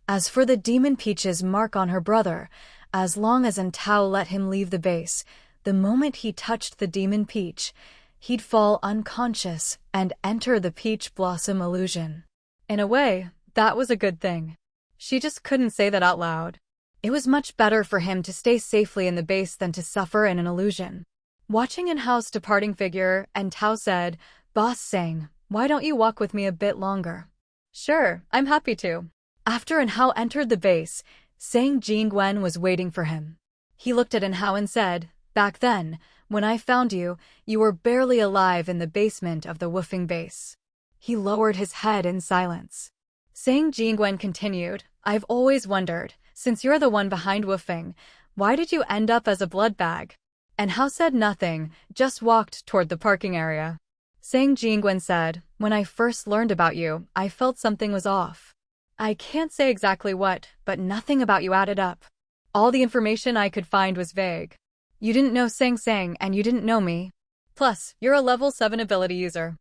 As for the demon Peach's mark on her brother, as long as Tao let him leave the base, the moment he touched the demon Peach, he'd fall unconscious and enter the peach blossom illusion. In a way, that was a good thing. She just couldn't say that out loud. It was much better for him to stay safely in the base than to suffer in an illusion. Watching Enhao's departing figure, Tao said, "Boss Sang, why don't you walk with me a bit longer?" "Sure, I'm happy to." After Enhao entered the base, Sang Jingwen was waiting for him. He looked at Enhao and said, "Back then, when I found you, you were barely alive in the basement of the woofing base." He lowered his head in silence. Sang Jingwen continued, "I've always wondered, since you're the one behind woofing, why did you end up as a blood bag?" Enhao said nothing, just walked toward the parking area. Sang Jingwen said, "When I first learned about you, I felt something was off. I can't say exactly what, but nothing about you added up. All the information I could find was vague. You didn't know Sang and you didn't know me. Plus, you're a level 7 ability user.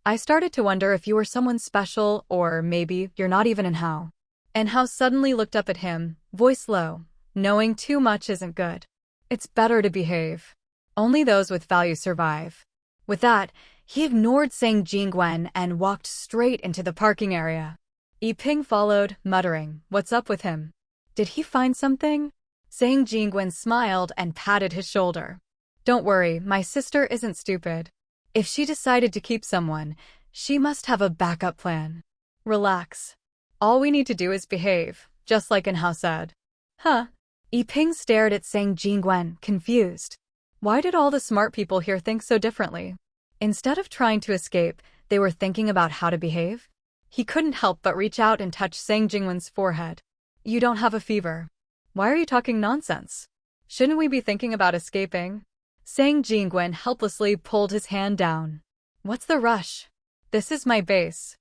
I started to wonder if you were someone special or maybe you're not even Enhao." Enhao suddenly looked up at him, voice low, "Knowing too much isn't good. It's better to behave. Only those with value survive." With that, he ignored Sang Jingwen and walked straight into the parking area. Yiping followed, muttering, "What's up with him? Did he find something?" Sang Jingwen smiled and patted his shoulder. "Don't worry, my sister isn't stupid. If she decided to keep someone, she must have a backup plan. Relax. All we need to do is behave, just like Enhao said." "Huh?" Yiping stared at Sang Jingwen, confused. Why did all the smart people here think so differently? Instead of trying to escape, they were thinking about how to behave? He couldn't help but reach out and touch Sang Jingwen's forehead. "You don't have a fever. Why are you talking nonsense? Shouldn't we be thinking about escaping?" Sang Jingwen helplessly pulled his hand down. "What's the rush? This is my base.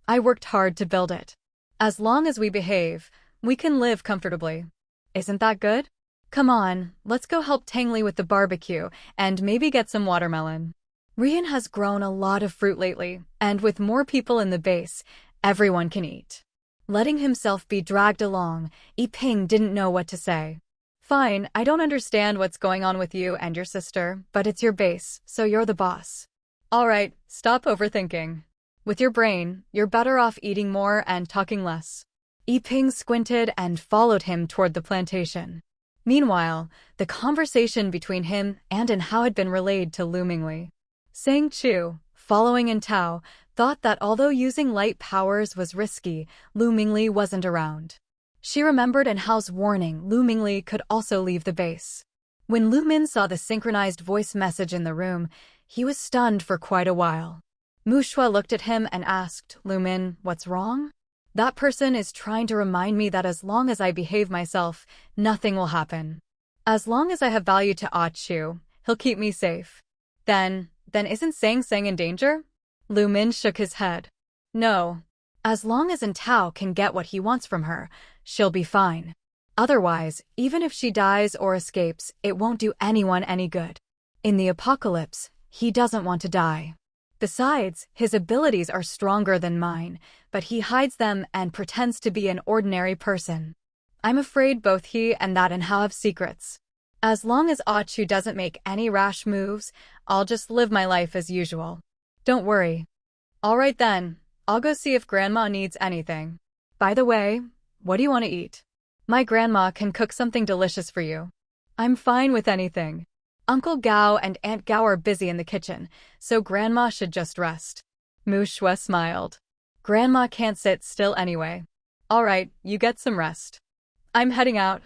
I worked hard to build it. As long as we behave, we can live comfortably. Isn't that good? Come on, let's go help Tangli with the barbecue and maybe get some watermelon." Rian has grown a lot of fruit lately, and with more people in the base, everyone can eat. Letting himself be dragged along, Yiping didn't know what to say. "Fine, I don't understand what's going on with you and your sister, but it's your base, so you're the boss. All right, stop overthinking. With your brain, you're better off eating more and talking less." Yiping squinted and followed him toward the plantation. Meanwhile, the conversation between him and Enhao had been relayed to Loomingly. Sang Chu, following Tao, thought that although using light powers was risky, Loomingly wasn't around. She remembered Enhao's warning Loomingly could also leave the base. When Lumin saw the synchronized voice message in the room, he was stunned for quite a while. Mushua looked at him and asked, "Lumin, what's wrong?" "That person is trying to remind me that as long as I behave myself, nothing will happen. As long as I have value to Chu, he'll keep me safe." Then isn't Sang in danger?" Lumin shook his head. "No. As long as Tao can get what he wants from her, she'll be fine. Otherwise, even if she dies or escapes, it won't do anyone any good. In the apocalypse, he doesn't want to die. Besides, his abilities are stronger than mine, but he hides them and pretends to be an ordinary person. I'm afraid both he and that Enhao have secrets. As long as Chu doesn't make any rash moves, I'll just live my life as usual. Don't worry." "All right then, I'll go see if Grandma needs anything. By the way, what do you want to eat? My grandma can cook something delicious for you." "I'm fine with anything. Uncle Gao and Aunt Gao are busy in the kitchen, so Grandma should just rest." Mushua smiled. "Grandma can't sit still anyway. All right, you get some rest. I'm heading out."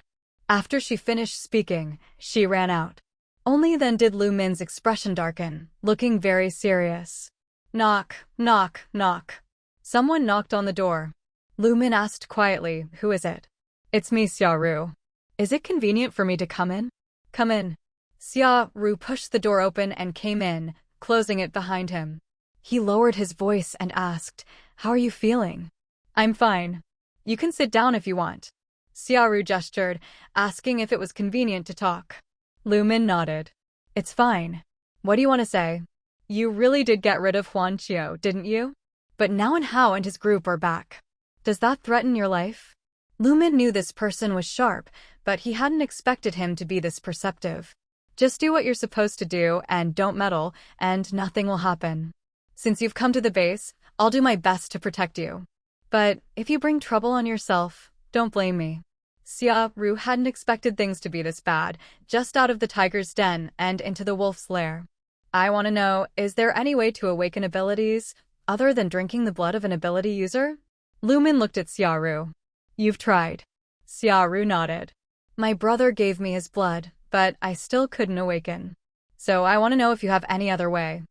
After she finished speaking, she ran out. Only then did Lu Min's expression darken, looking very serious. Knock, knock, knock. Someone knocked on the door. Lu Min asked quietly, "Who is it?" "It's me, Xia Ru. Is it convenient for me to come in?" "Come in." Xia Ru pushed the door open and came in, closing it behind him. He lowered his voice and asked, "How are you feeling?" "I'm fine. You can sit down if you want." Xia Ru gestured, asking if it was convenient to talk. Lu Min nodded. "It's fine. What do you want to say? You really did get rid of Huan Qiu, didn't you? But now Enhao and his group are back. Does that threaten your life?" Lumen knew this person was sharp, but he hadn't expected him to be this perceptive. Just do what you're supposed to do and don't meddle, and nothing will happen. Since you've come to the base, I'll do my best to protect you. But if you bring trouble on yourself, don't blame me. Xia Ru hadn't expected things to be this bad, just out of the tiger's den and into the wolf's lair. I want to know, is there any way to awaken abilities, other than drinking the blood of an ability user? Lumen looked at Xia Ru. You've tried. Xia Ru nodded. My brother gave me his blood, but I still couldn't awaken. So I want to know if you have any other way.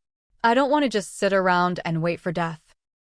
I don't want to just sit around and wait for death.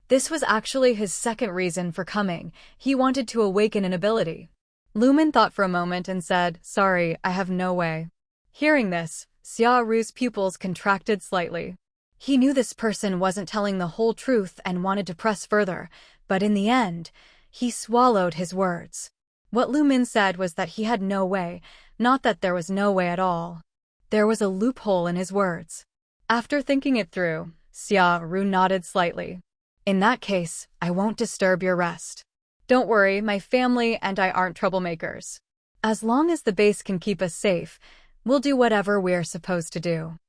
This was actually his second reason for coming. He wanted to awaken an ability. Lumen thought for a moment and said, sorry, I have no way. Hearing this, Xia Ru's pupils contracted slightly. He knew this person wasn't telling the whole truth and wanted to press further, but in the end, he swallowed his words. What Lumen said was that he had no way, not that there was no way at all. There was a loophole in his words. After thinking it through, Xia Ru nodded slightly. In that case, I won't disturb your rest. Don't worry, my family and I aren't troublemakers. As long as the base can keep us safe, we'll do whatever we're supposed to do.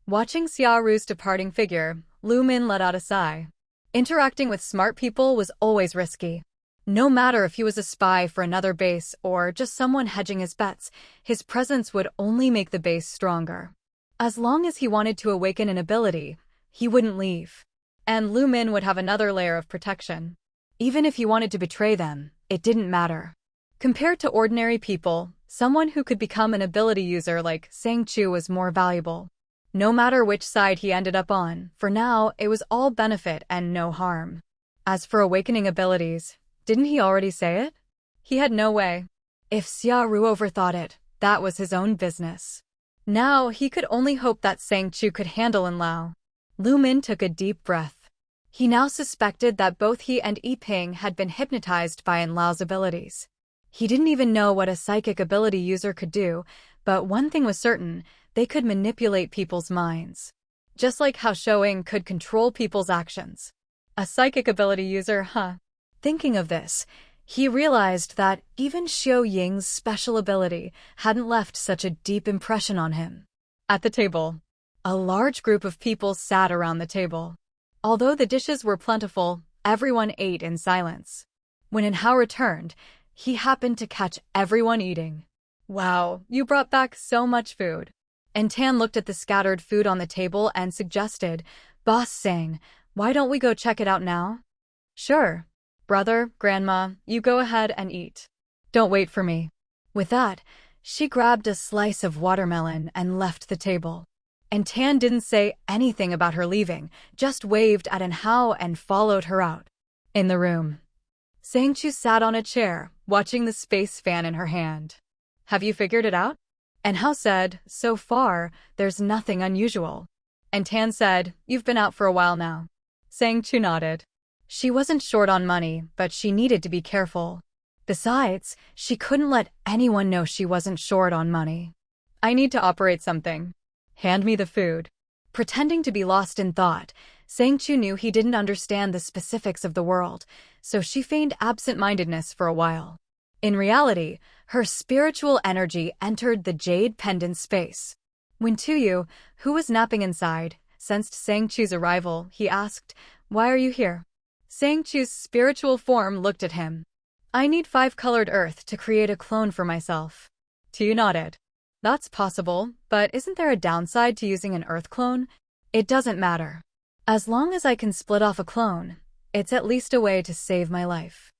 Watching Xia Ru's departing figure, Lumen let out a sigh. Interacting with smart people was always risky. No matter if he was a spy for another base or just someone hedging his bets, his presence would only make the base stronger. As long as he wanted to awaken an ability, he wouldn't leave. And Lumen would have another layer of protection. Even if he wanted to betray them, it didn't matter. Compared to ordinary people, someone who could become an ability user like Sang Chu was more valuable. No matter which side he ended up on, for now it was all benefit and no harm. As for awakening abilities, didn't he already say it? He had no way. If Xia Ru overthought it, that was his own business. Now he could only hope that Sang Chu could handle Enlao. Lumen took a deep breath. He now suspected that both he and Yiping had been hypnotized by Enlao's abilities. He didn't even know what a psychic ability user could do, but one thing was certain, they could manipulate people's minds. Just like how Shouing could control people's actions. A psychic ability user, huh? Thinking of this, he realized that even Xiao Ying's special ability hadn't left such a deep impression on him. At the table, a large group of people sat around the table. Although the dishes were plentiful, everyone ate in silence. When Enhao returned, he happened to catch everyone eating. Wow, you brought back so much food. And Tan looked at the scattered food on the table and suggested, Boss Sang, why don't we go check it out now? Sure. Brother, Grandma, you go ahead and eat. Don't wait for me. With that, she grabbed a slice of watermelon and left the table. And Tan didn't say anything about her leaving, just waved at Enhao and followed her out. In the room, Sang Chu sat on a chair, watching the space fan in her hand. Have you figured it out? Enhao said, so far, there's nothing unusual. And Tan said, you've been out for a while now. Sang Chu nodded. She wasn't short on money, but she needed to be careful. Besides, she couldn't let anyone know she wasn't short on money. I need to operate something. Hand me the food. Pretending to be lost in thought, Sang Chu knew he didn't understand the specifics of the world, so she feigned absent-mindedness for a while. In reality, her spiritual energy entered the Jade pendant space. When Tuyu, who was napping inside, sensed Sang Chu's arrival, he asked, why are you here? Sang Chu's spiritual form looked at him. I need 5 colored earth to create a clone for myself. Tuyu nodded. That's possible, but isn't there a downside to using an earth clone? It doesn't matter. As long as I can split off a clone, it's at least a way to save my life.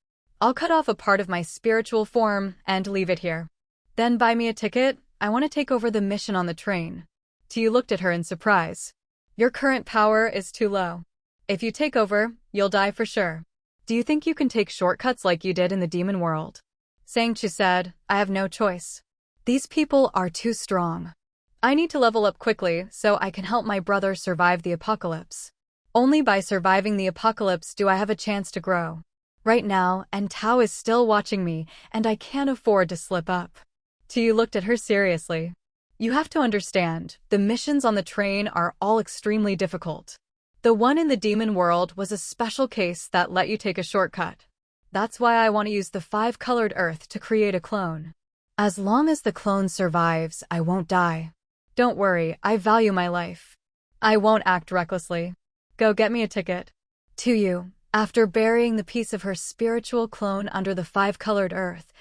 I'll cut off a part of my spiritual form and leave it here. Then buy me a ticket, I want to take over the mission on the train. Tuyu looked at her in surprise. Your current power is too low. If you take over, you'll die for sure. Do you think you can take shortcuts like you did in the demon world? Sang Chu said, I have no choice. These people are too strong. I need to level up quickly so I can help my brother survive the apocalypse. Only by surviving the apocalypse do I have a chance to grow. Right now, Tao is still watching me, and I can't afford to slip up. Tuyu looked at her seriously. You have to understand, the missions on the train are all extremely difficult. The one in the demon world was a special case that let you take a shortcut. That's why I want to use the 5-colored earth to create a clone. As long as the clone survives, I won't die. Don't worry, I value my life. I won't act recklessly. Go get me a ticket. To you, after burying the piece of her spiritual clone under the 5-colored earth,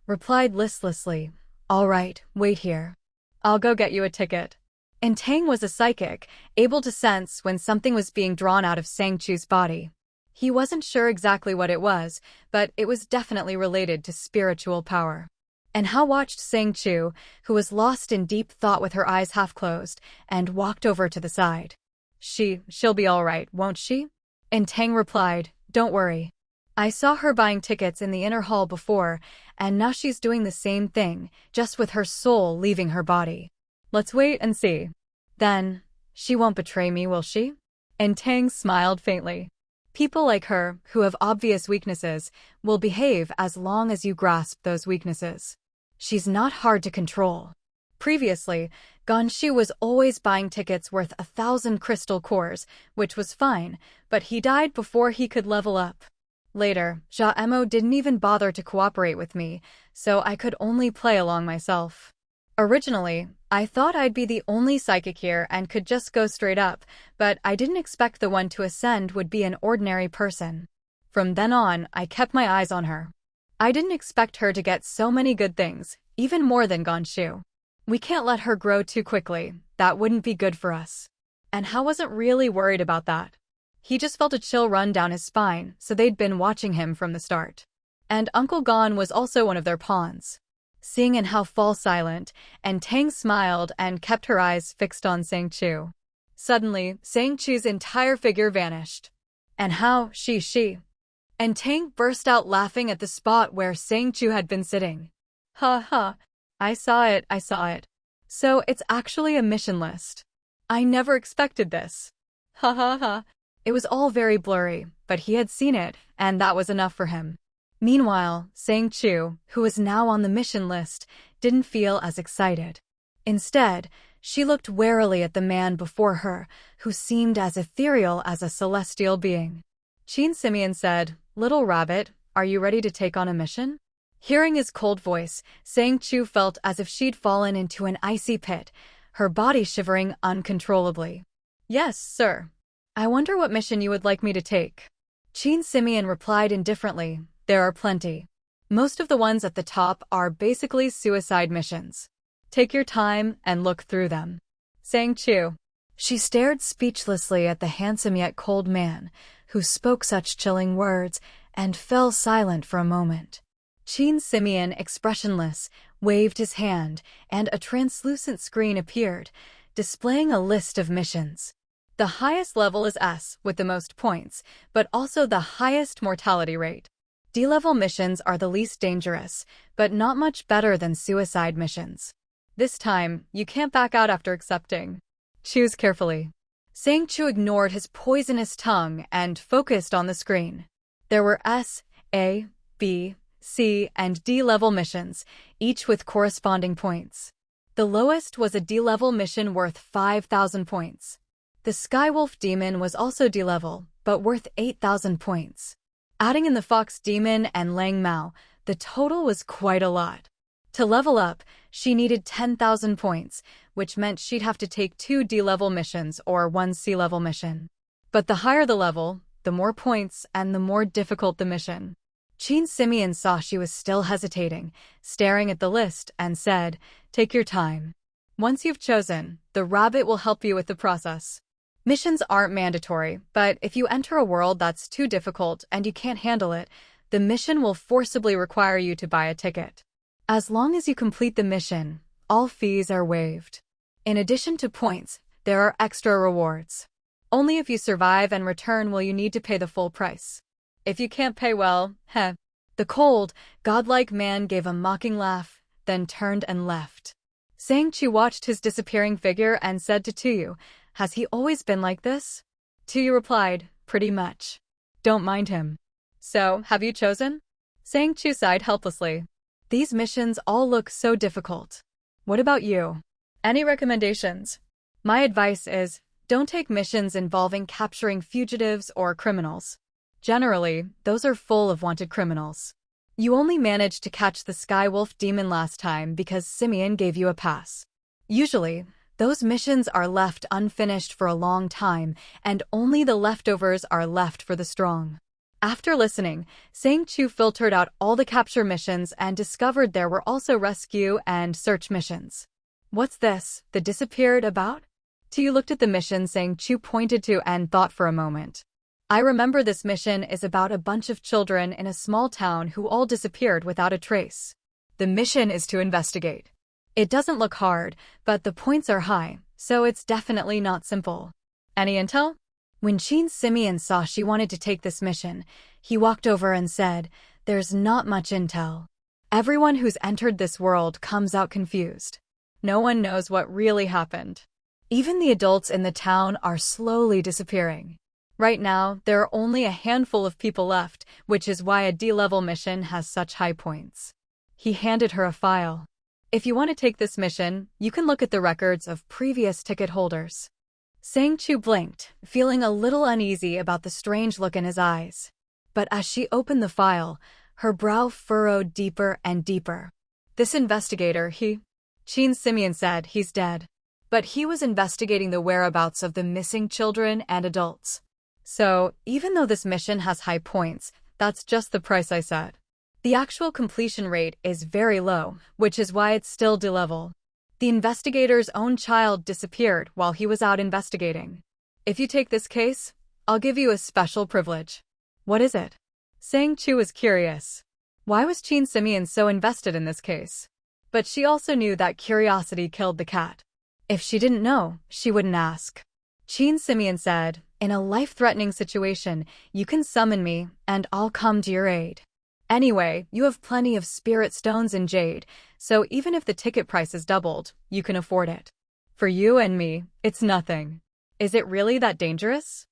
replied listlessly, "All right, wait here. I'll go get you a ticket." And Tang was a psychic, able to sense when something was being drawn out of Sang Chu's body. He wasn't sure exactly what it was, but it was definitely related to spiritual power. And Hao watched Sang Chu, who was lost in deep thought with her eyes half closed, and walked over to the side. She'll be all right, won't she? And Tang replied, "Don't worry. I saw her buying tickets in the inner hall before, and now she's doing the same thing, just with her soul leaving her body. Let's wait and see. Then, she won't betray me, will she?" And Tang smiled faintly. People like her, who have obvious weaknesses, will behave as long as you grasp those weaknesses. She's not hard to control. Previously, Gonshu was always buying tickets worth 1,000 crystal cores, which was fine, but he died before he could level up. Later, Jia Emo didn't even bother to cooperate with me, so I could only play along myself. Originally, I thought I'd be the only psychic here and could just go straight up, but I didn't expect the one to ascend would be an ordinary person. From then on, I kept my eyes on her. I didn't expect her to get so many good things, even more than Gonshu. We can't let her grow too quickly, that wouldn't be good for us. And Hao wasn't really worried about that. He just felt a chill run down his spine, so they'd been watching him from the start. And Uncle Gon was also one of their pawns. Seeing and Hao fall silent, and Tang smiled and kept her eyes fixed on Sang Chu. Suddenly, Sang Chu's entire figure vanished. And Hao, she. And Tang burst out laughing at the spot where Sang Chu had been sitting. Ha ha, I saw it. So it's actually a mission list. I never expected this. Ha ha ha. It was all very blurry, but he had seen it, and that was enough for him. Meanwhile, Sang Chu, who was now on the mission list, didn't feel as excited. Instead, she looked warily at the man before her, who seemed as ethereal as a celestial being. Qin Simeon said, "Little rabbit, are you ready to take on a mission?" Hearing his cold voice, Sang Chu felt as if she'd fallen into an icy pit, her body shivering uncontrollably. "Yes, sir. I wonder what mission you would like me to take." Qin Simeon replied indifferently, "There are plenty. Most of the ones at the top are basically suicide missions. Take your time and look through them." Sang Chu. She stared speechlessly at the handsome yet cold man, who spoke such chilling words, and fell silent for a moment. Qin Simeon, expressionless, waved his hand, and a translucent screen appeared, displaying a list of missions. The highest level is S, with the most points, but also the highest mortality rate. D-level missions are the least dangerous, but not much better than suicide missions. This time, you can't back out after accepting. Choose carefully. Sang Chu ignored his poisonous tongue and focused on the screen. There were S, A, B, C, and D-level missions, each with corresponding points. The lowest was a D-level mission worth 5,000 points. The Skywolf Demon was also D-level, but worth 8,000 points. Adding in the Fox Demon and Lang Mao, the total was quite a lot. To level up, she needed 10,000 points, which meant she'd have to take 2 D-level missions or 1 C-level mission. But the higher the level, the more points and the more difficult the mission. Qin Simeon saw she was still hesitating, staring at the list, and said, "Take your time. Once you've chosen, the rabbit will help you with the process. Missions aren't mandatory, but if you enter a world that's too difficult and you can't handle it, the mission will forcibly require you to buy a ticket. As long as you complete the mission, all fees are waived. In addition to points, there are extra rewards. Only if you survive and return will you need to pay the full price. If you can't pay well, heh." The cold, godlike man gave a mocking laugh, then turned and left. Sang Chu watched his disappearing figure and said to Tuyu, "Has he always been like this?" Tuyu replied, "Pretty much. Don't mind him." "So, have you chosen?" Sang Chu sighed helplessly. "These missions all look so difficult. What about you? Any recommendations?" "My advice is, don't take missions involving capturing fugitives or criminals. Generally, those are full of wanted criminals. You only managed to catch the Skywolf demon last time because Simeon gave you a pass. Usually, those missions are left unfinished for a long time, and only the leftovers are left for the strong. After listening, Sang Chu filtered out all the capture missions and discovered there were also rescue and search missions. What's this, the disappeared about? Tu looked at the mission Sang Chu pointed to and thought for a moment. I remember this mission is about a bunch of children in a small town who all disappeared without a trace. The mission is to investigate. It doesn't look hard, but the points are high, so it's definitely not simple. Any intel? When Simeon saw she wanted to take this mission, he walked over and said, "There's not much intel. Everyone who's entered this world comes out confused. No one knows what really happened. Even the adults in the town are slowly disappearing. Right now, there are only a handful of people left, which is why a D-level mission has such high points." He handed her a file. "If you want to take this mission, you can look at the records of previous ticket holders." Sang Chu blinked, feeling a little uneasy about the strange look in his eyes. But as she opened the file, her brow furrowed deeper and deeper. "This investigator, Simeon said he's dead. But he was investigating the whereabouts of the missing children and adults. So, even though this mission has high points, that's just the price I set. The actual completion rate is very low, which is why it's still D-level. The investigator's own child disappeared while he was out investigating. If you take this case, I'll give you a special privilege." "What is it?" Sang Chu was curious. Why was Simeon so invested in this case? But she also knew that curiosity killed the cat. If she didn't know, she wouldn't ask. Simeon said, "In a life-threatening situation, you can summon me, and I'll come to your aid. Anyway, you have plenty of spirit stones in Jade, so even if the ticket price is doubled, you can afford it. For you and me, it's nothing." "Is it really that dangerous?"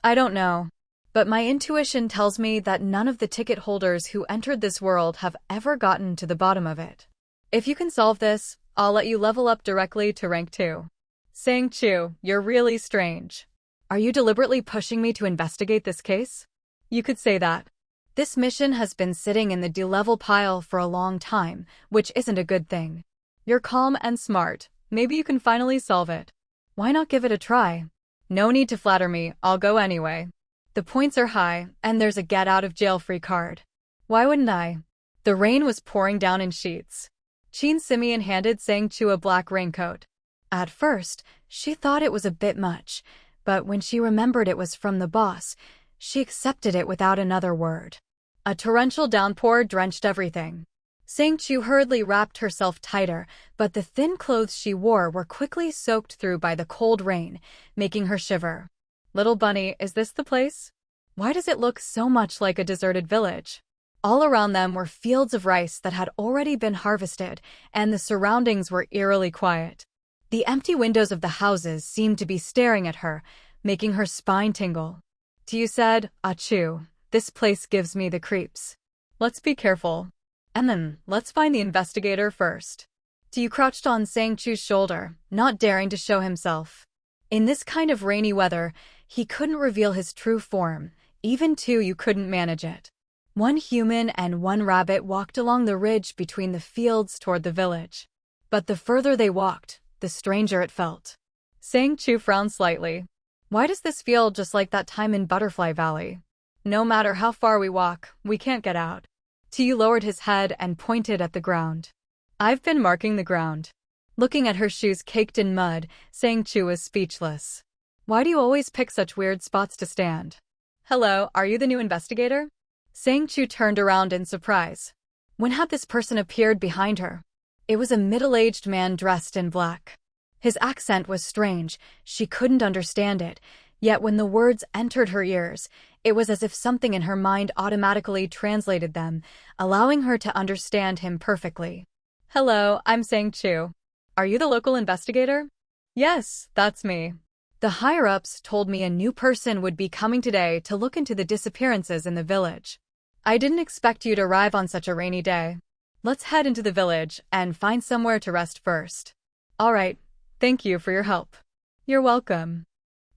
"I don't know. But my intuition tells me that none of the ticket holders who entered this world have ever gotten to the bottom of it. If you can solve this, I'll let you level up directly to rank 2. Sang Chu, you're really strange. Are you deliberately pushing me to investigate this case?" "You could say that. This mission has been sitting in the D-level pile for a long time, which isn't a good thing. You're calm and smart. Maybe you can finally solve it. Why not give it a try?" "No need to flatter me, I'll go anyway. The points are high, and there's a get-out-of-jail-free card." "Why wouldn't I?" The rain was pouring down in sheets. Simeon handed Sang Chu a black raincoat. At first, she thought it was a bit much, but when she remembered it was from the boss, she accepted it without another word. A torrential downpour drenched everything. Sang Chu hurriedly wrapped herself tighter, but the thin clothes she wore were quickly soaked through by the cold rain, making her shiver. "Little bunny, is this the place? Why does it look so much like a deserted village?" All around them were fields of rice that had already been harvested, and the surroundings were eerily quiet. The empty windows of the houses seemed to be staring at her, making her spine tingle. Tu said, "Achoo, this place gives me the creeps. Let's be careful. And then, let's find the investigator first." Tu crouched on Sang Chu's shoulder, not daring to show himself. In this kind of rainy weather, he couldn't reveal his true form. Even you couldn't manage it. One human and one rabbit walked along the ridge between the fields toward the village. But the further they walked, the stranger it felt. Sang Chu frowned slightly. Why does this feel just like that time in Butterfly Valley? No matter how far we walk, we can't get out. Tu lowered his head and pointed at the ground. I've been marking the ground. Looking at her shoes caked in mud, Sang Chu was speechless. Why do you always pick such weird spots to stand? Hello, are you the new investigator? Sang Chu turned around in surprise. When had this person appeared behind her? It was a middle-aged man dressed in black. His accent was strange, she couldn't understand it, yet when the words entered her ears, it was as if something in her mind automatically translated them, allowing her to understand him perfectly. Hello, I'm Sang Chu. Are you the local investigator? Yes, that's me. The higher-ups told me a new person would be coming today to look into the disappearances in the village. I didn't expect you to arrive on such a rainy day. Let's head into the village and find somewhere to rest first. All right, thank you for your help. You're welcome.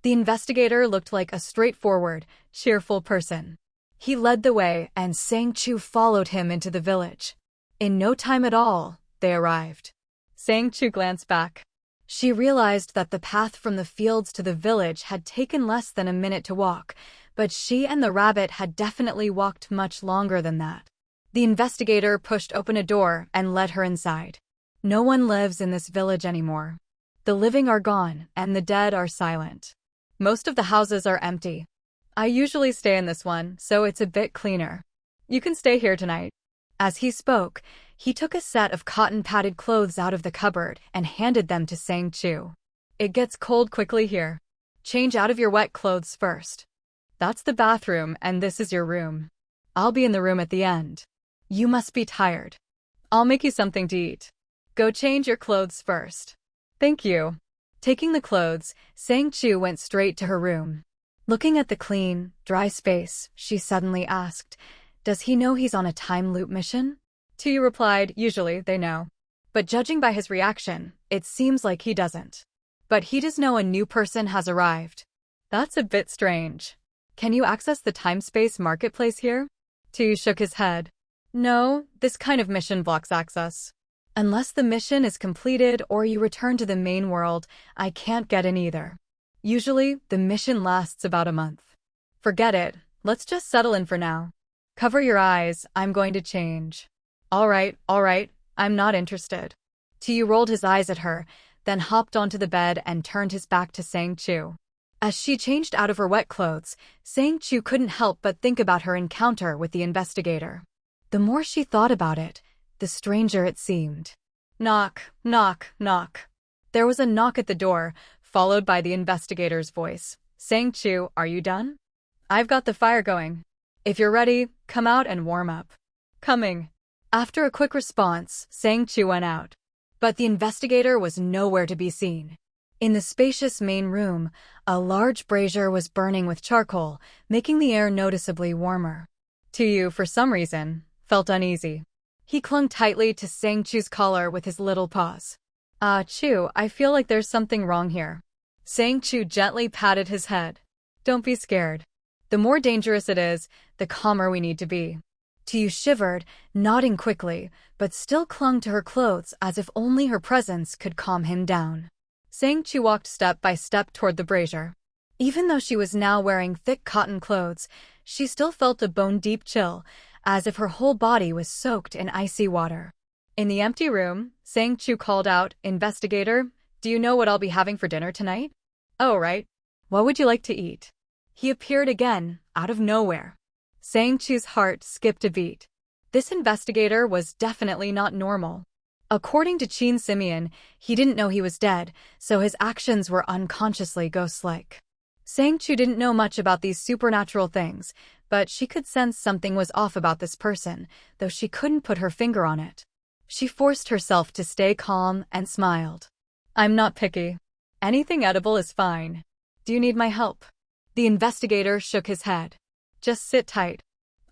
The investigator looked like a straightforward, cheerful person. He led the way, and Sang Chu followed him into the village. In no time at all, they arrived. Sang Chu glanced back. She realized that the path from the fields to the village had taken less than a minute to walk, but she and the rabbit had definitely walked much longer than that. The investigator pushed open a door and led her inside. No one lives in this village anymore. The living are gone, and the dead are silent. Most of the houses are empty. I usually stay in this one, so it's a bit cleaner. You can stay here tonight. As he spoke, he took a set of cotton-padded clothes out of the cupboard and handed them to Sang Chu. It gets cold quickly here. Change out of your wet clothes first. That's the bathroom, and this is your room. I'll be in the room at the end. You must be tired. I'll make you something to eat. Go change your clothes first. Thank you. Taking the clothes, Sang Chu went straight to her room. Looking at the clean, dry space, she suddenly asked, "Does he know he's on a time loop mission?" Tu replied, "Usually, they know. But judging by his reaction, it seems like he doesn't. But he does know a new person has arrived. That's a bit strange. Can you access the time-space marketplace here?" Tu shook his head. "No, this kind of mission blocks access. Unless the mission is completed or you return to the main world, I can't get in either. Usually, the mission lasts about a month. Forget it, let's just settle in for now. Cover your eyes, I'm going to change." All right, I'm not interested." Tu rolled his eyes at her, then hopped onto the bed and turned his back to Sang Chu. As she changed out of her wet clothes, Sang Chu couldn't help but think about her encounter with the investigator. The more she thought about it, the stranger it seemed. Knock, knock, knock. There was a knock at the door, followed by the investigator's voice. "Sang Chu, are you done? I've got the fire going. If you're ready, come out and warm up." "Coming." After a quick response, Sang Chu went out. But the investigator was nowhere to be seen. In the spacious main room, a large brazier was burning with charcoal, making the air noticeably warmer. Tu, for some reason, felt uneasy. He clung tightly to Sang Chu's collar with his little paws. Chu, I feel like there's something wrong here." Sang Chu gently patted his head. "Don't be scared. The more dangerous it is, the calmer we need to be." Tu shivered, nodding quickly, but still clung to her clothes as if only her presence could calm him down. Sang Chu walked step by step toward the brazier. Even though she was now wearing thick cotton clothes, she still felt a bone-deep chill, as if her whole body was soaked in icy water. In the empty room, Sang Chu called out, "Investigator, do you know what I'll be having for dinner tonight?" "Oh, right. What would you like to eat?" He appeared again, out of nowhere. Sang Chu's heart skipped a beat. This investigator was definitely not normal. According to Qin Simeon, he didn't know he was dead, so his actions were unconsciously ghost-like. Sang Chu didn't know much about these supernatural things, but she could sense something was off about this person, though she couldn't put her finger on it. She forced herself to stay calm and smiled. "I'm not picky. Anything edible is fine. Do you need my help?" The investigator shook his head. "Just sit tight.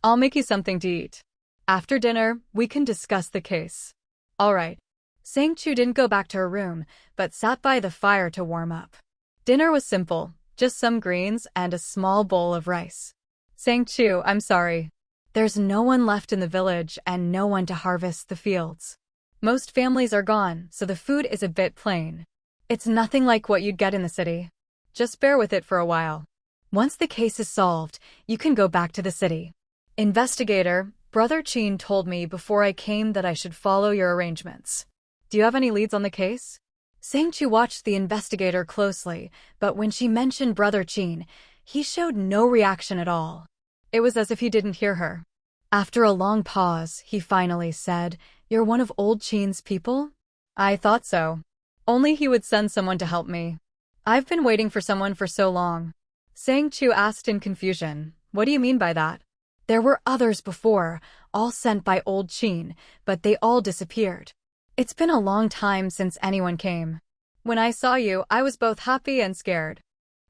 I'll make you something to eat. After dinner, we can discuss the case." "All right." Sang Chu didn't go back to her room, but sat by the fire to warm up. Dinner was simple, just some greens and a small bowl of rice. "Sang Chu, I'm sorry. There's no one left in the village and no one to harvest the fields. Most families are gone, so the food is a bit plain. It's nothing like what you'd get in the city. Just bear with it for a while. Once the case is solved, you can go back to the city. Investigator, Brother Qin told me before I came that I should follow your arrangements. Do you have any leads on the case?" Sang Chu watched the investigator closely, but when she mentioned Brother Qin, he showed no reaction at all. It was as if he didn't hear her. After a long pause, he finally said, "You're one of old Qin's people?" "I thought so. Only he would send someone to help me. I've been waiting for someone for so long." Sang Chu asked in confusion, "What do you mean by that?" "There were others before, all sent by old Qin, but they all disappeared. It's been a long time since anyone came. When I saw you, I was both happy and scared."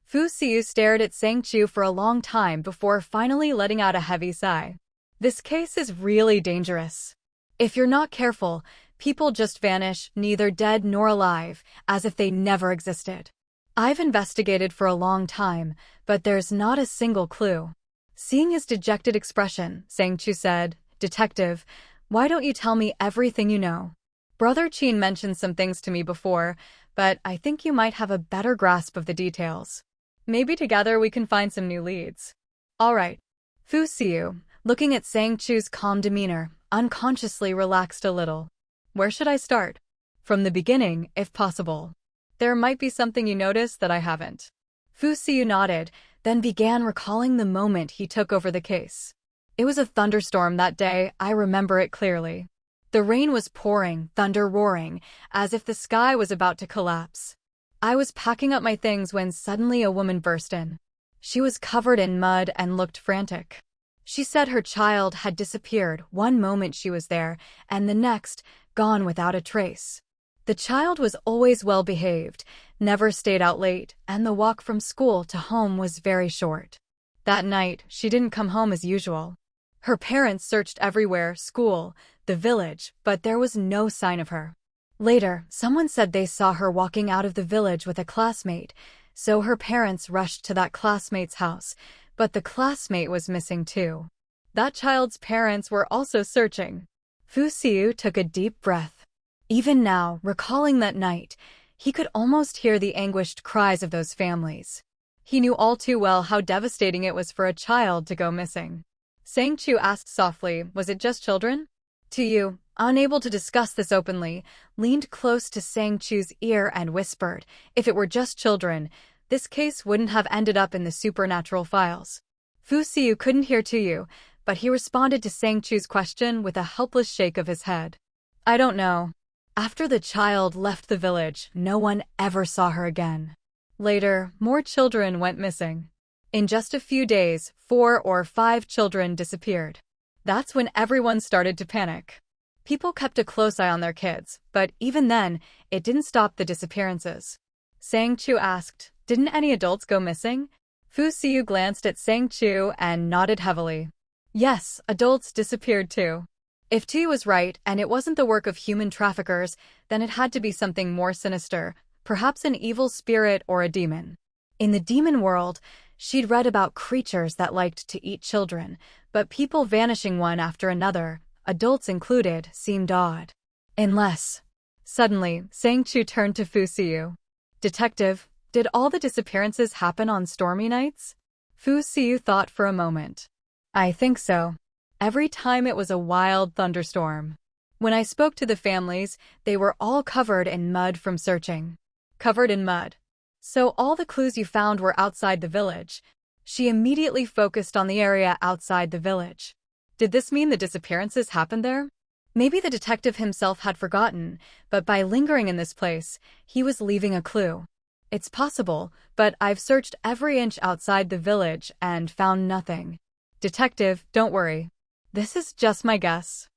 Fu Xiu stared at Sang Chu for a long time before finally letting out a heavy sigh. "This case is really dangerous. If you're not careful, people just vanish, neither dead nor alive, as if they never existed. I've investigated for a long time, but there's not a single clue." Seeing his dejected expression, Sang Chu said, "Detective, why don't you tell me everything you know? Brother Qin mentioned some things to me before, but I think you might have a better grasp of the details. Maybe together we can find some new leads." "All right." Fu Xiu, looking at Sang Chu's calm demeanor, unconsciously relaxed a little. "Where should I start?" "From the beginning, if possible. There might be something you notice that I haven't." Fu Xiu nodded, then began recalling the moment he took over the case. "It was a thunderstorm that day, I remember it clearly. The rain was pouring, thunder roaring, as if the sky was about to collapse. I was packing up my things when suddenly a woman burst in. She was covered in mud and looked frantic. She said her child had disappeared one moment she was there, and the next, gone without a trace. The child was always well behaved, never stayed out late, and the walk from school to home was very short. That night, she didn't come home as usual. Her parents searched everywhere, school, the village, but there was no sign of her. Later, someone said they saw her walking out of the village with a classmate, so her parents rushed to that classmate's house, but the classmate was missing too. That child's parents were also searching." Fu Xiu took a deep breath. Even now, recalling that night, he could almost hear the anguished cries of those families. He knew all too well how devastating it was for a child to go missing. Sang Chu asked softly, "Was it just children?" Tu Yu, unable to discuss this openly, leaned close to Sang Chu's ear and whispered, "If it were just children, this case wouldn't have ended up in the supernatural files." Fu Xiu couldn't hear Tu Yu, but he responded to Sang Chu's question with a helpless shake of his head. "I don't know." After the child left the village, no one ever saw her again. Later, more children went missing. In just a few days, 4 or 5 children disappeared. That's when everyone started to panic. People kept a close eye on their kids, but even then, it didn't stop the disappearances. Sang Chu asked, "Didn't any adults go missing?" Fu Xiu glanced at Sang Chu and nodded heavily. "Yes, adults disappeared too." If Tu was right and it wasn't the work of human traffickers, then it had to be something more sinister, perhaps an evil spirit or a demon. In the demon world, she'd read about creatures that liked to eat children, but people vanishing one after another, adults included, seemed odd. Unless... Suddenly, Sang Chu turned to Fu Xiu. "Detective, did all the disappearances happen on stormy nights?" Fu Xiu thought for a moment. "I think so. Every time it was a wild thunderstorm. When I spoke to the families, they were all covered in mud from searching." "Covered in mud. So all the clues you found were outside the village." She immediately focused on the area outside the village. Did this mean the disappearances happened there? Maybe the detective himself had forgotten, but by lingering in this place, he was leaving a clue. "It's possible, but I've searched every inch outside the village and found nothing." "Detective, don't worry. This is just my guess.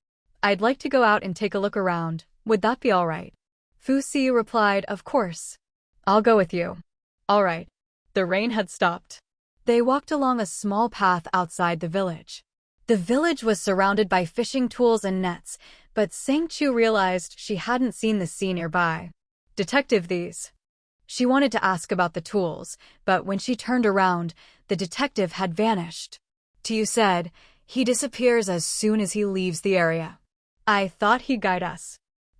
I'd like to go out and take a look around. Would that be all right?" Fu Xiu replied, "Of course. I'll go with you." "All right." The rain had stopped. They walked along a small path outside the village. The village was surrounded by fishing tools and nets, but Sang Chu realized she hadn't seen the sea nearby. "Detective, these." She wanted to ask about the tools, but when she turned around, the detective had vanished. Tu said, "He disappears as soon as he leaves the area. I thought he'd guide us.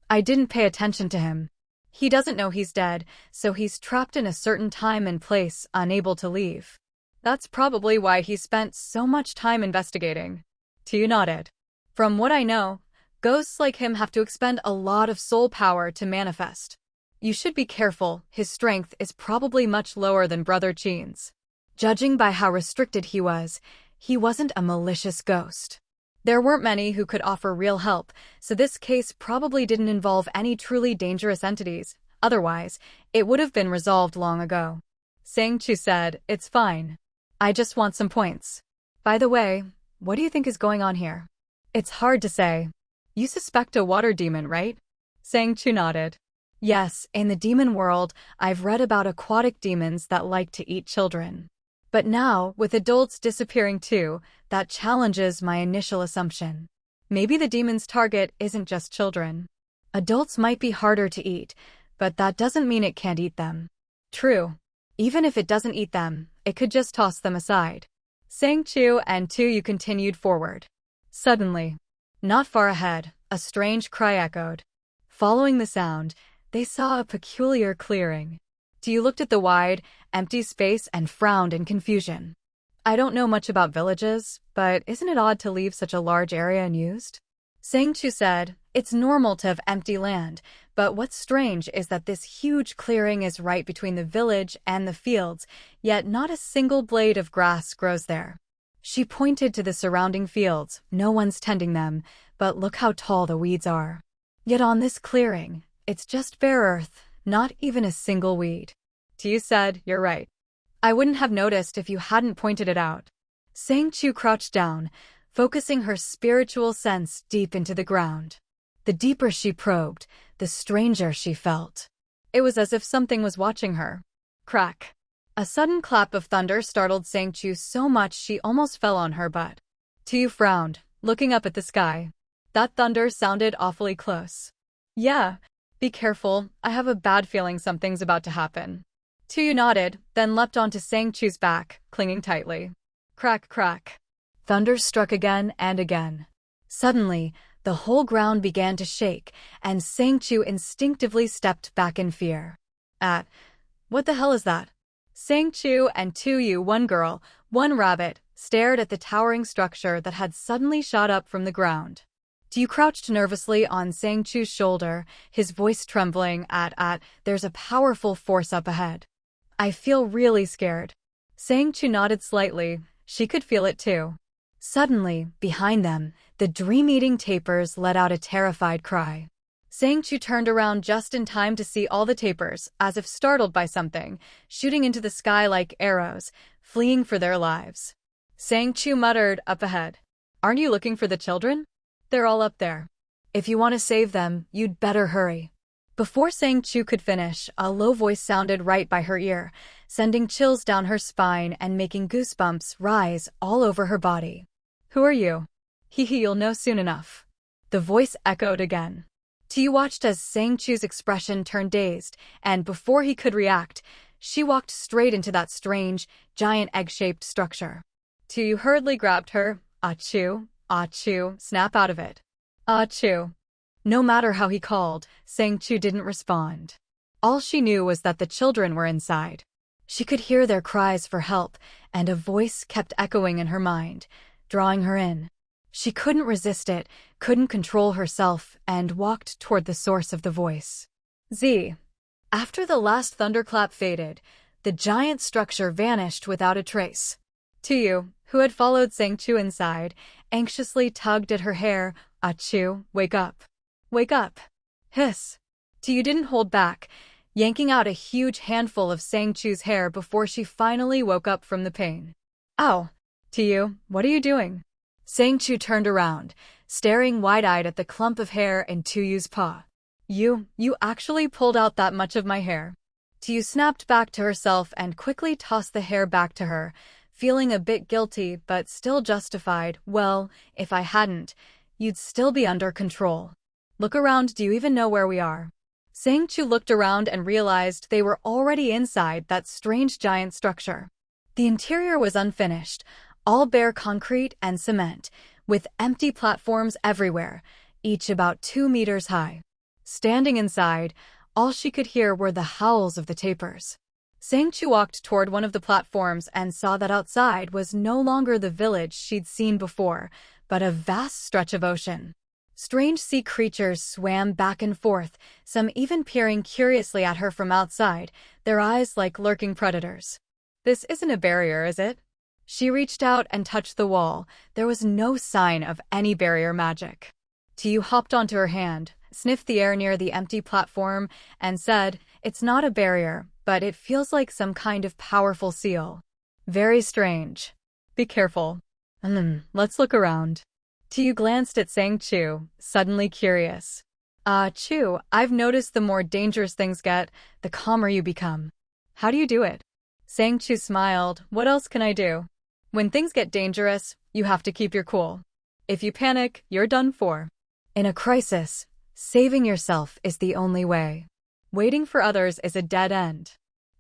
I didn't pay attention to him. He doesn't know he's dead, so he's trapped in a certain time and place, unable to leave. That's probably why he spent so much time investigating." Tu nodded. "From what I know, ghosts like him have to expend a lot of soul power to manifest. You should be careful, his strength is probably much lower than Brother Qin's. Judging by how restricted he wasn't a malicious ghost. There weren't many who could offer real help, so this case probably didn't involve any truly dangerous entities. Otherwise, it would have been resolved long ago." Sang Chu said, "It's fine. I just want some points. By the way, what do you think is going on here?" "It's hard to say. You suspect a water demon, right?" Sang Chu nodded. "Yes, in the demon world, I've read about aquatic demons that like to eat children. But now, with adults disappearing too, that challenges my initial assumption. Maybe the demon's target isn't just children. Adults might be harder to eat, but that doesn't mean it can't eat them." "True. Even if it doesn't eat them, it could just toss them aside." Sang Chu and Tu continued forward. Suddenly, not far ahead, a strange cry echoed. Following the sound, they saw a peculiar clearing. Tu looked at the wide, empty space and frowned in confusion. I don't know much about villages, but isn't it odd to leave such a large area unused? Sang Chu said, it's normal to have empty land, but what's strange is that this huge clearing is right between the village and the fields, yet not a single blade of grass grows there. She pointed to the surrounding fields. No one's tending them, but look how tall the weeds are. Yet on this clearing, it's just bare earth, not even a single weed. Tu said, you're right. I wouldn't have noticed if you hadn't pointed it out. Sang Chu crouched down, focusing her spiritual sense deep into the ground. The deeper she probed, the stranger she felt. It was as if something was watching her. Crack. A sudden clap of thunder startled Sang Chu so much she almost fell on her butt. Tu frowned, looking up at the sky. That thunder sounded awfully close. Yeah, be careful, I have a bad feeling something's about to happen. Tu nodded, then leapt onto Sang Chu's back, clinging tightly. Crack, crack. Thunder struck again and again. Suddenly, the whole ground began to shake, and Sang Chu instinctively stepped back in fear. What the hell is that? Sang Chu and Tu, one girl, one rabbit, stared at the towering structure that had suddenly shot up from the ground. Tu crouched nervously on Sang Chu's shoulder, his voice trembling there's a powerful force up ahead. I feel really scared. Sang Chu nodded slightly. She could feel it too. Suddenly, behind them, the dream-eating tapirs let out a terrified cry. Sang Chu turned around just in time to see all the tapirs, as if startled by something, shooting into the sky like arrows, fleeing for their lives. Sang Chu muttered, up ahead. Aren't you looking for the children? They're all up there. If you want to save them, you'd better hurry. Before Sang Chu could finish, a low voice sounded right by her ear, sending chills down her spine and making goosebumps rise all over her body. Who are you? You'll know soon enough. The voice echoed again. Tu watched as Sang Chu's expression turned dazed, and before he could react, she walked straight into that strange, giant egg-shaped structure. Tu hurriedly grabbed her. Achoo, snap out of it. Achoo. No matter how he called, Sang Chu didn't respond. All she knew was that the children were inside. She could hear their cries for help, and a voice kept echoing in her mind, drawing her in. She couldn't resist it, couldn't control herself, and walked toward the source of the voice. After the last thunderclap faded, the giant structure vanished without a trace. Tu, who had followed Sang Chu inside, anxiously tugged at her hair. Achoo, wake up. Wake up. Hiss. Tu didn't hold back, yanking out a huge handful of Sang Chu's hair before she finally woke up from the pain. Ow. Tu, what are you doing? Sang Chu turned around, staring wide-eyed at the clump of hair in Tu's paw. You actually pulled out that much of my hair. Tu snapped back to herself and quickly tossed the hair back to her, feeling a bit guilty but still justified. Well, if I hadn't, you'd still be under control. Look around, do you even know where we are? Sang Chu looked around and realized they were already inside that strange giant structure. The interior was unfinished, all bare concrete and cement, with empty platforms everywhere, each about 2 meters high. Standing inside, all she could hear were the howls of the tapirs. Sang Chu walked toward one of the platforms and saw that outside was no longer the village she'd seen before, but a vast stretch of ocean. Strange sea creatures swam back and forth, some even peering curiously at her from outside, their eyes like lurking predators. This isn't a barrier, is it? She reached out and touched the wall. There was no sign of any barrier magic. Tu hopped onto her hand, sniffed the air near the empty platform, and said, It's not a barrier, but it feels like some kind of powerful seal. Very strange. Be careful. Let's look around. Tu glanced at Sang Chu, suddenly curious. Chu, I've noticed the more dangerous things get, the calmer you become. How do you do it? Sang Chu smiled. What else can I do? When things get dangerous, you have to keep your cool. If you panic, you're done for. In a crisis, saving yourself is the only way. Waiting for others is a dead end.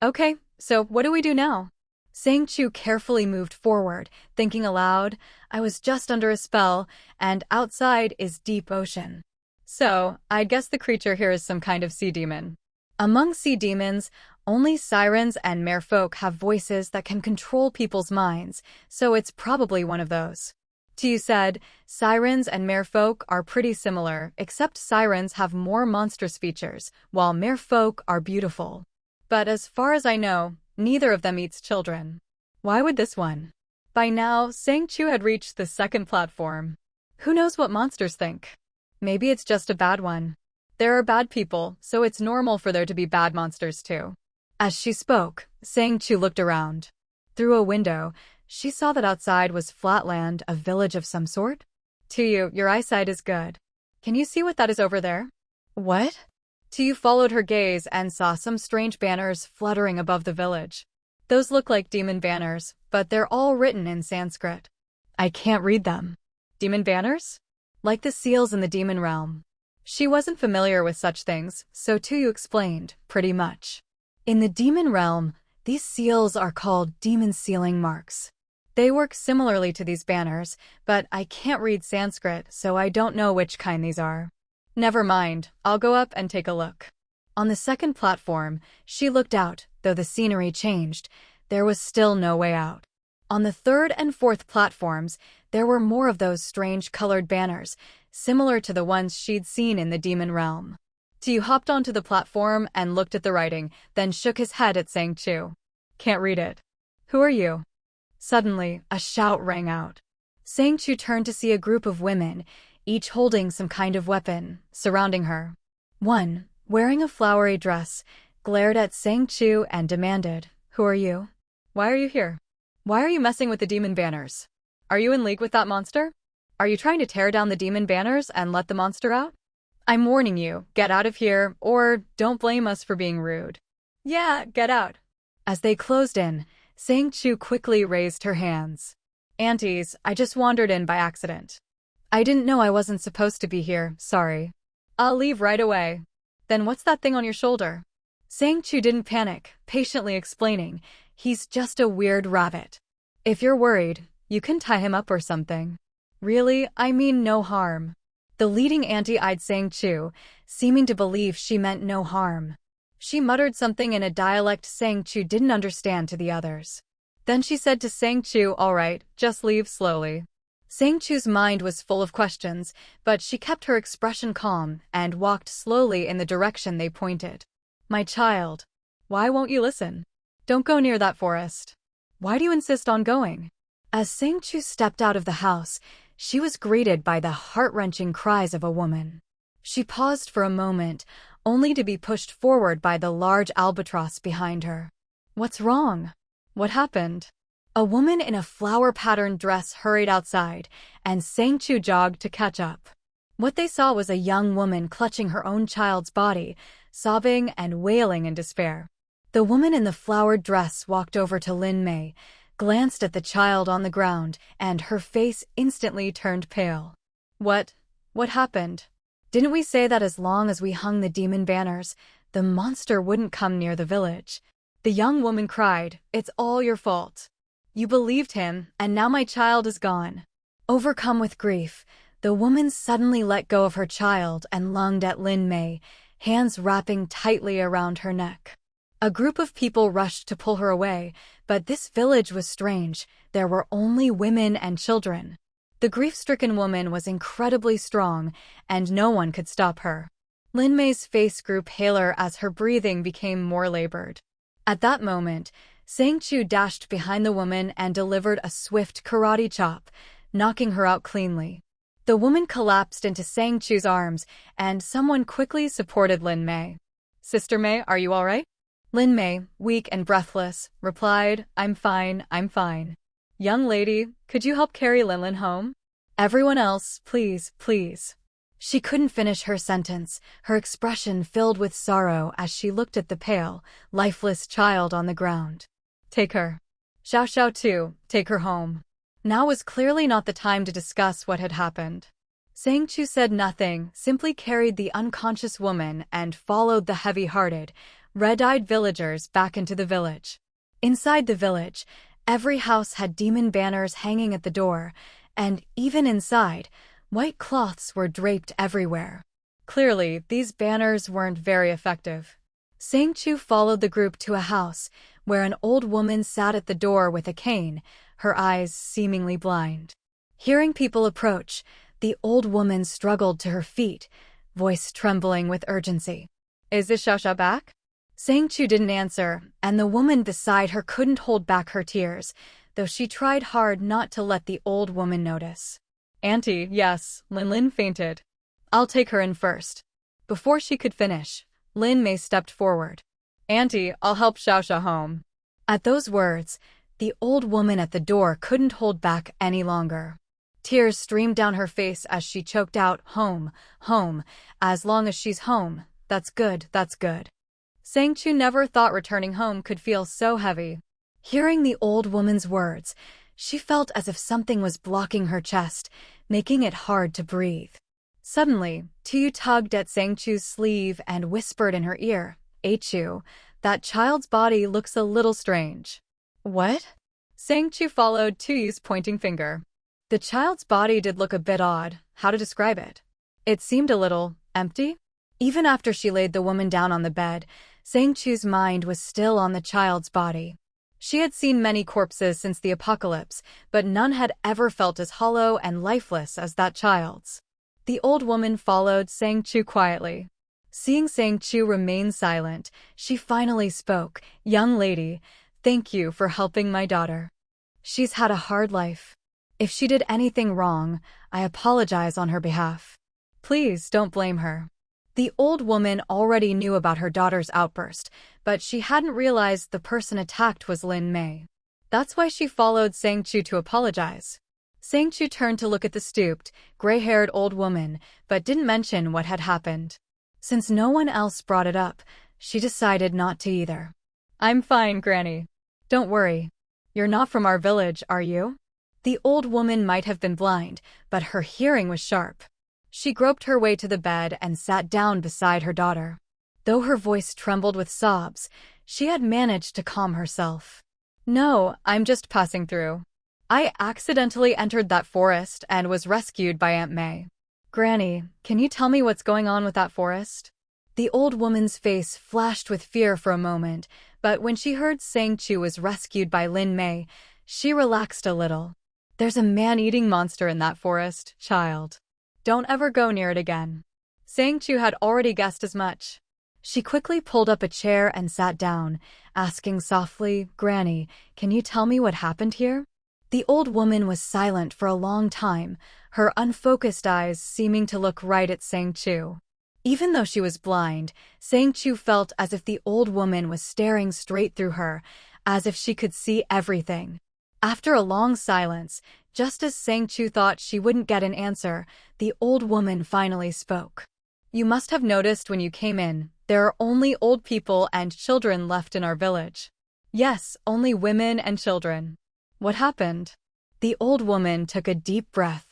Okay, so what do we do now? Sang Chu carefully moved forward, thinking aloud, I was just under a spell, and outside is deep ocean. So, I guess the creature here is some kind of sea demon. Among sea demons, only sirens and merfolk have voices that can control people's minds, so it's probably one of those. Tu said, sirens and merfolk are pretty similar, except sirens have more monstrous features, while merfolk are beautiful. But as far as I know, neither of them eats children. Why would this one? By now, Sang Chu had reached the second platform. Who knows what monsters think? Maybe it's just a bad one. There are bad people, so it's normal for there to be bad monsters too. As she spoke, Sang Chu looked around. Through a window, she saw that outside was flat land, a village of some sort. Your eyesight is good. Can you see what that is over there? What? Tu followed her gaze and saw some strange banners fluttering above the village. Those look like demon banners, but they're all written in Sanskrit. I can't read them. Demon banners? Like the seals in the demon realm. She wasn't familiar with such things, so Tu explained, pretty much. In the demon realm, these seals are called demon sealing marks. They work similarly to these banners, but I can't read Sanskrit, so I don't know which kind these are. Never mind, I'll go up and take a look. On the second platform, she looked out. Though the scenery changed, there was still no way out. On the third and fourth platforms, there were more of those strange colored banners, similar to the ones she'd seen in the demon realm. Tu hopped onto the platform and looked at the writing, then shook his head at Sang Chu. Can't read it. Who are you? Suddenly, a shout rang out. Sang Chu turned to see a group of women, each holding some kind of weapon, surrounding her. One, wearing a flowery dress, glared at Sang Chu and demanded, Who are you? Why are you here? Why are you messing with the demon banners? Are you in league with that monster? Are you trying to tear down the demon banners and let the monster out? I'm warning you, get out of here, or don't blame us for being rude. Yeah, get out. As they closed in, Sang Chu quickly raised her hands. Aunties, I just wandered in by accident. I didn't know I wasn't supposed to be here, sorry. I'll leave right away. Then what's that thing on your shoulder? Sang Chu didn't panic, patiently explaining, he's just a weird rabbit. If you're worried, you can tie him up or something. Really, I mean no harm. The leading auntie eyed Sang Chu, seeming to believe she meant no harm. She muttered something in a dialect Sang Chu didn't understand to the others. Then she said to Sang Chu, all right, just leave slowly. Sang Chu's mind was full of questions, but she kept her expression calm and walked slowly in the direction they pointed. My child, why won't you listen? Don't go near that forest. Why do you insist on going? As Sang Chu stepped out of the house, she was greeted by the heart-wrenching cries of a woman. She paused for a moment, only to be pushed forward by the large albatross behind her. What's wrong? What happened? A woman in a flower-patterned dress hurried outside, and Sang Chu jogged to catch up. What they saw was a young woman clutching her own child's body, sobbing and wailing in despair. The woman in the flowered dress walked over to Lin Mei, glanced at the child on the ground, and her face instantly turned pale. What happened? Didn't we say that as long as we hung the demon banners, the monster wouldn't come near the village? The young woman cried, It's all your fault. You believed him, and now my child is gone. Overcome with grief, the woman suddenly let go of her child and lunged at Lin Mei, hands wrapping tightly around her neck. A group of people rushed to pull her away, but this village was strange. There were only women and children. The grief-stricken woman was incredibly strong, and no one could stop her. Lin Mei's face grew paler as her breathing became more labored. At that moment, Sang Chu dashed behind the woman and delivered a swift karate chop, knocking her out cleanly. The woman collapsed into Sang Chu's arms, and someone quickly supported Lin Mei. Sister Mei, are you all right? Lin Mei, weak and breathless, replied, I'm fine. Young lady, could you help carry Lin home? Everyone else, please. She couldn't finish her sentence, her expression filled with sorrow as she looked at the pale, lifeless child on the ground. Take her. Xiao too, take her home. Now was clearly not the time to discuss what had happened. Sang Chu said nothing, simply carried the unconscious woman and followed the heavy-hearted, red-eyed villagers back into the village. Inside the village, every house had demon banners hanging at the door, and even inside, white cloths were draped everywhere. Clearly, these banners weren't very effective. Sang Chu followed the group to a house where an old woman sat at the door with a cane, her eyes seemingly blind. Hearing people approach, the old woman struggled to her feet, voice trembling with urgency. "Is this Xiaoxia back?" Sang Chu didn't answer, and the woman beside her couldn't hold back her tears, though she tried hard not to let the old woman notice. "Auntie, yes, Lin fainted. I'll take her in first." Before she could finish, Lin Mei stepped forward. "Auntie, I'll help Xiaoxia home." At those words, the old woman at the door couldn't hold back any longer. Tears streamed down her face as she choked out, "Home, home, as long as she's home, that's good, that's good." Sang Chu never thought returning home could feel so heavy. Hearing the old woman's words, she felt as if something was blocking her chest, making it hard to breathe. Suddenly, Tu tugged at Sang Chu's sleeve and whispered in her ear, "Chu, that child's body looks a little strange." "What?" Sang Chu followed Tu's pointing finger. The child's body did look a bit odd. How to describe it? It seemed a little empty. Even after she laid the woman down on the bed, Sang Chu's mind was still on the child's body. She had seen many corpses since the apocalypse, but none had ever felt as hollow and lifeless as that child's. The old woman followed Sang Chu quietly. Seeing Sang Chu remain silent, she finally spoke, "Young lady, thank you for helping my daughter. She's had a hard life. If she did anything wrong, I apologize on her behalf. Please don't blame her." The old woman already knew about her daughter's outburst, but she hadn't realized the person attacked was Lin Mei. That's why she followed Sang Chu to apologize. Sang Chu turned to look at the stooped, gray-haired old woman, but didn't mention what had happened. Since no one else brought it up, she decided not to either. "I'm fine, Granny. Don't worry. You're not from our village, are you?" The old woman might have been blind, but her hearing was sharp. She groped her way to the bed and sat down beside her daughter. Though her voice trembled with sobs, she had managed to calm herself. "No, I'm just passing through. I accidentally entered that forest and was rescued by Aunt May." "Granny, can you tell me what's going on with that forest?" The old woman's face flashed with fear for a moment, but when she heard Sang Chu was rescued by Lin Mei, she relaxed a little. "There's a man-eating monster in that forest, child. Don't ever go near it again." Sang Chu had already guessed as much. She quickly pulled up a chair and sat down, asking softly, "Granny, can you tell me what happened here?" The old woman was silent for a long time, her unfocused eyes seeming to look right at Sang Chu. Even though she was blind, Sang Chu felt as if the old woman was staring straight through her, as if she could see everything. After a long silence, just as Sang Chu thought she wouldn't get an answer, the old woman finally spoke. "You must have noticed when you came in, there are only old people and children left in our village." "Yes, only women and children." "What happened?" The old woman took a deep breath.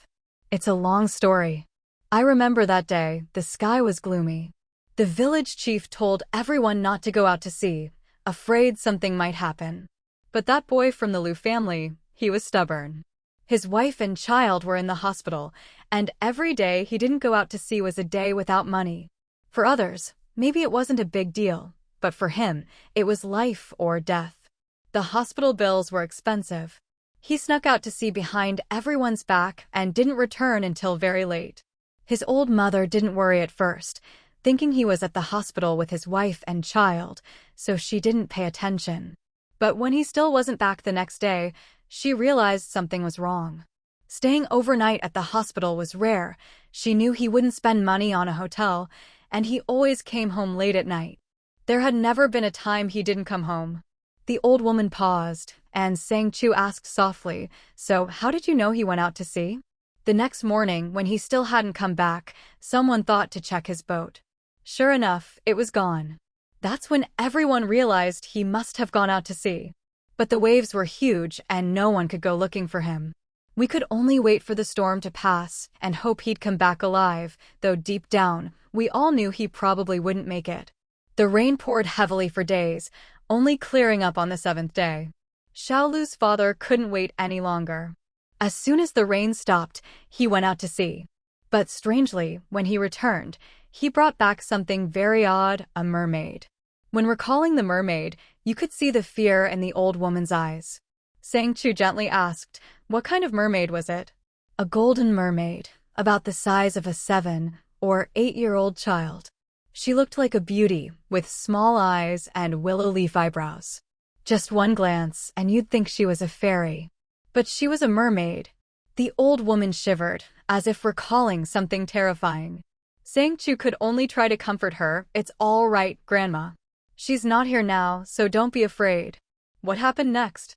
"It's a long story. I remember that day, the sky was gloomy. The village chief told everyone not to go out to sea, afraid something might happen. But that boy from the Liu family, he was stubborn. His wife and child were in the hospital, and every day he didn't go out to sea was a day without money. For others, maybe it wasn't a big deal, but for him, it was life or death. The hospital bills were expensive. He snuck out to sea behind everyone's back and didn't return until very late. His old mother didn't worry at first, thinking he was at the hospital with his wife and child, so she didn't pay attention. But when he still wasn't back the next day, she realized something was wrong. Staying overnight at the hospital was rare. She knew he wouldn't spend money on a hotel, and he always came home late at night. There had never been a time he didn't come home. The old woman paused, and Sang Chu asked softly, "So how did you know he went out to sea?" The next morning, when he still hadn't come back, someone thought to check his boat. Sure enough, it was gone. That's when everyone realized he must have gone out to sea. But the waves were huge and no one could go looking for him. We could only wait for the storm to pass and hope he'd come back alive, though deep down, we all knew he probably wouldn't make it. The rain poured heavily for days, only clearing up on the 7th day. Xiaolu's father couldn't wait any longer. As soon as the rain stopped, he went out to sea. But strangely, when he returned, he brought back something very odd, a mermaid. When recalling the mermaid, you could see the fear in the old woman's eyes. Sang Chu gently asked, "What kind of mermaid was it?" "A golden mermaid, about the size of a 7 or 8-year-old child. She looked like a beauty, with small eyes and willow leaf eyebrows. Just one glance, and you'd think she was a fairy. But she was a mermaid." The old woman shivered, as if recalling something terrifying. Sang Chu could only try to comfort her. "It's all right, Grandma. She's not here now, so don't be afraid." What happened next?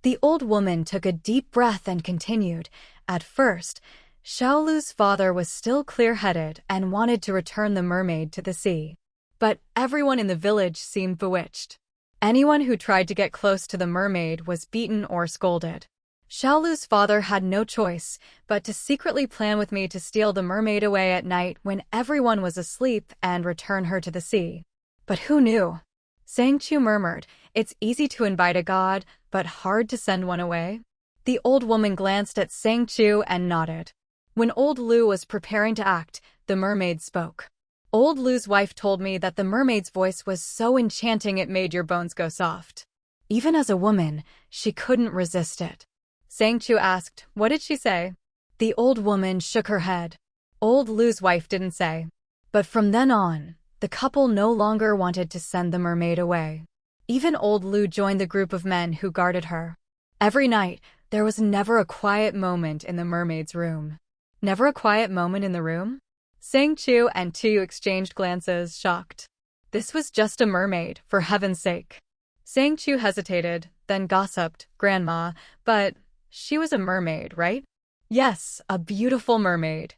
The old woman took a deep breath and continued. At first, Xiaolu's father was still clear-headed and wanted to return the mermaid to the sea. But everyone in the village seemed bewitched. Anyone who tried to get close to the mermaid was beaten or scolded. Xiaolu's father had no choice but to secretly plan with me to steal the mermaid away at night when everyone was asleep and return her to the sea. But who knew? Sang Chu murmured, "It's easy to invite a god, but hard to send one away." The old woman glanced at Sang Chu and nodded. When old Lu was preparing to act, the mermaid spoke. Old Lu's wife told me that the mermaid's voice was so enchanting it made your bones go soft. Even as a woman, she couldn't resist it. Sang Chu asked, "What did she say?" The old woman shook her head. Old Lu's wife didn't say. But from then on, the couple no longer wanted to send the mermaid away. Even old Lu joined the group of men who guarded her. Every night, there was never a quiet moment in the mermaid's room. Never a quiet moment in the room? Sang Chu and Tu exchanged glances, shocked. This was just a mermaid, for heaven's sake. Sang Chu hesitated, then gossiped, "Grandma, but she was a mermaid, right?" "Yes, a beautiful mermaid.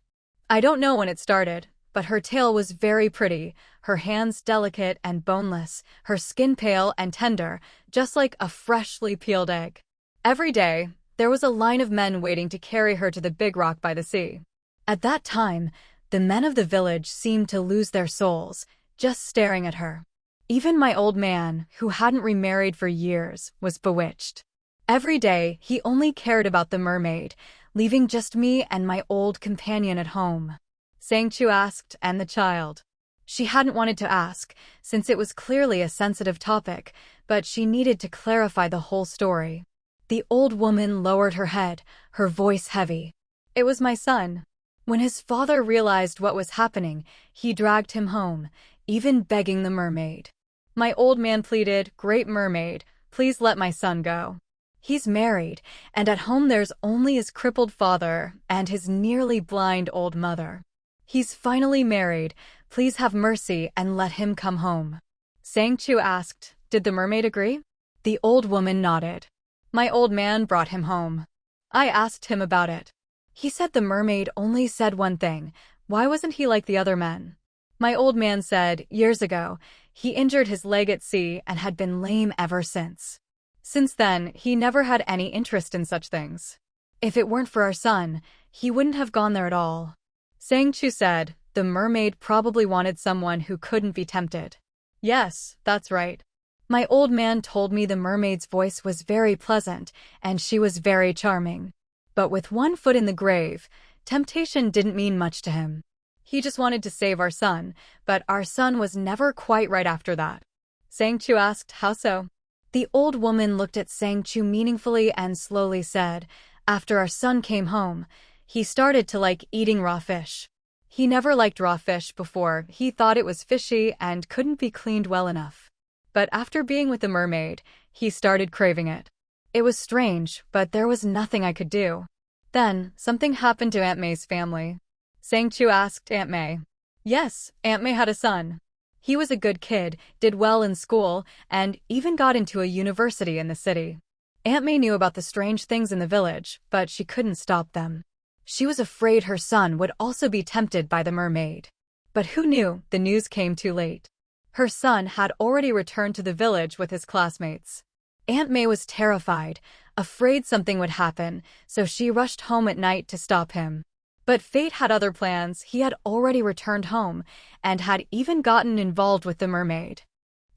I don't know when it started, but her tail was very pretty, her hands delicate and boneless, her skin pale and tender, just like a freshly peeled egg. Every day, there was a line of men waiting to carry her to the big rock by the sea. At that time, the men of the village seemed to lose their souls, just staring at her. Even my old man, who hadn't remarried for years, was bewitched. Every day, he only cared about the mermaid, leaving just me and my old companion at home." Sang Chu asked, "And the child?" She hadn't wanted to ask, since it was clearly a sensitive topic, but she needed to clarify the whole story. The old woman lowered her head, her voice heavy. "It was my son. When his father realized what was happening, he dragged him home, even begging the mermaid. My old man pleaded, 'Great mermaid, please let my son go. He's married, and at home there's only his crippled father and his nearly blind old mother. He's finally married, please have mercy and let him come home.'" Sang Chu asked, "Did the mermaid agree?" The old woman nodded. "My old man brought him home. I asked him about it. He said the mermaid only said one thing, why wasn't he like the other men? My old man said, years ago, he injured his leg at sea and had been lame ever since. Since then, he never had any interest in such things. If it weren't for our son, he wouldn't have gone there at all." Sang Chu said, "The mermaid probably wanted someone who couldn't be tempted." "Yes, that's right. My old man told me the mermaid's voice was very pleasant, and she was very charming. But with one foot in the grave, temptation didn't mean much to him. He just wanted to save our son, but our son was never quite right after that." Sang Chu asked, "How so?" The old woman looked at Sang Chu meaningfully and slowly said, "After our son came home, he started to like eating raw fish. He never liked raw fish before, he thought it was fishy and couldn't be cleaned well enough. But after being with the mermaid, he started craving it. It was strange, but there was nothing I could do. Then, something happened to Aunt May's family." Sang Chu asked, "Aunt May?" "Yes, Aunt May had a son. He was a good kid, did well in school, and even got into a university in the city. Aunt May knew about the strange things in the village, but she couldn't stop them. She was afraid her son would also be tempted by the mermaid. But who knew the news came too late? Her son had already returned to the village with his classmates. Aunt May was terrified, afraid something would happen, so she rushed home at night to stop him. But fate had other plans. He had already returned home, and had even gotten involved with the mermaid.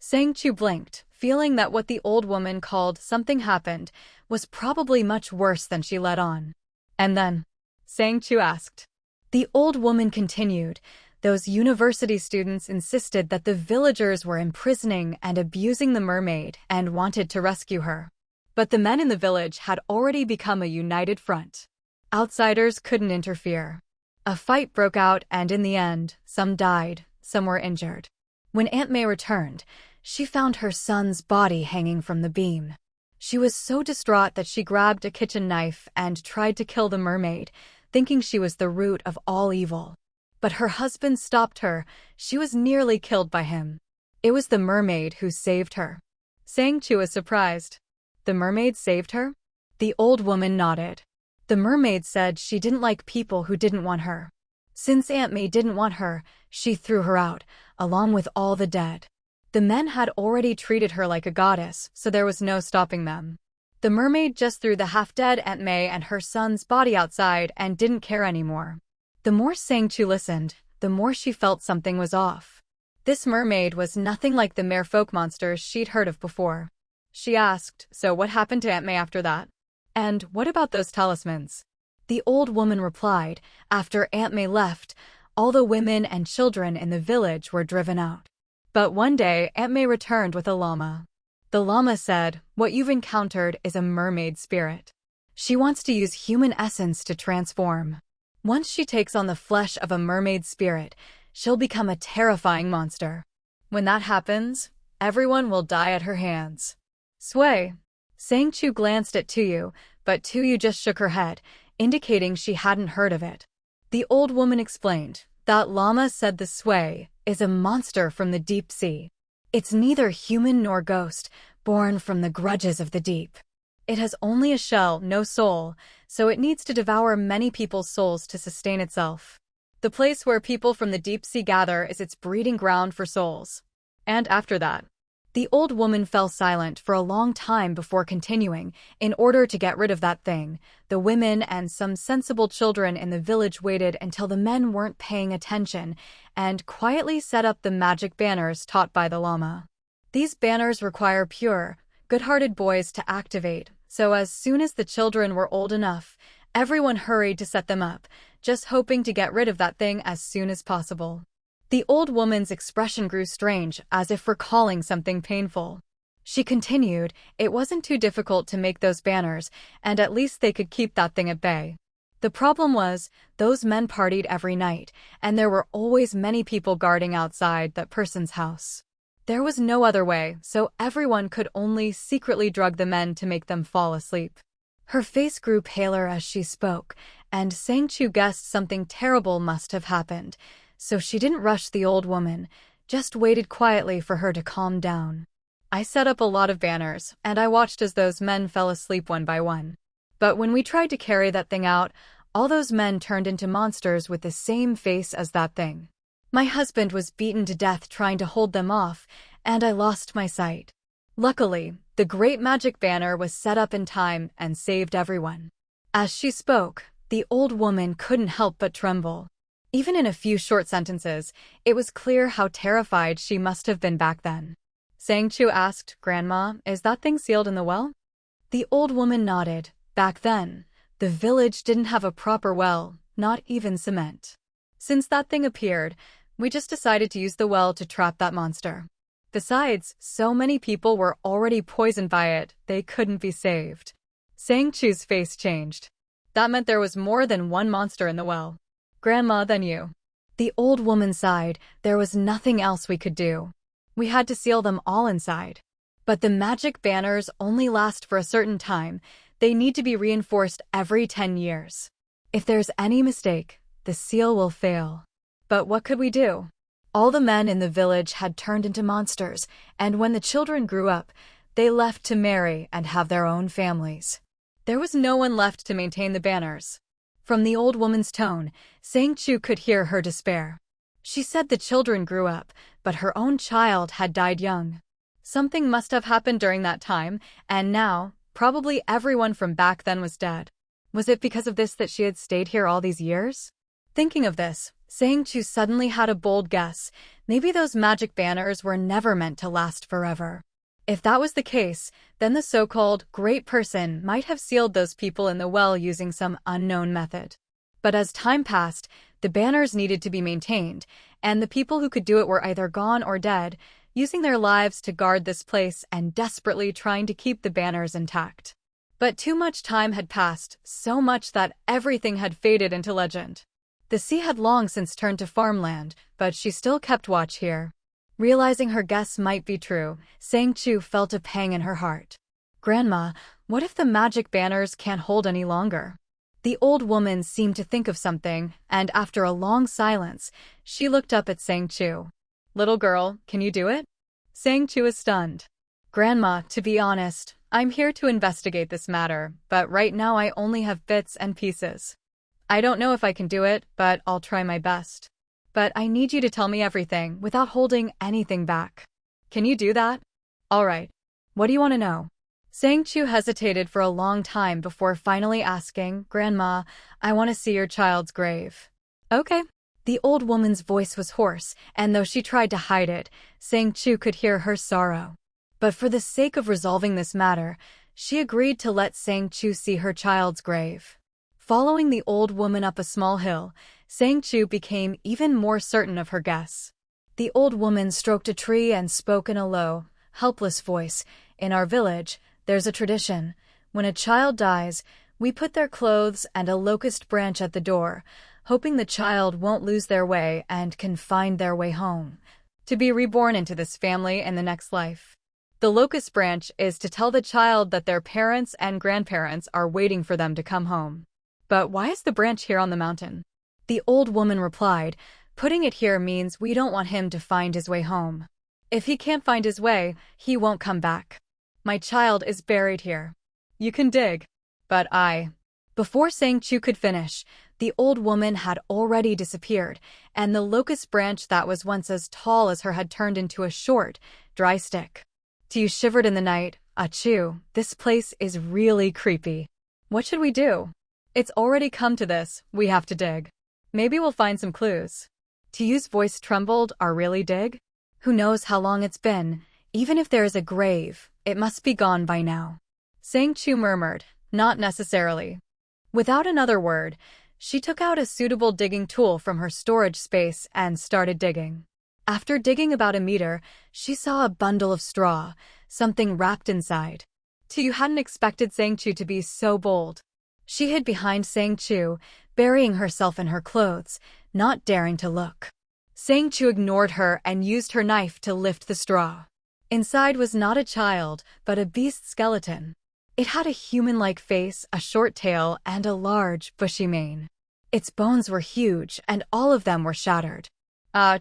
Sang Chu blinked, feeling that what the old woman called something happened was probably much worse than she let on. And then? Sang Chu asked. The old woman continued. Those university students insisted that the villagers were imprisoning and abusing the mermaid and wanted to rescue her. But the men in the village had already become a united front. Outsiders couldn't interfere. A fight broke out, and in the end, some died, some were injured. When Aunt May returned, she found her son's body hanging from the beam. She was so distraught that she grabbed a kitchen knife and tried to kill the mermaid, thinking she was the root of all evil. But her husband stopped her. She was nearly killed by him. It was the mermaid who saved her. Sang Chu was surprised. The mermaid saved her? The old woman nodded. The mermaid said she didn't like people who didn't want her. Since Aunt May didn't want her, she threw her out, along with all the dead. The men had already treated her like a goddess, so there was no stopping them. The mermaid just threw the half-dead Aunt May and her son's body outside and didn't care anymore. The more Sang Chu listened, the more she felt something was off. This mermaid was nothing like the merfolk monsters she'd heard of before. She asked, so what happened to Aunt May after that? And what about those talismans? The old woman replied, after Aunt May left, all the women and children in the village were driven out. But one day, Aunt May returned with a llama. The llama said, what you've encountered is a mermaid spirit. She wants to use human essence to transform. Once she takes on the flesh of a mermaid spirit, she'll become a terrifying monster. When that happens, everyone will die at her hands. Sway. Sang Chu glanced at Tuyu, but Tuyu just shook her head, indicating she hadn't heard of it. The old woman explained, that llama said the Sway is a monster from the deep sea. It's neither human nor ghost, born from the grudges of the deep. It has only a shell, no soul, so it needs to devour many people's souls to sustain itself. The place where people from the deep sea gather is its breeding ground for souls. And after that, the old woman fell silent for a long time before continuing. In order to get rid of that thing, the women and some sensible children in the village waited until the men weren't paying attention and quietly set up the magic banners taught by the llama. These banners require pure, good-hearted boys to activate, so as soon as the children were old enough, everyone hurried to set them up, just hoping to get rid of that thing as soon as possible. The old woman's expression grew strange, as if recalling something painful. She continued, it wasn't too difficult to make those banners, and at least they could keep that thing at bay. The problem was, those men partied every night, and there were always many people guarding outside that person's house. There was no other way, so everyone could only secretly drug the men to make them fall asleep. Her face grew paler as she spoke, and Sang Chu guessed something terrible must have happened, so she didn't rush the old woman, just waited quietly for her to calm down. I set up a lot of banners, and I watched as those men fell asleep one by one. But when we tried to carry that thing out, all those men turned into monsters with the same face as that thing. My husband was beaten to death trying to hold them off, and I lost my sight. Luckily, the great magic banner was set up in time and saved everyone. As she spoke, the old woman couldn't help but tremble. Even in a few short sentences, it was clear how terrified she must have been back then. Sang Chu asked, Grandma, is that thing sealed in the well? The old woman nodded. Back then, the village didn't have a proper well, not even cement. Since that thing appeared, we just decided to use the well to trap that monster. Besides, so many people were already poisoned by it, they couldn't be saved. Sang Chu's face changed. That meant there was more than one monster in the well. Grandma, then you. The old woman sighed. There was nothing else we could do. We had to seal them all inside. But the magic banners only last for a certain time. They need to be reinforced every 10 years. If there's any mistake, the seal will fail. But what could we do? All the men in the village had turned into monsters, and when the children grew up, they left to marry and have their own families. There was no one left to maintain the banners. From the old woman's tone, Sang Chu could hear her despair. She said the children grew up, but her own child had died young. Something must have happened during that time, and now, probably everyone from back then was dead. Was it because of this that she had stayed here all these years? Thinking of this, Sang Chu suddenly had a bold guess. Maybe those magic banners were never meant to last forever. If that was the case, then the so-called great person might have sealed those people in the well using some unknown method. But as time passed, the banners needed to be maintained, and the people who could do it were either gone or dead, using their lives to guard this place and desperately trying to keep the banners intact. But too much time had passed, so much that everything had faded into legend. The sea had long since turned to farmland, but she still kept watch here. Realizing her guess might be true, Sang Chu felt a pang in her heart. "Grandma, what if the magic banners can't hold any longer?" The old woman seemed to think of something, and after a long silence, she looked up at Sang Chu. "Little girl, can you do it?" Sang Chu is stunned. "Grandma, to be honest, I'm here to investigate this matter, but right now I only have bits and pieces. I don't know if I can do it, but I'll try my best. But I need you to tell me everything without holding anything back. Can you do that?" "All right. What do you want to know?" Sang Chu hesitated for a long time before finally asking, "Grandma, I want to see your child's grave." "Okay." The old woman's voice was hoarse, and though she tried to hide it, Sang Chu could hear her sorrow. But for the sake of resolving this matter, she agreed to let Sang Chu see her child's grave. Following the old woman up a small hill, Sang Chu became even more certain of her guess. The old woman stroked a tree and spoke in a low, helpless voice. "In our village, there's a tradition. When a child dies, we put their clothes and a locust branch at the door, hoping the child won't lose their way and can find their way home, to be reborn into this family in the next life. The locust branch is to tell the child that their parents and grandparents are waiting for them to come home." "But why is the branch here on the mountain?" The old woman replied, "Putting it here means we don't want him to find his way home. If he can't find his way, he won't come back. My child is buried here. You can dig." "But I—" Before Sang Chu could finish, the old woman had already disappeared, and the locust branch that was once as tall as her had turned into a short, dry stick. Chu shivered in the night. "Achoo, this place is really creepy. What should we do? It's already come to this, we have to dig. Maybe we'll find some clues." Chu's voice trembled. "Are really dig? Who knows how long it's been? Even if there is a grave, it must be gone by now." Sang Chu murmured, "Not necessarily." Without another word, she took out a suitable digging tool from her storage space and started digging. After digging about a meter, she saw a bundle of straw, something wrapped inside. Chu hadn't expected Sang Chu to be so bold. She hid behind Sang Chu, burying herself in her clothes, not daring to look. Sang Chu ignored her and used her knife to lift the straw. Inside was not a child, but a beast skeleton. It had a human-like face, a short tail, and a large, bushy mane. Its bones were huge, and all of them were shattered.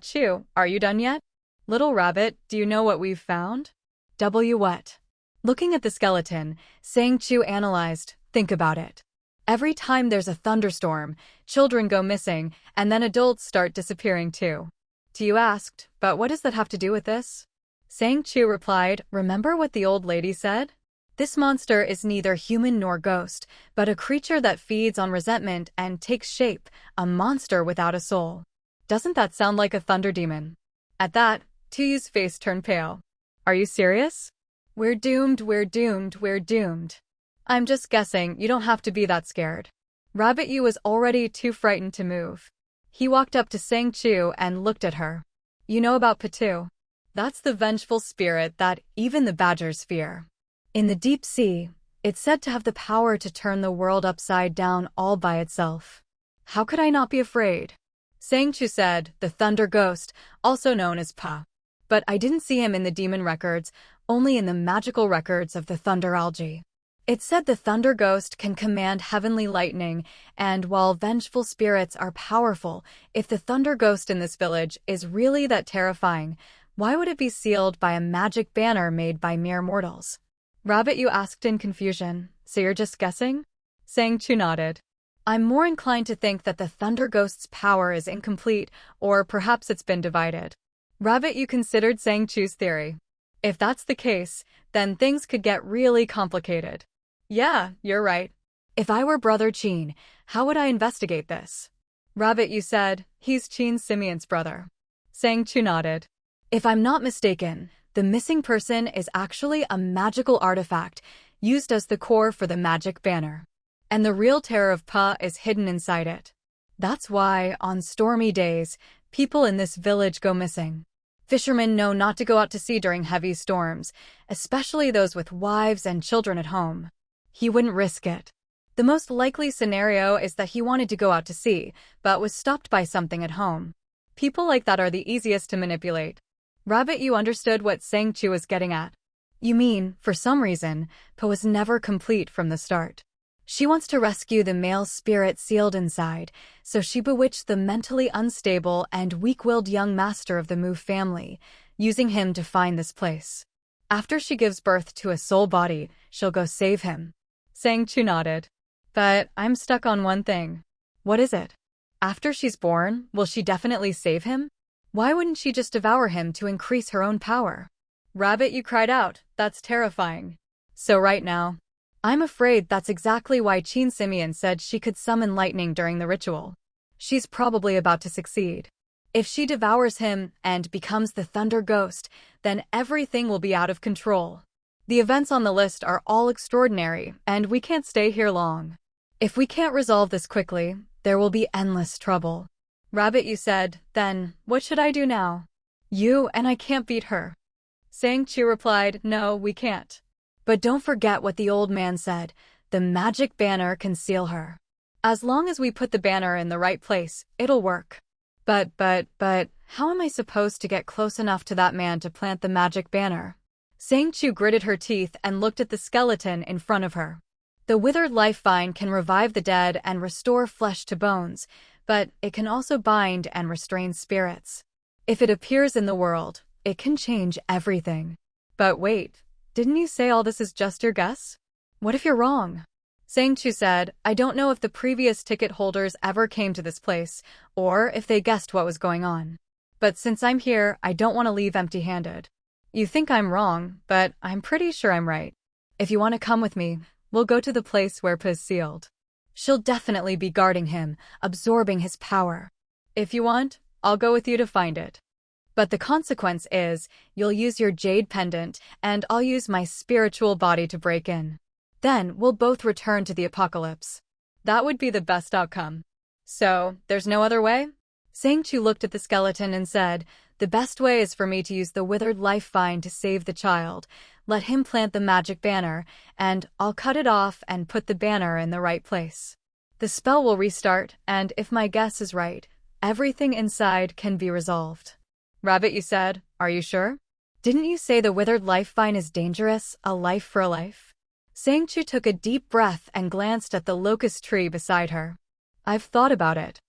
Chu, are you done yet? Little rabbit, do you know what we've found?" What? Looking at the skeleton, Sang Chu analyzed, "Think about it. Every time there's a thunderstorm, children go missing, and then adults start disappearing too." Chu asked, "But what does that have to do with this?" Sang Chu replied, "Remember what the old lady said? This monster is neither human nor ghost, but a creature that feeds on resentment and takes shape, a monster without a soul. Doesn't that sound like a thunder demon?" At that, Chu's face turned pale. "Are you serious? We're doomed, we're doomed, we're doomed." "I'm just guessing, you don't have to be that scared." Rabbit Yu was already too frightened to move. He walked up to Sang Chu and looked at her. "You know about Patu? That's the vengeful spirit that even the badgers fear. In the deep sea, it's said to have the power to turn the world upside down all by itself. How could I not be afraid?" Sang Chu said, "The thunder ghost, also known as Pa. But I didn't see him in the demon records, only in the magical records of the thunder algae. It said the thunder ghost can command heavenly lightning, and while vengeful spirits are powerful, if the thunder ghost in this village is really that terrifying, why would it be sealed by a magic banner made by mere mortals?" Rabbit Yu asked in confusion, "So you're just guessing?" Sang Chu nodded. "I'm more inclined to think that the thunder ghost's power is incomplete, or perhaps it's been divided." Rabbit Yu considered Sang Chu's theory. "If that's the case, then things could get really complicated." "Yeah, you're right. If I were Brother Qin, how would I investigate this?" Rabbit, you said, he's Qin Simeon's brother. Sang Chu nodded. If I'm not mistaken, the missing person is actually a magical artifact used as the core for the magic banner. And the real terror of Pa is hidden inside it. That's why, on stormy days, people in this village go missing. Fishermen know not to go out to sea during heavy storms, especially those with wives and children at home. He wouldn't risk it. The most likely scenario is that he wanted to go out to sea, but was stopped by something at home. People like that are the easiest to manipulate. Rabbit, you understood what Sang Chu was getting at. You mean, for some reason, Pa was never complete from the start. She wants to rescue the male spirit sealed inside, so she bewitched the mentally unstable and weak-willed young master of the Mu family, using him to find this place. After she gives birth to a soul body, she'll go save him. Sang Chu nodded. But I'm stuck on one thing. What is it? After she's born, will she definitely save him? Why wouldn't she just devour him to increase her own power? Rabbit, you cried out. That's terrifying. So right now, I'm afraid that's exactly why Qin Simeon said she could summon lightning during the ritual. She's probably about to succeed. If she devours him and becomes the Thunder Ghost, then everything will be out of control. The events on the list are all extraordinary, and we can't stay here long. If we can't resolve this quickly, there will be endless trouble. Rabbit, you said, then, what should I do now? You and I can't beat her. Sang Chu replied, no, we can't. But don't forget what the old man said, the magic banner can seal her. As long as we put the banner in the right place, it'll work. But, how am I supposed to get close enough to that man to plant the magic banner? Sang Chu gritted her teeth and looked at the skeleton in front of her. The withered life vine can revive the dead and restore flesh to bones, but it can also bind and restrain spirits. If it appears in the world, it can change everything. But wait, didn't you say all this is just your guess? What if you're wrong? Sang Chu said, I don't know if the previous ticket holders ever came to this place, or if they guessed what was going on. But since I'm here, I don't want to leave empty-handed. You think I'm wrong, but I'm pretty sure I'm right. If you want to come with me, we'll go to the place where Pa's sealed. She'll definitely be guarding him, absorbing his power. If you want, I'll go with you to find it. But the consequence is, you'll use your Jade pendant, and I'll use my spiritual body to break in. Then we'll both return to the apocalypse. That would be the best outcome. So, there's no other way? Sang Chu looked at the skeleton and said, the best way is for me to use the withered life vine to save the child. Let him plant the magic banner, and I'll cut it off and put the banner in the right place. The spell will restart, and if my guess is right, everything inside can be resolved. Rabbit, you said, are you sure? Didn't you say the withered life vine is dangerous, a life for a life? Sang Chu took a deep breath and glanced at the locust tree beside her. I've thought about it.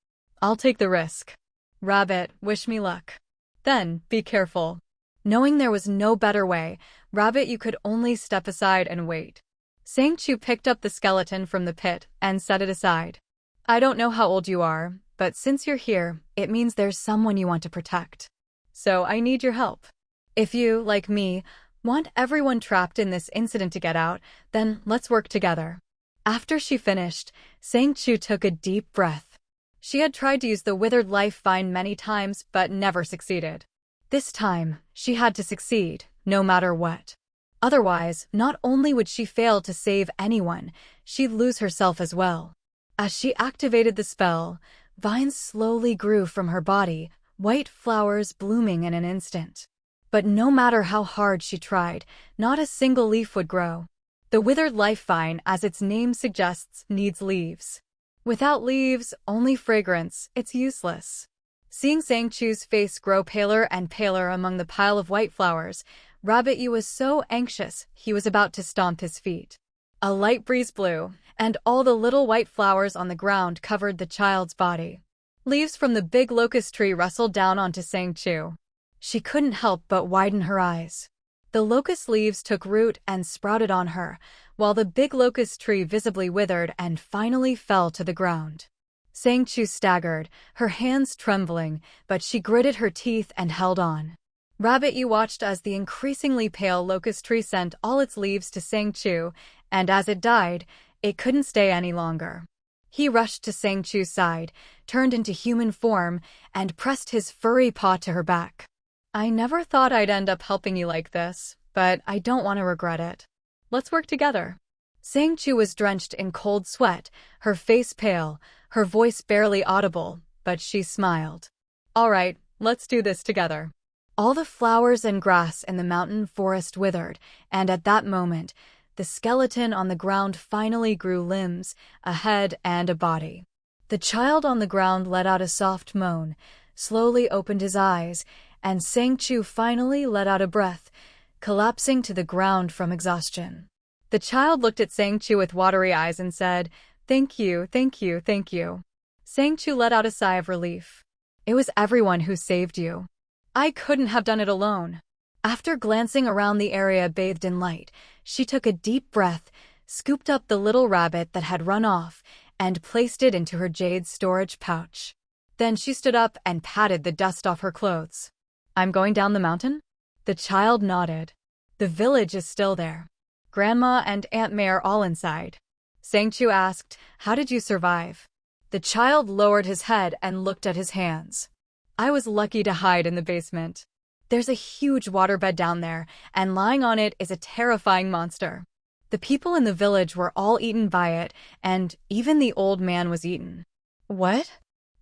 I'll take the risk. Rabbit, wish me luck. Then, be careful. Knowing there was no better way, Rabbit, you could only step aside and wait. Sang Chu picked up the skeleton from the pit and set it aside. I don't know how old you are, but since you're here, it means there's someone you want to protect. So I need your help. If you, like me, want everyone trapped in this incident to get out, then let's work together. After she finished, Sang Chu took a deep breath. She had tried to use the withered life vine many times, but never succeeded. This time, she had to succeed, no matter what. Otherwise, not only would she fail to save anyone, she'd lose herself as well. As she activated the spell, vines slowly grew from her body, white flowers blooming in an instant. But no matter how hard she tried, not a single leaf would grow. The withered life vine, as its name suggests, needs leaves. Without leaves, only fragrance, it's useless. Seeing Sang Chu's face grow paler and paler among the pile of white flowers, Rabbit Yu was so anxious he was about to stomp his feet. A light breeze blew, and all the little white flowers on the ground covered the child's body. Leaves from the big locust tree rustled down onto Sang Chu. She couldn't help but widen her eyes. The locust leaves took root and sprouted on her, while the big locust tree visibly withered and finally fell to the ground. Sang Chu staggered, her hands trembling, but she gritted her teeth and held on. Rabbit Yu watched as the increasingly pale locust tree sent all its leaves to Sang Chu, and as it died, it couldn't stay any longer. He rushed to Sang Chu's side, turned into human form, and pressed his furry paw to her back. I never thought I'd end up helping you like this, but I don't want to regret it. Let's work together. Sang Chu was drenched in cold sweat, her face pale, her voice barely audible, but she smiled. All right, let's do this together. All the flowers and grass in the mountain forest withered, and at that moment, the skeleton on the ground finally grew limbs, a head, and a body. The child on the ground let out a soft moan, slowly opened his eyes, and Sang Chu finally let out a breath, collapsing to the ground from exhaustion. The child looked at Sang Chu with watery eyes and said, "Thank you, thank you, thank you." Sang Chu let out a sigh of relief. "It was everyone who saved you. I couldn't have done it alone." After glancing around the area bathed in light, she took a deep breath, scooped up the little rabbit that had run off, and placed it into her jade storage pouch. Then she stood up and patted the dust off her clothes. "I'm going down the mountain?" The child nodded. "The village is still there. Grandma and Aunt May are all inside." Sang Chu asked, "How did you survive?" The child lowered his head and looked at his hands. "I was lucky to hide in the basement. There's a huge waterbed down there, and lying on it is a terrifying monster. The people in the village were all eaten by it, and even the old man was eaten." "What?"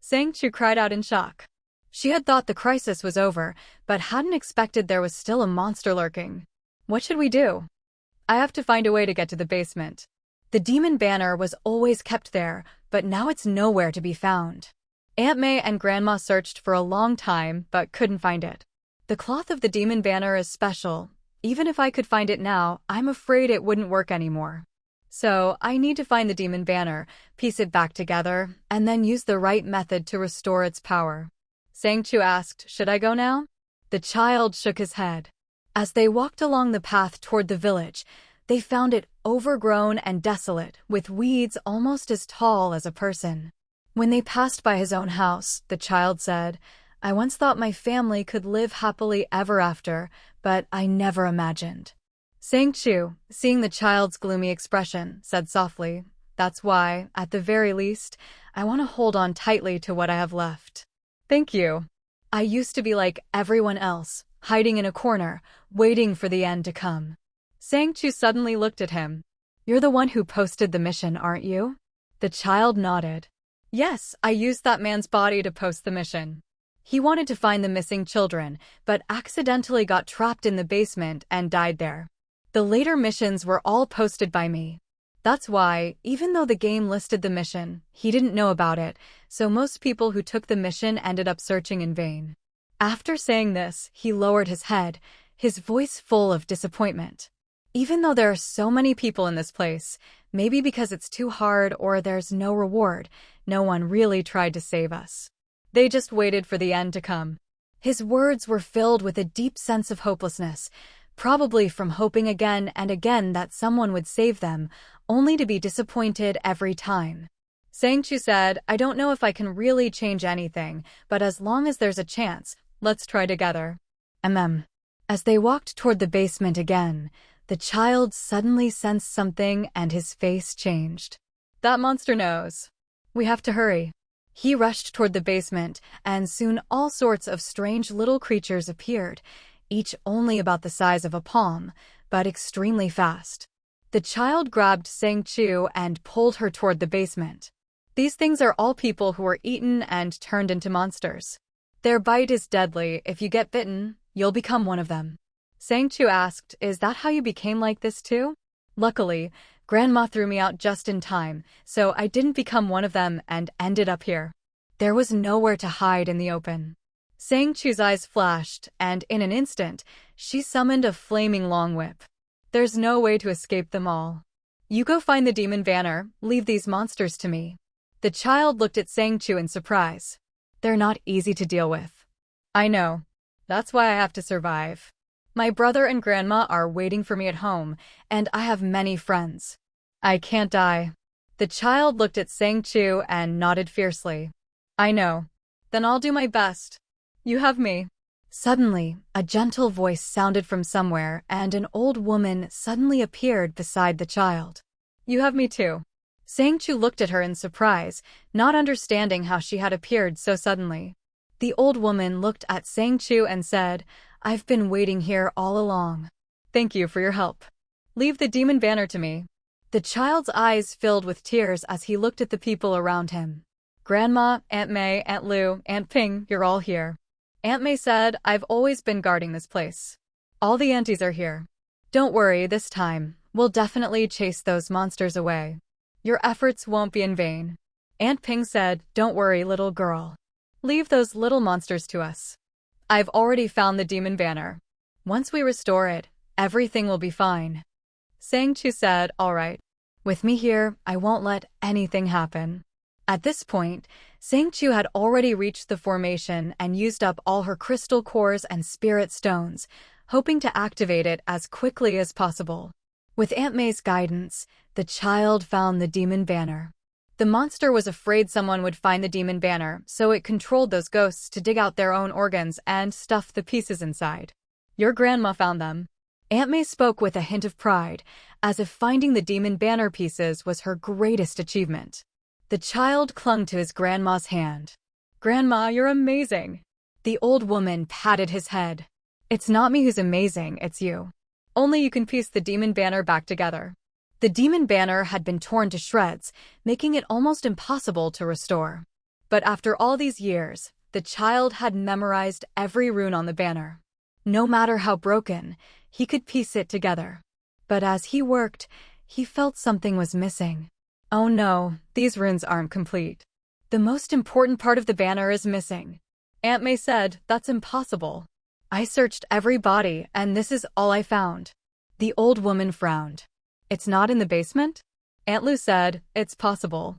Sang Chu cried out in shock. She had thought the crisis was over, but hadn't expected there was still a monster lurking. "What should we do?" "I have to find a way to get to the basement. The demon banner was always kept there, but now it's nowhere to be found." Aunt May and Grandma searched for a long time, but couldn't find it. "The cloth of the demon banner is special. Even if I could find it now, I'm afraid it wouldn't work anymore. So I need to find the demon banner, piece it back together, and then use the right method to restore its power." Sang Chu asked, "Should I go now?" The child shook his head. As they walked along the path toward the village, they found it overgrown and desolate, with weeds almost as tall as a person. When they passed by his own house, the child said, "I once thought my family could live happily ever after, but I never imagined." Sang Chu, seeing the child's gloomy expression, said softly, "That's why, at the very least, I want to hold on tightly to what I have left. Thank you. I used to be like everyone else, hiding in a corner, waiting for the end to come." Sang Chu suddenly looked at him. "You're the one who posted the mission, aren't you?" The child nodded. "Yes, I used that man's body to post the mission. He wanted to find the missing children, but accidentally got trapped in the basement and died there. The later missions were all posted by me. That's why, even though the game listed the mission, he didn't know about it, so most people who took the mission ended up searching in vain." After saying this, he lowered his head, his voice full of disappointment. "Even though there are so many people in this place, maybe because it's too hard or there's no reward, no one really tried to save us. They just waited for the end to come." His words were filled with a deep sense of hopelessness, probably from hoping again and again that someone would save them, only to be disappointed every time. Sang Chu said, "I don't know if I can really change anything, but as long as there's a chance, let's try together." As they walked toward the basement again, the child suddenly sensed something and his face changed. "That monster knows. We have to hurry." He rushed toward the basement, and soon all sorts of strange little creatures appeared, each only about the size of a palm, but extremely fast. The child grabbed Sang Chu and pulled her toward the basement. "These things are all people who were eaten and turned into monsters. Their bite is deadly. If you get bitten, you'll become one of them." Sang Chu asked, "Is that how you became like this too?" "Luckily, Grandma threw me out just in time, so I didn't become one of them and ended up here." There was nowhere to hide in the open. Sang Chu's eyes flashed, and in an instant, she summoned a flaming long whip. "There's no way to escape them all. You go find the demon banner, leave these monsters to me." The child looked at Sang Chu in surprise. "They're not easy to deal with." "I know. That's why I have to survive. My brother and Grandma are waiting for me at home, and I have many friends. I can't die." The child looked at Sang Chu and nodded fiercely. "I know. Then I'll do my best. You have me." Suddenly, a gentle voice sounded from somewhere, and an old woman suddenly appeared beside the child. "You have me too. Sang Chu looked at her in surprise, not understanding how she had appeared so suddenly. The old woman looked at Sang Chu and said, "I've been waiting here all along. Thank you for your help. Leave the demon banner to me." The child's eyes filled with tears as he looked at the people around him. "Grandma, Aunt May, Aunt Lu, Aunt Ping, you're all here." Aunt May said, "I've always been guarding this place. All the aunties are here. Don't worry, this time, we'll definitely chase those monsters away. Your efforts won't be in vain." Aunt Ping said, "Don't worry, little girl. Leave those little monsters to us. I've already found the demon banner. Once we restore it, everything will be fine." Sang Chu said, "All right. With me here, I won't let anything happen." At this point, Sang Chu had already reached the formation and used up all her crystal cores and spirit stones, hoping to activate it as quickly as possible. With Aunt May's guidance, the child found the demon banner. The monster was afraid someone would find the demon banner, so it controlled those ghosts to dig out their own organs and stuff the pieces inside. "Your grandma found them." Aunt May spoke with a hint of pride, as if finding the demon banner pieces was her greatest achievement. The child clung to his grandma's hand. "Grandma, you're amazing." The old woman patted his head. "It's not me who's amazing, it's you. Only you can piece the demon banner back together." The demon banner had been torn to shreds, making it almost impossible to restore. But after all these years, the child had memorized every rune on the banner. No matter how broken, he could piece it together. But as he worked, he felt something was missing. "Oh no, these runes aren't complete. The most important part of the banner is missing." Aunt May said, "That's impossible. I searched every body, and this is all I found." The old woman frowned. "It's not in the basement?" Aunt Lu said, "It's possible.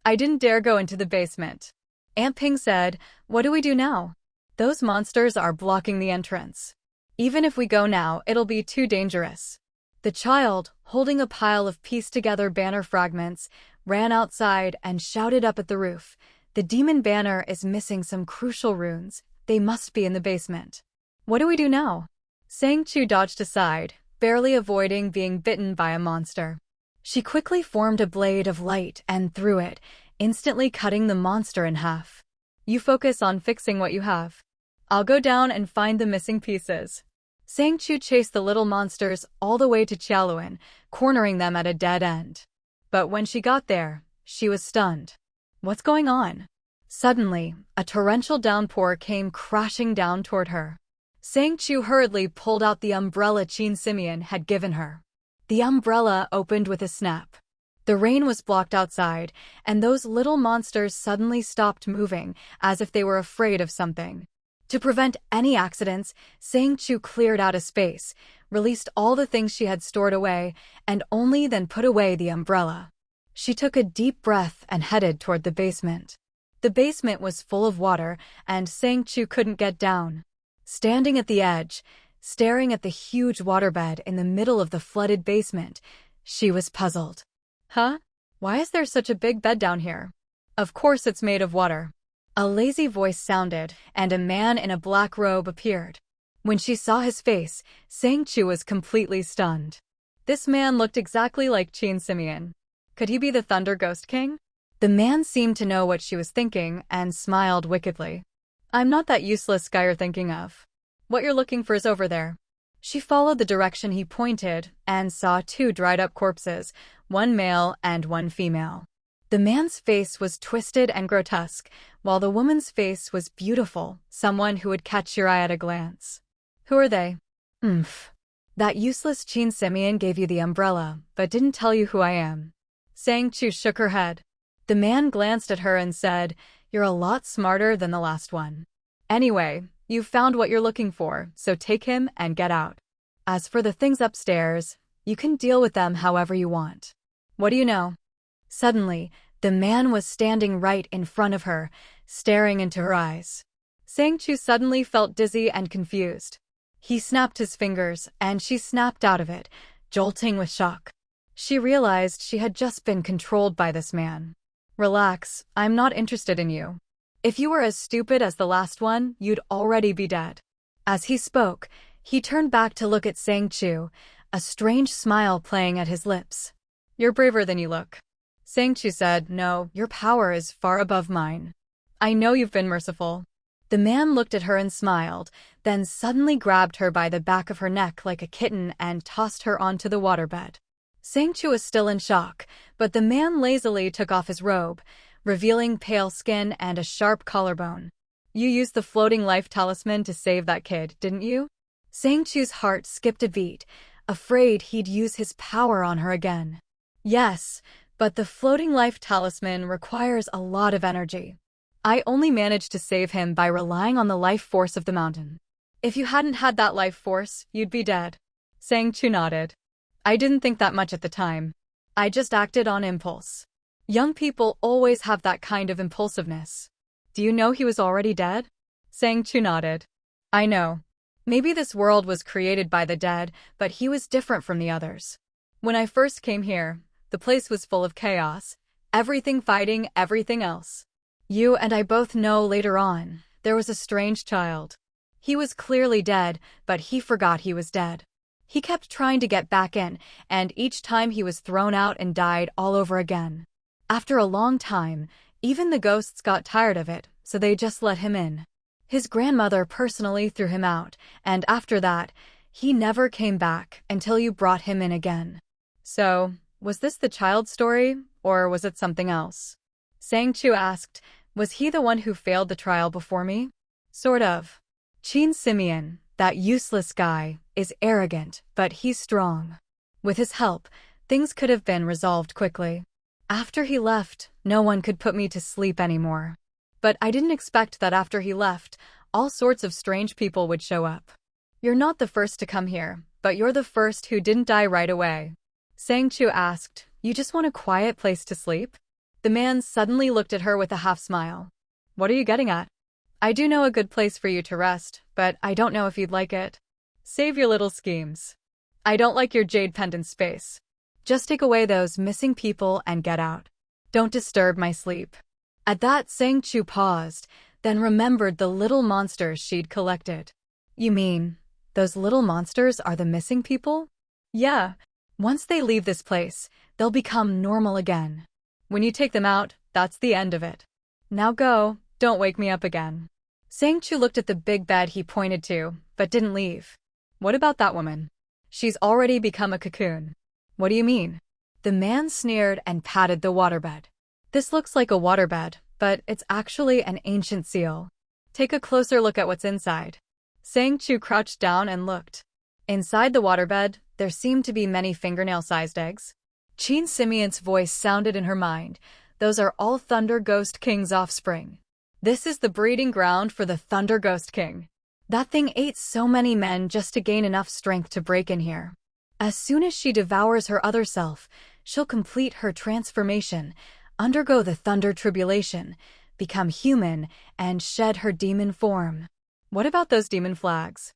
I didn't dare go into the basement." Aunt Ping said, "What do we do now? Those monsters are blocking the entrance. Even if we go now, it'll be too dangerous." The child, holding a pile of pieced-together banner fragments, ran outside and shouted up at the roof, "The demon banner is missing some crucial runes. They must be in the basement. What do we do now?" Sang Chu dodged aside, barely avoiding being bitten by a monster. She quickly formed a blade of light and threw it, instantly cutting the monster in half. "You focus on fixing what you have. I'll go down and find the missing pieces." Sang Chu chased the little monsters all the way to Qiaoluan, cornering them at a dead end. But when she got there, she was stunned. What's going on? Suddenly, a torrential downpour came crashing down toward her. Sang Chu hurriedly pulled out the umbrella Qin Simeon had given her. The umbrella opened with a snap. The rain was blocked outside, and those little monsters suddenly stopped moving, as if they were afraid of something. To prevent any accidents, Sang Chu cleared out a space, released all the things she had stored away, and only then put away the umbrella. She took a deep breath and headed toward the basement. The basement was full of water, and Sang Chu couldn't get down. Standing at the edge, staring at the huge waterbed in the middle of the flooded basement, she was puzzled. "Huh? Why is there such a big bed down here? Of course it's made of water." A lazy voice sounded, and a man in a black robe appeared. When she saw his face, Sang Chu was completely stunned. This man looked exactly like Qin Simeon. Could he be the Thunder Ghost King? The man seemed to know what she was thinking and smiled wickedly. "I'm not that useless guy you're thinking of. What you're looking for is over there." She followed the direction he pointed and saw two dried-up corpses, one male and one female. The man's face was twisted and grotesque, while the woman's face was beautiful, someone who would catch your eye at a glance. "Who are they?" "Oomph. That useless Qin Simeon gave you the umbrella, but didn't tell you who I am." Sang Chu shook her head. The man glanced at her and said, "You're a lot smarter than the last one. Anyway, you've found what you're looking for, so take him and get out. As for the things upstairs, you can deal with them however you want. What do you know?" Suddenly, the man was standing right in front of her, staring into her eyes. Sang Chu suddenly felt dizzy and confused. He snapped his fingers, and she snapped out of it, jolting with shock. She realized she had just been controlled by this man. "Relax, I'm not interested in you. If you were as stupid as the last one, you'd already be dead." As he spoke, he turned back to look at Sang Chu, a strange smile playing at his lips. "You're braver than you look. Sang Chu said, "No, your power is far above mine. I know you've been merciful." The man looked at her and smiled, then suddenly grabbed her by the back of her neck like a kitten and tossed her onto the waterbed. Sang Chu was still in shock, but the man lazily took off his robe, revealing pale skin and a sharp collarbone. "You used the floating life talisman to save that kid, didn't you?" Sang Chu's heart skipped a beat, afraid he'd use his power on her again. "Yes, but the floating life talisman requires a lot of energy. I only managed to save him by relying on the life force of the mountain. If you hadn't had that life force, you'd be dead." Sang Chu nodded. "I didn't think that much at the time. I just acted on impulse. Young people always have that kind of impulsiveness." "Do you know he was already dead?" Sang Chu nodded. "I know. Maybe this world was created by the dead, but he was different from the others. When I first came here, the place was full of chaos, everything fighting everything else. You and I both know later on, there was a strange child. He was clearly dead, but he forgot he was dead. He kept trying to get back in, and each time he was thrown out and died all over again. After a long time, even the ghosts got tired of it, so they just let him in. His grandmother personally threw him out, and after that, he never came back until you brought him in again." "So, was this the child story, or was it something else?" Sang Chu asked, "Was he the one who failed the trial before me?" "Sort of. Qin Simeon, that useless guy, is arrogant, but he's strong. With his help, things could have been resolved quickly. After he left, no one could put me to sleep anymore. But I didn't expect that after he left, all sorts of strange people would show up. You're not the first to come here, but you're the first who didn't die right away." Sang Chu asked, "You just want a quiet place to sleep?" The man suddenly looked at her with a half-smile. "What are you getting at?" "I do know a good place for you to rest, but I don't know if you'd like it." "Save your little schemes. I don't like your jade pendant space. Just take away those missing people and get out. Don't disturb my sleep." At that, Sang Chu paused, then remembered the little monsters she'd collected. "You mean, those little monsters are the missing people?" "Yeah. Once they leave this place, they'll become normal again. When you take them out, that's the end of it. Now go, don't wake me up again." Sang Chu looked at the big bed he pointed to, but didn't leave. "What about that woman? She's already become a cocoon." "What do you mean?" The man sneered and patted the waterbed. "This looks like a waterbed, but it's actually an ancient seal. Take a closer look at what's inside." Sang Chu crouched down and looked. Inside the waterbed, there seemed to be many fingernail-sized eggs. Qin Simeon's voice sounded in her mind. "Those are all Thunder Ghost King's offspring. This is the breeding ground for the Thunder Ghost King. That thing ate so many men just to gain enough strength to break in here. As soon as she devours her other self, she'll complete her transformation, undergo the Thunder Tribulation, become human, and shed her demon form." "What about those demon flags?"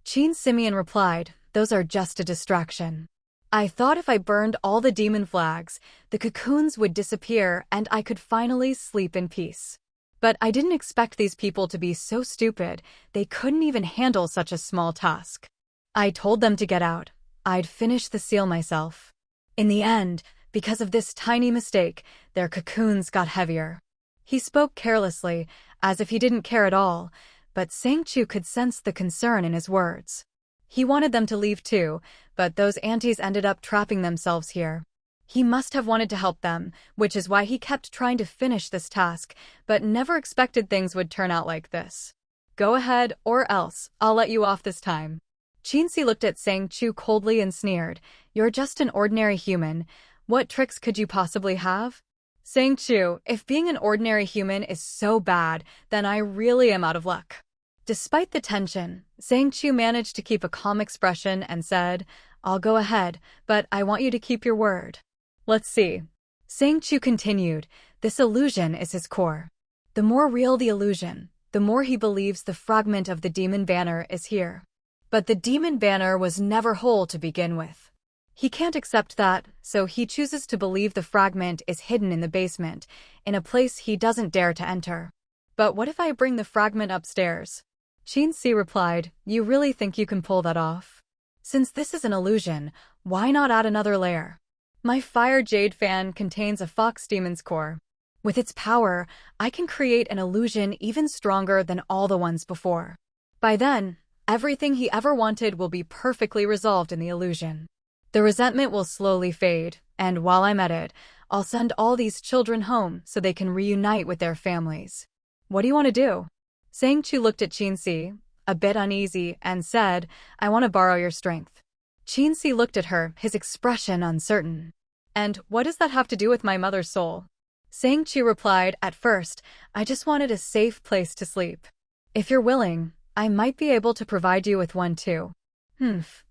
Qin Simeon replied, "Those are just a distraction. I thought if I burned all the demon flags, the cocoons would disappear and I could finally sleep in peace. But I didn't expect these people to be so stupid, they couldn't even handle such a small task. I told them to get out. I'd finish the seal myself. In the end, because of this tiny mistake, their cocoons got heavier." He spoke carelessly, as if he didn't care at all, but Sang Chu could sense the concern in his words. He wanted them to leave too, but those aunties ended up trapping themselves here. He must have wanted to help them, which is why he kept trying to finish this task, but never expected things would turn out like this. "Go ahead, or else, I'll let you off this time." Qinsi looked at Sang Chu coldly and sneered, "You're just an ordinary human. What tricks could you possibly have?" "Sang Chu, if being an ordinary human is so bad, then I really am out of luck." Despite the tension, Sang Chu managed to keep a calm expression and said, "I'll go ahead, but I want you to keep your word." "Let's see." Sang Chu continued, "This illusion is his core. The more real the illusion, the more he believes the fragment of the demon banner is here. But the demon banner was never whole to begin with. He can't accept that, so he chooses to believe the fragment is hidden in the basement, in a place he doesn't dare to enter. But what if I bring the fragment upstairs?" Qinsi replied, "You really think you can pull that off? Since this is an illusion, why not add another layer? My Fire Jade fan contains a fox demon's core. With its power, I can create an illusion even stronger than all the ones before. By then, everything he ever wanted will be perfectly resolved in the illusion. The resentment will slowly fade, and while I'm at it, I'll send all these children home so they can reunite with their families. What do you want to do? Sang Chu looked at Qinxi, a bit uneasy, and said, I want to borrow your strength. Qinxi looked at her, his expression uncertain. And what does that have to do with my mother's soul? Sang Chu replied, at first, I just wanted a safe place to sleep. If you're willing, I might be able to provide you with one too.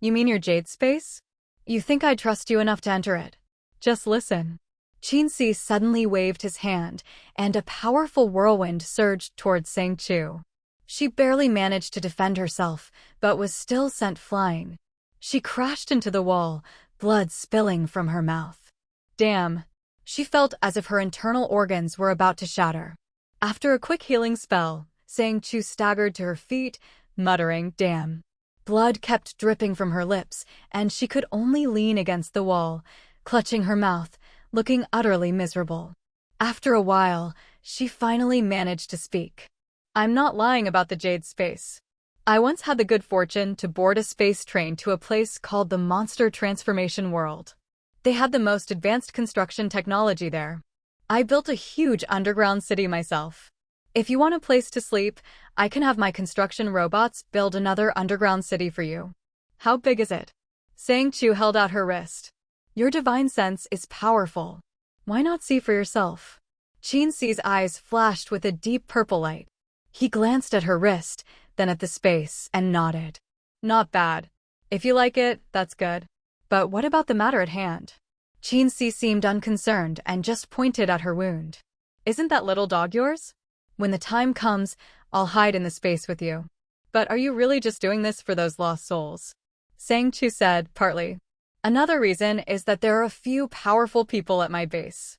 You mean your Jade space? You think I'd trust you enough to enter it? Just listen. Qinxi suddenly waved his hand, and a powerful whirlwind surged towards Sang Chu. She barely managed to defend herself, but was still sent flying. She crashed into the wall, blood spilling from her mouth. Damn. She felt as if her internal organs were about to shatter. After a quick healing spell, Sang Chu staggered to her feet, muttering, damn. Blood kept dripping from her lips, and she could only lean against the wall, clutching her mouth, looking utterly miserable. After a while, she finally managed to speak. I'm not lying about the Jade space. I once had the good fortune to board a space train to a place called the Monster Transformation World. They had the most advanced construction technology there. I built a huge underground city myself. If you want a place to sleep, I can have my construction robots build another underground city for you. How big is it? Sang Chu held out her wrist. Your divine sense is powerful. Why not see for yourself? Qinxi's eyes flashed with a deep purple light. He glanced at her wrist, then at the space, and nodded. Not bad. If you like it, that's good. But what about the matter at hand? Qinxi seemed unconcerned and just pointed at her wound. Isn't that little dog yours? When the time comes, I'll hide in the space with you. But are you really just doing this for those lost souls? Sang Chu said, partly. Another reason is that there are a few powerful people at my base.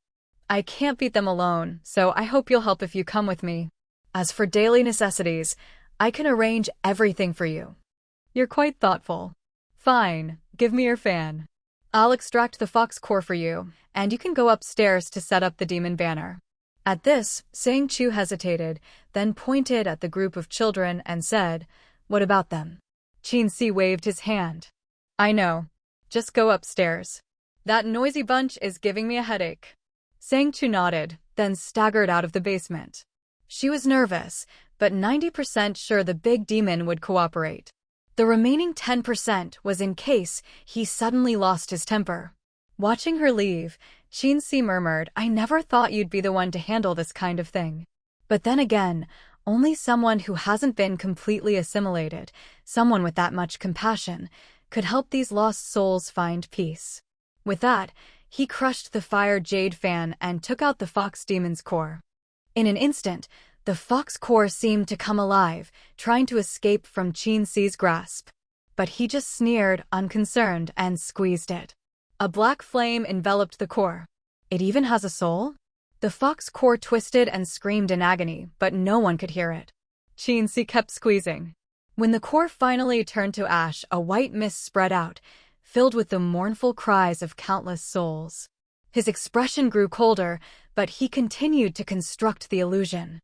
I can't beat them alone, so I hope you'll help if you come with me. As for daily necessities, I can arrange everything for you. You're quite thoughtful. Fine, give me your fan. I'll extract the fox core for you, and you can go upstairs to set up the demon banner. At this, Sang Chu hesitated, then pointed at the group of children and said, What about them? Qinxi waved his hand. I know. Just go upstairs. That noisy bunch is giving me a headache. Sang Chu nodded, then staggered out of the basement. She was nervous, but 90% sure the big demon would cooperate. The remaining 10% was in case he suddenly lost his temper. Watching her leave, Qinxi murmured, I never thought you'd be the one to handle this kind of thing. But then again, only someone who hasn't been completely assimilated, someone with that much compassion, could help these lost souls find peace. With that, he crushed the Fire Jade fan and took out the Fox Demon's core. In an instant, the Fox core seemed to come alive, trying to escape from Qinxi's grasp. But he just sneered, unconcerned, and squeezed it. A black flame enveloped the core. It even has a soul? The Fox core twisted and screamed in agony, but no one could hear it. Qinxi kept squeezing. When the core finally turned to ash, a white mist spread out, filled with the mournful cries of countless souls. His expression grew colder, but he continued to construct the illusion.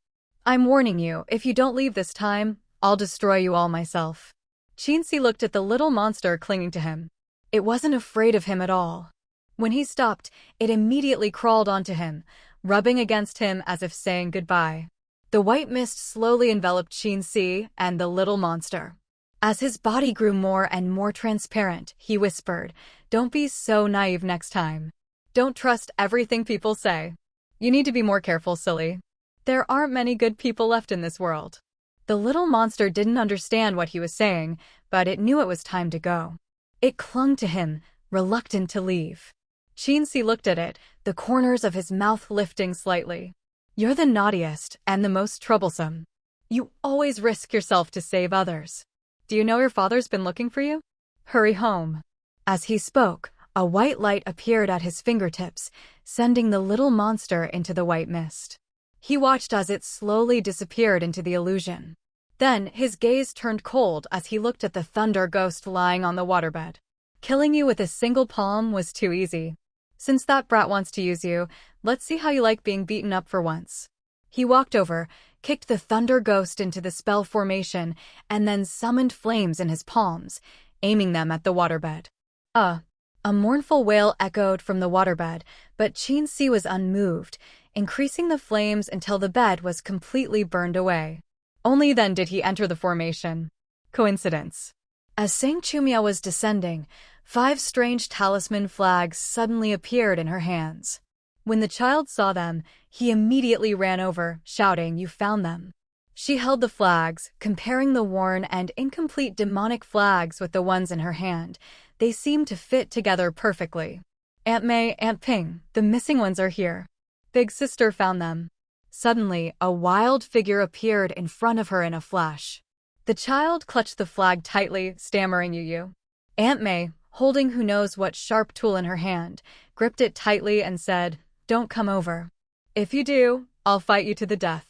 I'm warning you, if you don't leave this time, I'll destroy you all myself. Qinxi looked at the little monster clinging to him. It wasn't afraid of him at all. When he stopped, it immediately crawled onto him, rubbing against him as if saying goodbye. The white mist slowly enveloped Qinxi and the little monster. As his body grew more and more transparent, he whispered, Don't be so naive next time. Don't trust everything people say. You need to be more careful, silly. There aren't many good people left in this world. The little monster didn't understand what he was saying, but it knew it was time to go. It clung to him, reluctant to leave. Qinxi looked at it, the corners of his mouth lifting slightly. You're the naughtiest and the most troublesome. You always risk yourself to save others. Do you know your father's been looking for you? Hurry home. As he spoke, a white light appeared at his fingertips, sending the little monster into the white mist. He watched as it slowly disappeared into the illusion. Then his gaze turned cold as he looked at the thunder ghost lying on the waterbed. Killing you with a single palm was too easy. Since that brat wants to use you, let's see how you like being beaten up for once. He walked over, kicked the thunder ghost into the spell formation, and then summoned flames in his palms, aiming them at the waterbed. A mournful wail echoed from the waterbed, but Qin was unmoved, increasing the flames until the bed was completely burned away. Only then did he enter the formation. Coincidence. As Sang Chu was descending, 5 strange talisman flags suddenly appeared in her hands. When the child saw them, he immediately ran over, shouting, "You found them." She held the flags, comparing the worn and incomplete demonic flags with the ones in her hand. They seemed to fit together perfectly. "Aunt May, Aunt Ping, the missing ones are here. Big sister found them." Suddenly, a wild figure appeared in front of her in a flash. The child clutched the flag tightly, stammering, "You." Aunt May, holding who knows what sharp tool in her hand, gripped it tightly and said, "Don't come over. If you do, I'll fight you to the death."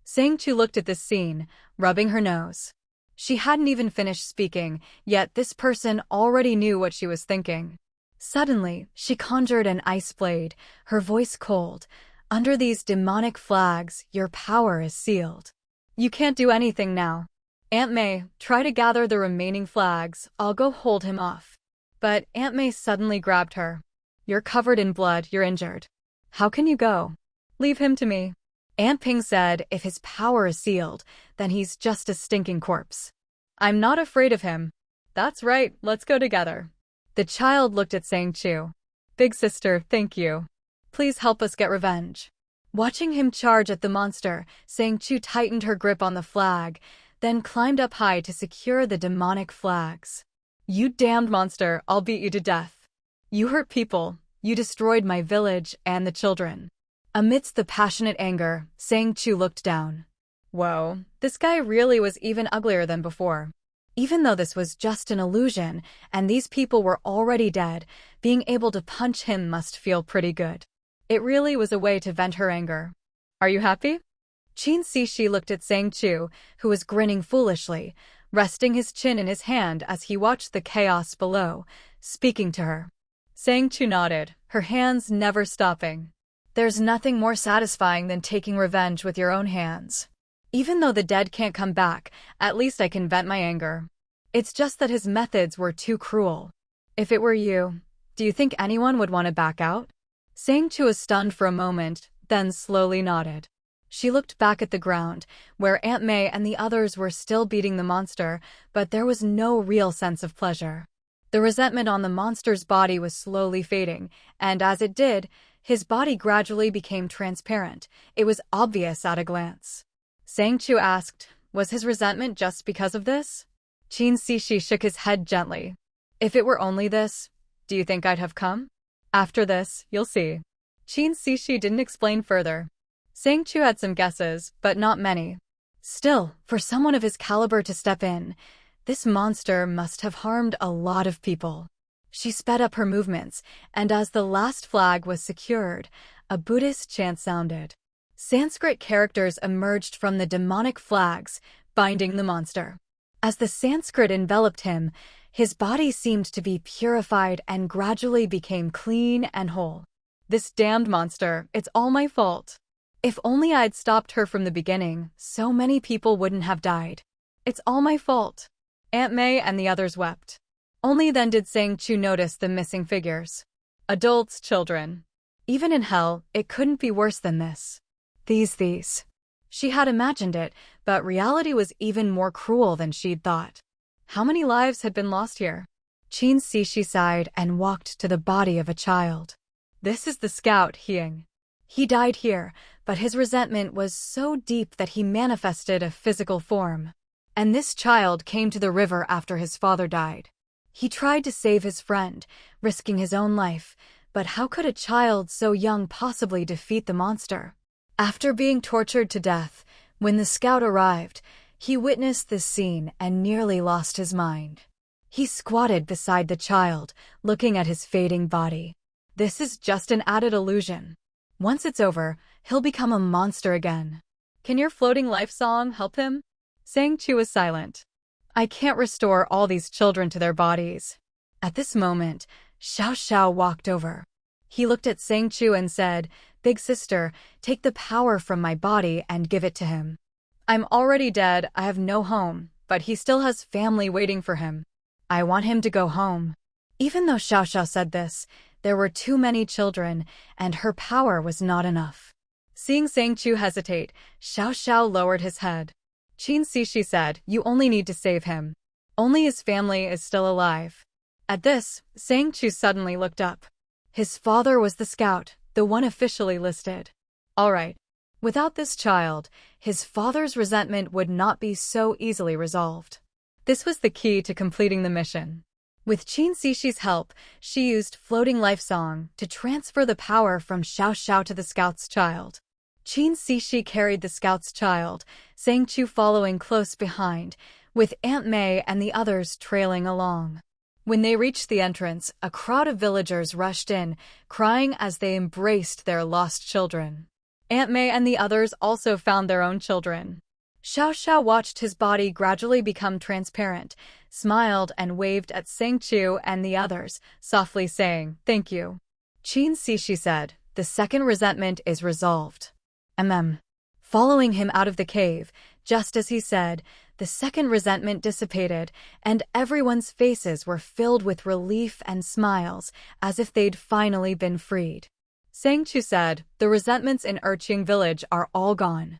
Sang Chu looked at this scene, rubbing her nose. She hadn't even finished speaking, yet this person already knew what she was thinking. Suddenly, she conjured an ice blade, her voice cold. "Under these demonic flags, your power is sealed. You can't do anything now. Aunt May, try to gather the remaining flags. I'll go hold him off." But Aunt May suddenly grabbed her. "You're covered in blood, you're injured. How can you go? Leave him to me." Aunt Ping said, "If his power is sealed, then he's just a stinking corpse." "I'm not afraid of him." "That's right, let's go together." The child looked at Sang Chu. "Big sister, thank you. Please help us get revenge." Watching him charge at the monster, Sang Chu tightened her grip on the flag, then climbed up high to secure the demonic flags. "You damned monster, I'll beat you to death. You hurt people. You destroyed my village and the children." Amidst the passionate anger, Sang Chu looked down. Whoa, this guy really was even uglier than before. Even though this was just an illusion, and these people were already dead, being able to punch him must feel pretty good. It really was a way to vent her anger. "Are you happy?" Qin looked at Sang Chu, who was grinning foolishly, resting his chin in his hand as he watched the chaos below, speaking to her. Sang Chu nodded, her hands never stopping. "There's nothing more satisfying than taking revenge with your own hands. Even though the dead can't come back, at least I can vent my anger. It's just that his methods were too cruel. If it were you, do you think anyone would want to back out?" Sang Chu was stunned for a moment, then slowly nodded. She looked back at the ground, where Aunt May and the others were still beating the monster, but there was no real sense of pleasure. The resentment on the monster's body was slowly fading, and as it did, his body gradually became transparent. It was obvious at a glance. Sang Chu asked, "Was his resentment just because of this?" Qin shook his head gently. "If it were only this, do you think I'd have come? After this, you'll see." Qin didn't explain further. Sang Chu had some guesses, but not many. Still, for someone of his caliber to step in, this monster must have harmed a lot of people. She sped up her movements, and as the last flag was secured, a Buddhist chant sounded. Sanskrit characters emerged from the demonic flags, binding the monster. As the Sanskrit enveloped him, his body seemed to be purified and gradually became clean and whole. "This damned monster, it's all my fault. If only I'd stopped her from the beginning, so many people wouldn't have died. It's all my fault." Aunt May and the others wept. Only then did Sang Chu notice the missing figures. Adults, children. Even in hell, it couldn't be worse than this. These. She had imagined it, but reality was even more cruel than she'd thought. How many lives had been lost here? Qin sighed and walked to the body of a child. "This is the scout, Hying. He died here, but his resentment was so deep that he manifested a physical form. And this child came to the river after his father died. He tried to save his friend, risking his own life, but how could a child so young possibly defeat the monster? After being tortured to death, when the scout arrived, he witnessed this scene and nearly lost his mind. He squatted beside the child, looking at his fading body. This is just an added illusion. Once it's over, he'll become a monster again. Can your floating life song help him?" Sang Chu was silent. "I can't restore all these children to their bodies." At this moment, Xiao walked over. He looked at Sang Chu and said, "Big sister, take the power from my body and give it to him. I'm already dead, I have no home, but he still has family waiting for him. I want him to go home." Even though Xiao Xiao said this, there were too many children, and her power was not enough. Seeing Sang Chu hesitate, Xiao Xiao lowered his head. Qin Xixi said, "You only need to save him. Only his family is still alive." At this, Sang Chu suddenly looked up. His father was the scout, the one officially listed. All right. Without this child, his father's resentment would not be so easily resolved. This was the key to completing the mission. With Qin Xixi's help, she used Floating Life Song to transfer the power from Xiao Xiao to the scout's child. Qin Xixi carried the scout's child, Sang Chu following close behind, with Aunt May and the others trailing along. When they reached the entrance, a crowd of villagers rushed in, crying as they embraced their lost children. Aunt May and the others also found their own children. Xiao Xiao watched his body gradually become transparent, smiled and waved at Sang Chu and the others, softly saying, "Thank you." Qin Xixi said, "The second resentment is resolved." Following him out of the cave, just as he said, the second resentment dissipated, and everyone's faces were filled with relief and smiles, as if they'd finally been freed. Sang Chu said, "The resentments in Erqing village are all gone."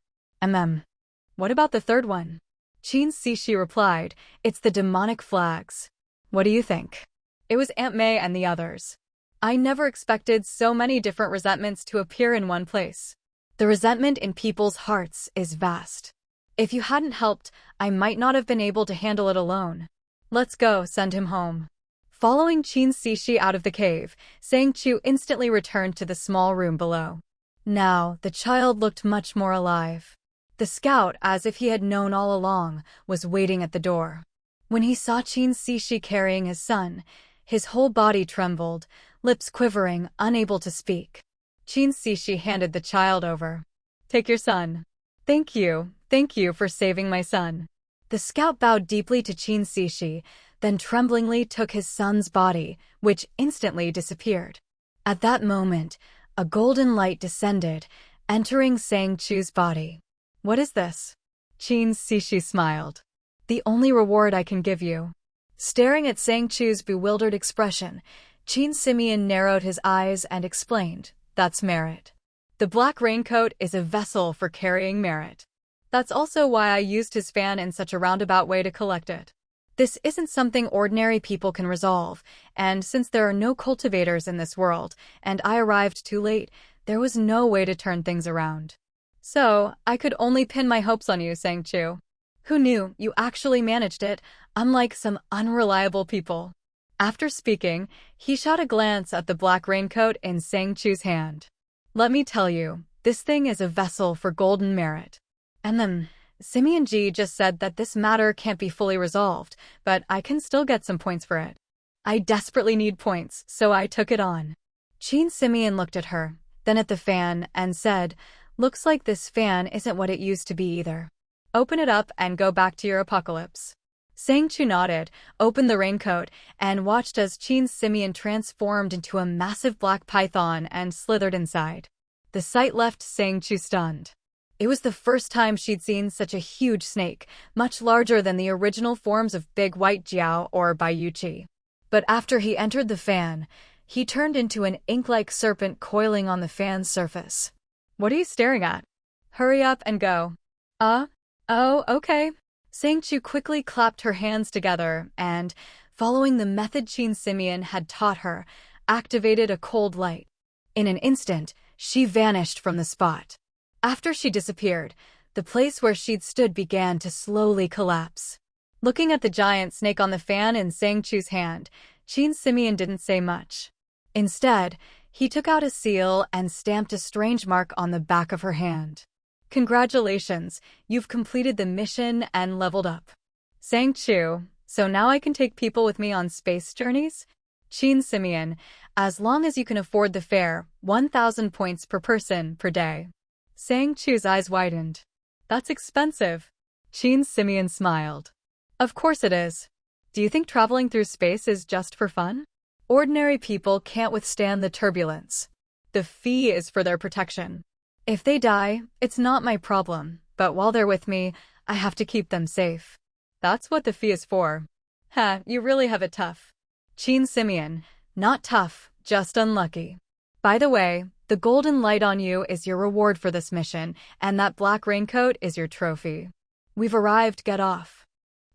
What about the third one? Qin Xixi replied, "It's the demonic flags." What do you think? It was Aunt May and the others. I never expected so many different resentments to appear in one place. The resentment in people's hearts is vast. If you hadn't helped, I might not have been able to handle it alone. Let's go, send him home. Following Qin Xixi out of the cave, Sang Chu instantly returned to the small room below. Now, the child looked much more alive. The scout, as if he had known all along, was waiting at the door. When he saw Qin Xixi carrying his son, his whole body trembled, lips quivering, unable to speak. Qin Xixi handed the child over. "Take your son." Thank you for saving my son." The scout bowed deeply to Qin Xixi, then tremblingly took his son's body, which instantly disappeared. At that moment, a golden light descended, entering Sang Chu's body. "What is this?" Qin Xixi smiled. "The only reward I can give you." Staring at Sang Chu's bewildered expression, Qin Simeon narrowed his eyes and explained, "That's merit. The black raincoat is a vessel for carrying merit. That's also why I used his fan in such a roundabout way to collect it. This isn't something ordinary people can resolve, and since there are no cultivators in this world, and I arrived too late, there was no way to turn things around. So, I could only pin my hopes on you, Sang Chu. Who knew you actually managed it, unlike some unreliable people." After speaking, he shot a glance at the black raincoat in Sang Chu's hand. "Let me tell you, this thing is a vessel for golden merit." And then, Simeon Ji just said that this matter can't be fully resolved, but I can still get some points for it. I desperately need points, so I took it on. Qin Simeon looked at her, then at the fan, and said, "Looks like this fan isn't what it used to be either. Open it up and go back to your apocalypse." Sang Chu nodded, opened the raincoat, and watched as Qin Simeon transformed into a massive black python and slithered inside. The sight left Sang Chu stunned. It was the first time she'd seen such a huge snake, much larger than the original forms of Big White Jiao or Baiuchi. But after he entered the fan, he turned into an ink-like serpent coiling on the fan's surface. "What are you staring at? Hurry up and go." Oh, okay." Sang Chu quickly clapped her hands together and, following the method Qin Simeon had taught her, activated a cold light. In an instant, she vanished from the spot. After she disappeared, the place where she'd stood began to slowly collapse. Looking at the giant snake on the fan in Sang Chu's hand, Qin Simeon didn't say much. Instead, he took out a seal and stamped a strange mark on the back of her hand. "Congratulations, you've completed the mission and leveled up." Sang Chu, "So now I can take people with me on space journeys?" Qin Simeon, "As long as you can afford the fare, 1,000 points per person per day." Sang Chu's eyes widened. "That's expensive." Qin Simeon smiled. "Of course it is. Do you think traveling through space is just for fun?" Ordinary people can't withstand the turbulence. The fee is for their protection. If they die, it's not my problem, but while they're with me, I have to keep them safe. That's what the fee is for. Ha, you really have it tough. Qin Simeon, not tough, just unlucky. By the way, the golden light on you is your reward for this mission, and that black raincoat is your trophy. We've arrived, get off.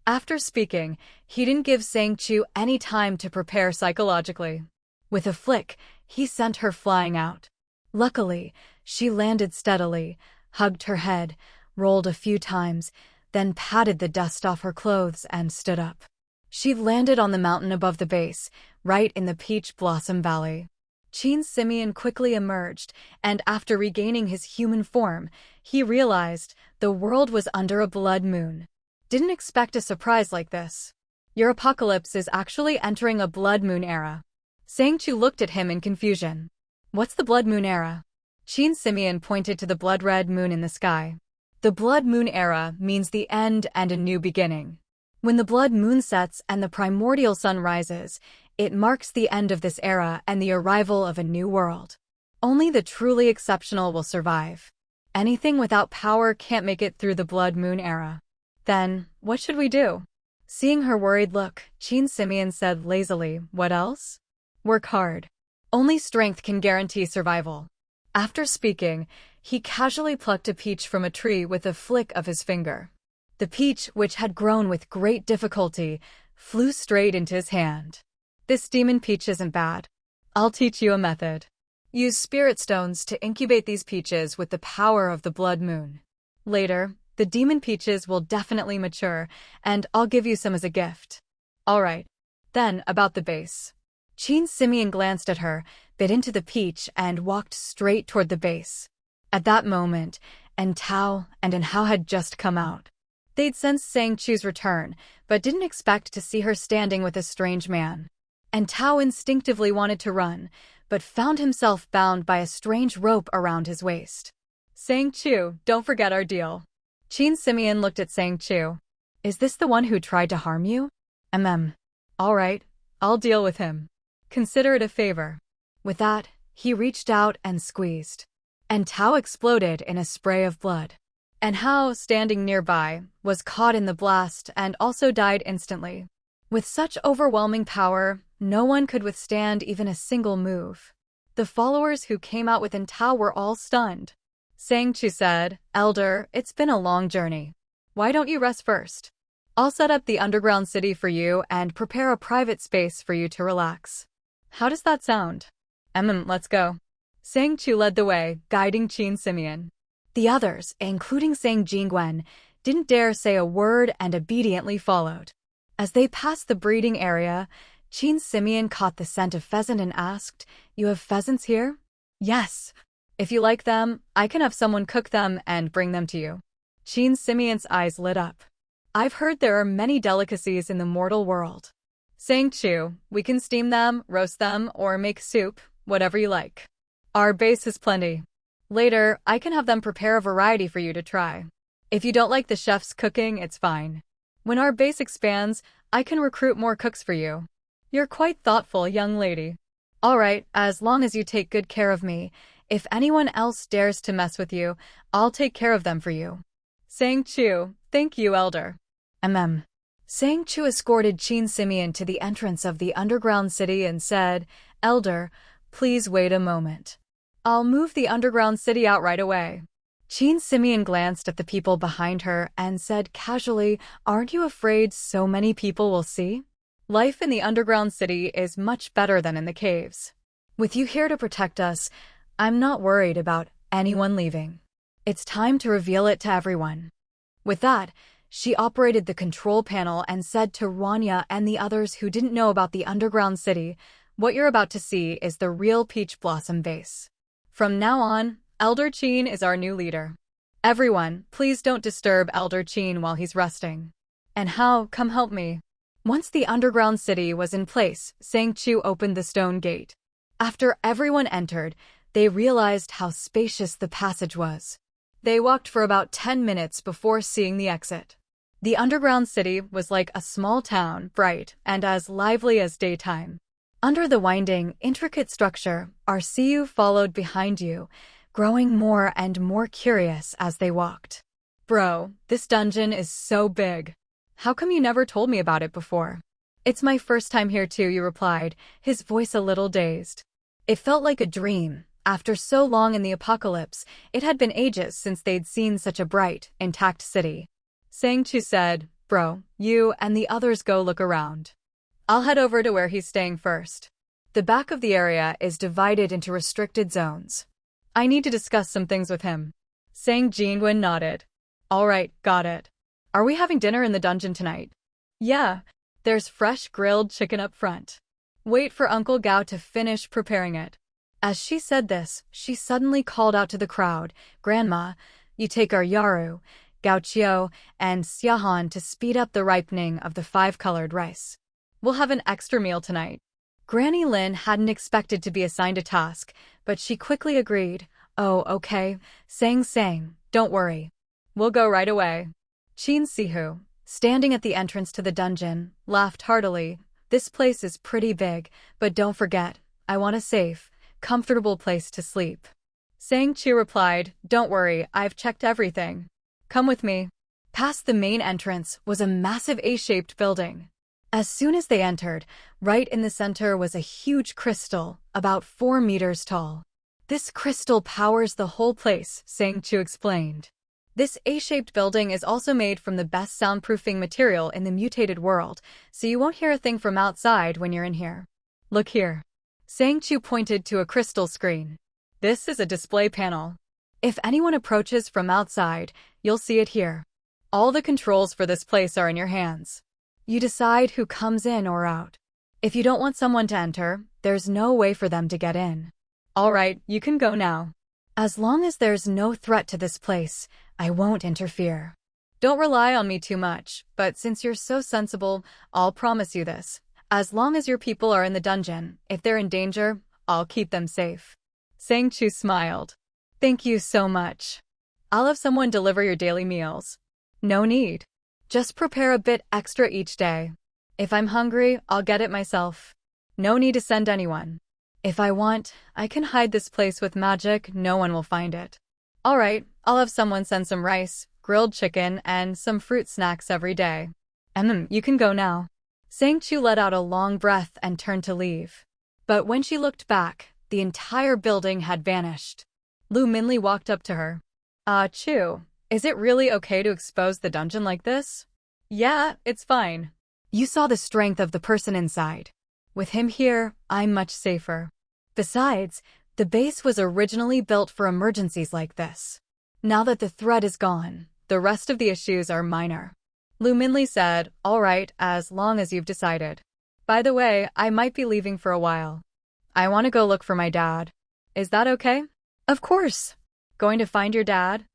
After speaking, he didn't give Sang Chu any time to prepare psychologically. With a flick, he sent her flying out. Luckily, she landed steadily, hugged her head, rolled a few times, then patted the dust off her clothes and stood up. She landed on the mountain above the base, right in the Peach Blossom Valley. Qin Simeon quickly emerged, and after regaining his human form, he realized the world was under a blood moon. Didn't expect a surprise like this. Your apocalypse is actually entering a blood moon era. Sang Chu looked at him in confusion. What's the blood moon era? Qin Simeon pointed to the blood-red moon in the sky. The blood moon era means the end and a new beginning. When the blood moon sets and the primordial sun rises, it marks the end of this era and the arrival of a new world. Only the truly exceptional will survive. Anything without power can't make it through the blood moon era. Then, what should we do? Seeing her worried look, Qin Simeon said lazily, what else? Work hard. Only strength can guarantee survival. After speaking, he casually plucked a peach from a tree with a flick of his finger. The peach, which had grown with great difficulty, flew straight into his hand. This demon peach isn't bad. I'll teach you a method. Use spirit stones to incubate these peaches with the power of the blood moon. Later, the demon peaches will definitely mature, and I'll give you some as a gift. Alright. Then, about the base. Qin Simeon glanced at her, bit into the peach, and walked straight toward the base. At that moment, Tao and Manhua had just come out. They'd sensed Sang Chu's return, but didn't expect to see her standing with a strange man. Tao instinctively wanted to run, but found himself bound by a strange rope around his waist. Sang Chu, don't forget our deal. Qin Simeon looked at Sang Chu. Is this the one who tried to harm you? Alright, I'll deal with him. Consider it a favor. With that, he reached out and squeezed. Tao exploded in a spray of blood. Manhua, standing nearby, was caught in the blast and also died instantly. With such overwhelming power, no one could withstand even a single move. The followers who came out with Tao were all stunned. Sang Chu said, Elder, it's been a long journey. Why don't you rest first? I'll set up the underground city for you and prepare a private space for you to relax. How does that sound? Let's go. Sang Chu led the way, guiding Qin Simeon. The others, including Sang Jingwen, didn't dare say a word and obediently followed. As they passed the breeding area, Qin Simeon caught the scent of pheasant and asked, You have pheasants here? Yes. If you like them, I can have someone cook them and bring them to you. Qin Simeon's eyes lit up. I've heard there are many delicacies in the mortal world. Sang Chu, we can steam them, roast them, or make soup, whatever you like. Our base is plenty. Later, I can have them prepare a variety for you to try. If you don't like the chef's cooking, it's fine. When our base expands, I can recruit more cooks for you. You're quite thoughtful, young lady. Alright, as long as you take good care of me. If anyone else dares to mess with you, I'll take care of them for you. Sang Chu, thank you, Elder. Sang Chu escorted Qin Simeon to the entrance of the underground city and said, Elder, please wait a moment. I'll move the underground city out right away. Qin Simeon glanced at the people behind her and said casually, Aren't you afraid so many people will see? Life in the underground city is much better than in the caves. With you here to protect us, I'm not worried about anyone leaving. It's time to reveal it to everyone. With that, she operated the control panel and said to Rania and the others who didn't know about the underground city, What you're about to see is the real Peach Blossom base. From now on, Elder Qin is our new leader. Everyone, please don't disturb Elder Qin while he's resting. Manhua, come help me. Once the underground city was in place, Sang Chu opened the stone gate. After everyone entered, they realized how spacious the passage was. They walked for about 10 minutes before seeing the exit. The underground city was like a small town, bright and as lively as daytime. Under the winding, intricate structure, Arceu followed behind you, growing more and more curious as they walked. Bro, this dungeon is so big. How come you never told me about it before? It's my first time here too, you replied, his voice a little dazed. It felt like a dream. After so long in the apocalypse, it had been ages since they'd seen such a bright, intact city. Sang Chu said, Bro, you and the others go look around. I'll head over to where he's staying first. The back of the area is divided into restricted zones. I need to discuss some things with him. Sang Jinwen nodded. All right, got it. Are we having dinner in the dungeon tonight? Yeah, there's fresh grilled chicken up front. Wait for Uncle Gao to finish preparing it. As she said this, she suddenly called out to the crowd, Grandma, you take our Yaru, Gao Qiu, and Xiahan to speed up the ripening of the 5-colored rice. We'll have an extra meal tonight. Granny Lin hadn't expected to be assigned a task, but she quickly agreed. Oh, okay, Sang, don't worry. We'll go right away. Qin Sihu, standing at the entrance to the dungeon, laughed heartily. This place is pretty big, but don't forget, I want a safe, comfortable place to sleep. Sang Chu replied, Don't worry, I've checked everything. Come with me. Past the main entrance was a massive A-shaped building. As soon as they entered, right in the center was a huge crystal, about 4 meters tall. This crystal powers the whole place, Sang Chu explained. This A-shaped building is also made from the best soundproofing material in the mutated world, so you won't hear a thing from outside when you're in here. Look here. Sang Chu pointed to a crystal screen. This is a display panel. If anyone approaches from outside, you'll see it here. All the controls for this place are in your hands. You decide who comes in or out. If you don't want someone to enter, there's no way for them to get in. All right, you can go now. As long as there's no threat to this place, I won't interfere. Don't rely on me too much, but since you're so sensible, I'll promise you this. As long as your people are in the dungeon, if they're in danger, I'll keep them safe. Sang Chu smiled. Thank you so much. I'll have someone deliver your daily meals. No need. Just prepare a bit extra each day. If I'm hungry, I'll get it myself. No need to send anyone. If I want, I can hide this place with magic, no one will find it. All right, I'll have someone send some rice, grilled chicken, and some fruit snacks every day. You can go now. Sang Chu let out a long breath and turned to leave. But when she looked back, the entire building had vanished. Lu Minli walked up to her. Chu, is it really okay to expose the dungeon like this? Yeah, it's fine. You saw the strength of the person inside. With him here, I'm much safer. Besides, the base was originally built for emergencies like this. Now that the threat is gone, the rest of the issues are minor. Lu Minli said, All right, as long as you've decided. By the way, I might be leaving for a while. I want to go look for my dad. Is that okay? Of course. Going to find your dad?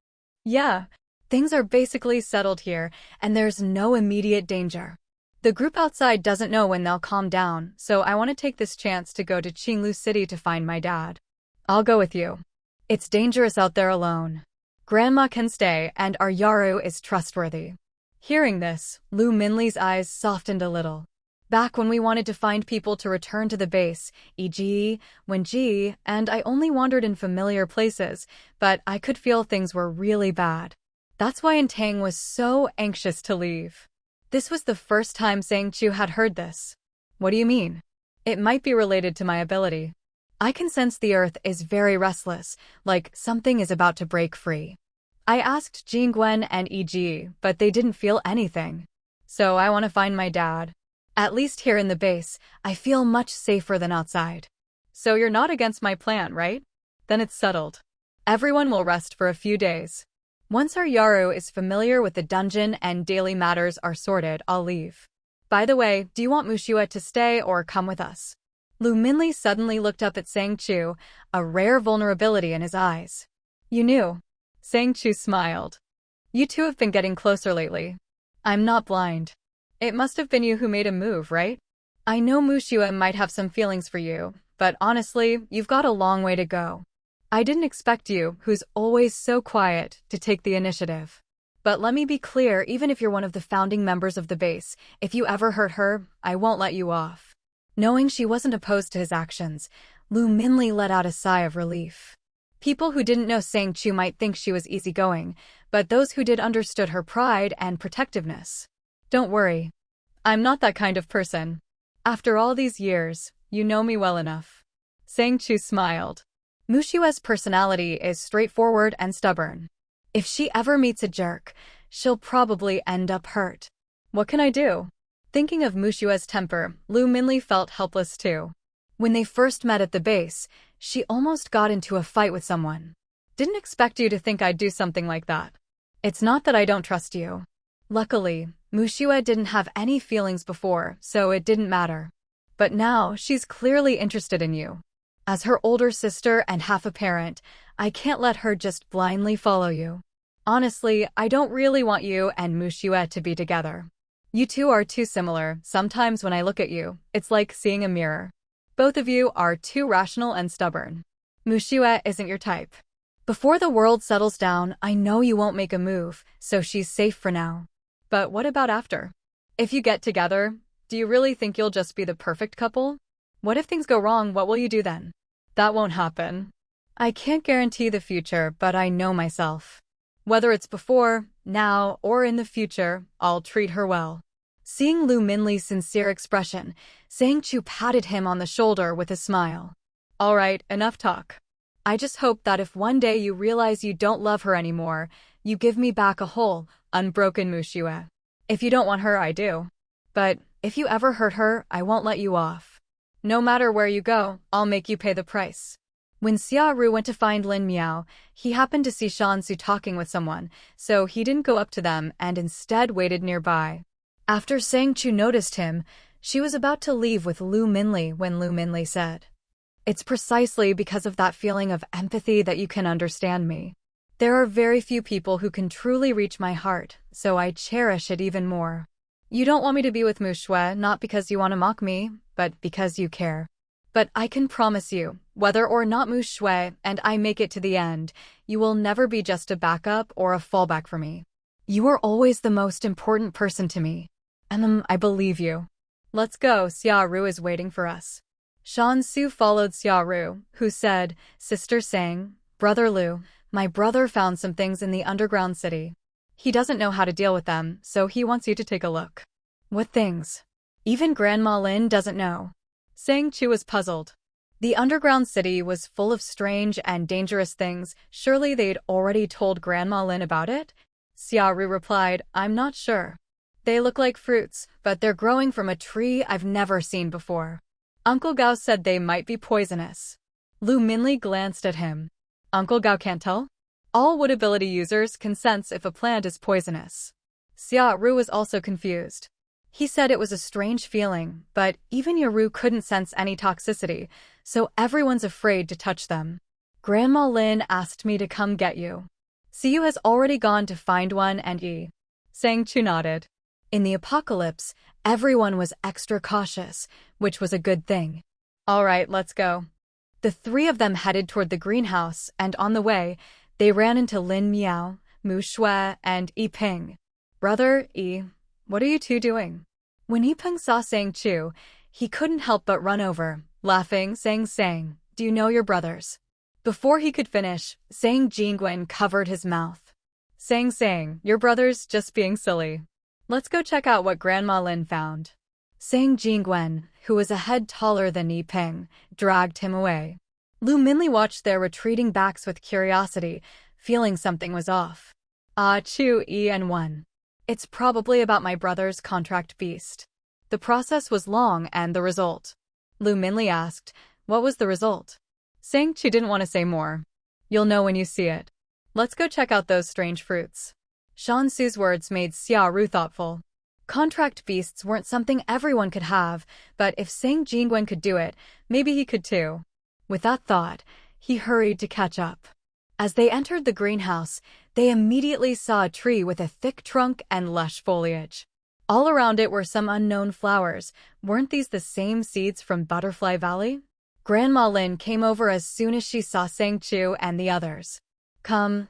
Yeah. Things are basically settled here, and there's no immediate danger. The group outside doesn't know when they'll calm down, so I want to take this chance to go to Qinglu City to find my dad. I'll go with you. It's dangerous out there alone. Grandma can stay, and our Yaru is trustworthy. Hearing this, Lu Minli's eyes softened a little. Back when we wanted to find people to return to the base, e.g., when Ji and I only wandered in familiar places, but I could feel things were really bad. That's why Intang was so anxious to leave. This was the first time Sang Chu had heard this. What do you mean? It might be related to my ability. I can sense the earth is very restless, like something is about to break free. I asked Jingguan and E.G., but they didn't feel anything. So I want to find my dad. At least here in the base, I feel much safer than outside. So you're not against my plan, right? Then it's settled. Everyone will rest for a few days. Once our Yaru is familiar with the dungeon and daily matters are sorted, I'll leave. By the way, do you want Mushua to stay or come with us? Lu Minli suddenly looked up at Sang Chu, a rare vulnerability in his eyes. You knew. Sang Chu smiled. You two have been getting closer lately. I'm not blind. It must have been you who made a move, right? I know Mushua might have some feelings for you, but honestly, you've got a long way to go. I didn't expect you, who's always so quiet, to take the initiative. But let me be clear, even if you're one of the founding members of the base, if you ever hurt her, I won't let you off. Knowing she wasn't opposed to his actions, Lu Minli let out a sigh of relief. People who didn't know Sang Chu might think she was easygoing, but those who did understood her pride and protectiveness. Don't worry. I'm not that kind of person. After all these years, you know me well enough. Sang Chu smiled. Mushue's personality is straightforward and stubborn. If she ever meets a jerk, she'll probably end up hurt. What can I do? Thinking of Mushue's temper, Lu Minli felt helpless too. When they first met at the base, she almost got into a fight with someone. Didn't expect you to think I'd do something like that. It's not that I don't trust you. Luckily, Mushue didn't have any feelings before, so it didn't matter. But now, she's clearly interested in you. As her older sister and half a parent, I can't let her just blindly follow you. Honestly, I don't really want you and Mushue to be together. You two are too similar. Sometimes when I look at you, it's like seeing a mirror. Both of you are too rational and stubborn. Mushue isn't your type. Before the world settles down, I know you won't make a move, so she's safe for now. But what about after? If you get together, do you really think you'll just be the perfect couple? What if things go wrong? What will you do then? That won't happen. I can't guarantee the future, but I know myself. Whether it's before, now, or in the future, I'll treat her well. Seeing Lu Minli's sincere expression, Sang Chu patted him on the shoulder with a smile. All right, enough talk. I just hope that if one day you realize you don't love her anymore, you give me back a whole, unbroken Mushue. If you don't want her, I do. But if you ever hurt her, I won't let you off. No matter where you go, I'll make you pay the price. When Xia Ru went to find Lin Miao, he happened to see Shan Su talking with someone, so he didn't go up to them and instead waited nearby. After Sang Chu noticed him, she was about to leave with Lu Minli when Lu Minli said, "It's precisely because of that feeling of empathy that you can understand me. There are very few people who can truly reach my heart, so I cherish it even more. You don't want me to be with Mushue, not because you want to mock me, but because you care. But I can promise you, whether or not Mushue and I make it to the end, you will never be just a backup or a fallback for me. You are always the most important person to me. And I believe you. Let's go, Xia Ru is waiting for us." Shan Su followed Xia Ru, who said, "Sister Sang, Brother Lu, my brother found some things in the underground city. He doesn't know how to deal with them, so he wants you to take a look." "What things?" "Even Grandma Lin doesn't know." Sang Chu was puzzled. The underground city was full of strange and dangerous things. Surely they'd already told Grandma Lin about it? Xia Ru replied, "I'm not sure. They look like fruits, but they're growing from a tree I've never seen before. Uncle Gao said they might be poisonous." Lu Minli glanced at him. "Uncle Gao can't tell? All wood ability users can sense if a plant is poisonous." Xia Ru was also confused. He said it was a strange feeling, but even Yaru couldn't sense any toxicity, so everyone's afraid to touch them. "Grandma Lin asked me to come get you. Siyu has already gone to find one and Yi." Sang Chu nodded. In the apocalypse, everyone was extra cautious, which was a good thing. "All right, let's go." The three of them headed toward the greenhouse, and on the way, they ran into Lin Miao, Mu Shui, and Yi Ping. "Brother, Yi, what are you two doing?" When Yi Ping saw Sang Chu, he couldn't help but run over, laughing, Sang, do you know your brothers?" Before he could finish, Sang Jingwen covered his mouth. Sang, your brothers just being silly. Let's go check out what Grandma Lin found." Sang Jingwen, who was a head taller than Yi Ping, dragged him away. Lu Minli watched their retreating backs with curiosity, feeling something was off. "Ah, Chu, Yi and One. It's probably about my brother's contract beast." The process was long and the result. Lu Minli asked, "What was the result?" Sang Chu didn't want to say more. "You'll know when you see it. Let's go check out those strange fruits." Shan Su's words made Xia Ru thoughtful. Contract beasts weren't something everyone could have, but if Sang Jingwen could do it, maybe he could too. With that thought, he hurried to catch up. As they entered the greenhouse, they immediately saw a tree with a thick trunk and lush foliage. All around it were some unknown flowers. Weren't these the same seeds from Butterfly Valley? Grandma Lin came over as soon as she saw Sang Chu and the others. Come,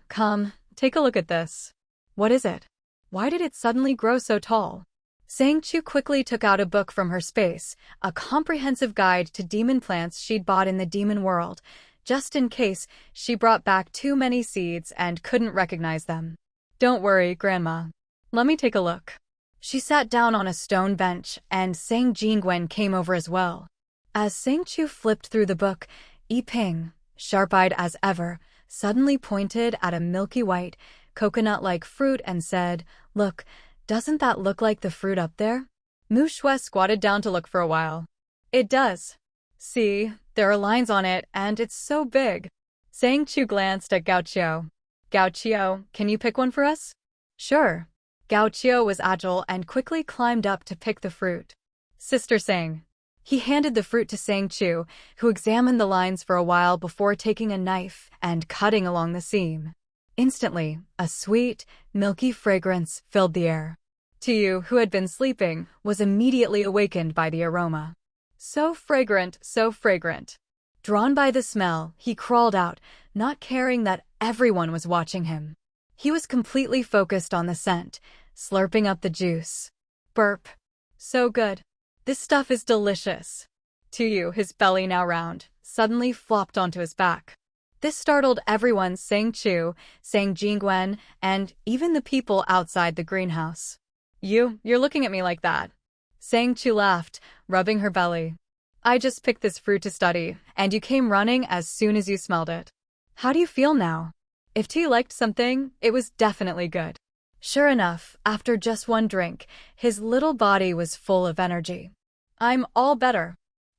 take a look at this." "What is it? Why did it suddenly grow so tall?" Sang Chu quickly took out a book from her space, a comprehensive guide to demon plants she'd bought in the demon world, just in case she brought back too many seeds and couldn't recognize them. Don't worry, Grandma. Let me take a look. She sat down on a stone bench, and Sang Jingwen came over as well. As Sang Chu flipped through the book, Yi-Ping, sharp-eyed as ever, suddenly pointed at a milky white, coconut-like fruit and said, "Look, doesn't that look like the fruit up there?" Mu Shui squatted down to look for a while. "It does. See, there are lines on it, and it's so big." Sang Chu glanced at Gao Qiu. "Gao Qiu, can you pick one for us?" "Sure." Gao Qiu was agile and quickly climbed up to pick the fruit. "Sister Sang." He handed the fruit to Sang Chu, who examined the lines for a while before taking a knife and cutting along the seam. Instantly, a sweet, milky fragrance filled the air. Tiu, who had been sleeping, was immediately awakened by the aroma. So fragrant, so fragrant. Drawn by the smell, he crawled out, not caring that everyone was watching him. He was completely focused on the scent, slurping up the juice. Burp. So good. This stuff is delicious. Tiu, his belly now round, suddenly flopped onto his back. This startled everyone, Sang Chu, Sang Jingwen, and even the people outside the greenhouse. You're looking at me like that." Sang Chu laughed, rubbing her belly. "I just picked this fruit to study, and you came running as soon as you smelled it. How do you feel now?" If T liked something, it was definitely good. Sure enough, after just one drink, his little body was full of energy. "I'm all better.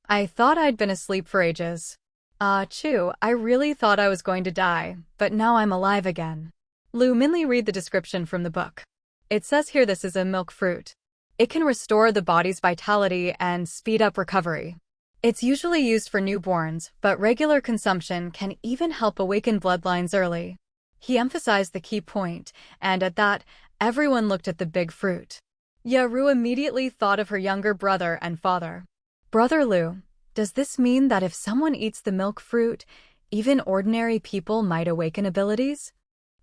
I thought I'd been asleep for ages. Chu, I really thought I was going to die, but now I'm alive again." Lu Minli read the description from the book. It says here this is a milk fruit. It can restore the body's vitality and speed up recovery. It's usually used for newborns, but regular consumption can even help awaken bloodlines early. He emphasized the key point, and at that, everyone looked at the big fruit. Yaru immediately thought of her younger brother and father. "Brother Lu, does this mean that if someone eats the milk fruit, even ordinary people might awaken abilities?"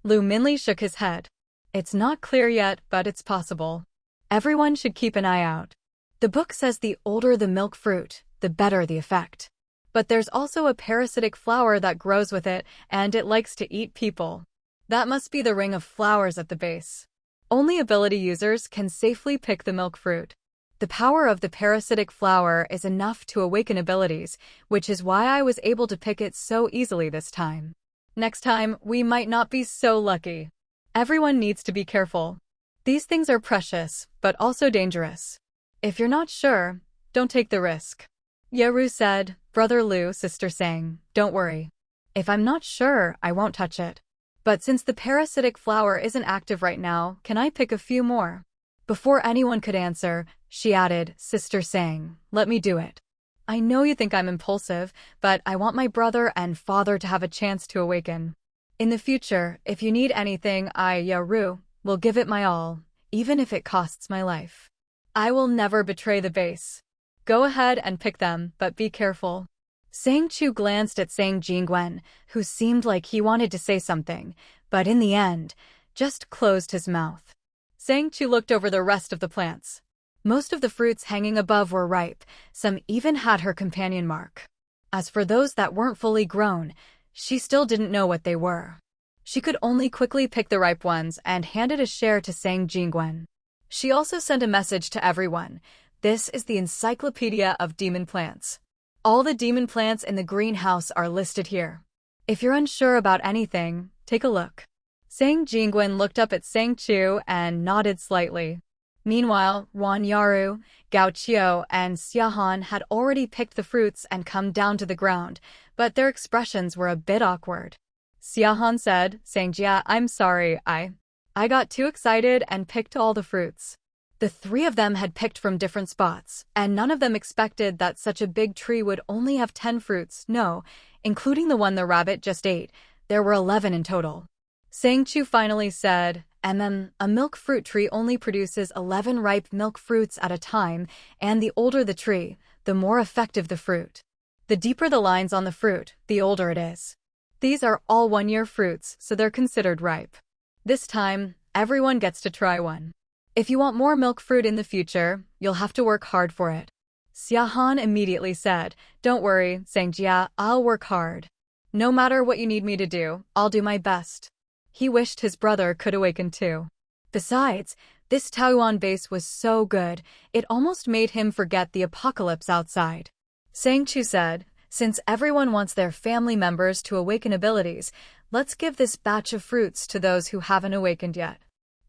Lu Minli shook his head. "It's not clear yet, but it's possible. Everyone should keep an eye out. The book says the older the milk fruit, the better the effect. But there's also a parasitic flower that grows with it, and it likes to eat people. That must be the ring of flowers at the base. Only ability users can safely pick the milk fruit. The power of the parasitic flower is enough to awaken abilities, which is why I was able to pick it so easily this time. Next time, we might not be so lucky. Everyone needs to be careful. These things are precious, but also dangerous. If you're not sure, don't take the risk." Yaru said, "Brother Lu, Sister Sang, don't worry. If I'm not sure, I won't touch it. But since the parasitic flower isn't active right now, can I pick a few more?" Before anyone could answer, she added, "Sister Sang, let me do it. I know you think I'm impulsive, but I want my brother and father to have a chance to awaken. In the future, if you need anything, I, Yaru, will give it my all, even if it costs my life. I will never betray the base. Go ahead and pick them, but be careful." Sang Chu glanced at Sang Jingwen, who seemed like he wanted to say something, but in the end, just closed his mouth. Sang Chu looked over the rest of the plants. Most of the fruits hanging above were ripe, some even had her companion mark. As for those that weren't fully grown, she still didn't know what they were. She could only quickly pick the ripe ones and handed a share to Sang Jingwen. She also sent a message to everyone. "This is the Encyclopedia of Demon Plants. All the demon plants in the greenhouse are listed here. If you're unsure about anything, take a look." Sang Jingwen looked up at Sang Chu and nodded slightly. Meanwhile, Wan Yaru, Gao Qiu, and Xiahan had already picked the fruits and come down to the ground, but their expressions were a bit awkward. Xiahan said, "Sang Jia, I'm sorry, I got too excited and picked all the fruits." The three of them had picked from different spots, and none of them expected that such a big tree would only have 10 fruits, no, including the one the rabbit just ate. There were 11 in total. Sang Chu finally said, "And then, a milk fruit tree only produces 11 ripe milk fruits at a time, and the older the tree, the more effective the fruit. The deeper the lines on the fruit, the older it is. These are all one-year fruits, so they're considered ripe. This time, everyone gets to try one. If you want more milk fruit in the future, you'll have to work hard for it. Xiahan immediately said, "Don't worry, Sangjia, I'll work hard. No matter what you need me to do, I'll do my best." He wished his brother could awaken too. Besides, this Taoyuan base was so good, it almost made him forget the apocalypse outside. Sang Chu said, "Since everyone wants their family members to awaken abilities, let's give this batch of fruits to those who haven't awakened yet.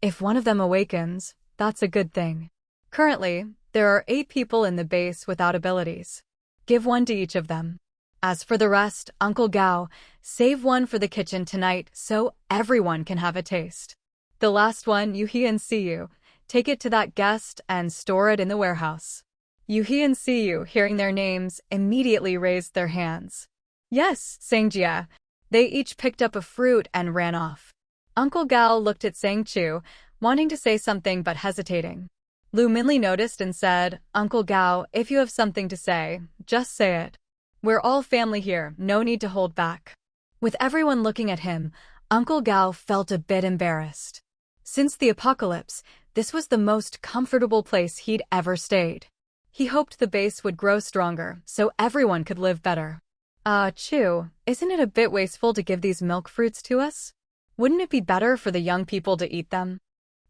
If one of them awakens, that's a good thing. Currently, there are 8 people in the base without abilities. Give one to each of them. As for the rest, Uncle Gao, save one for the kitchen tonight so everyone can have a taste. The last one, Yuhi and Siyu, take it to that guest and store it in the warehouse." Yuhi and Siyu, hearing their names, immediately raised their hands. "Yes, Sangjia." They each picked up a fruit and ran off. Uncle Gao looked at Sang Chu, wanting to say something but hesitating. Lu Minli noticed and said, "Uncle Gao, if you have something to say, just say it. We're all family here, no need to hold back." With everyone looking at him, Uncle Gao felt a bit embarrassed. Since the apocalypse, this was the most comfortable place he'd ever stayed. He hoped the base would grow stronger so everyone could live better. Chu, isn't it a bit wasteful to give these milk fruits to us? Wouldn't it be better for the young people to eat them?"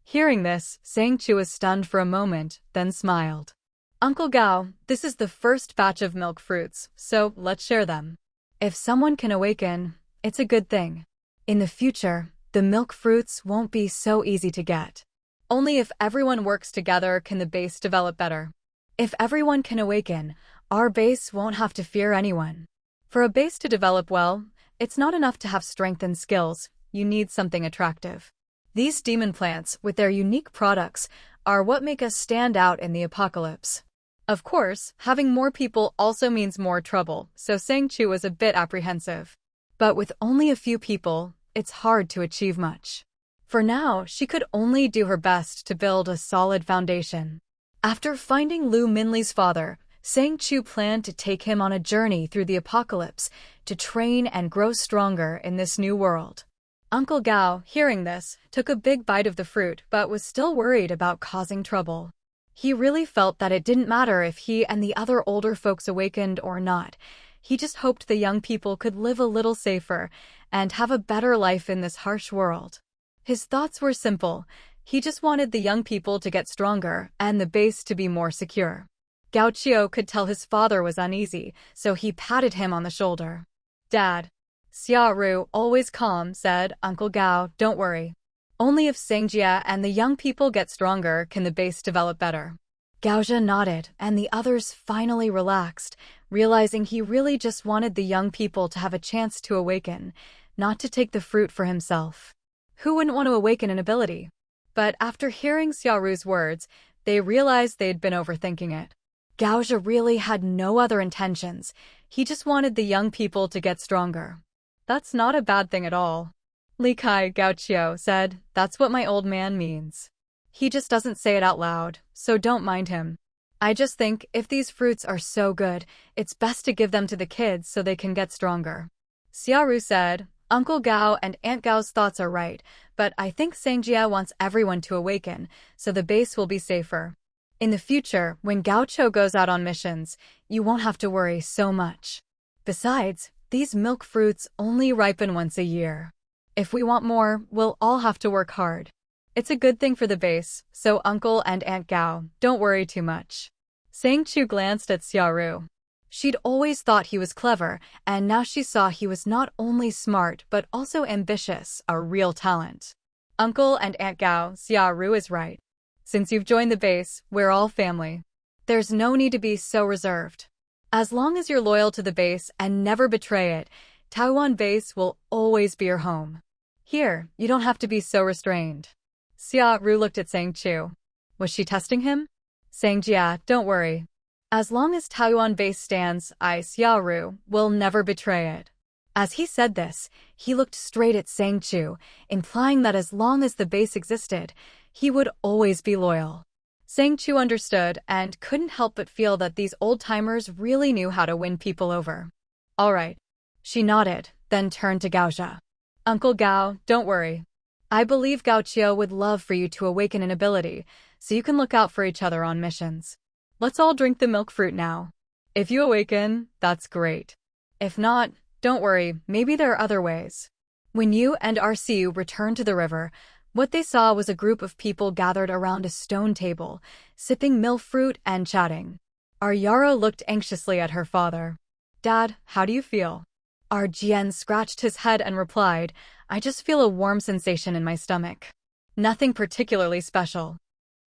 Hearing this, Sang Chu was stunned for a moment, then smiled. "Uncle Gao, this is the first batch of milk fruits, so let's share them. If someone can awaken, it's a good thing. In the future, the milk fruits won't be so easy to get. Only if everyone works together can the base develop better. If everyone can awaken, our base won't have to fear anyone. For a base to develop well, it's not enough to have strength and skills, you need something attractive. These demon plants, with their unique products, are what make us stand out in the apocalypse." Of course, having more people also means more trouble, so Sang Chu was a bit apprehensive. But with only a few people, it's hard to achieve much. For now, she could only do her best to build a solid foundation. After finding Lu Minli's father, Sang Chu planned to take him on a journey through the apocalypse to train and grow stronger in this new world. Uncle Gao, hearing this, took a big bite of the fruit but was still worried about causing trouble. He really felt that it didn't matter if he and the other older folks awakened or not. He just hoped the young people could live a little safer and have a better life in this harsh world. His thoughts were simple. He just wanted the young people to get stronger and the base to be more secure. Gao Qiu could tell his father was uneasy, so he patted him on the shoulder. "Dad." Xia Ru, always calm, said, "Uncle Gao, don't worry. Only if Sangjia and the young people get stronger can the base develop better." Gaozha nodded, and the others finally relaxed, realizing he really just wanted the young people to have a chance to awaken, not to take the fruit for himself. Who wouldn't want to awaken an ability? But after hearing Xiaoru's words, they realized they'd been overthinking it. Gaozha really had no other intentions. He just wanted the young people to get stronger. That's not a bad thing at all. Li Kai Gaoqiu said, "That's what my old man means. He just doesn't say it out loud, so don't mind him. I just think if these fruits are so good, it's best to give them to the kids so they can get stronger." Xiaoru said, "Uncle Gao and Aunt Gao's thoughts are right, but I think Sangjia wants everyone to awaken, so the base will be safer. In the future, when Gaoqiu goes out on missions, you won't have to worry so much. Besides, these milk fruits only ripen once a year. If we want more, we'll all have to work hard. It's a good thing for the base, so Uncle and Aunt Gao, don't worry too much." Sang Chu glanced at Xiaoru. She'd always thought he was clever, and now she saw he was not only smart but also ambitious, a real talent. "Uncle and Aunt Gao, Xiaoru is right. Since you've joined the base, we're all family. There's no need to be so reserved. As long as you're loyal to the base and never betray it, Taiwan base will always be your home. Here, you don't have to be so restrained." Xia Ru looked at Sang Chu. Was she testing him? "Sangjia, don't worry. As long as Taoyuan base stands, Xia Ru, will never betray it." As he said this, he looked straight at Sang Chu, implying that as long as the base existed, he would always be loyal. Sang Chu understood and couldn't help but feel that these old-timers really knew how to win people over. "All right." She nodded, then turned to Gaozha. "Uncle Gao, don't worry. I believe Gaoqiu would love for you to awaken an ability, so you can look out for each other on missions. Let's all drink the milk fruit now. If you awaken, that's great. If not, don't worry, maybe there are other ways. When you and RCU returned to the river, what they saw was a group of people gathered around a stone table, sipping milk fruit and chatting. Aryaro looked anxiously at her father. Dad, how do you feel? Jian scratched his head and replied, I just feel a warm sensation in my stomach. Nothing particularly special.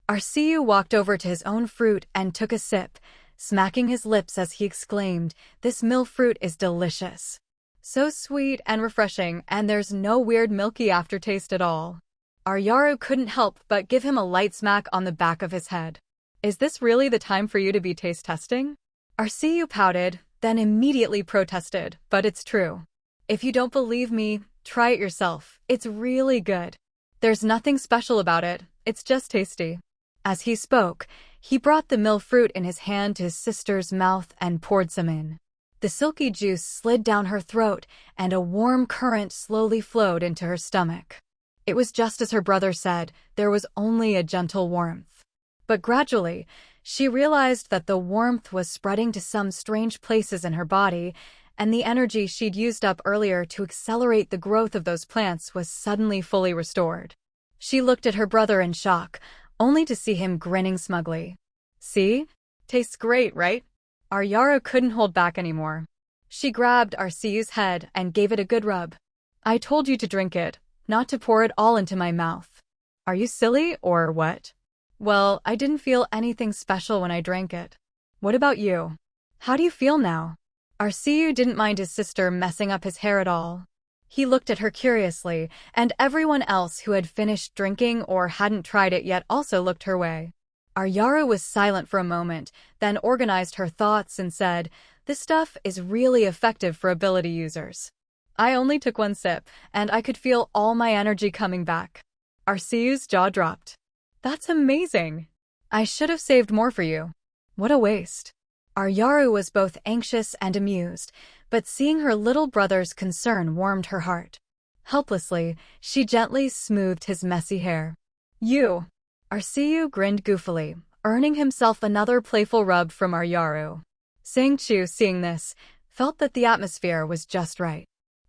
RCU walked over to his own fruit and took a sip, smacking his lips as he exclaimed, this milk fruit is delicious. So sweet and refreshing, and there's no weird milky aftertaste at all. Aryaro couldn't help but give him a light smack on the back of his head. Is this really the time for you to be taste testing? RCU pouted, then immediately protested, but it's true. If you don't believe me, try it yourself. It's really good. There's nothing special about it, it's just tasty. As he spoke, he brought the milk fruit in his hand to his sister's mouth and poured some in. The silky juice slid down her throat, and a warm current slowly flowed into her stomach. It was just as her brother said, there was only a gentle warmth. But gradually, she realized that the warmth was spreading to some strange places in her body, and the energy she'd used up earlier to accelerate the growth of those plants was suddenly fully restored. She looked at her brother in shock, only to see him grinning smugly. See? Tastes great, right? Aryaro couldn't hold back anymore. She grabbed RCU's head and gave it a good rub. I told you to drink it, not to pour it all into my mouth. Are you silly, or what? Well, I didn't feel anything special when I drank it. What about you? How do you feel now? RCU didn't mind his sister messing up his hair at all. He looked at her curiously, and everyone else who had finished drinking or hadn't tried it yet also looked her way. Aryaro was silent for a moment, then organized her thoughts and said, this stuff is really effective for ability users. I only took one sip, and I could feel all my energy coming back. RCU's jaw dropped. That's amazing. I should have saved more for you. What a waste. Aryaro was both anxious and amused, but seeing her little brother's concern warmed her heart. Helplessly, she gently smoothed his messy hair. You. RCU grinned goofily, earning himself another playful rub from Aryaro. Sang Chu, seeing this, felt that the atmosphere was just right.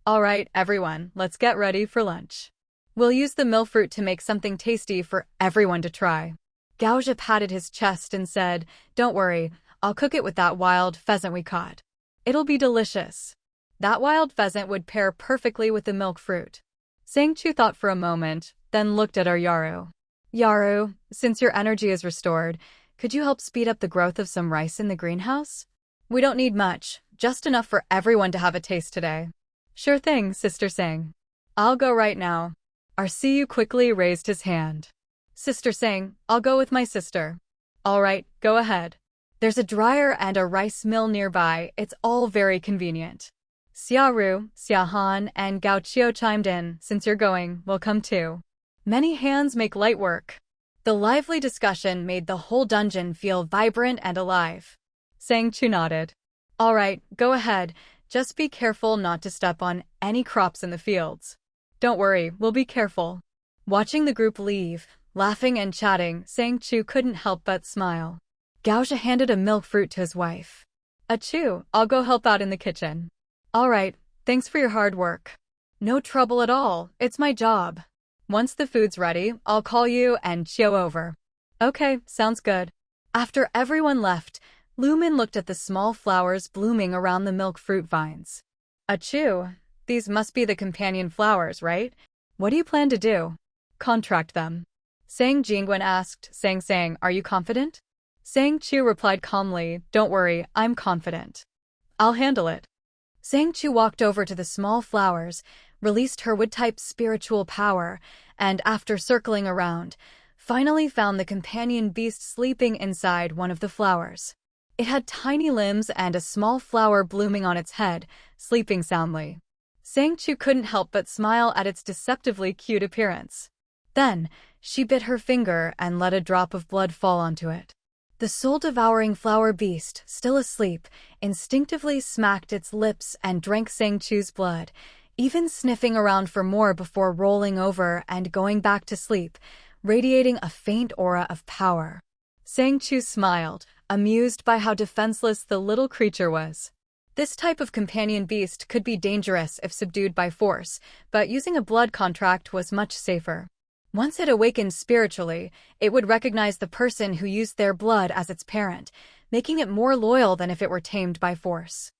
All right, everyone, let's get ready for lunch. We'll use the milk fruit to make something tasty for everyone to try. Gaozha patted his chest and said, don't worry, I'll cook it with that wild pheasant we caught. It'll be delicious. That wild pheasant would pair perfectly with the milk fruit. Sang Chu thought for a moment, then looked at Aryaro. Yaru, since your energy is restored, could you help speed up the growth of some rice in the greenhouse? We don't need much, just enough for everyone to have a taste today. Sure thing, Sister Sang. I'll go right now. RCU quickly raised his hand. Sister Sang, I'll go with my sister. All right, go ahead. There's a dryer and a rice mill nearby, it's all very convenient. Xiaoru, Xiahan, and Gao Qiu chimed in, since you're going, we'll come too. Many hands make light work. The lively discussion made the whole dungeon feel vibrant and alive. Sang Chu nodded. All right, go ahead. Just be careful not to step on any crops in the fields. Don't worry, we'll be careful. Watching the group leave, laughing and chatting, Sang Chu couldn't help but smile. Gaozha handed a milk fruit to his wife. Achoo, I'll go help out in the kitchen. All right, thanks for your hard work. No trouble at all, it's my job. Once the food's ready, I'll call you and show over. Okay, sounds good. After everyone left, Lumen looked at the small flowers blooming around the milk fruit vines. Achoo, these must be the companion flowers, right? What do you plan to do? Contract them. Sang Jingwen asked, Sang, are you confident? Sang Chu replied calmly, don't worry, I'm confident. I'll handle it. Sang Chu walked over to the small flowers, released her wood-type spiritual power, and after circling around, finally found the companion beast sleeping inside one of the flowers. It had tiny limbs and a small flower blooming on its head, sleeping soundly. Sang Chu couldn't help but smile at its deceptively cute appearance. Then, she bit her finger and let a drop of blood fall onto it. The soul-devouring flower beast, still asleep, instinctively smacked its lips and drank Sang Chu's blood, even sniffing around for more before rolling over and going back to sleep, radiating a faint aura of power. Sang Chu smiled, amused by how defenseless the little creature was. This type of companion beast could be dangerous if subdued by force, but using a blood contract was much safer. Once it awakened spiritually, it would recognize the person who used their blood as its parent, making it more loyal than if it were tamed by force.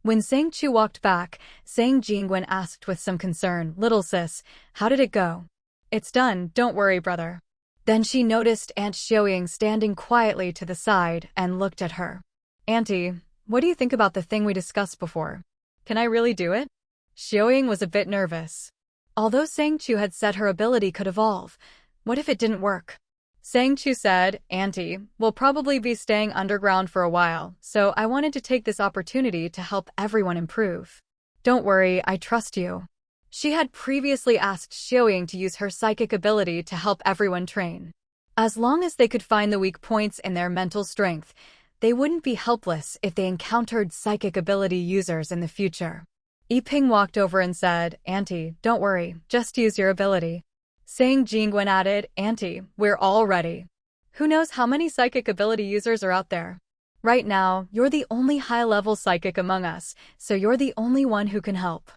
When Sang Chu walked back, Sang Jingwen asked with some concern, "Little sis, how did it go?" "It's done, don't worry, brother." Then she noticed Aunt Xiaoying standing quietly to the side and looked at her. "Auntie, what do you think about the thing we discussed before? Can I really do it?" Xiaoying was a bit nervous. Although Sang Chu had said her ability could evolve, what if it didn't work? Sang Chu said, "Auntie, we'll probably be staying underground for a while, so I wanted to take this opportunity to help everyone improve." "Don't worry, I trust you." She had previously asked Xiaoying to use her psychic ability to help everyone train. As long as they could find the weak points in their mental strength, they wouldn't be helpless if they encountered psychic ability users in the future. Yiping walked over and said, "Auntie, don't worry, just use your ability." Sang Jingwen added, "Auntie, we're all ready. Who knows how many psychic ability users are out there? Right now, you're the only high-level psychic among us, so you're the only one who can help."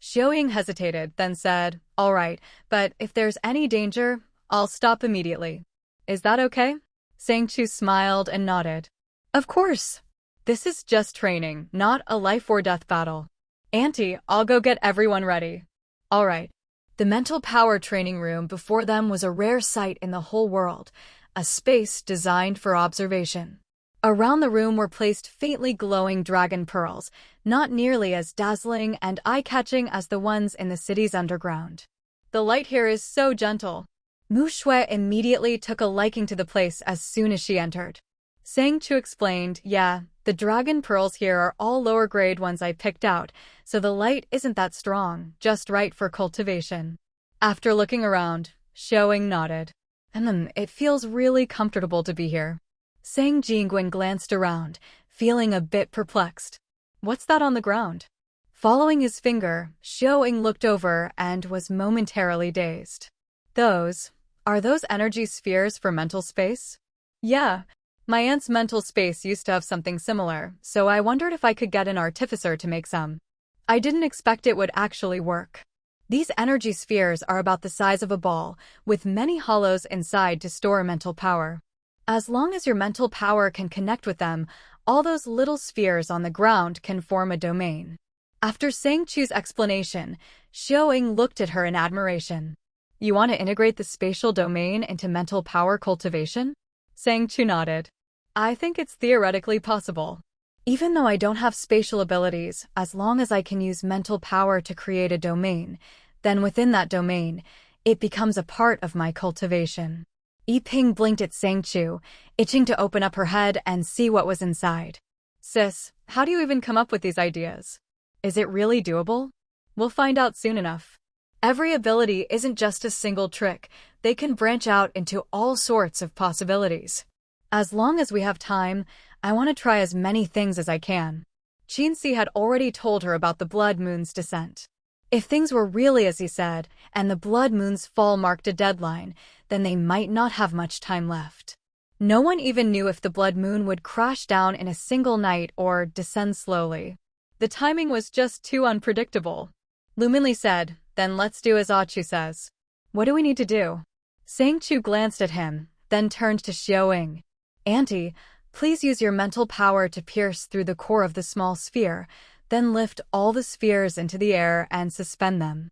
Xiaoying hesitated, then said, "All right, but if there's any danger, I'll stop immediately. Is that okay?" Sang Chu smiled and nodded. "Of course. This is just training, not a life-or-death battle. Auntie, I'll go get everyone ready." "All right." The mental power training room before them was a rare sight in the whole world, a space designed for observation. Around the room were placed faintly glowing dragon pearls, not nearly as dazzling and eye-catching as the ones in the city's underground. "The light here is so gentle." Mu Shui immediately took a liking to the place as soon as she entered. Sang Chu explained, "Yeah, the dragon pearls here are all lower-grade ones I picked out, so the light isn't that strong, just right for cultivation." After looking around, Xiaoying nodded. It feels really comfortable to be here." Sang Jingwen glanced around, feeling a bit perplexed. "What's that on the ground?" Following his finger, Xiaoying looked over and was momentarily dazed. Are those energy spheres for mental space?" "Yeah. My aunt's mental space used to have something similar, so I wondered if I could get an artificer to make some. I didn't expect it would actually work." These energy spheres are about the size of a ball, with many hollows inside to store mental power. As long as your mental power can connect with them, all those little spheres on the ground can form a domain. After Sang Chu's explanation, Xiaoying looked at her in admiration. "You want to integrate the spatial domain into mental power cultivation?" Sang Chu nodded. "I think it's theoretically possible. Even though I don't have spatial abilities, as long as I can use mental power to create a domain, then within that domain, it becomes a part of my cultivation." Yiping blinked at Sang Chu, itching to open up her head and see what was inside. "Sis, how do you even come up with these ideas? Is it really doable?" "We'll find out soon enough. Every ability isn't just a single trick, they can branch out into all sorts of possibilities. As long as we have time, I want to try as many things as I can." Qinsi had already told her about the Blood Moon's descent. If things were really as he said, and the Blood Moon's fall marked a deadline, then they might not have much time left. No one even knew if the Blood Moon would crash down in a single night or descend slowly. The timing was just too unpredictable. Luminli said, "Then let's do as Achu says." "What do we need to do?" Sang Chu glanced at him, then turned to Xiaoying. "Auntie, please use your mental power to pierce through the core of the small sphere, then lift all the spheres into the air and suspend them."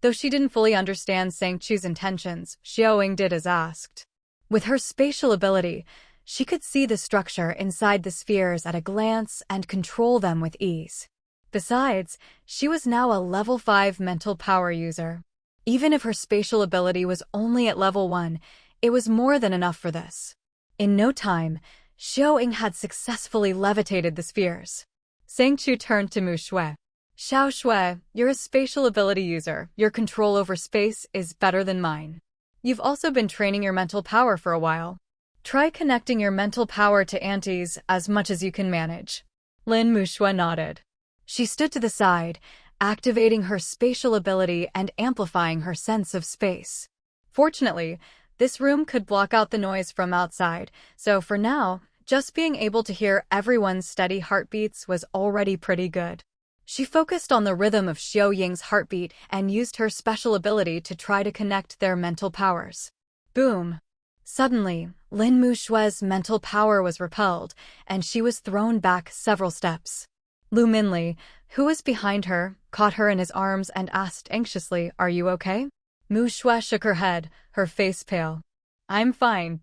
Though she didn't fully understand Sang Chu's intentions, Xiaoying did as asked. With her spatial ability, she could see the structure inside the spheres at a glance and control them with ease. Besides, she was now a level 5 mental power user. Even if her spatial ability was only at level 1, it was more than enough for this. In no time, Xiaoying had successfully levitated the spheres. Sang Chu turned to Mu Shui. "Xiao Shui, you're a spatial ability user. Your control over space is better than mine. You've also been training your mental power for a while. Try connecting your mental power to Auntie's as much as you can manage." Mu Shui nodded. She stood to the side, activating her spatial ability and amplifying her sense of space. Fortunately, This room could block out the noise from outside, so for now, just being able to hear everyone's steady heartbeats was already pretty good. She focused on the rhythm of Xiao Ying's heartbeat and used her special ability to try to connect their mental powers. Boom! Suddenly, Lin Mushue's mental power was repelled, and she was thrown back several steps. Lu Minli, who was behind her, caught her in his arms and asked anxiously, "Are you okay?" Mushue shook her head, her face pale. "I'm fine,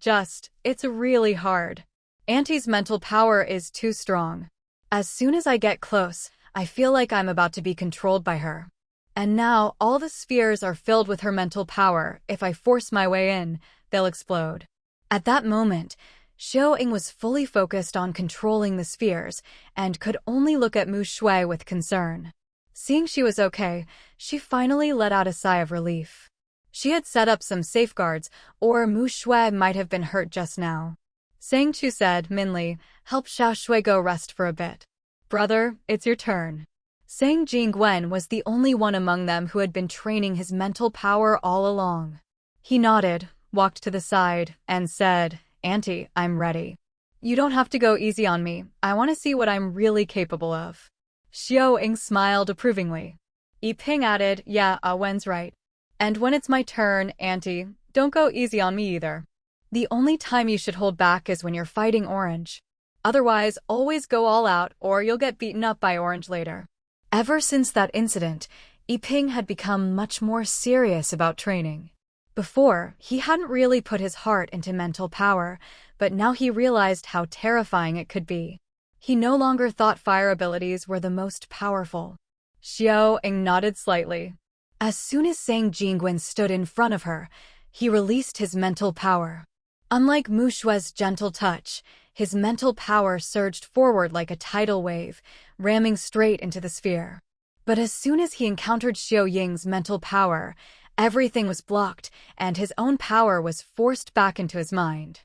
it's really hard. Auntie's mental power is too strong. As soon as I get close, I feel like I'm about to be controlled by her. And now all the spheres are filled with her mental power. If I force my way in, they'll explode." At that moment, Xiao Ying was fully focused on controlling the spheres and could only look at Mu Shui with concern. Seeing she was okay, she finally let out a sigh of relief. She had set up some safeguards, or Mu Shui might have been hurt just now. Sang Chu said, "Minli, help Xiao Shui go rest for a bit." "Brother, it's your turn." Sang Jingwen was the only one among them who had been training his mental power all along. He nodded, walked to the side, and said, "Auntie, I'm ready. You don't have to go easy on me. I want to see what I'm really capable of." Xiao Ying smiled approvingly. Yi Ping added, "Yeah, Wen's right. And when it's my turn, Auntie, don't go easy on me either. The only time you should hold back is when you're fighting Orange. Otherwise, always go all out or you'll get beaten up by Orange later." Ever since that incident, Yi Ping had become much more serious about training. Before, he hadn't really put his heart into mental power, but now he realized how terrifying it could be. He no longer thought fire abilities were the most powerful. Xiao Ying nodded slightly. As soon as Sang Jingwen stood in front of her, he released his mental power. Unlike Mu Shue's gentle touch, his mental power surged forward like a tidal wave, ramming straight into the sphere. But as soon as he encountered Xiao Ying's mental power, everything was blocked, and his own power was forced back into his mind.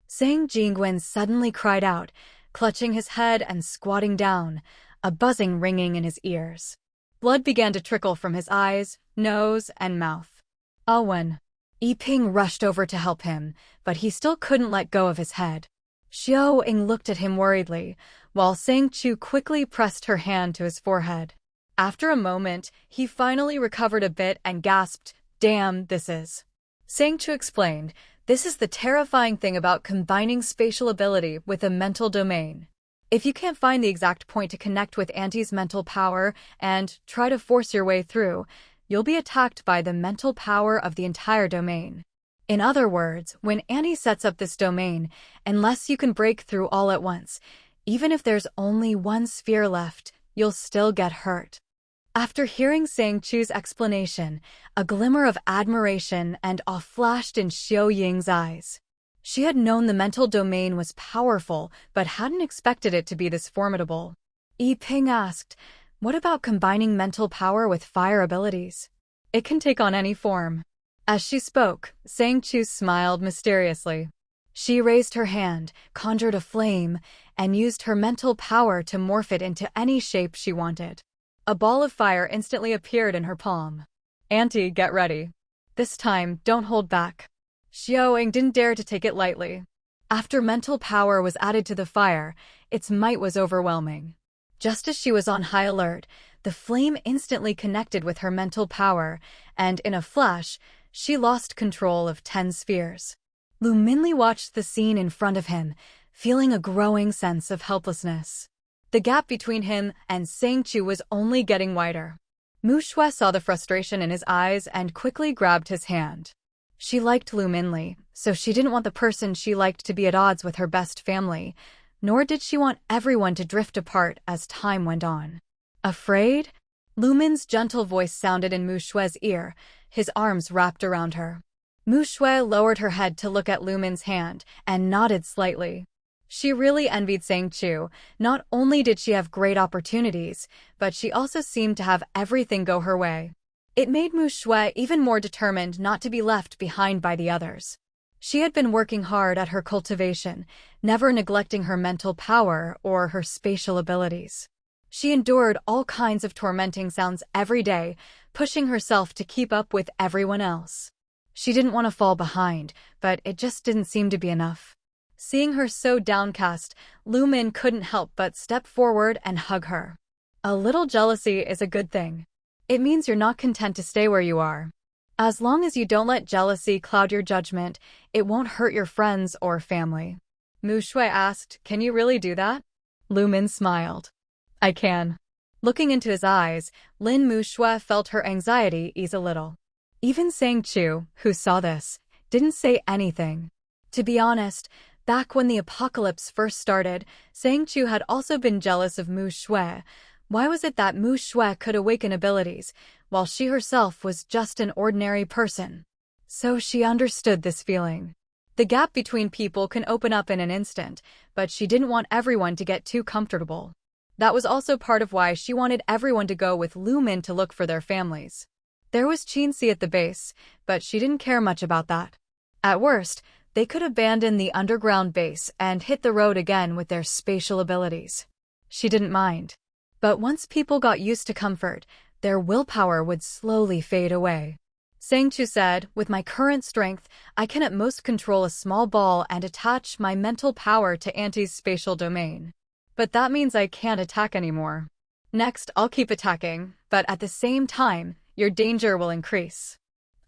Sang Jingwen suddenly cried out, clutching his head and squatting down, a buzzing ringing in his ears. Blood began to trickle from his eyes, nose, and mouth. "Wen." Yi Ping rushed over to help him, but he still couldn't let go of his head. Xiao Ying looked at him worriedly, while Sang Chu quickly pressed her hand to his forehead. After a moment, he finally recovered a bit and gasped, "Damn, this is..." Sang Chu explained, "This is the terrifying thing about combining spatial ability with a mental domain. If you can't find the exact point to connect with Auntie's mental power and try to force your way through, you'll be attacked by the mental power of the entire domain. In other words, when Auntie sets up this domain, unless you can break through all at once, even if there's only one sphere left, you'll still get hurt." After hearing Sang Chu's explanation, a glimmer of admiration and awe flashed in Xiao Ying's eyes. She had known the mental domain was powerful, but hadn't expected it to be this formidable. Yi Ping asked, "What about combining mental power with fire abilities?" "It can take on any form." As she spoke, Sang Chu smiled mysteriously. She raised her hand, conjured a flame, and used her mental power to morph it into any shape she wanted. A ball of fire instantly appeared in her palm. "Auntie, get ready. This time, don't hold back." Xiao Ying didn't dare to take it lightly. After mental power was added to the fire, its might was overwhelming. Just as she was on high alert, the flame instantly connected with her mental power, and in a flash, she lost control of 10 spheres. Lu Minli watched the scene in front of him, feeling a growing sense of helplessness. The gap between him and Sang Chu was only getting wider. Mu Shui saw the frustration in his eyes and quickly grabbed his hand. She liked Lu Minli, so she didn't want the person she liked to be at odds with her best family, nor did she want everyone to drift apart as time went on. "Afraid?" Lu Min's gentle voice sounded in Mu Shui's ear, his arms wrapped around her. Mu Shui lowered her head to look at Lu Min's hand and nodded slightly. She really envied Sang Chu. Not only did she have great opportunities, but she also seemed to have everything go her way. It made Mu Shui even more determined not to be left behind by the others. She had been working hard at her cultivation, never neglecting her mental power or her spatial abilities. She endured all kinds of tormenting sounds every day, pushing herself to keep up with everyone else. She didn't want to fall behind, but it just didn't seem to be enough. Seeing her so downcast, Lu Min couldn't help but step forward and hug her. A little jealousy is a good thing. It means you're not content to stay where you are. As long as you don't let jealousy cloud your judgment, it won't hurt your friends or family. Mu Shui asked, "Can you really do that?" Lu Min smiled. "I can." Looking into his eyes, Lin Mu Shui felt her anxiety ease a little. Even Sang Chu, who saw this, didn't say anything. To be honest, back when the apocalypse first started, Sang Chu had also been jealous of Mu Shui. Why was it that Mu Shui could awaken abilities, while she herself was just an ordinary person? So she understood this feeling. The gap between people can open up in an instant, but she didn't want everyone to get too comfortable. That was also part of why she wanted everyone to go with Lu Min to look for their families. There was Qinxi at the base, but she didn't care much about that. At worst, they could abandon the underground base and hit the road again with their spatial abilities. She didn't mind. But once people got used to comfort, their willpower would slowly fade away. Sang Chu said, "With my current strength, I can at most control a small ball and attach my mental power to Auntie's spatial domain. But that means I can't attack anymore. Next, I'll keep attacking, but at the same time, your danger will increase.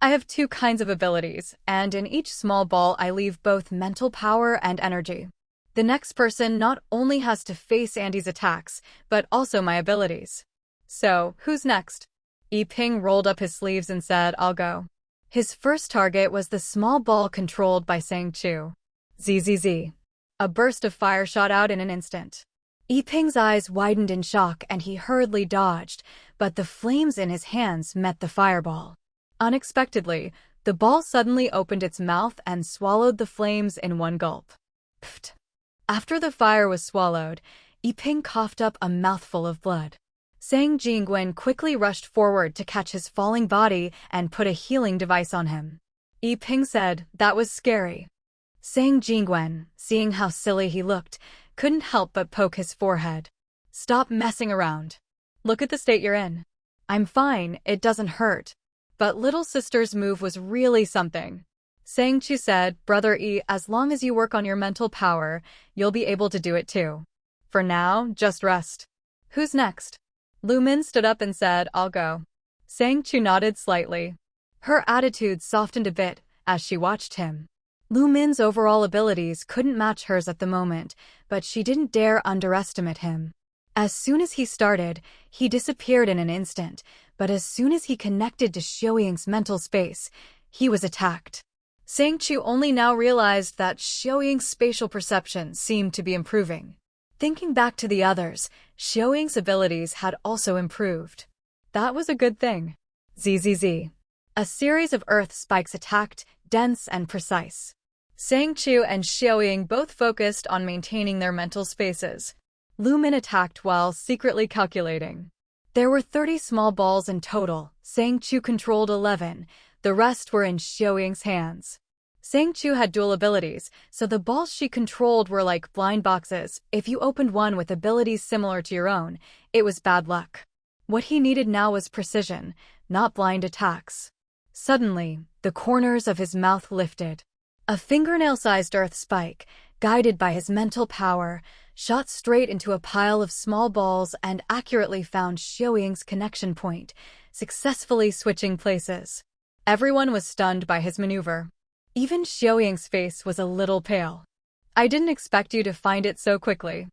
I have two kinds of abilities, and in each small ball I leave both mental power and energy. The next person not only has to face Auntie's attacks, but also my abilities. So, who's next?" Yiping rolled up his sleeves and said, "I'll go." His first target was the small ball controlled by Sang Chu. Zzz. A burst of fire shot out in an instant. Yiping's eyes widened in shock and he hurriedly dodged, but the flames in his hands met the fireball. Unexpectedly, the ball suddenly opened its mouth and swallowed the flames in one gulp. Pfft. After the fire was swallowed, Yiping coughed up a mouthful of blood. Sang Jingwen quickly rushed forward to catch his falling body and put a healing device on him. Yiping said, "That was scary." Sang Jingwen, seeing how silly he looked, couldn't help but poke his forehead. "Stop messing around. Look at the state you're in." "I'm fine, it doesn't hurt." But little sister's move was really something. Sang Chu said, "Brother E, as long as you work on your mental power, you'll be able to do it too. For now, just rest." "Who's next?" Lu Min stood up and said, "I'll go." Sang Chu nodded slightly. Her attitude softened a bit as she watched him. Lu Min's overall abilities couldn't match hers at the moment, but she didn't dare underestimate him. As soon as he started, he disappeared in an instant, but as soon as he connected to Xiaoying's mental space, he was attacked. Sang Chu only now realized that Xiaoying's spatial perception seemed to be improving. Thinking back to the others, Xiaoying's abilities had also improved. That was a good thing. Zzz. A series of earth spikes attacked, dense and precise. Sang Chu and Xiaoying both focused on maintaining their mental spaces. Lu Min attacked while secretly calculating. There were 30 small balls in total. Sang Chu controlled 11. The rest were in Xiaoying's hands. Sang Chu had dual abilities, so the balls she controlled were like blind boxes. If you opened one with abilities similar to your own, it was bad luck. What he needed now was precision, not blind attacks. Suddenly, the corners of his mouth lifted. A fingernail-sized earth spike, guided by his mental power, shot straight into a pile of small balls and accurately found Xiaoying's connection point, successfully switching places. Everyone was stunned by his maneuver. Even Xiaoying's face was a little pale. "I didn't expect you to find it so quickly."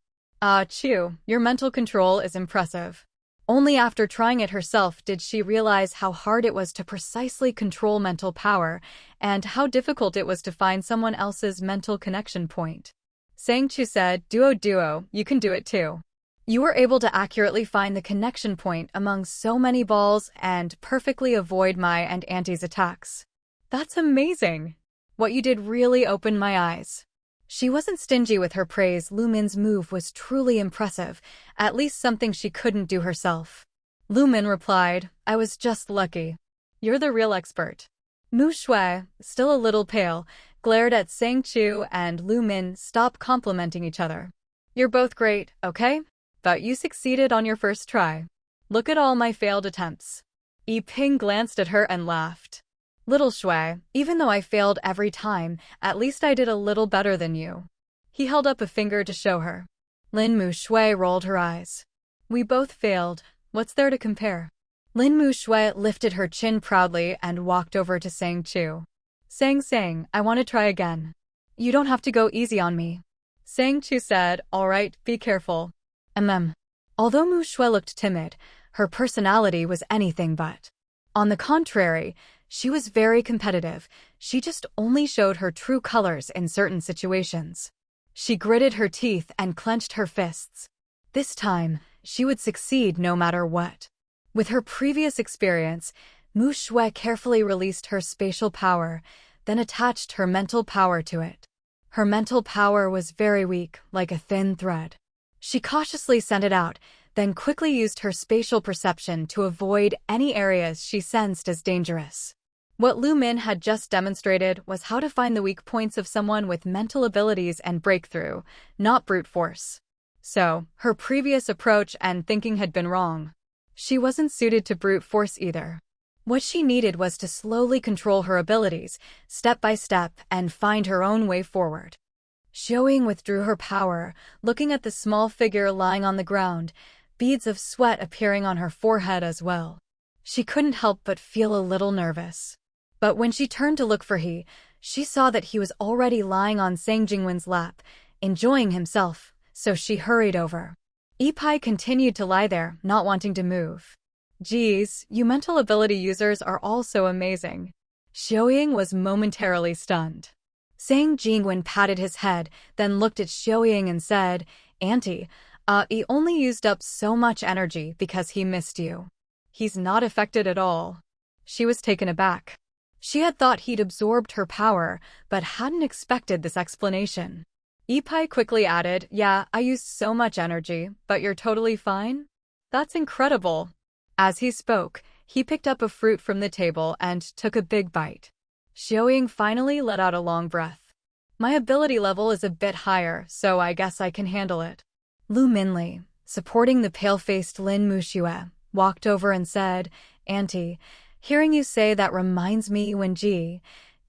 Chu, your mental control is impressive." Only after trying it herself did she realize how hard it was to precisely control mental power, and how difficult it was to find someone else's mental connection point. Sang Chu said, Duo, you can do it too. You were able to accurately find the connection point among so many balls and perfectly avoid my and Auntie's attacks." "That's amazing. What you did really opened my eyes." She wasn't stingy with her praise. Lu Min's move was truly impressive, at least something she couldn't do herself. Lu Min replied, "I was just lucky. You're the real expert." Mu Shui, still a little pale, glared at Sang Chu and Lu Min. "Stop complimenting each other. You're both great, okay? But you succeeded on your first try. Look at all my failed attempts." Yiping glanced at her and laughed. Little Shui, even though I failed every time, at least I did a little better than you. He held up a finger to show her. Lin Mu Shui rolled her eyes. We both failed. What's there to compare? Lin Mu Shui lifted her chin proudly and walked over to Sang Chu. Sang, I want to try again. You don't have to go easy on me. Sang Chu said, all right, be careful. Although Mu Shui looked timid, her personality was anything but. On the contrary, she was very competitive. She just only showed her true colors in certain situations. She gritted her teeth and clenched her fists. This time, she would succeed no matter what. With her previous experience, Mu Shui carefully released her spatial power, then attached her mental power to it. Her mental power was very weak, like a thin thread. She cautiously sent it out, then quickly used her spatial perception to avoid any areas she sensed as dangerous. What Lu Min had just demonstrated was how to find the weak points of someone with mental abilities and breakthrough, not brute force. So, her previous approach and thinking had been wrong. She wasn't suited to brute force either. What she needed was to slowly control her abilities, step by step, and find her own way forward. Xiaoying withdrew her power, looking at the small figure lying on the ground, beads of sweat appearing on her forehead as well. She couldn't help but feel a little nervous. But when she turned to look for he, she saw that he was already lying on Sang Jingwen's lap, enjoying himself, so she hurried over. Ipai continued to lie there, not wanting to move. Geez, you mental ability users are all so amazing. Xiaoying was momentarily stunned. Sang Jingwen patted his head, then looked at Xiaoying and said, Auntie, he only used up so much energy because he missed you. He's not affected at all. She was taken aback. She had thought he'd absorbed her power, but hadn't expected this explanation. Ipai quickly added, yeah, I used so much energy, but you're totally fine? That's incredible. As he spoke, he picked up a fruit from the table and took a big bite. Xiaoying finally let out a long breath. My ability level is a bit higher, so I guess I can handle it. Lu Minli, supporting the pale-faced Lin Mu Shui, walked over and said, Auntie, hearing you say that reminds me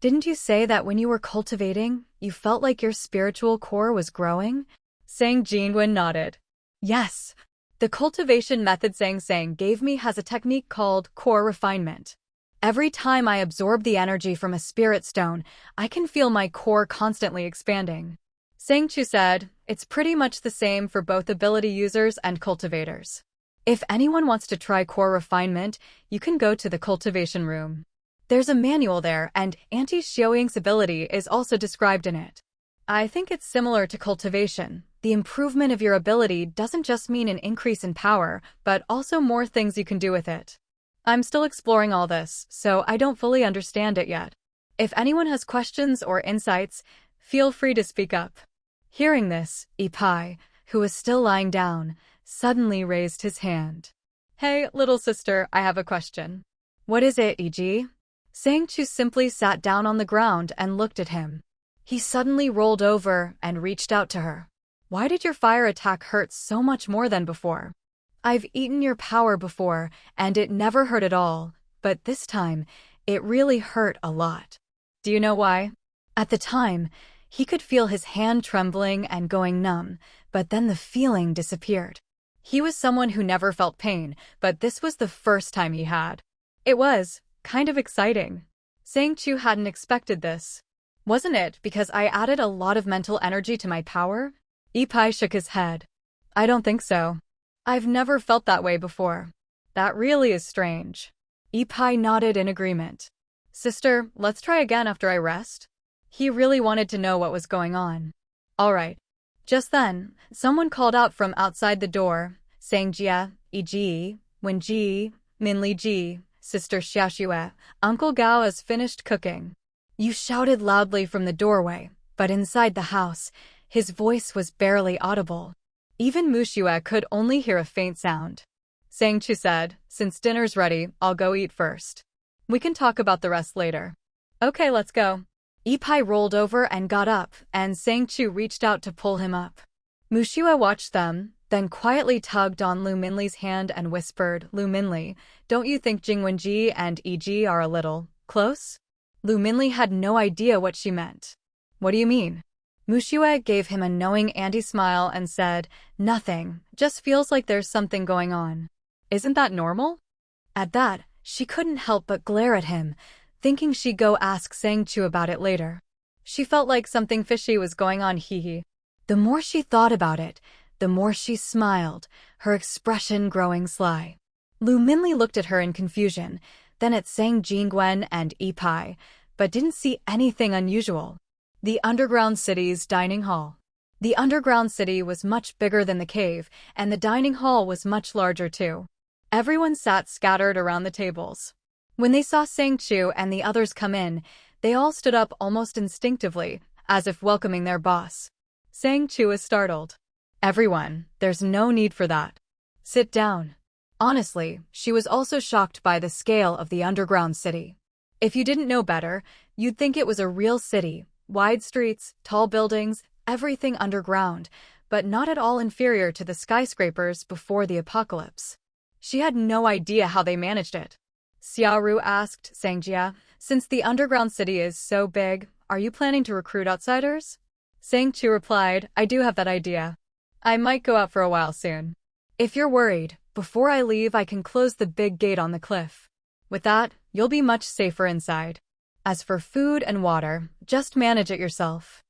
didn't you say that when you were cultivating, you felt like your spiritual core was growing? Sang Jingwen nodded. Yes. The cultivation method Sang gave me has a technique called core refinement. Every time I absorb the energy from a spirit stone, I can feel my core constantly expanding. Sang Chu said, it's pretty much the same for both ability users and cultivators. If anyone wants to try core refinement, you can go to the cultivation room. There's a manual there, and Auntie Xiaoying's ability is also described in it. I think it's similar to cultivation. The improvement of your ability doesn't just mean an increase in power, but also more things you can do with it. I'm still exploring all this, so I don't fully understand it yet. If anyone has questions or insights, feel free to speak up. Hearing this, Ipai, who was still lying down, suddenly raised his hand. Hey, little sister, I have a question. What is it, E.G.? Sang Chu simply sat down on the ground and looked at him. He suddenly rolled over and reached out to her. Why did your fire attack hurt so much more than before? I've eaten your power before, and it never hurt at all, but this time, it really hurt a lot. Do you know why? At the time, he could feel his hand trembling and going numb, but then the feeling disappeared. He was someone who never felt pain, but this was the first time he had. It was kind of exciting. Sang Chu hadn't expected this. Wasn't it because I added a lot of mental energy to my power? Ipai shook his head. I don't think so. I've never felt that way before. That really is strange. Ipai nodded in agreement. Sister, let's try again after I rest. He really wanted to know what was going on. All right. Just then, someone called out from outside the door, saying Jia, E.G., Wen Ji, Minli Ji, Sister Xiaoxue, Uncle Gao has finished cooking. You shouted loudly from the doorway, but inside the house, his voice was barely audible. Even Mu Shui could only hear a faint sound. Sang Chu said, since dinner's ready, I'll go eat first. We can talk about the rest later. Okay, let's go. Ipai rolled over and got up, and Sang Chu reached out to pull him up. Mu Shui watched them, then quietly tugged on Lu Minli's hand and whispered, Lu Minli, don't you think Jingwenji and E.G. are a little close? Lu Minli had no idea what she meant. What do you mean? Mushue gave him a knowing anti-smile and said, nothing, just feels like there's something going on. Isn't that normal? At that, she couldn't help but glare at him, thinking she'd go ask Sang Chu about it later. She felt like something fishy was going on, hee. The more she thought about it, the more she smiled, her expression growing sly. Lu Minli looked at her in confusion, then at Sang Jingwen and Ipai, but didn't see anything unusual. The underground city's dining hall. The underground city was much bigger than the cave, and the dining hall was much larger too. Everyone sat scattered around the tables. When they saw Sang Chu and the others come in, they all stood up almost instinctively, as if welcoming their boss. Sang Chu was startled. Everyone, there's no need for that. Sit down. Honestly, she was also shocked by the scale of the underground city. If you didn't know better, you'd think it was a real city, wide streets, tall buildings, everything underground, but not at all inferior to the skyscrapers before the apocalypse. She had no idea how they managed it. Xiaoru asked Sangjia, since the underground city is so big, are you planning to recruit outsiders? Sang Chu replied, I do have that idea. I might go out for a while soon. If you're worried, before I leave I can close the big gate on the cliff. With that, you'll be much safer inside. As for food and water, just manage it yourself.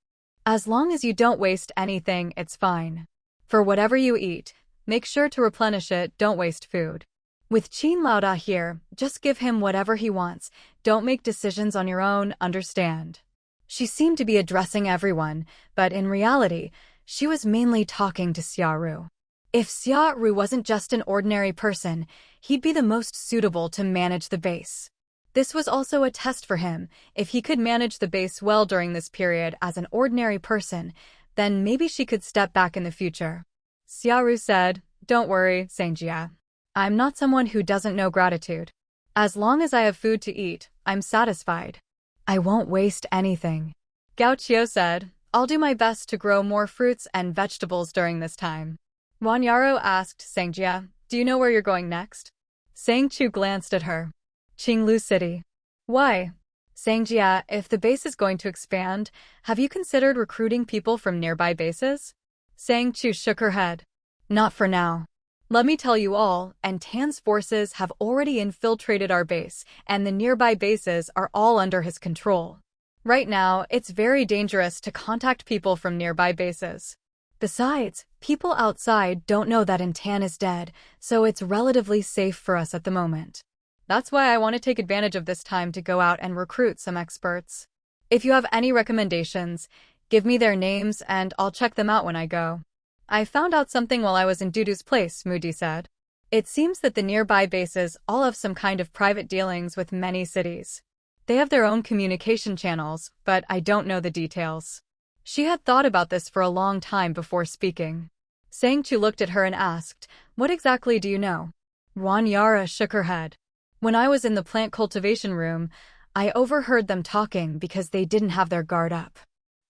As long as you don't waste anything, it's fine. For whatever you eat, make sure to replenish it, don't waste food. With Qin Laoda here, just give him whatever he wants, don't make decisions on your own, understand? She seemed to be addressing everyone, but in reality, she was mainly talking to Xiaoru. If Xiaoru wasn't just an ordinary person, he'd be the most suitable to manage the base. This was also a test for him. If he could manage the base well during this period as an ordinary person, then maybe she could step back in the future. Xiaoru said, don't worry, Sangjia. I'm not someone who doesn't know gratitude. As long as I have food to eat, I'm satisfied. I won't waste anything. Gao Qiu said, I'll do my best to grow more fruits and vegetables during this time. Wanyaro asked Sangjia, do you know where you're going next? Sang Chu glanced at her. Qinglu City. Why? Sangjia, if the base is going to expand, have you considered recruiting people from nearby bases? Sang Chu shook her head. Not for now. Let me tell you all, and Tan's forces have already infiltrated our base, and the nearby bases are all under his control. Right now, it's very dangerous to contact people from nearby bases. Besides, people outside don't know that Tan is dead, so it's relatively safe for us at the moment. That's why I want to take advantage of this time to go out and recruit some experts. If you have any recommendations, give me their names and I'll check them out when I go. I found out something while I was in Dudu's place, Moody said. It seems that the nearby bases all have some kind of private dealings with many cities. They have their own communication channels, but I don't know the details. She had thought about this for a long time before speaking. Sang Chu looked at her and asked, what exactly do you know? Wanyara shook her head. When I was in the plant cultivation room, I overheard them talking because they didn't have their guard up.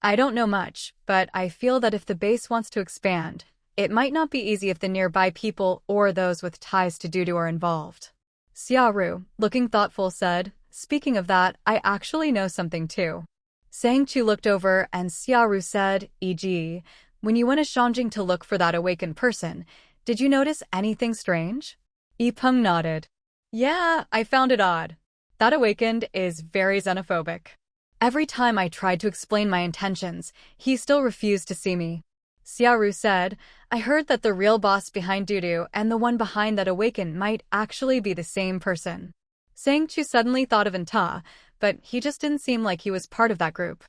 I don't know much, but I feel that if the base wants to expand, it might not be easy if the nearby people or those with ties to Dudu are involved. Xiaoru, looking thoughtful, said, speaking of that, I actually know something too. Sang Chu looked over and Xiaoru said, e.g., when you went to Shangjing to look for that awakened person, did you notice anything strange? Yipeng nodded. Yeah, I found it odd. That awakened is very xenophobic. Every time I tried to explain my intentions, he still refused to see me. Xiaoru said, I heard that the real boss behind Dudu and the one behind that awakened might actually be the same person. Sang Chu suddenly thought of Anta, but he just didn't seem like he was part of that group.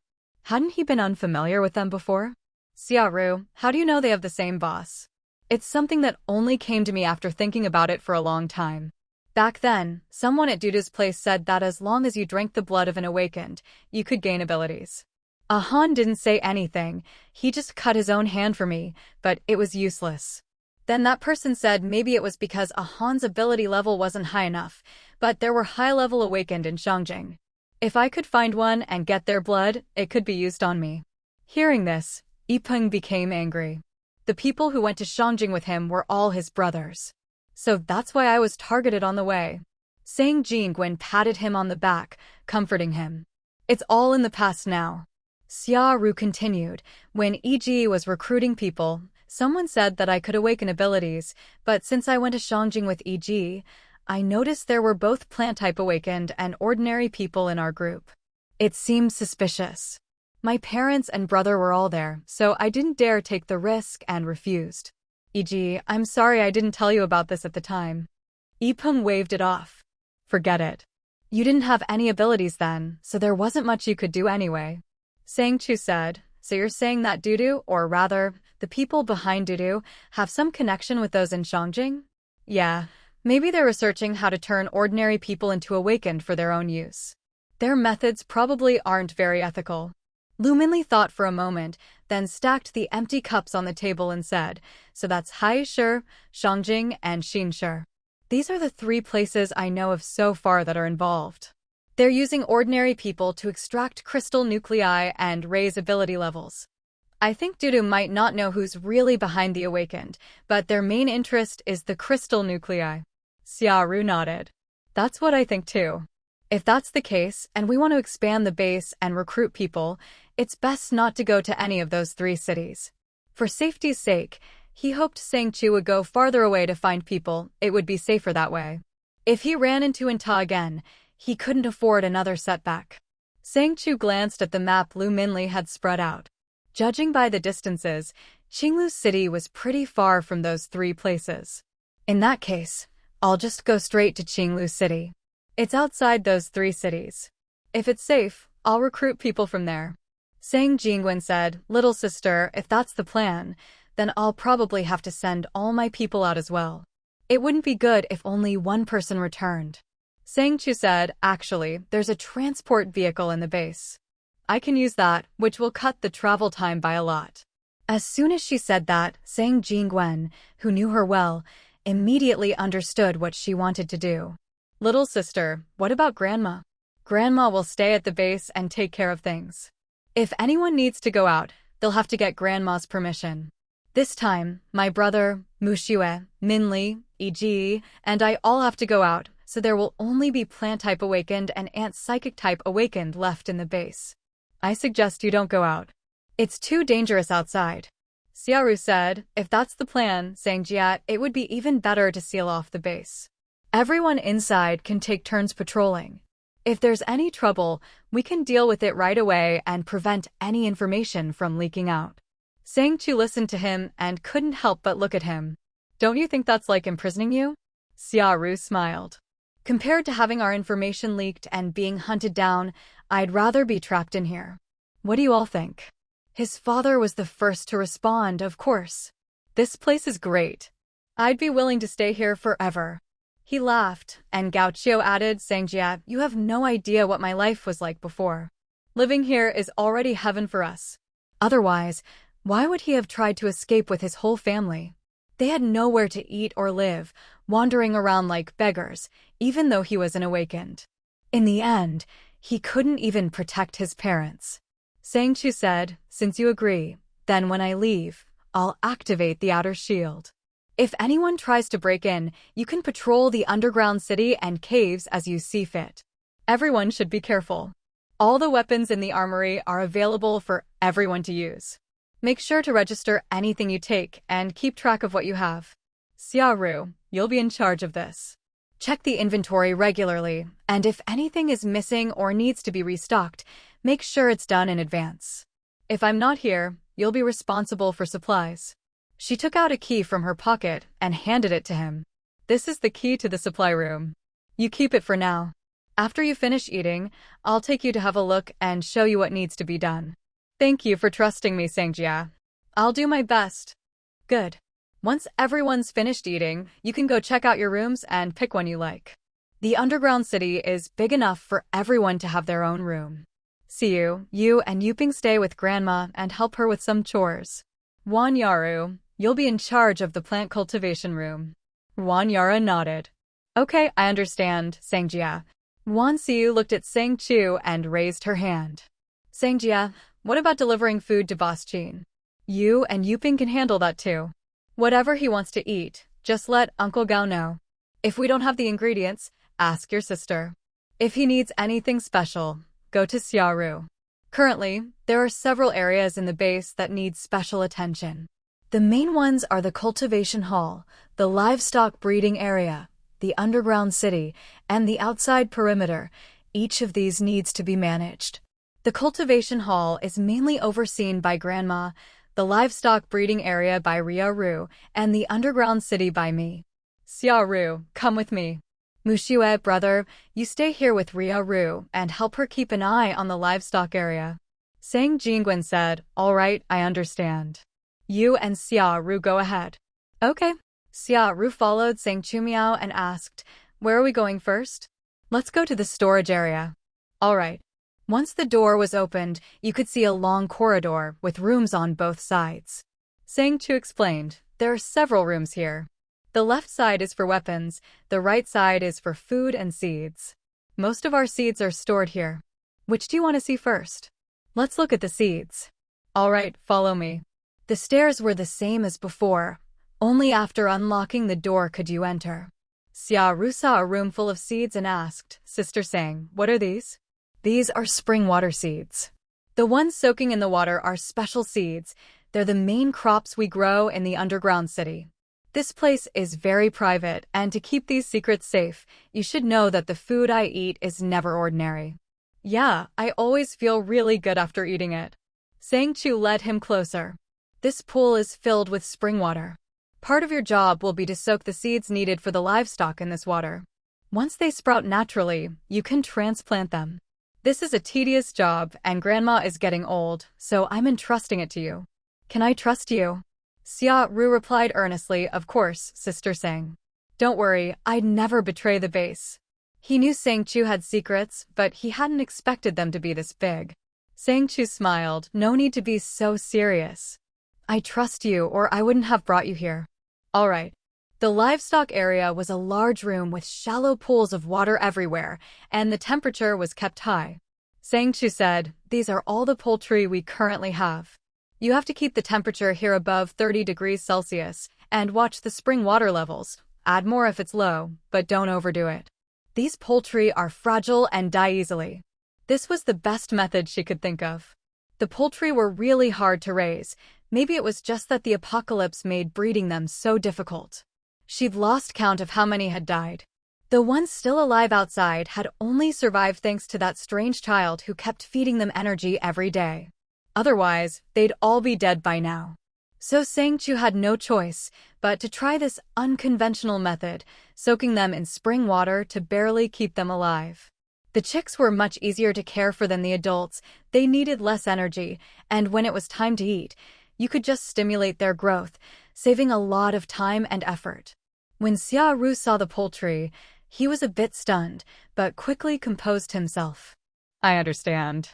Hadn't he been unfamiliar with them before? Xiaoru, how do you know they have the same boss? It's something that only came to me after thinking about it for a long time. Back then, someone at Dudu's place said that as long as you drank the blood of an awakened, you could gain abilities. Han didn't say anything, he just cut his own hand for me, but it was useless. Then that person said maybe it was because Han's ability level wasn't high enough, but there were high-level awakened in Shangjing. If I could find one and get their blood, it could be used on me. Hearing this, Yipeng became angry. The people who went to Shangjing with him were all his brothers. So that's why I was targeted on the way. Sang Jingwen patted him on the back, comforting him. It's all in the past now. Xia Ru continued. When EG was recruiting people, someone said that I could awaken abilities, but since I went to Shangjing with EG, I noticed there were both plant-type awakened and ordinary people in our group. It seemed suspicious. My parents and brother were all there, so I didn't dare take the risk and refused. EG, I'm sorry I didn't tell you about this at the time. Ipum waved it off. Forget it. You didn't have any abilities then, so there wasn't much you could do anyway. Sang Chu said, so you're saying that Dudu, or rather, the people behind Dudu, have some connection with those in Shangjing? Yeah, maybe they're researching how to turn ordinary people into awakened for their own use. Their methods probably aren't very ethical. Lu Minli thought for a moment, then stacked the empty cups on the table and said, so that's Haishi, Shangjing, and Xinshi. These are the 3 places I know of so far that are involved. They're using ordinary people to extract crystal nuclei and raise ability levels. I think Dudu might not know who's really behind the awakened, but their main interest is the crystal nuclei. Xia Ru nodded. That's what I think too. If that's the case, and we want to expand the base and recruit people, it's best not to go to any of those 3 cities. For safety's sake, he hoped Sang Chu would go farther away to find people. It would be safer that way. If he ran into Inta again, he couldn't afford another setback. Sang Chu glanced at the map Lu Minli had spread out. Judging by the distances, Qinglu City was pretty far from those 3 places. In that case, I'll just go straight to Qinglu City. It's outside those 3 cities. If it's safe, I'll recruit people from there. Sang Jingwen said, little sister, if that's the plan, then I'll probably have to send all my people out as well. It wouldn't be good if only one person returned. Sang Chu said, actually, there's a transport vehicle in the base. I can use that, which will cut the travel time by a lot. As soon as she said that, Sang Jingwen, who knew her well, immediately understood what she wanted to do. Little sister, what about Grandma? Grandma will stay at the base and take care of things. If anyone needs to go out, they'll have to get Grandma's permission. This time, my brother, Muxue, Minli, EG, and I all have to go out, so there will only be plant-type awakened and ant-psychic-type awakened left in the base. I suggest you don't go out. It's too dangerous outside. Xia Ru said, if that's the plan, Sang Jiat, it would be even better to seal off the base. Everyone inside can take turns patrolling. If there's any trouble, we can deal with it right away and prevent any information from leaking out. Sang Chu listened to him and couldn't help but look at him. Don't you think that's like imprisoning you? Xia Ru smiled. Compared to having our information leaked and being hunted down, I'd rather be trapped in here. What do you all think? His father was the first to respond, of course. This place is great. I'd be willing to stay here forever. He laughed, and Gao Qiu added, Sangjia, you have no idea what my life was like before. Living here is already heaven for us. Otherwise, why would he have tried to escape with his whole family? They had nowhere to eat or live, wandering around like beggars, even though he was an awakened. In the end, he couldn't even protect his parents. Sang Chu said, since you agree, then when I leave, I'll activate the outer shield. If anyone tries to break in, you can patrol the underground city and caves as you see fit. Everyone should be careful. All the weapons in the armory are available for everyone to use. Make sure to register anything you take and keep track of what you have. Xia Ru, you'll be in charge of this. Check the inventory regularly, and if anything is missing or needs to be restocked, make sure it's done in advance. If I'm not here, you'll be responsible for supplies. She took out a key from her pocket and handed it to him. This is the key to the supply room. You keep it for now. After you finish eating, I'll take you to have a look and show you what needs to be done. Thank you for trusting me, Sangjia. I'll do my best. Good. Once everyone's finished eating, you can go check out your rooms and pick one you like. The underground city is big enough for everyone to have their own room. See you. You and Yuping stay with Grandma and help her with some chores. Wan Yaru, you'll be in charge of the plant cultivation room. Wan Yara nodded. Okay, I understand, Sangjia. Wan Xiu looked at Sang Chu and raised her hand. Sangjia, what about delivering food to Boss Qin? You and Yuping can handle that too. Whatever he wants to eat, just let Uncle Gao know. If we don't have the ingredients, ask your sister. If he needs anything special, go to Xiaoru. Currently, there are several areas in the base that need special attention. The main ones are the cultivation hall, the livestock breeding area, the underground city, and the outside perimeter. Each of these needs to be managed. The cultivation hall is mainly overseen by Grandma, the livestock breeding area by Xiaoru, and the underground city by me. Xiaoru, come with me. Mushue, brother, you stay here with Xiaoru and help her keep an eye on the livestock area. Sang Jingguan said, all right, I understand. You and Xiaoru go ahead. Okay. Xiaoru followed Sang Chu Miao and asked, where are we going first? Let's go to the storage area. All right. Once the door was opened, you could see a long corridor with rooms on both sides. Sang Chu explained, there are several rooms here. The left side is for weapons, the right side is for food and seeds. Most of our seeds are stored here. Which do you want to see first? Let's look at the seeds. All right, follow me. The stairs were the same as before. Only after unlocking the door could you enter. Xiaoru saw a room full of seeds and asked, Sister Sang, what are these? These are spring water seeds. The ones soaking in the water are special seeds. They're the main crops we grow in the underground city. This place is very private, and to keep these secrets safe, you should know that the food I eat is never ordinary. Yeah, I always feel really good after eating it. Sang Chu led him closer. This pool is filled with spring water. Part of your job will be to soak the seeds needed for the livestock in this water. Once they sprout naturally, you can transplant them. This is a tedious job, and Grandma is getting old, so I'm entrusting it to you. Can I trust you? Xiaoru replied earnestly, of course, Sister Sang. Don't worry, I'd never betray the base. He knew Sang Chu had secrets, but he hadn't expected them to be this big. Sang Chu smiled, no need to be so serious. I trust you, or I wouldn't have brought you here. All right. The livestock area was a large room with shallow pools of water everywhere, and the temperature was kept high. Sang Chu said, these are all the poultry we currently have. You have to keep the temperature here above 30 degrees Celsius, and watch the spring water levels. Add more if it's low, but don't overdo it. These poultry are fragile and die easily. This was the best method she could think of. The poultry were really hard to raise. Maybe it was just that the apocalypse made breeding them so difficult. She'd lost count of how many had died. The ones still alive outside had only survived thanks to that strange child who kept feeding them energy every day. Otherwise, they'd all be dead by now. So Sang Chu had no choice but to try this unconventional method, soaking them in spring water to barely keep them alive. The chicks were much easier to care for than the adults. They needed less energy, and when it was time to eat, you could just stimulate their growth, saving a lot of time and effort. When Xiaoru saw the poultry, he was a bit stunned, but quickly composed himself. I understand.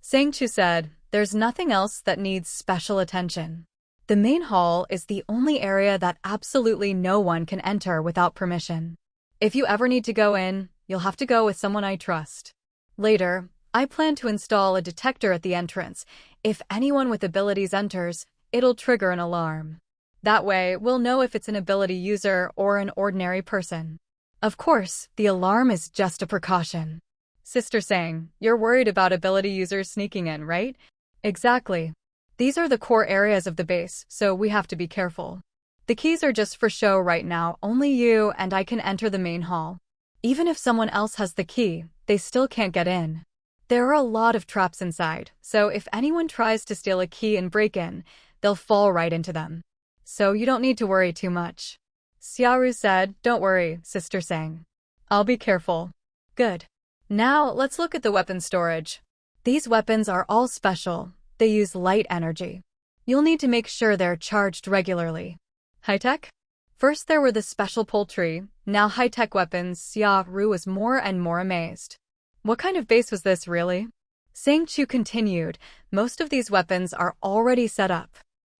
Sang Chu said, there's nothing else that needs special attention. The main hall is the only area that absolutely no one can enter without permission. If you ever need to go in, you'll have to go with someone I trust. Later, I plan to install a detector at the entrance. If anyone with abilities enters, it'll trigger an alarm. That way, we'll know if it's an ability user or an ordinary person. Of course, the alarm is just a precaution. Sister Sang, you're worried about ability users sneaking in, right? Exactly. These are the core areas of the base, so we have to be careful. The keys are just for show right now. Only you and I can enter the main hall. Even if someone else has the key, they still can't get in. There are a lot of traps inside, so if anyone tries to steal a key and break in, they'll fall right into them. So you don't need to worry too much. Xiaoru said, don't worry, Sister Sang. I'll be careful. Good. Now, let's look at the weapon storage. These weapons are all special. They use light energy. You'll need to make sure they're charged regularly. High-tech? First there were the special poultry, now high-tech weapons. Xiaoru was more and more amazed. What kind of base was this, really? Sang Chu continued, most of these weapons are already set up.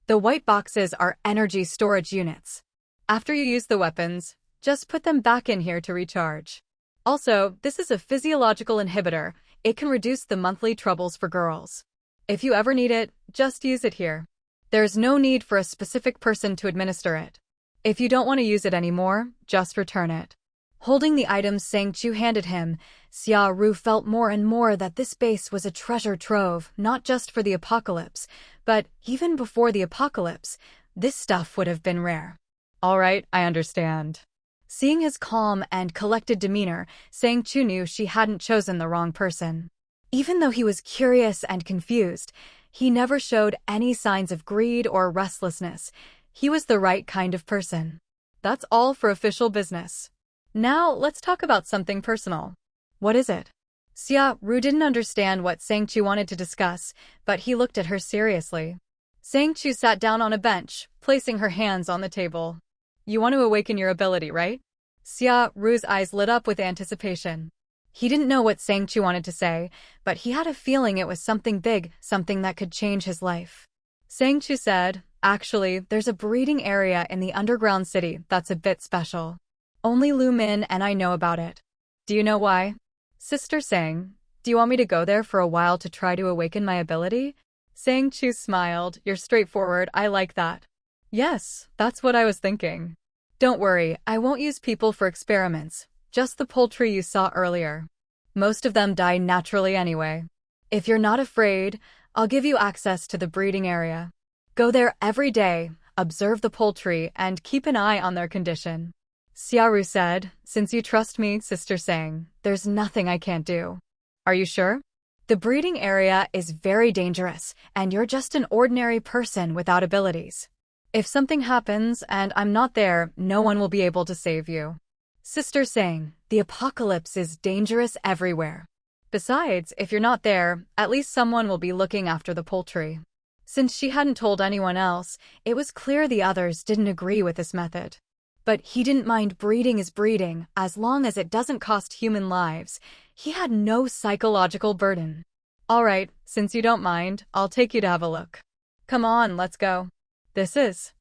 The white boxes are energy storage units. After you use the weapons, just put them back in here to recharge. Also, this is a physiological inhibitor. It can reduce the monthly troubles for girls. If you ever need it, just use it here. There's no need for a specific person to administer it. If you don't want to use it anymore, just return it. Holding the items Sang Chu handed him, Xia Ru felt more and more that this base was a treasure trove, not just for the apocalypse, but even before the apocalypse, this stuff would have been rare. All right, I understand. Seeing his calm and collected demeanor, Sang Chu knew she hadn't chosen the wrong person. Even though he was curious and confused, he never showed any signs of greed or restlessness. He was the right kind of person. That's all for official business. Now, let's talk about something personal. What is it? Xia Ru didn't understand what Sang Chu wanted to discuss, but he looked at her seriously. Sang Chu sat down on a bench, placing her hands on the table. You want to awaken your ability, right? Xia Ru's eyes lit up with anticipation. He didn't know what Sang Chu wanted to say, but he had a feeling it was something big, something that could change his life. Sang Chu said, actually, there's a breeding area in the underground city that's a bit special. Only Lu Min and I know about it. Do you know why? Sister Sang, do you want me to go there for a while to try to awaken my ability? Sang Chu smiled. You're straightforward, I like that. Yes, that's what I was thinking. Don't worry, I won't use people for experiments, just the poultry you saw earlier. Most of them die naturally anyway. If you're not afraid, I'll give you access to the breeding area. Go there every day, observe the poultry, and keep an eye on their condition. Xia Ru said, since you trust me, Sister Sang, there's nothing I can't do. Are you sure? The breeding area is very dangerous, and you're just an ordinary person without abilities. If something happens and I'm not there, no one will be able to save you. Sister Sang, the apocalypse is dangerous everywhere. Besides, if you're not there, at least someone will be looking after the poultry. Since she hadn't told anyone else, it was clear the others didn't agree with this method. But he didn't mind breeding is breeding, as long as it doesn't cost human lives. He had no psychological burden. All right, since you don't mind, I'll take you to have a look. Come on, let's go. This is.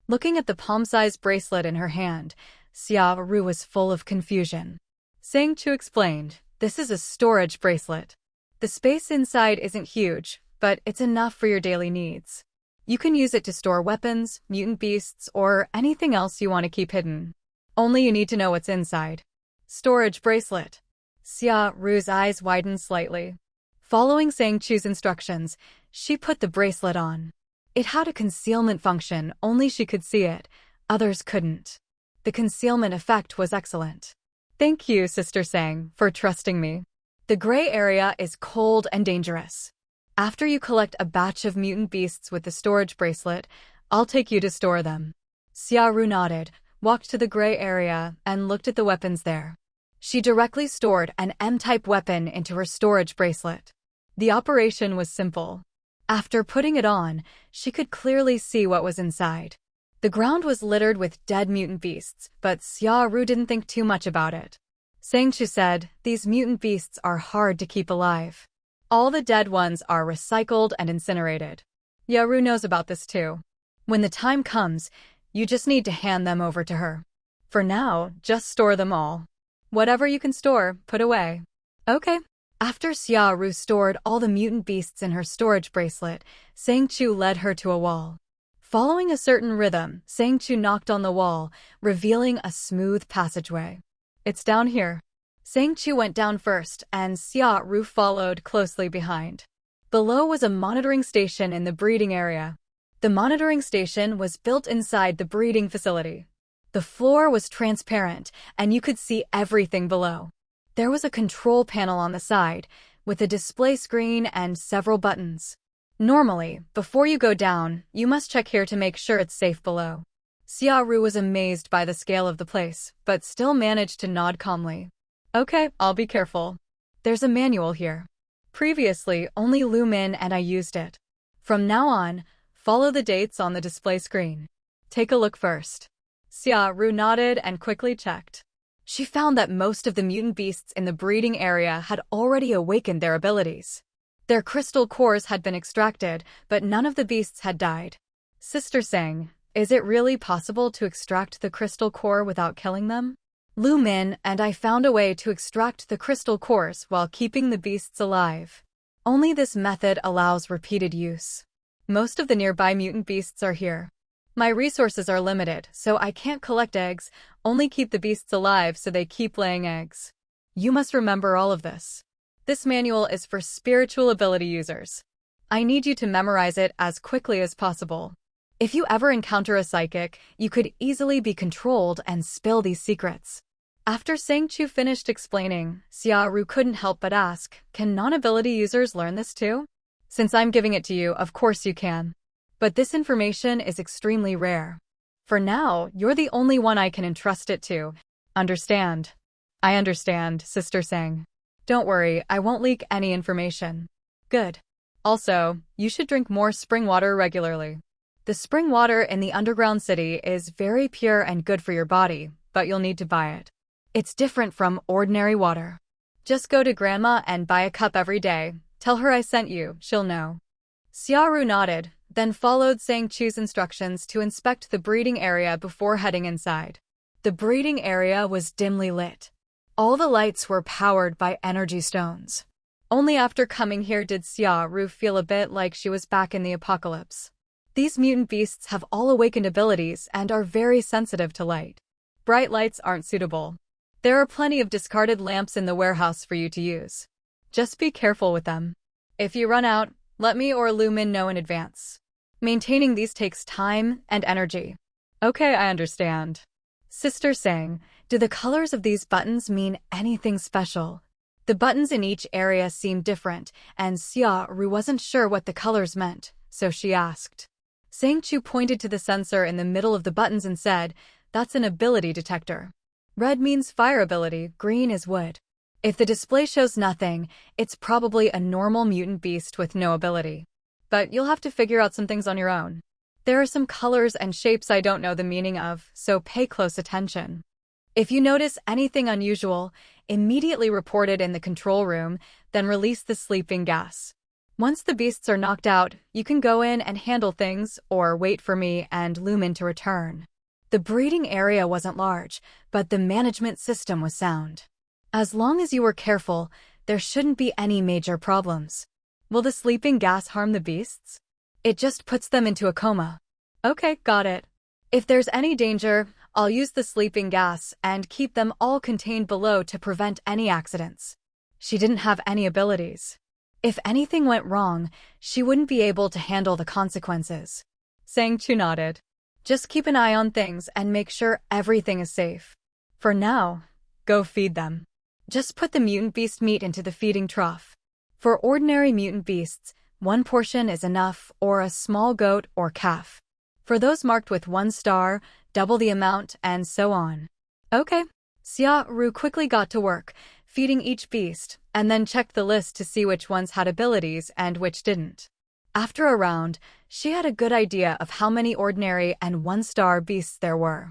Looking at the palm-sized bracelet in her hand, Xia Ru was full of confusion. Sang Chu explained, this is a storage bracelet. The space inside isn't huge, but it's enough for your daily needs. You can use it to store weapons, mutant beasts, or anything else you want to keep hidden. Only you need to know what's inside. Storage bracelet. Xia Ru's eyes widened slightly. Following Sang Chu's instructions, she put the bracelet on. It had a concealment function, only she could see it. Others couldn't. The concealment effect was excellent. Thank you, Sister Sang, for trusting me. The gray area is cold and dangerous. After you collect a batch of mutant beasts with the storage bracelet, I'll take you to store them. Xia Ru nodded, walked to the gray area, and looked at the weapons there. She directly stored an M-type weapon into her storage bracelet. The operation was simple. After putting it on, she could clearly see what was inside. The ground was littered with dead mutant beasts, but Xia Ru didn't think too much about it. Sang Chu said, these mutant beasts are hard to keep alive. All the dead ones are recycled and incinerated. Xia Ru knows about this too. When the time comes, you just need to hand them over to her. For now, just store them all. Whatever you can store, put away. Okay. After Xia Ru stored all the mutant beasts in her storage bracelet, Sang Chu led her to a wall. Following a certain rhythm, Sang Chu knocked on the wall, revealing a smooth passageway. It's down here. Sang Chu went down first, and Xia Ru followed closely behind. Below was a monitoring station in the breeding area. The monitoring station was built inside the breeding facility. The floor was transparent, and you could see everything below. There was a control panel on the side, with a display screen and several buttons. Normally, before you go down, you must check here to make sure it's safe below. Xia Ru was amazed by the scale of the place, but still managed to nod calmly. Okay, I'll be careful. There's a manual here. Previously, only Lu Min and I used it. From now on, follow the dates on the display screen. Take a look first. Xia Ru nodded and quickly checked. She found that most of the mutant beasts in the breeding area had already awakened their abilities. Their crystal cores had been extracted, but none of the beasts had died. Sister Sang, is it really possible to extract the crystal core without killing them? Lu Min and I found a way to extract the crystal cores while keeping the beasts alive. Only this method allows repeated use. Most of the nearby mutant beasts are here. My resources are limited, so I can't collect eggs, only keep the beasts alive so they keep laying eggs. You must remember all of this. This manual is for spiritual ability users. I need you to memorize it as quickly as possible. If you ever encounter a psychic, you could easily be controlled and spill these secrets. After Sang Chu finished explaining, Xiaoru couldn't help but ask, can non-ability users learn this too? Since I'm giving it to you, of course you can. But this information is extremely rare. For now, you're the only one I can entrust it to. Understand? I understand, Sister Sang. Don't worry, I won't leak any information. Good. Also, you should drink more spring water regularly. The spring water in the underground city is very pure and good for your body, but you'll need to buy it. It's different from ordinary water. Just go to Grandma and buy a cup every day. Tell her I sent you, she'll know. Xiaoru nodded, then followed Sang Chu's instructions to inspect the breeding area before heading inside. The breeding area was dimly lit. All the lights were powered by energy stones. Only after coming here did Xiaoru feel a bit like she was back in the apocalypse. These mutant beasts have all awakened abilities and are very sensitive to light. Bright lights aren't suitable. There are plenty of discarded lamps in the warehouse for you to use. Just be careful with them. If you run out, let me or Lumin know in advance. Maintaining these takes time and energy. Okay, I understand. Sister Sang, do the colors of these buttons mean anything special? The buttons in each area seemed different, and Xiaoru wasn't sure what the colors meant, so she asked. Sang Chu pointed to the sensor in the middle of the buttons and said, that's an ability detector. Red means fire ability, green is wood. If the display shows nothing, it's probably a normal mutant beast with no ability. But you'll have to figure out some things on your own. There are some colors and shapes I don't know the meaning of, so pay close attention. If you notice anything unusual, immediately report it in the control room, then release the sleeping gas. Once the beasts are knocked out, you can go in and handle things, or wait for me and Lumin to return. The breeding area wasn't large, but the management system was sound. As long as you were careful, there shouldn't be any major problems. Will the sleeping gas harm the beasts? It just puts them into a coma. Okay, got it. If there's any danger, I'll use the sleeping gas and keep them all contained below to prevent any accidents. She didn't have any abilities. If anything went wrong, she wouldn't be able to handle the consequences. Sang Chu nodded. Just keep an eye on things and make sure everything is safe. For now, go feed them. Just put the mutant beast meat into the feeding trough. For ordinary mutant beasts, 1 portion is enough, or a small goat or calf. For those marked with 1 star, double the amount, and so on. Okay. Xiaoru quickly got to work, feeding each beast, and then checked the list to see which ones had abilities and which didn't. After a round, she had a good idea of how many ordinary and 1-star beasts there were.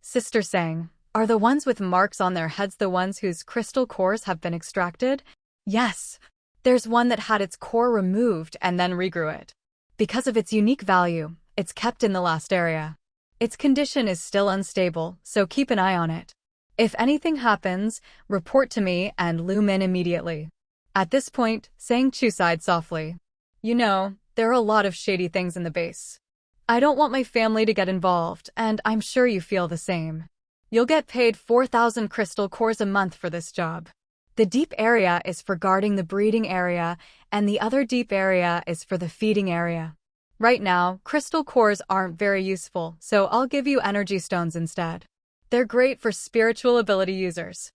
Sister Sang, are the ones with marks on their heads the ones whose crystal cores have been extracted? Yes. There's one that had its core removed and then regrew it. Because of its unique value, it's kept in the last area. Its condition is still unstable, so keep an eye on it. If anything happens, report to me and Lumin immediately. At this point, Sang Chu sighed softly. You know, there are a lot of shady things in the base. I don't want my family to get involved, and I'm sure you feel the same. You'll get paid 4,000 crystal cores a month for this job. The deep area is for guarding the breeding area, and the other deep area is for the feeding area. Right now, crystal cores aren't very useful, so I'll give you energy stones instead. They're great for spiritual ability users.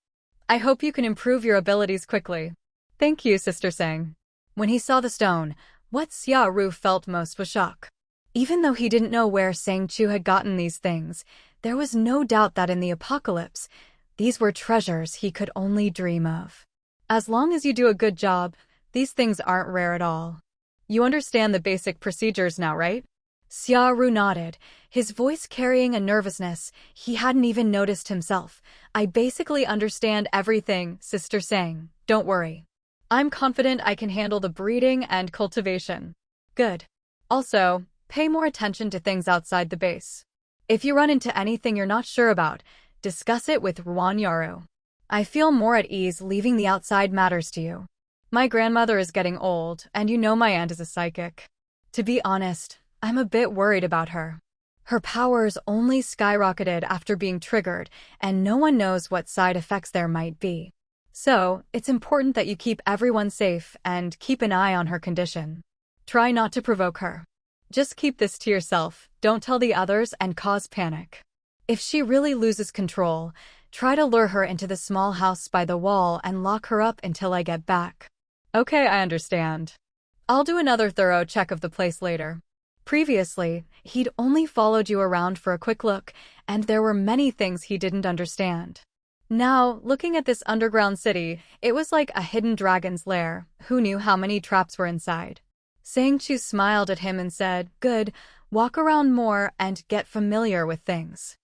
I hope you can improve your abilities quickly. Thank you, Sister Sang. When he saw the stone, what Xiaoru felt most was shock. Even though he didn't know where Sang Chu had gotten these things, there was no doubt that in the apocalypse, these were treasures he could only dream of. As long as you do a good job, these things aren't rare at all. You understand the basic procedures now, right? Xiaoru nodded, his voice carrying a nervousness he hadn't even noticed himself. I basically understand everything, Sister Sang. Don't worry. I'm confident I can handle the breeding and cultivation. Good. Also, pay more attention to things outside the base. If you run into anything you're not sure about, discuss it with Ruan Yaru. I feel more at ease leaving the outside matters to you. My grandmother is getting old, and you know my aunt is a psychic. To be honest, I'm a bit worried about her. Her powers only skyrocketed after being triggered, and no one knows what side effects there might be. So, it's important that you keep everyone safe and keep an eye on her condition. Try not to provoke her. Just keep this to yourself, don't tell the others and cause panic. If she really loses control, try to lure her into the small house by the wall and lock her up until I get back. Okay, I understand. I'll do another thorough check of the place later. Previously, he'd only followed you around for a quick look, and there were many things he didn't understand. Now, looking at this underground city, it was like a hidden dragon's lair. Who knew how many traps were inside? Sang Chu smiled at him and said, "Good, walk around more and get familiar with things."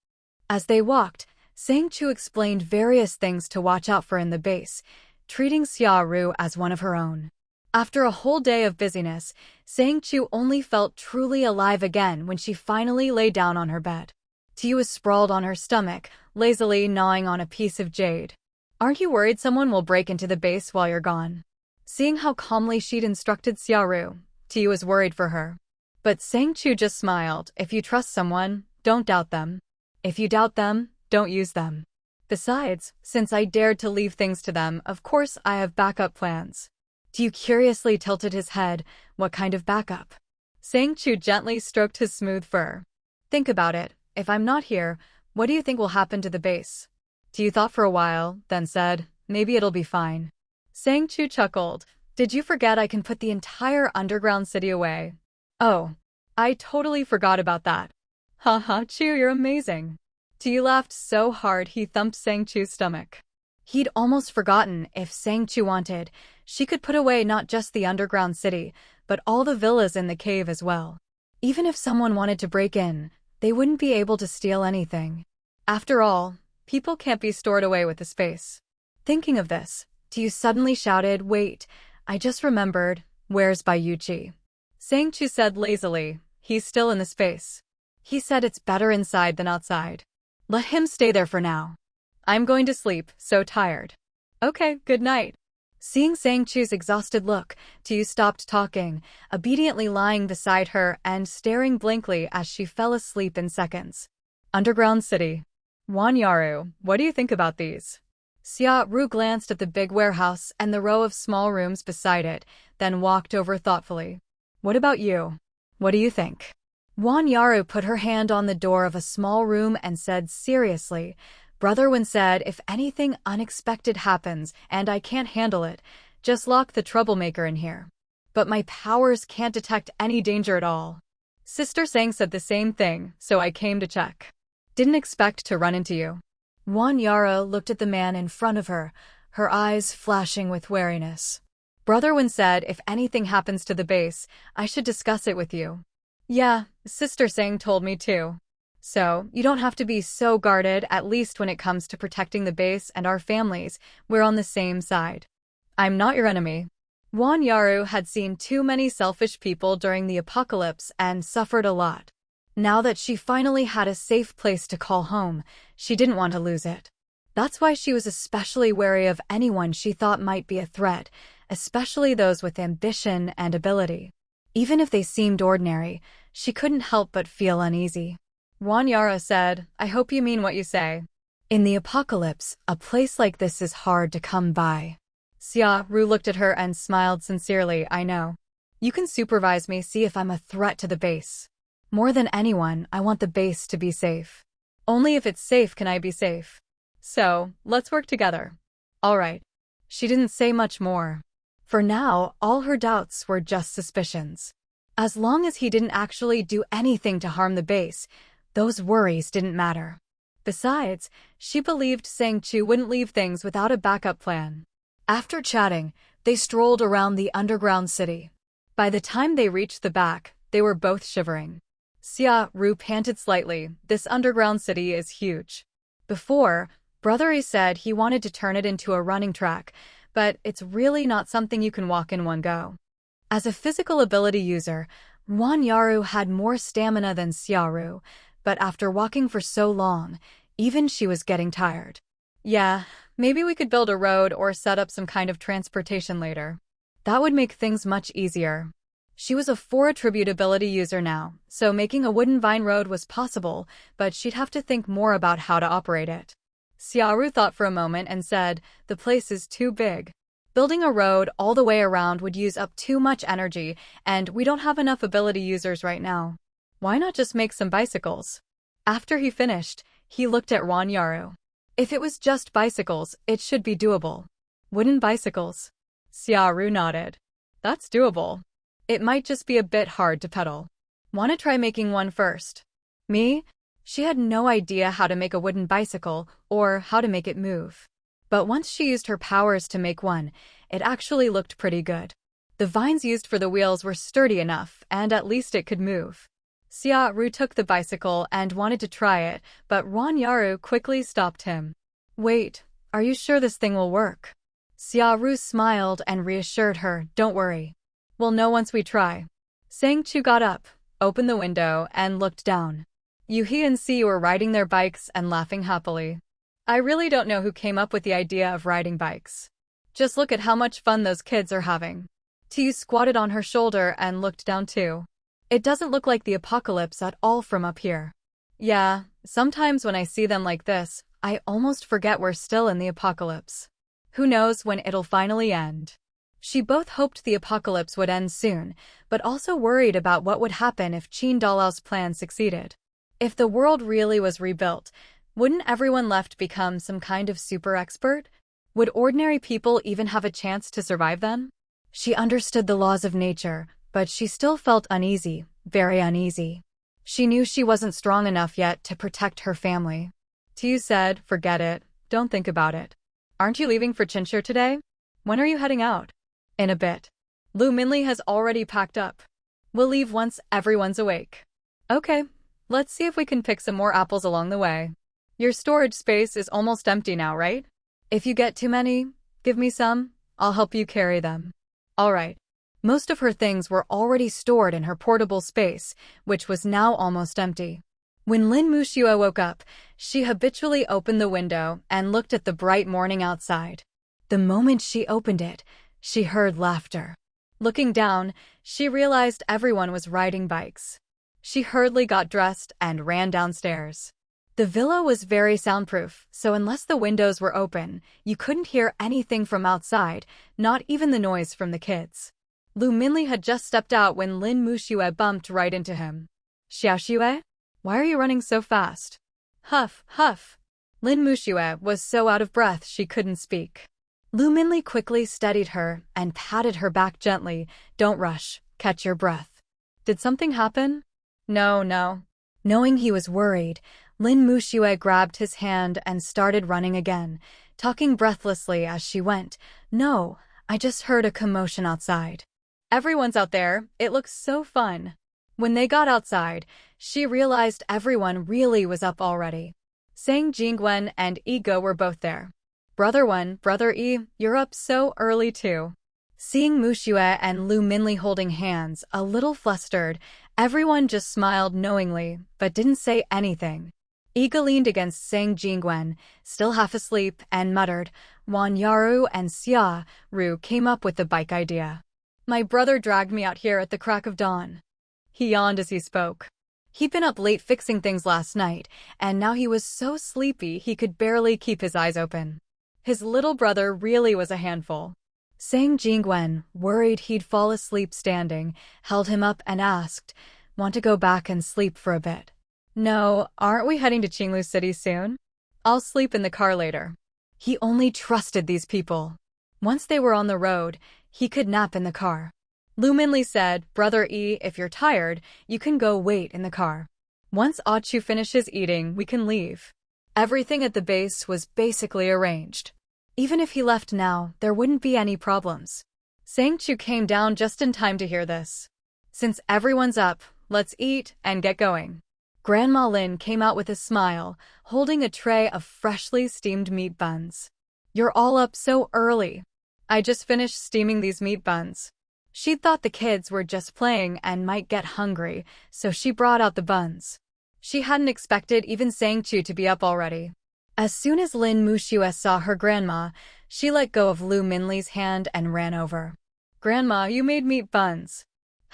As they walked, Sang Chu explained various things to watch out for in the base, treating Xia Ru as one of her own. After a whole day of busyness, Sang Chu only felt truly alive again when she finally lay down on her bed. Tia was sprawled on her stomach, lazily gnawing on a piece of jade. "Aren't you worried someone will break into the base while you're gone?" Seeing how calmly she'd instructed Xia Ru, Tia was worried for her. But Sang Chu just smiled. "If you trust someone, don't doubt them. If you doubt them, don't use them. Besides, since I dared to leave things to them, of course I have backup plans." Tia curiously tilted his head. "What kind of backup?" Sang Chu gently stroked his smooth fur. "Think about it. If I'm not here, what do you think will happen to the base?" Tia thought for a while, then said, "Maybe it'll be fine." Sang Chu chuckled. "Did you forget I can put the entire underground city away?" "Oh, I totally forgot about that." "Haha, Chu, you're amazing." Tia laughed so hard he thumped Sang Chu's stomach. He'd almost forgotten if Sang Chu wanted, she could put away not just the underground city, but all the villas in the cave as well. Even if someone wanted to break in, they wouldn't be able to steal anything. After all, people can't be stored away with the space. Thinking of this, Tia suddenly shouted, "Wait, I just remembered, where's Bayuchi?" Sang Chu said lazily, "He's still in the space. He said it's better inside than outside. Let him stay there for now. I'm going to sleep, so tired." "Okay, good night." Seeing Sang Chu's exhausted look, Tia stopped talking, obediently lying beside her and staring blankly as she fell asleep in seconds. Underground City. "Wan Yaru, what do you think about these?" Xia Ru glanced at the big warehouse and the row of small rooms beside it, then walked over thoughtfully. "What about you? What do you think?" Wan Yaru put her hand on the door of a small room and said seriously, "Brother Wen said if anything unexpected happens and I can't handle it, just lock the troublemaker in here. But my powers can't detect any danger at all. Sister Sang said the same thing, so I came to check. Didn't expect to run into you." Wan Yaru looked at the man in front of her, her eyes flashing with wariness. "Brother Wen said if anything happens to the base, I should discuss it with you." "Yeah, Sister Sang told me too. So, you don't have to be so guarded, at least when it comes to protecting the base and our families. We're on the same side. I'm not your enemy." Wan Yaru had seen too many selfish people during the apocalypse and suffered a lot. Now that she finally had a safe place to call home, she didn't want to lose it. That's why she was especially wary of anyone she thought might be a threat, especially those with ambition and ability. Even if they seemed ordinary, she couldn't help but feel uneasy. Wan Yaru said, "I hope you mean what you say. In the apocalypse, a place like this is hard to come by." Xia Ru looked at her and smiled sincerely. "I know. You can supervise me, see if I'm a threat to the base. More than anyone, I want the base to be safe. Only if it's safe can I be safe. So, let's work together." "All right." She didn't say much more. For now, all her doubts were just suspicions. As long as he didn't actually do anything to harm the base, those worries didn't matter. Besides, she believed Sang Chu wouldn't leave things without a backup plan. After chatting, they strolled around the underground city. By the time they reached the back, they were both shivering. Xia Ru panted slightly. "This underground city is huge. Before, Brother E said he wanted to turn it into a running track, but it's really not something you can walk in one go." As a physical ability user, Wan Yaru had more stamina than Xia Ru, but after walking for so long, even she was getting tired. "Yeah, maybe we could build a road or set up some kind of transportation later. That would make things much easier." She was a 4 attribute ability user now, so making a wooden vine road was possible, but she'd have to think more about how to operate it. Xiaoru thought for a moment and said, "The place is too big. Building a road all the way around would use up too much energy, and we don't have enough ability users right now. Why not just make some bicycles?" After he finished, he looked at Ranyaru. If it was just bicycles, it should be doable. Wooden bicycles? Xiaoru nodded. That's doable. It might just be a bit hard to pedal. Wanna try making one first? Me? She had no idea how to make a wooden bicycle or how to make it move. But once she used her powers to make one, it actually looked pretty good. The vines used for the wheels were sturdy enough, and at least it could move. Xiaoru took the bicycle and wanted to try it, but Ranyaru quickly stopped him. Wait, are you sure this thing will work? Xiaoru smiled and reassured her, don't worry. We'll know once we try. Sang Chu got up, opened the window, and looked down. Yuhi and Si were riding their bikes and laughing happily. I really don't know who came up with the idea of riding bikes. Just look at how much fun those kids are having. T squatted on her shoulder and looked down too. It doesn't look like the apocalypse at all from up here. Yeah, sometimes when I see them like this, I almost forget we're still in the apocalypse. Who knows when it'll finally end? She both hoped the apocalypse would end soon, but also worried about what would happen if Qin Dalao's plan succeeded. If the world really was rebuilt, wouldn't everyone left become some kind of super expert? Would ordinary people even have a chance to survive then? She understood the laws of nature, but she still felt uneasy, very uneasy. She knew she wasn't strong enough yet to protect her family. Tiu said, forget it, don't think about it. Aren't you leaving for Chinchur today? When are you heading out? In a bit. Lu Minli has already packed up. We'll leave once everyone's awake. Okay, let's see if we can pick some more apples along the way. Your storage space is almost empty now, right? If you get too many, give me some, I'll help you carry them. Alright. Most of her things were already stored in her portable space, which was now almost empty. When Lin Muxue woke up, she habitually opened the window and looked at the bright morning outside. The moment she opened it, she heard laughter. Looking down, she realized everyone was riding bikes. She hurriedly got dressed and ran downstairs. The villa was very soundproof, so unless the windows were open, you couldn't hear anything from outside, not even the noise from the kids. Lu Minli had just stepped out when Lin Muxue bumped right into him. Xiaoxue? Why are you running so fast? Huff, huff. Lin Muxue was so out of breath she couldn't speak. Lu Minli quickly steadied her and patted her back gently. Don't rush, catch your breath. Did something happen? No. Knowing he was worried, Lin Muxue grabbed his hand and started running again, talking breathlessly as she went. No, I just heard a commotion outside. Everyone's out there, it looks so fun. When they got outside, she realized everyone really was up already. Sang Jingwen and Ego were both there. Brother Wen, Brother E, you're up so early too. Seeing Muxue and Lu Minli holding hands, a little flustered, everyone just smiled knowingly, but didn't say anything. Ego leaned against Sang Jingwen, still half asleep, and muttered. Wanyaru and Xiaoru came up with the bike idea. My brother dragged me out here at the crack of dawn. He yawned as he spoke. He'd been up late fixing things last night, and now he was so sleepy he could barely keep his eyes open. His little brother really was a handful. Sang Jingwen, worried he'd fall asleep standing, held him up and asked, Want to go back and sleep for a bit? No, aren't we heading to Qinglu City soon? I'll sleep in the car later. He only trusted these people. Once they were on the road, he could nap in the car. Lu Minli said, Brother E, if you're tired, you can go wait in the car. Once Achu finishes eating, we can leave. Everything at the base was basically arranged. Even if he left now, there wouldn't be any problems. Sang Chu came down just in time to hear this. Since everyone's up, let's eat and get going. Grandma Lin came out with a smile, holding a tray of freshly steamed meat buns. You're all up so early. I just finished steaming these meat buns. She'd thought the kids were just playing and might get hungry, so she brought out the buns. She hadn't expected even Sang Chu to be up already. As soon as Lin Muxue saw her grandma, she let go of Lu Minli's hand and ran over. Grandma, you made meat buns.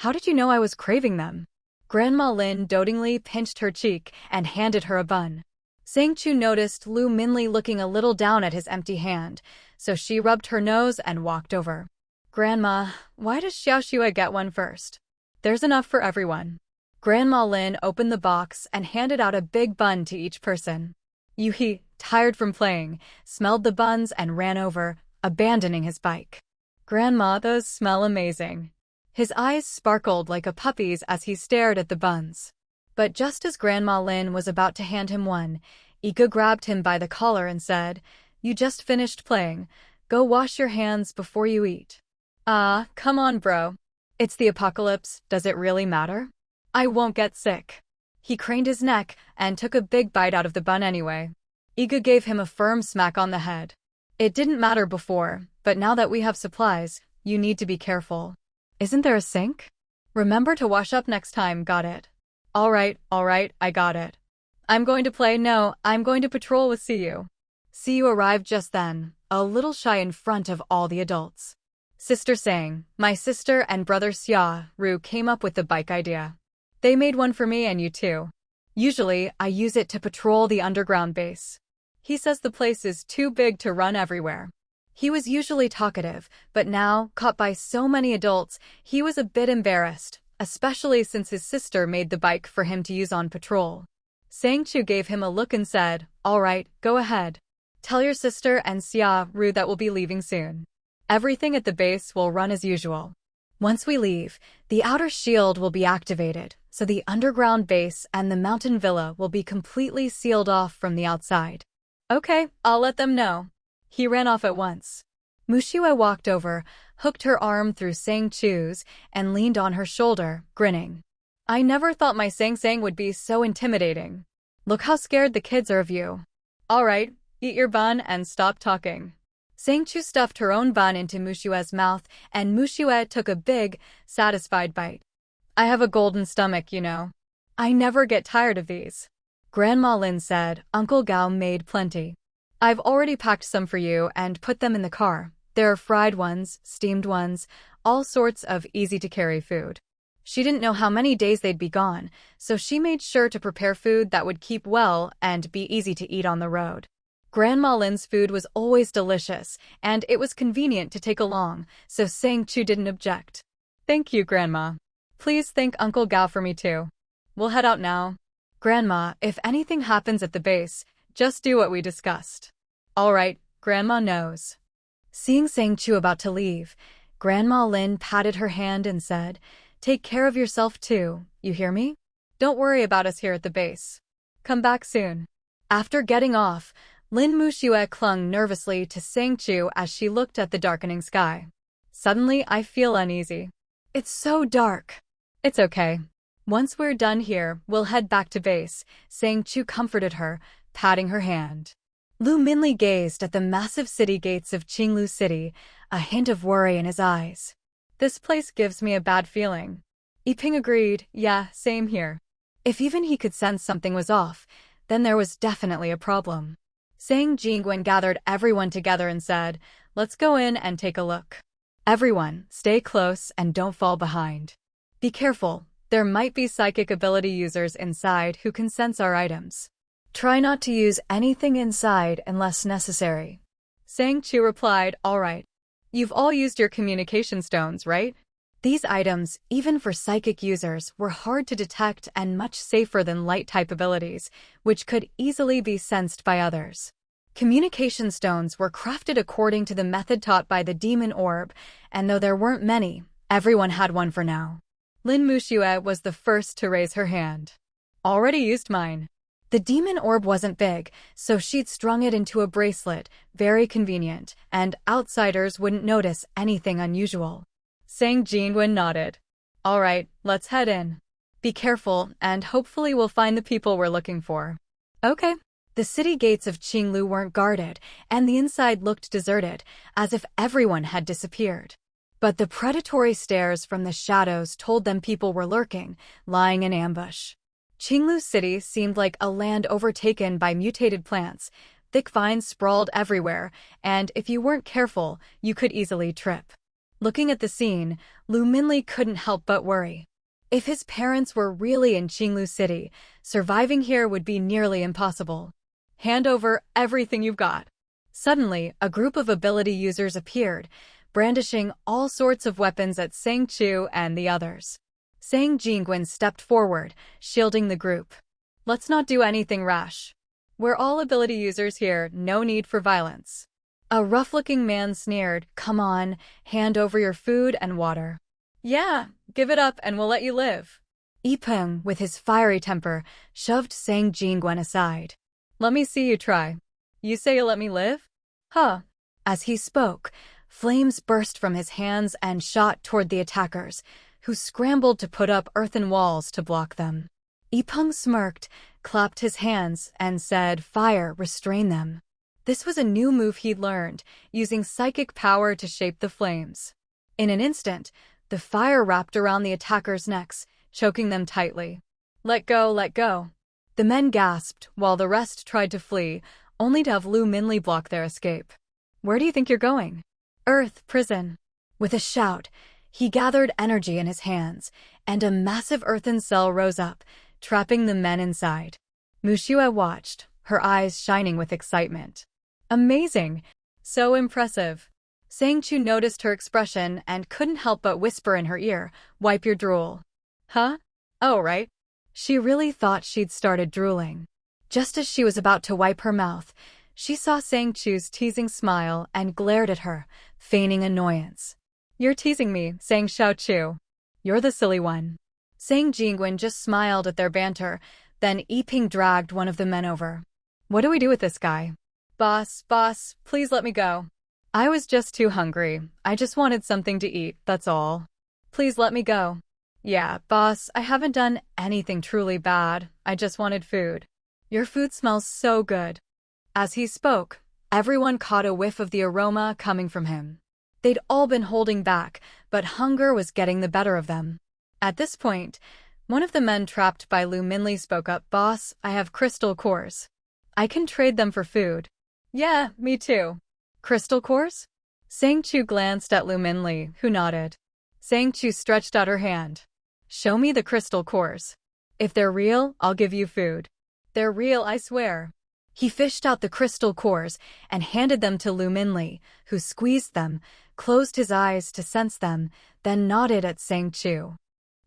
How did you know I was craving them? Grandma Lin dotingly pinched her cheek and handed her a bun. Sang Chu noticed Lu Minli looking a little down at his empty hand, so she rubbed her nose and walked over. Grandma, why does Xiao Xue get one first? There's enough for everyone. Grandma Lin opened the box and handed out a big bun to each person. Yuhi, tired from playing, smelled the buns and ran over, abandoning his bike. Grandma, those smell amazing. His eyes sparkled like a puppy's as he stared at the buns. But just as Grandma Lin was about to hand him one, Ika grabbed him by the collar and said, "You just finished playing. Go wash your hands before you eat." Ah, come on, bro. It's the apocalypse, does it really matter? I won't get sick. He craned his neck and took a big bite out of the bun anyway. Ika gave him a firm smack on the head. It didn't matter before, but now that we have supplies, you need to be careful. Isn't there a sink? Remember to wash up next time, got it? All right, I got it. I'm going to play, no, I'm going to patrol with Siyu. Siyu arrived just then, a little shy in front of all the adults. Sister Sang, my sister and brother Xia Ru came up with the bike idea. They made one for me and you too. Usually, I use it to patrol the underground base. He says the place is too big to run everywhere. He was usually talkative, but now, caught by so many adults, he was a bit embarrassed, especially since his sister made the bike for him to use on patrol. Sang Chu gave him a look and said, "All right, go ahead. Tell your sister and Xia Ru that we'll be leaving soon. Everything at the base will run as usual. Once we leave, the outer shield will be activated, so the underground base and the mountain villa will be completely sealed off from the outside." Okay, I'll let them know. He ran off at once. Mushue walked over, hooked her arm through Sang Chu's, and leaned on her shoulder, grinning. I never thought my Sang Sang would be so intimidating. Look how scared the kids are of you. All right, eat your bun and stop talking. Sang Chu stuffed her own bun into Mushue's mouth, and Mushue took a big, satisfied bite. I have a golden stomach, you know. I never get tired of these. Grandma Lin said, Uncle Gao made plenty. I've already packed some for you and put them in the car. There are fried ones, steamed ones, all sorts of easy-to-carry food. She didn't know how many days they'd be gone, so she made sure to prepare food that would keep well and be easy to eat on the road. Grandma Lin's food was always delicious, and it was convenient to take along, so Sang Chu didn't object. Thank you, Grandma. Please thank Uncle Gao for me too. We'll head out now. Grandma, if anything happens at the base, just do what we discussed. All right, Grandma knows. Seeing Sang Chu about to leave, Grandma Lin patted her hand and said, Take care of yourself too, you hear me? Don't worry about us here at the base. Come back soon. After getting off, Lin Mushue clung nervously to Sang Chu as she looked at the darkening sky. Suddenly, I feel uneasy. It's so dark. It's okay. Once we're done here, we'll head back to base, Sang Chu comforted her, patting her hand. Lu Minli gazed at the massive city gates of Qinglu City, a hint of worry in his eyes. This place gives me a bad feeling. Yiping agreed, yeah, same here. If even he could sense something was off, then there was definitely a problem. Sang Jingwen gathered everyone together and said, Let's go in and take a look. Everyone, stay close and don't fall behind. Be careful, there might be psychic ability users inside who can sense our items. Try not to use anything inside unless necessary. Sang Chu replied, All right. You've all used your communication stones, right? These items, even for psychic users, were hard to detect and much safer than light-type abilities, which could easily be sensed by others. Communication stones were crafted according to the method taught by the demon orb, and though there weren't many, everyone had one for now. Lin Mushue was the first to raise her hand. Already used mine. The demon orb wasn't big, so she'd strung it into a bracelet, very convenient, and outsiders wouldn't notice anything unusual. Sang Jingwen nodded. All right, let's head in. Be careful, and hopefully we'll find the people we're looking for. Okay. The city gates of Qinglu weren't guarded, and the inside looked deserted, as if everyone had disappeared. But the predatory stares from the shadows told them people were lurking, lying in ambush. Qinglu City seemed like a land overtaken by mutated plants. Thick vines sprawled everywhere, and if you weren't careful, you could easily trip. Looking at the scene, Lu Minli couldn't help but worry. If his parents were really in Qinglu City, surviving here would be nearly impossible. Hand over everything you've got. Suddenly, a group of ability users appeared, brandishing all sorts of weapons at Sang Chu and the others. Sang Jingwen stepped forward, shielding the group. Let's not do anything rash. We're all ability users here, no need for violence. A rough-looking man sneered, come on, hand over your food and water. Yeah, give it up and we'll let you live. Yipeng, with his fiery temper, shoved Sang Jingwen aside. Let me see you try. You say you'll let me live? Huh. As he spoke, flames burst from his hands and shot toward the attackers, who scrambled to put up earthen walls to block them. Yipeng smirked, clapped his hands, and said, fire, restrain them. This was a new move he'd learned, using psychic power to shape the flames. In an instant, the fire wrapped around the attackers' necks, choking them tightly. Let go, let go. The men gasped, while the rest tried to flee, only to have Lu Minli block their escape. Where do you think you're going? Earth, prison. With a shout, he gathered energy in his hands, and a massive earthen cell rose up, trapping the men inside. Mushue watched, her eyes shining with excitement. Amazing! So impressive. Sang Chu noticed her expression and couldn't help but whisper in her ear, wipe your drool. Huh? Oh, right. She really thought she'd started drooling. Just as she was about to wipe her mouth, she saw Sang Chu's teasing smile and glared at her, feigning annoyance. You're teasing me, Sang Chu. You're the silly one. Sang Jingwen just smiled at their banter, then Yipeng dragged one of the men over. What do we do with this guy? Boss, please let me go. I was just too hungry. I just wanted something to eat, that's all. Please let me go. Yeah, boss, I haven't done anything truly bad. I just wanted food. Your food smells so good. As he spoke, everyone caught a whiff of the aroma coming from him. They'd all been holding back, but hunger was getting the better of them. At this point, one of the men trapped by Lu Minli spoke up, Boss, I have crystal cores. I can trade them for food. Yeah, me too. Crystal cores? Sang Chu glanced at Lu Minli, who nodded. Sang Chu stretched out her hand. Show me the crystal cores. If they're real, I'll give you food. They're real, I swear. He fished out the crystal cores and handed them to Lu Minli, who squeezed them, closed his eyes to sense them, then nodded at Sang Chu.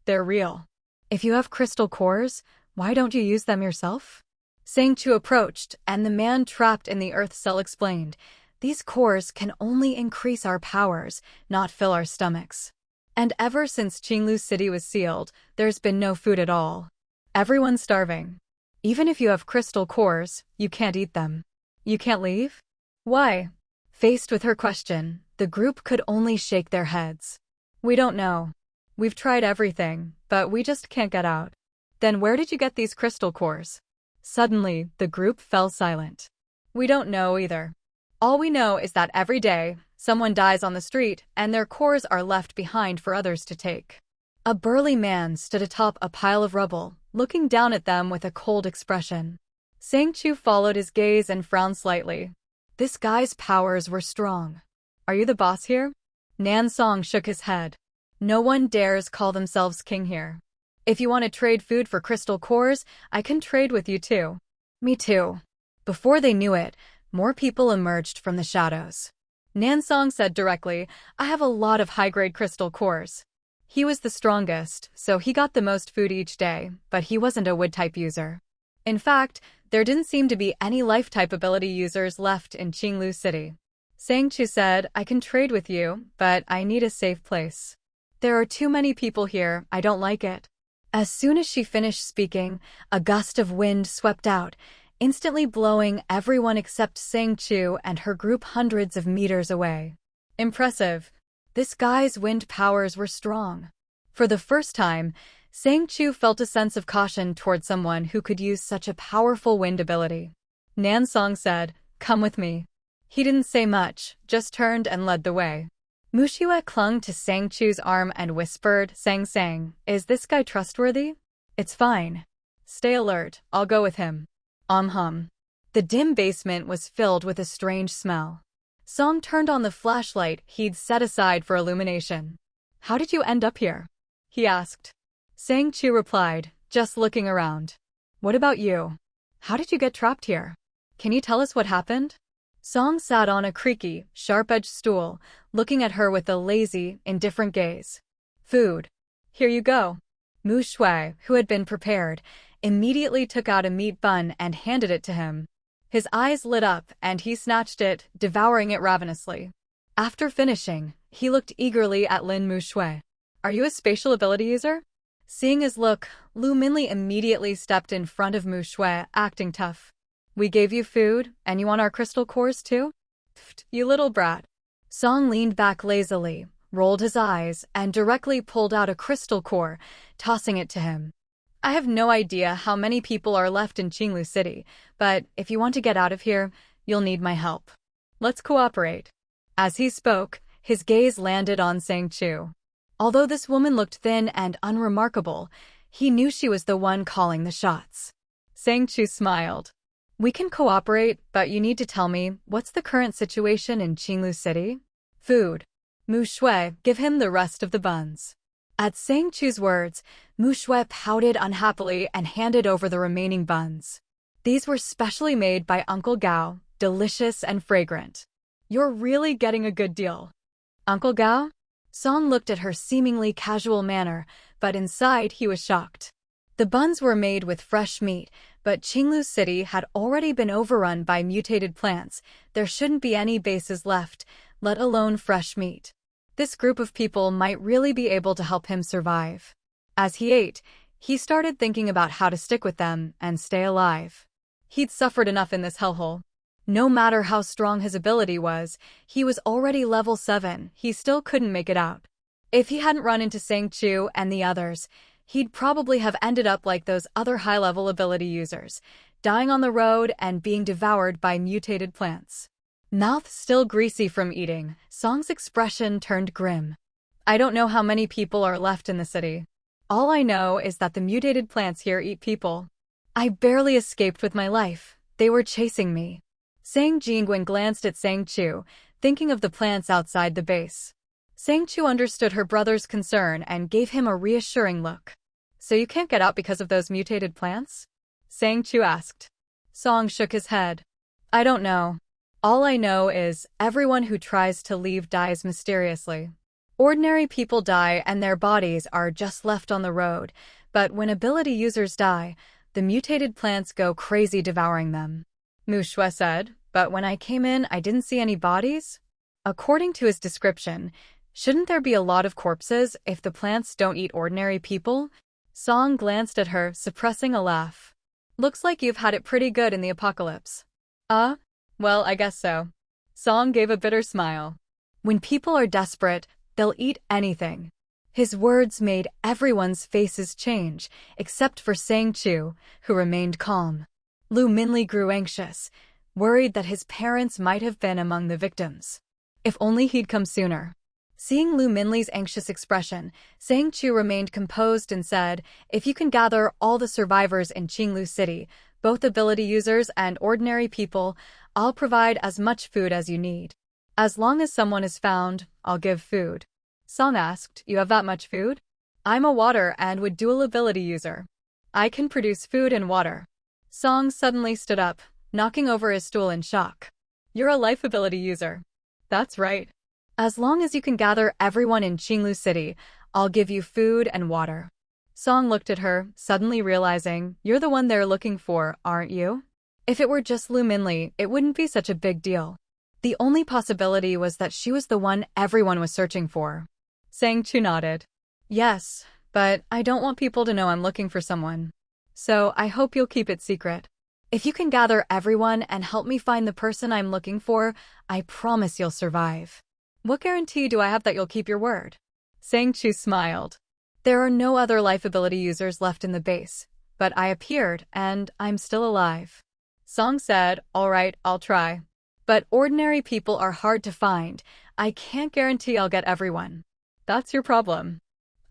They're real. If you have crystal cores, why don't you use them yourself? Sang Chu approached, and the man trapped in the earth cell explained, these cores can only increase our powers, not fill our stomachs. And ever since Qinglu City was sealed, there's been no food at all. Everyone's starving. Even if you have crystal cores, you can't eat them. You can't leave? Why? Faced with her question, the group could only shake their heads. We don't know. We've tried everything, but we just can't get out. Then where did you get these crystal cores? Suddenly, the group fell silent. We don't know either. All we know is that every day, someone dies on the street and their cores are left behind for others to take. A burly man stood atop a pile of rubble, looking down at them with a cold expression. Sang Chu followed his gaze and frowned slightly. This guy's powers were strong. Are you the boss here? Nan Song shook his head. No one dares call themselves king here. If you want to trade food for crystal cores, I can trade with you too. Me too. Before they knew it, more people emerged from the shadows. Nan Song said directly, I have a lot of high-grade crystal cores. He was the strongest, so he got the most food each day, but he wasn't a wood-type user. In fact, there didn't seem to be any life-type ability users left in Qinglu City. Sang Chu said, I can trade with you, but I need a safe place. There are too many people here, I don't like it. As soon as she finished speaking, a gust of wind swept out, instantly blowing everyone except Sang Chu and her group hundreds of meters away. Impressive. This guy's wind powers were strong. For the first time, Sang Chu felt a sense of caution toward someone who could use such a powerful wind ability. Nan Song said, come with me. He didn't say much, just turned and led the way. Mushue clung to Sang Chu's arm and whispered, Sang, is this guy trustworthy? It's fine. Stay alert, I'll go with him. Hum. The dim basement was filled with a strange smell. Song turned on the flashlight he'd set aside for illumination. "How did you end up here?" he asked. Sang Chu replied, just looking around. "What about you? How did you get trapped here? Can you tell us what happened?" Song sat on a creaky, sharp-edged stool, looking at her with a lazy, indifferent gaze. "Food. Here you go." Mu Shui, who had been prepared, immediately took out a meat bun and handed it to him. His eyes lit up and he snatched it, devouring it ravenously. After finishing, he looked eagerly at Lin Mu Shui. "Are you a spatial ability user?" Seeing his look, Lu Minli immediately stepped in front of Mu Shui, acting tough. "We gave you food, and you want our crystal cores too? Pfft, you little brat." Song leaned back lazily, rolled his eyes, and directly pulled out a crystal core, tossing it to him. "I have no idea how many people are left in Qinglu City, but if you want to get out of here, you'll need my help. Let's cooperate." As he spoke, his gaze landed on Sang Chu. Although this woman looked thin and unremarkable, he knew she was the one calling the shots. Sang Chu smiled. "We can cooperate, but you need to tell me, what's the current situation in Qinglu City?" "Food." Mu Shui, give him the rest of the buns. At Sang Chu's words, Mu Shui pouted unhappily and handed over the remaining buns. These were specially made by Uncle Gao, delicious and fragrant. "You're really getting a good deal." "Uncle Gao?" Song looked at her seemingly casual manner, but inside he was shocked. The buns were made with fresh meat, but Qinglu City had already been overrun by mutated plants. There shouldn't be any bases left, let alone fresh meat. This group of people might really be able to help him survive. As he ate, he started thinking about how to stick with them and stay alive. He'd suffered enough in this hellhole. No matter how strong his ability was, he was already level 7, he still couldn't make it out. If he hadn't run into Sang Chu and the others, he'd probably have ended up like those other high-level ability users, dying on the road and being devoured by mutated plants. Mouth still greasy from eating, Song's expression turned grim. "I don't know how many people are left in the city. All I know is that the mutated plants here eat people. I barely escaped with my life. They were chasing me." Sang Jingwen glanced at Sang Chu, thinking of the plants outside the base. Sang Chu understood her brother's concern and gave him a reassuring look. "So you can't get out because of those mutated plants?" Sang Chu asked. Song shook his head. "I don't know. All I know is, everyone who tries to leave dies mysteriously. Ordinary people die and their bodies are just left on the road, but when ability users die, the mutated plants go crazy devouring them." Mu Shui said, "But when I came in, I didn't see any bodies?" According to his description, shouldn't there be a lot of corpses if the plants don't eat ordinary people? Song glanced at her, suppressing a laugh. "Looks like you've had it pretty good in the apocalypse." Well, I guess so." Song gave a bitter smile. "When people are desperate, they'll eat anything." His words made everyone's faces change, except for Sang Chu, who remained calm. Lu Minli grew anxious, worried that his parents might have been among the victims. If only he'd come sooner. Seeing Lu Minli's anxious expression, Sang Chu remained composed and said, "If you can gather all the survivors in Qinglu City, both ability users and ordinary people, I'll provide as much food as you need. As long as someone is found, I'll give food." Song asked, "You have that much food?" "I'm a water and wood dual ability user. I can produce food and water." Song suddenly stood up, knocking over his stool in shock. "You're a life ability user." "That's right. As long as you can gather everyone in Qinglu City, I'll give you food and water." Song looked at her, suddenly realizing, "You're the one they're looking for, aren't you?" If it were just Lu Minli, it wouldn't be such a big deal. The only possibility was that she was the one everyone was searching for. Sang Chu nodded. "Yes, but I don't want people to know I'm looking for someone. So I hope you'll keep it secret. If you can gather everyone and help me find the person I'm looking for, I promise you'll survive." "What guarantee do I have that you'll keep your word?" Sang Chu smiled. "There are no other life ability users left in the base, but I appeared, and I'm still alive." Song said, "All right, I'll try. But ordinary people are hard to find. I can't guarantee I'll get everyone." "That's your problem.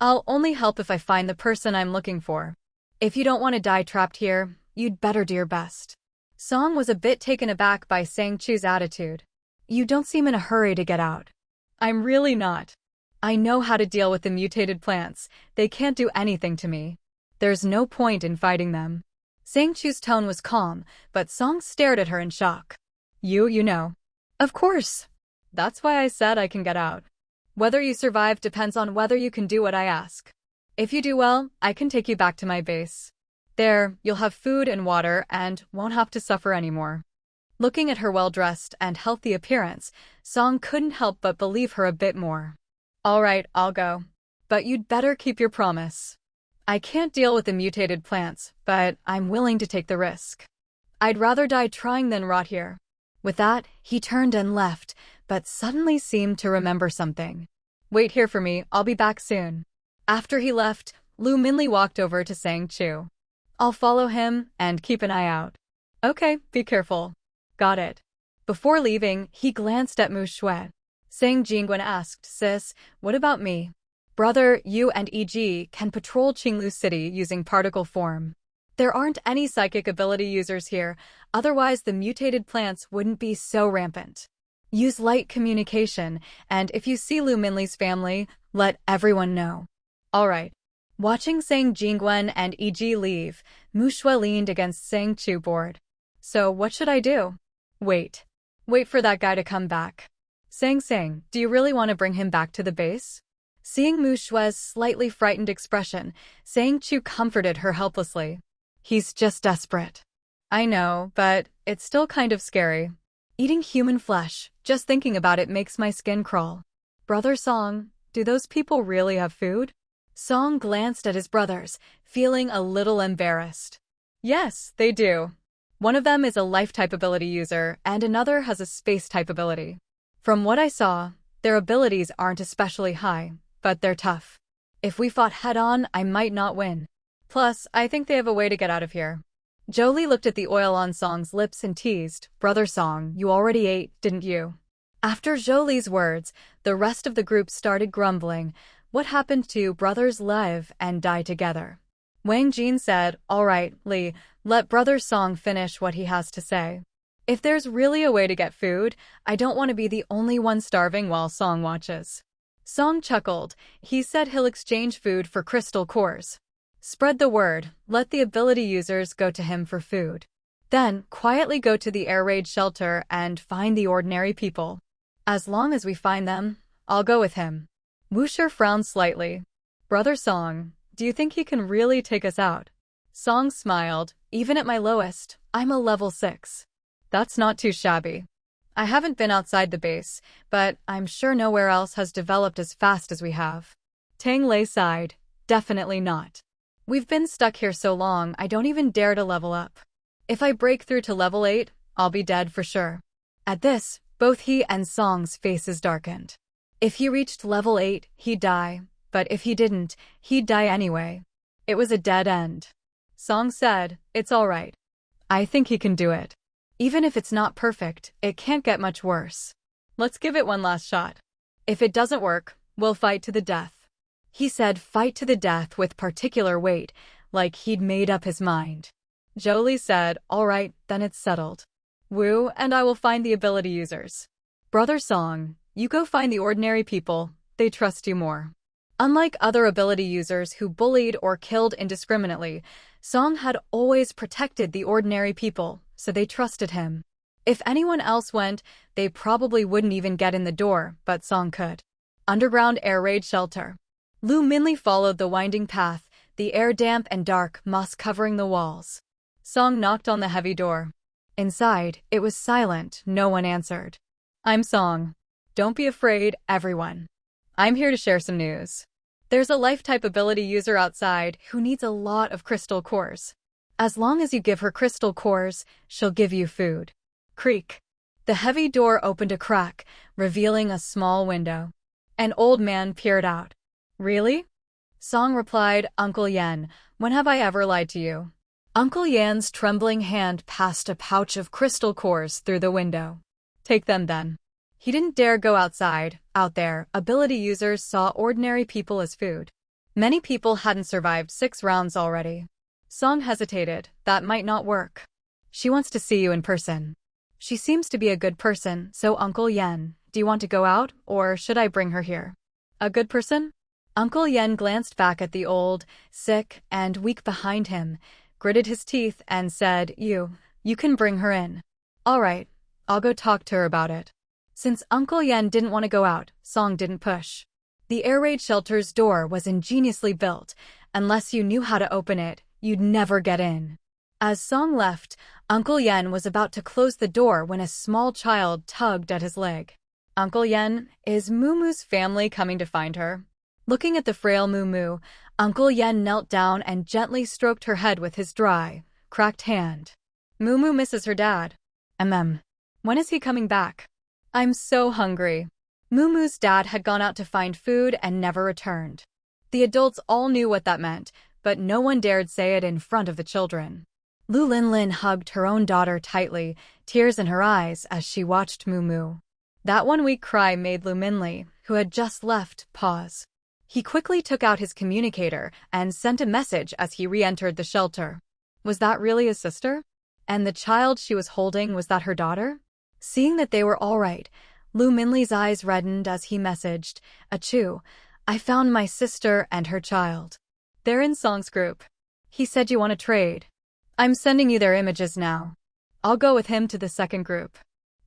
I'll only help if I find the person I'm looking for. If you don't want to die trapped here, you'd better do your best." Song was a bit taken aback by Sang Chu's attitude. You don't seem in a hurry to get out. I'm really not. I know how to deal with the mutated plants. They can't do anything to me. There's no point in fighting them. Sang Chu's tone was calm, but Song stared at her in shock. You know. Of course. That's why I said I can get out. Whether you survive depends on whether you can do what I ask. If you do well, I can take you back to my base. There, you'll have food and water and won't have to suffer anymore. Looking at her well-dressed and healthy appearance, Song couldn't help but believe her a bit more. All right, I'll go. But you'd better keep your promise. I can't deal with the mutated plants, but I'm willing to take the risk. I'd rather die trying than rot here. With that, he turned and left, but suddenly seemed to remember something. Wait here for me, I'll be back soon. After he left, Lu Minli walked over to Sang Chu. I'll follow him and keep an eye out. Okay, be careful. Got it. Before leaving, he glanced at Mu Shui. Sang Jingguan asked, Sis, what about me? Brother, you and EG can patrol Qinglu City using particle form. There aren't any psychic ability users here, otherwise the mutated plants wouldn't be so rampant. Use light communication, and if you see Lu Minli's family, let everyone know. Alright. Watching Sang Jingguan and EG leave, Mu Shui leaned against Sang Chu board. So what should I do? Wait. Wait for that guy to come back. Sang, do you really want to bring him back to the base? Seeing Mu Shui's slightly frightened expression, Sang Chu comforted her helplessly. He's just desperate. I know, but it's still kind of scary. Eating human flesh, just thinking about it makes my skin crawl. Brother Song, do those people really have food? Song glanced at his brothers, feeling a little embarrassed. Yes, they do. One of them is a life-type ability user, and another has a space-type ability. From what I saw, their abilities aren't especially high, but they're tough. If we fought head-on, I might not win. Plus, I think they have a way to get out of here. Jolie looked at the oil on Song's lips and teased, Brother Song, you already ate, didn't you? After Jolie's words, the rest of the group started grumbling. What happened to brothers live and die together? Wang Jin said, All right, Li, let Brother Song finish what he has to say. If there's really a way to get food, I don't want to be the only one starving while Song watches. Song chuckled. He said he'll exchange food for crystal cores. Spread the word, let the ability users go to him for food. Then, quietly go to the air raid shelter and find the ordinary people. As long as we find them, I'll go with him. Wuxia frowned slightly. Brother Song, do you think he can really take us out? Song smiled. Even at my lowest, I'm a level 6. That's not too shabby. I haven't been outside the base, but I'm sure nowhere else has developed as fast as we have. Tang Lei sighed. Definitely not. We've been stuck here so long I don't even dare to level up. If I break through to level 8, I'll be dead for sure. At this, both he and Song's faces darkened. If he reached level 8, he'd die, but if he didn't, he'd die anyway. It was a dead end. Song said, It's all right. I think he can do it. Even if it's not perfect, it can't get much worse. Let's give it one last shot. If it doesn't work, we'll fight to the death. He said fight to the death with particular weight, like he'd made up his mind. Jolie said, All right, then it's settled. Wu and I will find the ability users. Brother Song, you go find the ordinary people, they trust you more. Unlike other ability users who bullied or killed indiscriminately, Song had always protected the ordinary people, so they trusted him. If anyone else went, they probably wouldn't even get in the door, but Song could. Underground air raid shelter. Lu Minli followed the winding path, the air damp and dark, moss covering the walls. Song knocked on the heavy door. Inside, it was silent, no one answered. I'm Song. Don't be afraid, everyone. I'm here to share some news. There's a life-type ability user outside who needs a lot of crystal cores. As long as you give her crystal cores, she'll give you food. Creak. The heavy door opened a crack, revealing a small window. An old man peered out. Really? Song replied, Uncle Yan, when have I ever lied to you? Uncle Yan's trembling hand passed a pouch of crystal cores through the window. Take them then. He didn't dare go outside. Out there, ability users saw ordinary people as food. Many people hadn't survived 6 rounds already. Song hesitated. That might not work. She wants to see you in person. She seems to be a good person, so Uncle Yen, do you want to go out, or should I bring her here? A good person? Uncle Yen glanced back at the old, sick, and weak behind him, gritted his teeth, and said, You can bring her in. All right, I'll go talk to her about it. Since Uncle Yen didn't want to go out, Song didn't push. The air raid shelter's door was ingeniously built. Unless you knew how to open it, you'd never get in. As Song left, Uncle Yen was about to close the door when a small child tugged at his leg. Uncle Yen, is Muumu's family coming to find her? Looking at the frail Muumu, Uncle Yen knelt down and gently stroked her head with his dry, cracked hand. Muumu misses her dad. When is he coming back? I'm so hungry. Muumu's dad had gone out to find food and never returned. The adults all knew what that meant, but no one dared say it in front of the children. Lu Linlin hugged her own daughter tightly, tears in her eyes as she watched Muumu. That one-week cry made Lu Minli, who had just left, pause. He quickly took out his communicator and sent a message as he re-entered the shelter. Was that really his sister? And the child she was holding, was that her daughter? Seeing that they were all right, Lu Minli's eyes reddened as he messaged, Achu, I found my sister and her child. They're in Song's group. He said you want to trade. I'm sending you their images now. I'll go with him to the second group.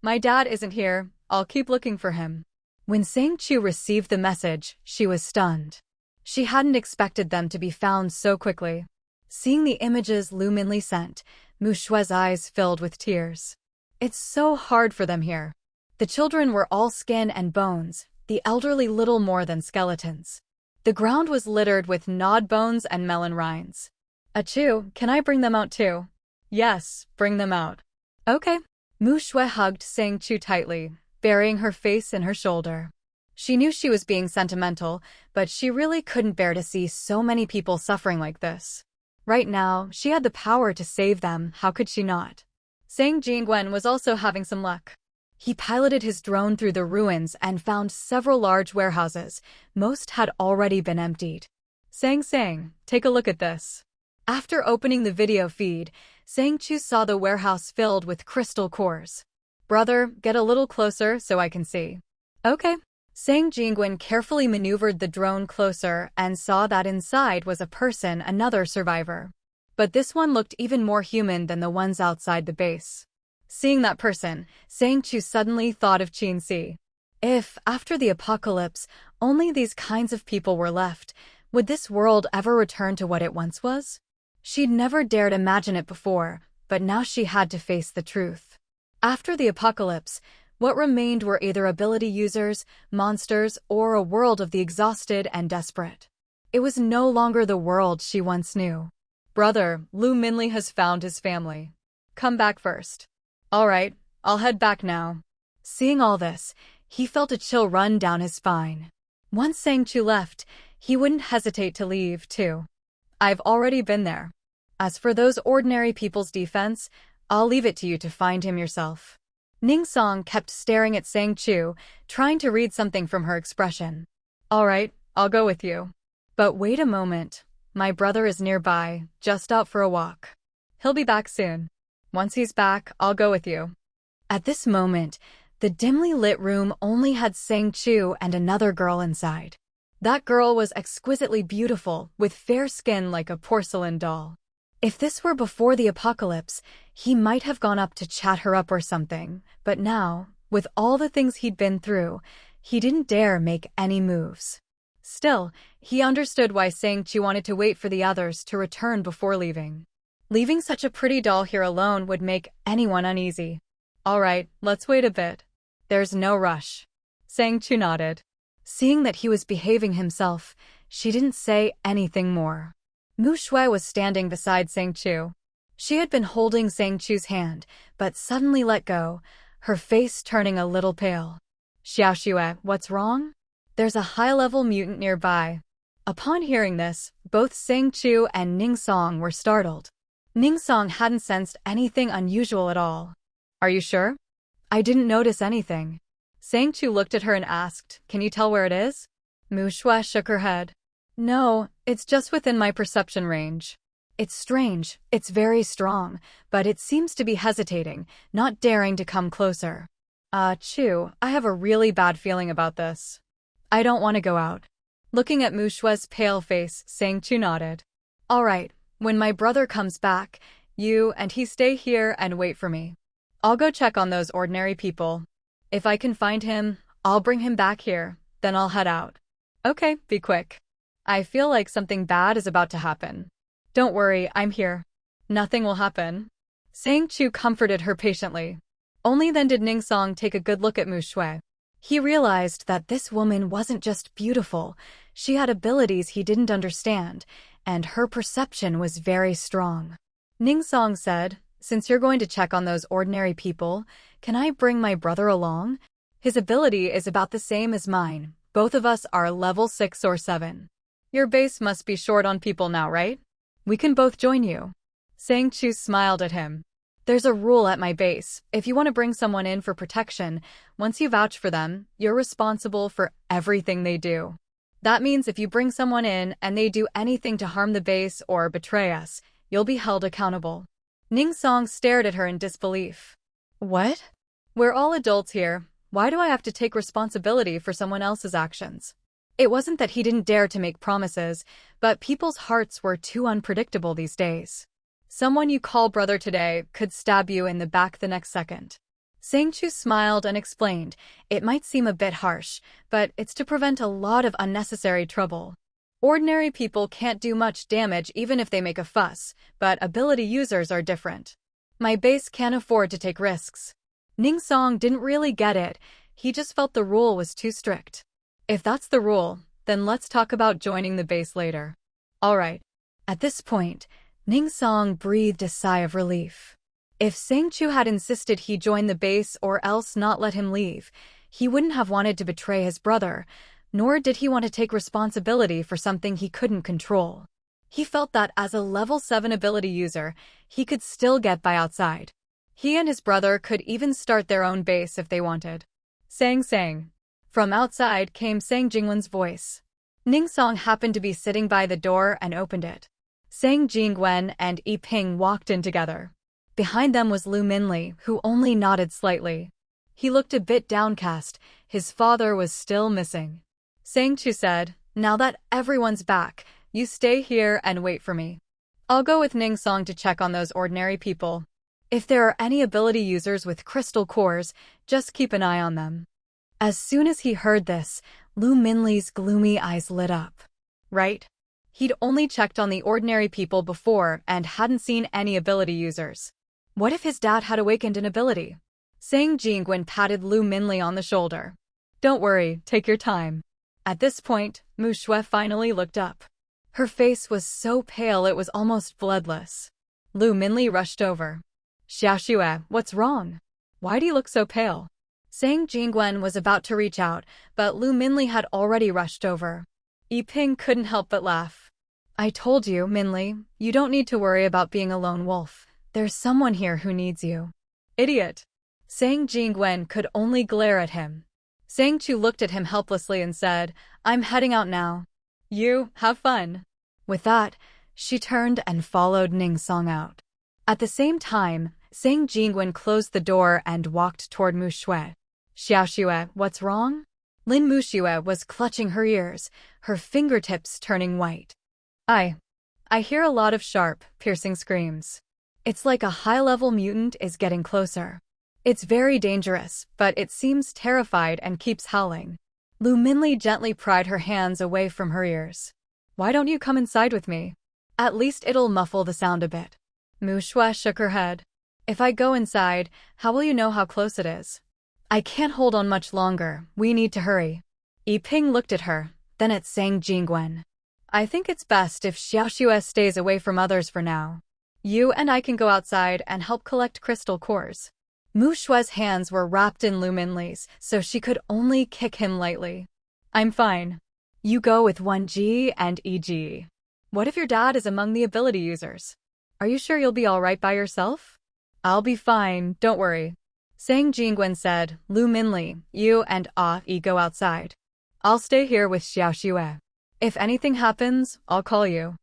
My dad isn't here. I'll keep looking for him. When Sang Chu received the message, she was stunned. She hadn't expected them to be found so quickly. Seeing the images Lu Minli sent, Mu Shue's eyes filled with tears. It's so hard for them here. The children were all skin and bones, the elderly little more than skeletons. The ground was littered with gnawed bones and melon rinds. Achu, can I bring them out too? Yes, bring them out. Okay. Mu Shue hugged Sang Chu tightly, burying her face in her shoulder. She knew she was being sentimental, but she really couldn't bear to see so many people suffering like this. Right now, she had the power to save them, how could she not? Sang Jingwen was also having some luck. He piloted his drone through the ruins and found several large warehouses. Most had already been emptied. Sang, take a look at this. After opening the video feed, Sang Chu saw the warehouse filled with crystal cores. Brother, get a little closer so I can see. Okay. Sang Jingwen carefully maneuvered the drone closer and saw that inside was a person, another survivor. But this one looked even more human than the ones outside the base. Seeing that person, Sang Chu suddenly thought of Qin Si. If, after the apocalypse, only these kinds of people were left, would this world ever return to what it once was? She'd never dared imagine it before, but now she had to face the truth. After the apocalypse, what remained were either ability users, monsters, or a world of the exhausted and desperate. It was no longer the world she once knew. Brother, Lu Minli has found his family. Come back first. All right, I'll head back now. Seeing all this, he felt a chill run down his spine. Once Sang Chu left, he wouldn't hesitate to leave, too. I've already been there. As for those ordinary people's defense, I'll leave it to you to find him yourself. Ning Song kept staring at Sang Chu, trying to read something from her expression. All right, I'll go with you. But wait a moment. My brother is nearby, just out for a walk. He'll be back soon. Once he's back, I'll go with you. At this moment, the dimly lit room only had Sang Chu and another girl inside. That girl was exquisitely beautiful, with fair skin like a porcelain doll. If this were before the apocalypse, he might have gone up to chat her up or something, but now, with all the things he'd been through, he didn't dare make any moves. Still, he understood why Sang Chu wanted to wait for the others to return before leaving. Leaving such a pretty doll here alone would make anyone uneasy. All right, let's wait a bit. There's no rush. Sang Chu nodded. Seeing that he was behaving himself, she didn't say anything more. Mu Shui was standing beside Sang Chu. She had been holding Sang Chu's hand, but suddenly let go, her face turning a little pale. Xiao Xue, what's wrong? There's a high-level mutant nearby. Upon hearing this, both Sang Chu and Ning Song were startled. Ning Song hadn't sensed anything unusual at all. Are you sure? I didn't notice anything. Sang Chu looked at her and asked, can you tell where it is? Mu Shui shook her head. No, it's just within my perception range. It's strange, it's very strong, but it seems to be hesitating, not daring to come closer. Chu, I have a really bad feeling about this. I don't want to go out. Looking at Mu Shue's pale face, Sang Chu nodded. All right, when my brother comes back, you and he stay here and wait for me. I'll go check on those ordinary people. If I can find him, I'll bring him back here, then I'll head out. Okay, be quick. I feel like something bad is about to happen. Don't worry, I'm here. Nothing will happen. Sang Chu comforted her patiently. Only then did Ning Song take a good look at Mu Shue. He realized that this woman wasn't just beautiful, she had abilities he didn't understand, and her perception was very strong. Ning Song said, since you're going to check on those ordinary people, can I bring my brother along? His ability is about the same as mine. Both of us are level 6 or 7. Your base must be short on people now, right? We can both join you. Sang Chu smiled at him. There's a rule at my base. If you want to bring someone in for protection, once you vouch for them, you're responsible for everything they do. That means if you bring someone in and they do anything to harm the base or betray us, you'll be held accountable. Ning Song stared at her in disbelief. What? We're all adults here. Why do I have to take responsibility for someone else's actions? It wasn't that he didn't dare to make promises, but people's hearts were too unpredictable these days. Someone you call brother today could stab you in the back the next second. Sang Chu smiled and explained, it might seem a bit harsh, but it's to prevent a lot of unnecessary trouble. Ordinary people can't do much damage even if they make a fuss, but ability users are different. My base can't afford to take risks. Ning Song didn't really get it, he just felt the rule was too strict. If that's the rule, then let's talk about joining the base later. Alright. At this point, Ning Song breathed a sigh of relief. If Sang Chu had insisted he join the base or else not let him leave, he wouldn't have wanted to betray his brother, nor did he want to take responsibility for something he couldn't control. He felt that as a level 7 ability user, he could still get by outside. He and his brother could even start their own base if they wanted. Sang. From outside came Sang Jingwen's voice. Ning Song happened to be sitting by the door and opened it. Sang Jingwen and Yi Ping walked in together. Behind them was Lu Minli, who only nodded slightly. He looked a bit downcast, his father was still missing. Sang Chu said, now that everyone's back, you stay here and wait for me. I'll go with Ning Song to check on those ordinary people. If there are any ability users with crystal cores, just keep an eye on them. As soon as he heard this, Lu Minli's gloomy eyes lit up. Right? He'd only checked on the ordinary people before and hadn't seen any ability users. What if his dad had awakened an ability? Sang Jingwen patted Lu Minli on the shoulder. Don't worry, take your time. At this point, Mu Shue finally looked up. Her face was so pale it was almost bloodless. Lu Minli rushed over. Xiaoxue, what's wrong? Why do you look so pale? Sang Jingwen was about to reach out, but Lu Minli had already rushed over. Yi Ping couldn't help but laugh. I told you, Minli, you don't need to worry about being a lone wolf. There's someone here who needs you. Idiot. Sang Jingwen could only glare at him. Sang Chu looked at him helplessly and said, I'm heading out now. You, have fun. With that, she turned and followed Ning Song out. At the same time, Sang Jingwen closed the door and walked toward Mu Shue. Xiaoxue, what's wrong? Lin Mu Shue was clutching her ears, her fingertips turning white. I hear a lot of sharp, piercing screams. It's like a high-level mutant is getting closer. It's very dangerous, but it seems terrified and keeps howling. Lu Minli gently pried her hands away from her ears. Why don't you come inside with me? At least it'll muffle the sound a bit. Mu Shue shook her head. If I go inside, how will you know how close it is? I can't hold on much longer, we need to hurry. Yi Ping looked at her, then at Sang Jingwen. I think it's best if Xiaoxue stays away from others for now. You and I can go outside and help collect crystal cores. Mu Shue's hands were wrapped in Lu Minli's, so she could only kick him lightly. I'm fine. You go with 1G and EG. What if your dad is among the ability users? Are you sure you'll be alright by yourself? I'll be fine, don't worry. Sang Jingwen said, Lu Minli, you and Yi go outside. I'll stay here with Xiaoxue. If anything happens, I'll call you.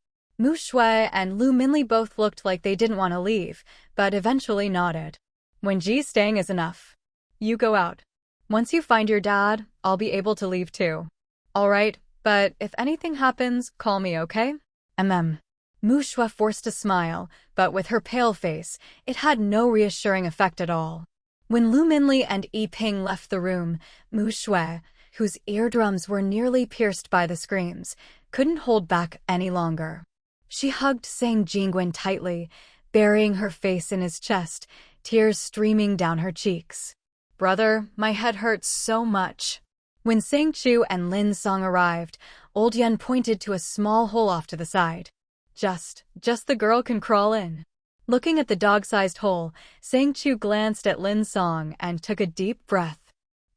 Mu Shui and Lu Minli both looked like they didn't want to leave, but eventually nodded. When Ji's staying is enough. You go out. Once you find your dad, I'll be able to leave too. Alright, but if anything happens, call me, okay? Mu Shui forced a smile, but with her pale face, it had no reassuring effect at all. When Lu Minli and Yi Ping left the room, Mu Shui, whose eardrums were nearly pierced by the screams, couldn't hold back any longer. She hugged Sang Jingwen tightly, burying her face in his chest, tears streaming down her cheeks. Brother, my head hurts so much. When Sang Chu and Lin Song arrived, Old Yen pointed to a small hole off to the side. Just the girl can crawl in. Looking at the dog-sized hole, Sang Chu glanced at Lin Song and took a deep breath.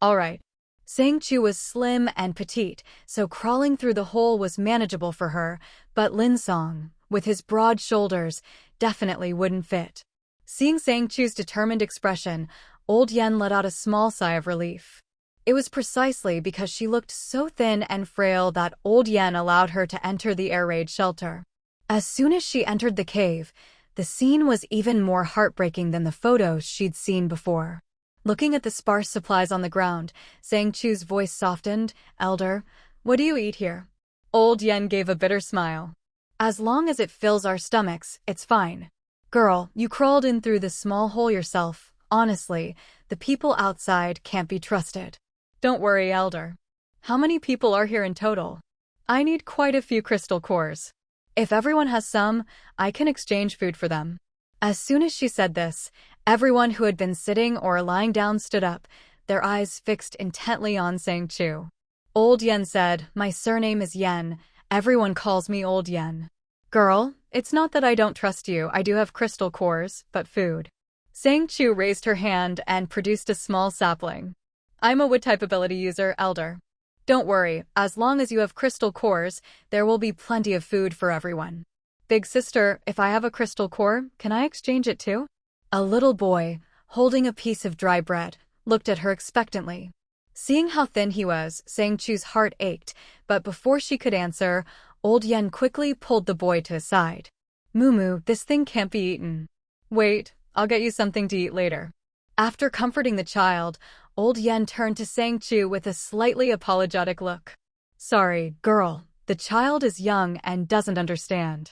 All right. Sang Chu was slim and petite, so crawling through the hole was manageable for her, but Lin Song, with his broad shoulders, definitely wouldn't fit. Seeing Sang Chu's determined expression, Old Yen let out a small sigh of relief. It was precisely because she looked so thin and frail that Old Yen allowed her to enter the air raid shelter. As soon as she entered the cave, the scene was even more heartbreaking than the photos she'd seen before. Looking at the sparse supplies on the ground, Sang Chu's voice softened. Elder, what do you eat here? Old Yen gave a bitter smile. As long as it fills our stomachs, it's fine. Girl, you crawled in through the small hole yourself. Honestly, the people outside can't be trusted. Don't worry, Elder. How many people are here in total? I need quite a few crystal cores. If everyone has some, I can exchange food for them. As soon as she said this, everyone who had been sitting or lying down stood up, their eyes fixed intently on Sang Chu. Old Yen said, my surname is Yen. Everyone calls me Old Yen. Girl, it's not that I don't trust you. I do have crystal cores, but food. Sang Chu raised her hand and produced a small sapling. I'm a wood-type ability user, Elder. Don't worry, as long as you have crystal cores, there will be plenty of food for everyone. Big sister, if I have a crystal core, can I exchange it too? A little boy, holding a piece of dry bread, looked at her expectantly. Seeing how thin he was, Sang Chu's heart ached, but before she could answer, Old Yen quickly pulled the boy to his side. Mumu, this thing can't be eaten. Wait, I'll get you something to eat later. After comforting the child, Old Yen turned to Sang Chu with a slightly apologetic look. Sorry, girl, the child is young and doesn't understand.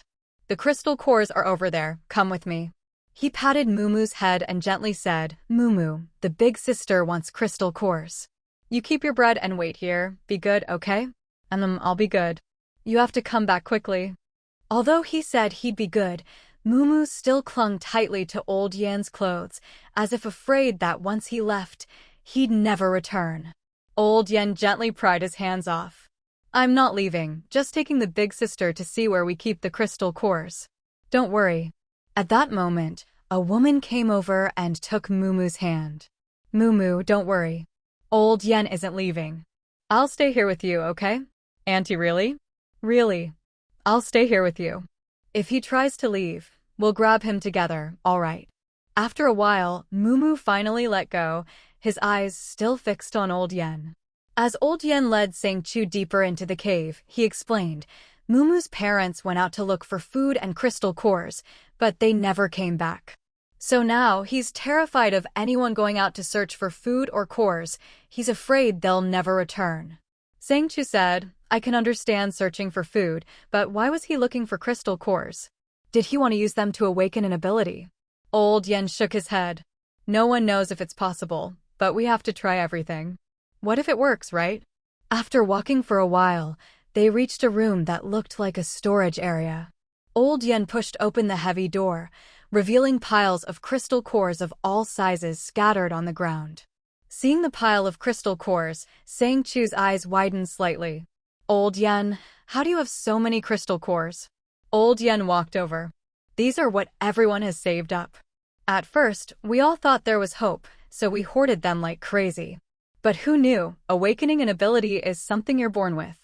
The crystal cores are over there, come with me. He patted Mumu's head and gently said, Mumu, the big sister wants crystal cores. You keep your bread and wait here, be good, okay? I'll be good. You have to come back quickly. Although he said he'd be good, Mumu still clung tightly to Old Yen's clothes, as if afraid that once he left, he'd never return. Old Yen gently pried his hands off. I'm not leaving, just taking the big sister to see where we keep the crystal cores. Don't worry. At that moment, a woman came over and took Mumu's hand. Mumu, don't worry. Old Yen isn't leaving. I'll stay here with you, okay? Auntie, really? Really. I'll stay here with you. If he tries to leave, we'll grab him together, all right. After a while, Mumu finally let go, his eyes still fixed on Old Yen. As Old Yen led Sang Chu deeper into the cave, he explained, Mumu's parents went out to look for food and crystal cores, but they never came back. So now he's terrified of anyone going out to search for food or cores. He's afraid they'll never return. Sang Chu said, I can understand searching for food, but why was he looking for crystal cores? Did he want to use them to awaken an ability? Old Yen shook his head. No one knows if it's possible, but we have to try everything. What if it works, right? After walking for a while, they reached a room that looked like a storage area. Old Yen pushed open the heavy door, revealing piles of crystal cores of all sizes scattered on the ground. Seeing the pile of crystal cores, Sang Chu's eyes widened slightly. Old Yen, how do you have so many crystal cores? Old Yen walked over. These are what everyone has saved up. At first, we all thought there was hope, so we hoarded them like crazy. But who knew, awakening an ability is something you're born with.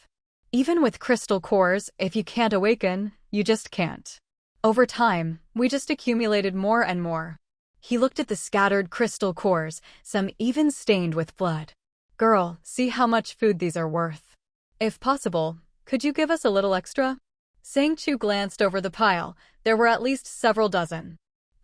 Even with crystal cores, if you can't awaken, you just can't. Over time, we just accumulated more and more. He looked at the scattered crystal cores, some even stained with blood. Girl, see how much food these are worth. If possible, could you give us a little extra? Sang Chu glanced over the pile. There were at least several dozen.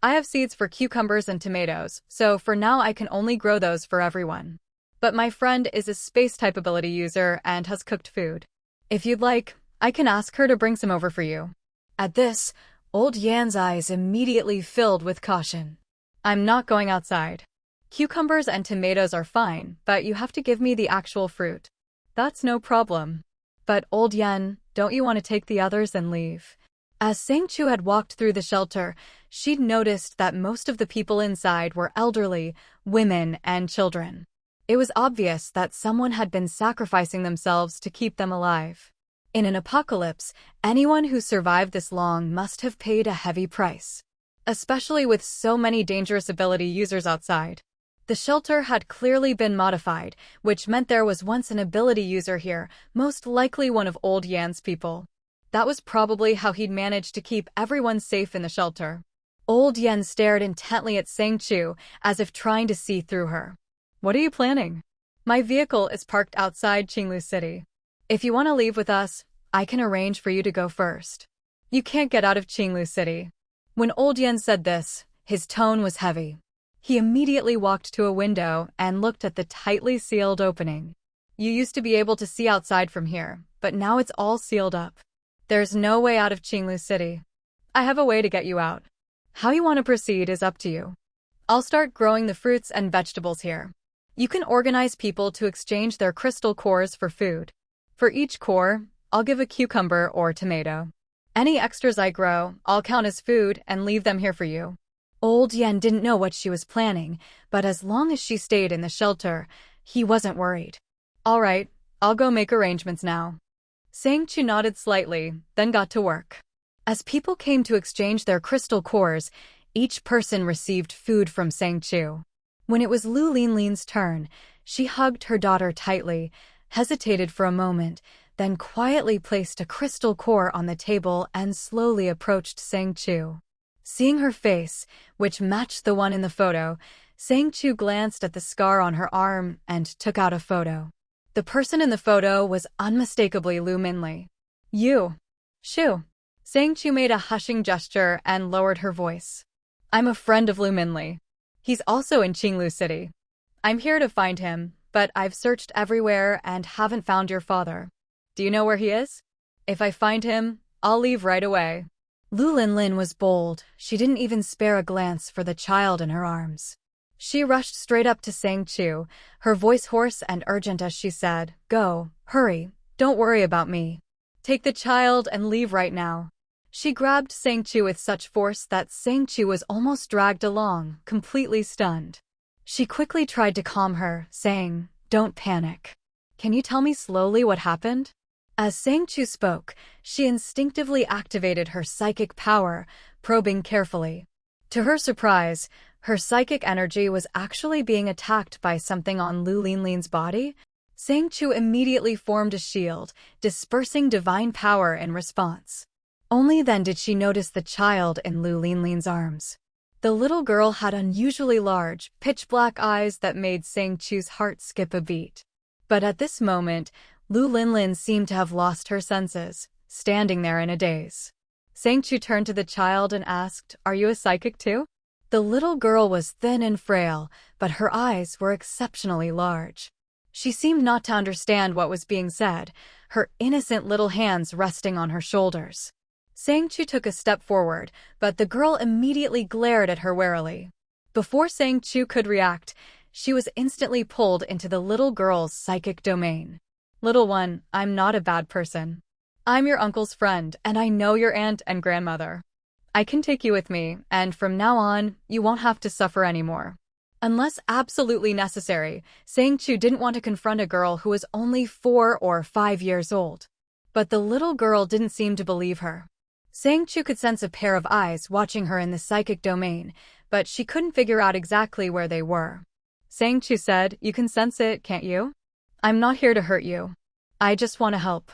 I have seeds for cucumbers and tomatoes, so for now I can only grow those for everyone. But my friend is a space-type ability user and has cooked food. If you'd like, I can ask her to bring some over for you. At this, Old Yan's eyes immediately filled with caution. I'm not going outside. Cucumbers and tomatoes are fine, but you have to give me the actual fruit. That's no problem. But Old Yan, don't you want to take the others and leave? As Sang Chu had walked through the shelter, she'd noticed that most of the people inside were elderly, women, and children. It was obvious that someone had been sacrificing themselves to keep them alive. In an apocalypse, anyone who survived this long must have paid a heavy price. Especially with so many dangerous ability users outside. The shelter had clearly been modified, which meant there was once an ability user here, most likely one of Old Yan's people. That was probably how he'd managed to keep everyone safe in the shelter. Old Yan stared intently at Sang Chu, as if trying to see through her. What are you planning? My vehicle is parked outside Qinglu City. If you want to leave with us, I can arrange for you to go first. You can't get out of Qinglu City. When Old Yan said this, his tone was heavy. He immediately walked to a window and looked at the tightly sealed opening. You used to be able to see outside from here, but now it's all sealed up. There's no way out of Qinglu City. I have a way to get you out. How you want to proceed is up to you. I'll start growing the fruits and vegetables here. You can organize people to exchange their crystal cores for food. For each core, I'll give a cucumber or tomato. Any extras I grow, I'll count as food and leave them here for you. Old Yan didn't know what she was planning, but as long as she stayed in the shelter, he wasn't worried. All right, I'll go make arrangements now. Sang Chu nodded slightly, then got to work. As people came to exchange their crystal cores, each person received food from Sang Chu. When it was Lu Linlin's turn, she hugged her daughter tightly, hesitated for a moment, then quietly placed a crystal core on the table and slowly approached Sang Chu. Seeing her face, which matched the one in the photo, Sang Chu glanced at the scar on her arm and took out a photo. The person in the photo was unmistakably Lu Minli. You. Shu. Sang Chu made a hushing gesture and lowered her voice. I'm a friend of Lu Minli. He's also in Qinglu City. I'm here to find him, but I've searched everywhere and haven't found your father. Do you know where he is? If I find him, I'll leave right away. Lu Linlin was bold. She didn't even spare a glance for the child in her arms. She rushed straight up to Sang Chu, her voice hoarse and urgent as she said, Go, hurry, don't worry about me. Take the child and leave right now. She grabbed Sang Chu with such force that Sang Chu was almost dragged along, completely stunned. She quickly tried to calm her, saying, Don't panic. Can you tell me slowly what happened? As Sang Chu spoke, she instinctively activated her psychic power, probing carefully. To her surprise, her psychic energy was actually being attacked by something on Lu Linlin's body. Sang Chu immediately formed a shield, dispersing divine power in response. Only then did she notice the child in Lu Linlin's arms. The little girl had unusually large, pitch-black eyes that made Sang Chu's heart skip a beat. But at this moment, Lu Linlin seemed to have lost her senses, standing there in a daze. Sang Chu turned to the child and asked, Are you a psychic too? The little girl was thin and frail, but her eyes were exceptionally large. She seemed not to understand what was being said, her innocent little hands resting on her shoulders. Sang Chu took a step forward, but the girl immediately glared at her warily. Before Sang Chu could react, she was instantly pulled into the little girl's psychic domain. Little one, I'm not a bad person. I'm your uncle's friend, and I know your aunt and grandmother. I can take you with me, and from now on, you won't have to suffer anymore. Unless absolutely necessary, Sang Chu didn't want to confront a girl who was only 4 or 5 years old. But the little girl didn't seem to believe her. Sang Chu could sense a pair of eyes watching her in the psychic domain, but she couldn't figure out exactly where they were. Sang Chu said, You can sense it, can't you? I'm not here to hurt you. I just want to help.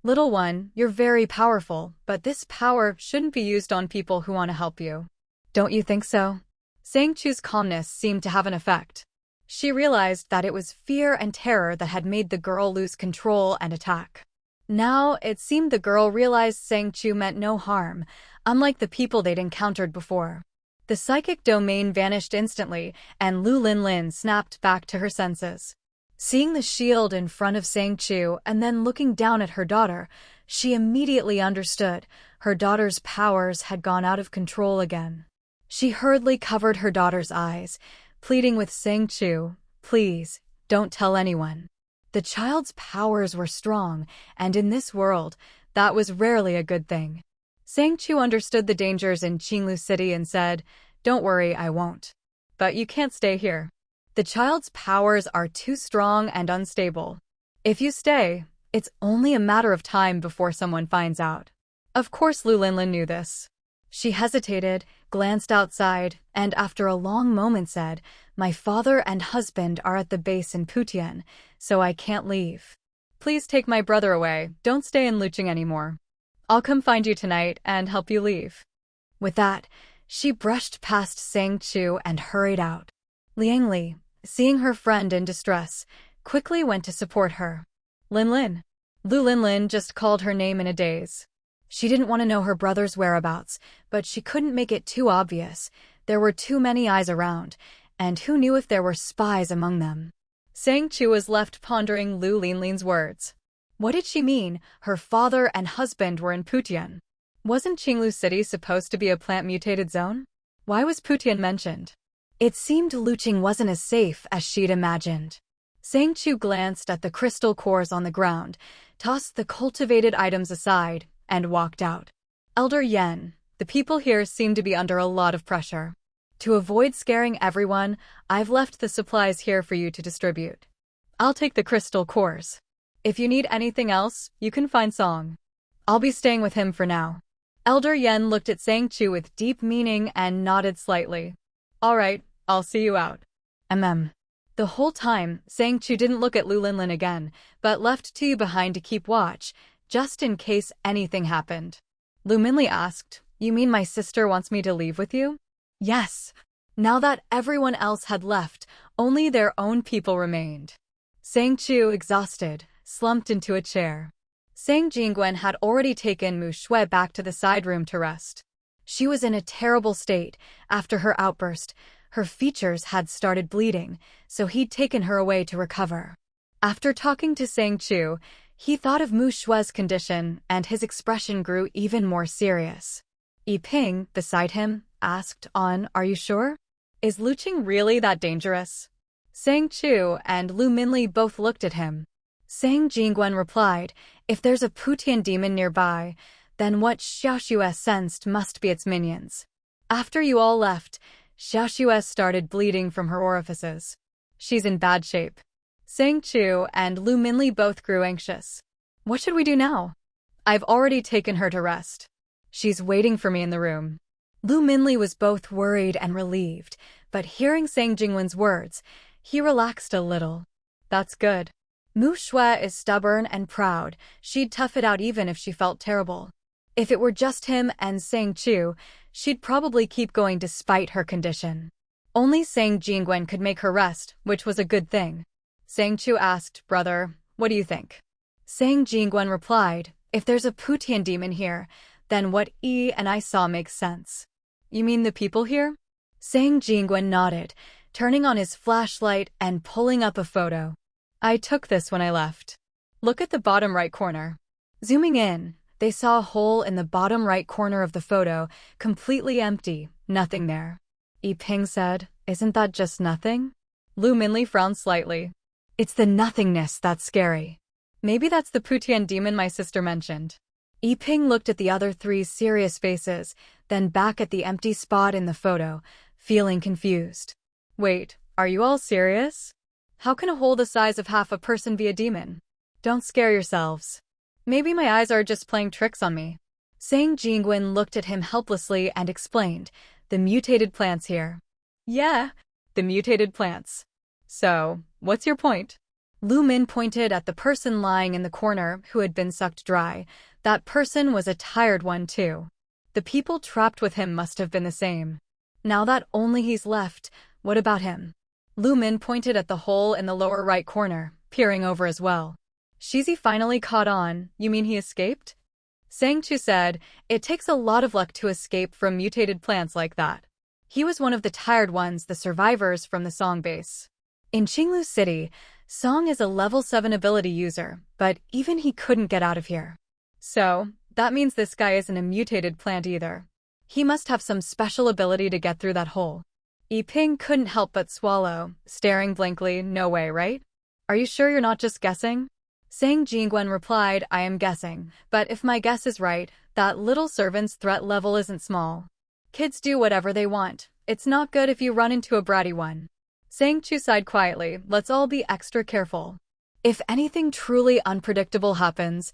Little one, you're very powerful, but this power shouldn't be used on people who want to help you. Don't you think so? Sang Chu's calmness seemed to have an effect. She realized that it was fear and terror that had made the girl lose control and attack. Now, it seemed the girl realized Sang Chu meant no harm, unlike the people they'd encountered before. The psychic domain vanished instantly, and Lu Linlin snapped back to her senses. Seeing the shield in front of Sang Chu and then looking down at her daughter, she immediately understood her daughter's powers had gone out of control again. She hurriedly covered her daughter's eyes, pleading with Sang Chu, "Please, don't tell anyone." The child's powers were strong, and in this world, that was rarely a good thing. Sang Chu understood the dangers in Qinglu City and said, "Don't worry, I won't. But you can't stay here. The child's powers are too strong and unstable. If you stay, it's only a matter of time before someone finds out." Of course Lu Linlin knew this. She hesitated, glanced outside, and after a long moment said, "My father and husband are at the base in Putian, so I can't leave. Please take my brother away, don't stay in Lucheng anymore. I'll come find you tonight and help you leave." With that, she brushed past Sang Chu and hurried out. Liang Li, seeing her friend in distress, quickly went to support her. "Linlin." Lu Linlin just called her name in a daze. She didn't want to know her brother's whereabouts, but she couldn't make it too obvious. There were too many eyes around, and who knew if there were spies among them? Sang Chu was left pondering Lu Linlin's words. What did she mean? Her father and husband were in Putian. Wasn't Qinglu City supposed to be a plant-mutated zone? Why was Putian mentioned? It seemed Lucheng wasn't as safe as she'd imagined. Sang Chu glanced at the crystal cores on the ground, tossed the cultivated items aside, and walked out. "Elder Yen, the people here seem to be under a lot of pressure. To avoid scaring everyone, I've left the supplies here for you to distribute. I'll take the crystal cores. If you need anything else, you can find Song. I'll be staying with him for now." Elder Yen looked at Sang Chu with deep meaning and nodded slightly. "All right, I'll see you out." The whole time, Sang Chu didn't look at Lu Linlin again, but left Tu behind to keep watch, just in case anything happened. Lu Minli asked, "You mean my sister wants me to leave with you?" "Yes." Now that everyone else had left, only their own people remained. Sang Chu, exhausted, slumped into a chair. Sang Jingwen had already taken Mu Shui back to the side room to rest. She was in a terrible state after her outburst. Her features had started bleeding, so he'd taken her away to recover. After talking to Sang Chu, he thought of Mu Shui's condition, and his expression grew even more serious. Yi Ping, beside him, asked, "Are you sure? Is Lucheng really that dangerous?" Sang Chu and Lu Minli both looked at him. Sang Jingwen replied, "If there's a Putian demon nearby, then what Xiaoxue sensed must be its minions. After you all left, Xiaoxue started bleeding from her orifices. She's in bad shape." Sang Chu and Lu Minli both grew anxious. "What should we do now?" "I've already taken her to rest. She's waiting for me in the room." Lu Minli was both worried and relieved, but hearing Sang Jingwen's words, he relaxed a little. "That's good. Mu Shui is stubborn and proud. She'd tough it out even if she felt terrible. If it were just him and Sang Chu, she'd probably keep going despite her condition." Only Sang Jingwen could make her rest, which was a good thing. Sang Chu asked, "Brother, what do you think?" Sang Jingwen replied, "If there's a Putian demon here, then what Yi and I saw makes sense." "You mean the people here?" Sang Jingwen nodded, turning on his flashlight and pulling up a photo. "I took this when I left. Look at the bottom right corner." Zooming in, they saw a hole in the bottom right corner of the photo, completely empty, nothing there. Yi Ping said, "Isn't that just nothing?" Lu Minli frowned slightly. "It's the nothingness that's scary. Maybe that's the Putian demon my sister mentioned." Yi Ping looked at the other three's serious faces, then back at the empty spot in the photo, feeling confused. "Wait, are you all serious? How can a hole the size of half a person be a demon? Don't scare yourselves. Maybe my eyes are just playing tricks on me." Sang Jingwen looked at him helplessly and explained, "The mutated plants here." "Yeah, the mutated plants. So, what's your point?" Lu Min pointed at the person lying in the corner who had been sucked dry. That person was a tired one too. The people trapped with him must have been the same. Now that only he's left, what about him? Lu Min pointed at the hole in the lower right corner, peering over as well. Shizi finally caught on. You mean he escaped? Sang Chu said, it takes a lot of luck to escape from mutated plants like that. He was one of the tired ones, the survivors from the Song base. In Qinglu City, Song is a level 7 ability user, but even he couldn't get out of here. So, that means this guy isn't a mutated plant either. He must have some special ability to get through that hole. Yiping couldn't help but swallow, staring blankly. No way, right? Are you sure you're not just guessing? Sang Jingwen replied, I am guessing, but if my guess is right, that little servant's threat level isn't small. Kids do whatever they want. It's not good if you run into a bratty one. Sang Chu sighed quietly, let's all be extra careful. If anything truly unpredictable happens,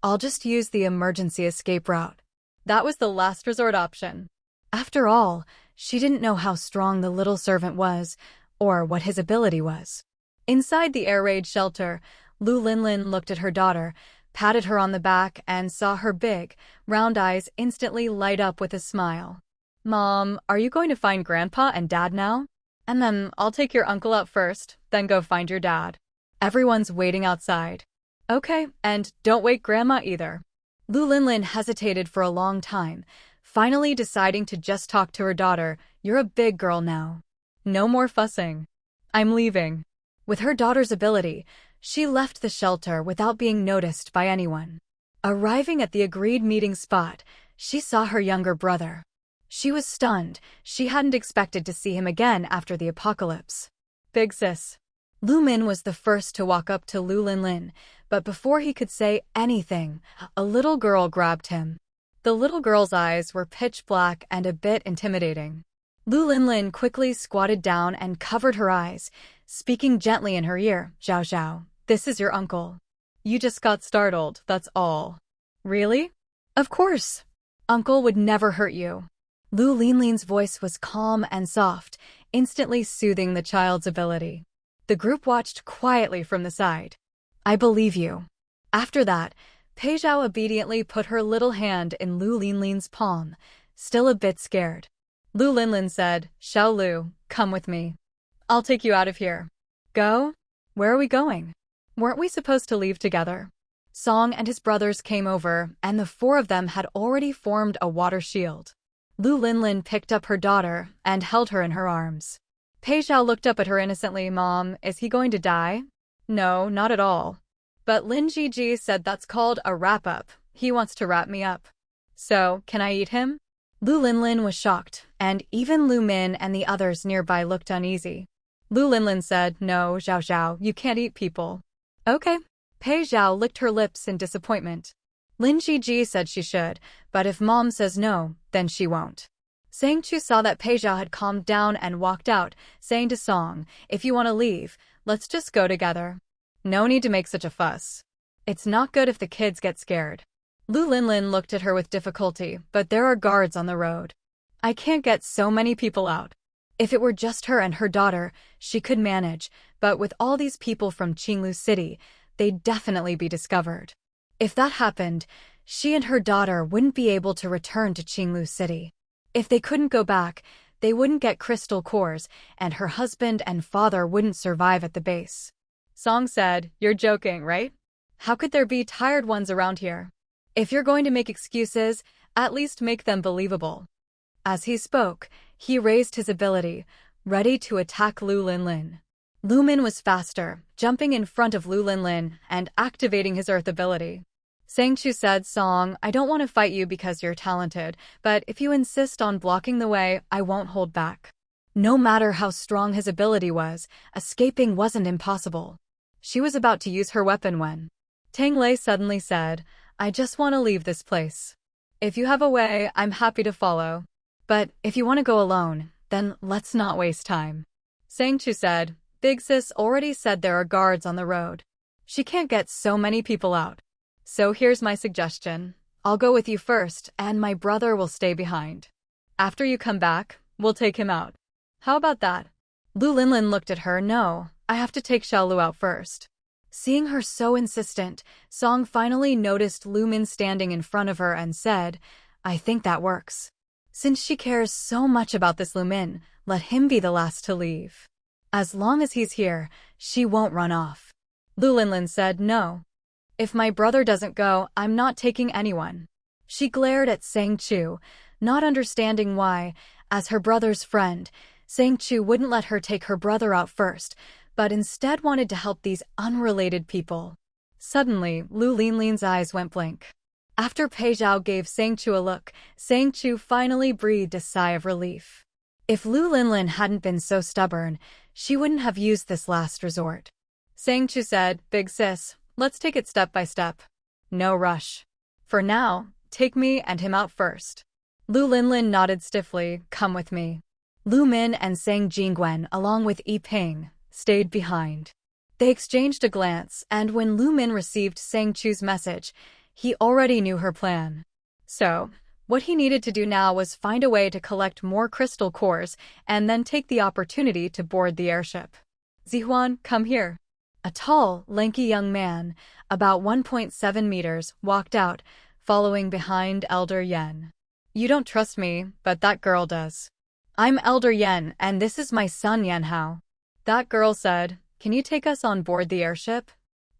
I'll just use the emergency escape route. That was the last resort option. After all, she didn't know how strong the little servant was, or what his ability was. Inside the air raid shelter, Lu Linlin looked at her daughter, patted her on the back, and saw her big, round eyes instantly light up with a smile. Mom, are you going to find Grandpa and Dad now? And then I'll take your uncle out first, then go find your dad. Everyone's waiting outside. Okay, and don't wake Grandma either. Lu Linlin hesitated for a long time, finally deciding to just talk to her daughter. You're a big girl now. No more fussing. I'm leaving. With her daughter's ability, she left the shelter without being noticed by anyone. Arriving at the agreed meeting spot, she saw her younger brother. She was stunned. She hadn't expected to see him again after the apocalypse. Big sis. Lu Min was the first to walk up to Lu Linlin, but before he could say anything, a little girl grabbed him. The little girl's eyes were pitch black and a bit intimidating. Lu Linlin quickly squatted down and covered her eyes, speaking gently in her ear. Zhao Zhao, this is your uncle. You just got startled, that's all. Really? Of course. Uncle would never hurt you. Lu Linlin's voice was calm and soft, instantly soothing the child's ability. The group watched quietly from the side. I believe you. After that, Pei Zhao obediently put her little hand in Lu Linlin's palm, still a bit scared. Lu Linlin said, Xiao Lu, come with me. I'll take you out of here. Go? Where are we going? Weren't we supposed to leave together? Song and his brothers came over, and the four of them had already formed a water shield. Lu Linlin picked up her daughter and held her in her arms. Pei Zhao looked up at her innocently. Mom, is he going to die? No, not at all. But Lin Jiji said that's called a wrap-up. He wants to wrap me up. So, can I eat him? Lu Linlin was shocked, and even Lu Min and the others nearby looked uneasy. Lu Linlin said, no, Zhao Zhao, you can't eat people. Okay. Pei Zhao licked her lips in disappointment. Lin Jiji said she should, but if Mom says no, then she won't. Sang Chu saw that Pei Zhao had calmed down and walked out, saying to Song, if you want to leave, let's just go together. No need to make such a fuss. It's not good if the kids get scared. Lu Linlin looked at her with difficulty, but there are guards on the road. I can't get so many people out. If it were just her and her daughter, she could manage, but with all these people from Qinglu City, they'd definitely be discovered. If that happened, she and her daughter wouldn't be able to return to Qinglu City. If they couldn't go back, they wouldn't get crystal cores, and her husband and father wouldn't survive at the base. Song said, you're joking, right? How could there be tired ones around here? If you're going to make excuses, at least make them believable. As he spoke, he raised his ability, ready to attack Lu Linlin. Lu Min was faster, jumping in front of Lu Linlin and activating his earth ability. Sang Chu said, Song, I don't want to fight you because you're talented, but if you insist on blocking the way, I won't hold back. No matter how strong his ability was, escaping wasn't impossible. She was about to use her weapon when Tang Lei suddenly said, I just want to leave this place. If you have a way, I'm happy to follow. But if you want to go alone, then let's not waste time. Sang Chu said, Big Sis already said there are guards on the road. She can't get so many people out. So here's my suggestion. I'll go with you first, and my brother will stay behind. After you come back, we'll take him out. How about that? Lu Linlin looked at her. No, I have to take Xiaolu out first. Seeing her so insistent, Song finally noticed Lu Min standing in front of her and said, I think that works. Since she cares so much about this Lu Min, let him be the last to leave. As long as he's here, she won't run off. Lu Linlin said, no. If my brother doesn't go, I'm not taking anyone. She glared at Sang Chu, not understanding why, as her brother's friend, Sang Chu wouldn't let her take her brother out first, but instead wanted to help these unrelated people. Suddenly, Lu Linlin's eyes went blank. After Pei Zhao gave Sang Chu a look, Sang Chu finally breathed a sigh of relief. If Lu Linlin hadn't been so stubborn, she wouldn't have used this last resort. Sang Chu said, "Big sis, let's take it step by step. No rush. For now, take me and him out first." Lu Linlin nodded stiffly, "Come with me." Lu Min and Sang Jingwen, along with Yi Ping, stayed behind. They exchanged a glance, and when Lu Min received Sang Chu's message, he already knew her plan. So, what he needed to do now was find a way to collect more crystal cores and then take the opportunity to board the airship. "Zihuan, come here." A tall, lanky young man, about 1.7 meters, walked out, following behind Elder Yen. "You don't trust me, but that girl does." "I'm Elder Yen, and this is my son Yen Hao." That girl said, "Can you take us on board the airship?"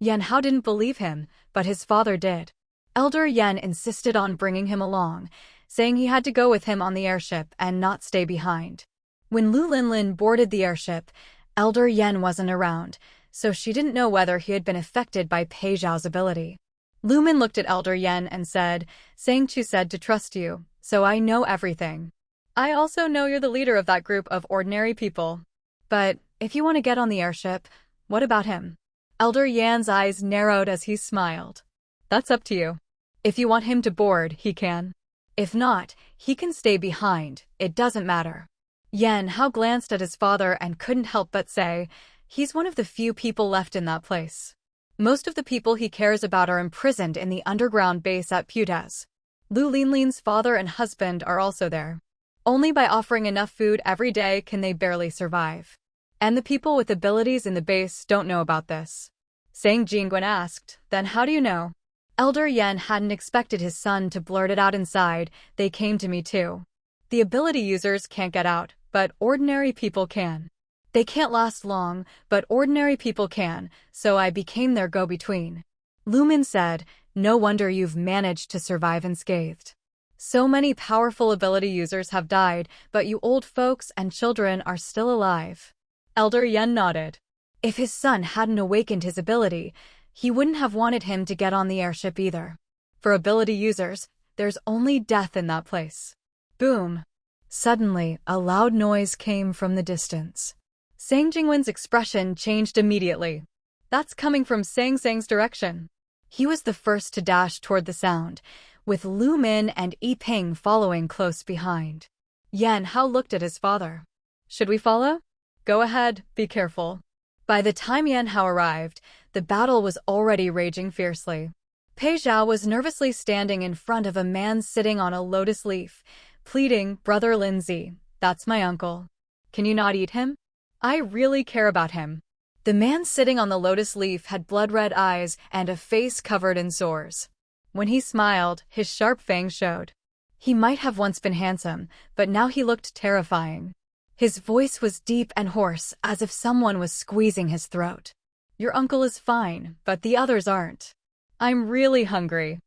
Yen Hao didn't believe him, but his father did. Elder Yen insisted on bringing him along, saying he had to go with him on the airship and not stay behind. When Lu Linlin boarded the airship, Elder Yen wasn't around, so she didn't know whether he had been affected by Pei Zhao's ability. Lu Min looked at Elder Yen and said, "Sang Chu said to trust you, so I know everything. I also know you're the leader of that group of ordinary people. But if you want to get on the airship, what about him?" Elder Yan's eyes narrowed as he smiled. "That's up to you. If you want him to board, he can. If not, he can stay behind, it doesn't matter." Yen Hao glanced at his father and couldn't help but say, he's one of the few people left in that place. Most of the people he cares about are imprisoned in the underground base at Putaz. Lu Linlin's father and husband are also there. Only by offering enough food every day can they barely survive. And the people with abilities in the base don't know about this. Sang Jingwen asked, "Then how do you know?" Elder Yen hadn't expected his son to blurt it out inside, "They came to me too. The ability users can't get out, but ordinary people can. They can't last long, but ordinary people can, so I became their go-between." Lu Min said, "No wonder you've managed to survive unscathed. So many powerful ability users have died, but you old folks and children are still alive." Elder Yen nodded. If his son hadn't awakened his ability, he wouldn't have wanted him to get on the airship either. For ability users, there's only death in that place. Boom! Suddenly, a loud noise came from the distance. Sang Jingwen's expression changed immediately. That's coming from Sang's direction. He was the first to dash toward the sound, with Lu Min and Yi Ping following close behind. Yen Hao looked at his father. "Should we follow?" "Go ahead, be careful." By the time Yen Hao arrived, the battle was already raging fiercely. Pei Zhao was nervously standing in front of a man sitting on a lotus leaf, pleading, "Brother Lindsay, that's my uncle. Can you not eat him? I really care about him." The man sitting on the lotus leaf had blood-red eyes and a face covered in sores. When he smiled, his sharp fangs showed. He might have once been handsome, but now he looked terrifying. His voice was deep and hoarse, as if someone was squeezing his throat. "Your uncle is fine, but the others aren't. I'm really hungry."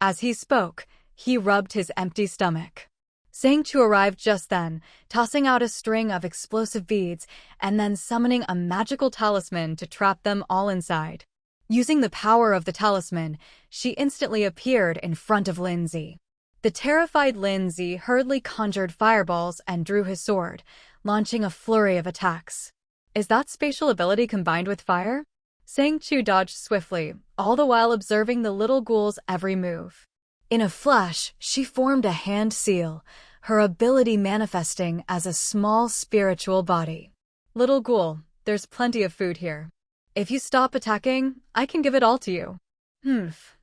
As he spoke, he rubbed his empty stomach. Sang Chu arrived just then, tossing out a string of explosive beads and then summoning a magical talisman to trap them all inside. Using the power of the talisman, she instantly appeared in front of Lindsay. The terrified Lindsay hurriedly conjured fireballs and drew his sword, launching a flurry of attacks. Is that spatial ability combined with fire? Sang Chu dodged swiftly, all the while observing the little ghoul's every move. In a flash, she formed a hand seal, her ability manifesting as a small spiritual body. "Little ghoul, there's plenty of food here. If you stop attacking, I can give it all to you."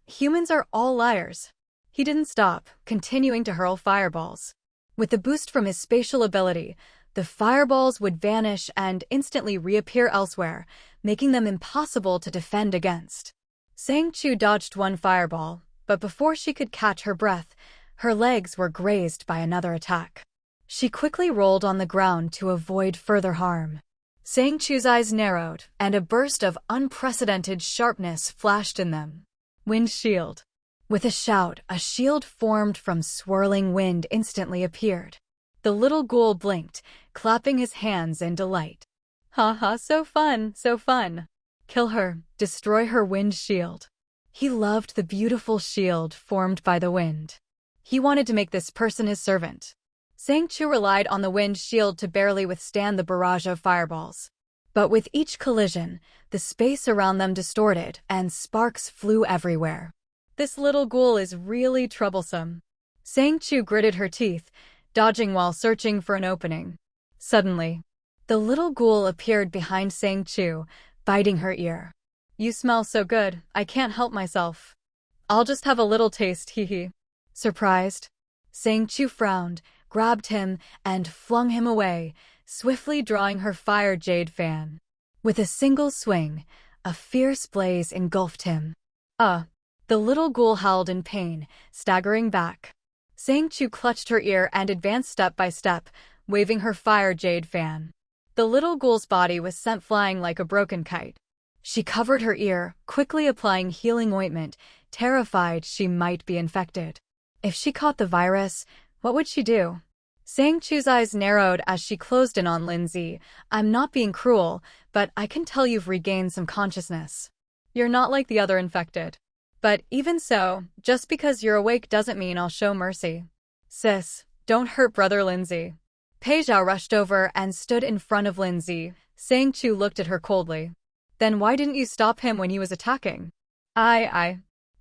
Humans are all liars. He didn't stop, continuing to hurl fireballs. With the boost from his spatial ability, the fireballs would vanish and instantly reappear elsewhere, making them impossible to defend against. Sang Chu dodged one fireball, but before she could catch her breath, her legs were grazed by another attack. She quickly rolled on the ground to avoid further harm. Sang Chu's eyes narrowed, and a burst of unprecedented sharpness flashed in them. Wind shield. With a shout, a shield formed from swirling wind instantly appeared. The little ghoul blinked, clapping his hands in delight. Haha, so fun, so fun. Kill her, destroy her wind shield. He loved the beautiful shield formed by the wind. He wanted to make this person his servant. Sang Chu relied on the wind shield to barely withstand the barrage of fireballs. But with each collision, the space around them distorted and sparks flew everywhere. This little ghoul is really troublesome. Sang Chu gritted her teeth, dodging while searching for an opening. Suddenly, the little ghoul appeared behind Sang Chu, biting her ear. You smell so good, I can't help myself. I'll just have a little taste, hee. Surprised, Sang Chu frowned, grabbed him, and flung him away, swiftly drawing her fire jade fan. With a single swing, a fierce blaze engulfed him. The little ghoul howled in pain, staggering back. Sang Chu clutched her ear and advanced step by step, waving her fire jade fan. The little ghoul's body was sent flying like a broken kite. She covered her ear, quickly applying healing ointment, terrified she might be infected. If she caught the virus, what would she do? Sang Chu's eyes narrowed as she closed in on Lindsay. I'm not being cruel, but I can tell you've regained some consciousnness. You're not like the other infected. But even so, just because you're awake doesn't mean I'll show mercy. Sis, don't hurt Brother Lindsay. Pei Zhao rushed over and stood in front of Lindsay. Sang Chu looked at her coldly. Then why didn't you stop him when he was attacking?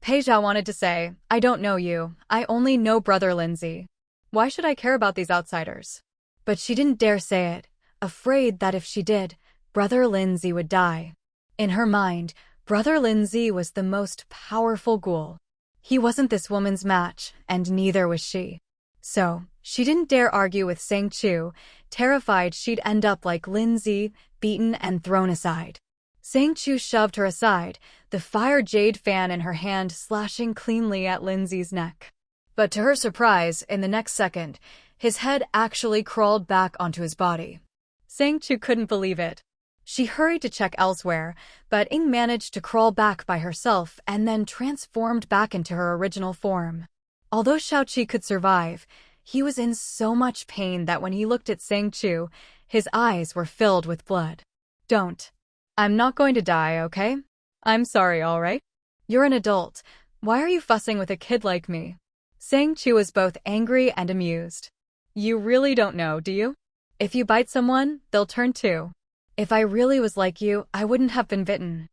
Pei Zhao wanted to say, I don't know you, I only know Brother Lindsay. Why should I care about these outsiders? But she didn't dare say it, afraid that if she did, Brother Lindsay would die. In her mind, Brother Lindsay was the most powerful ghoul. He wasn't this woman's match, and neither was she. So, she didn't dare argue with Sang Chu, terrified she'd end up like Lindsay, beaten and thrown aside. Sang Chu shoved her aside, the fire jade fan in her hand slashing cleanly at Lindsay's neck. But to her surprise, in the next second, his head actually crawled back onto his body. Sang Chu couldn't believe it. She hurried to check elsewhere, but Ying managed to crawl back by herself and then transformed back into her original form. Although Xiaoqi could survive, he was in so much pain that when he looked at Sang Chu, his eyes were filled with blood. Don't. I'm not going to die, okay? I'm sorry, all right? You're an adult. Why are you fussing with a kid like me? Sang Chu was both angry and amused. You really don't know, do you? If you bite someone, they'll turn too. If I really was like you, I wouldn't have been bitten.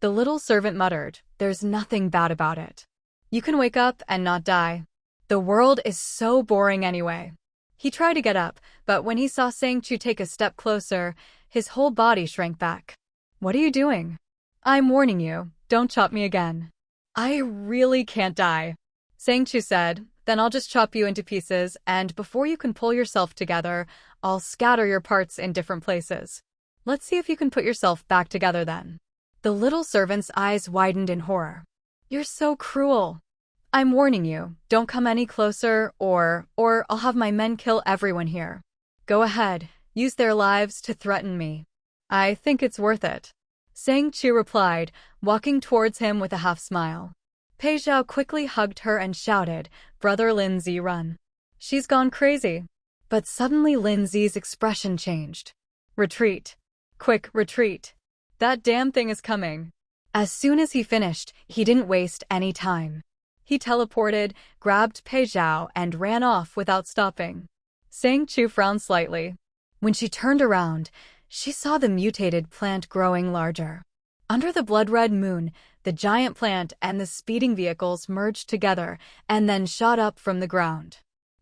The little servant muttered, there's nothing bad about it. You can wake up and not die. The world is so boring anyway. He tried to get up, but when he saw Sang Chu take a step closer, his whole body shrank back. What are you doing? I'm warning you, don't chop me again. I really can't die. Sang Chu said, then I'll just chop you into pieces, and before you can pull yourself together, I'll scatter your parts in different places. Let's see if you can put yourself back together then. The little servant's eyes widened in horror. You're so cruel. I'm warning you, don't come any closer, or I'll have my men kill everyone here. Go ahead, use their lives to threaten me. I think it's worth it. Sang Chu replied, walking towards him with a half-smile. Pei Zhao quickly hugged her and shouted, Brother Lindsay, run. She's gone crazy. But suddenly Lindsay's expression changed. Retreat. Quick, retreat. That damn thing is coming. As soon as he finished, he didn't waste any time. He teleported, grabbed Pei Zhao, and ran off without stopping. Sang Chu frowned slightly. When she turned around, she saw the mutated plant growing larger. Under the blood-red moon, the giant plant and the speeding vehicles merged together and then shot up from the ground.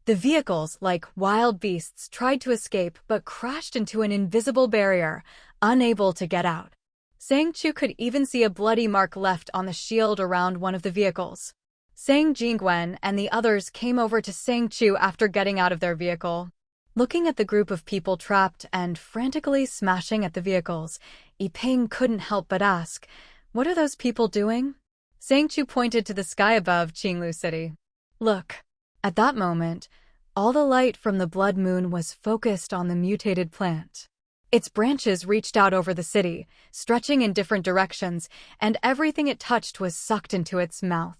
The vehicles, like wild beasts, tried to escape but crashed into an invisible barrier, unable to get out. Sang Chu could even see a bloody mark left on the shield around one of the vehicles. Sang Jingwen and the others came over to Sang Chu after getting out of their vehicle. Looking at the group of people trapped and frantically smashing at the vehicles, Yiping couldn't help but ask, what are those people doing? Sang Chu pointed to the sky above Qinglu City. Look. At that moment, all the light from the blood moon was focused on the mutated plant. Its branches reached out over the city, stretching in different directions, and everything it touched was sucked into its mouth.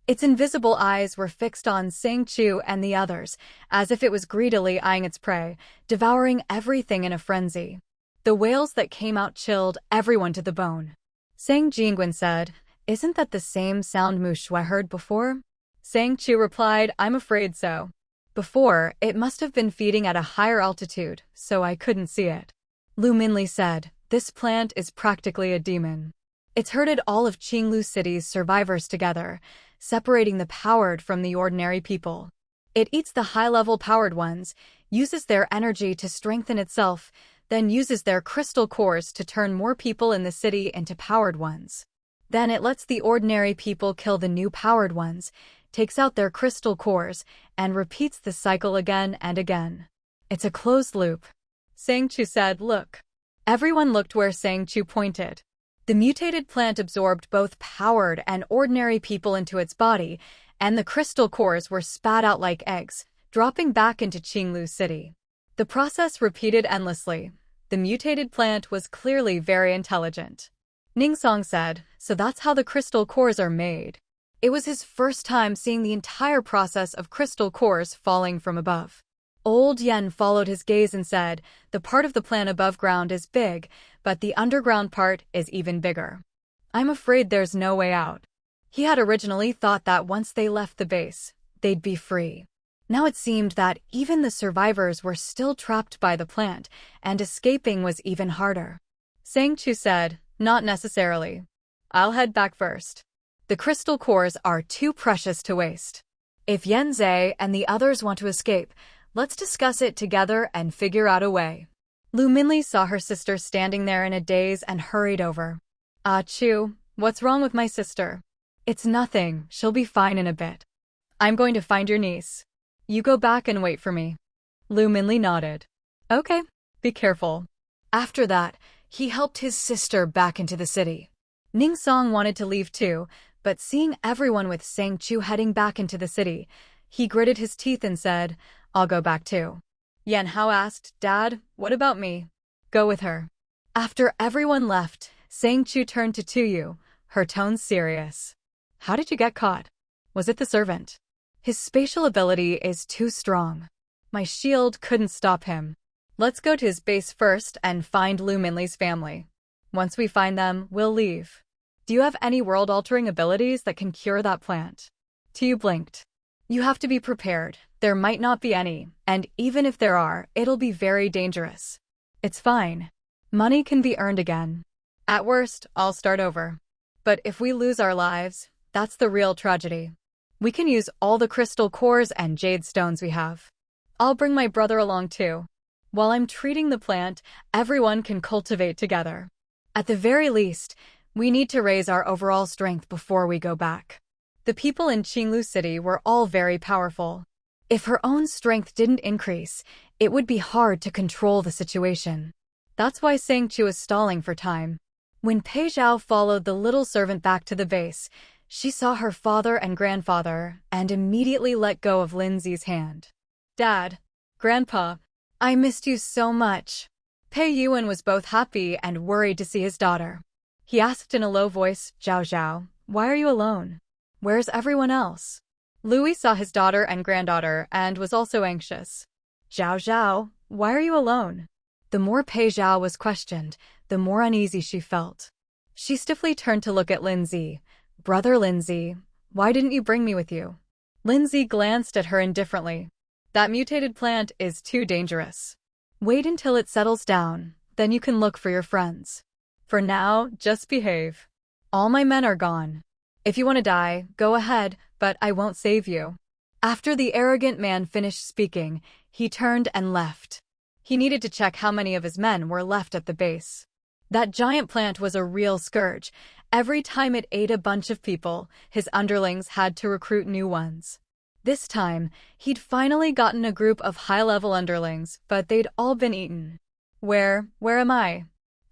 Its invisible eyes were fixed on Sang Chu and the others, as if it was greedily eyeing its prey, devouring everything in a frenzy. The wails that came out chilled everyone to the bone. Sang Jingwen said, "Isn't that the same sound Mu Shui heard before?" Sang Chu replied, "I'm afraid so. Before, it must have been feeding at a higher altitude, so I couldn't see it." Lu Minli said, "This plant is practically a demon. It's herded all of Qinglu City's survivors together, separating the powered from the ordinary people. It eats the high-level powered ones, uses their energy to strengthen itself, then uses their crystal cores to turn more people in the city into powered ones. Then it lets the ordinary people kill the new powered ones, takes out their crystal cores, and repeats the cycle again and again. It's a closed loop." Sang Chu said, "Look." Everyone looked where Sang Chu pointed. The mutated plant absorbed both powered and ordinary people into its body, and the crystal cores were spat out like eggs, dropping back into Qinglu City. The process repeated endlessly. The mutated plant was clearly very intelligent. Ning Song said, "So that's how the crystal cores are made." It was his first time seeing the entire process of crystal cores falling from above. Old Yen followed his gaze and said, "The part of the plant above ground is big, but the underground part is even bigger. I'm afraid there's no way out." He had originally thought that once they left the base, they'd be free. Now it seemed that even the survivors were still trapped by the plant, and escaping was even harder. Sang Chu said, "Not necessarily. I'll head back first. The crystal cores are too precious to waste. If Yen Zhe and the others want to escape, let's discuss it together and figure out a way." Lu Minli saw her sister standing there in a daze and hurried over. "Ah, Chu, what's wrong with my sister?" "It's nothing, she'll be fine in a bit. I'm going to find your niece. You go back and wait for me." Lu Minli nodded. "Okay, be careful." After that, he helped his sister back into the city. Ning Song wanted to leave too, but seeing everyone with Sang Chu heading back into the city, he gritted his teeth and said, "I'll go back too." Yan Hao asked, "Dad, what about me?" "Go with her." After everyone left, Sang Chu turned to Tuyu, her tone serious. "How did you get caught? Was it the servant? His spatial ability is too strong. My shield couldn't stop him. Let's go to his base first and find Lu Minli's family. Once we find them, we'll leave. Do you have any world-altering abilities that can cure that plant?" Tuyu blinked. "You have to be prepared. There might not be any, and even if there are, it'll be very dangerous." "It's fine. Money can be earned again. At worst, I'll start over. But if we lose our lives, that's the real tragedy. We can use all the crystal cores and jade stones we have. I'll bring my brother along too. While I'm treating the plant, everyone can cultivate together. At the very least, we need to raise our overall strength before we go back." The people in Qinglu City were all very powerful. If her own strength didn't increase, it would be hard to control the situation. That's why Sang Chu is stalling for time. When Pei Zhao followed the little servant back to the base, she saw her father and grandfather and immediately let go of Lindsay's hand. "Dad, Grandpa, I missed you so much." Pei Yuan was both happy and worried to see his daughter. He asked in a low voice, "Zhao Zhao, why are you alone? Where's everyone else?" Louis saw his daughter and granddaughter and was also anxious. "Zhao Zhao, why are you alone?" The more Pei Zhao was questioned, the more uneasy she felt. She stiffly turned to look at Lindsay. "Brother Lindsay, why didn't you bring me with you?" Lindsay glanced at her indifferently. "That mutated plant is too dangerous. Wait until it settles down, then you can look for your friends. For now, just behave. All my men are gone. If you want to die, go ahead, but I won't save you." After the arrogant man finished speaking, he turned and left. He needed to check how many of his men were left at the base. That giant plant was a real scourge. Every time it ate a bunch of people, his underlings had to recruit new ones. This time, he'd finally gotten a group of high-level underlings, but they'd all been eaten. Where am I?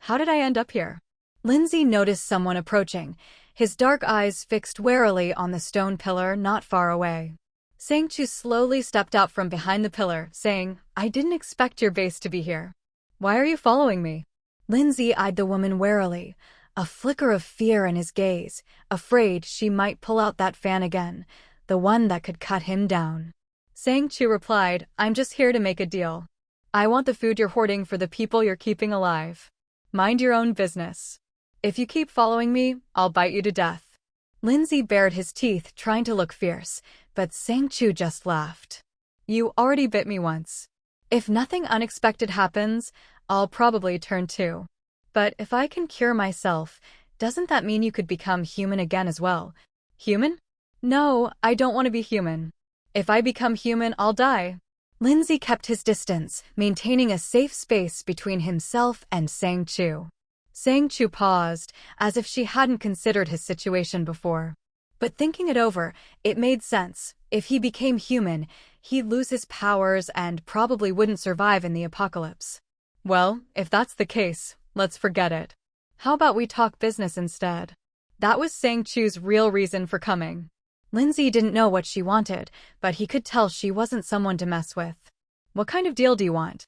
How did I end up here?" Lindsay noticed someone approaching, his dark eyes fixed warily on the stone pillar not far away. Sang Chu slowly stepped out from behind the pillar, saying, "I didn't expect your base to be here. Why are you following me? Lindsay eyed the woman warily, a flicker of fear in his gaze, afraid she might pull out that fan again, the one that could cut him down. Sang Chu replied, I'm just here to make a deal. I want the food you're hoarding for the people you're keeping alive. Mind your own business. If you keep following me, I'll bite you to death. Lindsay bared his teeth, trying to look fierce, but Sang Chu just laughed. You already bit me once. If nothing unexpected happens, I'll probably turn too. But if I can cure myself, doesn't that mean you could become human again as well? Human? No, I don't want to be human. If I become human, I'll die. Lindsay kept his distance, maintaining a safe space between himself and Sang Chu. Sang Chu paused, as if she hadn't considered his situation before. But thinking it over, it made sense. If he became human, he'd lose his powers and probably wouldn't survive in the apocalypse. Well, if that's the case, let's forget it. How about we talk business instead? That was Sang Chu's real reason for coming. Lindsay didn't know what she wanted, but he could tell she wasn't someone to mess with. What kind of deal do you want?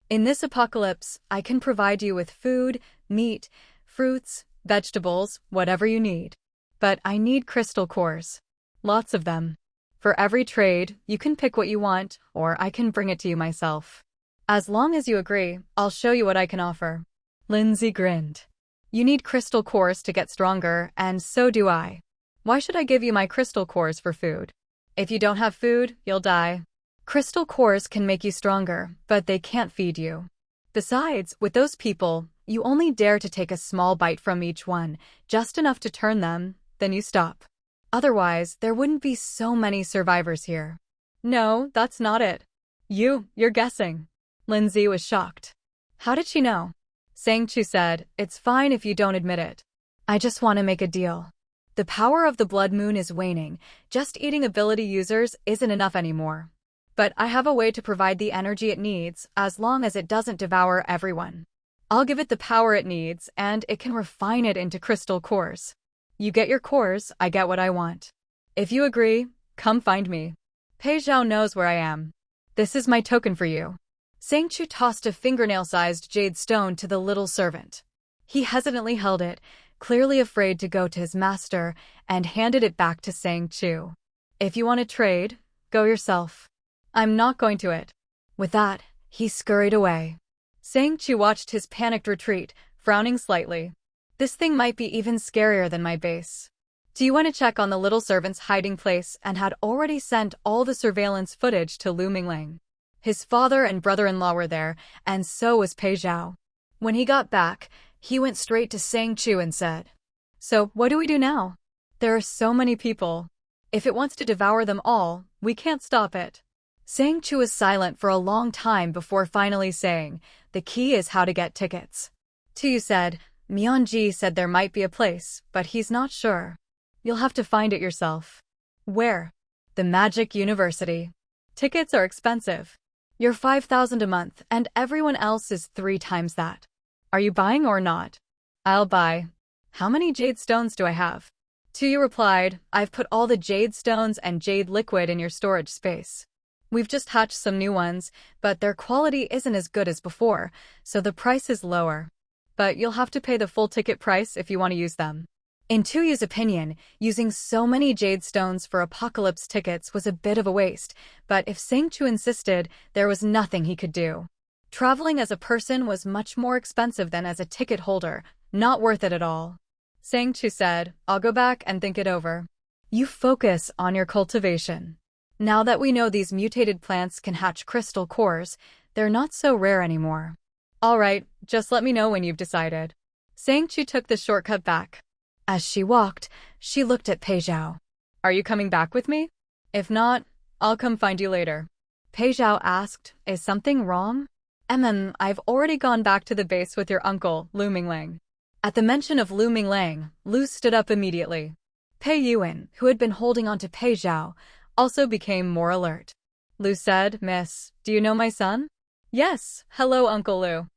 In this apocalypse, I can provide you with food, meat, fruits, vegetables, whatever you need. But I need crystal cores. Lots of them. For every trade, you can pick what you want, or I can bring it to you myself. As long as you agree, I'll show you what I can offer. Lindsay grinned. You need crystal cores to get stronger, and so do I. Why should I give you my crystal cores for food? If you don't have food, you'll die. Crystal cores can make you stronger, but they can't feed you. Besides, with those people, you only dare to take a small bite from each one, just enough to turn them, then you stop. Otherwise, there wouldn't be so many survivors here. No, that's not it. You're guessing. Lindsay was shocked. How did she know? Sang Chu said, it's fine if you don't admit it. I just want to make a deal. The power of the blood moon is waning. Just eating ability users isn't enough anymore. But I have a way to provide the energy it needs, as long as it doesn't devour everyone. I'll give it the power it needs, and it can refine it into crystal cores. You get your cores, I get what I want. If you agree, come find me. Pei Zhao knows where I am. This is my token for you. Sang Chu tossed a fingernail-sized jade stone to the little servant. He hesitantly held it, clearly afraid to go to his master, and handed it back to Sang Chu. If you want to trade, go yourself. I'm not going to it. With that, he scurried away. Sang Chu watched his panicked retreat, frowning slightly. This thing might be even scarier than my base. Do you want to check on the little servant's hiding place and had already sent all the surveillance footage to Lu Mingling? His father and brother-in-law were there, and so was Pei Zhao. When he got back, he went straight to Sang Chu and said, So, what do we do now? There are so many people. If it wants to devour them all, we can't stop it. Sang Chu was silent for a long time before finally saying, The key is how to get tickets. Tu said, Mianji said there might be a place, but he's not sure. You'll have to find it yourself. Where? The Magic University. Tickets are expensive. You're 5,000 a month, and everyone else is 3 times that. Are you buying or not? I'll buy. How many jade stones do I have? Tu replied, I've put all the jade stones and jade liquid in your storage space. We've just hatched some new ones, but their quality isn't as good as before, so the price is lower. But you'll have to pay the full ticket price if you want to use them. In Tuyu's opinion, using so many jade stones for apocalypse tickets was a bit of a waste, but if Sang Chu insisted, there was nothing he could do. Traveling as a person was much more expensive than as a ticket holder, not worth it at all. Sang Chu said, I'll go back and think it over. You focus on your cultivation. Now that we know these mutated plants can hatch crystal cores, they're not so rare anymore. All right, just let me know when you've decided. Sang Chu took the shortcut back. As she walked, she looked at Pei Zhao. Are you coming back with me? If not, I'll come find you later. Pei Zhao asked, Is something wrong? I've already gone back to the base with your uncle, Lu Mingling. At the mention of Lu Mingling, Lu stood up immediately. Pei Yuan, who had been holding on to Pei Zhao, also became more alert. Lu said, Miss, do you know my son? Yes, hello Uncle Lu.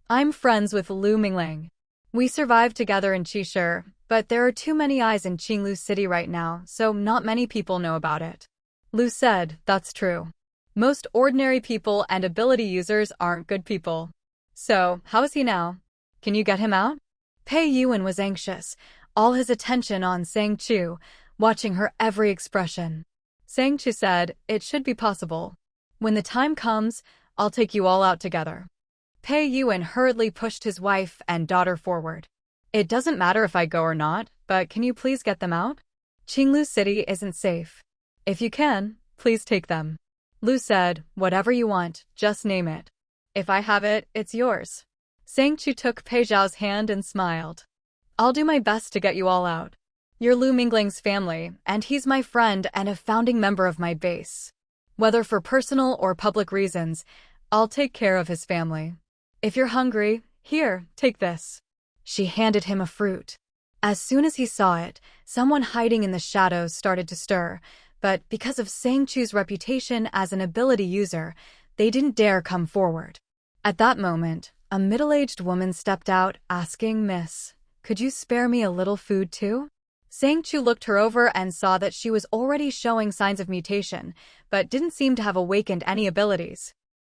I'm friends with Lu Mingling. We survived together in Qishir, but there are too many eyes in Qinglu City right now, so not many people know about it. Lu said, That's true. Most ordinary people and ability users aren't good people. So, how is he now? Can you get him out? Pei Yuan was anxious, all his attention on Sang Chu, watching her every expression. Sang Chu said, "It should be possible. When the time comes, I'll take you all out together." Pei Yuan hurriedly pushed his wife and daughter forward. "It doesn't matter if I go or not, but can you please get them out? Qinglu City isn't safe. If you can, please take them." Lu said, "Whatever you want, just name it. If I have it, it's yours." Sang Chu took Pei Zhao's hand and smiled. "I'll do my best to get you all out. You're Lu Mingling's family, and he's my friend and a founding member of my base. Whether for personal or public reasons, I'll take care of his family. If you're hungry, here, take this." She handed him a fruit. As soon as he saw it, someone hiding in the shadows started to stir, but because of Sang Chu's reputation as an ability user, they didn't dare come forward. At that moment, a middle-aged woman stepped out, asking, "Miss, could you spare me a little food too?" Sang Chu looked her over and saw that she was already showing signs of mutation, but didn't seem to have awakened any abilities.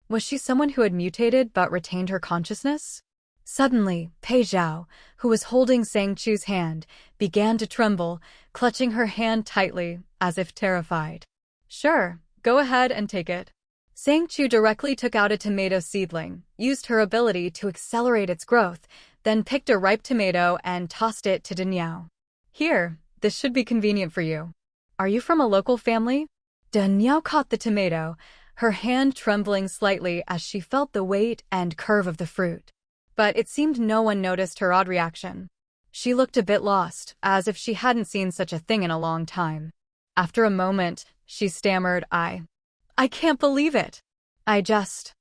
Was she someone who had mutated but retained her consciousness? Suddenly, Pei Zhao, who was holding Sang Chu's hand, began to tremble, clutching her hand tightly, as if terrified. "Sure, go ahead and take it." Sang Chu directly took out a tomato seedling, used her ability to accelerate its growth, then picked a ripe tomato and tossed it to Daniao. "Here, this should be convenient for you. Are you from a local family?" Daniao caught the tomato, her hand trembling slightly as she felt the weight and curve of the fruit. But it seemed no one noticed her odd reaction. She looked a bit lost, as if she hadn't seen such a thing in a long time. After a moment, she stammered, I can't believe it. I just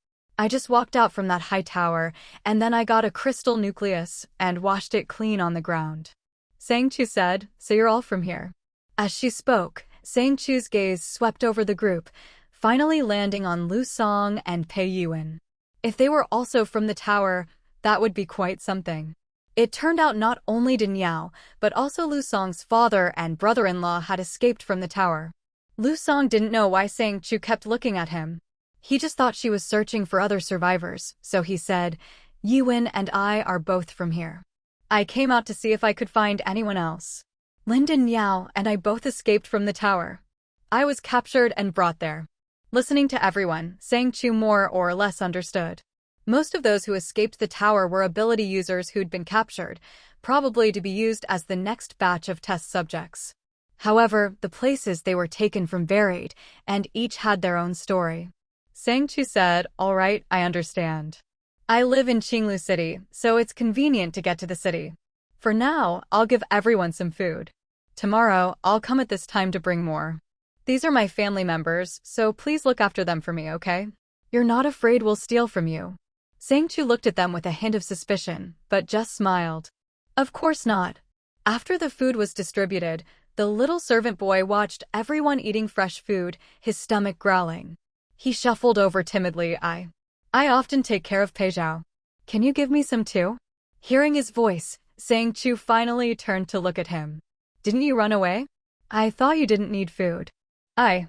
walked out from that high tower, and then I got a crystal nucleus and washed it clean on the ground." Sang Chu said, "So you're all from here." As she spoke, Sang Chu's gaze swept over the group, finally landing on Lu Song and Pei Yuan. If they were also from the tower, that would be quite something. It turned out not only Daniao, but also Lu Song's father and brother-in-law had escaped from the tower. Lu Song didn't know why Sang Chu kept looking at him. He just thought she was searching for other survivors, so he said, "Yuan and I are both from here. I came out to see if I could find anyone else. Linden Yao and I both escaped from the tower. I was captured and brought there." Listening to everyone, Sang Chu more or less understood. Most of those who escaped the tower were ability users who'd been captured, probably to be used as the next batch of test subjects. However, the places they were taken from varied, and each had their own story. Sang Chu said, "All right, I understand. I live in Qinglu City, so it's convenient to get to the city. For now, I'll give everyone some food. Tomorrow, I'll come at this time to bring more. These are my family members, so please look after them for me, okay? You're not afraid we'll steal from you?" Sang Chu looked at them with a hint of suspicion, but just smiled. "Of course not." After the food was distributed, the little servant boy watched everyone eating fresh food, his stomach growling. He shuffled over timidly. I often take care of Pei Zhao. Can you give me some too?" Hearing his voice, Sang Chu finally turned to look at him. "Didn't you run away? I thought you didn't need food." I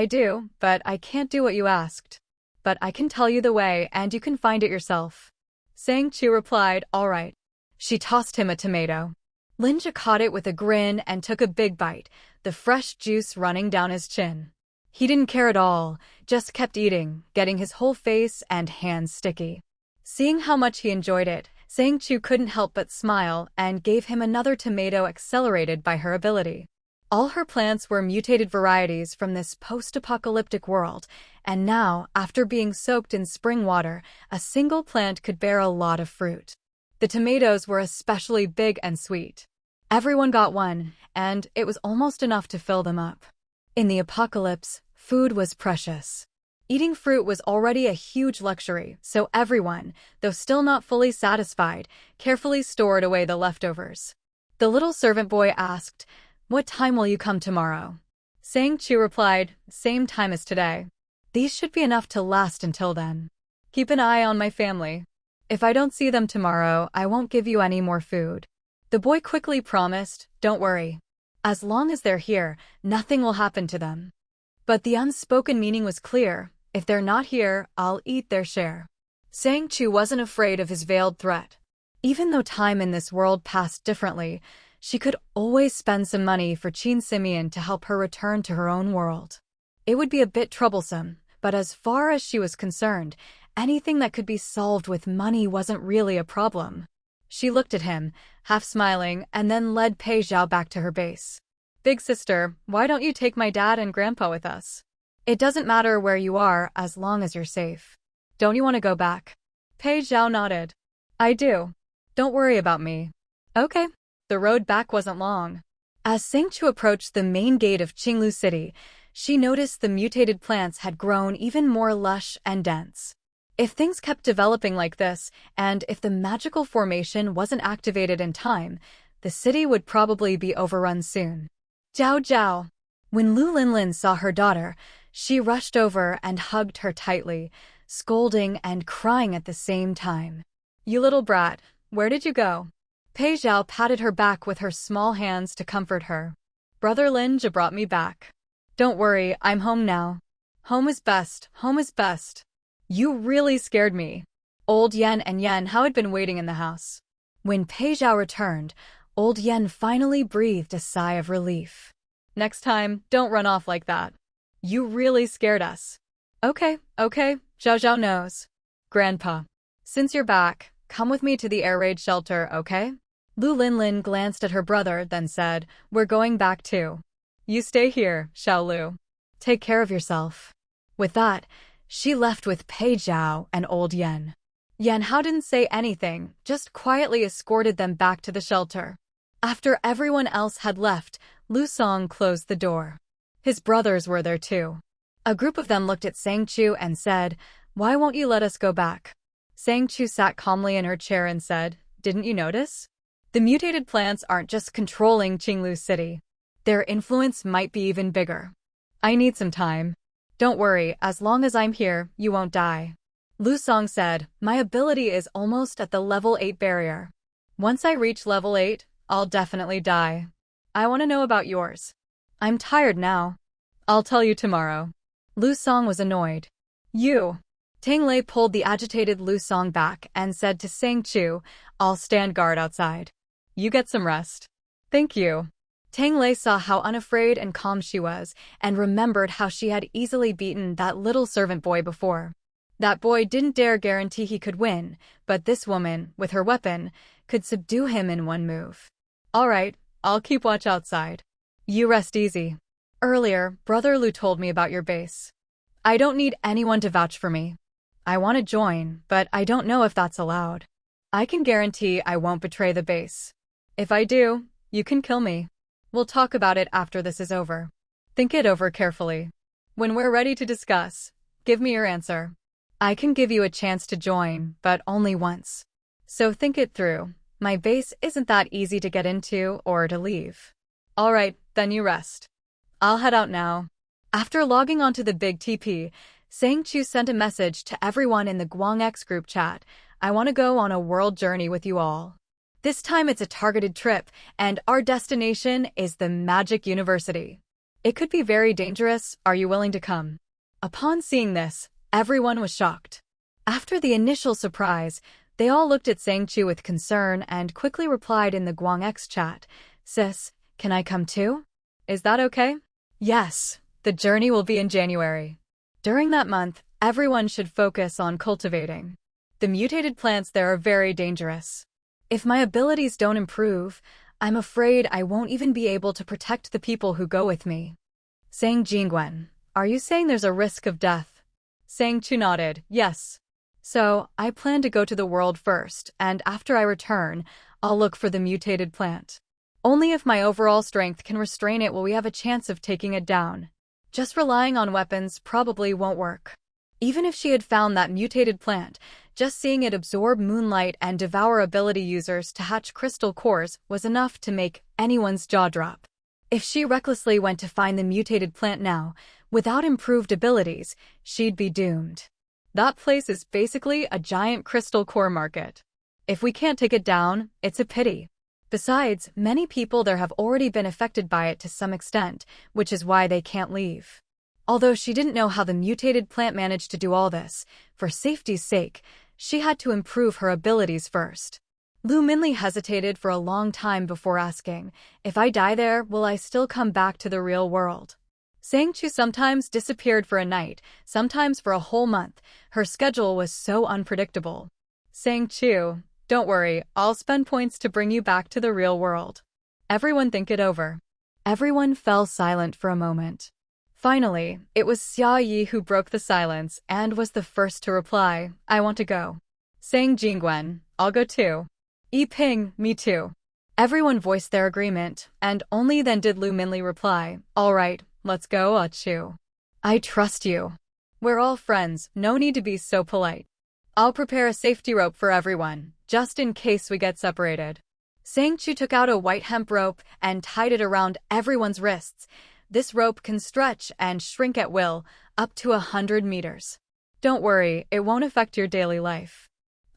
do, but I can't do what you asked. But I can tell you the way and you can find it yourself." Sang Chu replied, "All right." She tossed him a tomato. Linja caught it with a grin and took a big bite, the fresh juice running down his chin. He didn't care at all, just kept eating, getting his whole face and hands sticky. Seeing how much he enjoyed it, Sang Chu couldn't help but smile and gave him another tomato accelerated by her ability. All her plants were mutated varieties from this post-apocalyptic world, and now, after being soaked in spring water, a single plant could bear a lot of fruit. The tomatoes were especially big and sweet. Everyone got one, and it was almost enough to fill them up. In the apocalypse, food was precious. Eating fruit was already a huge luxury, so everyone, though still not fully satisfied, carefully stored away the leftovers. The little servant boy asked, "What time will you come tomorrow?" Sang Chu replied, "Same time as today. These should be enough to last until then. Keep an eye on my family. If I don't see them tomorrow, I won't give you any more food." The boy quickly promised, "Don't worry. As long as they're here, nothing will happen to them." But the unspoken meaning was clear: if they're not here, I'll eat their share. Sang Chu wasn't afraid of his veiled threat. Even though time in this world passed differently, she could always spend some money for Qin Simeon to help her return to her own world. It would be a bit troublesome, but as far as she was concerned, anything that could be solved with money wasn't really a problem. She looked at him, half smiling, and then led Pei Zhao back to her base. Big sister, why don't you take my dad and grandpa with us? It doesn't matter where you are as long as you're safe. Don't you want to go back? Pei Zhao nodded. I do. Don't worry about me. Okay. The road back wasn't long. As Sang Chu approached the main gate of Qinglu City, she noticed the mutated plants had grown even more lush and dense. If things kept developing like this, and if the magical formation wasn't activated in time, the city would probably be overrun soon. Zhao Zhao. When Lu Linlin saw her daughter, she rushed over and hugged her tightly, scolding and crying at the same time. You little brat, where did you go? Pei Zhao patted her back with her small hands to comfort her. Brother Linja brought me back. Don't worry, I'm home now. Home is best, home is best. You really scared me. Old Yen and Yen Hao had been waiting in the house. When Pei Zhao returned, Old Yen finally breathed a sigh of relief. Next time, don't run off like that. You really scared us. Okay, Zhao Zhao knows. Grandpa, since you're back, come with me to the air raid shelter, okay? Lu Linlin glanced at her brother, then said, We're going back too. You stay here, Xiao Lu. Take care of yourself. With that, she left with Pei Zhao and Old Yen. Yen Hao didn't say anything, just quietly escorted them back to the shelter. After everyone else had left, Lu Song closed the door. His brothers were there too. A group of them looked at Sang Chu and said, Why won't you let us go back? Sang Chu sat calmly in her chair and said, Didn't you notice? The mutated plants aren't just controlling Qinglu City. Their influence might be even bigger. I need some time. Don't worry, as long as I'm here, you won't die. Lu Song said, My ability is almost at the level 8 barrier. Once I reach level 8, I'll definitely die. I want to know about yours. I'm tired now. I'll tell you tomorrow. Lu Song was annoyed. You. Tang Lei pulled the agitated Lu Song back and said to Sang Chu, I'll stand guard outside. You get some rest. Thank you. Tang Lei saw how unafraid and calm she was, and remembered how she had easily beaten that little servant boy before. That boy didn't dare guarantee he could win, but this woman, with her weapon, could subdue him in one move. All right, I'll keep watch outside. You rest easy. Earlier, Brother Lu told me about your base. I don't need anyone to vouch for me. I want to join, but I don't know if that's allowed. I can guarantee I won't betray the base. If I do, you can kill me. We'll talk about it after this is over. Think it over carefully. When we're ready to discuss, give me your answer. I can give you a chance to join, but only once. So think it through. My base isn't that easy to get into or to leave. All right, then you rest. I'll head out now. After logging onto the big TP, Sang Chu sent a message to everyone in the GuangX group chat. I want to go on a world journey with you all. This time it's a targeted trip, and our destination is the Magic University. It could be very dangerous. Are you willing to come? Upon seeing this, everyone was shocked. After the initial surprise, they all looked at Sang Chu with concern and quickly replied in the GuangX chat, Sis, can I come too? Is that okay? Yes, the journey will be in January. During that month, everyone should focus on cultivating. The mutated plants there are very dangerous. If my abilities don't improve, I'm afraid I won't even be able to protect the people who go with me. Sang Jingwen, are you saying there's a risk of death? Sang Chu nodded, yes. So, I plan to go to the world first, and after I return, I'll look for the mutated plant. Only if my overall strength can restrain it will we have a chance of taking it down. Just relying on weapons probably won't work. Even if she had found that mutated plant, just seeing it absorb moonlight and devour ability users to hatch crystal cores was enough to make anyone's jaw drop. If she recklessly went to find the mutated plant now, without improved abilities, she'd be doomed. That place is basically a giant crystal core market. If we can't take it down, it's a pity. Besides, many people there have already been affected by it to some extent, which is why they can't leave. Although she didn't know how the mutated plant managed to do all this, for safety's sake, she had to improve her abilities first. Lu Minli hesitated for a long time before asking, "If I die there, will I still come back to the real world?" Sang Chu sometimes disappeared for a night, sometimes for a whole month. Her schedule was so unpredictable. Sang Chu, "Don't worry, I'll spend points to bring you back to the real world. Everyone think it over." Everyone fell silent for a moment. Finally, it was Xia Yi who broke the silence and was the first to reply, "I want to go." Sang Jingwen, "I'll go too." Yi Ping, "Me too." Everyone voiced their agreement, and only then did Lu Minli reply, "All right, let's go, Ah Chu. I trust you. We're all friends, no need to be so polite. I'll prepare a safety rope for everyone, just in case we get separated." Sang Chu took out a white hemp rope and tied it around everyone's wrists. This rope can stretch and shrink at will, up to 100 meters. "Don't worry, it won't affect your daily life.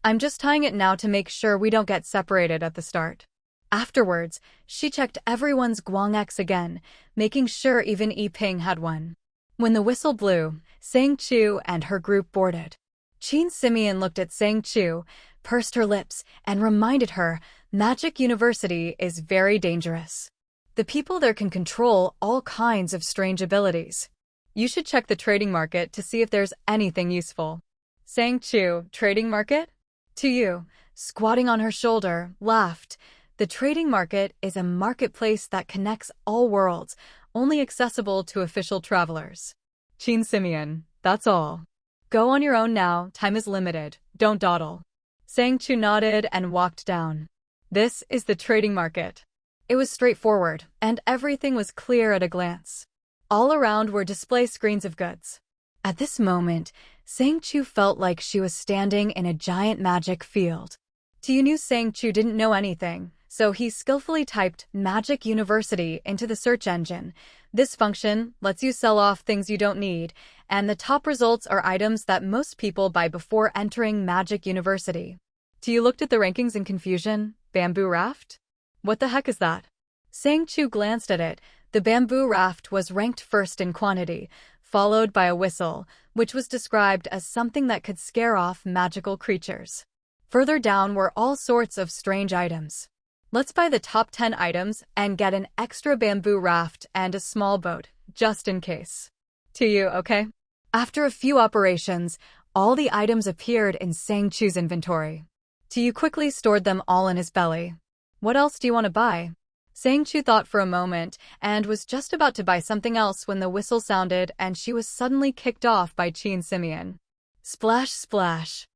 I'm just tying it now to make sure we don't get separated at the start." Afterwards, she checked everyone's guangx again, making sure even Yi Ping had one. When the whistle blew, Sang Chu and her group boarded. Qin Simeon looked at Sang Chu, pursed her lips, and reminded her, "Magic University is very dangerous. The people there can control all kinds of strange abilities. You should check the trading market to see if there's anything useful." Sang Chu, "Trading market?" To you, squatting on her shoulder, laughed. "The trading market is a marketplace that connects all worlds, only accessible to official travelers." Qin Simeon, "That's all. Go on your own now, time is limited, don't dawdle." Sang Chu nodded and walked down. This is the trading market. It was straightforward, and everything was clear at a glance. All around were display screens of goods. At this moment, Sang Chu felt like she was standing in a giant magic field. Tiu knew Sang Chu didn't know anything, so he skillfully typed Magic University into the search engine. This function lets you sell off things you don't need, and the top results are items that most people buy before entering Magic University. Tiu looked at the rankings in confusion. Bamboo raft? What the heck is that? Sang Chu glanced at it. The bamboo raft was ranked first in quantity, followed by a whistle, which was described as something that could scare off magical creatures. Further down were all sorts of strange items. "Let's buy the top 10 items and get an extra bamboo raft and a small boat, just in case." To you, okay? After a few operations, all the items appeared in Sang Chu's inventory. Tiu quickly stored them all in his belly. "What else do you want to buy?" Sang Chu thought for a moment and was just about to buy something else when the whistle sounded and she was suddenly kicked off by Qin Simeon. Splash, splash.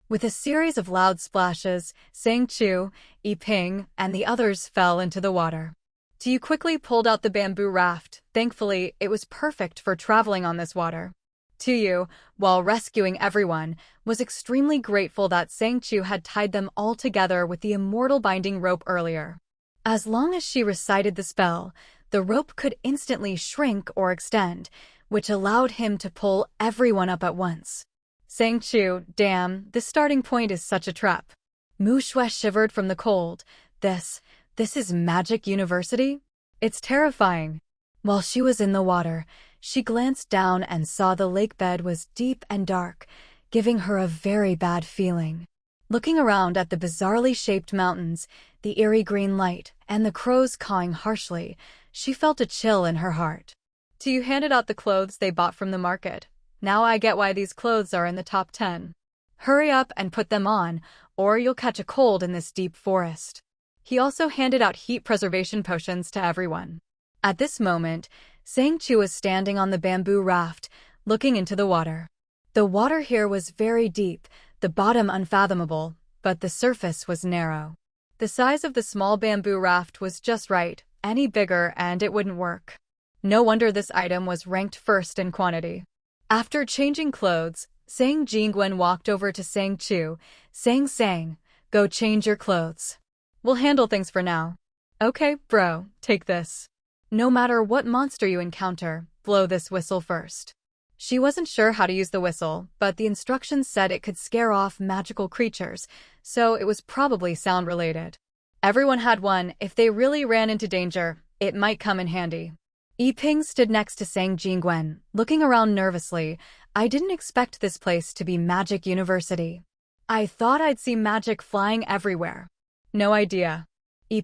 With a series of loud splashes, Sang Chu, Yi Ping, and the others fell into the water. Tiu quickly pulled out the bamboo raft. Thankfully, it was perfect for traveling on this water. Tiu, while rescuing everyone, was extremely grateful that Sang Chu had tied them all together with the immortal binding rope earlier. As long as she recited the spell, the rope could instantly shrink or extend, which allowed him to pull everyone up at once. Sang Chu, "Damn, this starting point is such a trap." Mu Shui shivered from the cold. This is Magic University? It's terrifying." While she was in the water, she glanced down and saw the lake bed was deep and dark, giving her a very bad feeling. Looking around at the bizarrely shaped mountains, the eerie green light, and the crows cawing harshly, she felt a chill in her heart. Tiu handed out the clothes they bought from the market. "Now I get why these clothes are in the top 10. Hurry up and put them on, or you'll catch a cold in this deep forest." He also handed out heat preservation potions to everyone. At this moment, Sang Chu was standing on the bamboo raft, looking into the water. The water here was very deep, the bottom unfathomable, but the surface was narrow. The size of the small bamboo raft was just right, any bigger and it wouldn't work. No wonder this item was ranked first in quantity. After changing clothes, Sang Jingwen walked over to Sang Chu. Sang, go change your clothes. We'll handle things for now." "Okay, bro, take this. No matter what monster you encounter, blow this whistle first." She wasn't sure how to use the whistle, but the instructions said it could scare off magical creatures, so it was probably sound-related. Everyone had one. If they really ran into danger, it might come in handy. Yi Ping stood next to Sang Jingwen, looking around nervously. "I didn't expect this place to be Magic University. I thought I'd see magic flying everywhere. No idea.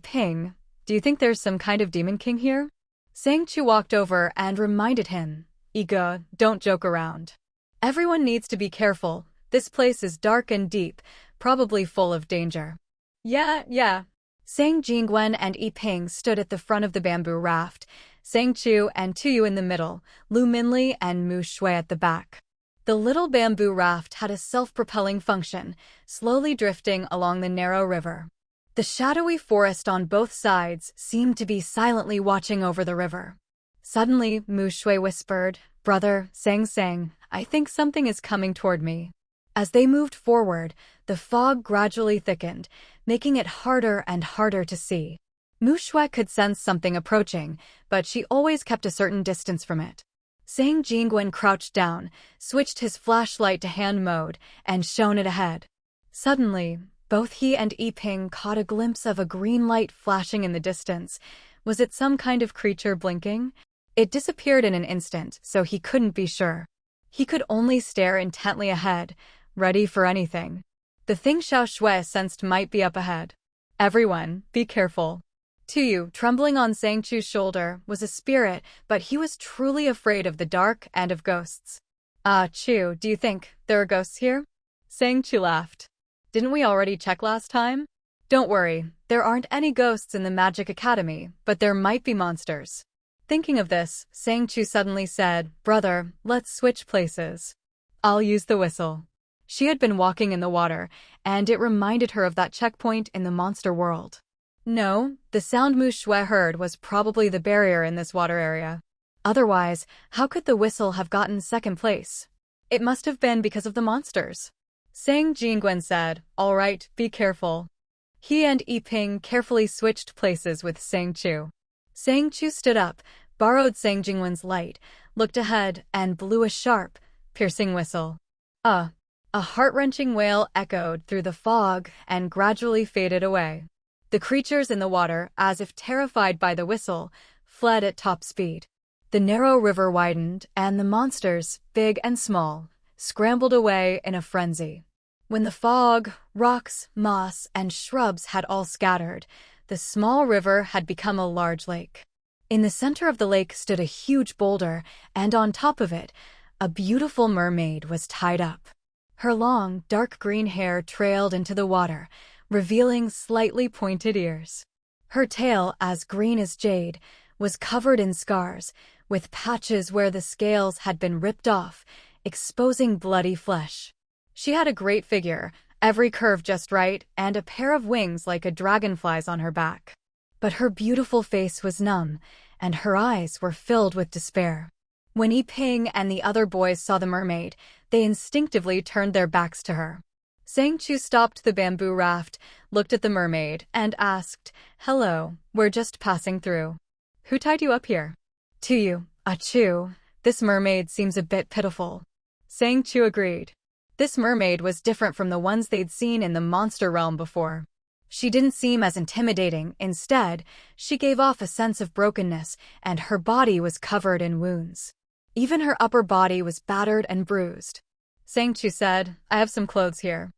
Ping, do you think there's some kind of demon king here? Sang Chu walked over and reminded him. Iga, don't joke around. Everyone needs to be careful. This place is dark and deep, probably full of danger. Yeah. Sang Jingwen and Ping stood at the front of the bamboo raft, Sang Chu and Tuyu in the middle, Lu Minli and Mu Shui at the back. The little bamboo raft had a self-propelling function, slowly drifting along the narrow river. The shadowy forest on both sides seemed to be silently watching over the river. Suddenly, Mu Shui whispered, "Brother, Sang, I think something is coming toward me." As they moved forward, the fog gradually thickened, making it harder and harder to see. Mu Shui could sense something approaching, but she always kept a certain distance from it. Sang Jingwen crouched down, switched his flashlight to hand mode, and shone it ahead. Suddenly, both he and Ping caught a glimpse of a green light flashing in the distance. Was it some kind of creature blinking? It disappeared in an instant, so he couldn't be sure. He could only stare intently ahead, ready for anything. The thing Xiao Shui sensed might be up ahead. Everyone, be careful. Tuyu, trembling on Sang Chu's shoulder, was a spirit, but he was truly afraid of the dark and of ghosts. Chu, do you think there are ghosts here? Sang Chu laughed. Didn't we already check last time? Don't worry, there aren't any ghosts in the Magic Academy, but there might be monsters. Thinking of this, Sang Chu suddenly said, "Brother, let's switch places. I'll use the whistle." She had been walking in the water, and it reminded her of that checkpoint in the monster world. No, the sound Mu Shui heard was probably the barrier in this water area. Otherwise, how could the whistle have gotten second place? It must have been because of the monsters. Sang Jingwen said, "All right, be careful." He and Ping carefully switched places with Sang Chu. Sang Chu stood up, borrowed Sang Jingwen's light, looked ahead, and blew a sharp, piercing whistle. A heart-wrenching wail echoed through the fog and gradually faded away. The creatures in the water, as if terrified by the whistle, fled at top speed. The narrow river widened, and the monsters, big and small, scrambled away in a frenzy. When the fog, rocks, moss, and shrubs had all scattered, the small river had become a large lake. In the center of the lake stood a huge boulder, and on top of it, a beautiful mermaid was tied up. Her long, dark green hair trailed into the water, revealing slightly pointed ears. Her tail, as green as jade, was covered in scars, with patches where the scales had been ripped off, exposing bloody flesh. She had a great figure, every curve just right, and a pair of wings like a dragonfly's on her back. But her beautiful face was numb, and her eyes were filled with despair. When Ping and the other boys saw the mermaid, they instinctively turned their backs to her. Sang Chu stopped the bamboo raft, looked at the mermaid, and asked, "Hello, we're just passing through. Who tied you up here?" "Tuyu, Chu, this mermaid seems a bit pitiful." Sang Chu agreed. This mermaid was different from the ones they'd seen in the monster realm before. She didn't seem as intimidating. Instead, she gave off a sense of brokenness, and her body was covered in wounds. Even her upper body was battered and bruised. Sang Chu said, "I have some clothes here.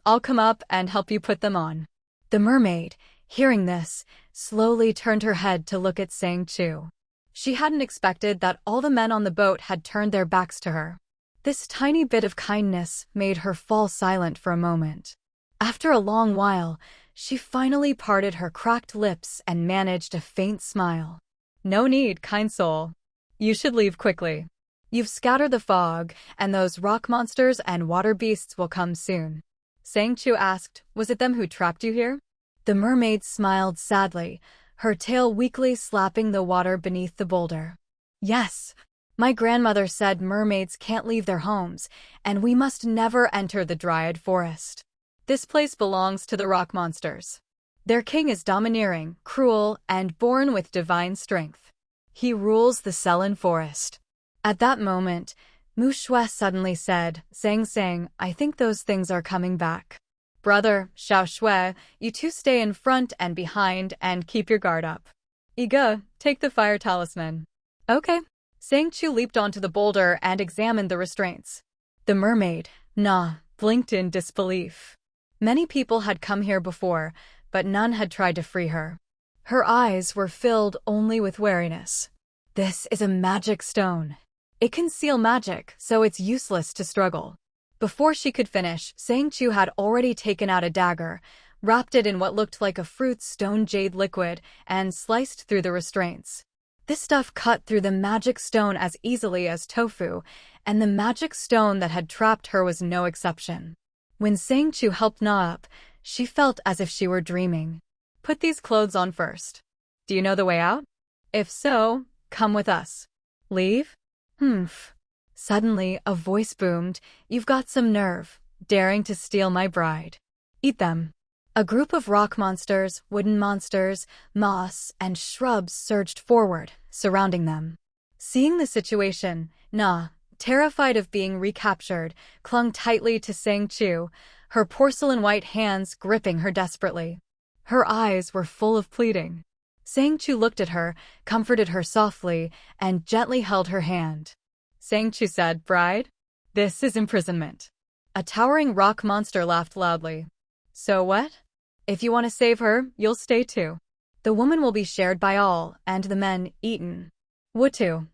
I'll come up and help you put them on." The mermaid, hearing this, slowly turned her head to look at Sang Chu. She hadn't expected that all the men on the boat had turned their backs to her. This tiny bit of kindness made her fall silent for a moment. After a long while, she finally parted her cracked lips and managed a faint smile. "No need, kind soul. You should leave quickly. You've scattered the fog, and those rock monsters and water beasts will come soon." Sang Chu asked, "Was it them who trapped you here?" The mermaid smiled sadly, her tail weakly slapping the water beneath the boulder. "Yes. My grandmother said mermaids can't leave their homes, and we must never enter the Dryad Forest. This place belongs to the rock monsters. Their king is domineering, cruel, and born with divine strength. He rules the Selen Forest." At that moment, Mu Shui suddenly said, Sang, I think those things are coming back. Brother, Xiao Shui, you two stay in front and behind and keep your guard up. Iga, take the fire talisman." "Okay." Sang Chu leaped onto the boulder and examined the restraints. The mermaid, Nah, blinked in disbelief. Many people had come here before, but none had tried to free her. Her eyes were filled only with wariness. This is a magic stone. It can seal magic, so it's useless to struggle. Before she could finish, Sang Chu had already taken out a dagger, wrapped it in what looked like a fruit stone jade liquid, and sliced through the restraints. This stuff cut through the magic stone as easily as tofu, and the magic stone that had trapped her was no exception. When Sang Chu helped Na up, she felt as if she were dreaming. Put these clothes on first. Do you know the way out? If so, come with us. Leave? Humph. Suddenly, a voice boomed, "You've got some nerve, daring to steal my bride. Eat them." A group of rock monsters, wooden monsters, moss, and shrubs surged forward, surrounding them. Seeing the situation, Na, terrified of being recaptured, clung tightly to Sang Chu, her porcelain-white hands gripping her desperately. Her eyes were full of pleading. Sang Chu looked at her, comforted her softly, and gently held her hand. Sang Chu said, "Bride, this is imprisonment." A towering rock monster laughed loudly. "So what? If you want to save her, you'll stay too. The woman will be shared by all, and the men eaten." Wutu.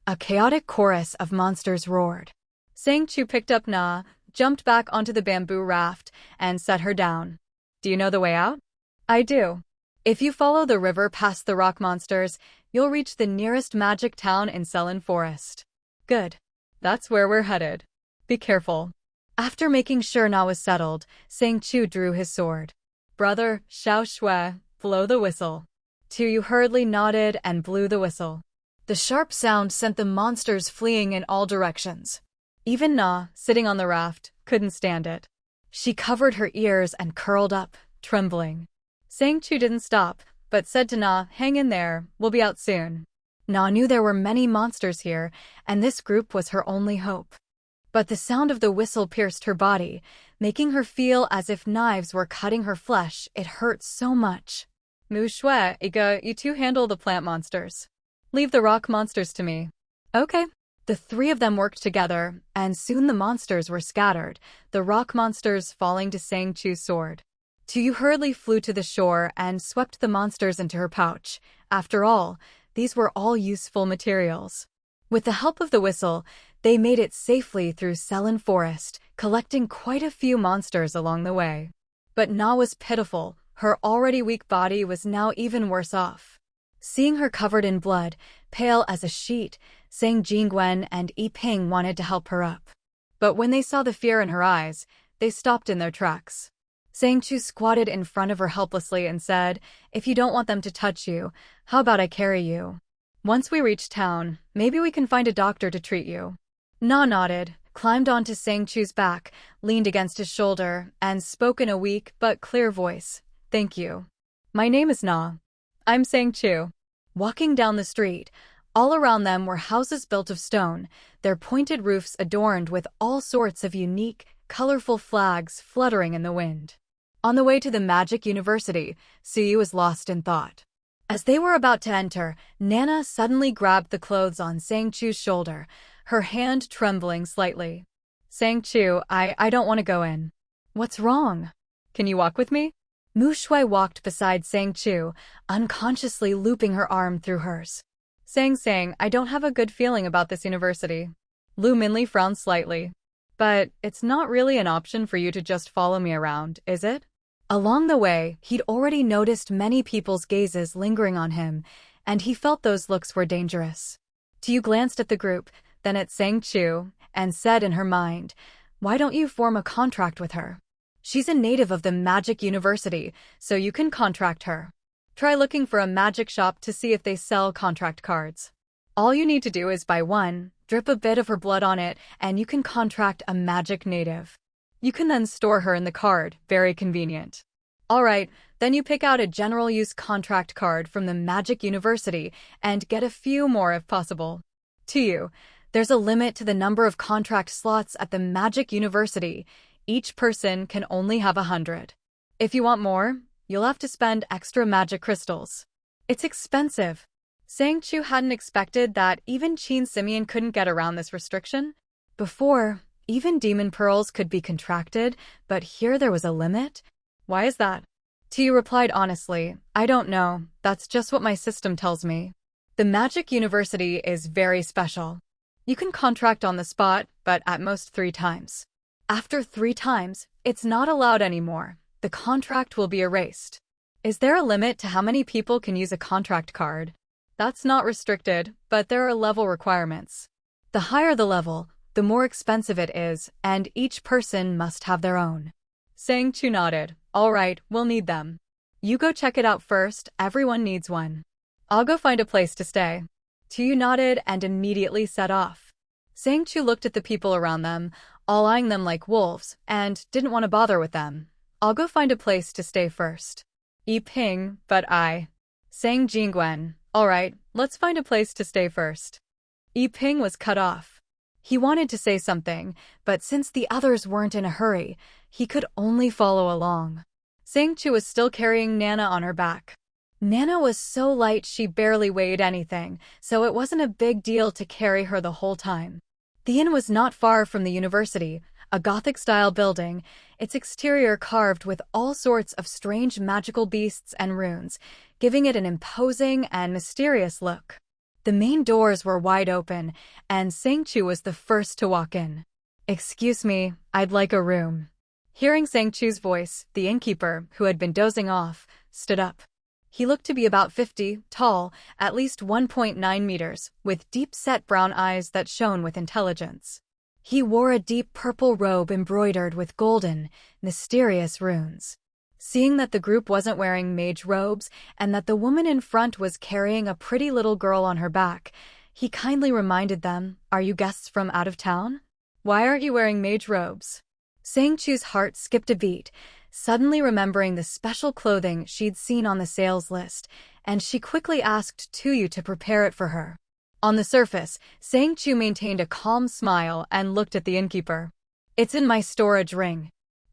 A chaotic chorus of monsters roared. Sang Chu picked up Na, jumped back onto the bamboo raft, and set her down. "Do you know the way out?" "I do. If you follow the river past the rock monsters, you'll reach the nearest magic town in Selen Forest." "Good. That's where we're headed. Be careful." After making sure Na was settled, Sang Chu drew his sword. "Brother, Xiao Shui, blow the whistle." Tu hurriedly nodded and blew the whistle. The sharp sound sent the monsters fleeing in all directions. Even Na, sitting on the raft, couldn't stand it. She covered her ears and curled up, trembling. Sang Chu didn't stop, but said to Na, "Hang in there, we'll be out soon." Na knew there were many monsters here, and this group was her only hope. But the sound of the whistle pierced her body, making her feel as if knives were cutting her flesh. It hurt so much. "Mu Shui, Iga, you two handle the plant monsters. Leave the rock monsters to me." "Okay." The three of them worked together, and soon the monsters were scattered, the rock monsters falling to Sang Chu's sword. Tu hurriedly flew to the shore and swept the monsters into her pouch. After all, these were all useful materials. With the help of the whistle, they made it safely through Selen Forest, collecting quite a few monsters along the way. But Na was pitiful. Her already weak body was now even worse off. Seeing her covered in blood, pale as a sheet, Sang Jingwen and Yi Ping wanted to help her up. But when they saw the fear in her eyes, they stopped in their tracks. Sang Chu squatted in front of her helplessly and said, "If you don't want them to touch you, how about I carry you? Once we reach town, maybe we can find a doctor to treat you." Na nodded, climbed onto Sang Chu's back, leaned against his shoulder, and spoke in a weak but clear voice. "Thank you. My name is Na. I'm Sang Chu." Walking down the street, all around them were houses built of stone, their pointed roofs adorned with all sorts of unique, colorful flags fluttering in the wind. On the way to the Magic University, Suyu was lost in thought. As they were about to enter, Nana suddenly grabbed the clothes on Sang Chu's shoulder, her hand trembling slightly. "Sang Chu, I don't want to go in." "What's wrong? Can you walk with me?" Mu Shui walked beside Sang Chu, unconsciously looping her arm through hers. Sang, I don't have a good feeling about this university." Lu Minli frowned slightly. "But it's not really an option for you to just follow me around, is it?" Along the way, he'd already noticed many people's gazes lingering on him, and he felt those looks were dangerous. Tu glanced at the group, then at Sang Chu, and said in her mind, "Why don't you form a contract with her? She's a native of the Magic University, so you can contract her. Try looking for a magic shop to see if they sell contract cards. All you need to do is buy one, drip a bit of her blood on it, and you can contract a magic native. You can then store her in the card, very convenient. Alright, then you pick out a general use contract card from the Magic University and get a few more if possible. To you, there's a limit to the number of contract slots at the Magic University. Each person can only have 100. If you want more, you'll have to spend extra magic crystals. It's expensive." Sang Chu hadn't expected that even Qin Simeon couldn't get around this restriction. Before, Even demon pearls could be contracted, but here there was a limit? Why is that? T replied honestly, I don't know, that's just what my system tells me. The Magic University is very special. You can contract on the spot, but at most 3 times. After 3 times, it's not allowed anymore. The contract will be erased. Is there a limit to how many people can use a contract card? That's not restricted, but there are level requirements. The higher the level, the more expensive it is, and each person must have their own. Sang Chu nodded. All right, we'll need them. You go check it out first, everyone needs one. I'll go find a place to stay. Tu nodded and immediately set off. Sang Chu looked at the people around them, all eyeing them like wolves, and didn't want to bother with them. I'll go find a place to stay first. Yi Ping, but I. Sang Jingwen. All right, let's find a place to stay first. Yi Ping was cut off. He wanted to say something, but since the others weren't in a hurry, he could only follow along. Sang Chu was still carrying Nana on her back. Nana was so light she barely weighed anything, so it wasn't a big deal to carry her the whole time. The inn was not far from the university, a Gothic-style building, its exterior carved with all sorts of strange magical beasts and runes, giving it an imposing and mysterious look. The main doors were wide open, and Sang Chu was the first to walk in. Excuse me, I'd like a room. Hearing Sang Chu's voice, the innkeeper, who had been dozing off, stood up. He looked to be about 50, tall, at least 1.9 meters, with deep-set brown eyes that shone with intelligence. He wore a deep purple robe embroidered with golden, mysterious runes. Seeing that the group wasn't wearing mage robes and that the woman in front was carrying a pretty little girl on her back, he kindly reminded them, Are you guests from out of town? Why aren't you wearing mage robes? Sang Chu's heart skipped a beat, suddenly remembering the special clothing she'd seen on the sales list, and she quickly asked Tuyu to prepare it for her. On the surface, Sang Chu maintained a calm smile and looked at the innkeeper. It's in my storage ring.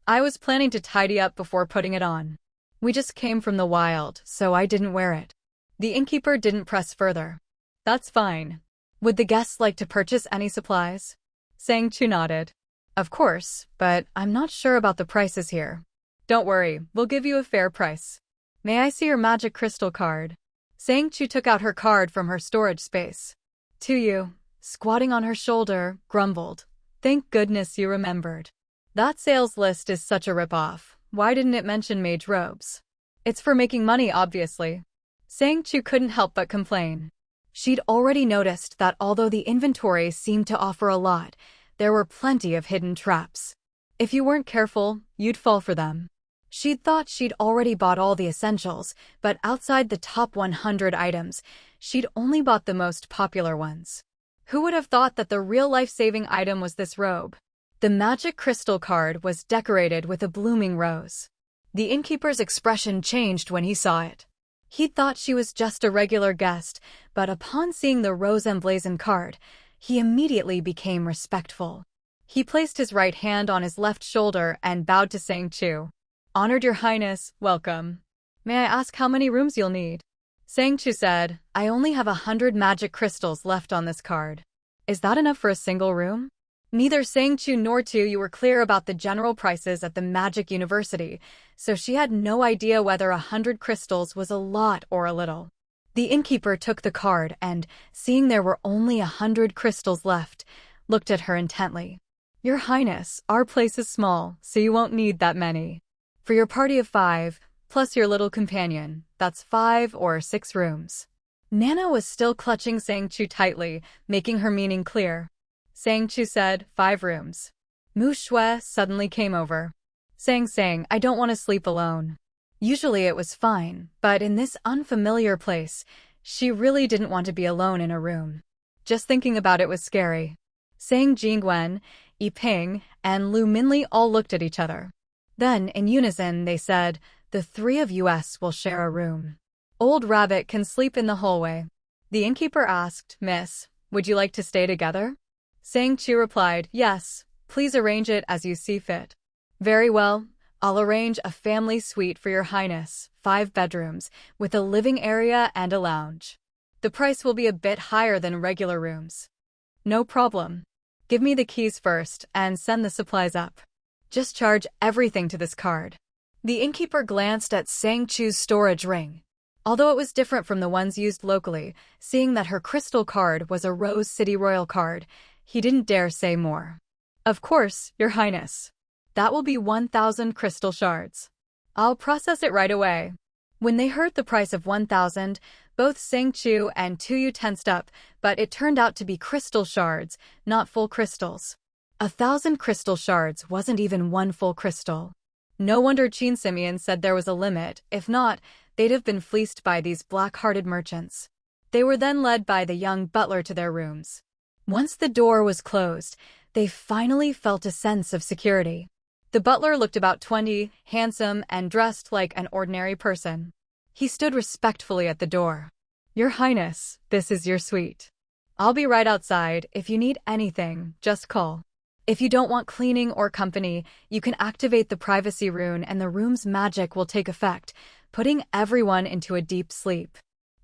I was planning to tidy up before putting it on. We just came from the wild, so I didn't wear it. The innkeeper didn't press further. That's fine. Would the guests like to purchase any supplies? Sang Chu nodded. Of course, but I'm not sure about the prices here. Don't worry, we'll give you a fair price. May I see your magic crystal card? Sang Chu took out her card from her storage space. Tuyu, squatting on her shoulder, grumbled. Thank goodness you remembered. That sales list is such a rip-off. Why didn't it mention mage robes? It's for making money, obviously. Sang Chu couldn't help but complain. She'd already noticed that although the inventory seemed to offer a lot, there were plenty of hidden traps. If you weren't careful, you'd fall for them. She'd thought she'd already bought all the essentials, but outside the top 100 items, she'd only bought the most popular ones. Who would have thought that the real life-saving item was this robe? The magic crystal card was decorated with a blooming rose. The innkeeper's expression changed when he saw it. He'd thought she was just a regular guest, but upon seeing the rose emblazoned card, he immediately became respectful. He placed his right hand on his left shoulder and bowed to Sang Chu. Honored Your Highness, welcome. May I ask how many rooms you'll need? Sang Chu said, I only have 100 magic crystals left on this card. Is that enough for a single room? Neither Sang Chu nor Tuyu were clear about the general prices at the Magic University, so she had no idea whether 100 crystals was a lot or a little. The innkeeper took the card and, seeing there were only 100 crystals left, looked at her intently. Your Highness, our place is small, so you won't need that many. For your party of 5, plus your little companion, that's 5 or 6 rooms. Nana was still clutching Sang Chu tightly, making her meaning clear. Sang Chu said, 5 rooms. Mu Shui suddenly came over. Sang, I don't want to sleep alone. Usually it was fine, but in this unfamiliar place, she really didn't want to be alone in a room. Just thinking about it was scary. Sang Jingwen, Yi Ping, and Lu Minli all looked at each other. Then, in unison, they said, the 3 of us will share a room. Old Rabbit can sleep in the hallway. The innkeeper asked, Miss, would you like to stay together? Sang Chu replied, Yes, please arrange it as you see fit. Very well, I'll arrange a family suite for Your Highness, 5 bedrooms, with a living area and a lounge. The price will be a bit higher than regular rooms. No problem. Give me the keys first and send the supplies up. Just charge everything to this card. The innkeeper glanced at Sang Chu's storage ring. Although it was different from the ones used locally, seeing that her crystal card was a Rose City Royal card, he didn't dare say more. Of course, Your Highness. That will be 1,000 crystal shards. I'll process it right away. When they heard the price of 1,000, both Sang Chu and Tuyu tensed up, but it turned out to be crystal shards, not full crystals. 1,000 crystal shards wasn't even one full crystal. No wonder Qin Simeon said there was a limit. If not, they'd have been fleeced by these black-hearted merchants. They were then led by the young butler to their rooms. Once the door was closed, they finally felt a sense of security. The butler looked about 20, handsome, and dressed like an ordinary person. He stood respectfully at the door. Your Highness, this is your suite. I'll be right outside. If you need anything, just call. If you don't want cleaning or company, you can activate the privacy rune and the room's magic will take effect, putting everyone into a deep sleep.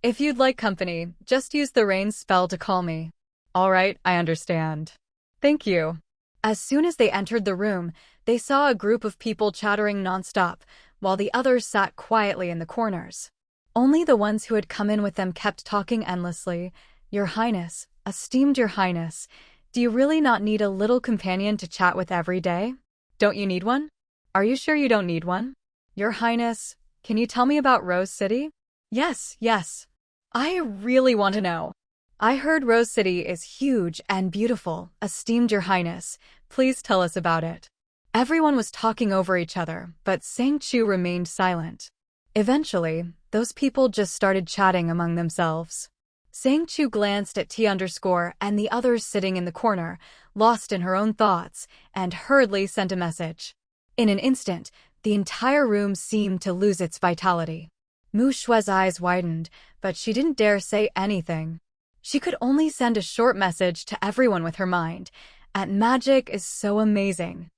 If you'd like company, just use the rain spell to call me. All right, I understand. Thank you. As soon as they entered the room, they saw a group of people chattering nonstop, while the others sat quietly in the corners. Only the ones who had come in with them kept talking endlessly. Your Highness, esteemed Your Highness, do you really not need a little companion to chat with every day? Don't you need one? Are you sure you don't need one? Your Highness, can you tell me about Rose City? Yes. I really want to know. I heard Rose City is huge and beautiful. Esteemed Your Highness, please tell us about it. Everyone was talking over each other, but Sang Chu remained silent. Eventually, those people just started chatting among themselves. Sang Chu glanced at T_ and the others sitting in the corner, lost in her own thoughts, and hurriedly sent a message. In an instant, the entire room seemed to lose its vitality. Mu Shue's eyes widened, but she didn't dare say anything. She could only send a short message to everyone with her mind. Magic is so amazing.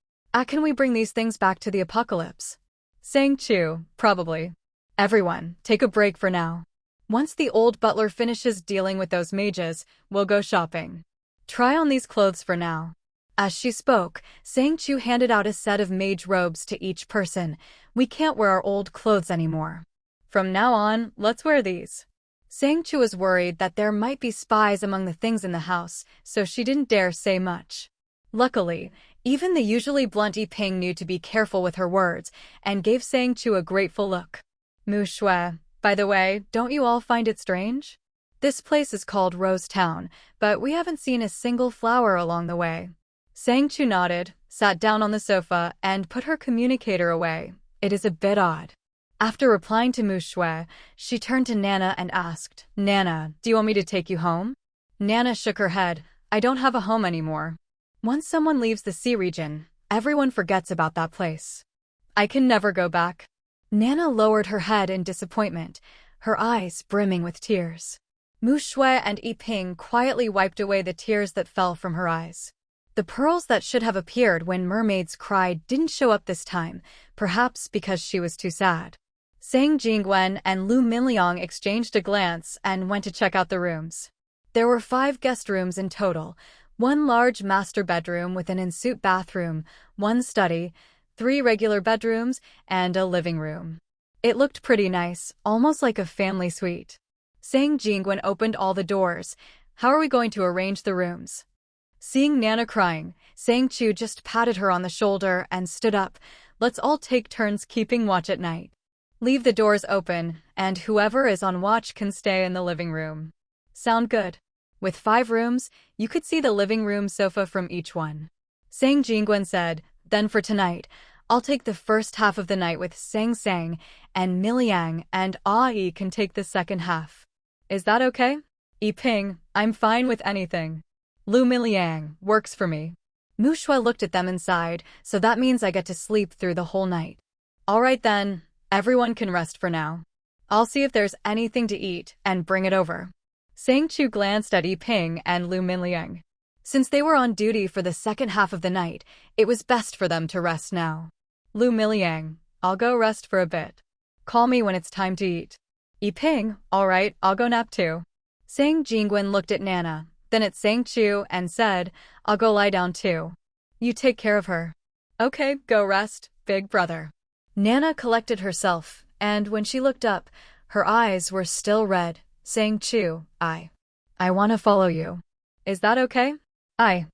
Can we bring these things back to the apocalypse? Sang Chu, probably. Everyone, take a break for now. Once the old butler finishes dealing with those mages, we'll go shopping. Try on these clothes for now. As she spoke, Sang Chu handed out a set of mage robes to each person. We can't wear our old clothes anymore. From now on, let's wear these. Sang Chu was worried that there might be spies among the things in the house, so she didn't dare say much. Luckily, even the usually blunt Yi Ping knew to be careful with her words, and gave Sang Chu a grateful look. Mu Shue, by the way, don't you all find it strange? This place is called Rose Town, but we haven't seen a single flower along the way. Sang Chu nodded, sat down on the sofa, and put her communicator away. It is a bit odd. After replying to Mu Shue, she turned to Nana and asked, Nana, do you want me to take you home? Nana shook her head. I don't have a home anymore. Once someone leaves the sea region, everyone forgets about that place. I can never go back. Nana lowered her head in disappointment, her eyes brimming with tears. Mu Shue and Yi Ping quietly wiped away the tears that fell from her eyes. The pearls that should have appeared when mermaids cried didn't show up this time, perhaps because she was too sad. Sang Jingwen and Lu Minliang exchanged a glance and went to check out the rooms. There were 5 guest rooms in total, 1 large master bedroom with an ensuite bathroom, 1 study, 3 regular bedrooms, and a living room. It looked pretty nice, almost like a family suite. Sang Jingwen opened all the doors. How are we going to arrange the rooms? Seeing Nana crying, Sang Chu just patted her on the shoulder and stood up. Let's all take turns keeping watch at night. Leave the doors open, and whoever is on watch can stay in the living room. Sound good? With 5 rooms, you could see the living room sofa from each one. Sang Jingwen said, then for tonight, I'll take the first half of the night with Sang, and Miliang and Yi can take the second half. Is that okay? Yi Ping, I'm fine with anything. Lu Miliang, works for me. Mu Shue looked at them and sighed, so that means I get to sleep through the whole night. All right then, everyone can rest for now. I'll see if there's anything to eat and bring it over. Sang Chu glanced at Yi Ping and Lu Minliang. Since they were on duty for the second half of the night, it was best for them to rest now. Lu Minliang, I'll go rest for a bit. Call me when it's time to eat. Yi Ping, all right, I'll go nap too. Sang Jingwen looked at Nana. then at Sang Chu and said, I'll go lie down too. You take care of her. Okay, go rest, big brother. Nana collected herself, and when she looked up, her eyes were still red. Sang Chu, I want to follow you. Is that okay? I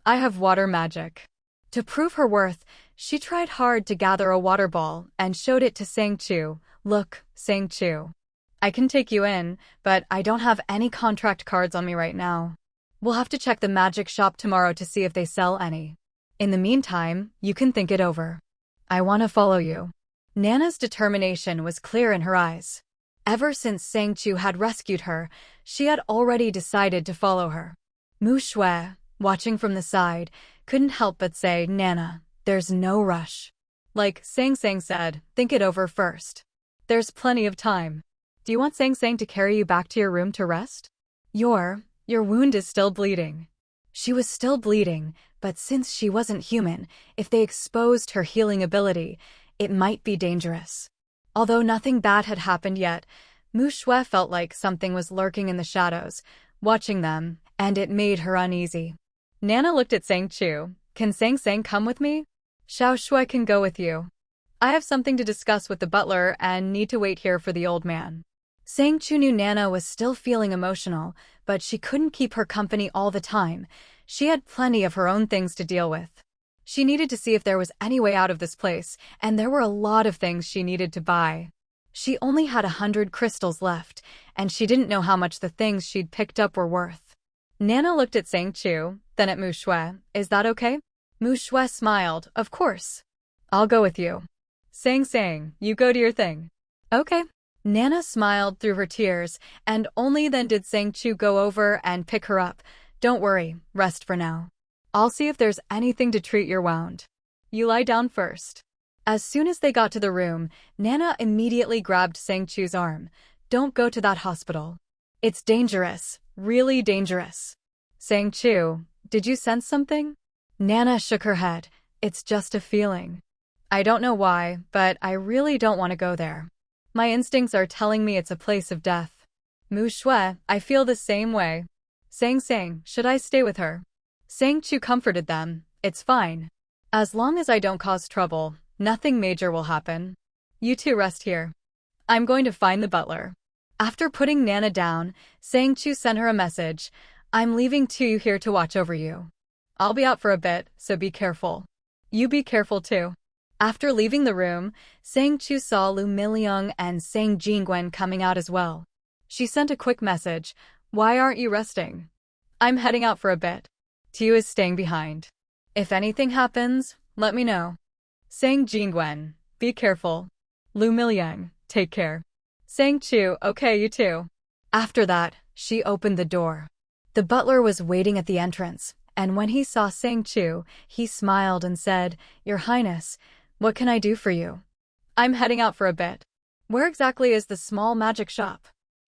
have water magic. To prove her worth, she tried hard to gather a water ball and showed it to Sang Chu. Look, Sang Chu. I can take you in, but I don't have any contract cards on me right now. We'll have to check the magic shop tomorrow to see if they sell any. In the meantime, you can think it over. I want to follow you. Nana's determination was clear in her eyes. Ever since Sang Chu had rescued her, she had already decided to follow her. Mu Shui, watching from the side, couldn't help but say, Nana, there's no rush. Like Sang said, think it over first. There's plenty of time. Do you want Sang to carry you back to your room to rest? Your wound is still bleeding. She was still bleeding, but since she wasn't human, if they exposed her healing ability, it might be dangerous. Although nothing bad had happened yet, Mu Shui felt like something was lurking in the shadows, watching them, and it made her uneasy. Nana looked at Sang Chu. Can Sang come with me? Xiao Shui can go with you. I have something to discuss with the butler and need to wait here for the old man. Sang Chu knew Nana was still feeling emotional, but she couldn't keep her company all the time. She had plenty of her own things to deal with. She needed to see if there was any way out of this place, and there were a lot of things she needed to buy. She only had 100 crystals left, and she didn't know how much the things she'd picked up were worth. Nana looked at Sang Chu, then at Mu Shui. Is that okay? Mu Shui smiled. Of course. I'll go with you. Sang, you go to your thing. Okay. Nana smiled through her tears, and only then did Sang Chu go over and pick her up. Don't worry, rest for now. I'll see if there's anything to treat your wound. You lie down first. As soon as they got to the room, Nana immediately grabbed Sang Chu's arm. Don't go to that hospital. It's dangerous, really dangerous. Sang Chu, did you sense something? Nana shook her head. It's just a feeling. I don't know why, but I really don't want to go there. My instincts are telling me it's a place of death. Mu Shui, I feel the same way. Sang, should I stay with her? Sang Chu comforted them. It's fine. As long as I don't cause trouble, nothing major will happen. You two rest here. I'm going to find the butler. After putting Nana down, Sang Chu sent her a message. I'm leaving Tu here to watch over you. I'll be out for a bit, so be careful. You be careful too. After leaving the room, Sang Chu saw Lu Miliang and Sang Jingwen coming out as well. She sent a quick message. Why aren't you resting? I'm heading out for a bit. Tu is staying behind. If anything happens, let me know. Sang Jingwen, be careful. Lu Miliang, take care. Sang Chu, okay, you too. After that, she opened the door. The butler was waiting at the entrance, and when he saw Sang Chu, he smiled and said, Your Highness, what can I do for you? I'm heading out for a bit. Where exactly is the small magic shop?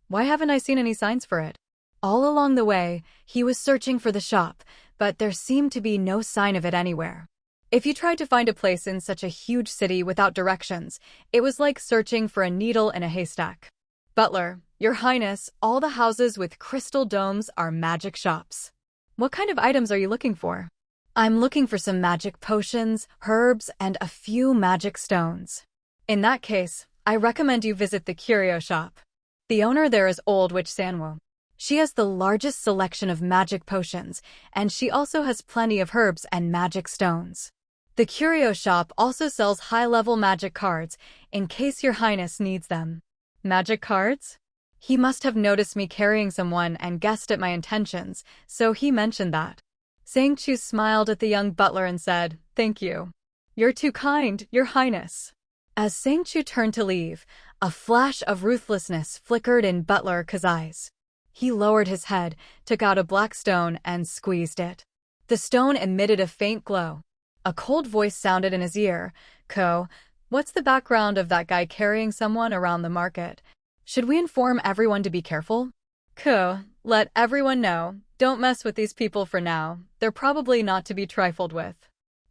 Why haven't I seen any signs for it? All along the way, he was searching for the shop, but there seemed to be no sign of it anywhere. If you tried to find a place in such a huge city without directions, it was like searching for a needle in a haystack. Butler, Your Highness, all the houses with crystal domes are magic shops. What kind of items are you looking for? I'm looking for some magic potions, herbs, and a few magic stones. In that case, I recommend you visit the curio shop. The owner there is Old Witch Sanwo. She has the largest selection of magic potions, and she also has plenty of herbs and magic stones. The curio shop also sells high-level magic cards, in case Your Highness needs them. Magic cards? He must have noticed me carrying someone and guessed at my intentions, so he mentioned that. Sang Chu smiled at the young butler and said, Thank you. You're too kind, Your Highness. As Sang Chu turned to leave, a flash of ruthlessness flickered in Butler Ke's eyes. He lowered his head, took out a black stone, and squeezed it. The stone emitted a faint glow. A cold voice sounded in his ear. Ko, what's the background of that guy carrying someone around the market? Should we inform everyone to be careful? Ko, let everyone know. Don't mess with these people for now. They're probably not to be trifled with.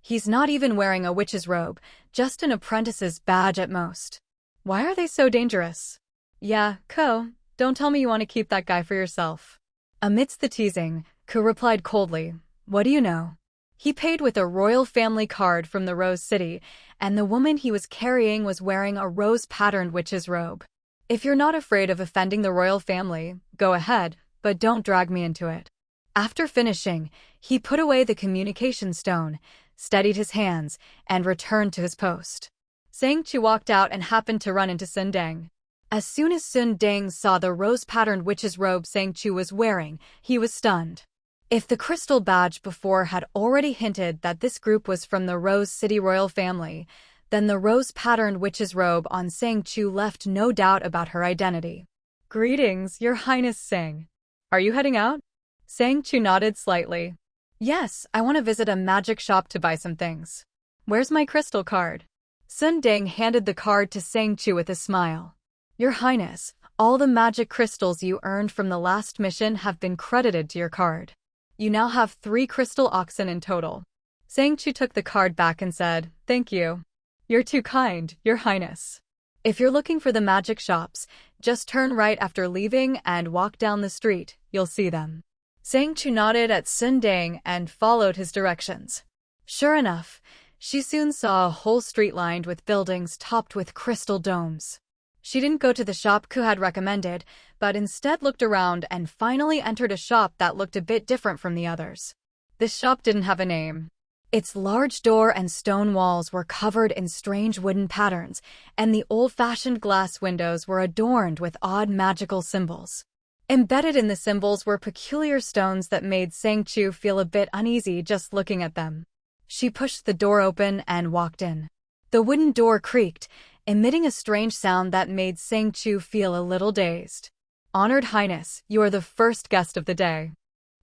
He's not even wearing a witch's robe, just an apprentice's badge at most. Why are they so dangerous? Yeah, Ko, don't tell me you want to keep that guy for yourself. Amidst the teasing, Ku replied coldly, "What do you know?" He paid with a royal family card from the Rose City, and the woman he was carrying was wearing a rose-patterned witch's robe. "If you're not afraid of offending the royal family, go ahead, but don't drag me into it." After finishing, he put away the communication stone, steadied his hands, and returned to his post. Sang Chu walked out and happened to run into Sun Deng. As soon as Sun Deng saw the rose-patterned witch's robe Sang Chu was wearing, he was stunned. If the crystal badge before had already hinted that this group was from the Rose City royal family, then the rose-patterned witch's robe on Sang Chu left no doubt about her identity. "Greetings, Your Highness Sang. Are you heading out?" Sang Chu nodded slightly. "Yes, I want to visit a magic shop to buy some things." "Where's my crystal card?" Sun Deng handed the card to Sang Chu with a smile. "Your Highness, all the magic crystals you earned from the last mission have been credited to your card. You now have 3 crystal oxen in total." Sang Chu took the card back and said, "Thank you. You're too kind, Your Highness. If you're looking for the magic shops, just turn right after leaving and walk down the street, you'll see them." Sang Chu nodded at Sun Deng and followed his directions. Sure enough, she soon saw a whole street lined with buildings topped with crystal domes. She didn't go to the shop Ku had recommended, but instead looked around and finally entered a shop that looked a bit different from the others. This shop didn't have a name. Its large door and stone walls were covered in strange wooden patterns, and the old-fashioned glass windows were adorned with odd magical symbols. Embedded in the symbols were peculiar stones that made Sang Chu feel a bit uneasy just looking at them. She pushed the door open and walked in. The wooden door creaked, emitting a strange sound that made Sang Chu feel a little dazed. "Honored Highness, you are the first guest of the day."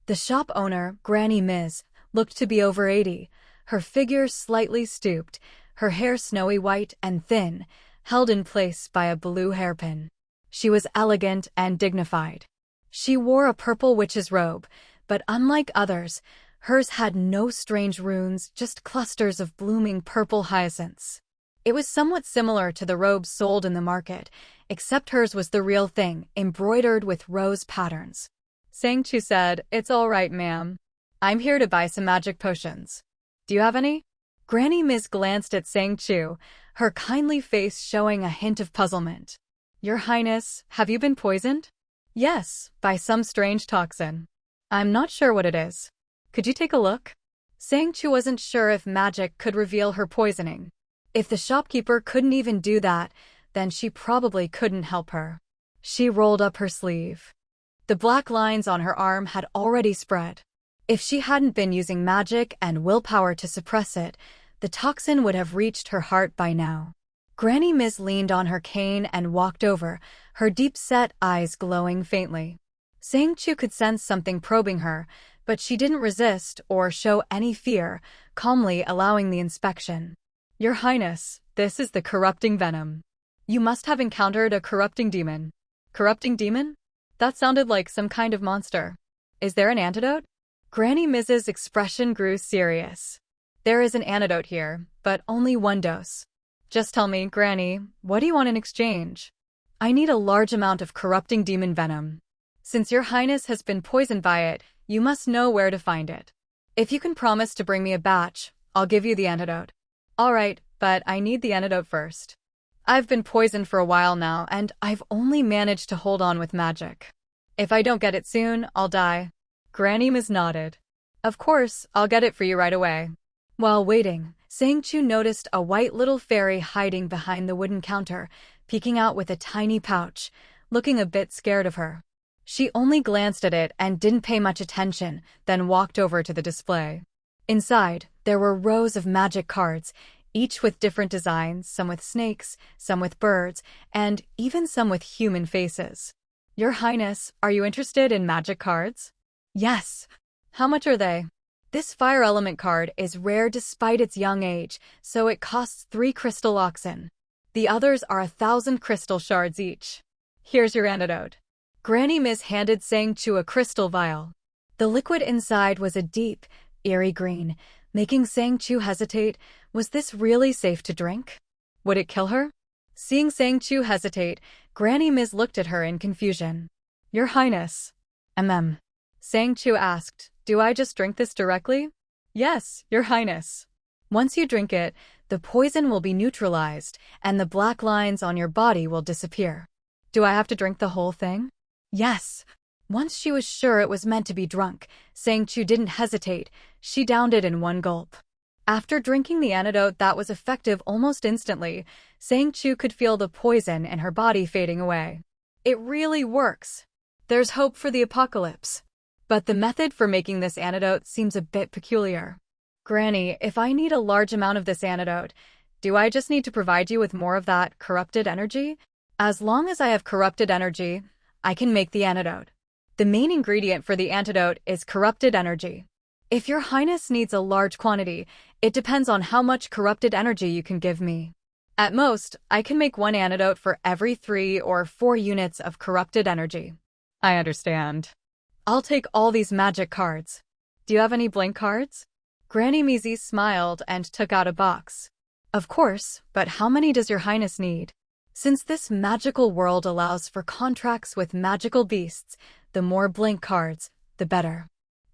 The shop owner, Granny Ms., looked to be over 80, her figure slightly stooped, her hair snowy white and thin, held in place by a blue hairpin. She was elegant and dignified. She wore a purple witch's robe, but unlike others, hers had no strange runes, just clusters of blooming purple hyacinths. It was somewhat similar to the robes sold in the market, except hers was the real thing, embroidered with rose patterns. Sang Chu said, "It's all right, ma'am. I'm here to buy some magic potions. Do you have any?" Granny Ms. glanced at Sang Chu, her kindly face showing a hint of puzzlement. "Your Highness, have you been poisoned?" "Yes, by some strange toxin. I'm not sure what it is. Could you take a look?" Sang Chu wasn't sure if magic could reveal her poisoning. If the shopkeeper couldn't even do that, then she probably couldn't help her. She rolled up her sleeve. The black lines on her arm had already spread. If she hadn't been using magic and willpower to suppress it, the toxin would have reached her heart by now. Granny Ms. leaned on her cane and walked over, her deep-set eyes glowing faintly. Sang Chu could sense something probing her, but she didn't resist or show any fear, calmly allowing the inspection. "Your Highness, this is the corrupting venom. You must have encountered a corrupting demon." "Corrupting demon?" That sounded like some kind of monster. "Is there an antidote?" Granny Mrs.'s expression grew serious. "There is an antidote here, but only 1 dose. Just tell me, Granny, what do you want in exchange?" "I need a large amount of corrupting demon venom. Since Your Highness has been poisoned by it, you must know where to find it. If you can promise to bring me a batch, I'll give you the antidote." "All right, but I need the antidote first. I've been poisoned for a while now, and I've only managed to hold on with magic. If I don't get it soon, I'll die." Granny Ms. nodded. "Of course, I'll get it for you right away." While waiting, Sang Chu noticed a white little fairy hiding behind the wooden counter, peeking out with a tiny pouch, looking a bit scared of her. She only glanced at it and didn't pay much attention, then walked over to the display. Inside, there were rows of magic cards, each with different designs, some with snakes, some with birds, and even some with human faces. "Your Highness, are you interested in magic cards?" "Yes." "How much are they?" "This fire element card is rare despite its young age, so it costs 3 crystal oxen. The others are 1,000 crystal shards each. Here's your antidote." Granny Ms. handed Sang Chu a crystal vial. The liquid inside was a deep, eerie green, making Sang Chu hesitate. Was this really safe to drink? Would it kill her? Seeing Sang Chu hesitate, Granny Ms. looked at her in confusion. "Your Highness." Sang Chu asked, Do I just drink this directly? Yes, Your Highness. Once you drink it, the poison will be neutralized, and the black lines on your body will disappear. Do I have to drink the whole thing? Yes. Once she was sure it was meant to be drunk, Sang Chu didn't hesitate. She downed it in one gulp. After drinking the antidote that was effective almost instantly, Sang Chu could feel the poison in her body fading away. It really works. There's hope for the apocalypse. But the method for making this antidote seems a bit peculiar. Granny, if I need a large amount of this antidote, do I just need to provide you with more of that corrupted energy? As long as I have corrupted energy, I can make the antidote. The main ingredient for the antidote is corrupted energy. If Your Highness needs a large quantity, it depends on how much corrupted energy you can give me. At most, I can make one antidote for every 3 or 4 units of corrupted energy. I understand. I'll take all these magic cards. Do you have any blank cards? Granny Measy smiled and took out a box. Of course, but how many does Your Highness need? Since this magical world allows for contracts with magical beasts, the more blank cards, the better.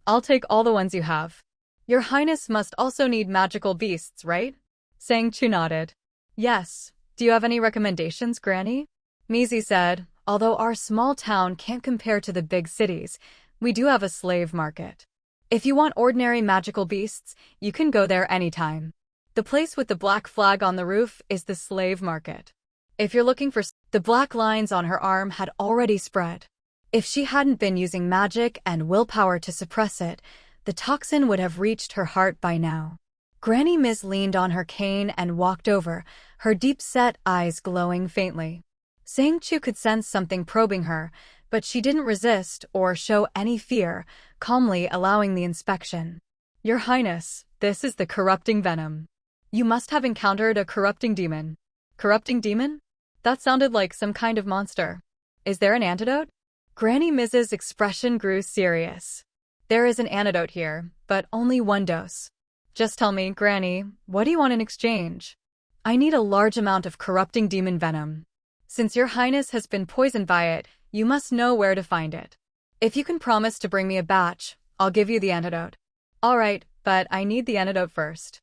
I'll take all the ones you have. Your Highness must also need magical beasts, right? Sang Chu nodded. Yes. Do you have any recommendations, Granny? Measy said, although our small town can't compare to the big cities, we do have a slave market. If you want ordinary magical beasts, you can go there anytime. The place with the black flag on the roof is the slave market. If you're looking for the black lines on her arm had already spread. If she hadn't been using magic and willpower to suppress it, the toxin would have reached her heart by now. Granny Miss leaned on her cane and walked over, her deep-set eyes glowing faintly. Sang Chu could sense something probing her, but she didn't resist or show any fear, calmly allowing the inspection. Your Highness, this is the corrupting venom. You must have encountered a corrupting demon. Corrupting demon? That sounded like some kind of monster. Is there an antidote? Granny Miz's expression grew serious. There is an antidote here, but only 1 dose. Just tell me, Granny, what do you want in exchange? I need a large amount of corrupting demon venom. Since Your Highness has been poisoned by it, you must know where to find it. If you can promise to bring me a batch, I'll give you the antidote. All right, but I need the antidote first.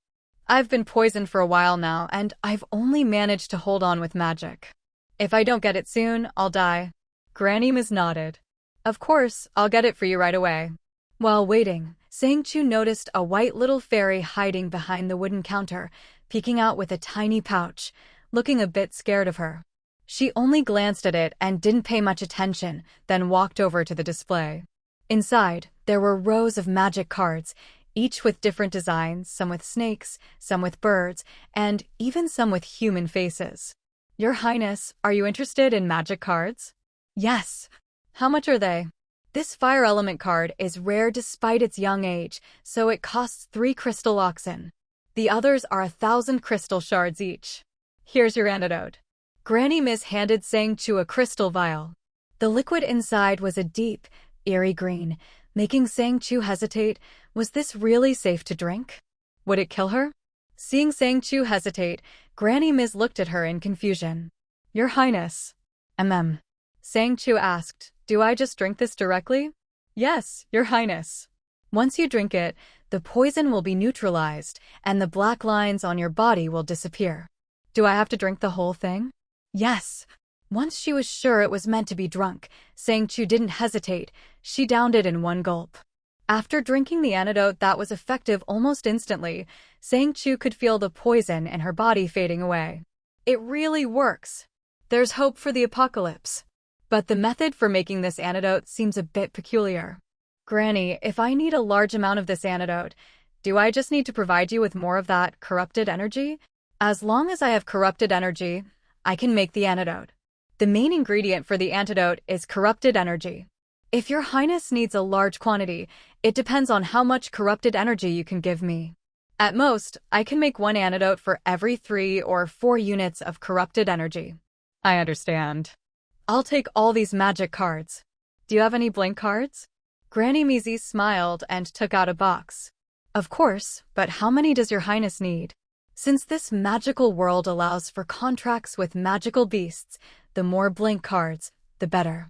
I've been poisoned for a while now, and I've only managed to hold on with magic. If I don't get it soon, I'll die. Granny Miss nodded. Of course, I'll get it for you right away. While waiting, Sang Chu noticed a white little fairy hiding behind the wooden counter, peeking out with a tiny pouch, looking a bit scared of her. She only glanced at it and didn't pay much attention, then walked over to the display. Inside, there were rows of magic cards, each with different designs, some with snakes, some with birds, and even some with human faces. Your Highness, are you interested in magic cards? Yes. How much are they? This fire element card is rare despite its young age, so it costs 3 crystal oxen. The others are 1,000 crystal shards each. Here's your antidote. Granny Miss handed Sang Chu a crystal vial. The liquid inside was a deep, eerie green, making Sang Chu hesitate. Was this really safe to drink? Would it kill her? Seeing Sang Chu hesitate, Granny Miss looked at her in confusion. Your Highness. Sang Chu asked, do I just drink this directly? Yes, Your Highness. Once you drink it, the poison will be neutralized, and the black lines on your body will disappear. Do I have to drink the whole thing? Yes. Once she was sure it was meant to be drunk, Sang Chu didn't hesitate. She downed it in one gulp. After drinking the antidote that was effective almost instantly, Sang Chu could feel the poison in her body fading away. It really works. There's hope for the apocalypse. But the method for making this antidote seems a bit peculiar. Granny, if I need a large amount of this antidote, do I just need to provide you with more of that corrupted energy? As long as I have corrupted energy, I can make the antidote. The main ingredient for the antidote is corrupted energy. If Your Highness needs a large quantity, it depends on how much corrupted energy you can give me. At most, I can make one antidote for every 3 or 4 units of corrupted energy. I understand. I'll take all these magic cards. Do you have any blank cards? Granny Measy smiled and took out a box. Of course, but how many does Your Highness need? Since this magical world allows for contracts with magical beasts, the more blank cards, the better.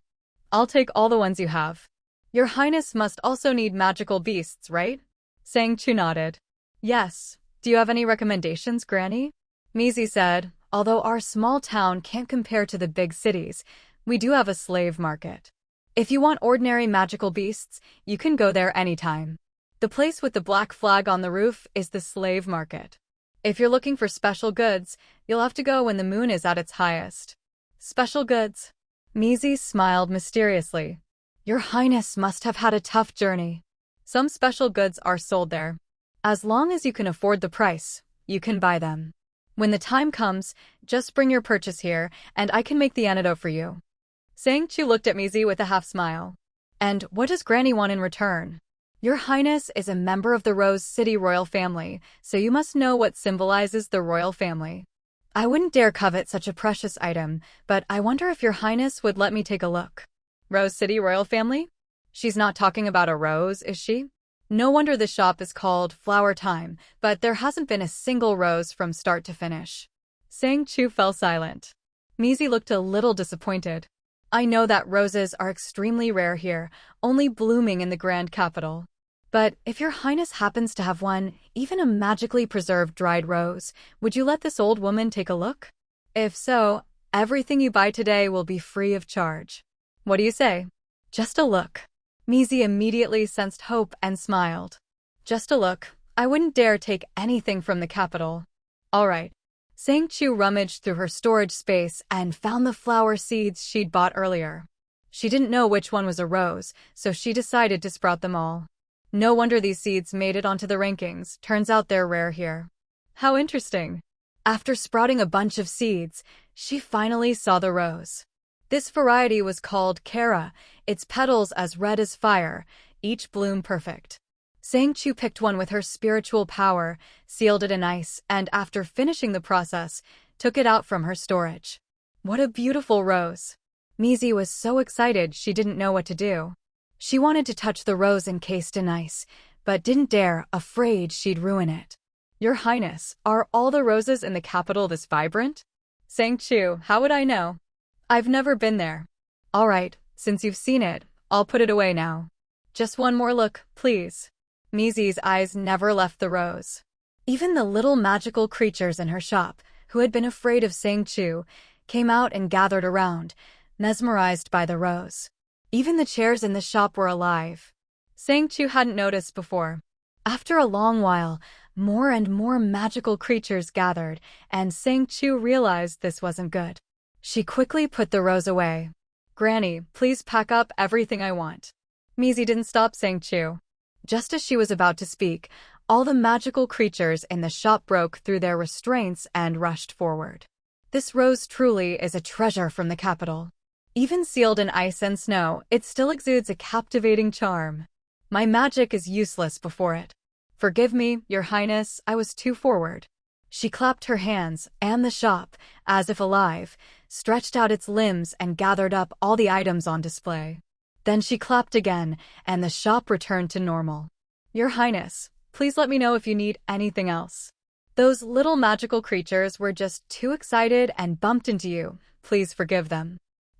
I'll take all the ones you have. Your Highness must also need magical beasts, right? Sang Chu nodded. Yes. Do you have any recommendations, Granny? Mizi said, although our small town can't compare to the big cities, we do have a slave market. If you want ordinary magical beasts, you can go there anytime. The place with the black flag on the roof is the slave market. If you're looking for special goods, you'll have to go when the moon is at its highest. Special goods? Mizi smiled mysteriously. Your Highness must have had a tough journey. Some special goods are sold there. As long as you can afford the price, you can buy them. When the time comes, just bring your purchase here, and I can make the antidote for you. Sang Chu looked at Mizi with a half-smile. And what does Granny want in return? Your Highness is a member of the Rose City royal family, so you must know what symbolizes the royal family. I wouldn't dare covet such a precious item, but I wonder if Your Highness would let me take a look. Rose City royal family? She's not talking about a rose, is she? No wonder the shop is called Flower Time, but there hasn't been a single rose from start to finish. Sang Chu fell silent. Mizi looked a little disappointed. I know that roses are extremely rare here, only blooming in the grand capital. But if Your Highness happens to have one, even a magically preserved dried rose, would you let this old woman take a look? If so, everything you buy today will be free of charge. What do you say? Just a look. Mizi immediately sensed hope and smiled. Just a look. I wouldn't dare take anything from the capital. All right. Sang Chu rummaged through her storage space and found the flower seeds she'd bought earlier. She didn't know which one was a rose, so she decided to sprout them all. No wonder these seeds made it onto the rankings. Turns out they're rare here. How interesting. After sprouting a bunch of seeds, she finally saw the rose. This variety was called Kara, its petals as red as fire, each bloom perfect. Sang Chu picked one with her spiritual power, sealed it in ice, and after finishing the process, took it out from her storage. What a beautiful rose. Mizi was so excited she didn't know what to do. She wanted to touch the rose encased in ice, but didn't dare, afraid she'd ruin it. Your Highness, are all the roses in the capital this vibrant? Sang Chu, how would I know? I've never been there. All right, since you've seen it, I'll put it away now. Just one more look, please. Mizi's eyes never left the rose. Even the little magical creatures in her shop, who had been afraid of Sang Chu, came out and gathered around, mesmerized by the rose. Even the chairs in the shop were alive. Sang Chu hadn't noticed before. After a long while, more and more magical creatures gathered, and Sang Chu realized this wasn't good. She quickly put the rose away. Granny, please pack up everything I want. Mizi didn't stop Sang Chu. Just as she was about to speak, all the magical creatures in the shop broke through their restraints and rushed forward. This rose truly is a treasure from the capital. Even sealed in ice and snow, it still exudes a captivating charm. My magic is useless before it. Forgive me, Your Highness, I was too forward. She clapped her hands, and the shop, as if alive, stretched out its limbs and gathered up all the items on display. Then she clapped again, and the shop returned to normal. Your Highness, please let me know if you need anything else. Those little magical creatures were just too excited and bumped into you. Please forgive them.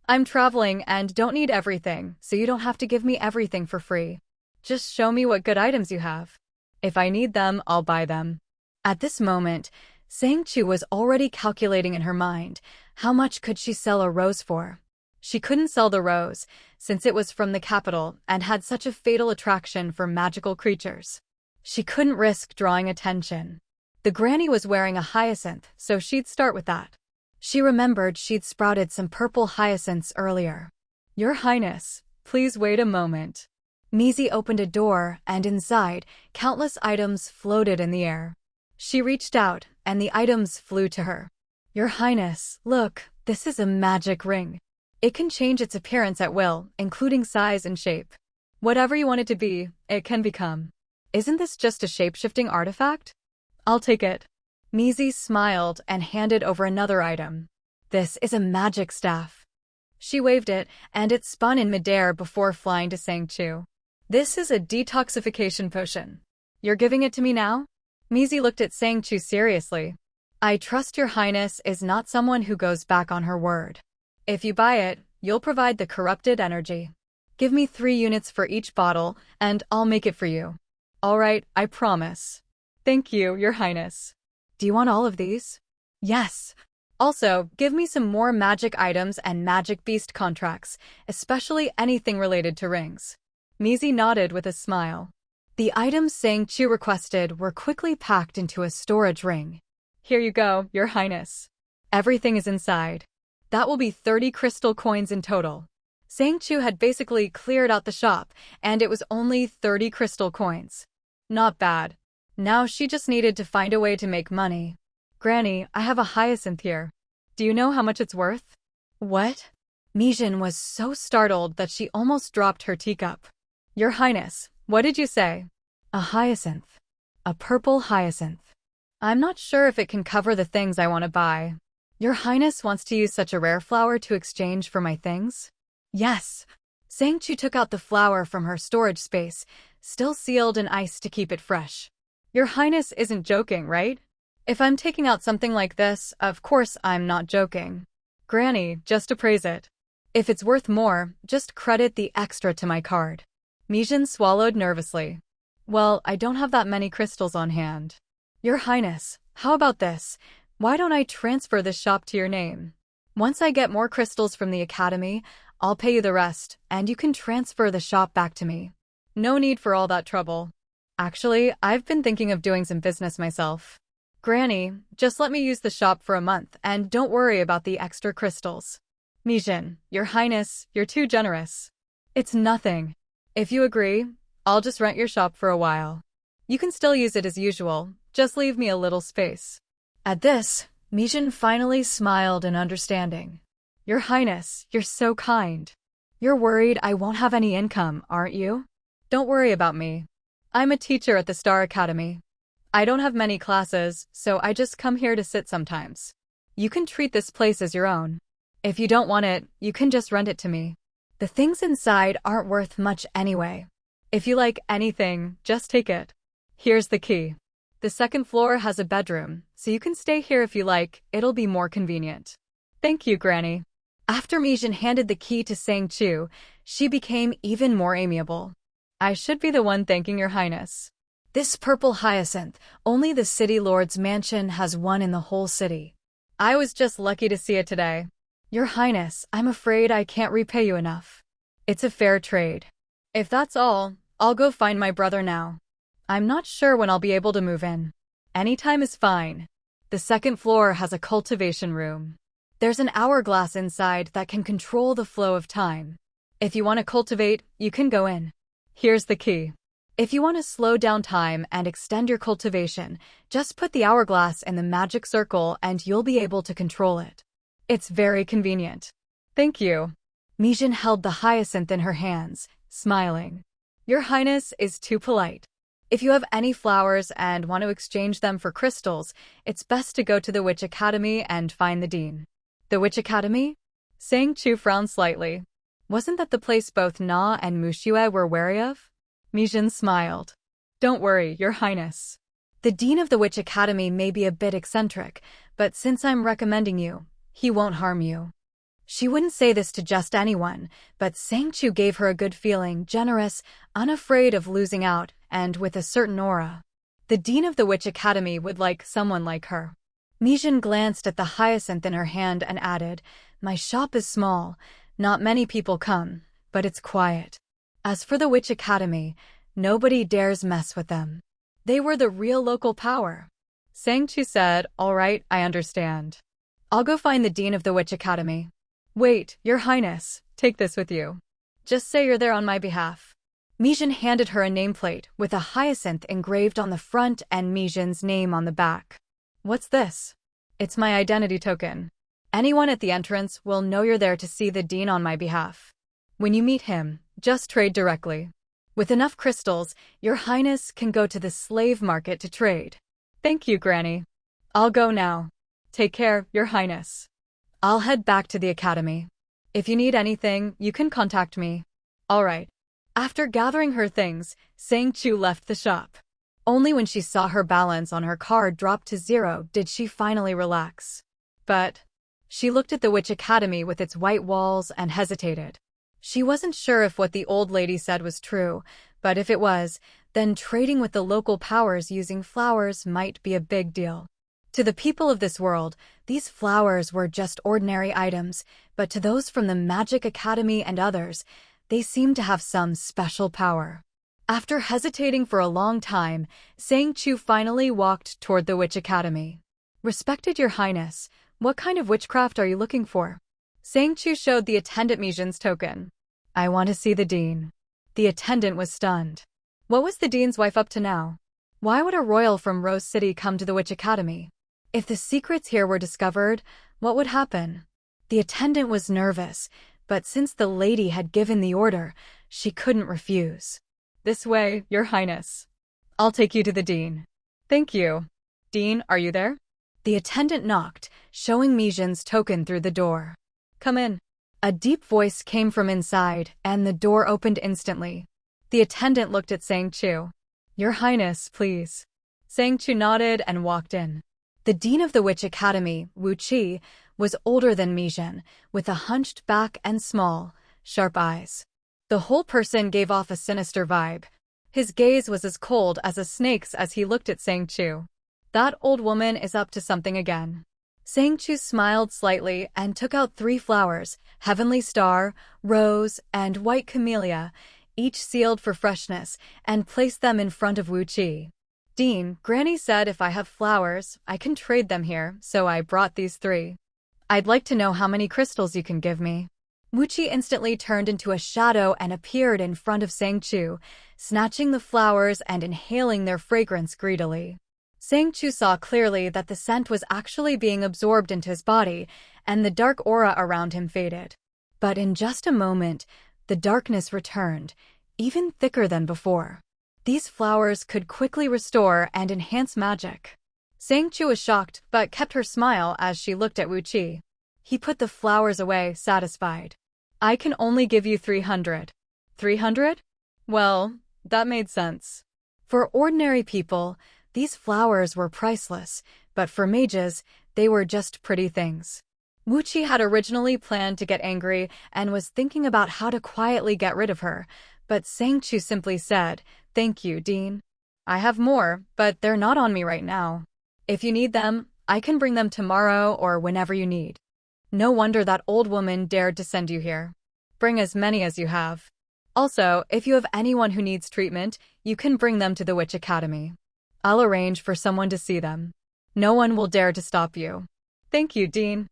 I'm traveling and don't need everything, so you don't have to give me everything for free. Just show me what good items you have. If I need them, I'll buy them. At this moment, Sang Chu was already calculating in her mind, how much could she sell a rose for? She couldn't sell the rose, since it was from the capital and had such a fatal attraction for magical creatures. She couldn't risk drawing attention. The granny was wearing a hyacinth, so she'd start with that. She remembered she'd sprouted some purple hyacinths earlier. Your Highness, please wait a moment. Mizi opened a door, and inside, countless items floated in the air. She reached out, and the items flew to her. Your Highness, look, this is a magic ring. It can change its appearance at will, including size and shape. Whatever you want it to be, it can become. Isn't this just a shape-shifting artifact? I'll take it. Mizi smiled and handed over another item. This is a magic staff. She waved it, and it spun in midair before flying to Sang Chu. This is a detoxification potion. You're giving it to me now? Mizi looked at Sang Chu seriously. I trust Your Highness is not someone who goes back on her word. If you buy it, you'll provide the corrupted energy. Give me 3 units for each bottle, and I'll make it for you. All right, I promise. Thank you, Your Highness. Do you want all of these? Yes. Also, give me some more magic items and magic beast contracts, especially anything related to rings. Mizi nodded with a smile. The items Sang Chu requested were quickly packed into a storage ring. Here you go, Your Highness. Everything is inside. That will be 30 crystal coins in total. Sang Chu had basically cleared out the shop, and it was only 30 crystal coins. Not bad. Now she just needed to find a way to make money. Granny, I have a hyacinth here. Do you know how much it's worth? What? Mijin was so startled that she almost dropped her teacup. Your Highness, what did you say? A hyacinth. A purple hyacinth. I'm not sure if it can cover the things I want to buy. Your Highness wants to use such a rare flower to exchange for my things? Yes. Sang Chu took out the flower from her storage space, still sealed in ice to keep it fresh. Your Highness isn't joking, right? If I'm taking out something like this, of course I'm not joking. Granny, just appraise it. If it's worth more, just credit the extra to my card. Mijin swallowed nervously. Well, I don't have that many crystals on hand. Your Highness, how about this? Why don't I transfer this shop to your name? Once I get more crystals from the academy, I'll pay you the rest, and you can transfer the shop back to me. No need for all that trouble. Actually, I've been thinking of doing some business myself. Granny, just let me use the shop for a month, and don't worry about the extra crystals. Mijin, Your Highness, you're too generous. It's nothing. If you agree, I'll just rent your shop for a while. You can still use it as usual, just leave me a little space. At this, Mijin finally smiled in understanding. Your Highness, you're so kind. You're worried I won't have any income, aren't you? Don't worry about me. I'm a teacher at the Star Academy. I don't have many classes, so I just come here to sit sometimes. You can treat this place as your own. If you don't want it, you can just rent it to me. The things inside aren't worth much anyway. If you like anything, just take it. Here's the key. The second floor has a bedroom, so you can stay here if you like, it'll be more convenient. Thank you, Granny. After Mijin handed the key to Sang Chu, she became even more amiable. I should be the one thanking Your Highness. This purple hyacinth, only the city lord's mansion has one in the whole city. I was just lucky to see it today. Your Highness, I'm afraid I can't repay you enough. It's a fair trade. If that's all, I'll go find my brother now. I'm not sure when I'll be able to move in. Anytime is fine. The second floor has a cultivation room. There's an hourglass inside that can control the flow of time. If you want to cultivate, you can go in. Here's the key. If you want to slow down time and extend your cultivation, just put the hourglass in the magic circle and you'll be able to control it. It's very convenient. Thank you. Mijin held the hyacinth in her hands, smiling. Your Highness is too polite. If you have any flowers and want to exchange them for crystals, it's best to go to the Witch Academy and find the dean. The Witch Academy? Sang Chu frowned slightly. Wasn't that the place both Na and Mushue were wary of? Mijin smiled. Don't worry, Your Highness. The dean of the Witch Academy may be a bit eccentric, but since I'm recommending you, he won't harm you. She wouldn't say this to just anyone, but Sang Chu gave her a good feeling, generous, unafraid of losing out, and with a certain aura. The dean of the Witch Academy would like someone like her. Mijin glanced at the hyacinth in her hand and added, My shop is small, not many people come, but it's quiet. As for the Witch Academy, nobody dares mess with them. They were the real local power. Sang Chu said, All right, I understand. I'll go find the dean of the Witch Academy. Wait, Your Highness, take this with you. Just say you're there on my behalf. Mijin handed her a nameplate with a hyacinth engraved on the front and Mijin's name on the back. What's this? It's my identity token. Anyone at the entrance will know you're there to see the dean on my behalf. When you meet him, just trade directly. With enough crystals, Your Highness can go to the slave market to trade. Thank you, Granny. I'll go now. Take care, Your Highness. I'll head back to the academy. If you need anything, you can contact me. All right. After gathering her things, Sang Chu left the shop. Only when she saw her balance on her card drop to 0 did she finally relax. But she looked at the Witch Academy with its white walls and hesitated. She wasn't sure if what the old lady said was true, but if it was, then trading with the local powers using flowers might be a big deal. To the people of this world, these flowers were just ordinary items, but to those from the Magic Academy and others, they seemed to have some special power. After hesitating for a long time, Sang Chu finally walked toward the Witch Academy. "Respected Your Highness, what kind of witchcraft are you looking for?" Sang Chu showed the attendant Mijin's token. "I want to see the dean." The attendant was stunned. What was the dean's wife up to now? Why would a royal from Rose City come to the Witch Academy? If the secrets here were discovered, what would happen? The attendant was nervous, but since the lady had given the order, she couldn't refuse. "This way, Your Highness. I'll take you to the dean." "Thank you." "Dean, are you there?" The attendant knocked, showing Mijin's token through the door. "Come in." A deep voice came from inside, and the door opened instantly. The attendant looked at Sang Chu. "Your Highness, please." Sang Chu nodded and walked in. The dean of the Witch Academy, Wu Qi, was older than Mijin, with a hunched back and small, sharp eyes. The whole person gave off a sinister vibe. His gaze was as cold as a snake's as he looked at Sang Chu. That old woman is up to something again. Sang Chu smiled slightly and took out 3 flowers, Heavenly Star, Rose, and White Camellia, each sealed for freshness, and placed them in front of Wu Qi. "Dean, Granny said if I have flowers, I can trade them here, so I brought these 3. I'd like to know how many crystals you can give me." Wu Qi instantly turned into a shadow and appeared in front of Sang Chu, snatching the flowers and inhaling their fragrance greedily. Sang Chu saw clearly that the scent was actually being absorbed into his body, and the dark aura around him faded. But in just a moment, the darkness returned, even thicker than before. These flowers could quickly restore and enhance magic. Sang Chu was shocked, but kept her smile as she looked at Wu Qi. He put the flowers away, satisfied. "I can only give you 300. 300? Well, that made sense. For ordinary people, these flowers were priceless, but for mages, they were just pretty things. Wu Qi had originally planned to get angry and was thinking about how to quietly get rid of her, but Sang Chu simply said, "Thank you, Dean. I have more, but they're not on me right now. If you need them, I can bring them tomorrow or whenever you need." No wonder that old woman dared to send you here. Bring as many as you have. Also, if you have anyone who needs treatment, you can bring them to the Witch Academy. I'll arrange for someone to see them. No one will dare to stop you. "Thank you, Dean.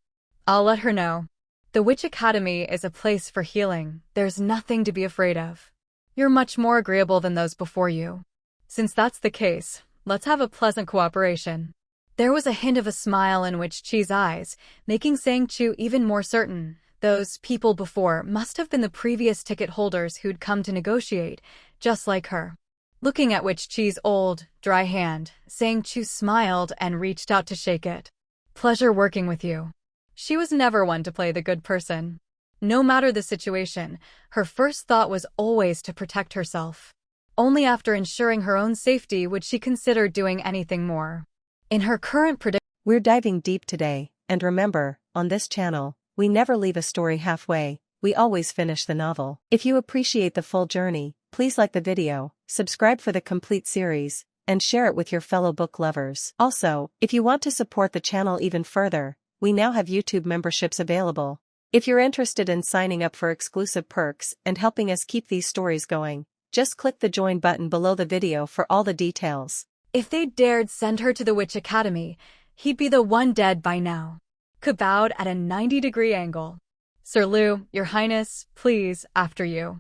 I'll let her know. The Witch Academy is a place for healing. There's nothing to be afraid of. You're much more agreeable than those before you. Since that's the case, let's have a pleasant cooperation." There was a hint of a smile in Wu Qi's eyes, making Sang Chu even more certain. Those people before must have been the previous ticket holders who'd come to negotiate, just like her. Looking at Wu Qi's old, dry hand, Sang Chu smiled and reached out to shake it. "Pleasure working with you." She was never one to play the good person. No matter the situation, her first thought was always to protect herself. Only after ensuring her own safety would she consider doing anything more. In her current We're diving deep today, and remember, on this channel, we never leave a story halfway, we always finish the novel. If you appreciate the full journey, please like the video, subscribe for the complete series, and share it with your fellow book lovers. Also, if you want to support the channel even further, we now have YouTube memberships available. If you're interested in signing up for exclusive perks and helping us keep these stories going, just click the join button below the video for all the details. If they dared send her to the Witch Academy, he'd be the one dead by now. Bowed at a 90-degree angle. "Sir Liu, Your Highness, please, after you."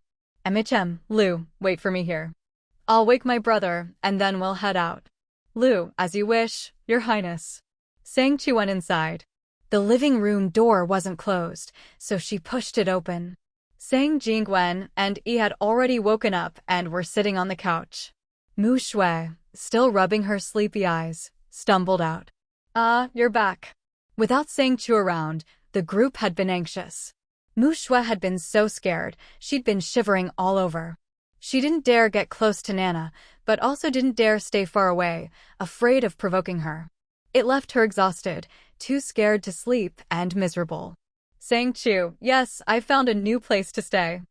Liu, wait for me here. I'll wake my brother, and then we'll head out." "Liu, as you wish, Your Highness." Sang Chu went inside. The living room door wasn't closed, so she pushed it open. Sang Jingwen and Yi had already woken up and were sitting on the couch. Mu Shui, still rubbing her sleepy eyes, stumbled out. "Ah, you're back." Without Sang Chu around, the group had been anxious. Mu Shui had been so scared, she'd been shivering all over. She didn't dare get close to Nana, but also didn't dare stay far away, afraid of provoking her. It left her exhausted, too scared to sleep and miserable. "Sang Chu, yes, I found a new place to stay."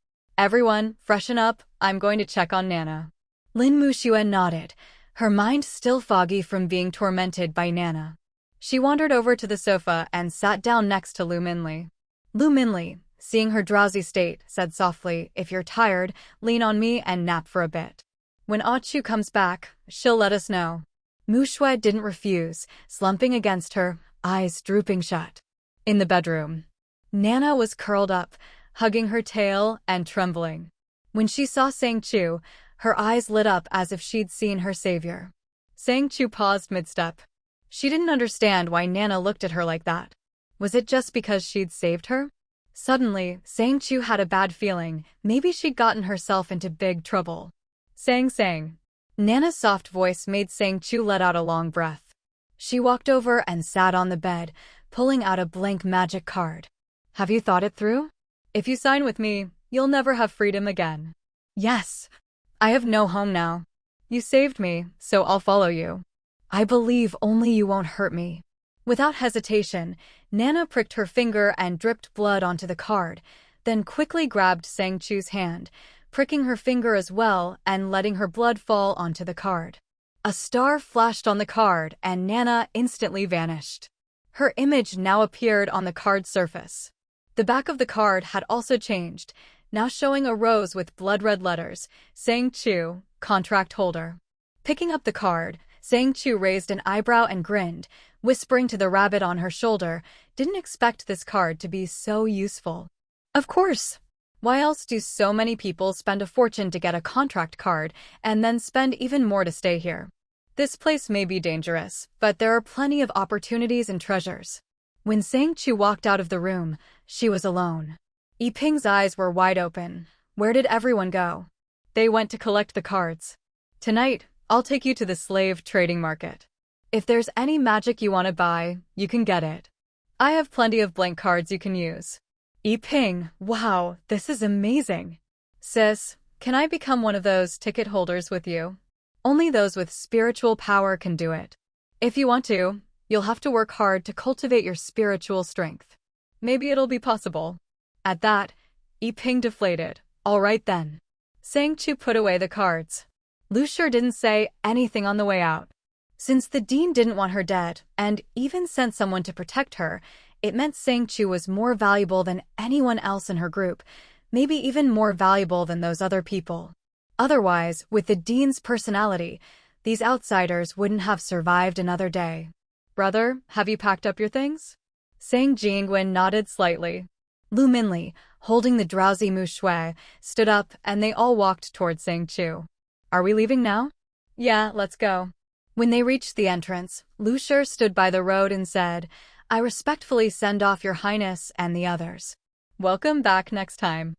Everyone, freshen up, I'm going to check on Nana. Lin Muxue nodded, her mind still foggy from being tormented by Nana. She wandered over to the sofa and sat down next to Lu Minli. Lu Minli, seeing her drowsy state, said softly, "If you're tired, lean on me and nap for a bit. When Ah Chu comes back, she'll let us know." Muxue didn't refuse, slumping against her, eyes drooping shut. In the bedroom, Nana was curled up, hugging her tail and trembling. When she saw Sang Chu, her eyes lit up as if she'd seen her savior. Sang Chu paused mid-step. She didn't understand why Nana looked at her like that. Was it just because she'd saved her? Suddenly, Sang Chu had a bad feeling. Maybe she'd gotten herself into big trouble. Sang. Nana's soft voice made Sang Chu let out a long breath. She walked over and sat on the bed, pulling out a blank magic card. "Have you thought it through? If you sign with me, you'll never have freedom again." "Yes. I have no home now. You saved me, so I'll follow you. I believe only you won't hurt me." Without hesitation, Nana pricked her finger and dripped blood onto the card, then quickly grabbed Sang Chu's hand, pricking her finger as well and letting her blood fall onto the card. A star flashed on the card and Nana instantly vanished. Her image now appeared on the card's surface. The back of the card had also changed, now showing a rose with blood-red letters, Sang Chu, contract holder. Picking up the card, Sang Chu raised an eyebrow and grinned, whispering to the rabbit on her shoulder, "Didn't expect this card to be so useful." Of course. Why else do so many people spend a fortune to get a contract card and then spend even more to stay here? This place may be dangerous, but there are plenty of opportunities and treasures. When Sang Chu walked out of the room, she was alone. Yiping's eyes were wide open. Where did everyone go? They went to collect the cards. "Tonight, I'll take you to the slave trading market. If there's any magic you want to buy, you can get it. I have plenty of blank cards you can use." Yiping, wow, this is amazing. "Sis, can I become one of those ticket holders with you? Only those with spiritual power can do it. If you want to, you'll have to work hard to cultivate your spiritual strength. Maybe it'll be possible." At that, Yiping deflated. "All right then." Sang Chu put away the cards. Lu Shi didn't say anything on the way out. Since the dean didn't want her dead, and even sent someone to protect her, it meant Sang Chu was more valuable than anyone else in her group, maybe even more valuable than those other people. Otherwise, with the dean's personality, these outsiders wouldn't have survived another day. "Brother, have you packed up your things?" Sang Jingwen nodded slightly. Lu Minli, holding the drowsy Muxue, stood up and they all walked towards Sang Chu. "Are we leaving now?" "Yeah, let's go." When they reached the entrance, Lu Shi stood by the road and said, "I respectfully send off your highness and the others. Welcome back next time."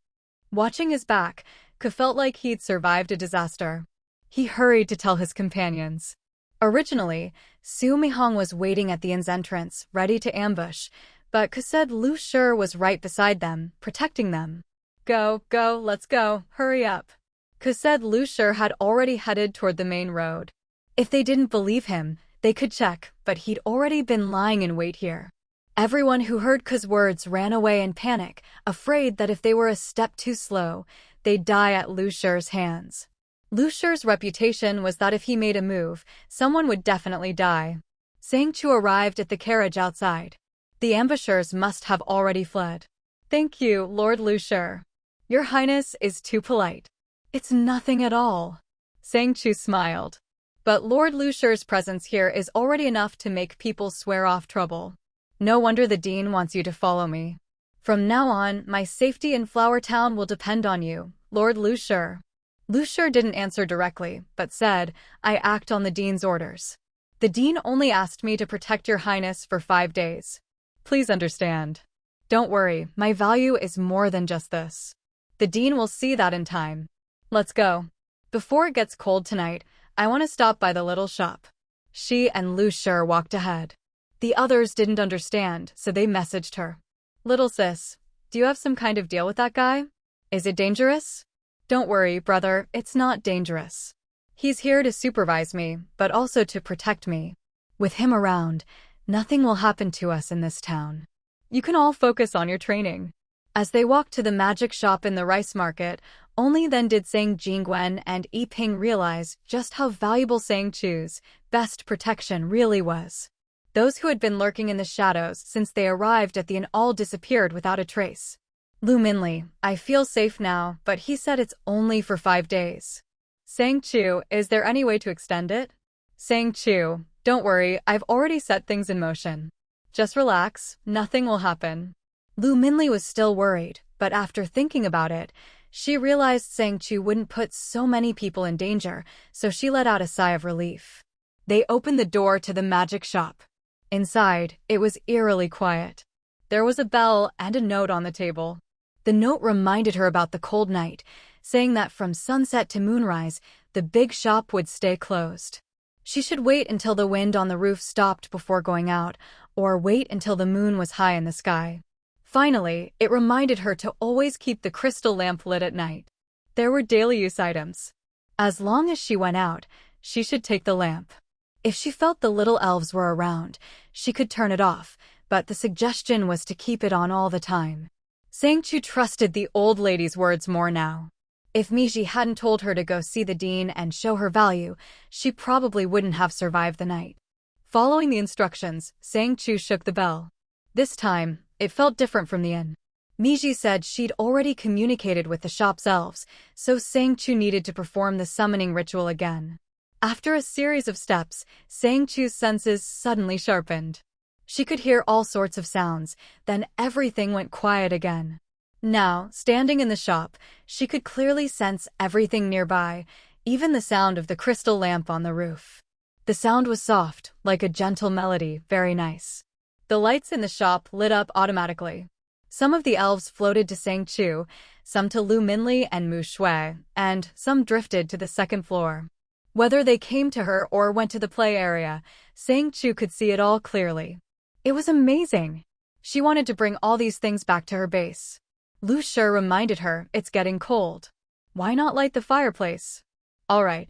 Watching his back, Ke felt like he'd survived a disaster. He hurried to tell his companions. Originally, Su Mihong was waiting at the inn's entrance, ready to ambush, but Ke said Lu Shi was right beside them, protecting them. Go, let's go, hurry up." Ke said Lu Shi had already headed toward the main road. If they didn't believe him, they could check, but he'd already been lying in wait here. Everyone who heard Ke's words ran away in panic, afraid that if they were a step too slow, they'd die at Lu Shi's hands. Lu Shi's reputation was that if he made a move, someone would definitely die. Sang Chu arrived at the carriage outside. The ambushers must have already fled. "Thank you, Lord Lu Shi. Your Highness is too polite." "It's nothing at all." Sang Chu smiled. "But Lord Lu Shi's presence here is already enough to make people swear off trouble. No wonder the Dean wants you to follow me. From now on, my safety in Flower Town will depend on you, Lord Lu Shi." Lu Shi didn't answer directly, but said, "I act on the Dean's orders. The Dean only asked me to protect your Highness for 5 days. Please understand. Don't worry, my value is more than just this. The Dean will see that in time. Let's go. Before it gets cold tonight, I want to stop by the little shop." She and Lu Shi walked ahead. The others didn't understand, so they messaged her. "Little sis, do you have some kind of deal with that guy? Is it dangerous?" "Don't worry, brother, it's not dangerous. He's here to supervise me, but also to protect me. With him around, nothing will happen to us in this town. You can all focus on your training." As they walked to the magic shop in the rice market, only then did Sang Jingwen and Yi Ping realize just how valuable Sang Chu's best protection really was. Those who had been lurking in the shadows since they arrived at the inn all disappeared without a trace. Lu Minli, I feel safe now, but he said it's only for 5 days. Sang Chu, is there any way to extend it? Sang Chu, don't worry, I've already set things in motion. Just relax, nothing will happen. Lu Minli was still worried, but after thinking about it, she realized Sang Chu wouldn't put so many people in danger, so she let out a sigh of relief. They opened the door to the magic shop. Inside, it was eerily quiet. There was a bell and a note on the table. The note reminded her about the cold night, saying that from sunset to moonrise, the big shop would stay closed. She should wait until the wind on the roof stopped before going out, or wait until the moon was high in the sky. Finally, it reminded her to always keep the crystal lamp lit at night. There were daily use items. As long as she went out, she should take the lamp. If she felt the little elves were around, she could turn it off, but the suggestion was to keep it on all the time. Sang Chu trusted the old lady's words more now. If Miji hadn't told her to go see the dean and show her value, she probably wouldn't have survived the night. Following the instructions, Sang Chu shook the bell. This time, it felt different from the inn. Miji said she'd already communicated with the shop's elves, so Sang Chu needed to perform the summoning ritual again. After a series of steps, Sang Chu's senses suddenly sharpened. She could hear all sorts of sounds, then everything went quiet again. Now, standing in the shop, she could clearly sense everything nearby, even the sound of the crystal lamp on the roof. The sound was soft, like a gentle melody, very nice. The lights in the shop lit up automatically. Some of the elves floated to Sang Chu, some to Lu Minli and Mu Shui, and some drifted to the second floor. Whether they came to her or went to the play area, Sang Chu could see it all clearly. It was amazing. She wanted to bring all these things back to her base. Lu Shi reminded her, it's getting cold. Why not light the fireplace? All right.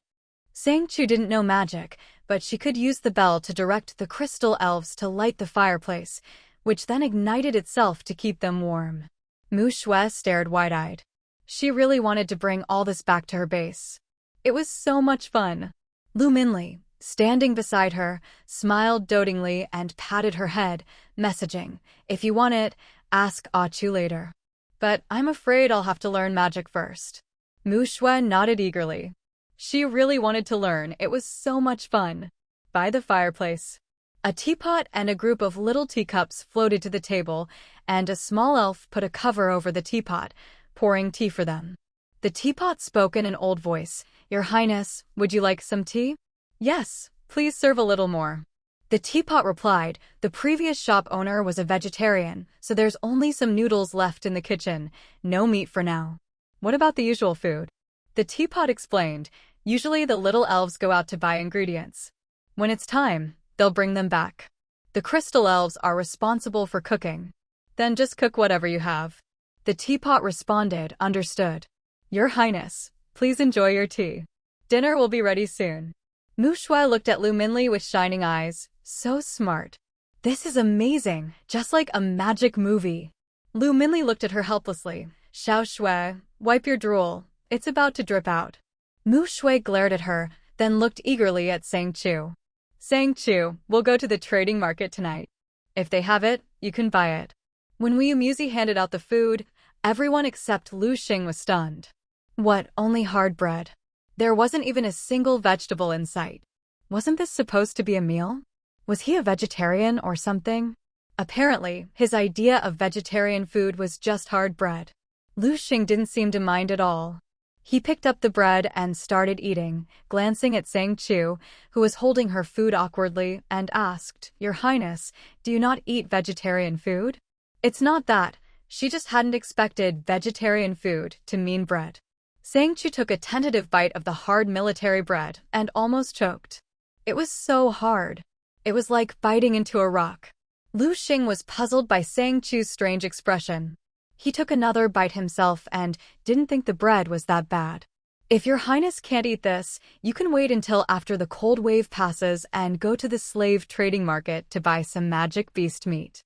Sang Chu didn't know magic, but she could use the bell to direct the crystal elves to light the fireplace, which then ignited itself to keep them warm. Mu Shui stared wide-eyed. She really wanted to bring all this back to her base. It was so much fun. Lu Minli, standing beside her, smiled dotingly and patted her head, messaging, if you want it, ask Ah Chu later. But I'm afraid I'll have to learn magic first. Mu Shui nodded eagerly. She really wanted to learn, it was so much fun. By the fireplace, a teapot and a group of little teacups floated to the table, and a small elf put a cover over the teapot, pouring tea for them. The teapot spoke in an old voice, Your Highness, would you like some tea? Yes, please serve a little more. The teapot replied, the previous shop owner was a vegetarian, so there's only some noodles left in the kitchen, no meat for now. What about the usual food? The teapot explained, usually the little elves go out to buy ingredients. When it's time, they'll bring them back. The crystal elves are responsible for cooking. Then just cook whatever you have. The teapot responded, understood. Your Highness, please enjoy your tea. Dinner will be ready soon. Mu Shui looked at Lu Minli with shining eyes. So smart. This is amazing, just like a magic movie. Lu Minli looked at her helplessly. Xiao Shui, wipe your drool. It's about to drip out. Mu Shui glared at her, then looked eagerly at Sang Chu. Sang Chu, we'll go to the trading market tonight. If they have it, you can buy it. When Wu Muzi handed out the food, everyone except Lu Xing was stunned. What, only hard bread? There wasn't even a single vegetable in sight. Wasn't this supposed to be a meal? Was he a vegetarian or something? Apparently, his idea of vegetarian food was just hard bread. Lu Xing didn't seem to mind at all. He picked up the bread and started eating, glancing at Sang Chu, who was holding her food awkwardly, and asked, Your Highness, do you not eat vegetarian food? It's not that. She just hadn't expected vegetarian food to mean bread. Sang Chu took a tentative bite of the hard military bread and almost choked. It was so hard. It was like biting into a rock. Lu Xing was puzzled by Sang Chu's strange expression. He took another bite himself and didn't think the bread was that bad. If Your Highness can't eat this, you can wait until after the cold wave passes and go to the slave trading market to buy some magic beast meat.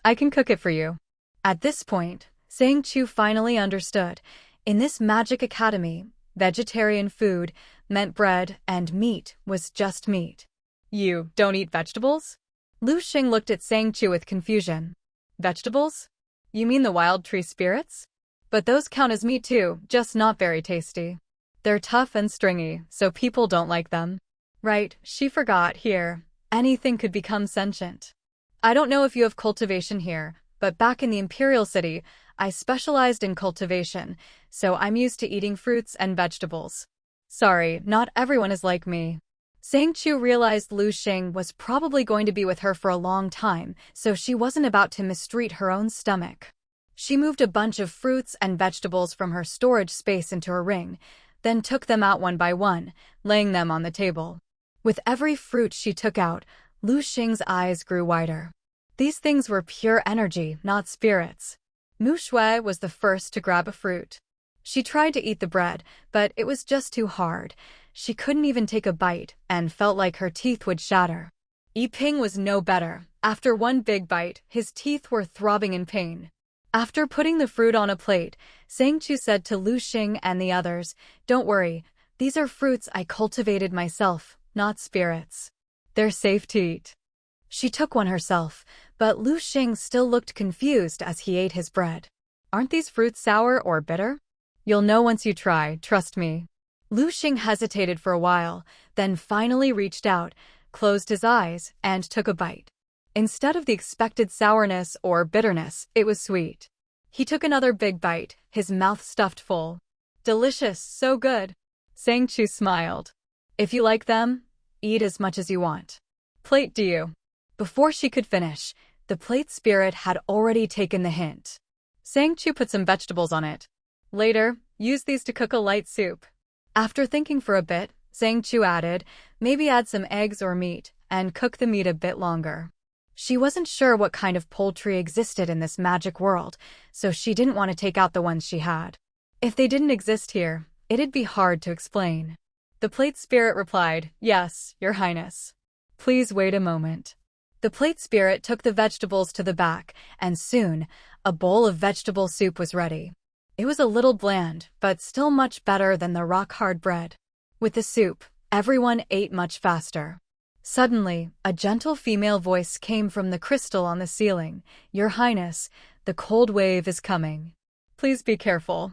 I can cook it for you. At this point, Sang Chu finally understood. In this magic academy, vegetarian food meant bread and meat was just meat. You don't eat vegetables? Lu Xing looked at Sang Chu with confusion. Vegetables? You mean the wild tree spirits? But those count as meat too, just not very tasty. They're tough and stringy, so people don't like them. Right, she forgot, here. Anything could become sentient. I don't know if you have cultivation here, but back in the Imperial City, I specialized in cultivation, so I'm used to eating fruits and vegetables. Sorry, not everyone is like me. Sang Chu realized Lu Xing was probably going to be with her for a long time, so she wasn't about to mistreat her own stomach. She moved a bunch of fruits and vegetables from her storage space into her ring, then took them out one by one, laying them on the table. With every fruit she took out, Lu Xing's eyes grew wider. These things were pure energy, not spirits. Mu Shui was the first to grab a fruit. She tried to eat the bread, but it was just too hard. She couldn't even take a bite and felt like her teeth would shatter. Yi Ping was no better. After one big bite, his teeth were throbbing in pain. After putting the fruit on a plate, Sang Chu said to Lu Xing and the others, "Don't worry, these are fruits I cultivated myself, not spirits. They're safe to eat." She took one herself, but Lu Xing still looked confused as he ate his bread. "Aren't these fruits sour or bitter?" "You'll know once you try, trust me." Lu Xing hesitated for a while, then finally reached out, closed his eyes, and took a bite. Instead of the expected sourness or bitterness, it was sweet. He took another big bite, his mouth stuffed full. "Delicious, so good." Sang Chu smiled. "If you like them, eat as much as you want. Plate do you?" Before she could finish, the plate spirit had already taken the hint. Sang Chu put some vegetables on it. "Later, use these to cook a light soup." After thinking for a bit, Sang Chu added, "Maybe add some eggs or meat, and cook the meat a bit longer." She wasn't sure what kind of poultry existed in this magic world, so she didn't want to take out the ones she had. If they didn't exist here, it'd be hard to explain. The plate spirit replied, "Yes, Your Highness. Please wait a moment." The plate spirit took the vegetables to the back, and soon, a bowl of vegetable soup was ready. It was a little bland, but still much better than the rock-hard bread. With the soup, everyone ate much faster. Suddenly, a gentle female voice came from the crystal on the ceiling. "Your Highness, the cold wave is coming. Please be careful.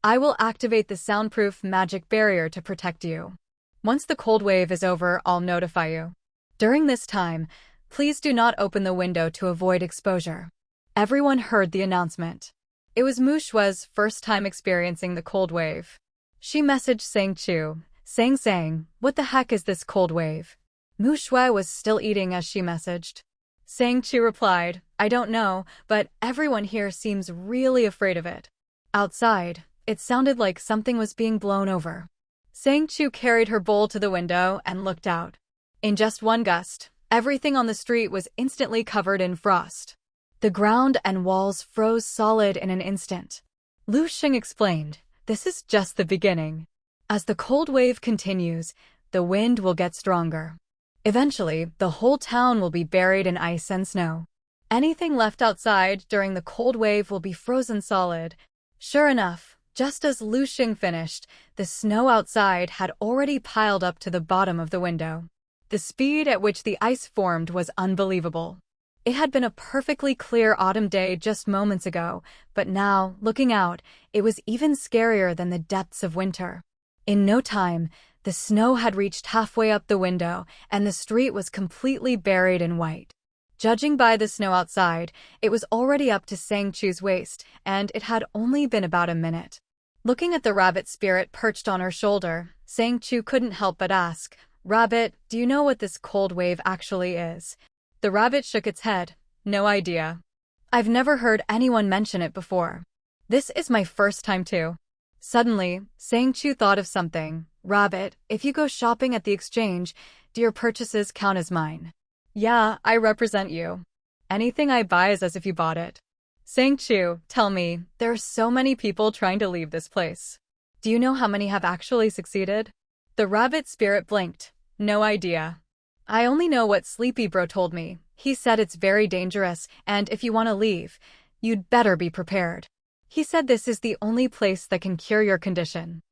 I will activate the soundproof magic barrier to protect you. Once the cold wave is over, I'll notify you. During this time, please do not open the window to avoid exposure." Everyone heard the announcement. It was Mu Shui's first time experiencing the cold wave. She messaged Sang Chu, Sang, what the heck is this cold wave?" Mu Shui was still eating as she messaged. Sang Chu replied, "I don't know, but everyone here seems really afraid of it." Outside, it sounded like something was being blown over. Sang Chu carried her bowl to the window and looked out. In just one gust, everything on the street was instantly covered in frost. The ground and walls froze solid in an instant. Lu Xing explained, "This is just the beginning. As the cold wave continues, the wind will get stronger. Eventually, the whole town will be buried in ice and snow. Anything left outside during the cold wave will be frozen solid." Sure enough, just as Lu Xing finished, the snow outside had already piled up to the bottom of the window. The speed at which the ice formed was unbelievable. It had been a perfectly clear autumn day just moments ago, but now, looking out, it was even scarier than the depths of winter. In no time, the snow had reached halfway up the window, and the street was completely buried in white. Judging by the snow outside, it was already up to Sang Chu's waist, and it had only been about a minute. Looking at the rabbit spirit perched on her shoulder, Sang Chu couldn't help but ask, "Rabbit, do you know what this cold wave actually is?" The rabbit shook its head. "No idea. I've never heard anyone mention it before. This is my first time too." Suddenly, Sang Chu thought of something. "Rabbit, if you go shopping at the exchange, do your purchases count as mine?" "Yeah, I represent you. Anything I buy is as if you bought it." "Sang Chu, tell me, there are so many people trying to leave this place. Do you know how many have actually succeeded?" The rabbit spirit blinked. "No idea. I only know what Sleepy Bro told me. He said it's very dangerous, and if you want to leave, you'd better be prepared." He said this is the only place that can cure your condition.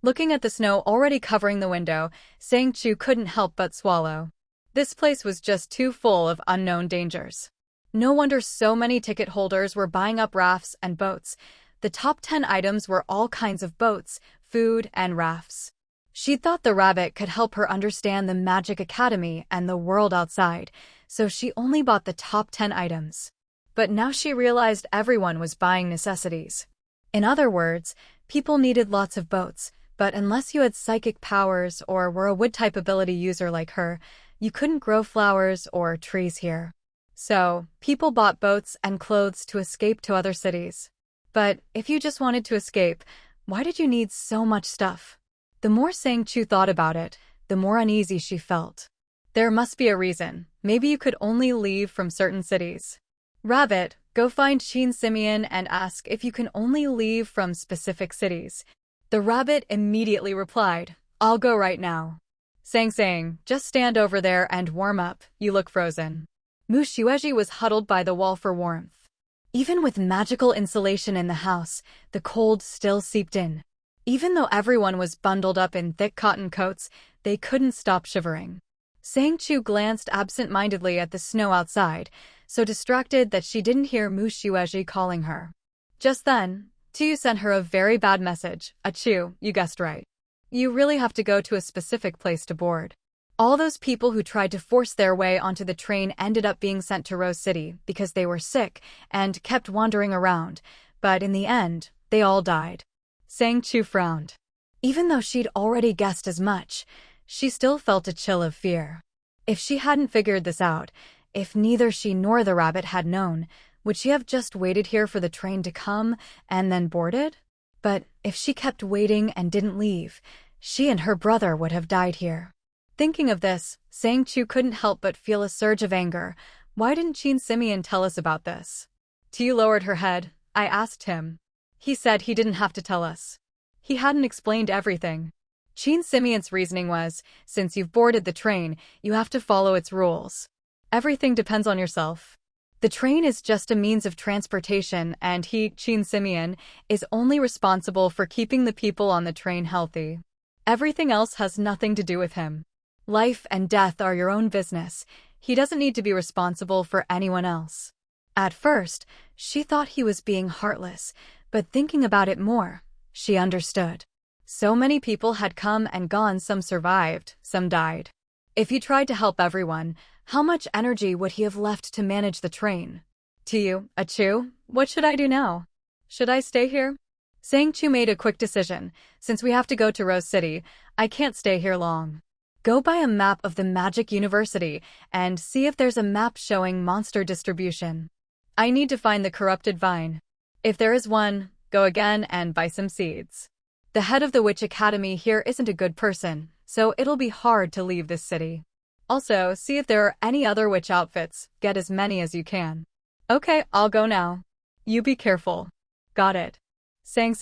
Looking at the snow already covering the window, Sang Chu couldn't help but swallow. This place was just too full of unknown dangers. No wonder so many ticket holders were buying up rafts and boats. The top 10 items were all kinds of boats, food, and rafts. She thought the rabbit could help her understand the Magic Academy and the world outside, so she only bought the top 10 items. But now she realized everyone was buying necessities. In other words, people needed lots of boats, but unless you had psychic powers or were a wood-type ability user like her, you couldn't grow flowers or trees here. So, people bought boats and clothes to escape to other cities. But if you just wanted to escape, why did you need so much stuff? The more Sang Chu thought about it, the more uneasy she felt. There must be a reason. Maybe you could only leave from certain cities. Rabbit, go find Qin Simeon and ask if you can only leave from specific cities. The rabbit immediately replied, I'll go right now. Sang, just stand over there and warm up, you look frozen. Mu Xueji was huddled by the wall for warmth. Even with magical insulation in the house, the cold still seeped in. Even though everyone was bundled up in thick cotton coats, they couldn't stop shivering. Sang Chu glanced absent-mindedly at the snow outside, so distracted that she didn't hear Mu Xueji calling her. Just then, Tu sent her a very bad message. Achoo, you guessed right. You really have to go to a specific place to board. All those people who tried to force their way onto the train ended up being sent to Rose City because they were sick and kept wandering around, but in the end, they all died. Sang Chu frowned. Even though she'd already guessed as much, she still felt a chill of fear. If she hadn't figured this out, if neither she nor the rabbit had known, would she have just waited here for the train to come and then boarded? But if she kept waiting and didn't leave, she and her brother would have died here. Thinking of this, Sang Chu couldn't help but feel a surge of anger. Why didn't Qin Simeon tell us about this? Tu lowered her head. I asked him. He said he didn't have to tell us. He hadn't explained everything. Qin Simeon's reasoning was, since you've boarded the train, you have to follow its rules. Everything depends on yourself. The train is just a means of transportation and he, Qin Simeon, is only responsible for keeping the people on the train healthy. Everything else has nothing to do with him. Life and death are your own business. He doesn't need to be responsible for anyone else. At first, she thought he was being heartless, but thinking about it more, she understood. So many people had come and gone, some survived, some died. If he tried to help everyone, how much energy would he have left to manage the train? Tu, Achoo, what should I do now? Should I stay here? Sang Chu made a quick decision. Since we have to go to Rose City, I can't stay here long. Go buy a map of the Magic University and see if there's a map showing monster distribution. I need to find the corrupted vine. If there is one, go again and buy some seeds. The head of the Witch Academy here isn't a good person, so it'll be hard to leave this city. Also, see if there are any other witch outfits. Get as many as you can. Okay, I'll go now. You be careful. Got it. Sang.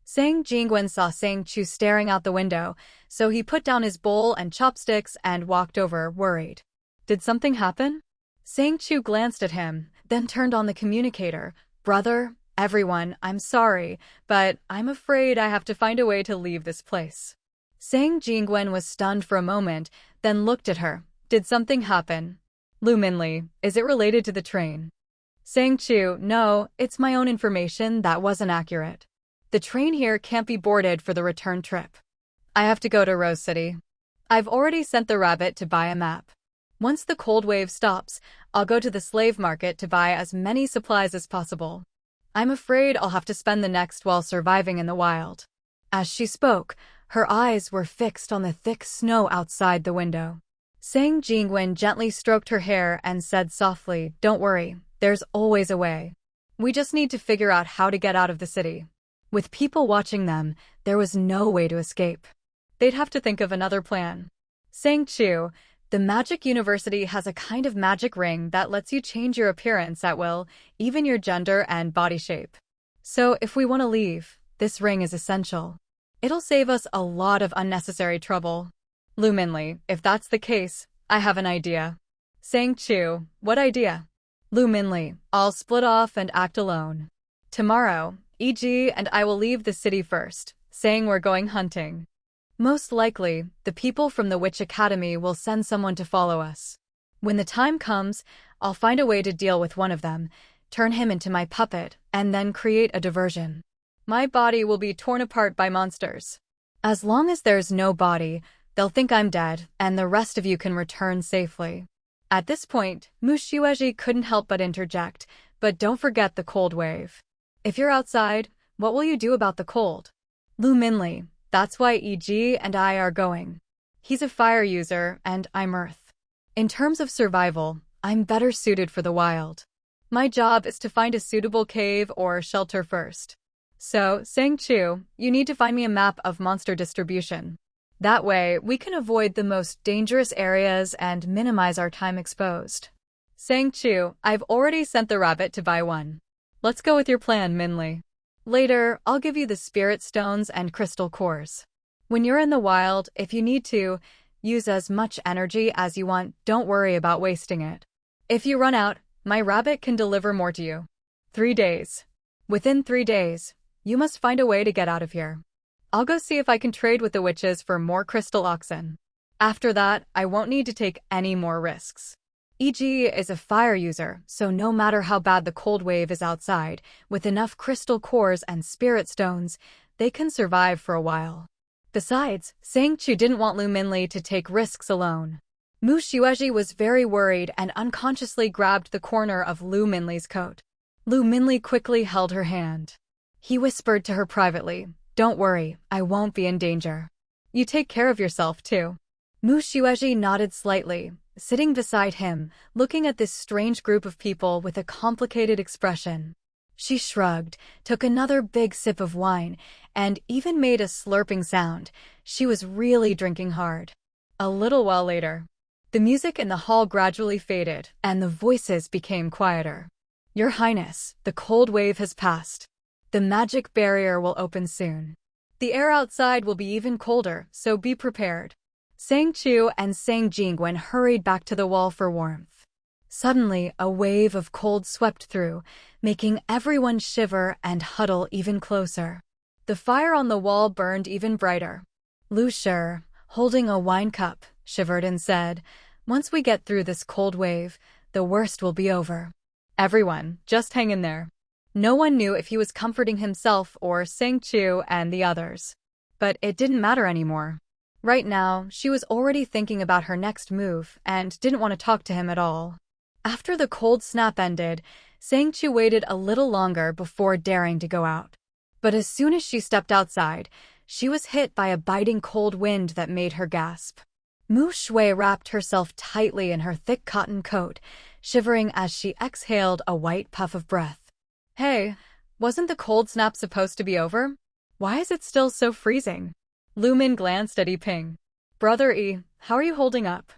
Sang Jingwen saw Sang Chu staring out the window, so he put down his bowl and chopsticks and walked over, worried. Did something happen? Sang Chu glanced at him, then turned on the communicator. Brother, everyone, I'm sorry, but I'm afraid I have to find a way to leave this place. Sang Jingwen was stunned for a moment, then looked at her. Did something happen? Lu Minli, is it related to the train? Sang Chu, no, it's my own information that wasn't accurate. The train here can't be boarded for the return trip. I have to go to Rose City. I've already sent the rabbit to buy a map. Once the cold wave stops, I'll go to the slave market to buy as many supplies as possible. I'm afraid I'll have to spend the next while surviving in the wild. As she spoke, her eyes were fixed on the thick snow outside the window. Sang Jingwen gently stroked her hair and said softly, Don't worry, there's always a way. We just need to figure out how to get out of the city. With people watching them, there was no way to escape. They'd have to think of another plan. Sang Chu, the Magic University has a kind of magic ring that lets you change your appearance at will, even your gender and body shape. So if we want to leave, this ring is essential. It'll save us a lot of unnecessary trouble. Lu Minli, if that's the case, I have an idea. Sang Chu, what idea? Lu Minli, I'll split off and act alone. Tomorrow, E.g., and I will leave the city first, saying we're going hunting. Most likely, the people from the Witch Academy will send someone to follow us. When the time comes, I'll find a way to deal with one of them, turn him into my puppet, and then create a diversion. My body will be torn apart by monsters. As long as there's no body, they'll think I'm dead, and the rest of you can return safely. At this point, Mushiueji couldn't help but interject, but don't forget the cold wave. If you're outside, what will you do about the cold? Lu Minli, that's why E.G. and I are going. He's a fire user, and I'm earth. In terms of survival, I'm better suited for the wild. My job is to find a suitable cave or shelter first. So, Sang Chu, you need to find me a map of monster distribution. That way, we can avoid the most dangerous areas and minimize our time exposed. Sang Chu, I've already sent the rabbit to buy one. Let's go with your plan, Minli. Later, I'll give you the spirit stones and crystal cores. When you're in the wild, if you need to, use as much energy as you want, don't worry about wasting it. If you run out, my rabbit can deliver more to you. 3 days. Within 3 days, you must find a way to get out of here. I'll go see if I can trade with the witches for more crystal oxen. After that, I won't need to take any more risks. E.G. is a fire user, so no matter how bad the cold wave is outside, with enough crystal cores and spirit stones, they can survive for a while. Besides, Sang Chu didn't want Lu Minli to take risks alone. Mu Xueji was very worried and unconsciously grabbed the corner of Lu Minli's coat. Lu Minli quickly held her hand. He whispered to her privately, "Don't worry, I won't be in danger. You take care of yourself, too." Mu Xueji nodded slightly, sitting beside him, looking at this strange group of people with a complicated expression. She shrugged, took another big sip of wine, and even made a slurping sound. She was really drinking hard. A little while later, the music in the hall gradually faded, and the voices became quieter. "Your Highness, the cold wave has passed. The magic barrier will open soon. The air outside will be even colder, so be prepared." Sang Chu and Sang Jingwen hurried back to the wall for warmth. Suddenly, a wave of cold swept through, making everyone shiver and huddle even closer. The fire on the wall burned even brighter. Lu Shi, holding a wine cup, shivered and said, "Once we get through this cold wave, the worst will be over. Everyone, just hang in there." No one knew if he was comforting himself or Sang Chu and the others. But it didn't matter anymore. Right now, she was already thinking about her next move and didn't want to talk to him at all. After the cold snap ended, Sang Chu waited a little longer before daring to go out. But as soon as she stepped outside, she was hit by a biting cold wind that made her gasp. Mu Shui wrapped herself tightly in her thick cotton coat, shivering as she exhaled a white puff of breath. "Hey, wasn't the cold snap supposed to be over? Why is it still so freezing?" Lu Min glanced at Yi Ping. "Brother Yi, how are you holding up?"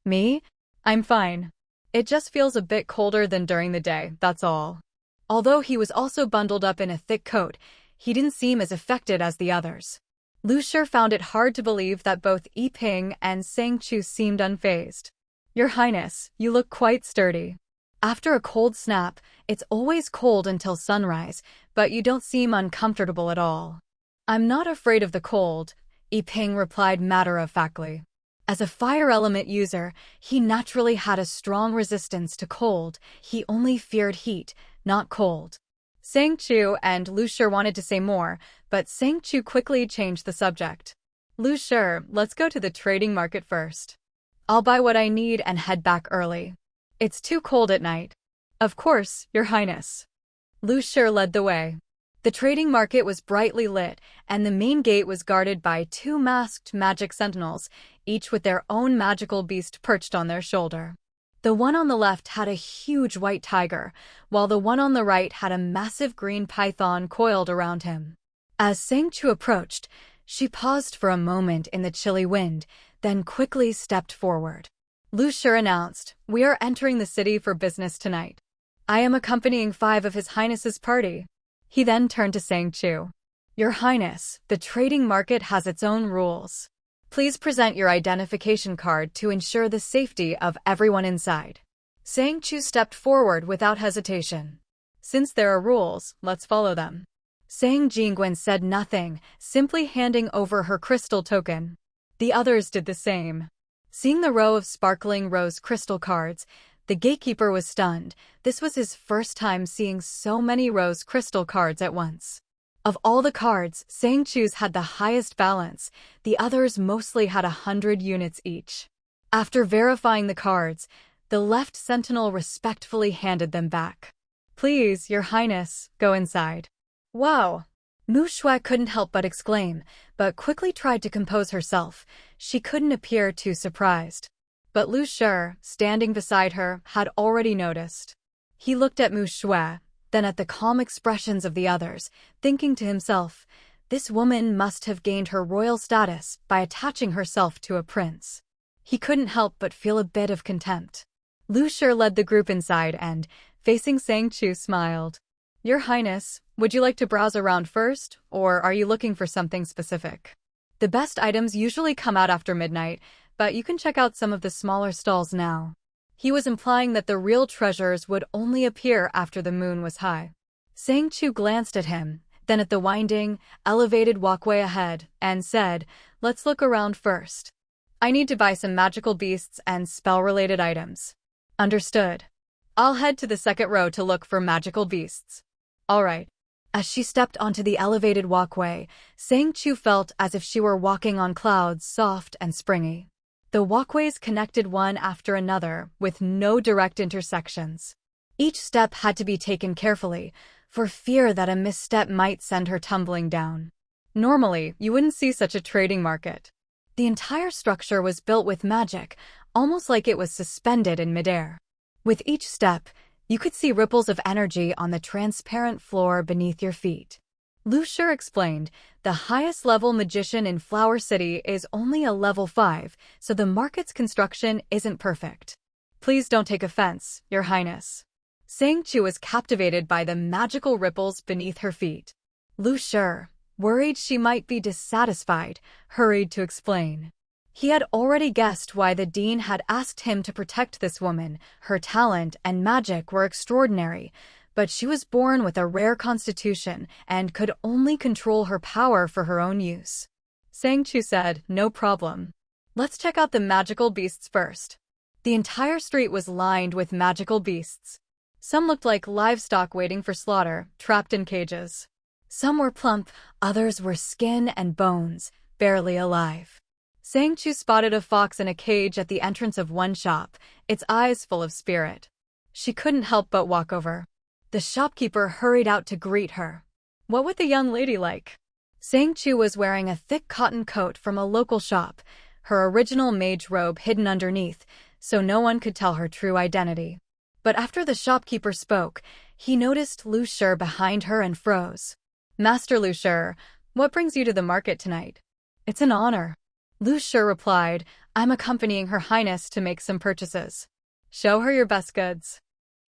"Me? I'm fine. It just feels a bit colder than during the day, that's all." Although he was also bundled up in a thick coat, he didn't seem as affected as the others. Lu Shi found it hard to believe that both Yi Ping and Sang Chu seemed unfazed. "Your Highness, you look quite sturdy. After a cold snap, it's always cold until sunrise, but you don't seem uncomfortable at all." "I'm not afraid of the cold," Yi Ping replied matter-of-factly. As a fire element user, he naturally had a strong resistance to cold. He only feared heat, not cold. Sang Chu and Lu Shi wanted to say more, but Sang Chu quickly changed the subject. "Lu Shi, let's go to the trading market first. I'll buy what I need and head back early. It's too cold at night." "Of course, Your Highness." Lu Shi led the way. The trading market was brightly lit, and the main gate was guarded by 2 masked magic sentinels, each with their own magical beast perched on their shoulder. The one on the left had a huge white tiger, while the one on the right had a massive green python coiled around him. As Sang Chu approached, she paused for a moment in the chilly wind, then quickly stepped forward. Lu Shi announced, "We are entering the city for business tonight. I am accompanying 5 of His Highness's party." He then turned to Sang Chu. "Your Highness, the trading market has its own rules. Please present your identification card to ensure the safety of everyone inside." Sang Chu stepped forward without hesitation. "Since there are rules, let's follow them." Sang Jingwen said nothing, simply handing over her crystal token. The others did the same. Seeing the row of sparkling rose crystal cards, the gatekeeper was stunned. This was his first time seeing so many rose crystal cards at once. Of all the cards, Sang Chu's had the highest balance. The others mostly had 100 units each. After verifying the cards, the left sentinel respectfully handed them back. "Please, Your Highness, go inside." "Wow!" Mu Shui couldn't help but exclaim, but quickly tried to compose herself. She couldn't appear too surprised. But Lu Shi, standing beside her, had already noticed. He looked at Mu Shui, then at the calm expressions of the others, thinking to himself, this woman must have gained her royal status by attaching herself to a prince. He couldn't help but feel a bit of contempt. Lu Shi led the group inside and, facing Sang Chu, smiled. "Your Highness, would you like to browse around first, or are you looking for something specific? The best items usually come out after midnight, but you can check out some of the smaller stalls now." He was implying that the real treasures would only appear after the moon was high. Sang Chu glanced at him, then at the winding, elevated walkway ahead, and said, "Let's look around first. I need to buy some magical beasts and spell-related items." "Understood. I'll head to the second row to look for magical beasts." "All right." As she stepped onto the elevated walkway, Sang Chu felt as if she were walking on clouds, soft and springy. The walkways connected one after another, with no direct intersections. Each step had to be taken carefully, for fear that a misstep might send her tumbling down. Normally, you wouldn't see such a trading market. The entire structure was built with magic, almost like it was suspended in midair. With each step, you could see ripples of energy on the transparent floor beneath your feet. Lu Shi explained, the highest level magician in Flower City is only a level 5, so the market's construction isn't perfect. "Please don't take offense, Your Highness." Sang Chu was captivated by the magical ripples beneath her feet. Lu Shi, worried she might be dissatisfied, hurried to explain. He had already guessed why the dean had asked him to protect this woman. Her talent and magic were extraordinary, but she was born with a rare constitution and could only control her power for her own use. Sang Chu said, "No problem. Let's check out the magical beasts first." The entire street was lined with magical beasts. Some looked like livestock waiting for slaughter, trapped in cages. Some were plump, others were skin and bones, barely alive. Sang Chu spotted a fox in a cage at the entrance of one shop, its eyes full of spirit. She couldn't help but walk over. The shopkeeper hurried out to greet her. What would the young lady like? Sang Chu was wearing a thick cotton coat from a local shop, her original mage robe hidden underneath, so no one could tell her true identity. But after the shopkeeper spoke, he noticed Lu Shi behind her and froze. "Master Lu Shi, what brings you to the market tonight?" "It's an honor." Lu Shi replied, "I'm accompanying Her Highness to make some purchases." "Show her your best goods."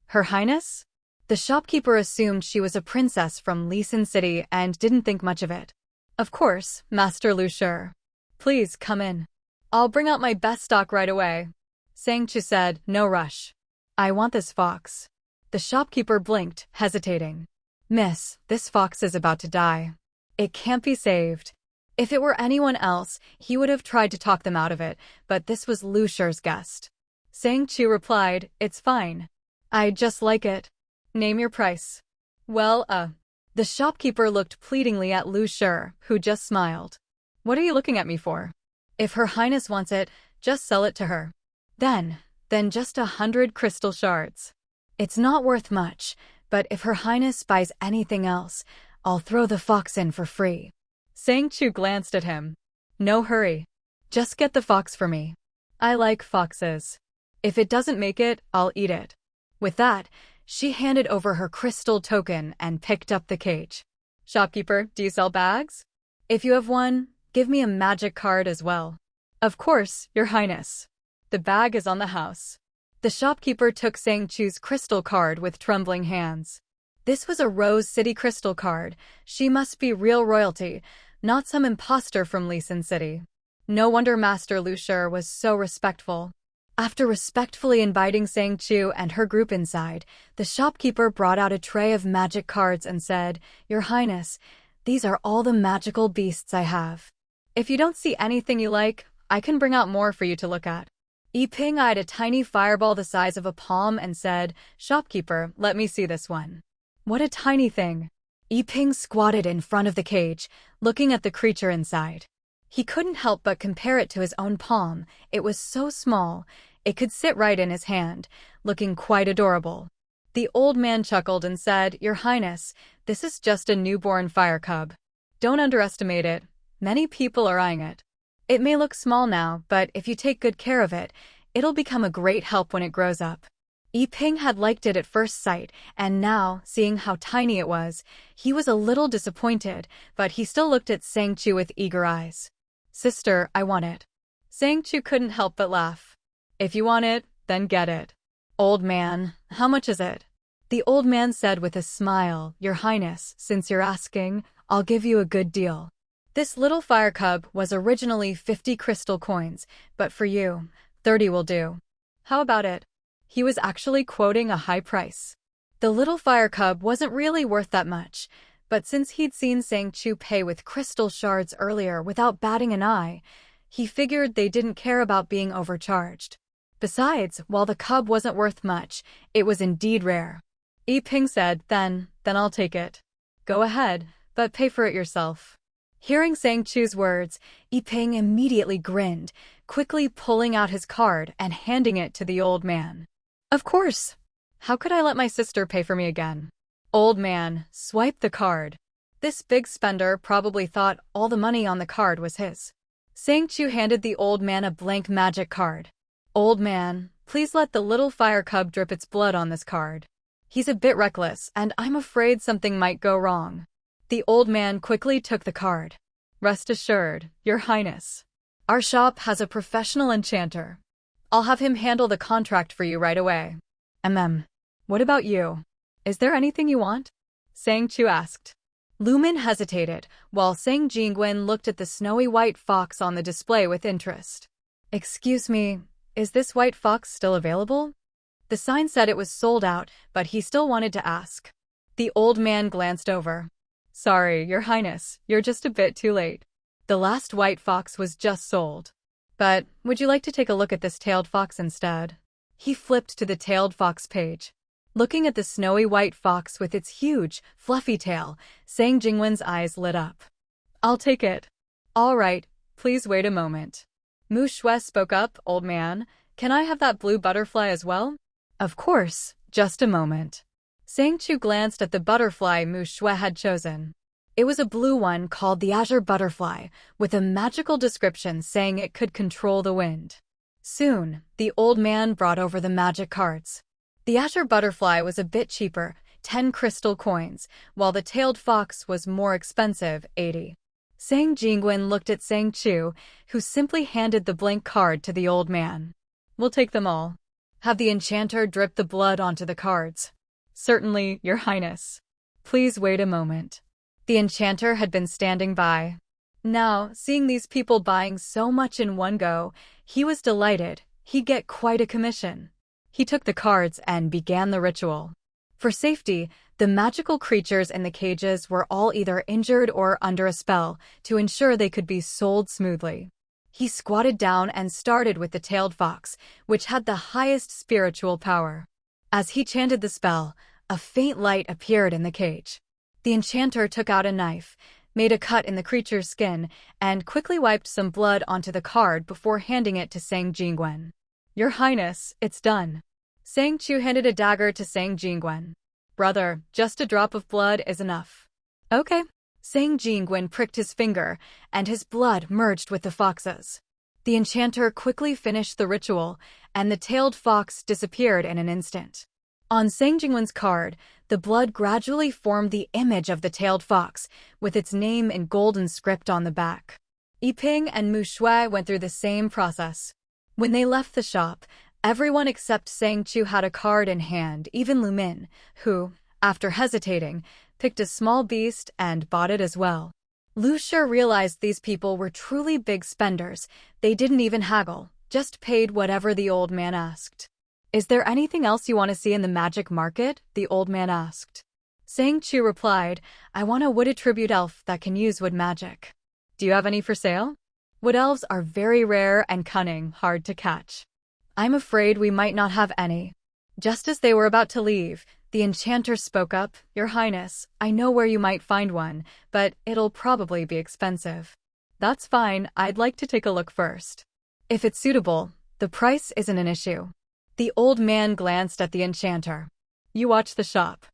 "Her Highness?" The shopkeeper assumed she was a princess from Lisan City and didn't think much of it. "Of course, Master Lu Shi. Please come in. I'll bring out my best stock right away." Sang Chu said, "No rush. I want this fox." The shopkeeper blinked, hesitating. "Miss, this fox is about to die. It can't be saved." If it were anyone else, he would have tried to talk them out of it, but this was Lu Shi's guest. Sang Chu replied, "It's fine. I just like it. Name your price." "Well, The shopkeeper looked pleadingly at Lu Shi, who just smiled. "What are you looking at me for? If Her Highness wants it, just sell it to her." Then just 100 crystal shards. "It's not worth much, but if Her Highness buys anything else, I'll throw the fox in for free." Sang Chu glanced at him. "No hurry. Just get the fox for me. I like foxes. If it doesn't make it, I'll eat it." With that, she handed over her crystal token and picked up the cage. "Shopkeeper, do you sell bags? If you have one, give me a magic card as well." "Of course, Your Highness. The bag is on the house." The shopkeeper took Sang Chu's crystal card with trembling hands. This was a Rose City crystal card. She must be real royalty, not some imposter from Lisan City. No wonder Master Lu Shi was so respectful. After respectfully inviting Sang Chu and her group inside, the shopkeeper brought out a tray of magic cards and said, "Your Highness, these are all the magical beasts I have. If you don't see anything you like, I can bring out more for you to look at." Yiping eyed a tiny fireball the size of a palm and said, "Shopkeeper, let me see this one." "What a tiny thing." Yiping squatted in front of the cage, looking at the creature inside. He couldn't help but compare it to his own palm. It was so small, it could sit right in his hand, looking quite adorable. The old man chuckled and said, "Your Highness, this is just a newborn fire cub. Don't underestimate it. Many people are eyeing it. It may look small now, but if you take good care of it, it'll become a great help when it grows up." Yiping had liked it at first sight, and now, seeing how tiny it was, he was a little disappointed, but he still looked at Sang Chu with eager eyes. "Sister, I want it." Sang Chu couldn't help but laugh. "If you want it, then get it." "Old man, how much is it?" The old man said with a smile, "Your Highness, since you're asking, I'll give you a good deal. This little fire cub was originally 50 crystal coins, but for you, 30 will do. How about it?" He was actually quoting a high price. The little fire cub wasn't really worth that much, but since he'd seen Sang Chu pay with crystal shards earlier without batting an eye, he figured they didn't care about being overcharged. Besides, while the cub wasn't worth much, it was indeed rare. Yiping said, Then I'll take it." "Go ahead, but pay for it yourself." Hearing Sang Chu's words, Yiping immediately grinned, quickly pulling out his card and handing it to the old man. "Of course. How could I let my sister pay for me again?" Old man swiped the card. This big spender probably thought all the money on the card was his. Sang Chu handed the old man a blank magic card. "Old man, please let the little fire cub drip its blood on this card. He's a bit reckless, and I'm afraid something might go wrong." The old man quickly took the card. "Rest assured, Your Highness. Our shop has a professional enchanter. I'll have him handle the contract for you right away." What about you? Is there anything you want?" Sang Chu asked. Lumin hesitated, while Sang Jingwen looked at the snowy white fox on the display with interest. "Excuse me, is this white fox still available?" The sign said it was sold out, but he still wanted to ask. The old man glanced over. "Sorry, Your Highness, you're just a bit too late. The last white fox was just sold. But would you like to take a look at this tailed fox instead?" He flipped to the tailed fox page. Looking at the snowy white fox with its huge, fluffy tail, Sang Jingwen's eyes lit up. "I'll take it." "All right, please wait a moment." Mu Shui spoke up, "Old man, can I have that blue butterfly as well?" "Of course, just a moment." Sang Chu glanced at the butterfly Mu Shui had chosen. It was a blue one called the azure butterfly, with a magical description saying it could control the wind. Soon, the old man brought over the magic cards. The azure butterfly was a bit cheaper, 10 crystal coins, while the tailed fox was more expensive, 80. Sang Jingwen looked at Sang Chu, who simply handed the blank card to the old man. "We'll take them all. Have the enchanter drip the blood onto the cards." "Certainly, Your Highness." "Please wait a moment." The enchanter had been standing by. Now, seeing these people buying so much in one go, he was delighted. He'd get quite a commission. He took the cards and began the ritual. For safety, the magical creatures in the cages were all either injured or under a spell to ensure they could be sold smoothly. He squatted down and started with the tailed fox, which had the highest spiritual power. As he chanted the spell, a faint light appeared in the cage. The enchanter took out a knife, made a cut in the creature's skin, and quickly wiped some blood onto the card before handing it to Sang Jingwen. "Your Highness, it's done." Sang Chu handed a dagger to Sang Jingwen. "Brother, just a drop of blood is enough." "Okay." Sang Jingwen pricked his finger, and his blood merged with the fox's. The enchanter quickly finished the ritual, and the tailed fox disappeared in an instant. On Sang Jingwen's card, the blood gradually formed the image of the tailed fox, with its name in golden script on the back. Yiping and Mu Shui went through the same process. When they left the shop, everyone except Sang Chu had a card in hand, even Lu Min, who, after hesitating, picked a small beast and bought it as well. Lu Shi realized these people were truly big spenders. They didn't even haggle. just paid whatever the old man asked. Is there anything else you want to see in the magic market? The old man asked. Sang Chu replied, I want a wooded tribute elf that can use wood magic. Do you have any for sale? Wood elves are very rare and cunning, hard to catch. I'm afraid we might not have any. Just as they were about to leave, the enchanter spoke up, Your Highness, I know where you might find one, but it'll probably be expensive. That's fine, I'd like to take a look first. If it's suitable, the price isn't an issue. The old man glanced at the enchanter. You watch the shop.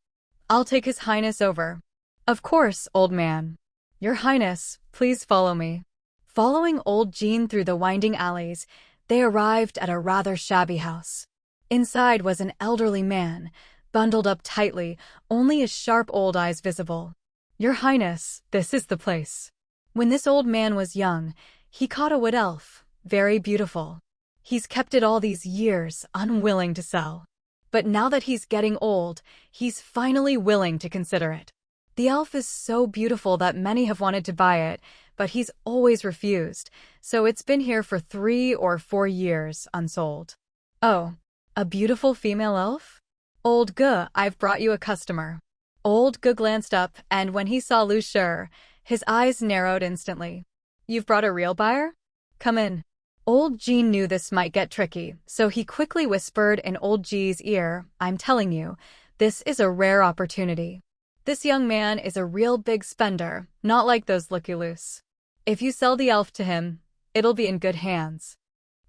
I'll take His Highness over. Of course, old man. Your Highness, please follow me. Following old Jean through the winding alleys, they arrived at a rather shabby house. Inside was an elderly man, bundled up tightly, only his sharp old eyes visible. Your Highness, this is the place. When this old man was young, he caught a wood elf, very beautiful. He's kept it all these years, unwilling to sell. But now that he's getting old, he's finally willing to consider it. The elf is so beautiful that many have wanted to buy it, but he's always refused, so it's been here for 3 or 4 years, unsold. Oh, a beautiful female elf? Old Ge, I've brought you a customer. Old Ge glanced up, and when he saw Lu Shi, his eyes narrowed instantly. You've brought a real buyer? Come in. Old Jean knew this might get tricky, so he quickly whispered in Old G's ear, I'm telling you, this is a rare opportunity. This young man is a real big spender, not like those looky-loose. If you sell the elf to him, it'll be in good hands.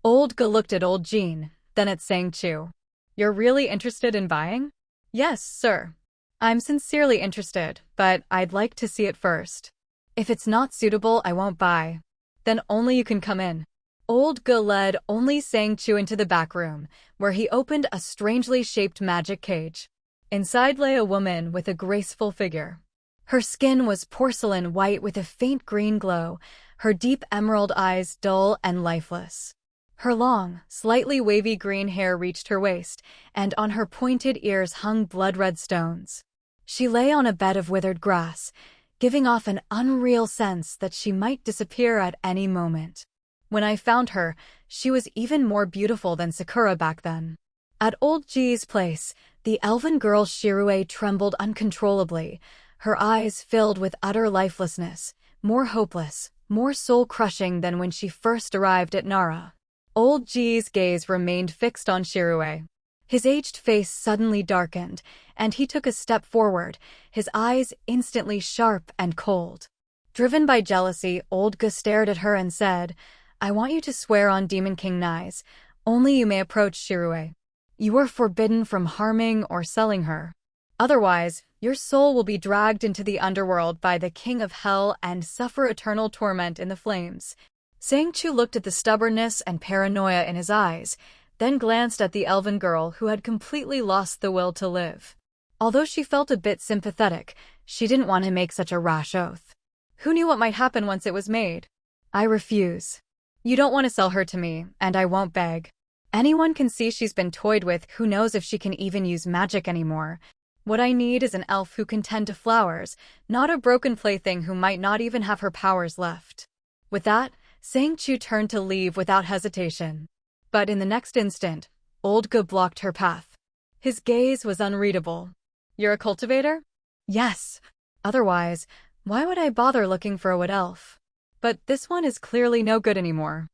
Old Ge looked at Old Jean, then at Sang Chu. You're really interested in buying? Yes, sir. I'm sincerely interested, but I'd like to see it first. If it's not suitable, I won't buy. Then only you can come in. Old Ge led only Sang Chu into the back room, where he opened a strangely shaped magic cage. Inside lay a woman with a graceful figure. Her skin was porcelain white with a faint green glow, her deep emerald eyes dull and lifeless. Her long, slightly wavy green hair reached her waist, and on her pointed ears hung blood-red stones. She lay on a bed of withered grass, giving off an unreal sense that she might disappear at any moment. When I found her, she was even more beautiful than Sakura back then. At Old G's place, the elven girl Shirue trembled uncontrollably, her eyes filled with utter lifelessness, more hopeless, more soul-crushing than when she first arrived at Nara. Old G's gaze remained fixed on Shirue. His aged face suddenly darkened, and he took a step forward, his eyes instantly sharp and cold. Driven by jealousy, Old Ge stared at her and said, I want you to swear on Demon King Nai's, only you may approach Shirue. You are forbidden from harming or selling her. Otherwise, your soul will be dragged into the underworld by the King of Hell and suffer eternal torment in the flames. Sang Chu looked at the stubbornness and paranoia in his eyes, then glanced at the elven girl who had completely lost the will to live. Although she felt a bit sympathetic, she didn't want to make such a rash oath. Who knew what might happen once it was made? I refuse. You don't want to sell her to me, and I won't beg. Anyone can see she's been toyed with, who knows if she can even use magic anymore. What I need is an elf who can tend to flowers, not a broken plaything who might not even have her powers left. With that, Sang Chu turned to leave without hesitation. But in the next instant, Old Ge blocked her path. His gaze was unreadable. You're a cultivator? Yes. Otherwise, why would I bother looking for a wood elf? But this one is clearly no good anymore.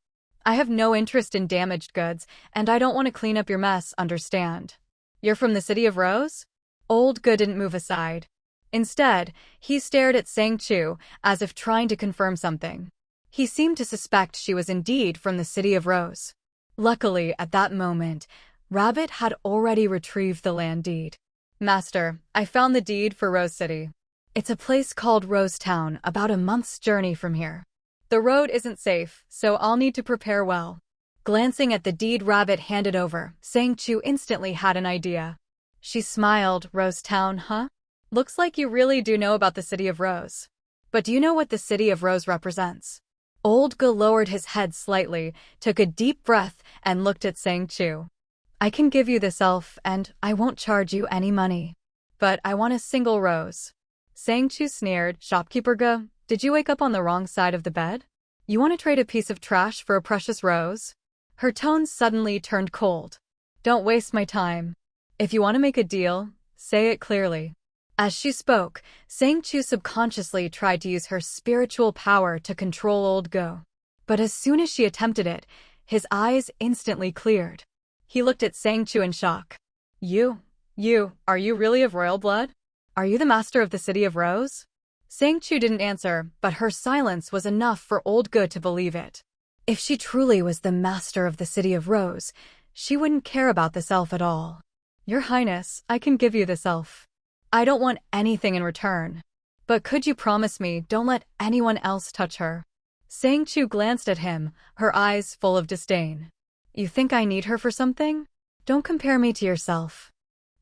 I have no interest in damaged goods, and I don't want to clean up your mess, understand? You're from the City of Rose? Old Ge didn't move aside. Instead, he stared at Sang Chu, as if trying to confirm something. He seemed to suspect she was indeed from the City of Rose. Luckily, at that moment, Rabbit had already retrieved the land deed. Master, I found the deed for Rose City. It's a place called Rose Town, about a month's journey from here. The road isn't safe, so I'll need to prepare well. Glancing at the deed Rabbit handed over, Sang Chu instantly had an idea. She smiled. Rose Town, huh? Looks like you really do know about the City of Rose. But do you know what the City of Rose represents? Old Ge lowered his head slightly, took a deep breath, and looked at Sang Chu. I can give you this elf, and I won't charge you any money. But I want a single rose. Sang Chu sneered. Shopkeeper Ge, did you wake up on the wrong side of the bed? You want to trade a piece of trash for a precious rose? Her tone suddenly turned cold. Don't waste my time. If you want to make a deal, say it clearly. As she spoke, Sang Chu subconsciously tried to use her spiritual power to control Old Go. But as soon as she attempted it, his eyes instantly cleared. He looked at Sang Chu in shock. Are you really of royal blood? Are you the master of the city of Rose? Sang Chu didn't answer, but her silence was enough for Old Go to believe it. If she truly was the master of the city of Rose, she wouldn't care about this elf at all. Your Highness, I can give you this elf. I don't want anything in return. But could you promise me don't let anyone else touch her? Sang Chu glanced at him, her eyes full of disdain. You think I need her for something? Don't compare me to yourself.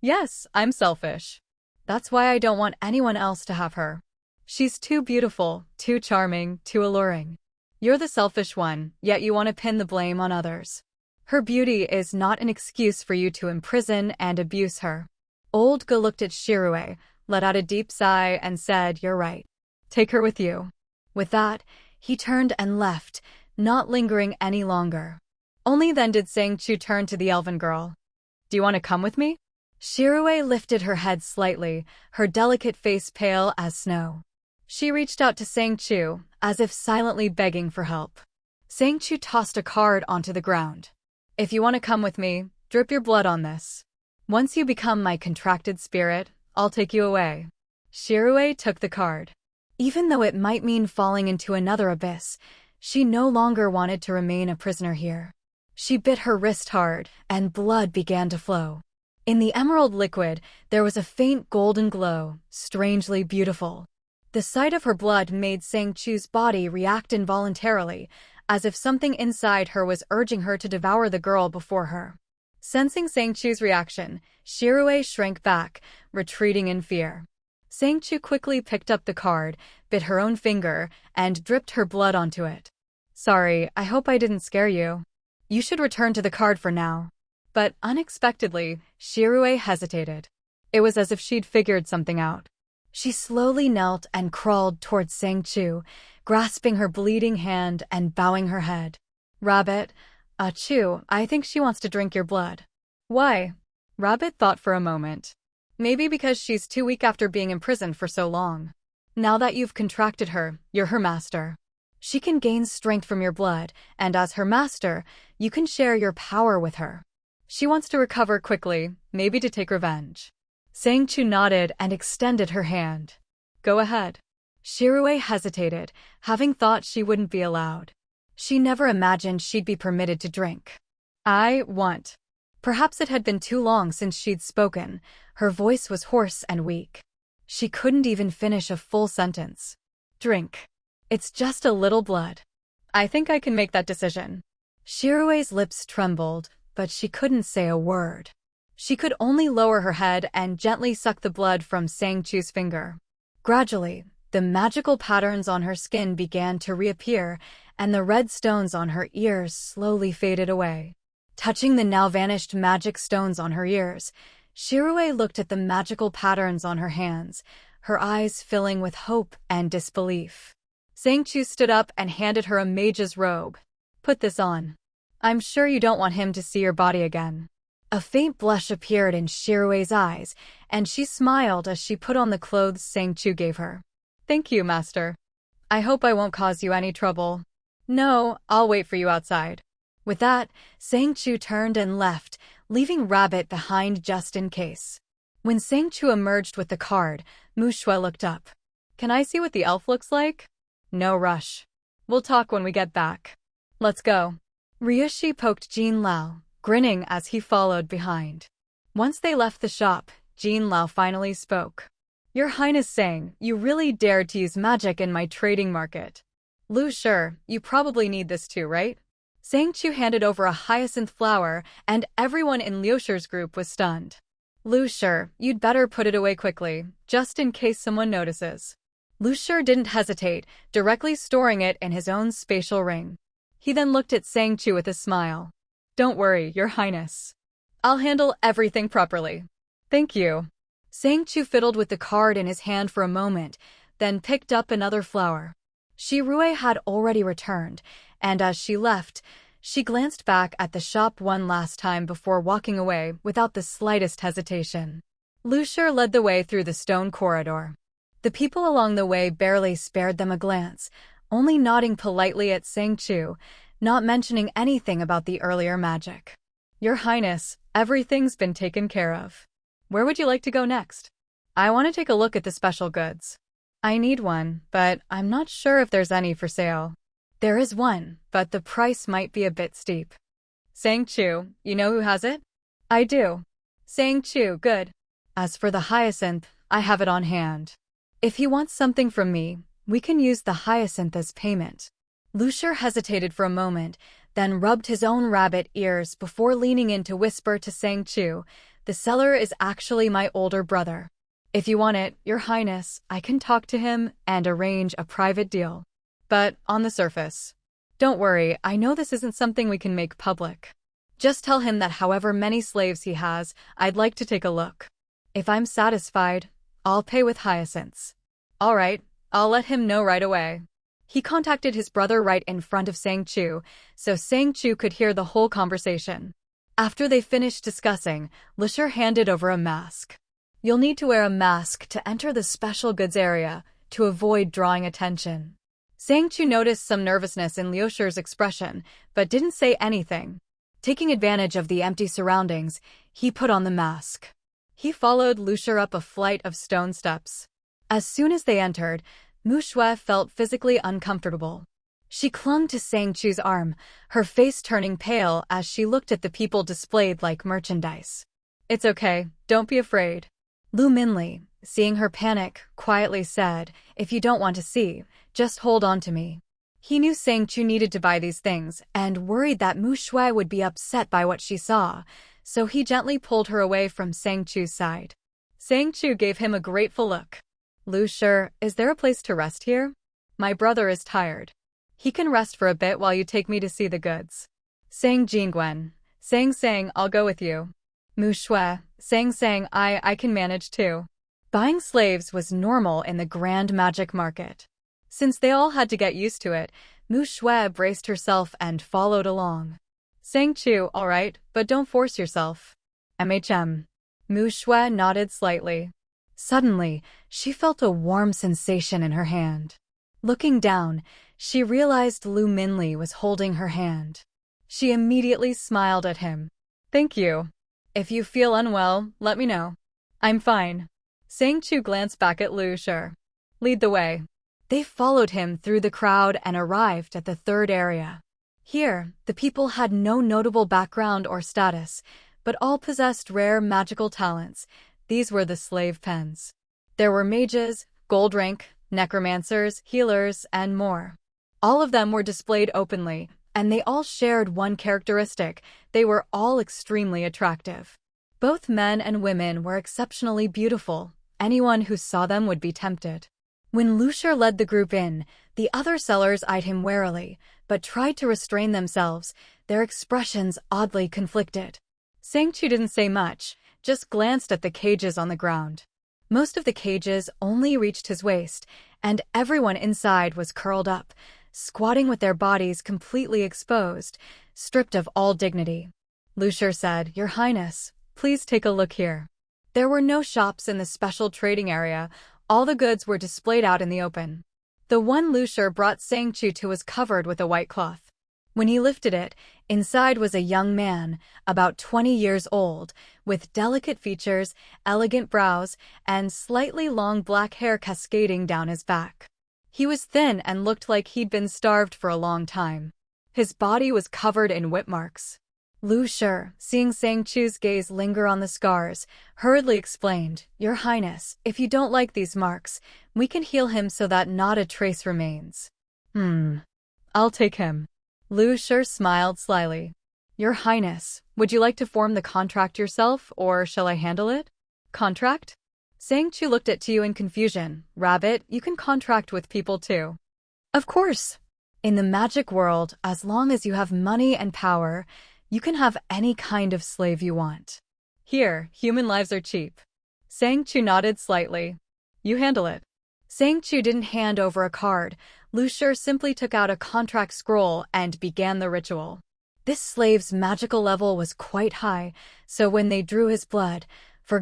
Yes, I'm selfish. That's why I don't want anyone else to have her. She's too beautiful, too charming, too alluring. You're the selfish one, yet you want to pin the blame on others. Her beauty is not an excuse for you to imprison and abuse her. Old Go looked at Shirue, let out a deep sigh and said, You're right. Take her with you. With that, he turned and left, not lingering any longer. Only then did Sang Chu turn to the elven girl. Do you want to come with me? Shirue lifted her head slightly, her delicate face pale as snow. She reached out to Sang Chu, as if silently begging for help. Sang Chu tossed a card onto the ground. If you want to come with me, drip your blood on this. Once you become my contracted spirit, I'll take you away. Shirue took the card. Even though it might mean falling into another abyss, she no longer wanted to remain a prisoner here. She bit her wrist hard, and blood began to flow. In the emerald liquid, there was a faint golden glow, strangely beautiful. The sight of her blood made Sang Chu's body react involuntarily, as if something inside her was urging her to devour the girl before her. Sensing Sang Chu's reaction, Shirue shrank back, retreating in fear. Sang Chu quickly picked up the card, bit her own finger, and dripped her blood onto it. Sorry, I hope I didn't scare you. You should return to the card for now. But unexpectedly, Shirue hesitated. It was as if she'd figured something out. She slowly knelt and crawled towards Sang Chu, grasping her bleeding hand and bowing her head. Rabbit, Chu, I think she wants to drink your blood. Why? Rabbit thought for a moment. Maybe because she's too weak after being imprisoned for so long. Now that you've contracted her, you're her master. She can gain strength from your blood, and as her master, you can share your power with her. She wants to recover quickly, maybe to take revenge. Sang Chu nodded and extended her hand. Go ahead. Shirue hesitated, having thought she wouldn't be allowed. She never imagined she'd be permitted to drink. I want. Perhaps it had been too long since she'd spoken. Her voice was hoarse and weak. She couldn't even finish a full sentence. Drink. It's just a little blood. I think I can make that decision. Shirue's lips trembled, but she couldn't say a word. She could only lower her head and gently suck the blood from Sang Chu's finger. Gradually, the magical patterns on her skin began to reappear, and the red stones on her ears slowly faded away. Touching the now vanished magic stones on her ears, Shirue looked at the magical patterns on her hands, her eyes filling with hope and disbelief. Sang Chu stood up and handed her a mage's robe. Put this on. I'm sure you don't want him to see your body again. A faint blush appeared in Shirue's eyes, and she smiled as she put on the clothes Sang Chu gave her. Thank you, Master. I hope I won't cause you any trouble. No, I'll wait for you outside. With that, Sang Chu turned and left, leaving Rabbit behind just in case. When Sang Chu emerged with the card, Mu Shui looked up. Can I see what the elf looks like? No rush. We'll talk when we get back. Let's go. Ryushi poked Jin Lao, grinning as he followed behind. Once they left the shop, Jin Lao finally spoke. Your Highness Sang, you really dared to use magic in my trading market. Lu Shi, you probably need this too, right? Sang Chu handed over a hyacinth flower, and everyone in Liu Shi's group was stunned. Lu Shi, you'd better put it away quickly, just in case someone notices. Lu Shi didn't hesitate, directly storing it in his own spatial ring. He then looked at Sang Chu with a smile. Don't worry, Your Highness. I'll handle everything properly. Thank you. Sang Chu fiddled with the card in his hand for a moment, then picked up another flower. Shirue had already returned, and as she left, She glanced back at the shop one last time before walking away without the slightest hesitation. Lucier led the way through the stone corridor. The people along the way barely spared them a glance, only nodding politely at Sang Chu, not mentioning anything about the earlier magic. "Your Highness, everything's been taken care of. Where would you like to go next?" "I want to take a look at the special goods." "I need one, but I'm not sure if there's any for sale." "There is one, but the price might be a bit steep." "Sang Chu, you know who has it?" "I do." "Sang Chu, good. As for the hyacinth, I have it on hand. If he wants something from me, we can use the hyacinth as payment." Lucier hesitated for a moment, then rubbed his own rabbit ears before leaning in to whisper to Sang Chu, "The seller is actually my older brother. If you want it, Your Highness, I can talk to him and arrange a private deal. But on the surface. Don't worry, I know this isn't something we can make public. Just tell him that however many slaves he has, I'd like to take a look. If I'm satisfied, I'll pay with hyacinths." "All right, I'll let him know right away." He contacted his brother right in front of Sang Chu, so Sang Chu could hear the whole conversation. After they finished discussing, Lucier handed over a mask. "You'll need to wear a mask to enter the special goods area, to avoid drawing attention." Sang Chu noticed some nervousness in Lucier's expression, but didn't say anything. Taking advantage of the empty surroundings, he put on the mask. He followed Lucier up a flight of stone steps. As soon as they entered, Mu Shui felt physically uncomfortable. She clung to Sang Chu's arm, her face turning pale as she looked at the people displayed like merchandise. "It's okay, don't be afraid." Lu Minli, seeing her panic, quietly said, "If you don't want to see, just hold on to me." He knew Sang Chu needed to buy these things and worried that Mu Shui would be upset by what she saw, so he gently pulled her away from Sang Chu's side. Sang Chu gave him a grateful look. "Lucier, is there a place to rest here? My brother is tired. He can rest for a bit while you take me to see the goods." Sang Jingwen, Sang, I'll go with you." Mu Shui, Sang, I can manage too. Buying slaves was normal in the Grand Magic Market. Since they all had to get used to it, Mu Shui braced herself and followed along. Sang Chu, all right, but don't force yourself. Mu Shui nodded slightly. Suddenly, she felt a warm sensation in her hand. Looking down, she realized Lu Minli was holding her hand. She immediately smiled at him. "Thank you. If you feel unwell, let me know." "I'm fine." Sang Chu glanced back at Lucier. "Lead the way." They followed him through the crowd and arrived at the third area. Here, the people had no notable background or status, but all possessed rare magical talents. These were the slave pens. There were mages, gold rank, necromancers, healers, and more. All of them were displayed openly, and they all shared one characteristic: they were all extremely attractive. Both men and women were exceptionally beautiful. Anyone who saw them would be tempted. When Lucier led the group in, the other sellers eyed him warily, but tried to restrain themselves, their expressions oddly conflicted. Sang Chu didn't say much, just glanced at the cages on the ground. Most of the cages only reached his waist, and everyone inside was curled up, squatting with their bodies completely exposed, stripped of all dignity. Lucier said, "Your Highness, please take a look here." There were no shops in the special trading area. All the goods were displayed out in the open. The one Lucier brought Sang Chu to was covered with a white cloth. When he lifted it, inside was a young man, about 20 years old, with delicate features, elegant brows, and slightly long black hair cascading down his back. He was thin and looked like he'd been starved for a long time. His body was covered in whip marks. Lucier, seeing Sang Chu's gaze linger on the scars, hurriedly explained, "Your Highness, if you don't like these marks, we can heal him so that not a trace remains." I'll take him." Lucier smiled slyly. "Your Highness, would you like to form the contract yourself, or shall I handle it?" "Contract?" Sang Chu looked at Tiu in confusion. "Rabbit, you can contract with people too." "Of course. In the magic world, as long as you have money and power, you can have any kind of slave you want. Here, human lives are cheap." Sang Chu nodded slightly. "You handle it." Sang Chu didn't hand over a card. Lucier simply took out a contract scroll and began the ritual. This slave's magical level was quite high, so when they drew his blood,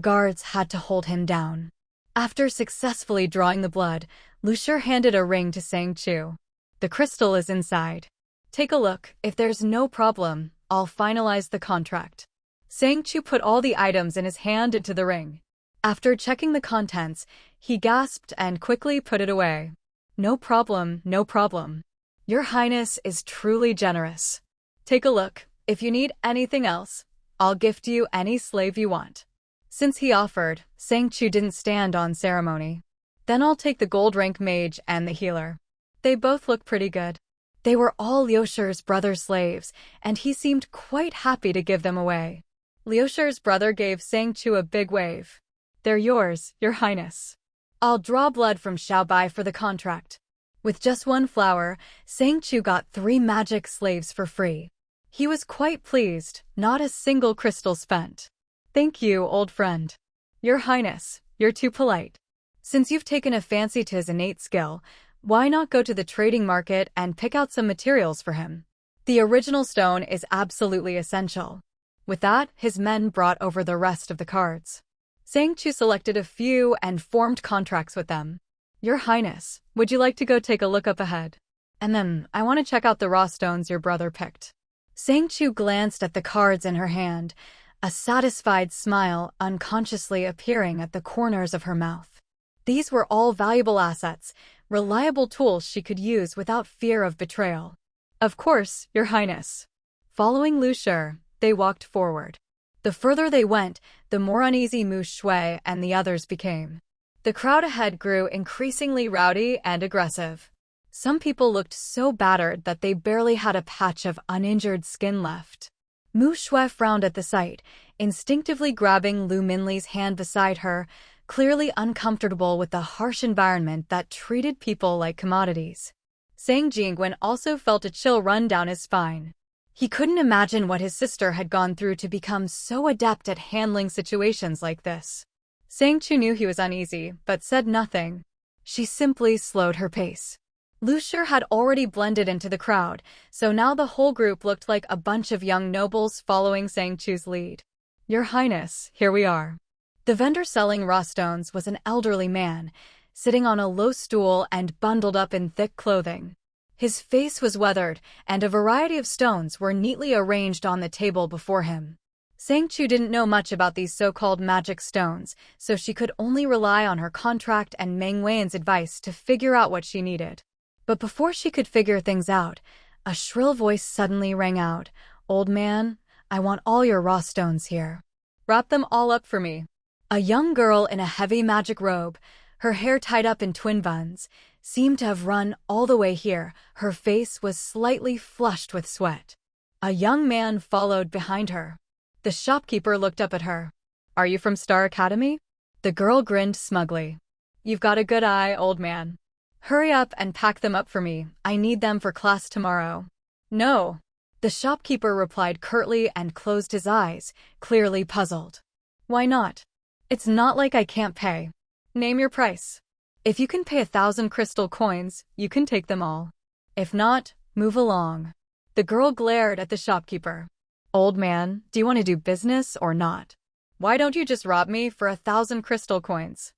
guards had to hold him down. After successfully drawing the blood, Lucier handed a ring to Sang Chu. The crystal is inside. Take a look. If there's no problem, I'll finalize the contract. Sang Chu put all the items in his hand into the ring. After checking the contents, he gasped and quickly put it away. No problem, no problem. Your Highness is truly generous. Take a look. If you need anything else, I'll gift you any slave you want. Since he offered, Sang Chu didn't stand on ceremony. Then I'll take the gold rank mage and the healer. They both look pretty good. They were all Liushir's brother's slaves, and he seemed quite happy to give them away. Liushir's brother gave Sang Chu a big wave. They're yours, Your Highness. I'll draw blood from Xiaobai for the contract. With just one flower, Sang Chu got 3 magic slaves for free. He was quite pleased, not a single crystal spent. Thank you, old friend. Your Highness, you're too polite. Since you've taken a fancy to his innate skill, why not go to the trading market and pick out some materials for him? The original stone is absolutely essential. With that, his men brought over the rest of the cards. Sang Chu selected a few and formed contracts with them. Your Highness, would you like to go take a look up ahead? And then, I want to check out the raw stones your brother picked. Sang Chu glanced at the cards in her hand, a satisfied smile unconsciously appearing at the corners of her mouth. These were all valuable assets, reliable tools she could use without fear of betrayal. Of course, Your Highness. Following Lucier, they walked forward. The further they went, the more uneasy Mu Shui and the others became. The crowd ahead grew increasingly rowdy and aggressive. Some people looked so battered that they barely had a patch of uninjured skin left. Mu Shui frowned at the sight, instinctively grabbing Lu Minli's hand beside her, clearly uncomfortable with the harsh environment that treated people like commodities. Sang Jingwen also felt a chill run down his spine. He couldn't imagine what his sister had gone through to become so adept at handling situations like this. Sang Chu knew he was uneasy, but said nothing. She simply slowed her pace. Lucier had already blended into the crowd, so now the whole group looked like a bunch of young nobles following Sang Chu's lead. Your Highness, here we are. The vendor selling raw stones was an elderly man, sitting on a low stool and bundled up in thick clothing. His face was weathered, and a variety of stones were neatly arranged on the table before him. Sang Chu didn't know much about these so-called magic stones, so she could only rely on her contract and Meng Wan's advice to figure out what she needed. But before she could figure things out, a shrill voice suddenly rang out. Old man, I want all your raw stones here. Wrap them all up for me. A young girl in a heavy magic robe, her hair tied up in twin buns, seemed to have run all the way here. Her face was slightly flushed with sweat. A young man followed behind her. The shopkeeper looked up at her. Are you from Star Academy? The girl grinned smugly. You've got a good eye, old man. Hurry up and pack them up for me. I need them for class tomorrow. No. The shopkeeper replied curtly and closed his eyes, clearly puzzled. Why not? It's not like I can't pay. Name your price. If you can pay 1,000 crystal coins, you can take them all. If not, move along. The girl glared at the shopkeeper. Old man, do you want to do business or not? Why don't you just rob me for 1,000 crystal coins?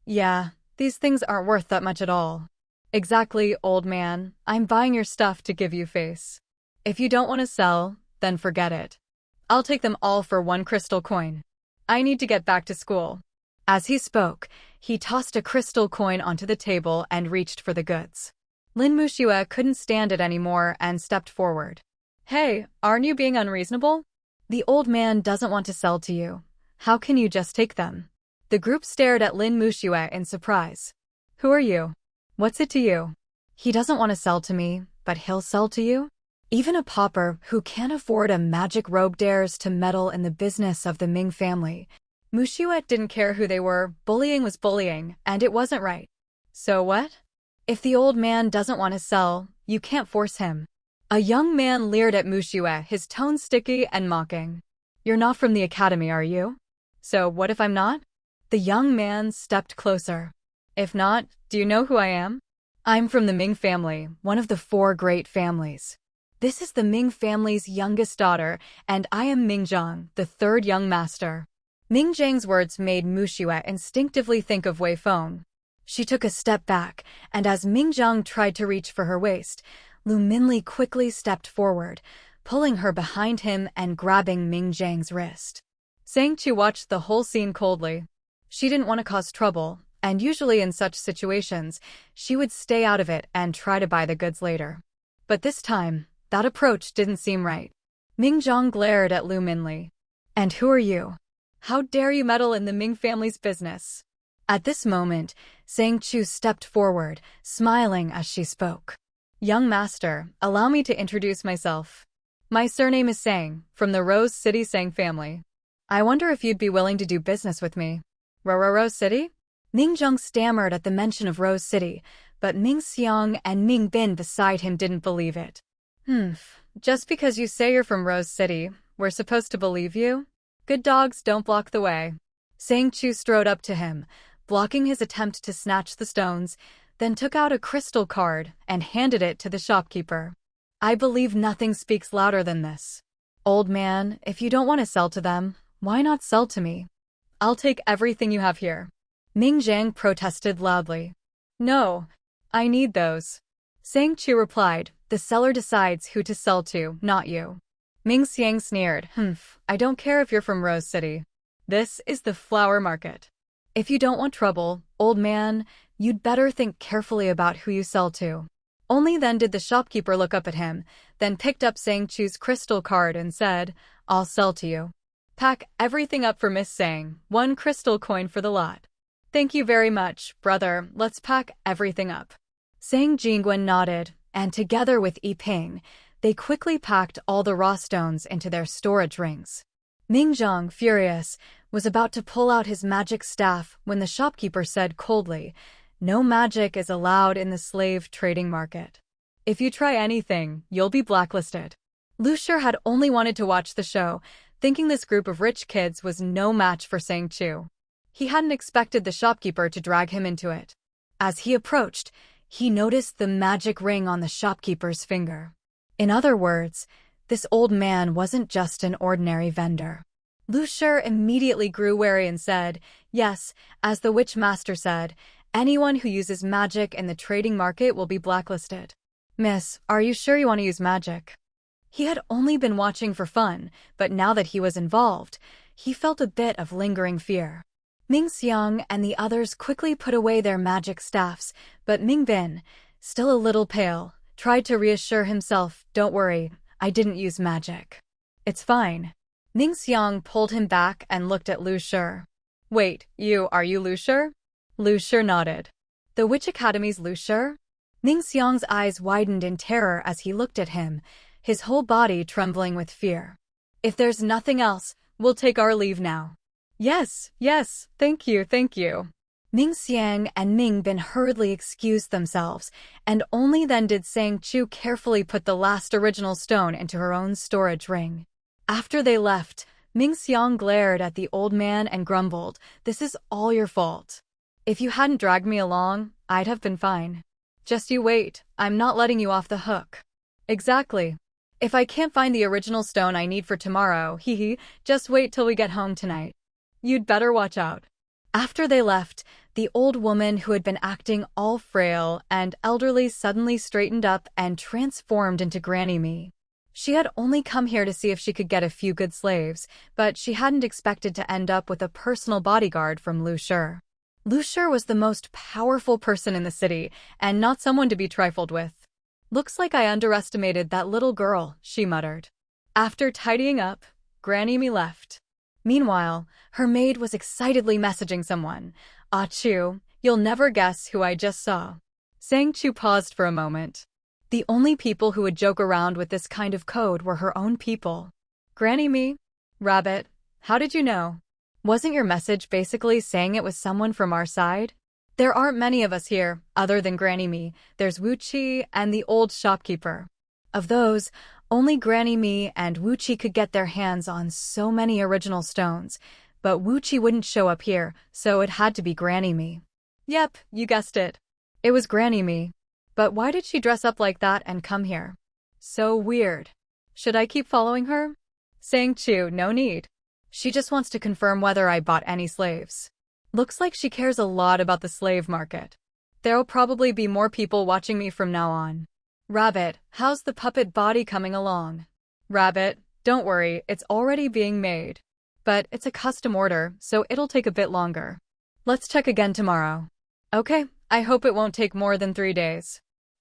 Yeah, these things aren't worth that much at all. Exactly, old man. I'm buying your stuff to give you face. If you don't want to sell, then forget it. I'll take them all for 1 crystal coin. I need to get back to school. As he spoke, he tossed a crystal coin onto the table and reached for the goods. Lin Muxue couldn't stand it anymore and stepped forward. Hey, aren't you being unreasonable? The old man doesn't want to sell to you. How can you just take them? The group stared at Lin Muxue in surprise. Who are you? What's it to you? He doesn't want to sell to me, but he'll sell to you? Even a pauper who can't afford a magic robe dares to meddle in the business of the Ming family. Muxue didn't care who they were. Bullying was bullying, and it wasn't right. So what? If the old man doesn't want to sell, you can't force him. A young man leered at Muxue, his tone sticky and mocking. You're not from the academy, are you? So what if I'm not? The young man stepped closer. If not, do you know who I am? I'm from the Ming family, one of the 4 great families. This is the Ming family's youngest daughter, and I am Mingjiang, the third young master." Mingjiang's words made Muxue instinctively think of Wei Feng. She took a step back, and as Mingjiang tried to reach for her waist, Lu Minli quickly stepped forward, pulling her behind him and grabbing Mingjiang's wrist. Sang Chu watched the whole scene coldly. She didn't want to cause trouble, and usually in such situations, she would stay out of it and try to buy the goods later. But this time, that approach didn't seem right. Mingjiang glared at Lu Minli. "And who are you? How dare you meddle in the Ming family's business?" At this moment, Sang Chu stepped forward, smiling as she spoke. "Young master, allow me to introduce myself. My surname is Sang, from the Rose City Sang family. I wonder if you'd be willing to do business with me." Rose City? Mingjiang stammered at the mention of Rose City, but Ming Xiang and Ming Bin beside him didn't believe it. Just because you say you're from Rose City, we're supposed to believe you? Good dogs don't block the way." Sang Chu strode up to him, blocking his attempt to snatch the stones, then took out a crystal card and handed it to the shopkeeper. "I believe nothing speaks louder than this. Old man, if you don't want to sell to them, why not sell to me? I'll take everything you have here." Mingjiang protested loudly. "No, I need those." Sang Chu replied, "The seller decides who to sell to, not you." Ming Xiang sneered, I don't care if you're from Rose City. This is the flower market. If you don't want trouble, old man, you'd better think carefully about who you sell to." Only then did the shopkeeper look up at him, then picked up Sang Chu's crystal card and said, "I'll sell to you. Pack everything up for Miss Sang, 1 crystal coin for the lot." "Thank you very much, brother, let's pack everything up." Sang Jingwen nodded, and together with Yiping, they quickly packed all the raw stones into their storage rings. Mingjiang, furious, was about to pull out his magic staff when the shopkeeper said coldly, "No magic is allowed in the slave trading market. If you try anything, you'll be blacklisted." Lu Shi had only wanted to watch the show, thinking this group of rich kids was no match for Sang Chu. He hadn't expected the shopkeeper to drag him into it. As he approached, he noticed the magic ring on the shopkeeper's finger. In other words, this old man wasn't just an ordinary vendor. Lu Shi immediately grew wary and said, "Yes, as the witch master said, anyone who uses magic in the trading market will be blacklisted." "Miss, are you sure you want to use magic?" He had only been watching for fun, but now that he was involved, he felt a bit of lingering fear. Ming Xiang and the others quickly put away their magic staffs, but Ming Bin, still a little pale, tried to reassure himself, "Don't worry, I didn't use magic. It's fine." Ming Xiang pulled him back and looked at Lu Shi. "Wait, are you Lu Shi?" Lu Shi nodded. "The Witch Academy's Lu Shi?" Ming Xiang's eyes widened in terror as he looked at him, his whole body trembling with fear. "If there's nothing else, we'll take our leave now." Yes, thank you." Ming Xiang and Ming Bin hurriedly excused themselves, and only then did Sang Chu carefully put the last original stone into her own storage ring. After they left, Ming Xiang glared at the old man and grumbled, "This is all your fault. If you hadn't dragged me along, I'd have been fine. Just you wait, I'm not letting you off the hook." "Exactly. If I can't find the original stone I need for tomorrow, just wait till we get home tonight. You'd better watch out." After they left, the old woman who had been acting all frail and elderly suddenly straightened up and transformed into Granny Me. She had only come here to see if she could get a few good slaves, but she hadn't expected to end up with a personal bodyguard from Lu Shi. Lu Shi was the most powerful person in the city, and not someone to be trifled with. "Looks like I underestimated that little girl," she muttered. After tidying up, Granny Me left. Meanwhile, her maid was excitedly messaging someone. "Ah Chu, you'll never guess who I just saw." Sang Chu paused for a moment. The only people who would joke around with this kind of code were her own people. "Granny Me? Rabbit, how did you know? Wasn't your message basically saying it was someone from our side? There aren't many of us here, other than Granny Me. There's Wu Qi and the old shopkeeper. Of those, only Granny Me and Wu Qi could get their hands on so many original stones, but Wu Qi wouldn't show up here, so it had to be Granny Me." "Yep, you guessed it. It was Granny Me. But why did she dress up like that and come here?" So weird. Should I keep following her? Sang Chu, no need. She just wants to confirm whether I bought any slaves. Looks like she cares a lot about the slave market. There'll probably be more people watching me from now on. Rabbit, how's the puppet body coming along? Rabbit, don't worry, it's already being made. But it's a custom order, so it'll take a bit longer. Let's check again tomorrow. Okay, I hope it won't take more than 3 days.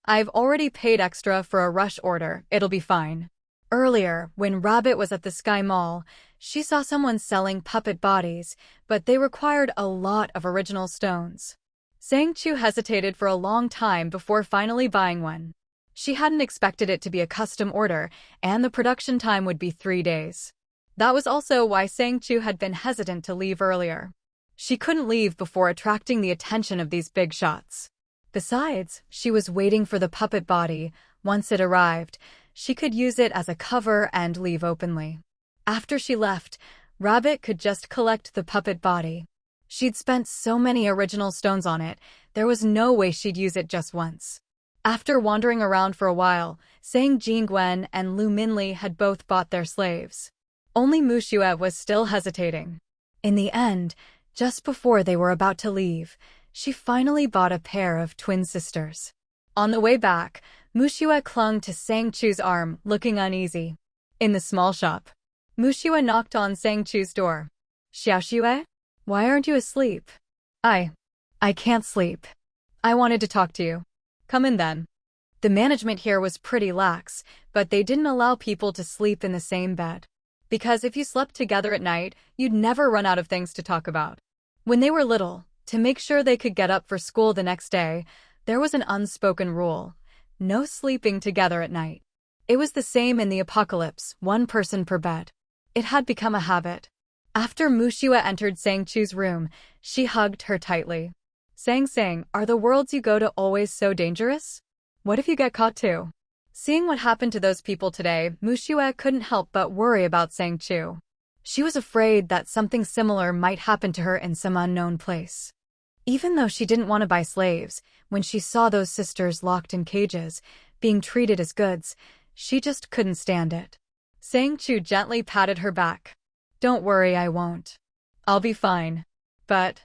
I've already paid extra for a rush order, it'll be fine. Earlier, when Rabbit was at the Sky Mall, she saw someone selling puppet bodies, but they required a lot of original stones. Sang Chu hesitated for a long time before finally buying one. She hadn't expected it to be a custom order, and the production time would be 3 days. That was also why Sang Chu had been hesitant to leave earlier. She couldn't leave before attracting the attention of these big shots. Besides, she was waiting for the puppet body. Once it arrived, she could use it as a cover and leave openly. After she left, Rabbit could just collect the puppet body. She'd spent so many original stones on it, there was no way she'd use it just once. After wandering around for a while, Sang Jingwen and Lu Minli had both bought their slaves. Only Mu Xue was still hesitating. In the end, just before they were about to leave, she finally bought a pair of twin sisters. On the way back, Mu Xue clung to Sang Chu's arm, looking uneasy. In the small shop, Mu Xue knocked on Sang Chu's door. Xiao Xue? Why aren't you asleep? I can't sleep. I wanted to talk to you. Come in then. The management here was pretty lax, but they didn't allow people to sleep in the same bed. Because if you slept together at night, you'd never run out of things to talk about. When they were little, to make sure they could get up for school the next day, there was an unspoken rule: no sleeping together at night. It was the same in the apocalypse, 1 person per bed. It had become a habit. After Mu Xue entered Sang Chu's room, she hugged her tightly. Sang, are the worlds you go to always so dangerous? What if you get caught too? Seeing what happened to those people today, Mu Xue couldn't help but worry about Sang Chu. She was afraid that something similar might happen to her in some unknown place. Even though she didn't want to buy slaves, when she saw those sisters locked in cages, being treated as goods, she just couldn't stand it. Sang Chu gently patted her back. Don't worry, I won't. I'll be fine. But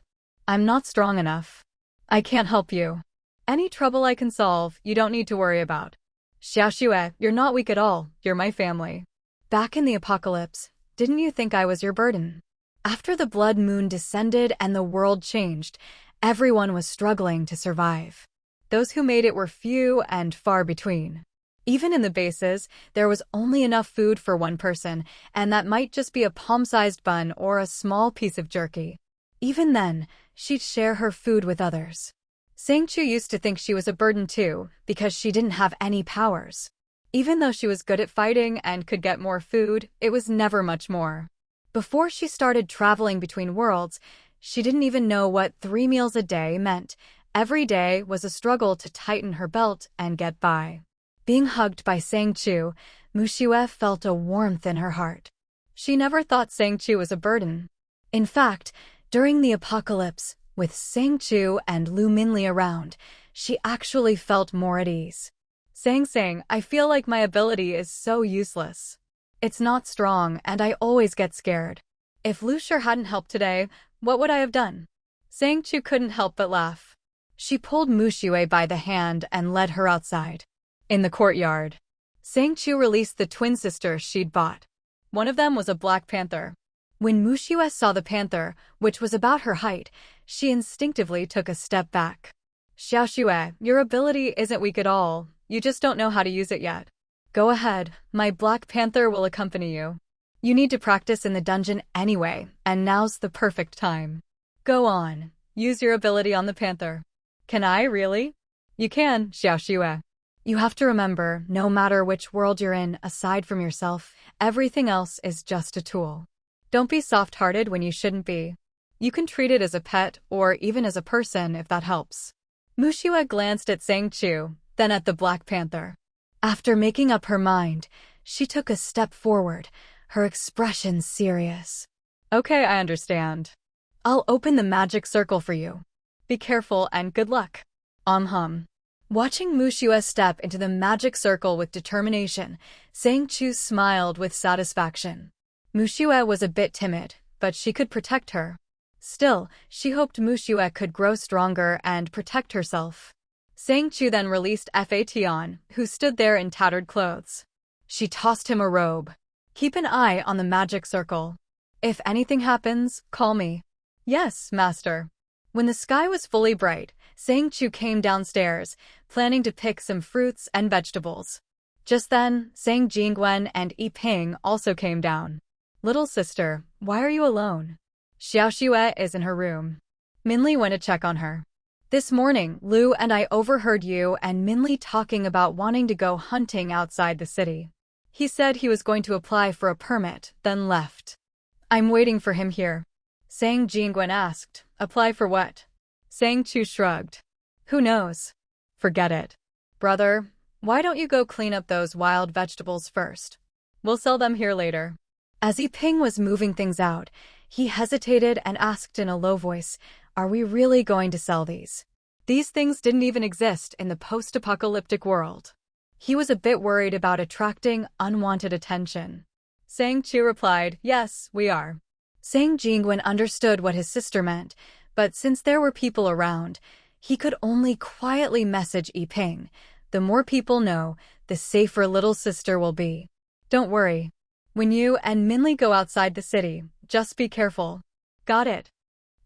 I'm not strong enough. I can't help you. Any trouble I can solve, you don't need to worry about. Xiao Xue, you're not weak at all, you're my family. Back in the apocalypse, didn't you think I was your burden? After the blood moon descended and the world changed, everyone was struggling to survive. Those who made it were few and far between. Even in the bases, there was only enough food for 1 person, and that might just be a palm-sized bun or a small piece of jerky. Even then, she'd share her food with others. Sang Chu used to think she was a burden too, because she didn't have any powers. Even though she was good at fighting and could get more food, it was never much more. Before she started traveling between worlds, she didn't even know what 3 meals a day meant. Every day was a struggle to tighten her belt and get by. Being hugged by Sang Chu, Mu Xue felt a warmth in her heart. She never thought Sang Chu was a burden. In fact, during the apocalypse, with Sang Chu and Lu Minli around, she actually felt more at ease. Sang, I feel like my ability is so useless. It's not strong, and I always get scared. If Lu Shi hadn't helped today, what would I have done? Sang Chu couldn't help but laugh. She pulled Mu Xue by the hand and led her outside. In the courtyard, Sang Chu released the twin sisters she'd bought. One of them was a black panther. When Mu Xue saw the panther, which was about her height, she instinctively took a step back. Xiao Xue, your ability isn't weak at all, you just don't know how to use it yet. Go ahead, my black panther will accompany you. You need to practice in the dungeon anyway, and now's the perfect time. Go on, use your ability on the panther. Can I, really? You can, Xiao Xue. You have to remember, no matter which world you're in, aside from yourself, everything else is just a tool. Don't be soft-hearted when you shouldn't be. You can treat it as a pet or even as a person if that helps. Mu Xue glanced at Sang Chu, then at the Black Panther. After making up her mind, she took a step forward, her expression serious. Okay, I understand. I'll open the magic circle for you. Be careful and good luck. Watching Mushue step into the magic circle with determination, Sang Chu smiled with satisfaction. Mushue was a bit timid, but she could protect her. Still, she hoped Mushue could grow stronger and protect herself. Sang Chu then released Fation, who stood there in tattered clothes. She tossed him a robe. "Keep an eye on the magic circle. If anything happens, call me." "Yes, master." When the sky was fully bright, Sang Chu came downstairs, planning to pick some fruits and vegetables. Just then, Sang Jingwen and Yi Ping also came down. "Little sister, why are you alone?" "Xiaoxue is in her room." Minli went to check on her. "This morning, Lu and I overheard you and Minli talking about wanting to go hunting outside the city. He said he was going to apply for a permit, then left. I'm waiting for him here." Sang Jingwen asked, "Apply for what?" Sang Chu shrugged. "Who knows? Forget it. Brother, why don't you go clean up those wild vegetables first? We'll sell them here later." As Yi Ping was moving things out, he hesitated and asked in a low voice, "Are we really going to sell these? These things didn't even exist in the post-apocalyptic world." He was a bit worried about attracting unwanted attention. Sang Chu replied, "Yes, we are." Sang Jingwen understood what his sister meant, but since there were people around, he could only quietly message Yi Ping. "The more people know, the safer little sister will be. Don't worry. When you and Minli go outside the city, just be careful." "Got it."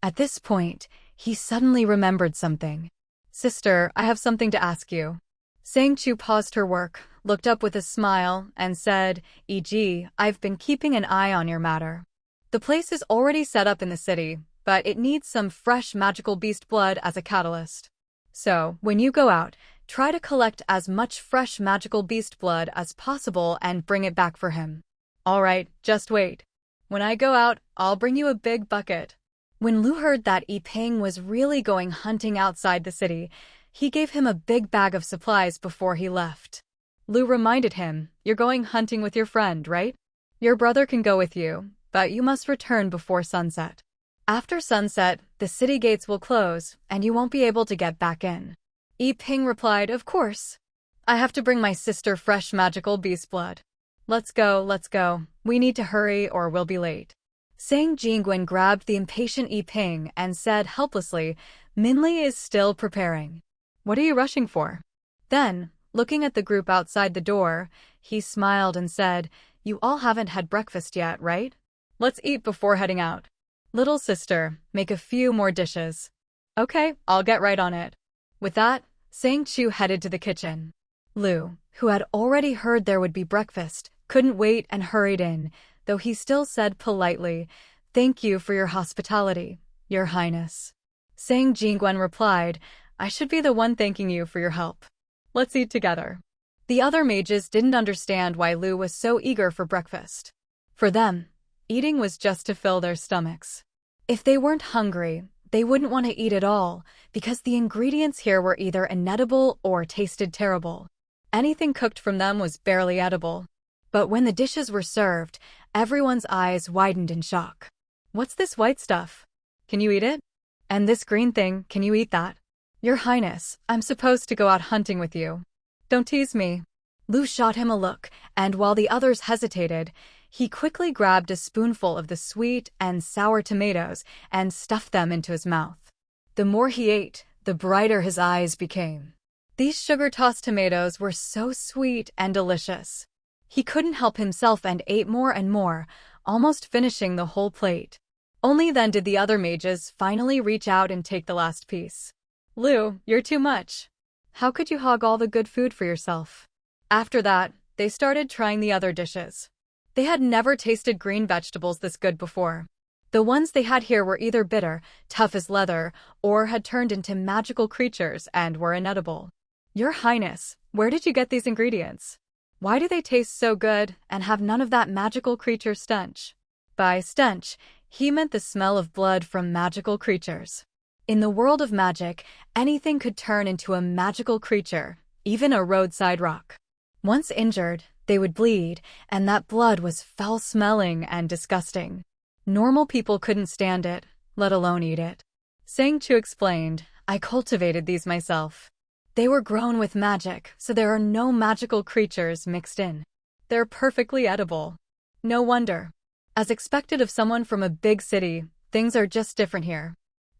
At this point, he suddenly remembered something. "Sister, I have something to ask you." Sang Chu paused her work, looked up with a smile, and said, "E.g., I've been keeping an eye on your matter. The place is already set up in the city, but it needs some fresh magical beast blood as a catalyst. So, when you go out, try to collect as much fresh magical beast blood as possible and bring it back for him." "All right, just wait. When I go out, I'll bring you a big bucket." When Lu heard that Yi Ping was really going hunting outside the city, he gave him a big bag of supplies before he left. Lu reminded him, "You're going hunting with your friend, right? Your brother can go with you, but you must return before sunset. After sunset, the city gates will close, and you won't be able to get back in." Yi Ping replied, "Of course. I have to bring my sister fresh magical beast blood. Let's go, let's go. We need to hurry or we'll be late." Sang Jingwen grabbed the impatient Yi Ping and said helplessly, "Minli is still preparing. What are you rushing for?" Then, looking at the group outside the door, he smiled and said, "You all haven't had breakfast yet, right? Let's eat before heading out. Little sister, make a few more dishes." "Okay, I'll get right on it." With that, Sang Chu headed to the kitchen. Lu, who had already heard there would be breakfast, couldn't wait and hurried in, though he still said politely, "Thank you for your hospitality, Your Highness." Sang Jingwen replied, "I should be the one thanking you for your help. Let's eat together." The other mages didn't understand why Lu was so eager for breakfast. For them, eating was just to fill their stomachs. If they weren't hungry, they wouldn't want to eat at all, because the ingredients here were either inedible or tasted terrible. Anything cooked from them was barely edible. But when the dishes were served, everyone's eyes widened in shock. "What's this white stuff? Can you eat it? And this green thing, can you eat that?" "Your Highness, I'm supposed to go out hunting with you. Don't tease me." Lu shot him a look, and while the others hesitated, he quickly grabbed a spoonful of the sweet and sour tomatoes and stuffed them into his mouth. The more he ate, the brighter his eyes became. These sugar-tossed tomatoes were so sweet and delicious. He couldn't help himself and ate more and more, almost finishing the whole plate. Only then did the other mages finally reach out and take the last piece. "Lu, you're too much. How could you hog all the good food for yourself?" After that, they started trying the other dishes. They had never tasted green vegetables this good before. The ones they had here were either bitter, tough as leather, or had turned into magical creatures and were inedible. "Your Highness, where did you get these ingredients? Why do they taste so good and have none of that magical creature stench?" By stench, he meant the smell of blood from magical creatures. In the world of magic, anything could turn into a magical creature, even a roadside rock. Once injured, they would bleed, and that blood was foul-smelling and disgusting. Normal people couldn't stand it, let alone eat it. Sang Chu explained, "I cultivated these myself. They were grown with magic, so there are no magical creatures mixed in. They're perfectly edible. No wonder. As expected of someone from a big city, things are just different here.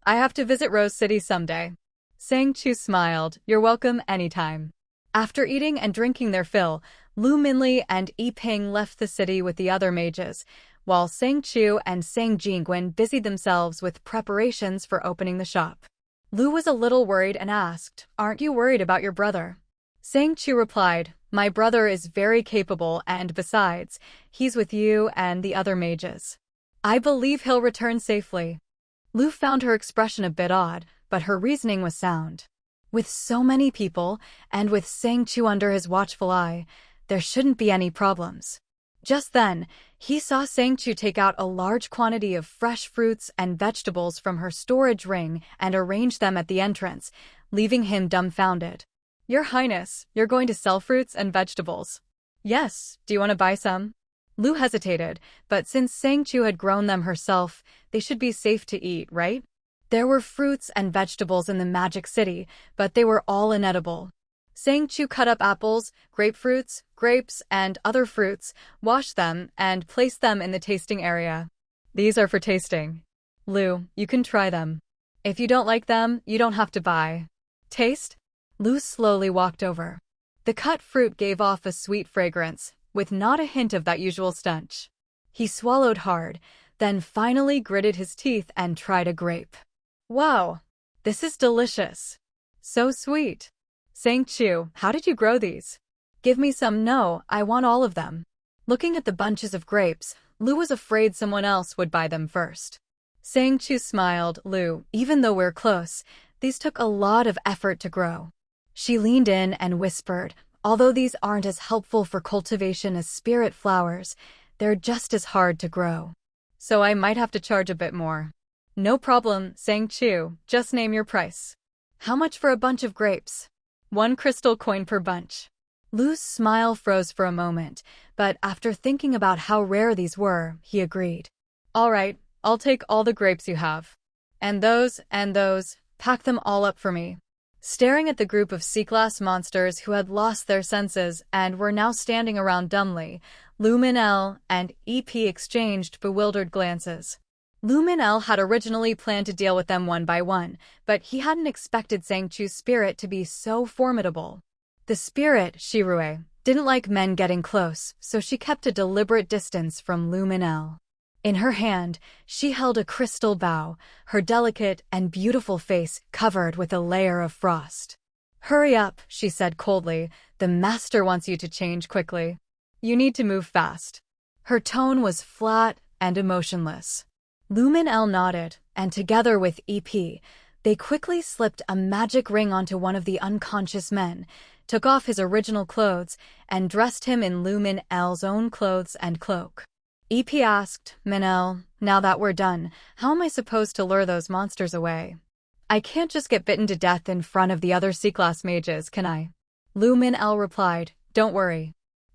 I have to visit Rose City someday. Sang Chu smiled. You're welcome anytime. After eating and drinking their fill, Lu Minli and Yi Ping left the city with the other mages, while Sang Chu and Sang Jingwen busied themselves with preparations for opening the shop. Lu was a little worried and asked, "Aren't you worried about your brother?" Sang Chu replied, "My brother is very capable and besides, he's with you and the other mages. I believe he'll return safely." Lu found her expression a bit odd, but her reasoning was sound. With so many people, and with Sang Chu under his watchful eye, there shouldn't be any problems. Just then, he saw Sang Chu take out a large quantity of fresh fruits and vegetables from her storage ring and arrange them at the entrance, leaving him dumbfounded. "Your Highness, you're going to sell fruits and vegetables?" "Yes, do you want to buy some?" Lu hesitated, but since Sang Chu had grown them herself, they should be safe to eat, right? There were fruits and vegetables in the Magic City, but they were all inedible. Sang Chu cut up apples, grapefruits, grapes, and other fruits, washed them, and placed them in the tasting area. "These are for tasting. Lu, you can try them. If you don't like them, you don't have to buy." "Taste?" Lu slowly walked over. The cut fruit gave off a sweet fragrance, with not a hint of that usual stench. He swallowed hard, then finally gritted his teeth and tried a grape. "Wow, this is delicious. So sweet. Sang Chu, how did you grow these?" "Give me some." "No, I want all of them." Looking at the bunches of grapes, Lu was afraid someone else would buy them first. Sang Chu smiled. "Lu, even though we're close, these took a lot of effort to grow." She leaned in and whispered, "Although these aren't as helpful for cultivation as spirit flowers, they're just as hard to grow. So I might have to charge a bit more." "No problem, Sang Chu, just name your price." "How much for a bunch of grapes?" "1 crystal coin per bunch." Lu's smile froze for a moment, but after thinking about how rare these were, he agreed. "All right, I'll take all the grapes you have. And those, pack them all up for me." Staring at the group of C-class monsters who had lost their senses and were now standing around dumbly, Lu Minli and EP exchanged bewildered glances. Lu Minli had originally planned to deal with them one by one, but he hadn't expected Sang Chu's spirit to be so formidable. The spirit, Shirue, didn't like men getting close, so she kept a deliberate distance from Lu Minli. In her hand, she held a crystal bow, her delicate and beautiful face covered with a layer of frost. "Hurry up," she said coldly, "the master wants you to change quickly. You need to move fast." Her tone was flat and emotionless. Lu Minli nodded, and together with EP, they quickly slipped a magic ring onto one of the unconscious men, took off his original clothes, and dressed him in Lu Minli's own clothes and cloak. EP asked, "Minli, now that we're done, how am I supposed to lure those monsters away? I can't just get bitten to death in front of the other C-class mages, can I?" Lu Minli replied, "Don't worry.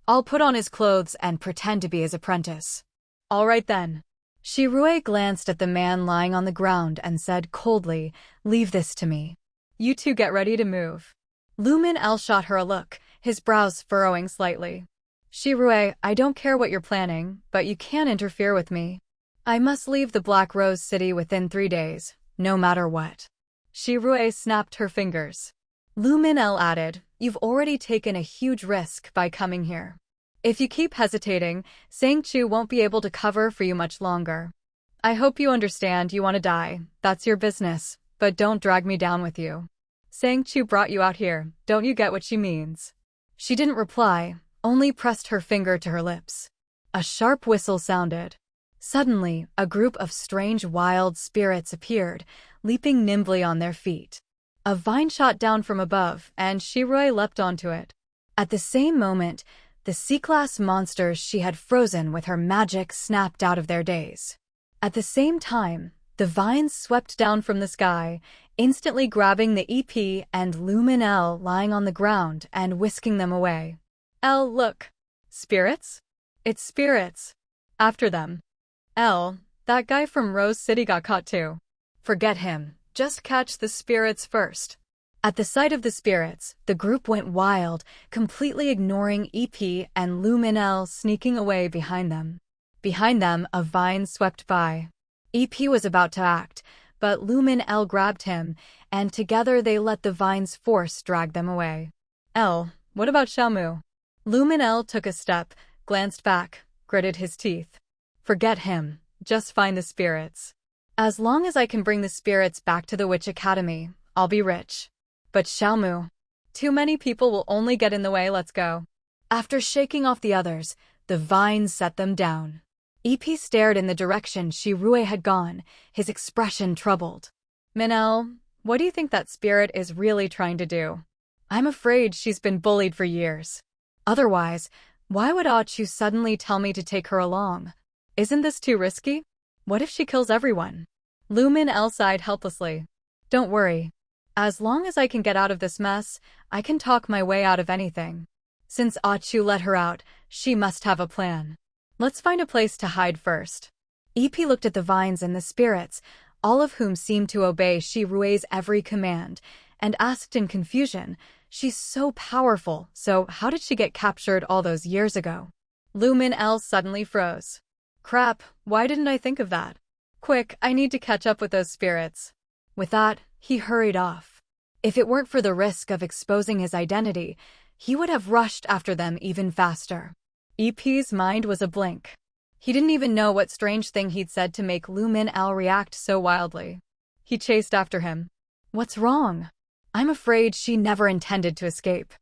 I'll put on his clothes and pretend to be his apprentice." "All right then." Shirue glanced at the man lying on the ground and said coldly, "Leave this to me. You two get ready to move." Lu Minli shot her a look, his brows furrowing slightly. "Shirue, I don't care what you're planning, but you can't interfere with me. I must leave the Black Rose City within 3 days, no matter what." Shirue snapped her fingers. Lu Minli added, "You've already taken a huge risk by coming here. If you keep hesitating, Sang Chu won't be able to cover for you much longer. I hope you understand you want to die, that's your business, but don't drag me down with you. Sang Chu brought you out here, don't you get what she means?" She didn't reply, only pressed her finger to her lips. A sharp whistle sounded. Suddenly, a group of strange wild spirits appeared, leaping nimbly on their feet. A vine shot down from above, and Shirue leapt onto it. At the same moment, the C-class monsters she had frozen with her magic snapped out of their daze. At the same time, the vines swept down from the sky, instantly grabbing the EP and Lu Minli lying on the ground and whisking them away. Look. Spirits? It's spirits. After them. That guy from Rose City got caught too. Forget him. Just catch the spirits first. At the sight of the spirits, the group went wild, completely ignoring EP and Lu Minel sneaking away behind them. Behind them, a vine swept by. EP was about to act, but Lu Minel grabbed him, and together they let the vine's force drag them away. What about Xiaomu? Lu Minel took a step, glanced back, gritted his teeth. Forget him, just find the spirits. As long as I can bring the spirits back to the Witch Academy, I'll be rich. But Xiaomu, too many people will only get in the way, let's go. After shaking off the others, the vine set them down. EP stared in the direction Shirue had gone, his expression troubled. Minel, what do you think that spirit is really trying to do? I'm afraid she's been bullied for years. Otherwise, why would Chu suddenly tell me to take her along? Isn't this too risky? What if she kills everyone? Lu Minel sighed helplessly. Don't worry. As long as I can get out of this mess, I can talk my way out of anything. Since Chu let her out, she must have a plan. Let's find a place to hide first. EP looked at the vines and the spirits, all of whom seemed to obey Shirue's every command, and asked in confusion, she's so powerful, so how did she get captured all those years ago? Lu Minel suddenly froze. Crap, why didn't I think of that? Quick, I need to catch up with those spirits. With that, he hurried off. If it weren't for the risk of exposing his identity, he would have rushed after them even faster. EP's mind was a blink. He didn't even know what strange thing he'd said to make Lu Minel react so wildly. He chased after him. What's wrong? I'm afraid she never intended to escape.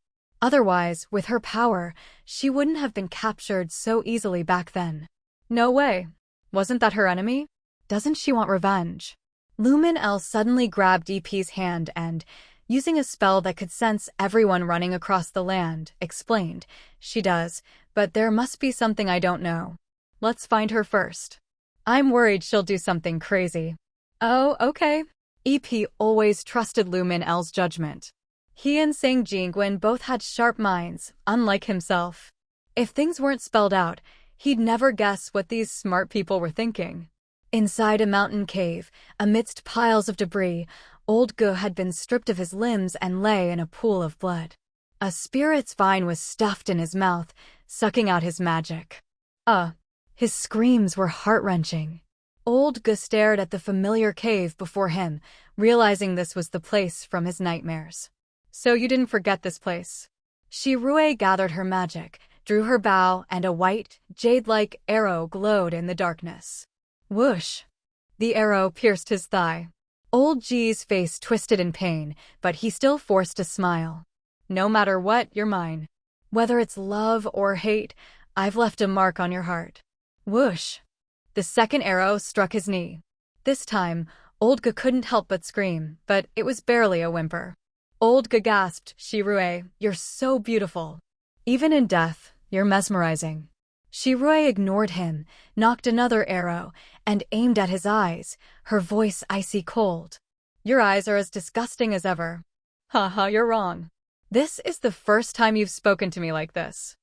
Otherwise, with her power, she wouldn't have been captured so easily back then. No way. Wasn't that her enemy? Doesn't she want revenge? Lu Minel suddenly grabbed EP's hand and, using a spell that could sense everyone running across the land, explained, she does, but there must be something I don't know. Let's find her first. I'm worried she'll do something crazy. Oh, okay. EP always trusted Lu Minel's judgment. He and Sang Jingwen both had sharp minds, unlike himself. If things weren't spelled out, he'd never guess what these smart people were thinking. Inside a mountain cave, amidst piles of debris, Old Gu had been stripped of his limbs and lay in a pool of blood. A spirit's vine was stuffed in his mouth, sucking out his magic. His screams were heart-wrenching. Old Gu stared at the familiar cave before him, realizing this was the place from his nightmares. So you didn't forget this place. Shirue gathered her magic, drew her bow, and a white, jade-like arrow glowed in the darkness. Whoosh! The arrow pierced his thigh. Old G's face twisted in pain, but he still forced a smile. No matter what, you're mine. Whether it's love or hate, I've left a mark on your heart. Whoosh! The second arrow struck his knee. This time, Old Gu couldn't help but scream, but it was barely a whimper. Old Gu gasped, Shirue, you're so beautiful. Even in death, you're mesmerizing. Shirue ignored him, knocked another arrow, and aimed at his eyes, her voice icy cold. Your eyes are as disgusting as ever. Haha, you're wrong. This is the first time you've spoken to me like this.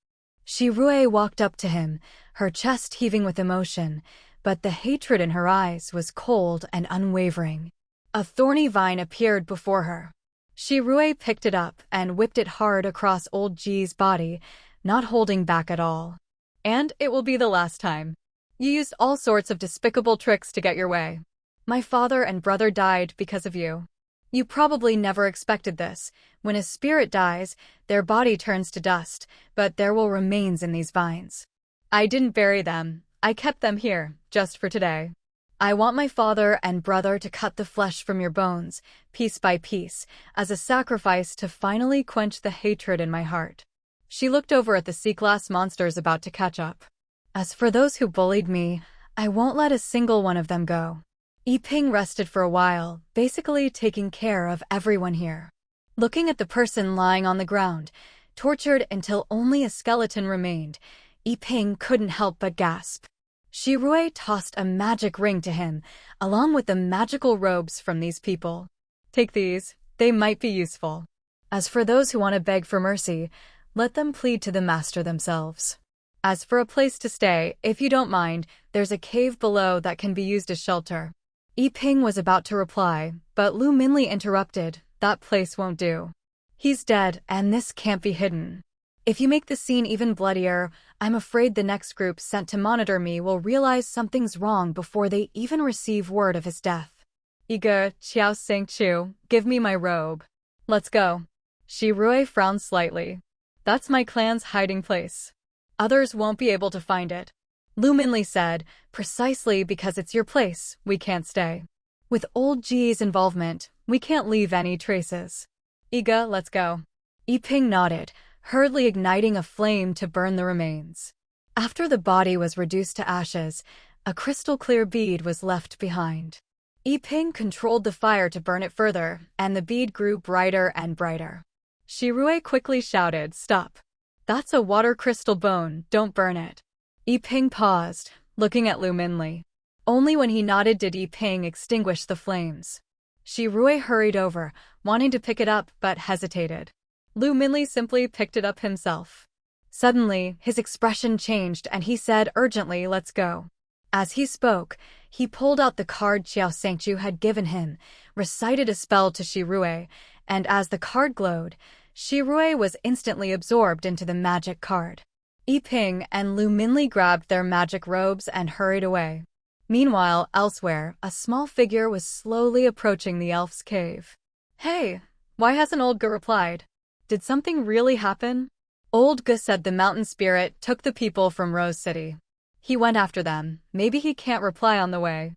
Shirue walked up to him, her chest heaving with emotion, but the hatred in her eyes was cold and unwavering. A thorny vine appeared before her. Shirue picked it up and whipped it hard across Old G's body, not holding back at all. And it will be the last time. You used all sorts of despicable tricks to get your way. My father and brother died because of you. You probably never expected this. When a spirit dies, their body turns to dust, but there will remains in these vines. I didn't bury them. I kept them here, just for today. I want my father and brother to cut the flesh from your bones, piece by piece, as a sacrifice to finally quench the hatred in my heart. She looked over at the sea-glass monsters about to catch up. As for those who bullied me, I won't let a single one of them go. Yiping rested for a while, basically taking care of everyone here. Looking at the person lying on the ground, tortured until only a skeleton remained, Yiping couldn't help but gasp. Shirue tossed a magic ring to him, along with the magical robes from these people. Take these, they might be useful. As for those who want to beg for mercy, let them plead to the master themselves. As for a place to stay, if you don't mind, there's a cave below that can be used as shelter. Yiping was about to reply, but Lu Minli interrupted. that place won't do. He's dead, and this can't be hidden. If you make the scene even bloodier, I'm afraid the next group sent to monitor me will realize something's wrong before they even receive word of his death. Iga, Qiao Sang Chu, give me my robe. Let's go. Shirue frowned slightly. That's my clan's hiding place. Others won't be able to find it. Lu Minli said, precisely because it's your place, we can't stay. With old Ji's involvement, we can't leave any traces. Iga, let's go. Yiping nodded, hurriedly igniting a flame to burn the remains. After the body was reduced to ashes, a crystal-clear bead was left behind. Yiping controlled the fire to burn it further, and the bead grew brighter and brighter. Shirue quickly shouted, stop. That's a water crystal bone, don't burn it. Yiping paused, looking at Lu Minli. Only when he nodded did Yiping extinguish the flames. Shirue hurried over, wanting to pick it up but hesitated. Lu Minli simply picked it up himself. Suddenly, his expression changed and he said urgently, let's go. As he spoke, he pulled out the card Qiao Sangchu had given him, recited a spell to Shirue, and as the card glowed, Shirue was instantly absorbed into the magic card. Yiping and Lu Minli grabbed their magic robes and hurried away. Meanwhile, elsewhere, a small figure was slowly approaching the elf's cave. Hey, why hasn't Old Ge replied? Did something really happen? Old Ge said the mountain spirit took the people from Rose City. He went after them, maybe he can't reply on the way.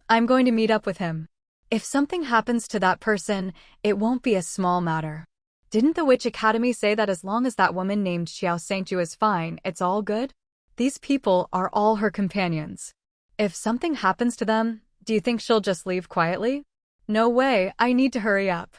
I'm going to meet up with him. If something happens to that person, it won't be a small matter. Didn't the Witch Academy say that as long as that woman named Qiao Sangchu is fine, it's all good? These people are all her companions. If something happens to them, do you think she'll just leave quietly? No way, I need to hurry up.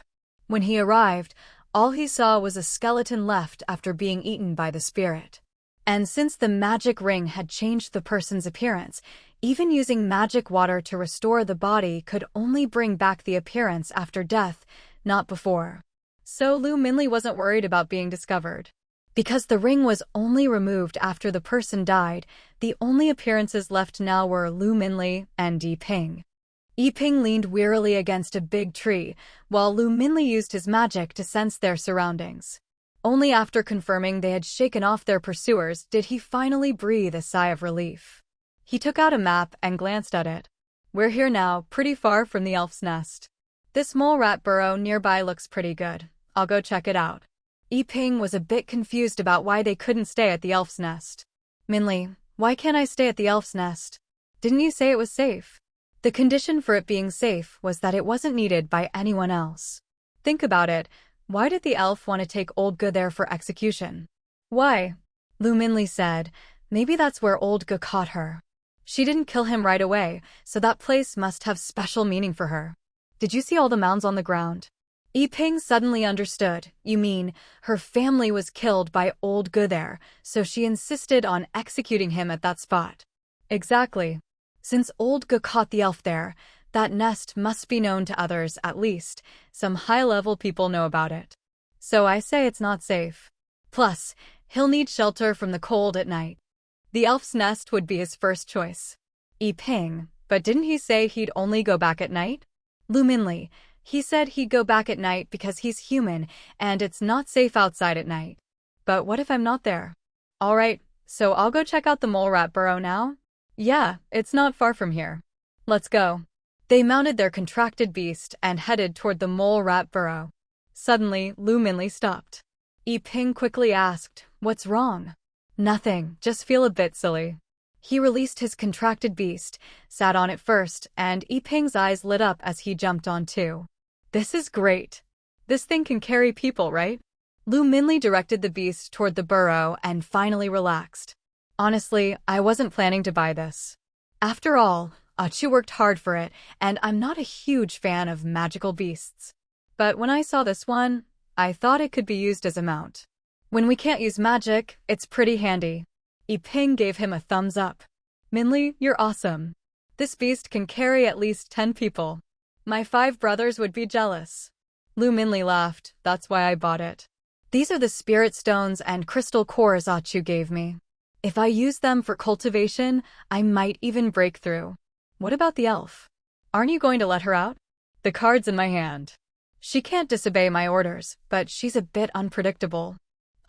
When he arrived, all he saw was a skeleton left after being eaten by the spirit. And since the magic ring had changed the person's appearance, even using magic water to restore the body could only bring back the appearance after death, not before. So Lu Minli wasn't worried about being discovered. Because the ring was only removed after the person died, the only appearances left now were Lu Minli and Yiping. Yiping leaned wearily against a big tree, while Lu Minli used his magic to sense their surroundings. Only after confirming they had shaken off their pursuers did he finally breathe a sigh of relief. He took out a map and glanced at it. We're here now, pretty far from the elf's nest. This mole rat burrow nearby looks pretty good. I'll go check it out. Yiping was a bit confused about why they couldn't stay at the elf's nest. Minli, why can't I stay at the elf's nest? Didn't you say it was safe? The condition for it being safe was that it wasn't needed by anyone else. Think about it. Why did the elf want to take Old Ge there for execution? Why? Lu Minli said, maybe that's where Old Ge caught her. She didn't kill him right away, so that place must have special meaning for her. Did you see all the mounds on the ground? Yiping suddenly understood. You mean, her family was killed by Old Ge there, so she insisted on executing him at that spot. Exactly. Since Old Ge caught the elf there, that nest must be known to others at least. Some high-level people know about it. So I say it's not safe. Plus, he'll need shelter from the cold at night. The elf's nest would be his first choice. Yiping, but didn't he say he'd only go back at night? Lu Minli, he said he'd go back at night because he's human and it's not safe outside at night. But what if I'm not there? Alright, so I'll go check out the mole rat burrow now? Yeah, it's not far from here. Let's go. They mounted their contracted beast and headed toward the mole rat burrow. Suddenly, Lu Minli stopped. Yiping quickly asked, what's wrong? Nothing, just feel a bit silly. He released his contracted beast, sat on it first, and Yiping's eyes lit up as he jumped on too. This is great. This thing can carry people, right? Lu Minli directed the beast toward the burrow and finally relaxed. Honestly, I wasn't planning to buy this. After all, Chu worked hard for it, and I'm not a huge fan of magical beasts. But when I saw this one, I thought it could be used as a mount. When we can't use magic, it's pretty handy. Yiping gave him a thumbs up. Minli, you're awesome. This beast can carry at least 10 people. My 5 brothers would be jealous. Lu Minli laughed, that's why I bought it. These are the spirit stones and crystal cores Chu gave me. If I use them for cultivation, I might even break through. What about the elf? Aren't you going to let her out? The card's in my hand. She can't disobey my orders, but she's a bit unpredictable.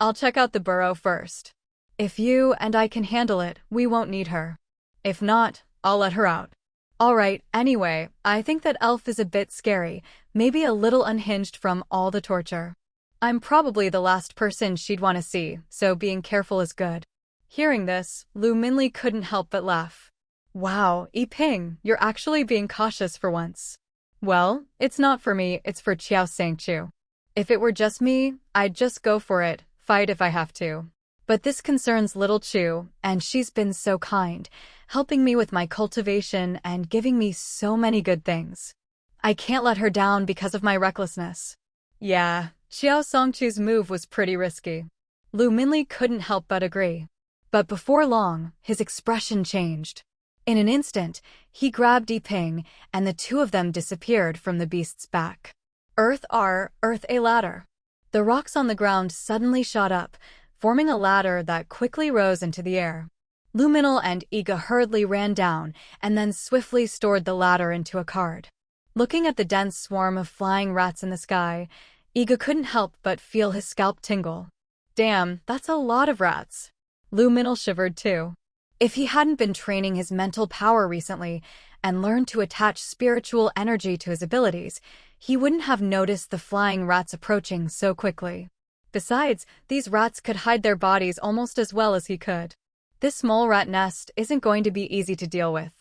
I'll check out the burrow first. If you and I can handle it, we won't need her. If not, I'll let her out. Alright, anyway, I think that elf is a bit scary, maybe a little unhinged from all the torture. I'm probably the last person she'd want to see, so being careful is good. Hearing this, Lu Minli couldn't help but laugh. Wow, Yiping, you're actually being cautious for once. Well, it's not for me, it's for Sang Chu. If it were just me, I'd just go for it, fight if I have to. But this concerns little Chu, and she's been so kind, helping me with my cultivation and giving me so many good things. I can't let her down because of my recklessness. Yeah, Sang Chu's move was pretty risky. Lu Minli couldn't help but agree. But before long, his expression changed. In an instant, he grabbed Yiping, and the two of them disappeared from the beast's back. Earth a ladder. The rocks on the ground suddenly shot up, forming a ladder that quickly rose into the air. Lu Minli and Iga hurriedly ran down, and then swiftly stored the ladder into a card. Looking at the dense swarm of flying rats in the sky, Iga couldn't help but feel his scalp tingle. Damn, that's a lot of rats. Lu Minli shivered too. If he hadn't been training his mental power recently and learned to attach spiritual energy to his abilities, he wouldn't have noticed the flying rats approaching so quickly. Besides, these rats could hide their bodies almost as well as he could. This small rat nest isn't going to be easy to deal with.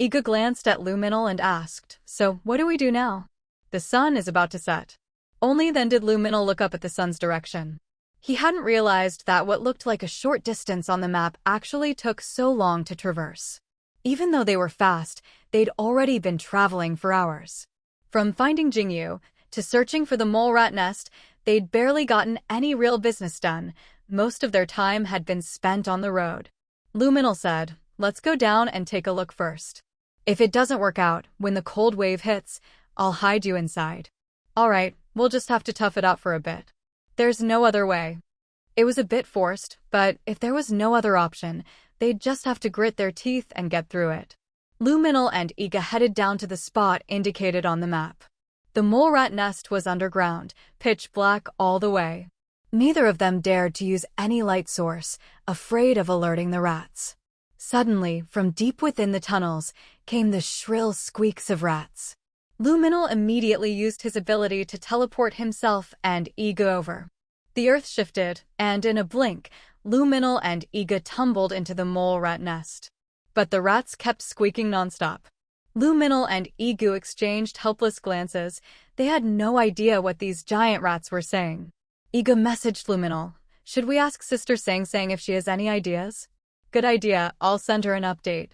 Iga glanced at Lu Minli and asked, "So, what do we do now?" The sun is about to set. Only then did Lu Minli look up at the sun's direction. He hadn't realized that what looked like a short distance on the map actually took so long to traverse. Even though they were fast, they'd already been traveling for hours. From finding Jingyu to searching for the mole rat nest, they'd barely gotten any real business done. Most of their time had been spent on the road. Lu Minli said, "Let's go down and take a look first. If it doesn't work out, when the cold wave hits, I'll hide you inside." Alright, we'll just have to tough it out for a bit. There's no other way. It was a bit forced, but if there was no other option, they'd just have to grit their teeth and get through it. Lu Minli and Iga headed down to the spot indicated on the map. The mole rat nest was underground, pitch black all the way. Neither of them dared to use any light source, afraid of alerting the rats. Suddenly, from deep within the tunnels, came the shrill squeaks of rats. Lu Minli immediately used his ability to teleport himself and Iga over. The earth shifted, and in a blink, Lu Minli and Iga tumbled into the mole rat nest. But the rats kept squeaking nonstop. Lu Minli and Iga exchanged helpless glances. They had no idea what these giant rats were saying. Iga messaged Lu Minli, "Should we ask Sister Sang if she has any ideas?" "Good idea, I'll send her an update."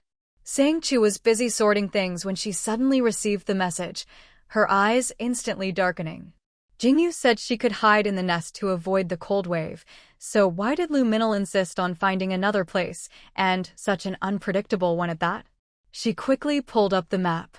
Sang Chu was busy sorting things when she suddenly received the message, her eyes instantly darkening. Jingyu said she could hide in the nest to avoid the cold wave, so why did Lu Minli insist on finding another place, and such an unpredictable one at that? She quickly pulled up the map.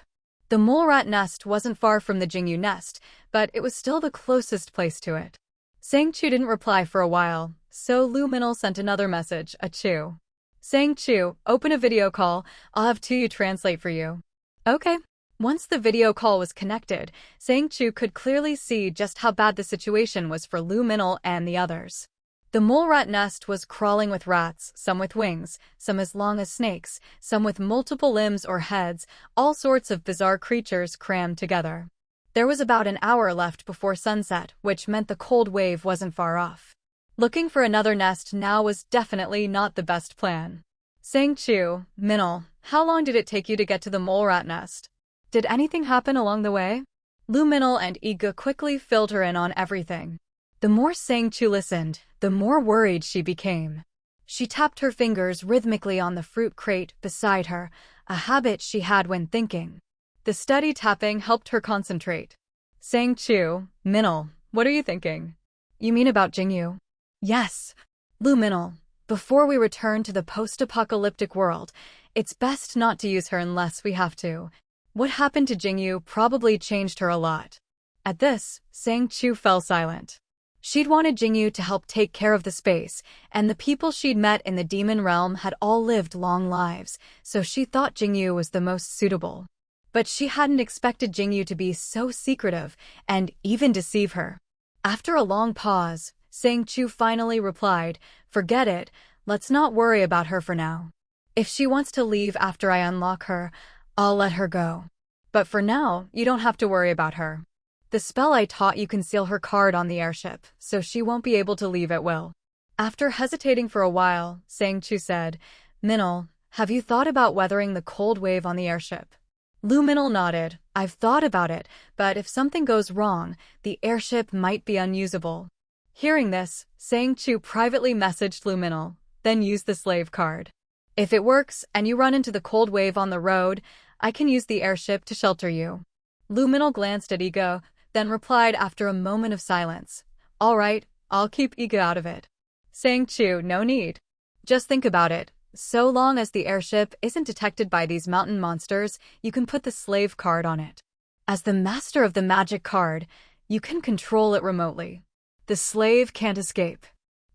The mole rat nest wasn't far from the Jingyu nest, but it was still the closest place to it. Sang Chu didn't reply for a while, so Lu Minli sent another message, a Chu. "Sang Chu, open a video call, I'll have Tuyu translate for you." Okay. Once the video call was connected, Sang Chu could clearly see just how bad the situation was for Lu Minli and the others. The mole rat nest was crawling with rats, some with wings, some as long as snakes, some with multiple limbs or heads, all sorts of bizarre creatures crammed together. There was about an hour left before sunset, which meant the cold wave wasn't far off. Looking for another nest now was definitely not the best plan. Sang Chu, Minli, how long did it take you to get to the mole rat nest? Did anything happen along the way? Lu Minli and Iga quickly filled her in on everything. The more Sang Chu listened, the more worried she became. She tapped her fingers rhythmically on the fruit crate beside her, a habit she had when thinking. The steady tapping helped her concentrate. Sang Chu, Minli, what are you thinking? You mean about Jingyu? Yes. Lu Minli, before we return to the post-apocalyptic world, it's best not to use her unless we have to. What happened to Jingyu probably changed her a lot. At this, Sang Chu fell silent. She'd wanted Jingyu to help take care of the space, and the people she'd met in the demon realm had all lived long lives, so she thought Jingyu was the most suitable. But she hadn't expected Jingyu to be so secretive and even deceive her. After a long pause, Sang Chu finally replied, "Forget it, let's not worry about her for now. If she wants to leave after I unlock her, I'll let her go. But for now, you don't have to worry about her. The spell I taught you can seal her card on the airship, so she won't be able to leave at will." After hesitating for a while, Sang Chu said, "Minil, have you thought about weathering the cold wave on the airship?" Lu Minil nodded. "I've thought about it, but if something goes wrong, the airship might be unusable." Hearing this, Sang Chu privately messaged Lu Minil, then used the slave card. "If it works and you run into the cold wave on the road, I can use the airship to shelter you." Lu Minil glanced at Ego, then replied after a moment of silence, "All right, I'll keep Ego out of it." Sang Chu, "No need. Just think about it. So long as the airship isn't detected by these mountain monsters, you can put the slave card on it. As the master of the magic card, you can control it remotely. The slave can't escape.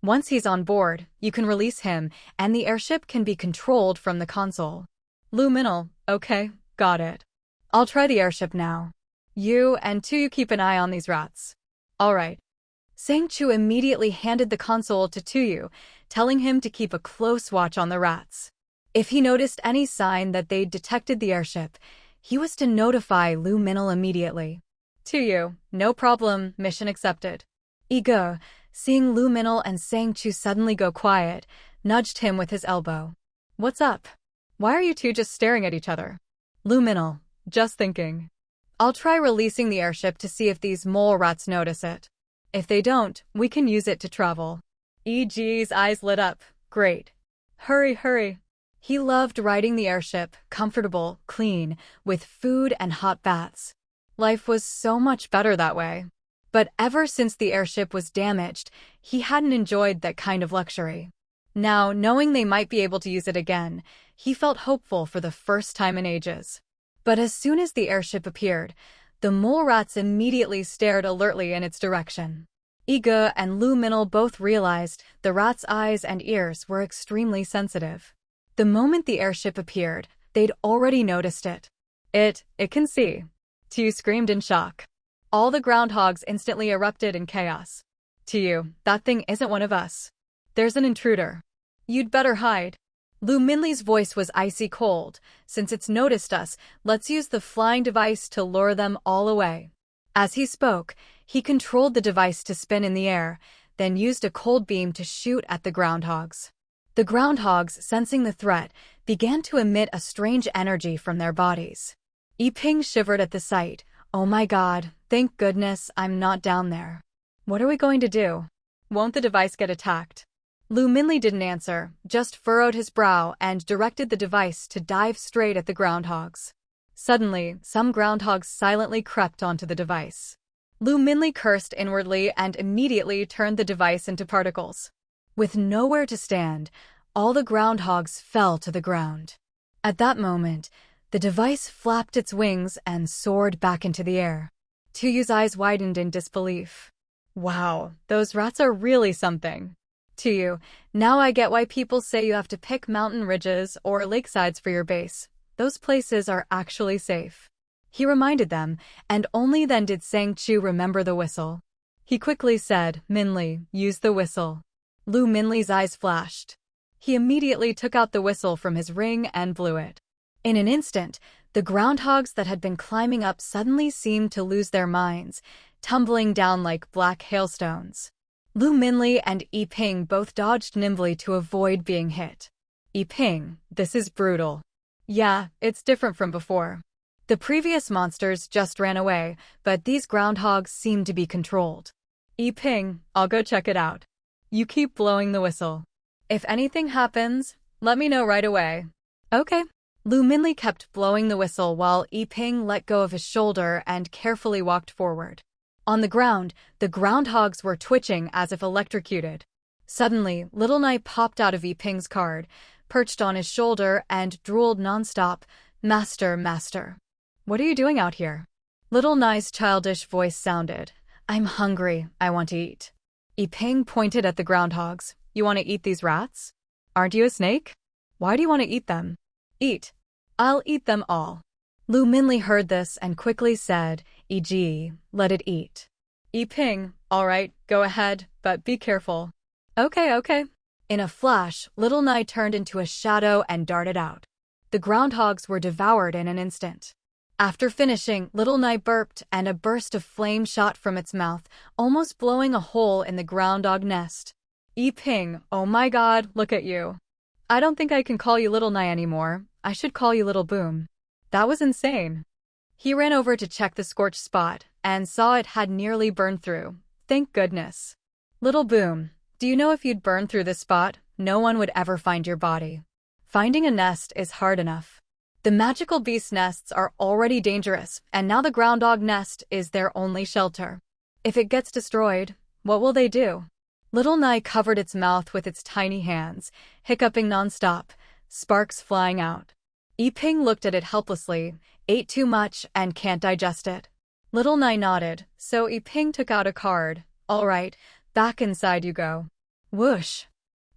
Once he's on board, you can release him, and the airship can be controlled from the console." Lu Minil, "Okay, got it. I'll try the airship now. You keep an eye on these rats." "All right." Sang Chu immediately handed the console to Tuyu, telling him to keep a close watch on the rats. If he noticed any sign that they'd detected the airship, he was to notify Lu Minil immediately. "Tuyu, no problem, mission accepted." Ego, seeing Lu Minil and Sang Chu suddenly go quiet, nudged him with his elbow. "What's up? Why are you two just staring at each other?" Lu Minil, "Just thinking. I'll try releasing the airship to see if these mole rats notice it. If they don't, we can use it to travel." EG's eyes lit up. "Great. Hurry, hurry." He loved riding the airship, comfortable, clean, with food and hot baths. Life was so much better that way. But ever since the airship was damaged, he hadn't enjoyed that kind of luxury. Now, knowing they might be able to use it again, he felt hopeful for the first time in ages. But as soon as the airship appeared, the mole rats immediately stared alertly in its direction. Ego and Lu Minil both realized the rats' eyes and ears were extremely sensitive. The moment the airship appeared, they'd already noticed it. It can see." Tu screamed in shock. All the groundhogs instantly erupted in chaos. "Tu, that thing isn't one of us. There's an intruder. You'd better hide." Lu Minli's voice was icy cold. "Since it's noticed us, let's use the flying device to lure them all away." As he spoke, he controlled the device to spin in the air, then used a cold beam to shoot at the groundhogs. The groundhogs, sensing the threat, began to emit a strange energy from their bodies. Yiping shivered at the sight. "Oh my god, thank goodness I'm not down there. What are we going to do? Won't the device get attacked?" Lu Minli didn't answer, just furrowed his brow and directed the device to dive straight at the groundhogs. Suddenly, some groundhogs silently crept onto the device. Lu Minli cursed inwardly and immediately turned the device into particles. With nowhere to stand, all the groundhogs fell to the ground. At that moment, the device flapped its wings and soared back into the air. Tuyu's eyes widened in disbelief. "Wow, those rats are really something." "Tuyu, now I get why people say you have to pick mountain ridges or lakesides for your base. Those places are actually safe." He reminded them, and only then did Sang Chu remember the whistle. He quickly said, "Minli, use the whistle." Lu Minli's eyes flashed. He immediately took out the whistle from his ring and blew it. In an instant, the groundhogs that had been climbing up suddenly seemed to lose their minds, tumbling down like black hailstones. Lu Minli and Yiping both dodged nimbly to avoid being hit. "Yiping, this is brutal." "Yeah, it's different from before. The previous monsters just ran away, but these groundhogs seem to be controlled." "Yiping, I'll go check it out. You keep blowing the whistle. If anything happens, let me know right away." "Okay." Lu Minli kept blowing the whistle while Yiping let go of his shoulder and carefully walked forward. On the ground, the groundhogs were twitching as if electrocuted. Suddenly, Little Nai popped out of Yiping's card, perched on his shoulder, and drooled nonstop, "Master, master. What are you doing out here?" Little Nai's childish voice sounded, "I'm hungry, I want to eat." Yiping pointed at the groundhogs. "You want to eat these rats? Aren't you a snake? Why do you want to eat them?" "Eat. I'll eat them all." Lu Minli heard this and quickly said, "E.g., let it eat." Yiping, "All right, go ahead, but be careful." Okay. In a flash, Little Nai turned into a shadow and darted out. The groundhogs were devoured in an instant. After finishing, Little Nai burped and a burst of flame shot from its mouth, almost blowing a hole in the groundhog nest. Yiping, "Oh my god, look at you. I don't think I can call you Little Nai anymore. I should call you Little Boom. That was insane." He ran over to check the scorched spot and saw it had nearly burned through. Thank goodness. "Little Boom, do you know if you'd burn through this spot, no one would ever find your body? Finding a nest is hard enough. The magical beast nests are already dangerous, and now the groundhog nest is their only shelter. If it gets destroyed, what will they do?" Little Nai covered its mouth with its tiny hands, hiccuping nonstop, sparks flying out. Yiping looked at it helplessly, ate too much and can't digest it. Little Nai nodded, so Yiping took out a card. "All right, back inside you go." Whoosh!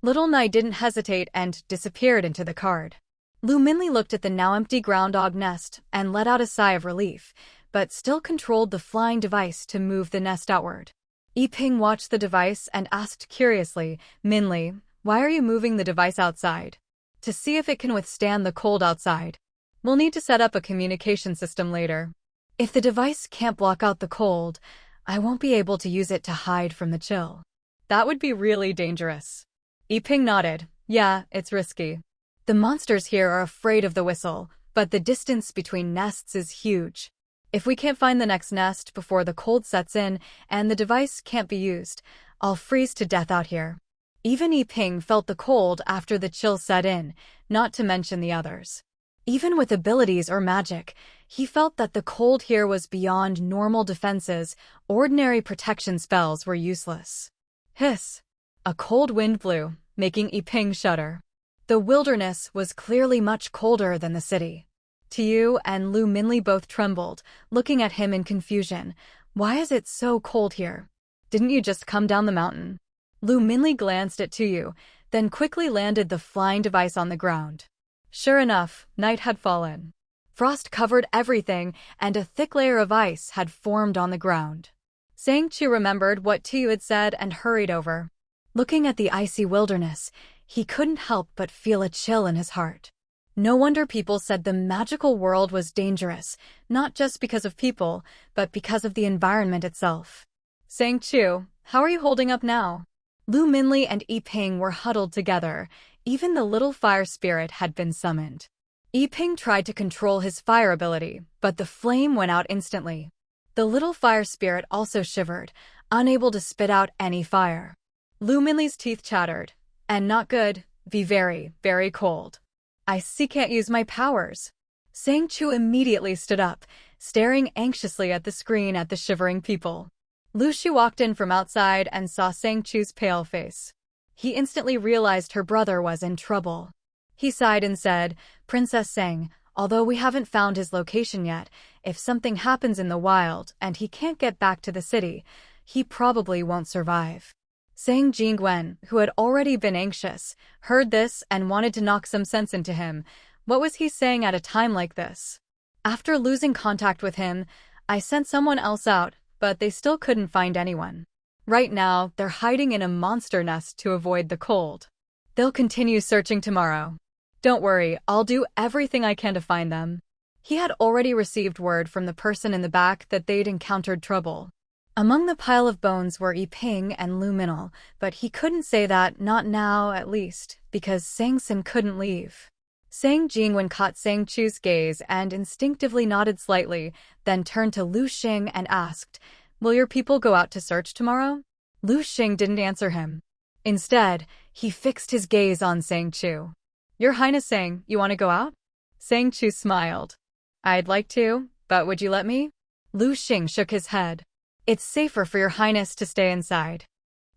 Little Nai didn't hesitate and disappeared into the card. Lu Minli looked at the now empty groundhog nest and let out a sigh of relief, but still controlled the flying device to move the nest outward. Yiping watched the device and asked curiously, "Minli, why are you moving the device outside?" "To see if it can withstand the cold outside. We'll need to set up a communication system later. If the device can't block out the cold, I won't be able to use it to hide from the chill." "That would be really dangerous." Yiping nodded. "Yeah, it's risky. The monsters here are afraid of the whistle, but the distance between nests is huge. If we can't find the next nest before the cold sets in and the device can't be used, I'll freeze to death out here." Even Yiping felt the cold after the chill set in, not to mention the others. Even with abilities or magic, he felt that the cold here was beyond normal defenses. Ordinary protection spells were useless. Hiss! A cold wind blew, making Yiping shudder. The wilderness was clearly much colder than the city. Tiu and Lu Minli both trembled, looking at him in confusion. "Why is it so cold here? Didn't you just come down the mountain?" Lu Minli glanced at Tiu, then quickly landed the flying device on the ground. Sure enough, night had fallen. Frost covered everything, and a thick layer of ice had formed on the ground. Sang Chu remembered what Tiu had said and hurried over. Looking at the icy wilderness, he couldn't help but feel a chill in his heart. No wonder people said the magical world was dangerous, not just because of people, but because of the environment itself. "Sang Chu, how are you holding up now?" Lu Minli and Yiping were huddled together. Even the little fire spirit had been summoned. Yiping tried to control his fire ability, but the flame went out instantly. The little fire spirit also shivered, unable to spit out any fire. Lu Minli's teeth chattered. "And not good, be very, very cold. I see can't use my powers." Sang Chu immediately stood up, staring anxiously at the screen at the shivering people. Lu Shi walked in from outside and saw Sang Chu's pale face. He instantly realized her brother was in trouble. He sighed and said, "Princess Sang, although we haven't found his location yet, if something happens in the wild and he can't get back to the city, he probably won't survive." Sang Jingwen, who had already been anxious, heard this and wanted to knock some sense into him. What was he saying at a time like this? "After losing contact with him, I sent someone else out, but they still couldn't find anyone. Right now, they're hiding in a monster nest to avoid the cold. They'll continue searching tomorrow. Don't worry, I'll do everything I can to find them." He had already received word from the person in the back that they'd encountered trouble. Among the pile of bones were Yiping and Lu Minli, but he couldn't say that, not now at least, because Sang Sin couldn't leave. Sang Jingwen caught Sang Chu's gaze and instinctively nodded slightly, then turned to Lu Xing and asked, "Will your people go out to search tomorrow?" Lu Xing didn't answer him. Instead, he fixed his gaze on Sang Chu. "Your Highness Sang, you want to go out?" Sang Chu smiled. "I'd like to, but would you let me?" Lu Xing shook his head. "It's safer for your Highness to stay inside."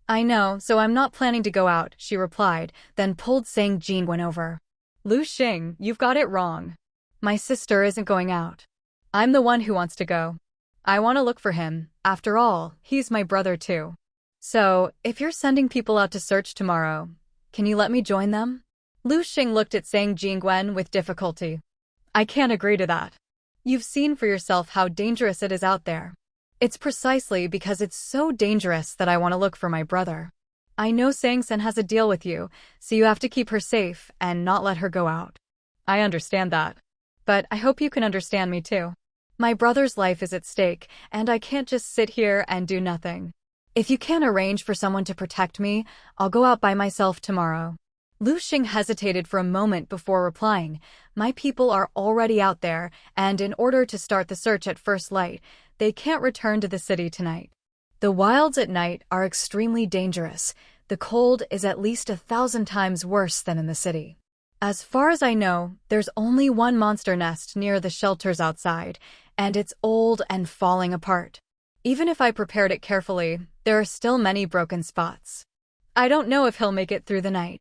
"I know, so I'm not planning to go out," she replied, then pulled Sang Jingwen over. "Lu Xing, you've got it wrong. My sister isn't going out. I'm the one who wants to go. I want to look for him. After all, he's my brother too. So, if you're sending people out to search tomorrow, can you let me join them?" Lu Xing looked at Sang Jingwen with difficulty. "I can't agree to that." You've seen for yourself how dangerous it is out there. It's precisely because it's so dangerous that I want to look for my brother. I know Sang-sen has a deal with you, so you have to keep her safe and not let her go out. I understand that. But I hope you can understand me too. My brother's life is at stake, and I can't just sit here and do nothing. If you can't arrange for someone to protect me, I'll go out by myself tomorrow. Lu Xing hesitated for a moment before replying. My people are already out there, and in order to start the search at first light, they can't return to the city tonight. The wilds at night are extremely dangerous. The cold is at least 1,000 times worse than in the city. As far as I know, there's only one monster nest near the shelters outside, and it's old and falling apart. Even if I prepared it carefully, there are still many broken spots. I don't know if he'll make it through the night.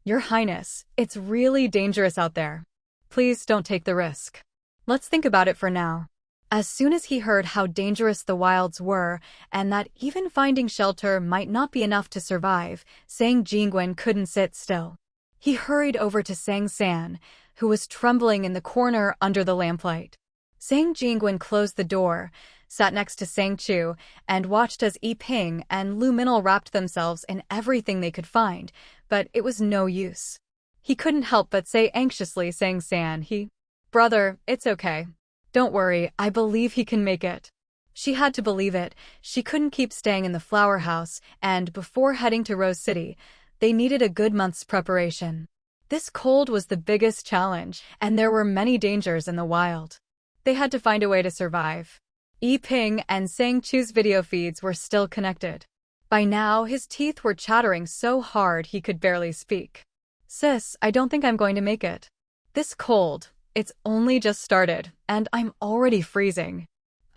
Your Highness, it's really dangerous out there. Please don't take the risk. Let's think about it for now. As soon as he heard how dangerous the wilds were, and that even finding shelter might not be enough to survive, Sang Jingwen couldn't sit still. He hurried over to Sang San, who was trembling in the corner under the lamplight. Sang Jingwen closed the door, sat next to Sang Chu, and watched as Yi Ping and Lu Minil wrapped themselves in everything they could find, but it was no use. He couldn't help but say anxiously, Sang San, Brother, it's okay. Don't worry, I believe he can make it. She had to believe it. She couldn't keep staying in the flower house, and before heading to Rose City, they needed a good month's preparation. This cold was the biggest challenge, and there were many dangers in the wild. They had to find a way to survive. Yi Ping and Sang Chu's video feeds were still connected. By now, his teeth were chattering so hard he could barely speak. Sis, I don't think I'm going to make it. This cold, it's only just started, and I'm already freezing.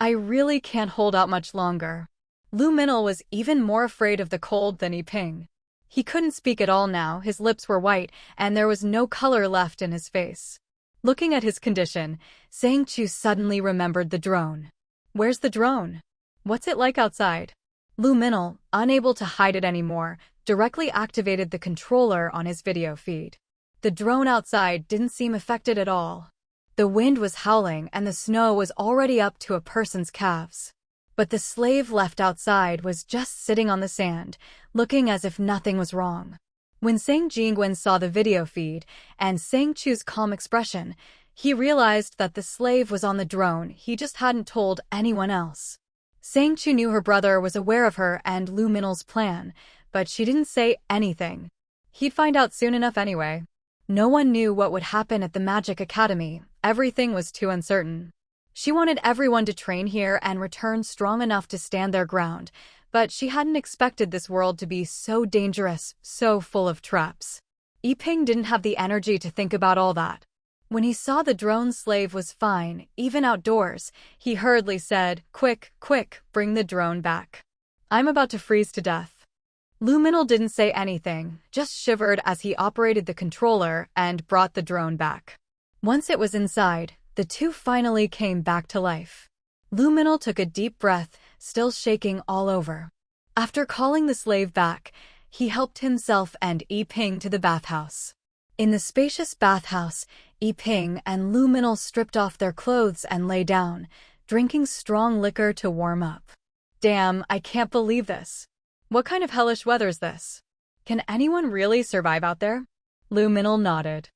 I really can't hold out much longer. Lu Minil was even more afraid of the cold than Yi Ping. He couldn't speak at all now, his lips were white, and there was no color left in his face. Looking at his condition, Sang Chu suddenly remembered the drone. Where's the drone? What's it like outside? Lu Minil, unable to hide it anymore, directly activated the controller on his video feed. The drone outside didn't seem affected at all. The wind was howling and the snow was already up to a person's calves. But the slave left outside was just sitting on the sand, looking as if nothing was wrong. When Sang Jingwen saw the video feed and Sang Chu's calm expression, he realized that the slave was on the drone. He just hadn't told anyone else. Sang Chu knew her brother was aware of her and Lu Minil's plan, but she didn't say anything. He'd find out soon enough anyway. No one knew what would happen at the Magic Academy. Everything was too uncertain. She wanted everyone to train here and return strong enough to stand their ground, but she hadn't expected this world to be so dangerous, so full of traps. Yi Ping didn't have the energy to think about all that. When he saw the drone slave was fine, even outdoors, he hurriedly said, Quick, quick, bring the drone back. I'm about to freeze to death. Lu Minil didn't say anything, just shivered as he operated the controller and brought the drone back. Once it was inside, the two finally came back to life. Lu Minil took a deep breath, still shaking all over. After calling the slave back, he helped himself and Yi Ping to the bathhouse. In the spacious bathhouse, Yi Ping and Lu Minil stripped off their clothes and lay down, drinking strong liquor to warm up. Damn, I can't believe this. What kind of hellish weather's this? Can anyone really survive out there? Lu Minil nodded.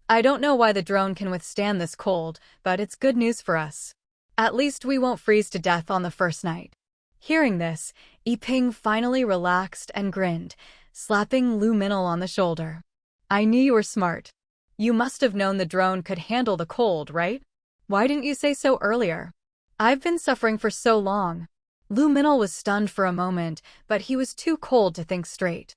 I don't know why the drone can withstand this cold, but it's good news for us. At least we won't freeze to death on the first night. Hearing this, Yi Ping finally relaxed and grinned, slapping Lu Minil on the shoulder. I knew you were smart. You must have known the drone could handle the cold, right? Why didn't you say so earlier? I've been suffering for so long. Lu Minil was stunned for a moment, but he was too cold to think straight.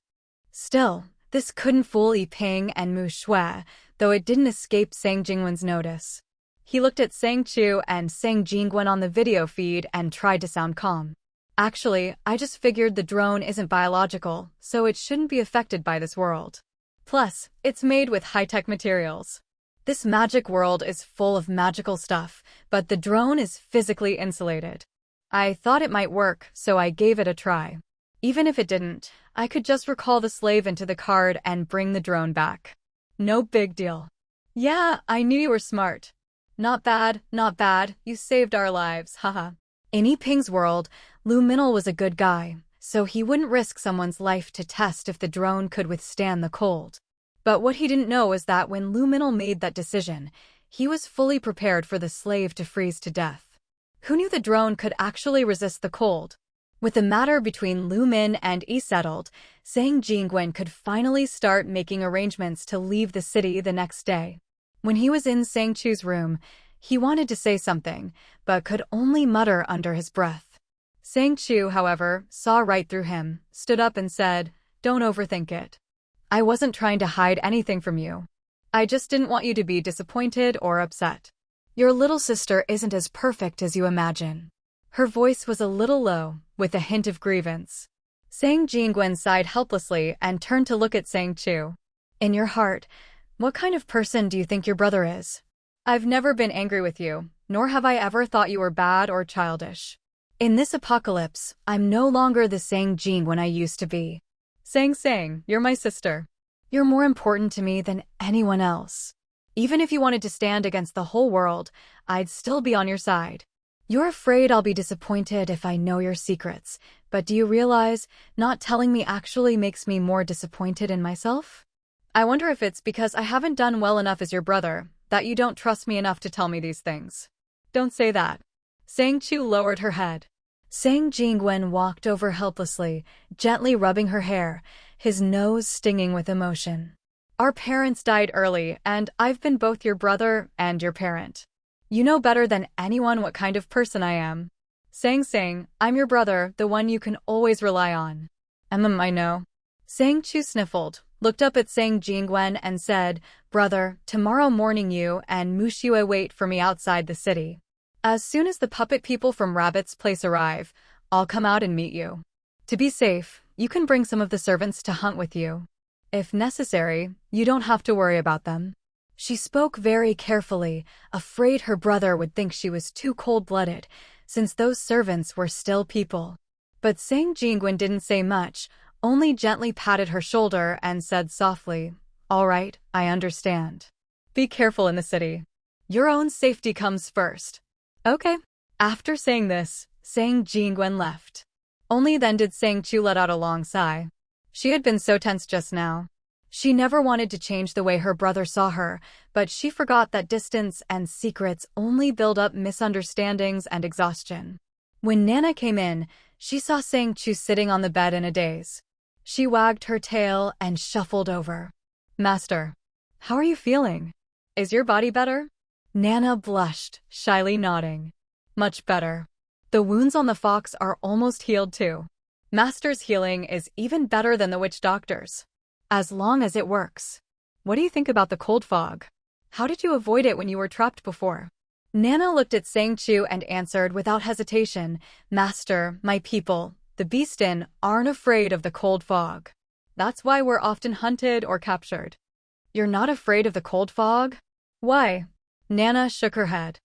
Still, this couldn't fool Yi Ping and Mu Shui, though it didn't escape Sang Jingwen's notice. He looked at Sang Chu and Sang Jingwen on the video feed and tried to sound calm. Actually, I just figured the drone isn't biological, so it shouldn't be affected by this world. Plus, it's made with high-tech materials. This magic world is full of magical stuff, but the drone is physically insulated. I thought it might work, so I gave it a try. Even if it didn't, I could just recall the slave into the card and bring the drone back. No big deal. Yeah, I knew you were smart. Not bad, not bad. You saved our lives, haha. In Yiping's world, Lu Minel was a good guy, so he wouldn't risk someone's life to test if the drone could withstand the cold. But what he didn't know is that when Lu Minel made that decision, he was fully prepared for the slave to freeze to death. Who knew the drone could actually resist the cold? With the matter between Lu Min and Yi settled, Sang Jingwen could finally start making arrangements to leave the city the next day. When he was in Sang Chu's room, he wanted to say something, but could only mutter under his breath. Sang Chu, however, saw right through him, stood up and said, "Don't overthink it. I wasn't trying to hide anything from you. I just didn't want you to be disappointed or upset. Your little sister isn't as perfect as you imagine." Her voice was a little low, with a hint of grievance. Sang Jingwen sighed helplessly and turned to look at Sang Chu. "In your heart, what kind of person do you think your brother is? I've never been angry with you, nor have I ever thought you were bad or childish. In this apocalypse, I'm no longer the Sang Jingwen I used to be. Sang, you're my sister. You're more important to me than anyone else. Even if you wanted to stand against the whole world, I'd still be on your side. You're afraid I'll be disappointed if I know your secrets, but do you realize not telling me actually makes me more disappointed in myself? I wonder if it's because I haven't done well enough as your brother, that you don't trust me enough to tell me these things." "Don't say that." Sang Chu lowered her head. Sang Jingwen walked over helplessly, gently rubbing her hair, his nose stinging with emotion. "Our parents died early, and I've been both your brother and your parent. You know better than anyone what kind of person I am. Sang, I'm your brother, the one you can always rely on." I know." Sang Chu sniffled, looked up at Sang Jingwen and said, "Brother, tomorrow morning you and Mushue wait for me outside the city. As soon as the puppet people from Rabbit's place arrive, I'll come out and meet you. To be safe, you can bring some of the servants to hunt with you. If necessary, you don't have to worry about them." She spoke very carefully, afraid her brother would think she was too cold-blooded, since those servants were still people. But Sang Jingwen didn't say much, only gently patted her shoulder and said softly, "All right, I understand. Be careful in the city. Your own safety comes first." "Okay." After saying this, Sang Jingwen left. Only then did Sang Chu let out a long sigh. She had been so tense just now. She never wanted to change the way her brother saw her, but she forgot that distance and secrets only build up misunderstandings and exhaustion. When Nana came in, she saw Sang Chu sitting on the bed in a daze. She wagged her tail and shuffled over. "Master, how are you feeling? Is your body better?" Nana blushed, shyly nodding. "Much better. The wounds on the fox are almost healed too. Master's healing is even better than the witch doctor's. As long as it works. What do you think about the cold fog? How did you avoid it when you were trapped before?" Nana looked at Sang Chu and answered without hesitation, "Master, my people, the Beastin, aren't afraid of the cold fog. That's why we're often hunted or captured." "You're not afraid of the cold fog? Why?" Nana shook her head.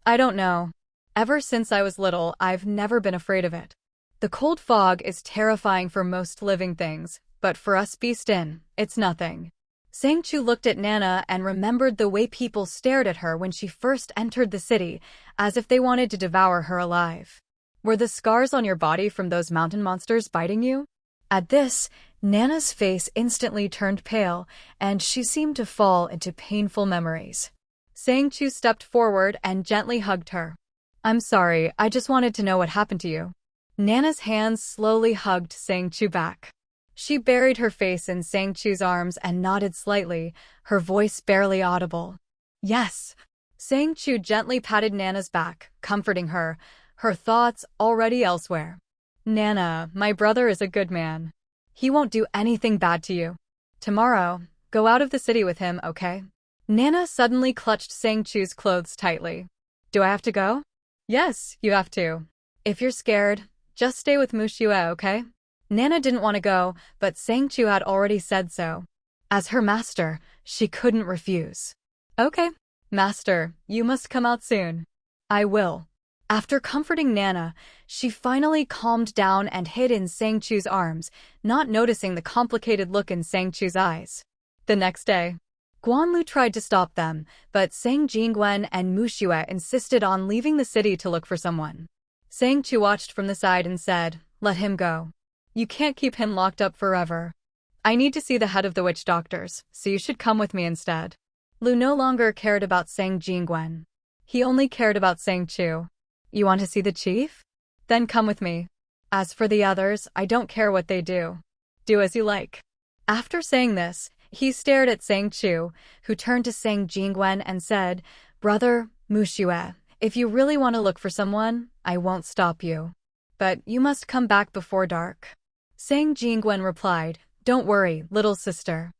"I don't know. Ever since I was little, I've never been afraid of it. The cold fog is terrifying for most living things, but for us Beastin, it's nothing." Sang Chu looked at Nana and remembered the way people stared at her when she first entered the city, as if they wanted to devour her alive. "Were the scars on your body from those mountain monsters biting you?" At this, Nana's face instantly turned pale, and she seemed to fall into painful memories. Sang Chu stepped forward and gently hugged her. "I'm sorry, I just wanted to know what happened to you." Nana's hands slowly hugged Sang Chu back. She buried her face in Sang Chu's arms and nodded slightly, her voice barely audible. "Yes." Sang Chu gently patted Nana's back, comforting her, her thoughts already elsewhere. "Nana, my brother is a good man. He won't do anything bad to you. Tomorrow, go out of the city with him, okay?" Nana suddenly clutched Sang Chu's clothes tightly. "Do I have to go?" "Yes, you have to. If you're scared, just stay with Mushue, okay?" Nana didn't want to go, but Sang Chu had already said so. As her master, she couldn't refuse. "Okay, master, you must come out soon." "I will." After comforting Nana, she finally calmed down and hid in Sang Chu's arms, not noticing the complicated look in Sang Chu's eyes. The next day, Guanlu tried to stop them, but Sang Jingwen and Muxue insisted on leaving the city to look for someone. Sang Chu watched from the side and said, "Let him go. You can't keep him locked up forever. I need to see the head of the witch doctors, so you should come with me instead." Lu no longer cared about Sang Jingwen. He only cared about Sang Chu. "You want to see the chief? Then come with me. As for the others, I don't care what they do. Do as you like." After saying this, he stared at Sang Chu, who turned to Sang Jingwen and said, "Brother, Muxue, if you really want to look for someone, I won't stop you. But you must come back before dark." Sang Jingwen replied, "Don't worry, little sister.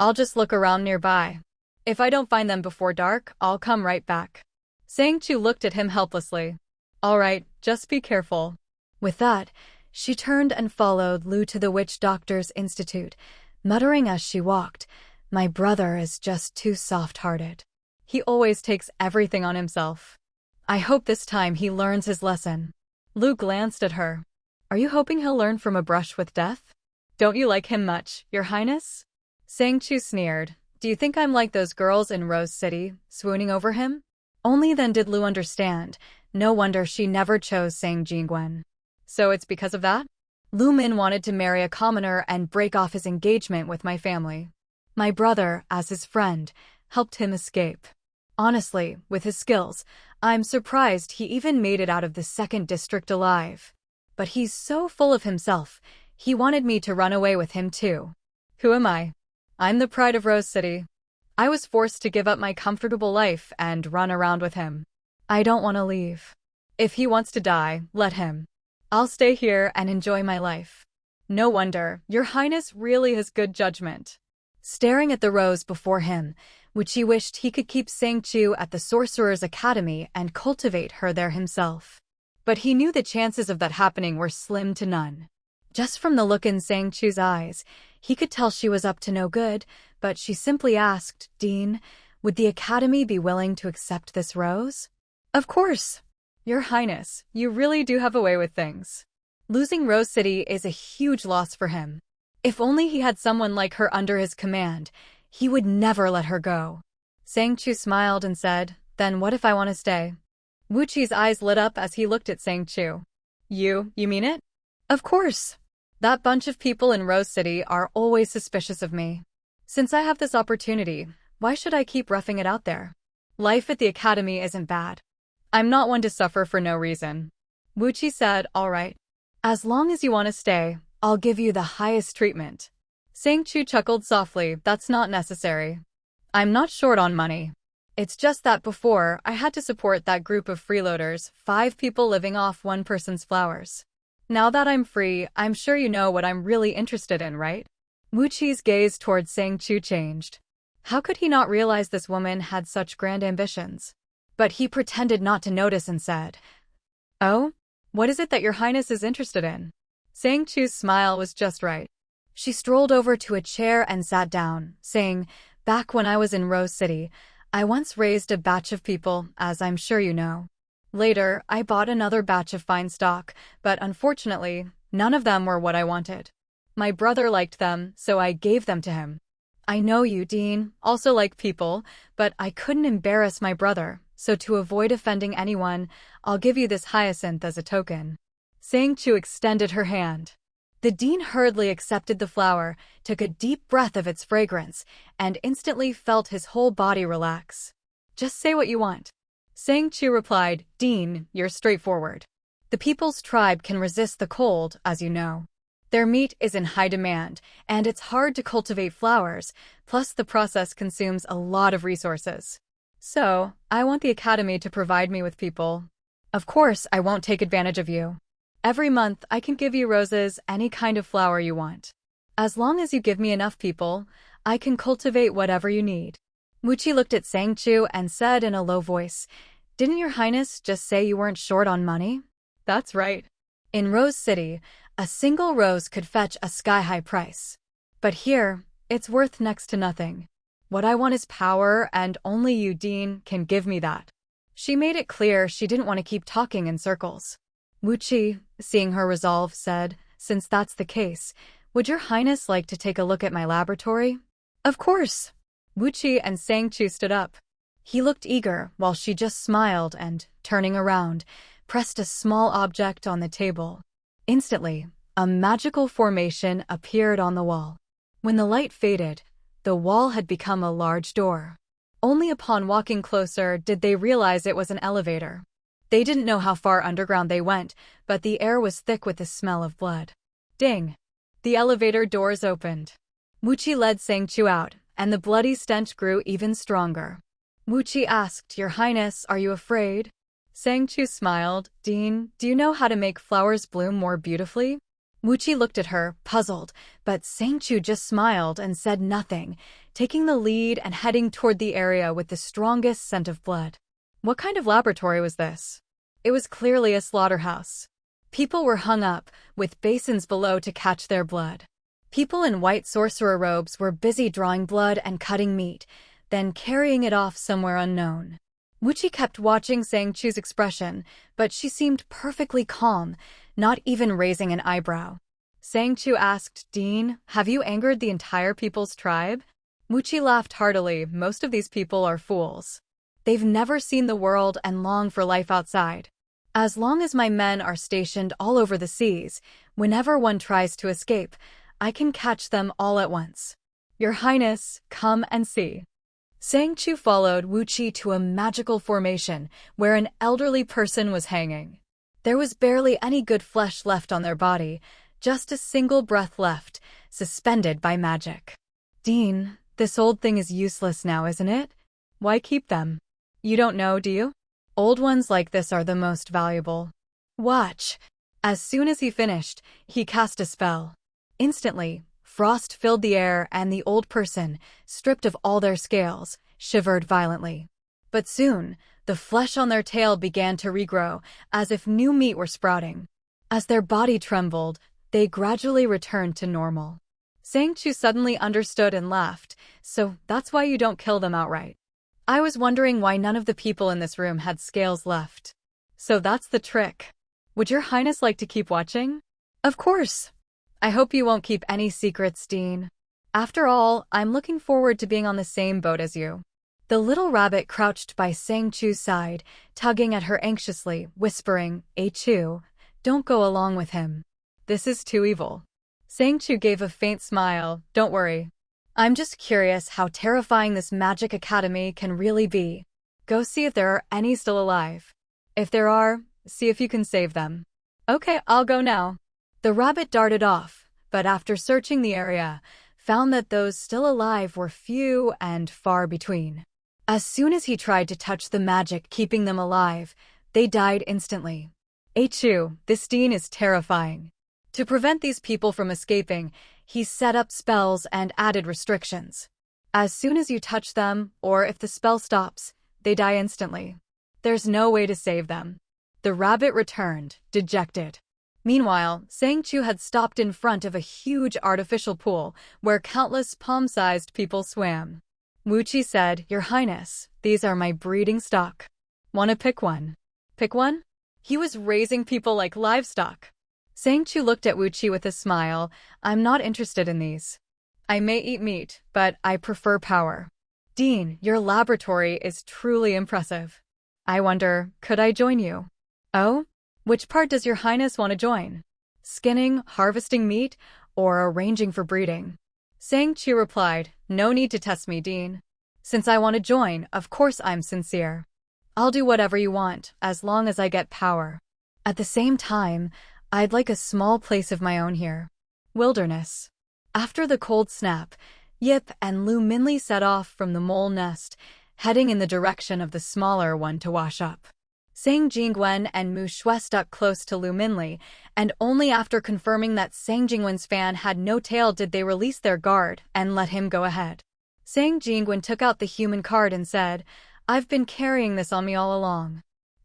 I'll just look around nearby. If I don't find them before dark, I'll come right back." Sang Chu looked at him helplessly. "All right, just be careful." With that, she turned and followed Lu to the Witch Doctor's Institute, muttering as she walked, "My brother is just too soft-hearted. He always takes everything on himself. I hope this time he learns his lesson." Lu glanced at her. "Are you hoping he'll learn from a brush with death? Don't you like him much, Your Highness?" Sang Chu sneered. "Do you think I'm like those girls in Rose City, swooning over him?" Only then did Lu understand. No wonder she never chose Sang Jingwen. "So it's because of that? Lu Min wanted to marry a commoner and break off his engagement with my family. My brother, as his friend, helped him escape. Honestly, with his skills, I'm surprised he even made it out of the 2nd district alive. But he's so full of himself, he wanted me to run away with him too. Who am I? I'm the pride of Rose City. I was forced to give up my comfortable life and run around with him. I don't want to leave. If he wants to die, let him. I'll stay here and enjoy my life." "No wonder, Your Highness really has good judgment." Staring at the rose before him, which he wished he could keep Sang Chu at the Sorcerer's Academy and cultivate her there himself. But he knew the chances of that happening were slim to none. Just from the look in Sang Chu's eyes, he could tell she was up to no good, but she simply asked, "Dean, would the Academy be willing to accept this rose?" "Of course. Your Highness, you really do have a way with things." Losing Rose City is a huge loss for him. If only he had someone like her under his command, he would never let her go. Sang Chu smiled and said, "Then what if I want to stay?" Wu Qi's eyes lit up as he looked at Sang Chu. You mean it?" "Of course. That bunch of people in Rose City are always suspicious of me. Since I have this opportunity, why should I keep roughing it out there? Life at the Academy isn't bad. I'm not one to suffer for no reason." Wu Qi said, "All right. As long as you want to stay, I'll give you the highest treatment." Sang Chu chuckled softly, "That's not necessary. I'm not short on money. It's just that before, I had to support that group of freeloaders, 5 people living off one person's flowers. Now that I'm free, I'm sure you know what I'm really interested in, right?" Wu Qi's gaze towards Sang Chu changed. How could he not realize this woman had such grand ambitions? But he pretended not to notice and said, "Oh? What is it that Your Highness is interested in?" Sang Chu's smile was just right. She strolled over to a chair and sat down, saying, "Back when I was in Rose City, I once raised a batch of people, as I'm sure you know. Later, I bought another batch of fine stock, but unfortunately, none of them were what I wanted. My brother liked them, so I gave them to him. I know you, Dean, also like people, but I couldn't embarrass my brother, so to avoid offending anyone, I'll give you this hyacinth as a token." Sang Chu extended her hand. The Dean hurriedly accepted the flower, took a deep breath of its fragrance, and instantly felt his whole body relax. "Just say what you want." Sang Chu replied, "Dean, you're straightforward. The People's Tribe can resist the cold, as you know. Their meat is in high demand, and it's hard to cultivate flowers, plus the process consumes a lot of resources. So, I want the Academy to provide me with people. Of course, I won't take advantage of you. Every month, I can give you roses, any kind of flower you want. As long as you give me enough people, I can cultivate whatever you need." Wu Qi looked at Sang Chu and said in a low voice, "Didn't Your Highness just say you weren't short on money?" "That's right. In Rose City, a single rose could fetch a sky-high price. But here, it's worth next to nothing. What I want is power, and only you, Dean, can give me that." She made it clear she didn't want to keep talking in circles. Wu Qi, seeing her resolve, said, "Since that's the case, would Your Highness like to take a look at my laboratory?" "Of course." Wuchi and Sang Chu stood up. He looked eager while she just smiled and, turning around, pressed a small object on the table. Instantly, a magical formation appeared on the wall. When the light faded, the wall had become a large door. Only upon walking closer did they realize it was an elevator. They didn't know how far underground they went, but the air was thick with the smell of blood. Ding! The elevator doors opened. Wuchi led Sang Chu out, and the bloody stench grew even stronger. Wuchi asked, "Your Highness, are you afraid?" Sang Chu smiled. "Dean, do you know how to make flowers bloom more beautifully?" Wuchi looked at her, puzzled, but Sang Chu just smiled and said nothing, taking the lead and heading toward the area with the strongest scent of blood. What kind of laboratory was this? It was clearly a slaughterhouse. People were hung up, with basins below to catch their blood. People in white sorcerer robes were busy drawing blood and cutting meat, then carrying it off somewhere unknown. Wuchi kept watching Sang Chu's expression, but she seemed perfectly calm, not even raising an eyebrow. Sang Chu asked, "Dean, have you angered the entire people's tribe?" Wuchi laughed heartily. "Most of these people are fools. They've never seen the world and long for life outside. As long as my men are stationed all over the seas, whenever one tries to escape, I can catch them all at once. Your Highness, come and see." Sang Chu followed Wuchi to a magical formation where an elderly person was hanging. There was barely any good flesh left on their body, just a single breath left, suspended by magic. "Dean, this old thing is useless now, isn't it? Why keep them? You don't know, do you? Old ones like this are the most valuable. Watch." As soon as he finished, he cast a spell. Instantly, frost filled the air and the old person, stripped of all their scales, shivered violently. But soon, the flesh on their tail began to regrow, as if new meat were sprouting. As their body trembled, they gradually returned to normal. Sang Chu suddenly understood and laughed. "So that's why you don't kill them outright. I was wondering why none of the people in this room had scales left. So that's the trick. Would your Highness like to keep watching?" "Of course. I hope you won't keep any secrets, Dean. After all, I'm looking forward to being on the same boat as you." The little rabbit crouched by Sang Chu's side, tugging at her anxiously, whispering, Chu, don't go along with him. This is too evil." Sang Chu gave a faint smile. "Don't worry. I'm just curious how terrifying this magic academy can really be. Go see if there are any still alive. If there are, see if you can save them." "Okay, I'll go now." The rabbit darted off, but after searching the area, found that those still alive were few and far between. As soon as he tried to touch the magic keeping them alive, they died instantly. Chu, this Dean is terrifying. To prevent these people from escaping, he set up spells and added restrictions. As soon as you touch them, or if the spell stops, they die instantly. There's no way to save them. The rabbit returned, dejected. Meanwhile, Sang Chu had stopped in front of a huge artificial pool where countless palm-sized people swam. Wuchi said, "Your Highness, these are my breeding stock. Wanna pick one?" "Pick one?" He was raising people like livestock. Sang Chu looked at Wuchi with a smile. "I'm not interested in these. I may eat meat, but I prefer power. Dean, your laboratory is truly impressive. I wonder, could I join you?" "Oh? Which part does your Highness want to join? Skinning, harvesting meat, or arranging for breeding?" Sang Chu replied, "No need to test me, Dean. Since I want to join, of course I'm sincere. I'll do whatever you want, as long as I get power. At the same time, I'd like a small place of my own here. Wilderness." After the cold snap, Yip and Lu Minli set off from the mole nest, heading in the direction of the smaller one to wash up. Sang Jingwen and Mu Shui stuck close to Lu Minli, and only after confirming that Sang Jingwen's fan had no tail did they release their guard and let him go ahead. Sang Jingwen took out the human card and said, "I've been carrying this on me all along.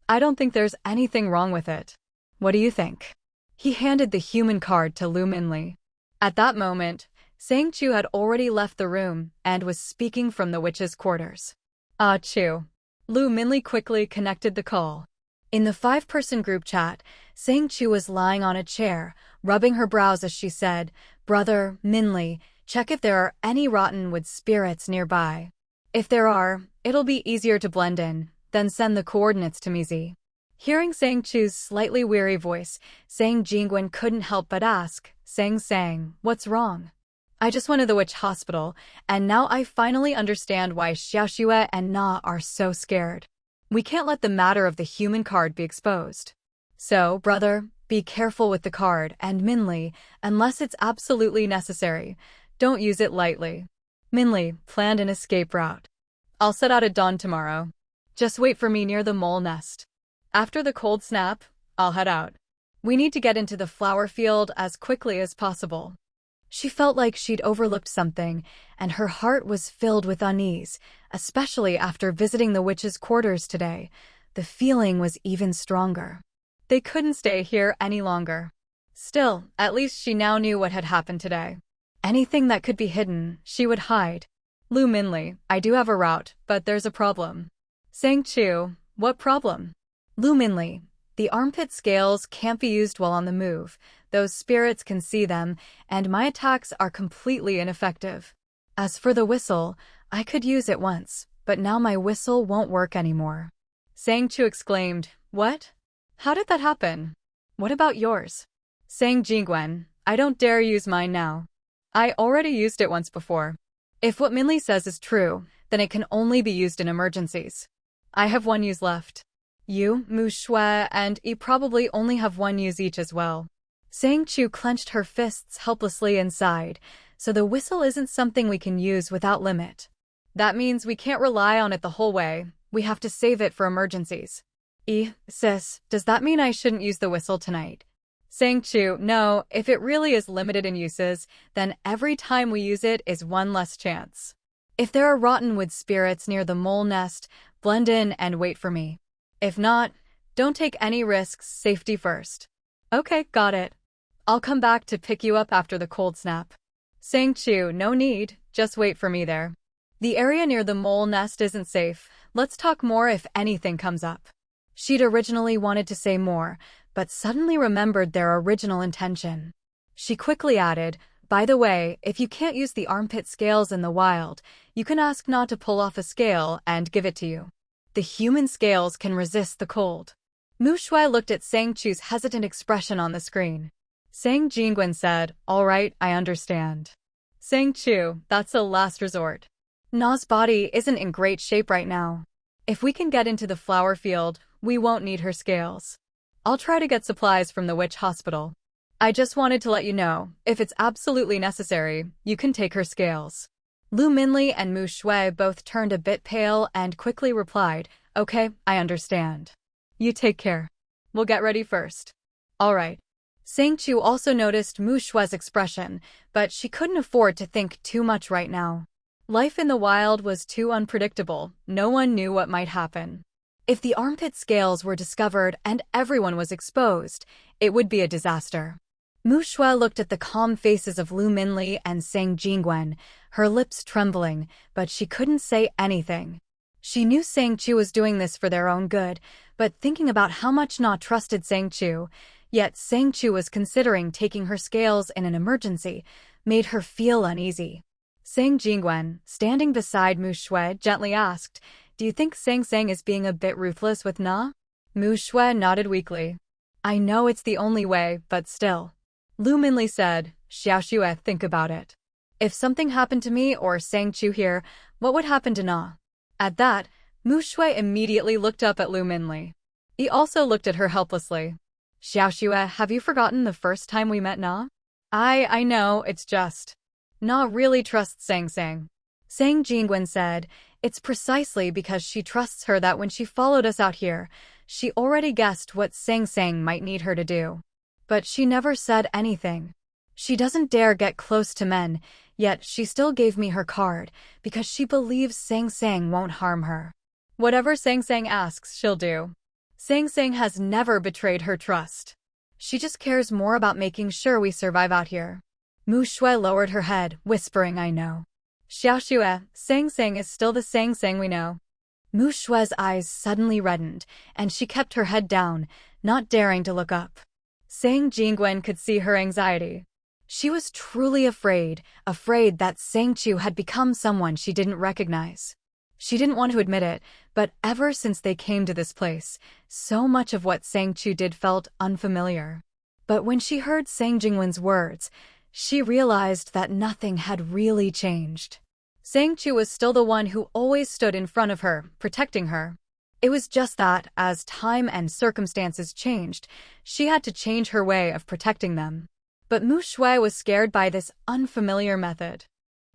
I don't think there's anything wrong with it. What do you think?" He handed the human card to Lu Minli. At that moment, Sang Chu had already left the room and was speaking from the witch's quarters. "Ah, Chu." Lu Minli quickly connected the call. In the 5-person group chat, Sang Chu was lying on a chair, rubbing her brows as she said, "Brother, Minli, check if there are any rotten wood spirits nearby. If there are, it'll be easier to blend in, then send the coordinates to me. Z. Hearing Sang Chu's slightly weary voice, Sang Jingwen couldn't help but ask, Sang, what's wrong? I just went to the witch hospital, and now I finally understand why Xiaoxue and Na are so scared. We can't let the matter of the human card be exposed. So, brother, be careful with the card, and Minli, unless it's absolutely necessary, don't use it lightly. Minli planned an escape route. I'll set out at dawn tomorrow. Just wait for me near the mole nest. After the cold snap, I'll head out. We need to get into the flower field as quickly as possible. She felt like she'd overlooked something, and her heart was filled with unease, especially after visiting the witch's quarters today. The feeling was even stronger. They couldn't stay here any longer. Still, at least she now knew what had happened today. Anything that could be hidden, she would hide. Lu Minli, I do have a route, but there's a problem. Sang Chu, what problem? Lu Minli, the armpit scales can't be used while on the move. Those spirits can see them, and my attacks are completely ineffective. As for the whistle, I could use it once, but now my whistle won't work anymore. Sang Chu exclaimed, What? How did that happen? What about yours? Sang Jingwen, I don't dare use mine now. I already used it once before. If what Minli says is true, then it can only be used in emergencies. I have one use left. You, Mu Shui, and I probably only have one use each as well. Sang Chu clenched her fists helplessly and sighed, so the whistle isn't something we can use without limit. That means we can't rely on it the whole way, we have to save it for emergencies. Sis, does that mean I shouldn't use the whistle tonight? Sang Chu, no, if it really is limited in uses, then every time we use it is one less chance. If there are rottenwood spirits near the mole nest, blend in and wait for me. If not, don't take any risks, safety first. Okay, got it. I'll come back to pick you up after the cold snap. Sang Chu, no need, just wait for me there. The area near the mole nest isn't safe, let's talk more if anything comes up. She'd originally wanted to say more, but suddenly remembered their original intention. She quickly added, by the way, if you can't use the armpit scales in the wild, you can ask Na to pull off a scale and give it to you. The human scales can resist the cold. Mu Shui looked at Sang Chu's hesitant expression on the screen. Sang Jingwen said, all right, I understand. Sang Chu, that's a last resort. Na's body isn't in great shape right now. If we can get into the flower field, we won't need her scales. I'll try to get supplies from the witch hospital. I just wanted to let you know, if it's absolutely necessary, you can take her scales. Lu Minli and Mu Shui both turned a bit pale and quickly replied, okay, I understand. You take care. We'll get ready first. All right. Sang Chu also noticed Mu Shui's expression, but she couldn't afford to think too much right now. Life in the wild was too unpredictable, no one knew what might happen. If the armpit scales were discovered and everyone was exposed, it would be a disaster. Mu Shui looked at the calm faces of Lu Minli and Sang Jingwen, her lips trembling, but she couldn't say anything. She knew Sang Chu was doing this for their own good, but thinking about how much Na trusted Sang Chu, yet Sang Chu was considering taking her scales in an emergency, made her feel uneasy. Sang Jingwen, standing beside Mu Shui, gently asked, do you think Sang is being a bit ruthless with Na? Mu Shui nodded weakly. I know it's the only way, but still. Lu Minli said, Xiaoxue, think about it. If something happened to me or Sang Chu here, what would happen to Na? At that, Mu Shui immediately looked up at Lu Minli. He also looked at her helplessly. Xiaoxue, have you forgotten the first time we met Na? I know, it's just. Na really trusts Sang. Sang Jingwen said, it's precisely because she trusts her that when she followed us out here, she already guessed what Sang might need her to do. But she never said anything. She doesn't dare get close to men, yet she still gave me her card, because she believes Sang won't harm her. Whatever Sang asks, she'll do. Sang has never betrayed her trust. She just cares more about making sure we survive out here. Mu Shui lowered her head, whispering, I know. Xiaoxue, Sang is still the Sang we know. Mu Shui's eyes suddenly reddened, and she kept her head down, not daring to look up. Sang Jingwen could see her anxiety. She was truly afraid that Sang Chu had become someone she didn't recognize. She didn't want to admit it, but ever since they came to this place, so much of what Sang Chu did felt unfamiliar. But when she heard Sang Jingwen's words, she realized that nothing had really changed. Sang Chu was still the one who always stood in front of her, protecting her. It was just that, as time and circumstances changed, she had to change her way of protecting them. But Mu Shui was scared by this unfamiliar method.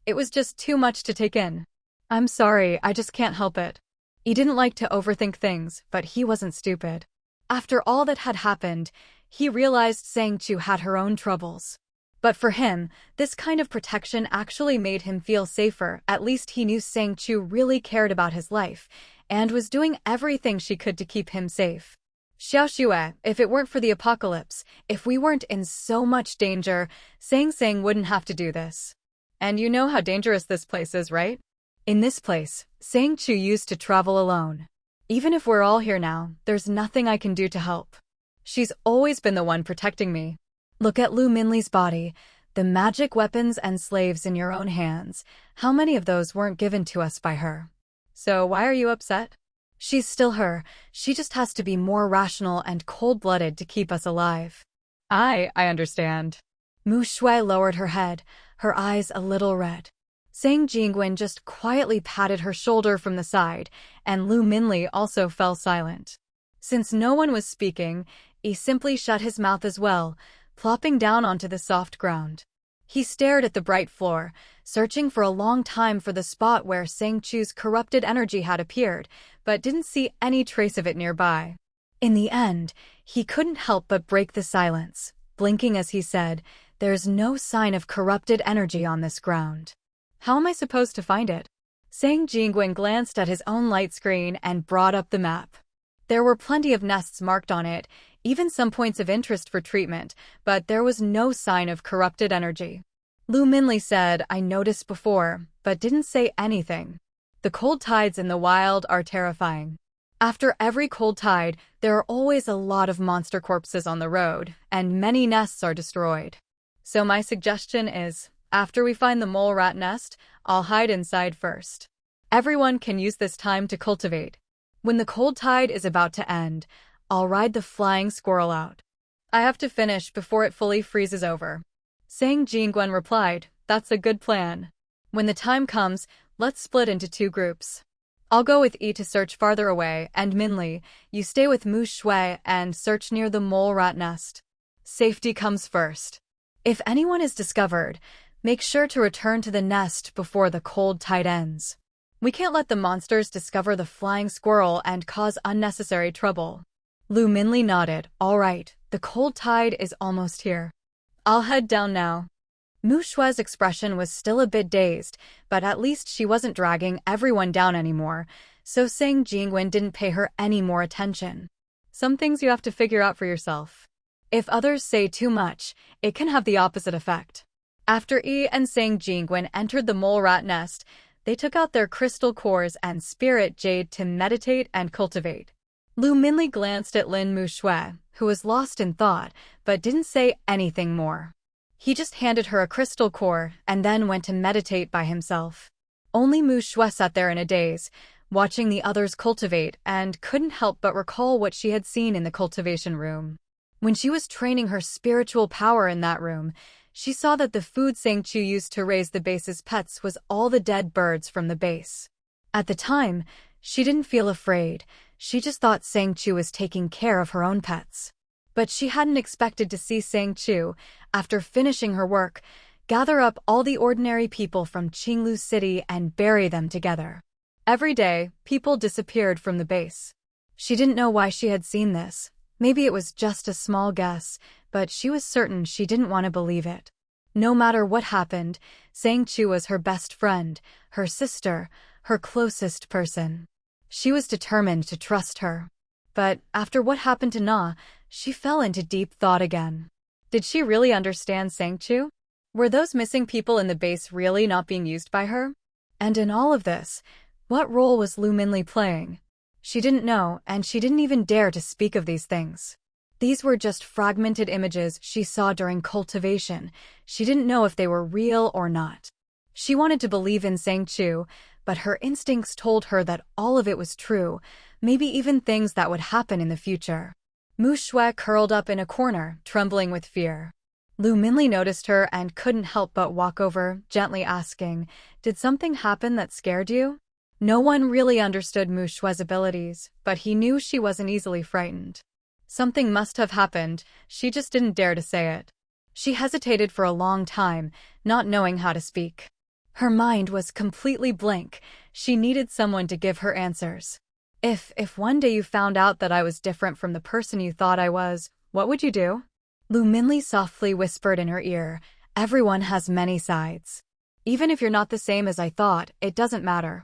It was just too much to take in. "I'm sorry, I just can't help it." He didn't like to overthink things, but he wasn't stupid. After all that had happened, he realized Sang Chu had her own troubles. But for him, this kind of protection actually made him feel safer. At least he knew Sang Chu really cared about his life, and was doing everything she could to keep him safe. "Xiao Xue, if it weren't for the apocalypse, if we weren't in so much danger, Sang wouldn't have to do this. And you know how dangerous this place is, right? In this place, Sang Chu used to travel alone. Even if we're all here now, there's nothing I can do to help. She's always been the one protecting me. Look at Lu Minli's body, the magic weapons and slaves in your own hands. How many of those weren't given to us by her? So why are you upset? She's still her. She just has to be more rational and cold-blooded to keep us alive." I understand." Mu Shui lowered her head, her eyes a little red. Sang Jingwen just quietly patted her shoulder from the side, and Lu Minli also fell silent. Since no one was speaking, he simply shut his mouth as well, plopping down onto the soft ground. He stared at the bright floor, searching for a long time for the spot where Sang Chu's corrupted energy had appeared, but didn't see any trace of it nearby. In the end, he couldn't help but break the silence, blinking as he said, "There's no sign of corrupted energy on this ground. How am I supposed to find it?" Sang Jingwen glanced at his own light screen and brought up the map. There were plenty of nests marked on it, even some points of interest for treatment, but there was no sign of corrupted energy. Lu Minli said, "I noticed before," but didn't say anything. "The cold tides in the wild are terrifying. After every cold tide, there are always a lot of monster corpses on the road, and many nests are destroyed. So my suggestion is, after we find the mole rat nest, I'll hide inside first. Everyone can use this time to cultivate. When the cold tide is about to end, I'll ride the flying squirrel out. I have to finish before it fully freezes over." Sang Jingwen replied, "That's a good plan. When the time comes, let's split into 2 groups. I'll go with Yi to search farther away, and Minli, you stay with Mu Shui and search near the mole rat nest. Safety comes first. If anyone is discovered, make sure to return to the nest before the cold tide ends. We can't let the monsters discover the flying squirrel and cause unnecessary trouble." Lu Minli nodded. "All right, the cold tide is almost here. I'll head down now." Mu Shui's expression was still a bit dazed, but at least she wasn't dragging everyone down anymore, so Sang Jingwen didn't pay her any more attention. Some things you have to figure out for yourself. If others say too much, it can have the opposite effect. After Yi and Sang Jingwen entered the mole rat nest, they took out their crystal cores and spirit jade to meditate and cultivate. Lu Minli glanced at Lin Mu Shui, who was lost in thought, but didn't say anything more. He just handed her a crystal core and then went to meditate by himself. Only Mu Shui sat there in a daze, watching the others cultivate, and couldn't help but recall what she had seen in the cultivation room. When she was training her spiritual power in that room, she saw that the food Sang Chu used to raise the base's pets was all the dead birds from the base. At the time, she didn't feel afraid. She just thought Sang Chu was taking care of her own pets. But she hadn't expected to see Sang Chu, after finishing her work, gather up all the ordinary people from Qinglu City and bury them together. Every day, people disappeared from the base. She didn't know why she had seen this. Maybe it was just a small guess, but she was certain she didn't want to believe it. No matter what happened, Sang Chu was her best friend, her sister, her closest person. She was determined to trust her. But after what happened to Na, she fell into deep thought again. Did she really understand Sang Chu? Were those missing people in the base really not being used by her? And in all of this, what role was Lu Minli playing? She didn't know, and she didn't even dare to speak of these things. These were just fragmented images she saw during cultivation. She didn't know if they were real or not. She wanted to believe in Sang Chu, but her instincts told her that all of it was true, maybe even things that would happen in the future. Mu Shui curled up in a corner, trembling with fear. Lu Minli noticed her and couldn't help but walk over, gently asking, "Did something happen that scared you?" No one really understood Mu Shui's abilities, but he knew she wasn't easily frightened. Something must have happened, she just didn't dare to say it. She hesitated for a long time, not knowing how to speak. Her mind was completely blank. She needed someone to give her answers. If one day you found out that I was different from the person you thought I was, what would you do?" Lu Minli softly whispered in her ear, "Everyone has many sides. Even if you're not the same as I thought, it doesn't matter.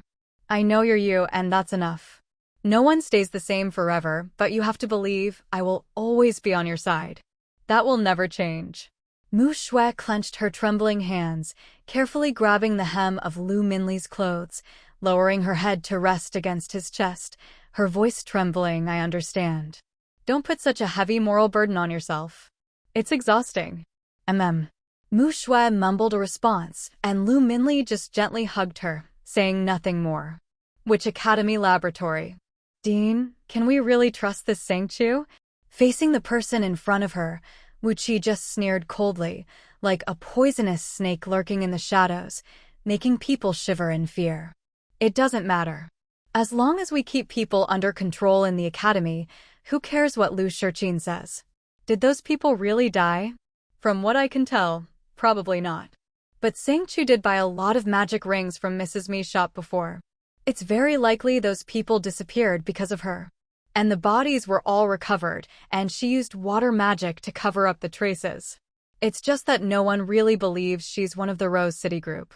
I know you're you, and that's enough. No one stays the same forever, but you have to believe I will always be on your side. That will never change." Mu Shui clenched her trembling hands, carefully grabbing the hem of Lu Minli's clothes, lowering her head to rest against his chest, her voice trembling. "I understand. Don't put such a heavy moral burden on yourself. It's exhausting." Mu Shui mumbled a response, and Lu Minli just gently hugged her, saying nothing more. "Which academy laboratory?" "Dean, can we really trust this Sang Chu?" Facing the person in front of her, Wu Qi just sneered coldly, like a poisonous snake lurking in the shadows, making people shiver in fear. "It doesn't matter. As long as we keep people under control in the academy, who cares what Lu Shirqin says? Did those people really die? From what I can tell, probably not. But Sang Chu did buy a lot of magic rings from Mrs. Mi's shop before. It's very likely those people disappeared because of her. And the bodies were all recovered, and she used water magic to cover up the traces. It's just that no one really believes she's one of the Rose City group."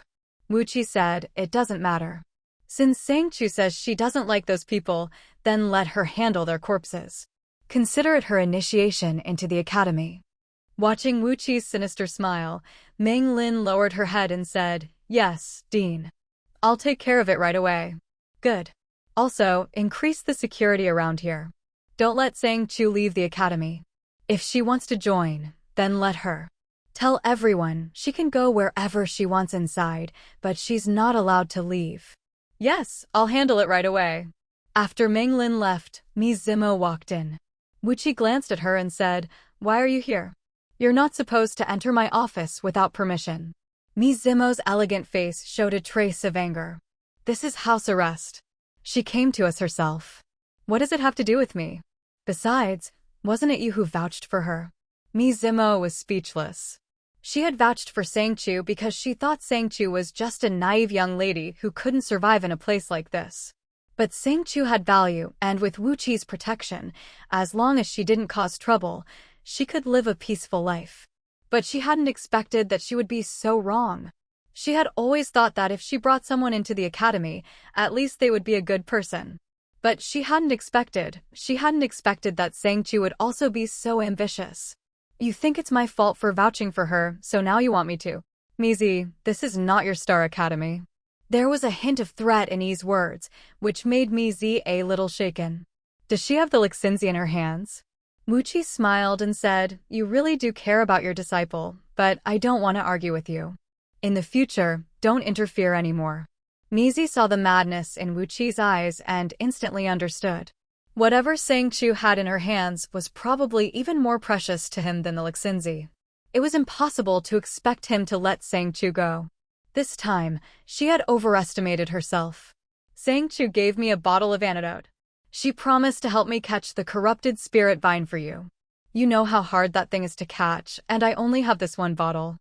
Wu Qi said, "It doesn't matter. Since Sang Chu says she doesn't like those people, then let her handle their corpses. Consider it her initiation into the academy." Watching Wu Qi's sinister smile, Meng Lin lowered her head and said, "Yes, Dean. I'll take care of it right away." "Good. Also, increase the security around here. Don't let Sang Chu leave the academy. If she wants to join, then let her. Tell everyone she can go wherever she wants inside, but she's not allowed to leave." "Yes, I'll handle it right away." After Meng Lin left, Mi Zimo walked in. Wu Qi glanced at her and said, "Why are you here? You're not supposed to enter my office without permission." Mi Zimo's elegant face showed a trace of anger. "This is house arrest. She came to us herself. What does it have to do with me? Besides, wasn't it you who vouched for her?" Mi Zimo was speechless. She had vouched for Sang Chu because she thought Sang Chu was just a naive young lady who couldn't survive in a place like this. But Sang Chu had value, and with Wu Qi's protection, as long as she didn't cause trouble, she could live a peaceful life. But she hadn't expected that she would be so wrong. She had always thought that if she brought someone into the academy, at least they would be a good person. But she hadn't expected that Sang Chu would also be so ambitious. "You think it's my fault for vouching for her, so now you want me to. Mizi, this is not your star academy." There was a hint of threat in Yi's words, which made Mizi a little shaken. "Does she have the Lixinzi in her hands?" Wu Qi smiled and said, "You really do care about your disciple, but I don't want to argue with you. In the future, don't interfere anymore." Mizi saw the madness in Wu Qi's eyes and instantly understood. Whatever Sang Chu had in her hands was probably even more precious to him than the Lixinzi. It was impossible to expect him to let Sang Chu go. This time, she had overestimated herself. "Sang Chu gave me a bottle of antidote. She promised to help me catch the corrupted spirit vine for you. You know how hard that thing is to catch, and I only have this one bottle.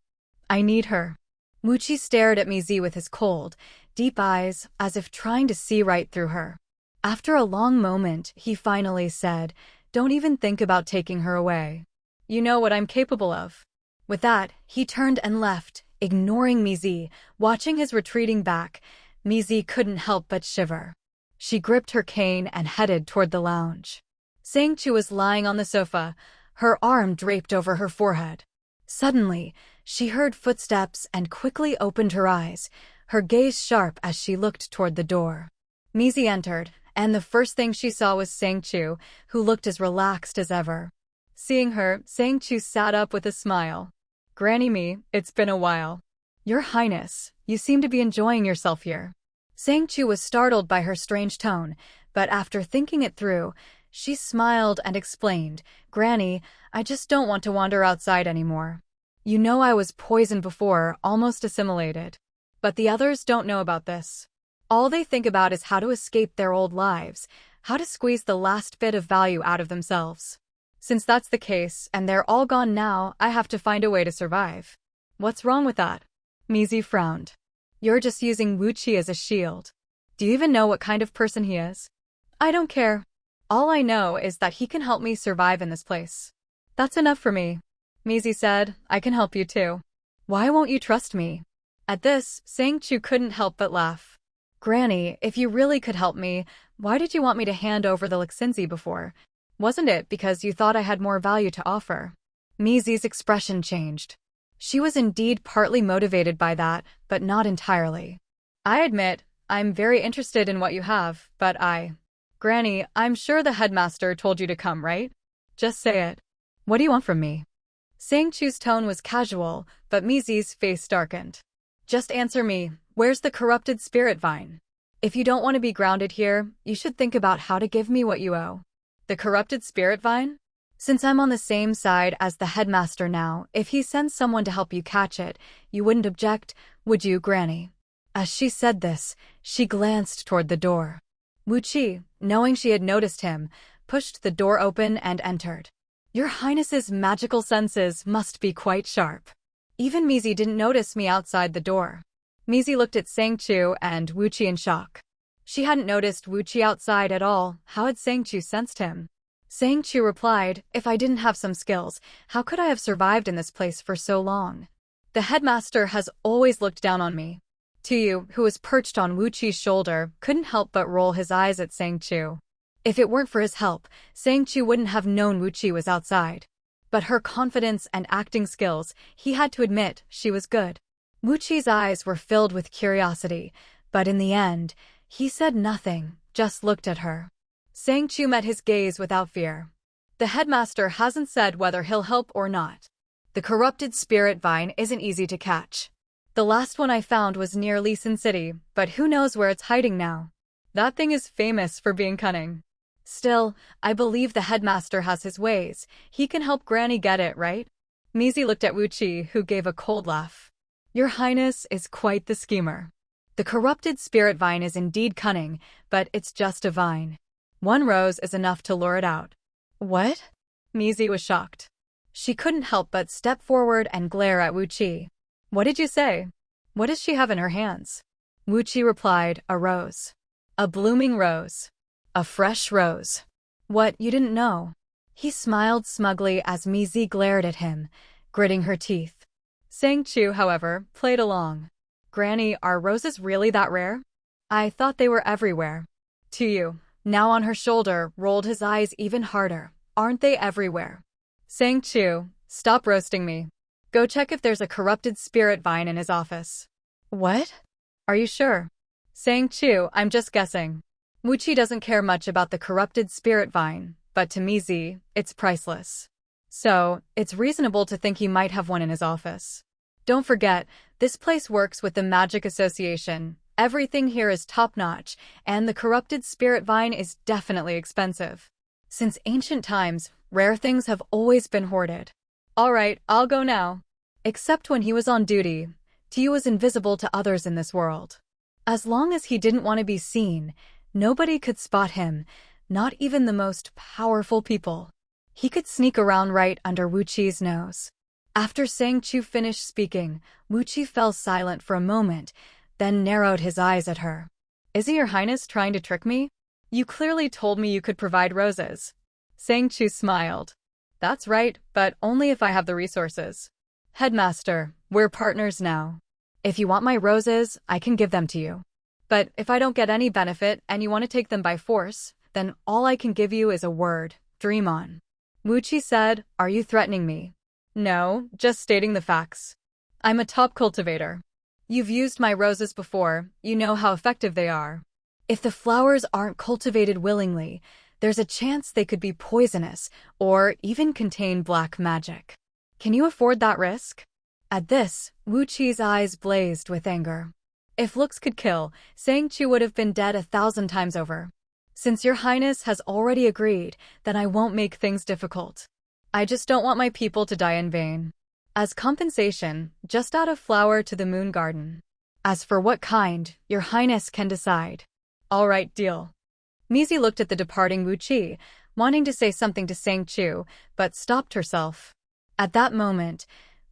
I need her." Wu Qi stared at Mizi with his cold, deep eyes, as if trying to see right through her. After a long moment, he finally said, "Don't even think about taking her away. You know what I'm capable of." With that, he turned and left, ignoring Mizi. Watching his retreating back, Mizi couldn't help but shiver. She gripped her cane and headed toward the lounge. Sang Chu was lying on the sofa, her arm draped over her forehead. Suddenly, she heard footsteps and quickly opened her eyes, her gaze sharp as she looked toward the door. Mizi entered, and the first thing she saw was Sang Chu, who looked as relaxed as ever. Seeing her, Sang Chu sat up with a smile. "Granny Mi, it's been a while." "Your Highness, you seem to be enjoying yourself here." Sang Chu was startled by her strange tone, but after thinking it through, she smiled and explained, "Granny, I just don't want to wander outside anymore. You know I was poisoned before, almost assimilated. But the others don't know about this. All they think about is how to escape their old lives, how to squeeze the last bit of value out of themselves. Since that's the case, and they're all gone now, I have to find a way to survive." "What's wrong with that?" Mizi frowned. "You're just using Wu Qi as a shield. Do you even know what kind of person he is?" "I don't care. All I know is that he can help me survive in this place." "That's enough for me," Mizi said. "I can help you too. Why won't you trust me?" At this, Sang Chu couldn't help but laugh. "Granny, if you really could help me, why did you want me to hand over the Lixinzi before? Wasn't it because you thought I had more value to offer?" Mizi's expression changed. She was indeed partly motivated by that, but not entirely. "I admit, I'm very interested in what you have, but Granny, I'm sure the headmaster told you to come, right? Just say it. What do you want from me?" Sang Chu's tone was casual, but Mizi's face darkened. "Just answer me, where's the corrupted spirit vine? If you don't want to be grounded here, you should think about how to give me what you owe." "The corrupted spirit vine? Since I'm on the same side as the headmaster now, if he sends someone to help you catch it, you wouldn't object, would you, Granny?" As she said this, she glanced toward the door. Wu Qi, knowing she had noticed him, pushed the door open and entered. "Your Highness's magical senses must be quite sharp. Even Mizi didn't notice me outside the door." Mizi looked at Sang Chu and Wu Qi in shock. She hadn't noticed Wu Qi outside at all. How had Sang Chu sensed him? Sang Chu replied, "If I didn't have some skills, how could I have survived in this place for so long? The headmaster has always looked down on me." Tuyu, who was perched on Wu Qi's shoulder, couldn't help but roll his eyes at Sang Chu. If it weren't for his help, Sang Chu wouldn't have known Wu Qi was outside. But her confidence and acting skills, he had to admit, she was good. Wu Qi's eyes were filled with curiosity, but in the end, he said nothing, just looked at her. Sang Chu met his gaze without fear. "The headmaster hasn't said whether he'll help or not. The corrupted spirit vine isn't easy to catch. The last one I found was near Lisan City, but who knows where it's hiding now. That thing is famous for being cunning. Still, I believe the headmaster has his ways. He can help Granny get it, right?" Mizi looked at Wu Qi, who gave a cold laugh. "Your Highness is quite the schemer. The corrupted spirit vine is indeed cunning, but it's just a vine. One rose is enough to lure it out." "What?" Mizi was shocked. She couldn't help but step forward and glare at Wu Qi. "What did you say? What does she have in her hands?" Wu Qi replied, "A rose. A blooming rose. A fresh rose." "What, you didn't know?" He smiled smugly as Mizi glared at him, gritting her teeth. Sang Chu, however, played along. "Granny, are roses really that rare? I thought they were everywhere." Tuyu, now on her shoulder, rolled his eyes even harder. "Aren't they everywhere?" Sang Chu, "Stop roasting me. Go check if there's a corrupted spirit vine in his office." "What? Are you sure?" Sang Chu, "I'm just guessing. Wu Qi doesn't care much about the corrupted spirit vine, but to Mizi, it's priceless. So, it's reasonable to think he might have one in his office. Don't forget, this place works with the Magic Association. Everything here is top-notch, and the corrupted spirit vine is definitely expensive. Since ancient times, rare things have always been hoarded." "All right, I'll go now." Except when he was on duty, Tuyu was invisible to others in this world. As long as he didn't want to be seen, nobody could spot him, not even the most powerful people. He could sneak around right under Wu Qi's nose. After Sang Chu finished speaking, Wu Qi fell silent for a moment, then narrowed his eyes at her. "Isn't your Highness trying to trick me? You clearly told me you could provide roses." Sang Chu smiled. "That's right, but only if I have the resources. Headmaster, we're partners now. If you want my roses, I can give them to you. But if I don't get any benefit and you want to take them by force, then all I can give you is a word, dream on." Wu Qi said, "Are you threatening me?" "No, just stating the facts. I'm a top cultivator. You've used my roses before, you know how effective they are. If the flowers aren't cultivated willingly, there's a chance they could be poisonous or even contain black magic. Can you afford that risk?" At this, Wu Qi's eyes blazed with anger. If looks could kill, Sang Chu would have been dead 1,000 times over. Since your highness has already agreed, then I won't make things difficult. I just don't want my people to die in vain. As compensation, just add a flower to the moon garden. As for what kind, your highness can decide. All right, deal. Mizi looked at the departing Wu Qi, wanting to say something to Sang Chu, but stopped herself. At that moment,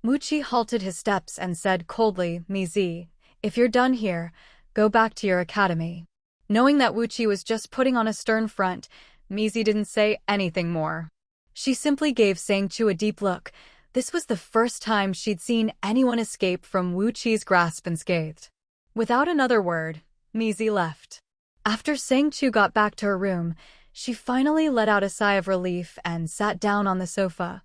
Wu Qi halted his steps and said coldly, Mizi, if you're done here, go back to your academy. Knowing that Wu Qi was just putting on a stern front, Mizi didn't say anything more. She simply gave Sang Chu a deep look. This was the first time she'd seen anyone escape from Wu Qi's grasp unscathed. Without another word, Mizi left. After Sang Chu got back to her room, she finally let out a sigh of relief and sat down on the sofa,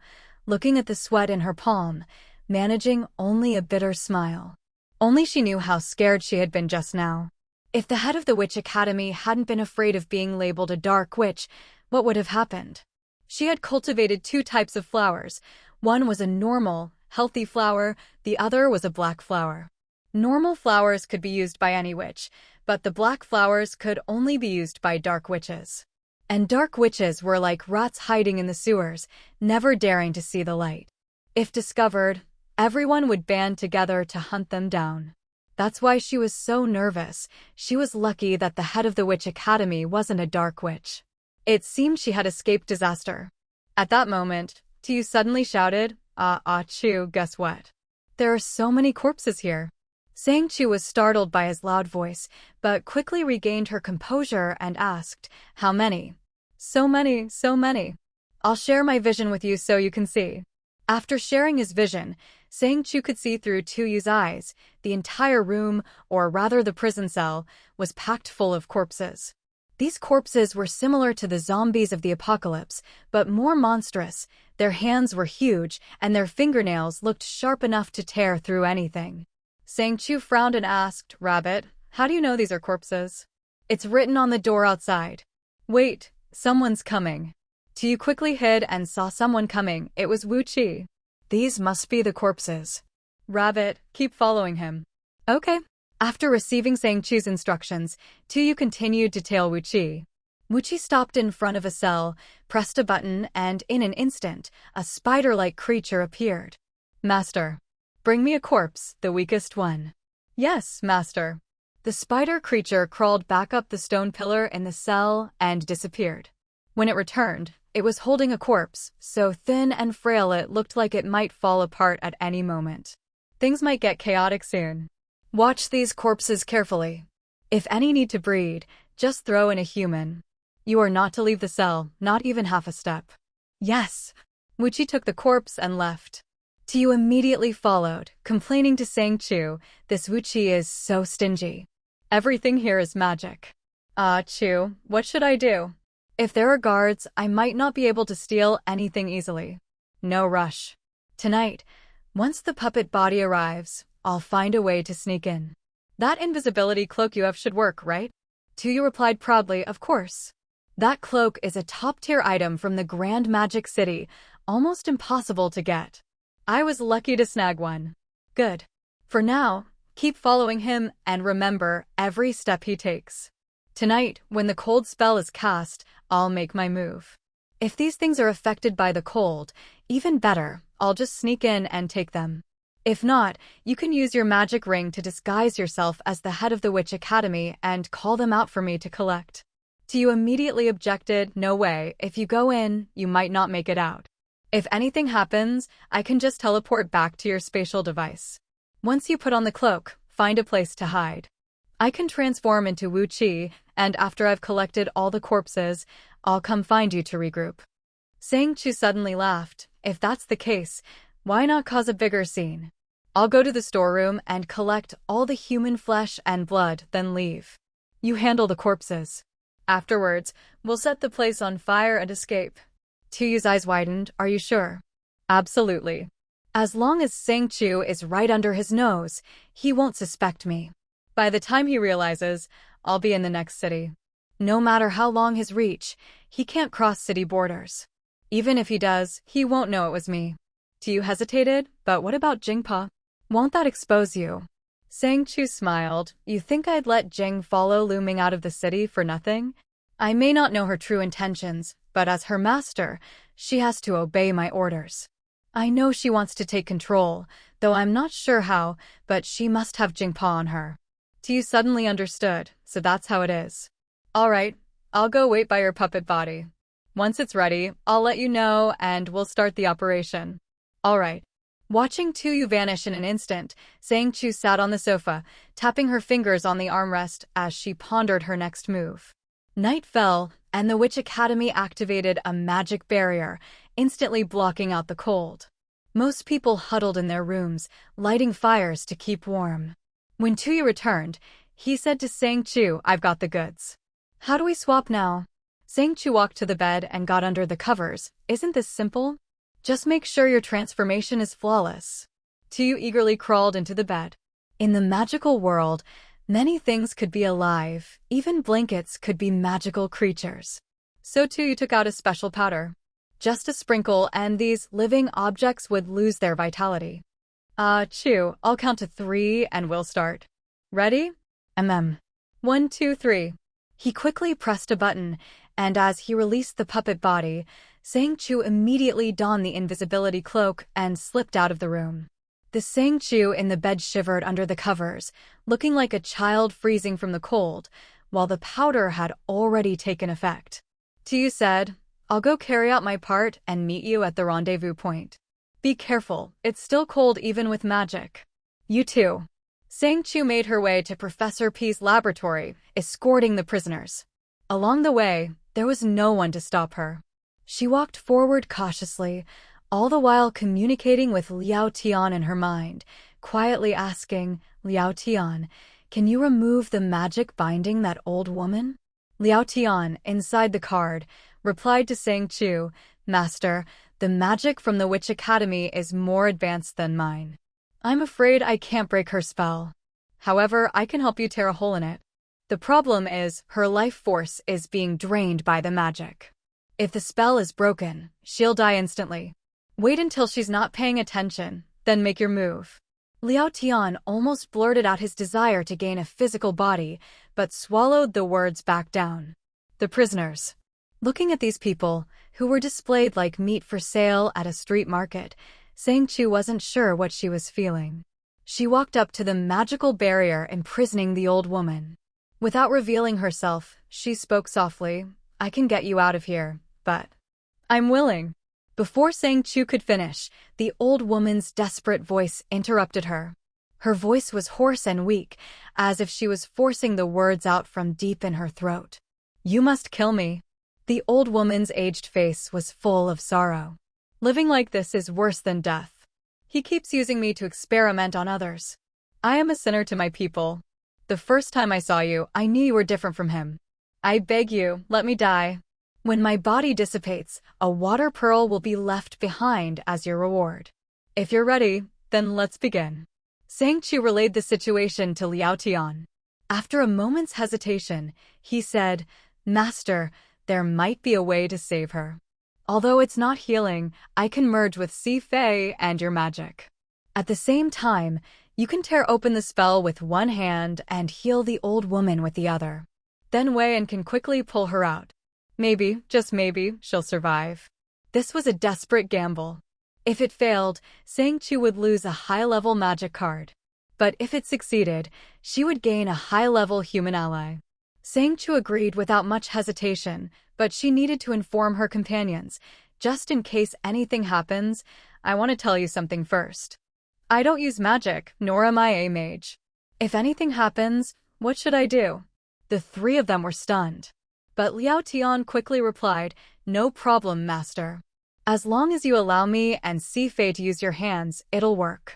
looking at the sweat in her palm, managing only a bitter smile. Only she knew how scared she had been just now. If the head of the Witch Academy hadn't been afraid of being labeled a dark witch, what would have happened? She had cultivated 2 types of flowers. One was a normal, healthy flower, the other was a black flower. Normal flowers could be used by any witch, but the black flowers could only be used by dark witches. And dark witches were like rats hiding in the sewers, never daring to see the light. If discovered, everyone would band together to hunt them down. That's why she was so nervous. She was lucky that the head of the Witch Academy wasn't a dark witch. It seemed she had escaped disaster. At that moment, Tu suddenly shouted, Chu, guess what? There are so many corpses here. Sang Chu was startled by his loud voice, but quickly regained her composure and asked, how many? So many, so many. I'll share my vision with you so you can see. After sharing his vision, Sang Chu could see through Tuyu's eyes. The entire room, or rather the prison cell, was packed full of corpses. These corpses were similar to the zombies of the apocalypse, but more monstrous. Their hands were huge, and their fingernails looked sharp enough to tear through anything. Sang Chu frowned and asked, Rabbit, how do you know these are corpses? It's written on the door outside. Wait, someone's coming. Tu quickly hid and saw someone coming. It was Wu Qi. These must be the corpses. Rabbit, keep following him. Okay. After receiving Sang Chu's instructions, Tu continued to tail Wu Qi. Wu Qi stopped in front of a cell, pressed a button, and in an instant, a spider-like creature appeared. Master, bring me a corpse, the weakest one. Yes, master. The spider creature crawled back up the stone pillar in the cell and disappeared. When it returned, it was holding a corpse, so thin and frail it looked like it might fall apart at any moment. Things might get chaotic soon. Watch these corpses carefully. If any need to breed, just throw in a human. You are not to leave the cell, not even half a step. Yes. Wu Qi took the corpse and left. Tu immediately followed, complaining to Sang Chu, this Wu Qi is so stingy. Everything here is magic. Chu, what should I do? If there are guards, I might not be able to steal anything easily. No rush. Tonight, once the puppet body arrives, I'll find a way to sneak in. That invisibility cloak you have should work, right? Tu replied proudly, of course. That cloak is a top-tier item from the Grand Magic City, almost impossible to get. I was lucky to snag one. Good. For now, keep following him and remember every step he takes. Tonight, when the cold spell is cast, I'll make my move. If these things are affected by the cold, even better, I'll just sneak in and take them. If not, you can use your magic ring to disguise yourself as the head of the Witch Academy and call them out for me to collect. Tu immediately objected, no way, if you go in, you might not make it out. If anything happens, I can just teleport back to your spatial device. Once you put on the cloak, find a place to hide. I can transform into Wu Qi, and after I've collected all the corpses, I'll come find you to regroup. Sang Chu suddenly laughed. If that's the case, why not cause a bigger scene? I'll go to the storeroom and collect all the human flesh and blood, then leave. You handle the corpses. Afterwards, we'll set the place on fire and escape. Tuyu's eyes widened. Are you sure? Absolutely. As long as Sang Chu is right under his nose, he won't suspect me. By the time he realizes, I'll be in the next city. No matter how long his reach, he can't cross city borders. Even if he does, he won't know it was me. Tu hesitated, but what about Jingpa? Won't that expose you? Sang Chu smiled. You think I'd let Jing follow looming out of the city for nothing? I may not know her true intentions, but as her master, she has to obey my orders. I know she wants to take control, though I'm not sure how, but she must have Jingpa on her. You suddenly understood, so that's how it is. All right, I'll go wait by your puppet body. Once it's ready, I'll let you know and we'll start the operation. All right. Watching Tuyu vanish in an instant, Sang Chu sat on the sofa, tapping her fingers on the armrest as she pondered her next move. Night fell, and the Witch Academy activated a magic barrier, instantly blocking out the cold. Most people huddled in their rooms, lighting fires to keep warm. When Tuyu returned, he said to Sang Chu, I've got the goods. How do we swap now? Sang Chu walked to the bed and got under the covers. Isn't this simple? Just make sure your transformation is flawless. Tuyu eagerly crawled into the bed. In the magical world, many things could be alive, even blankets could be magical creatures. So Tuyu took out a special powder. Just a sprinkle and these living objects would lose their vitality. Chu, I'll count to 3 and we'll start. Ready? 1, 2, 3. He quickly pressed a button, and as he released the puppet body, Sang Chu immediately donned the invisibility cloak and slipped out of the room. The Sang Chu in the bed shivered under the covers, looking like a child freezing from the cold, while the powder had already taken effect. Tuyu said, I'll go carry out my part and meet you at the rendezvous point. Be careful, it's still cold even with magic. You too. Sang Chu made her way to Professor P's laboratory, escorting the prisoners. Along the way, there was no one to stop her. She walked forward cautiously, all the while communicating with Liao Tian in her mind, quietly asking, Liao Tian, can you remove the magic binding that old woman? Liao Tian, inside the card, replied to Sang Chu, Master, the magic from the Witch Academy is more advanced than mine. I'm afraid I can't break her spell. However, I can help you tear a hole in it. The problem is, her life force is being drained by the magic. If the spell is broken, she'll die instantly. Wait until she's not paying attention, then make your move. Liao Tian almost blurted out his desire to gain a physical body, but swallowed the words back down. The prisoners. Looking at these people, who were displayed like meat for sale at a street market, Sang Chu wasn't sure what she was feeling. She walked up to the magical barrier imprisoning the old woman. Without revealing herself, she spoke softly, I can get you out of here, but I'm willing. Before Sang Chu could finish, the old woman's desperate voice interrupted her. Her voice was hoarse and weak, as if she was forcing the words out from deep in her throat. You must kill me. The old woman's aged face was full of sorrow. Living like this is worse than death. He keeps using me to experiment on others. I am a sinner to my people. The first time I saw you, I knew you were different from him. I beg you, let me die. When my body dissipates, a water pearl will be left behind as your reward. If you're ready, then let's begin. Sang Chu relayed the situation to Liao Tian. After a moment's hesitation, he said, Master, there might be a way to save her. Although it's not healing, I can merge with Sci-Fi and your magic. At the same time, you can tear open the spell with one hand and heal the old woman with the other. Then Wei and can quickly pull her out. Maybe, just maybe, she'll survive. This was a desperate gamble. If it failed, Sang Chu would lose a high-level magic card. But if it succeeded, she would gain a high-level human ally. Sang Chu agreed without much hesitation, but she needed to inform her companions. Just in case anything happens, I want to tell you something first. I don't use magic, nor am I a mage. If anything happens, what should I do? The 3 of them were stunned. But Liao Tian quickly replied, No problem, master. As long as you allow me and Sci-Fi to use your hands, it'll work.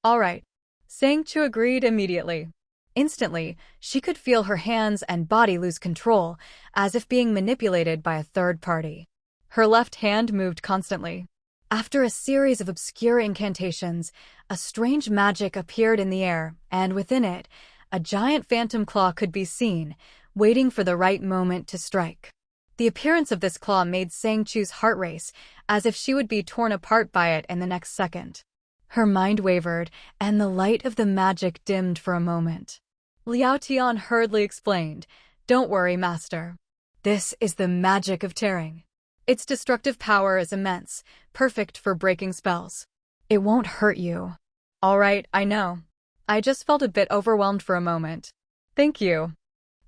All right. Sang Chu agreed immediately. Instantly, she could feel her hands and body lose control, as if being manipulated by a third party. Her left hand moved constantly. After a series of obscure incantations, a strange magic appeared in the air, and within it, a giant phantom claw could be seen, waiting for the right moment to strike. The appearance of this claw made Sang Chu's heart race, as if she would be torn apart by it in the next second. Her mind wavered, and the light of the magic dimmed for a moment. Liao Tian hurriedly explained, "Don't worry, Master. This is the magic of tearing. Its destructive power is immense, perfect for breaking spells. It won't hurt you." "All right, I know. I just felt a bit overwhelmed for a moment. Thank you."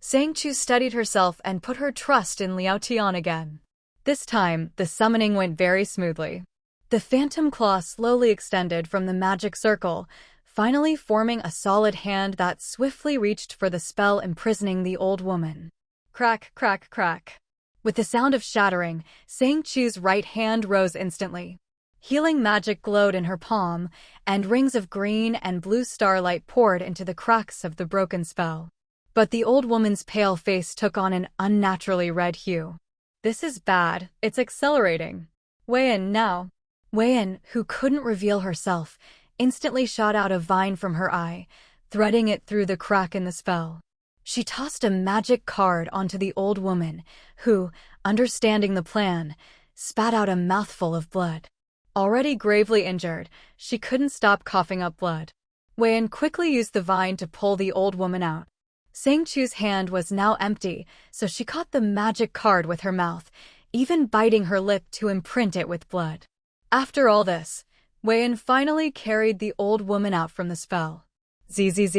Sang Chu steadied herself and put her trust in Liao Tian again. This time, the summoning went very smoothly. The phantom claw slowly extended from the magic circle, finally forming a solid hand that swiftly reached for the spell imprisoning the old woman. Crack, crack, crack. With the sound of shattering, Sang Chu's right hand rose instantly. Healing magic glowed in her palm, and rings of green and blue starlight poured into the cracks of the broken spell. But the old woman's pale face took on an unnaturally red hue. "This is bad. It's accelerating. Wei Yin now." Wei Yin, who couldn't reveal herself, instantly shot out a vine from her eye, threading it through the crack in the spell. She tossed a magic card onto the old woman, who, understanding the plan, spat out a mouthful of blood. Already gravely injured, she couldn't stop coughing up blood. Wei Yin quickly used the vine to pull the old woman out. Sang Chu's hand was now empty, so she caught the magic card with her mouth, even biting her lip to imprint it with blood. After all this, Wei Yin finally carried the old woman out from the spell. Zzz.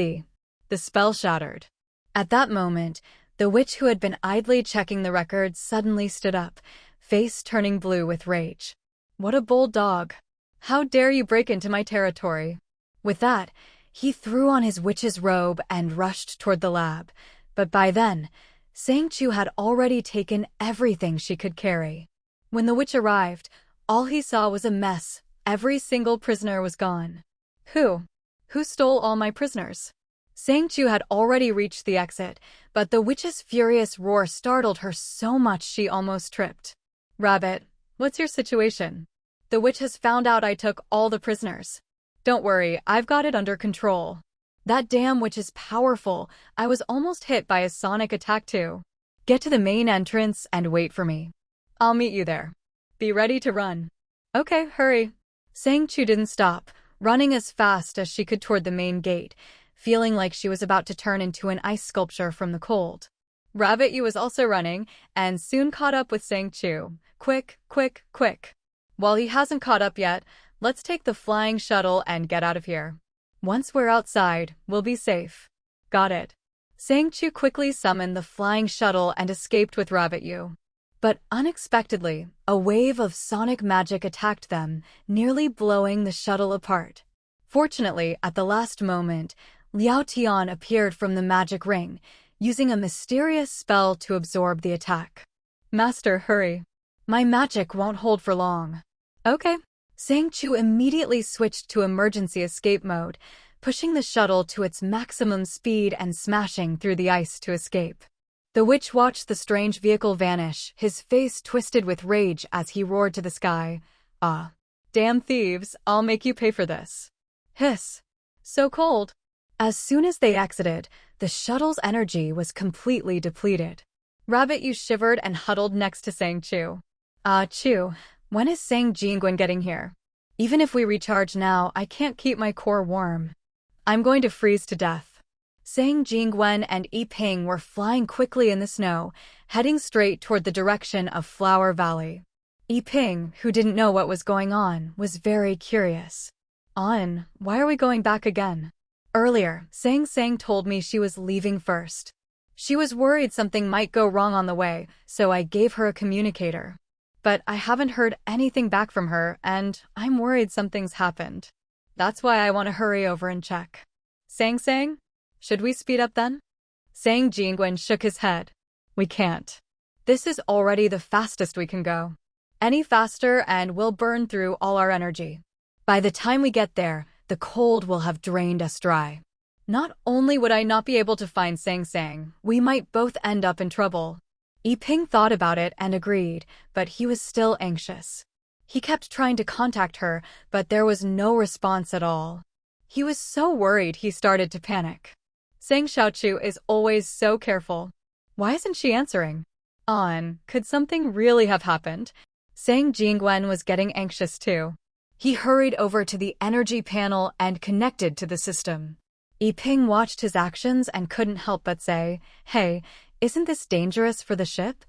The spell shattered. At that moment, the witch who had been idly checking the records suddenly stood up, face turning blue with rage. "What a bold dog. How dare you break into my territory?" With that, he threw on his witch's robe and rushed toward the lab, but by then, Sang Chu had already taken everything she could carry. When the witch arrived, all he saw was a mess. Every single prisoner was gone. Who stole all my prisoners? Sang Chu had already reached the exit, but the witch's furious roar startled her so much she almost tripped. "Rabbit, what's your situation? The witch has found out I took all the prisoners." "Don't worry, I've got it under control. That damn witch is powerful. I was almost hit by a sonic attack too. Get to the main entrance and wait for me. I'll meet you there. Be ready to run." "Okay, hurry." Sang Chu didn't stop, running as fast as she could toward the main gate, feeling like she was about to turn into an ice sculpture from the cold. Rabbit Yu was also running, and soon caught up with Sang Chu. Quick, quick, quick. While he hasn't caught up yet, let's take the flying shuttle and get out of here. Once we're outside, we'll be safe. Got it. Sang Chu quickly summoned the flying shuttle and escaped with Rabbit Yu. But unexpectedly, a wave of sonic magic attacked them, nearly blowing the shuttle apart. Fortunately, at the last moment, Liao Tian appeared from the magic ring, using a mysterious spell to absorb the attack. "Master, hurry. My magic won't hold for long." "Okay." Sang Chu immediately switched to emergency escape mode, pushing the shuttle to its maximum speed and smashing through the ice to escape. The witch watched the strange vehicle vanish, his face twisted with rage as he roared to the sky. "Ah, damn thieves, I'll make you pay for this." Hiss. So cold. As soon as they exited, the shuttle's energy was completely depleted. Rabbit Yu shivered and huddled next to Sang Chu. Chu, when is Sang Jingwen getting here? Even if we recharge now, I can't keep my core warm. I'm going to freeze to death." Sang Jingwen and Yi Ping were flying quickly in the snow, heading straight toward the direction of Flower Valley. Yi Ping, who didn't know what was going on, was very curious. Why are we going back again? Earlier, Sang told me she was leaving first. She was worried something might go wrong on the way, so I gave her a communicator. But I haven't heard anything back from her, and I'm worried something's happened. That's why I want to hurry over and check. Sang, should we speed up then? Sang Jingwen shook his head. We can't. This is already the fastest we can go. Any faster and we'll burn through all our energy. By the time we get there, the cold will have drained us dry. Not only would I not be able to find Sang, we might both end up in trouble. Yi Ping thought about it and agreed, but he was still anxious. He kept trying to contact her, but there was no response at all. He was so worried he started to panic. Sang Xiaochu is always so careful. Why isn't she answering? Could something really have happened? Sang Jingwen was getting anxious too. He hurried over to the energy panel and connected to the system. Yiping watched his actions and couldn't help but say, "Hey, isn't this dangerous for the ship?"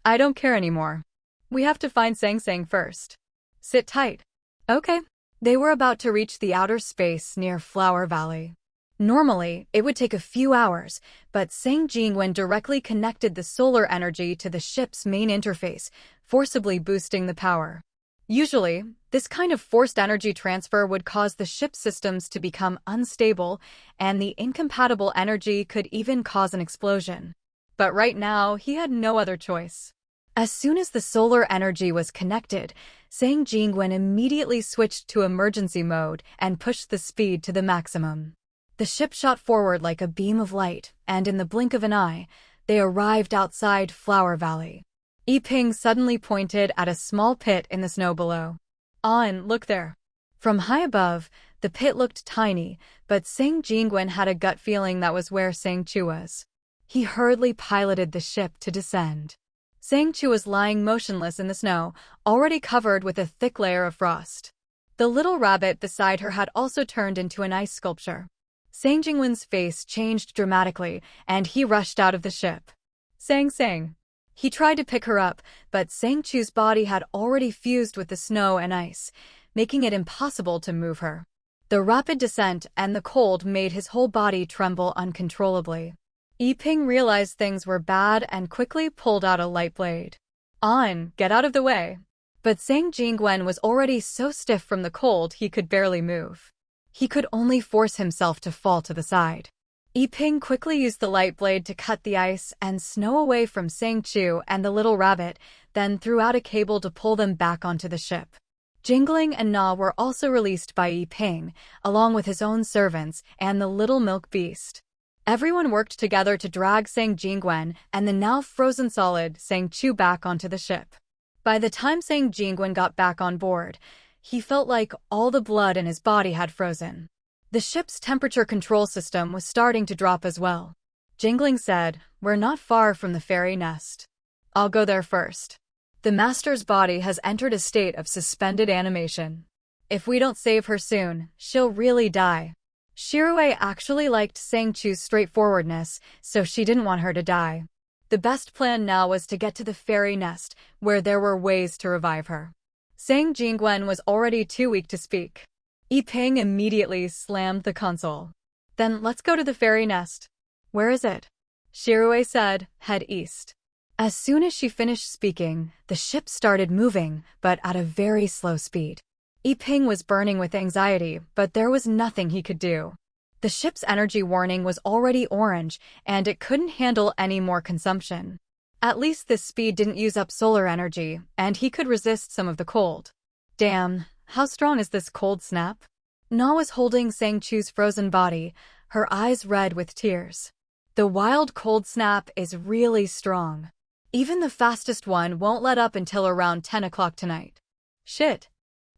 "I don't care anymore. We have to find Sang first. Sit tight." "Okay." They were about to reach the outer space near Flower Valley. Normally, it would take a few hours, but Sang Chu directly connected the solar energy to the ship's main interface, forcibly boosting the power. Usually, this kind of forced energy transfer would cause the ship's systems to become unstable, and the incompatible energy could even cause an explosion. But right now, he had no other choice. As soon as the solar energy was connected, Sang Chu immediately switched to emergency mode and pushed the speed to the maximum. The ship shot forward like a beam of light, and in the blink of an eye, they arrived outside Flower Valley. Yiping suddenly pointed at a small pit in the snow below. "On, look there." From high above, the pit looked tiny, but Sang Chu had a gut feeling that was where Sang Chu was. He hurriedly piloted the ship to descend. Sang Chu was lying motionless in the snow, already covered with a thick layer of frost. The little rabbit beside her had also turned into an ice sculpture. Sang Jingwen's face changed dramatically, and he rushed out of the ship. Sang. He tried to pick her up, but Sang Chu's body had already fused with the snow and ice, making it impossible to move her. The rapid descent and the cold made his whole body tremble uncontrollably. Yiping realized things were bad and quickly pulled out a light blade. "On, get out of the way." But Sang Jingwen was already so stiff from the cold he could barely move. He could only force himself to fall to the side. Yiping quickly used the light blade to cut the ice and snow away from Sang Chu and the little rabbit, then threw out a cable to pull them back onto the ship. Jingling and Na were also released by Yiping, along with his own servants and the little milk beast. Everyone worked together to drag Sang Jingwen and the now frozen solid Sang Chu back onto the ship. By the time Sang Jingwen got back on board, he felt like all the blood in his body had frozen. The ship's temperature control system was starting to drop as well. Jingling said, "We're not far from the fairy nest. I'll go there first. The master's body has entered a state of suspended animation. If we don't save her soon, she'll really die." Shirue actually liked Sang Chu's straightforwardness, so she didn't want her to die. The best plan now was to get to the fairy nest, where there were ways to revive her. Sang Jingwen was already too weak to speak. Yiping immediately slammed the console. "Then let's go to the fairy nest." "Where is it?" Shirue said, "Head east." As soon as she finished speaking, the ship started moving, but at a very slow speed. Yiping was burning with anxiety, but there was nothing he could do. The ship's energy warning was already orange, and it couldn't handle any more consumption. At least this speed didn't use up solar energy, and he could resist some of the cold. Damn, how strong is this cold snap? Na was holding Sang Chu's frozen body, her eyes red with tears. The wild cold snap is really strong. Even the fastest one won't let up until around 10 o'clock tonight. Shit.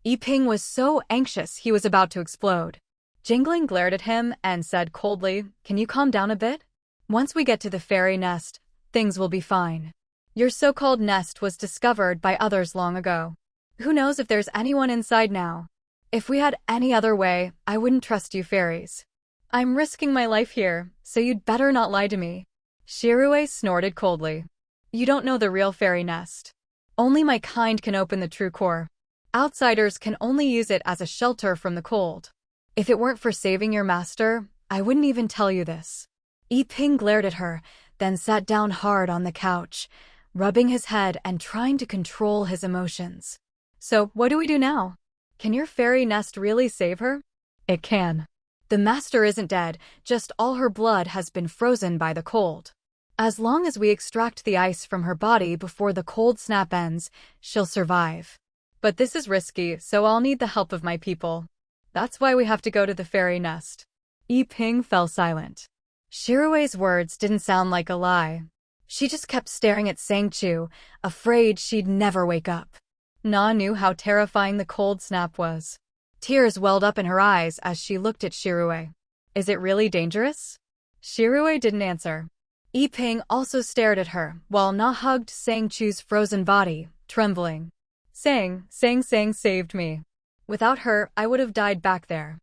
Yiping was so anxious he was about to explode. Jingling glared at him and said coldly, "Can you calm down a bit? Once we get to the fairy nest, things will be fine. Your so-called nest was discovered by others long ago. Who knows if there's anyone inside now? If we had any other way, I wouldn't trust you fairies. I'm risking my life here, so you'd better not lie to me." Shirue snorted coldly. "You don't know the real fairy nest. Only my kind can open the true core. Outsiders can only use it as a shelter from the cold. If it weren't for saving your master, I wouldn't even tell you this." Yiping glared at her, then sat down hard on the couch, rubbing his head and trying to control his emotions. "So, what do we do now? Can your fairy nest really save her?" "It can. The master isn't dead, just all her blood has been frozen by the cold. As long as we extract the ice from her body before the cold snap ends, she'll survive. But this is risky, so I'll need the help of my people. That's why we have to go to the fairy nest." Yiping fell silent. Shirue's words didn't sound like a lie. She just kept staring at Sang Chu, afraid she'd never wake up. Na knew how terrifying the cold snap was. Tears welled up in her eyes as she looked at Shirue. "Is it really dangerous?" Shirue didn't answer. Yiping also stared at her, while Na hugged Sang Chu's frozen body, trembling. Sang saved me." Without her, I would have died back there.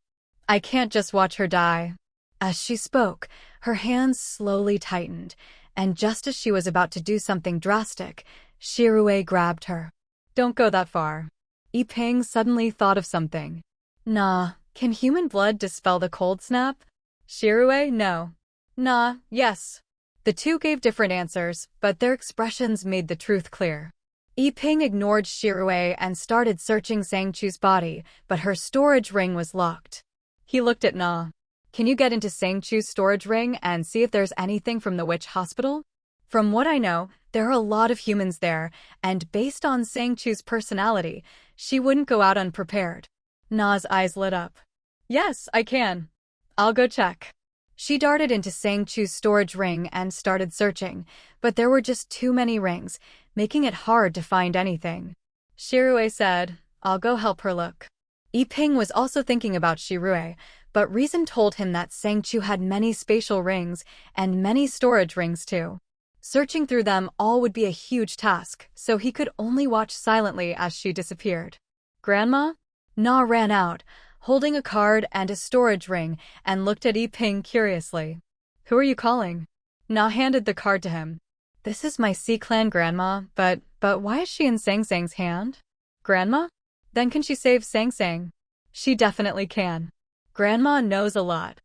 I can't just watch her die." As she spoke, her hands slowly tightened, and just as she was about to do something drastic, Shirue grabbed her. "Don't go that far." Yiping suddenly thought of something. "Nah, can human blood dispel the cold snap?" Shirue, no. "Nah, yes." The two gave different answers, but their expressions made the truth clear. Yiping ignored Shirue and started searching Sang Chu's body, but her storage ring was locked. He looked at Na. "Can you get into Sang Chu's storage ring and see if there's anything from the witch hospital? From what I know, there are a lot of humans there, and based on Sang Chu's personality, she wouldn't go out unprepared." Na's eyes lit up. "Yes, I can. I'll go check." She darted into Sang Chu's storage ring and started searching, but there were just too many rings, making it hard to find anything. Shirue said, "I'll go help her look." Yiping was also thinking about Shirue, but reason told him that Sang Chu had many spatial rings and many storage rings too. Searching through them all would be a huge task, so he could only watch silently as she disappeared. "Grandma?" Na ran out, holding a card and a storage ring, and looked at Yiping curiously. "Who are you calling?" Na handed the card to him. "This is my C-clan grandma, but why is she in Sang Sang's hand?" "Grandma? Then can she save Sang Sang?" "She definitely can. Grandma knows a lot.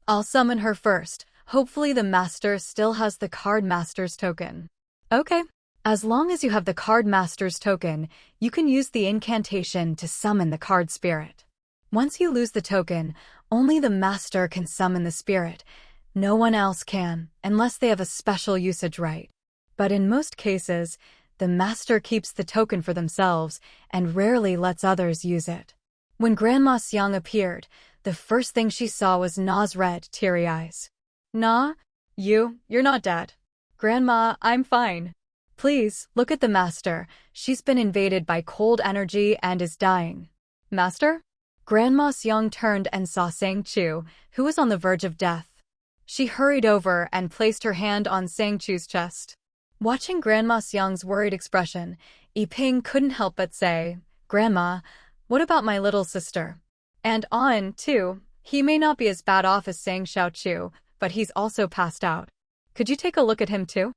I'll summon her first. Hopefully the master still has the card master's token." "Okay. As long as you have the card master's token, you can use the incantation to summon the card spirit. Once you lose the token, only the master can summon the spirit. No one else can, unless they have a special usage right. But in most cases, the master keeps the token for themselves and rarely lets others use it." When Grandma Xiang appeared, the first thing she saw was Na's red, teary eyes. "Na? You're not dead." "Grandma, I'm fine. Please, look at the master. She's been invaded by cold energy and is dying." "Master?" Grandma Xiang turned and saw Sang Chu, who was on the verge of death. She hurried over and placed her hand on Sang Chu's chest. Watching Grandma Xiang's worried expression, Yiping couldn't help but say, "Grandma, what about my little sister? And An, too. He may not be as bad off as Sang Chu, but he's also passed out. Could you take a look at him too?"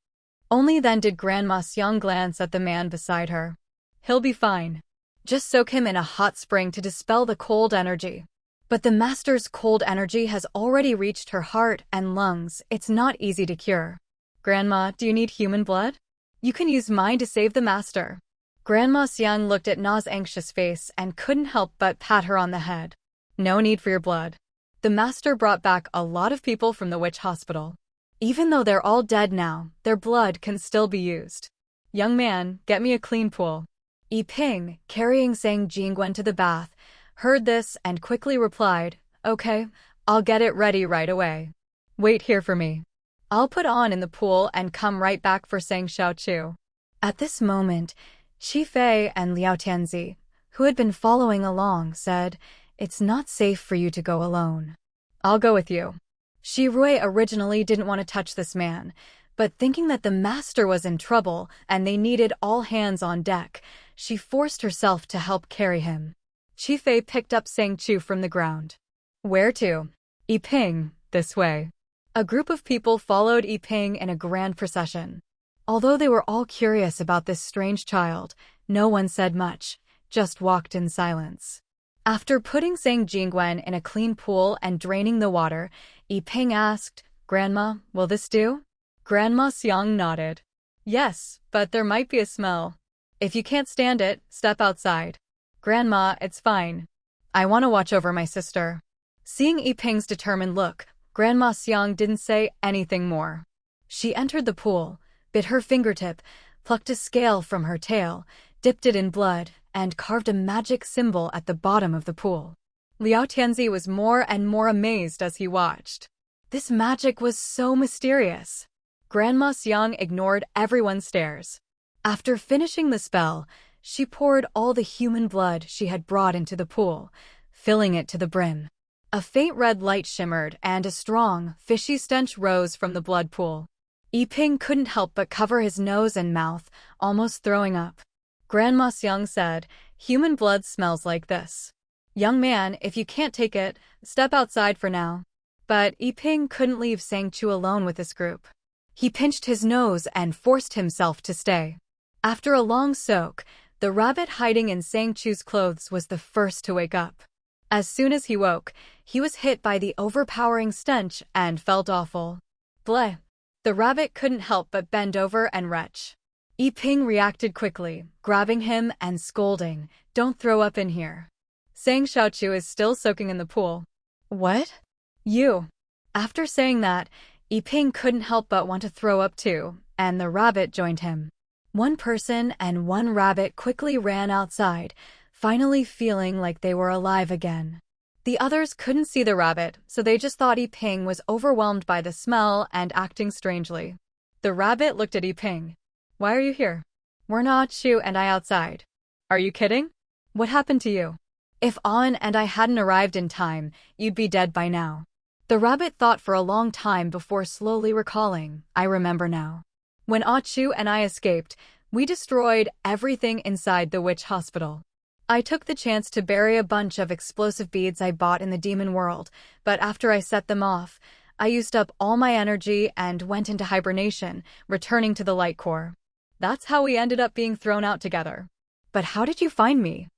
Only then did Grandma Xiang glance at the man beside her. "He'll be fine. Just soak him in a hot spring to dispel the cold energy." But the master's cold energy has already reached her heart and lungs. It's not easy to cure. "Grandma, do you need human blood? You can use mine to save the master." Grandma Xiang looked at Na's anxious face and couldn't help but pat her on the head. "No need for your blood. The master brought back a lot of people from the witch hospital. Even though they're all dead now, their blood can still be used. Young man, get me a clean pool." Yiping, carrying Sang Jingwen to the bath, heard this and quickly replied, "Okay, I'll get it ready right away. Wait here for me. I'll put on in the pool and come right back for Sang Chu." At this moment, Shi Fei and Liao Tianzi, who had been following along, said, "It's not safe for you to go alone. I'll go with you." Shi Rui originally didn't want to touch this man, but thinking that the master was in trouble and they needed all hands on deck, she forced herself to help carry him. Shi Fei picked up Sang Chu from the ground. "Where to?" "Yiping, this way." A group of people followed Yiping in a grand procession. Although they were all curious about this strange child, no one said much, just walked in silence. After putting Sang Jingwen in a clean pool and draining the water, Yiping asked, "Grandma, will this do?" Grandma Xiang nodded. "Yes, but there might be a smell. If you can't stand it, step outside." "Grandma, it's fine. I want to watch over my sister." Seeing Yiping's determined look, Grandma Xiang didn't say anything more. She entered the pool, bit her fingertip, plucked a scale from her tail, dipped it in blood, and carved a magic symbol at the bottom of the pool. Liao Tianzi was more and more amazed as he watched. This magic was so mysterious. Grandma Xiang ignored everyone's stares. After finishing the spell, she poured all the human blood she had brought into the pool, filling it to the brim. A faint red light shimmered and a strong, fishy stench rose from the blood pool. Yiping couldn't help but cover his nose and mouth, almost throwing up. Grandma Xiang said, "Human blood smells like this. "Young man, if you can't take it, step outside for now." But Yiping couldn't leave Sang Chu alone with this group. He pinched his nose and forced himself to stay. After a long soak, the rabbit hiding in Sang Chu's clothes was the first to wake up. As soon as he woke, he was hit by the overpowering stench and felt awful. Bleh. The rabbit couldn't help but bend over and retch. Yiping reacted quickly, grabbing him and scolding, "Don't throw up in here. Sang Chu is still soaking in the pool." "What? You?" After saying that, Yiping couldn't help but want to throw up too, and the rabbit joined him. One person and one rabbit quickly ran outside, finally feeling like they were alive again. The others couldn't see the rabbit, so they just thought Yiping was overwhelmed by the smell and acting strangely. The rabbit looked at Yiping. "Why are you here? We're not Chu and I outside." "Are you kidding? What happened to you? If An and I hadn't arrived in time, you'd be dead by now." The rabbit thought for a long time before slowly recalling, "I remember now. When Chu and I escaped, we destroyed everything inside the witch hospital. I took the chance to bury a bunch of explosive beads I bought in the demon world, but after I set them off, I used up all my energy and went into hibernation, returning to the light core. That's how we ended up being thrown out together." "But how did you find me?"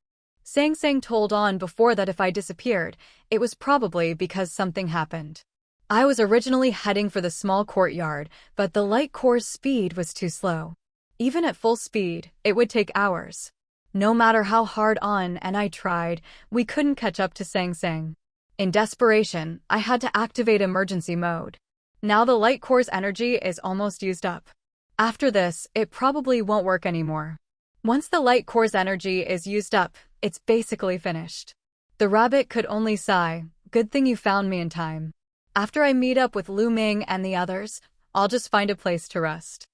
Sang told on before that if I disappeared, it was probably because something happened. "I was originally heading for the small courtyard, but the light core's speed was too slow. Even at full speed, it would take hours. No matter how hard An and I tried, we couldn't catch up to Sang. In desperation, I had to activate emergency mode. Now the light core's energy is almost used up. After this, it probably won't work anymore. Once the light core's energy is used up, it's basically finished." The rabbit could only sigh, "Good thing you found me in time. After I meet up with Lu Ming and the others, I'll just find a place to rest.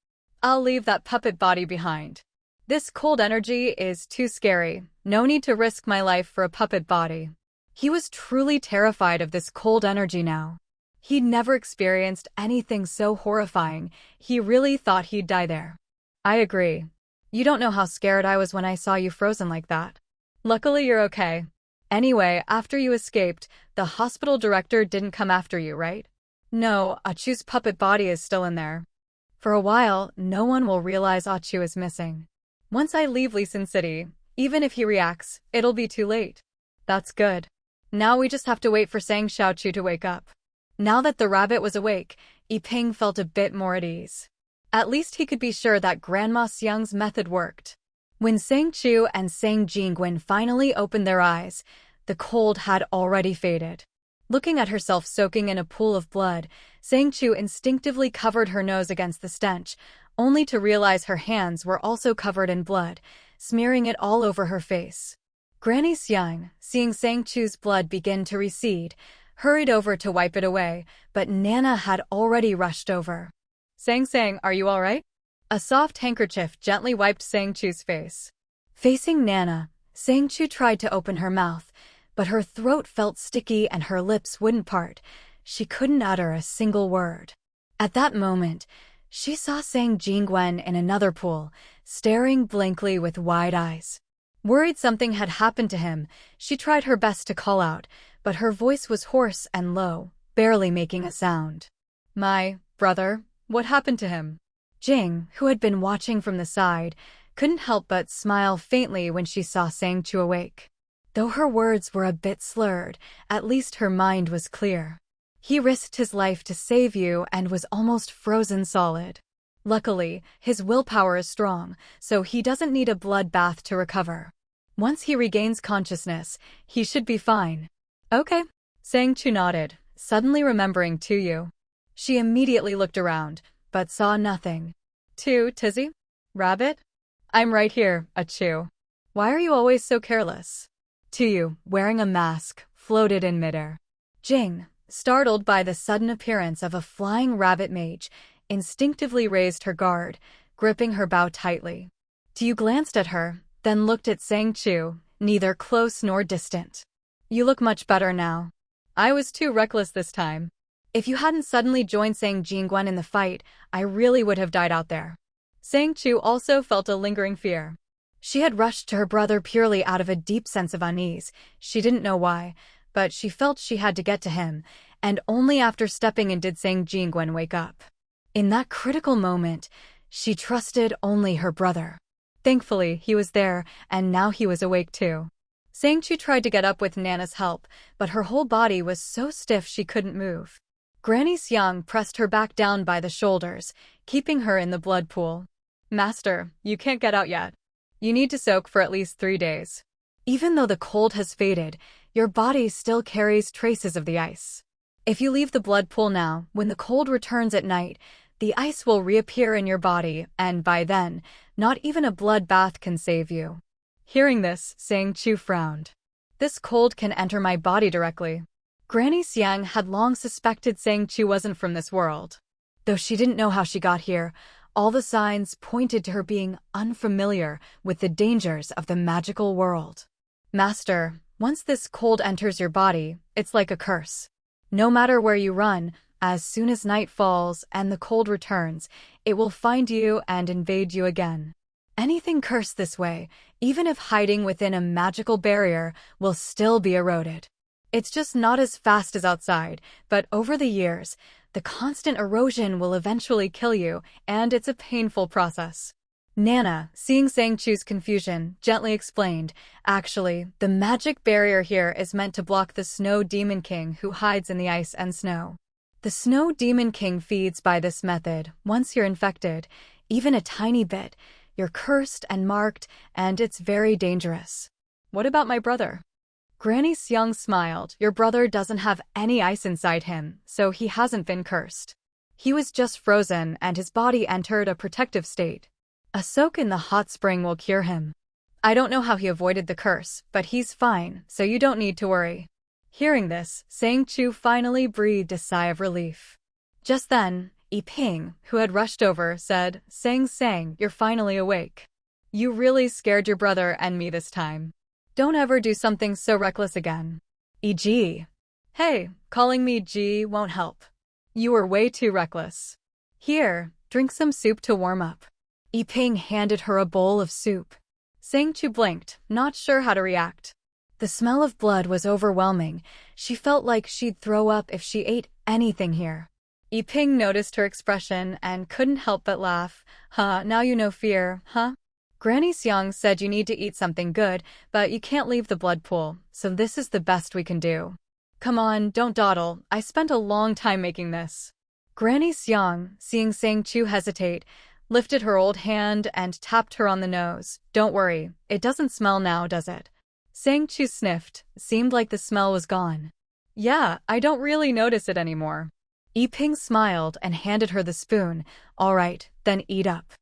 I'll leave that puppet body behind. This cold energy is too scary, no need to risk my life for a puppet body." He was truly terrified of this cold energy now. He'd never experienced anything so horrifying, he really thought he'd die there. "I agree. You don't know how scared I was when I saw you frozen like that. Luckily you're okay. Anyway, after you escaped, the hospital director didn't come after you, right?" "No, Achu's puppet body is still in there. For a while, no one will realize Achu is missing. Once I leave Lisan City, even if he reacts, it'll be too late." "That's good. Now we just have to wait for Sang Chu to wake up." Now that the rabbit was awake, Yiping felt a bit more at ease. At least he could be sure that Grandma Xiang's method worked. When Sang Chu and Sang Jingwen finally opened their eyes, the cold had already faded. Looking at herself soaking in a pool of blood, Sang Chu instinctively covered her nose against the stench, only to realize her hands were also covered in blood, smearing it all over her face. Granny Xiang, seeing Sang Chu's blood begin to recede, hurried over to wipe it away, but Nana had already rushed over. Sang, are you all right?" A soft handkerchief gently wiped Sang Chu's face. Facing Nana, Sang Chu tried to open her mouth, but her throat felt sticky and her lips wouldn't part. She couldn't utter a single word. At that moment, she saw Sang Jingwen in another pool, staring blankly with wide eyes. Worried something had happened to him, she tried her best to call out, but her voice was hoarse and low, barely making a sound. "My brother, what happened to him?" Jing, who had been watching from the side, couldn't help but smile faintly when she saw Sang Chu awake. Though her words were a bit slurred, at least her mind was clear. "He risked his life to save you and was almost frozen solid. Luckily, his willpower is strong, so he doesn't need a bloodbath to recover. Once he regains consciousness, he should be fine." "Okay." Sang Chu nodded, suddenly remembering Tu. She immediately looked around, but saw nothing. Tizzy? Rabbit? I'm right here, Achu. Why are you always so careless?" Tu, wearing a mask, floated in midair. Jing, startled by the sudden appearance of a flying rabbit mage, instinctively raised her guard, gripping her bow tightly. Tu glanced at her, then looked at Sang Chu, neither close nor distant. "You look much better now. I was too reckless this time. If you hadn't suddenly joined Sang Jingwen in the fight, I really would have died out there." Sang Chu also felt a lingering fear. She had rushed to her brother purely out of a deep sense of unease. She didn't know why, but she felt she had to get to him, and only after stepping in did Sang Jingwen wake up. In that critical moment, she trusted only her brother. Thankfully, he was there, and now he was awake too. Sang Chu tried to get up with Nana's help, but her whole body was so stiff she couldn't move. Granny Xiang pressed her back down by the shoulders, keeping her in the blood pool. "Master, you can't get out yet. You need to soak for at least 3 days. Even though the cold has faded, your body still carries traces of the ice. If you leave the blood pool now, when the cold returns at night, the ice will reappear in your body, and by then, not even a blood bath can save you." Hearing this, Sang Chu frowned. "This cold can enter my body directly." Granny Xiang had long suspected Sang Chu wasn't from this world. Though she didn't know how she got here, all the signs pointed to her being unfamiliar with the dangers of the magical world. "Master, once this cold enters your body, it's like a curse. No matter where you run, as soon as night falls and the cold returns, it will find you and invade you again. Anything cursed this way, even if hiding within a magical barrier, will still be eroded. It's just not as fast as outside, but over the years, the constant erosion will eventually kill you, and it's a painful process." Nana, seeing Sang Chu's confusion, gently explained, "Actually, the magic barrier here is meant to block the Snow Demon King who hides in the ice and snow. The Snow Demon King feeds by this method. Once you're infected, even a tiny bit, you're cursed and marked, and it's very dangerous." "What about my brother?" Granny Xiang smiled. "Your brother doesn't have any ice inside him, so he hasn't been cursed. He was just frozen and his body entered a protective state. A soak in the hot spring will cure him. I don't know how he avoided the curse, but he's fine, so you don't need to worry." Hearing this, Sang Chu finally breathed a sigh of relief. Just then, Yi Ping, who had rushed over, said, Sang, you're finally awake. You really scared your brother and me this time. Don't ever do something so reckless again." E.g. "Hey, calling me G won't help. You were way too reckless. Here, drink some soup to warm up." Yi Ping handed her a bowl of soup. Sang Chu blinked, not sure how to react. The smell of blood was overwhelming. She felt like she'd throw up if she ate anything here. Yi Ping noticed her expression and couldn't help but laugh. Now you know fear, huh? Granny Xiang said you need to eat something good, but you can't leave the blood pool, so this is the best we can do. Come on, don't dawdle. I spent a long time making this." Granny Xiang, seeing Sang Chu hesitate, lifted her old hand and tapped her on the nose. "Don't worry, it doesn't smell now, does it?" Sang Chu sniffed. Seemed like the smell was gone. "Yeah, I don't really notice it anymore." Yi Ping smiled and handed her the spoon. "All right, then eat up."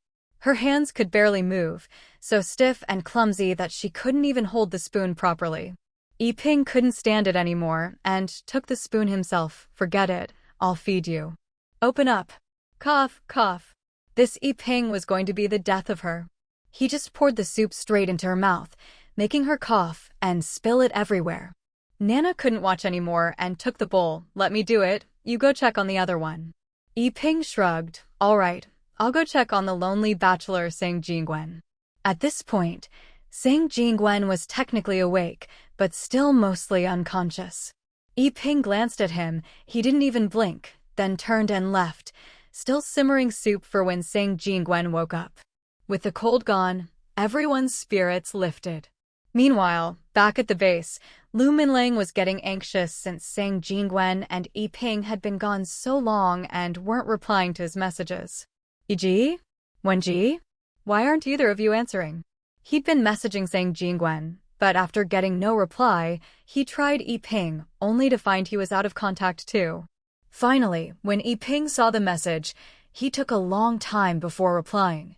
Her hands could barely move, so stiff and clumsy that she couldn't even hold the spoon properly. Yi Ping couldn't stand it anymore and took the spoon himself. "Forget it, I'll feed you. Open up." Cough, cough. This Yi Ping was going to be the death of her. He just poured the soup straight into her mouth, making her cough and spill it everywhere. Nana couldn't watch anymore and took the bowl. "Let me do it, you go check on the other one." Yi Ping shrugged. "All right, I'll go check on the lonely bachelor Sang Jingwen." At this point, Sang Jingwen was technically awake, but still mostly unconscious. Yi Ping glanced at him. He didn't even blink, then turned and left, still simmering soup for when Sang Jingwen woke up. With the cold gone, everyone's spirits lifted. Meanwhile, back at the base, Lu Minlang was getting anxious since Sang Jingwen and Yi Ping had been gone so long and weren't replying to his messages. "E.g.? Wenji? Why aren't either of you answering?" He'd been messaging Sang Jingwen, but after getting no reply, he tried Yi Ping, only to find he was out of contact too. Finally, when Yi Ping saw the message, he took a long time before replying.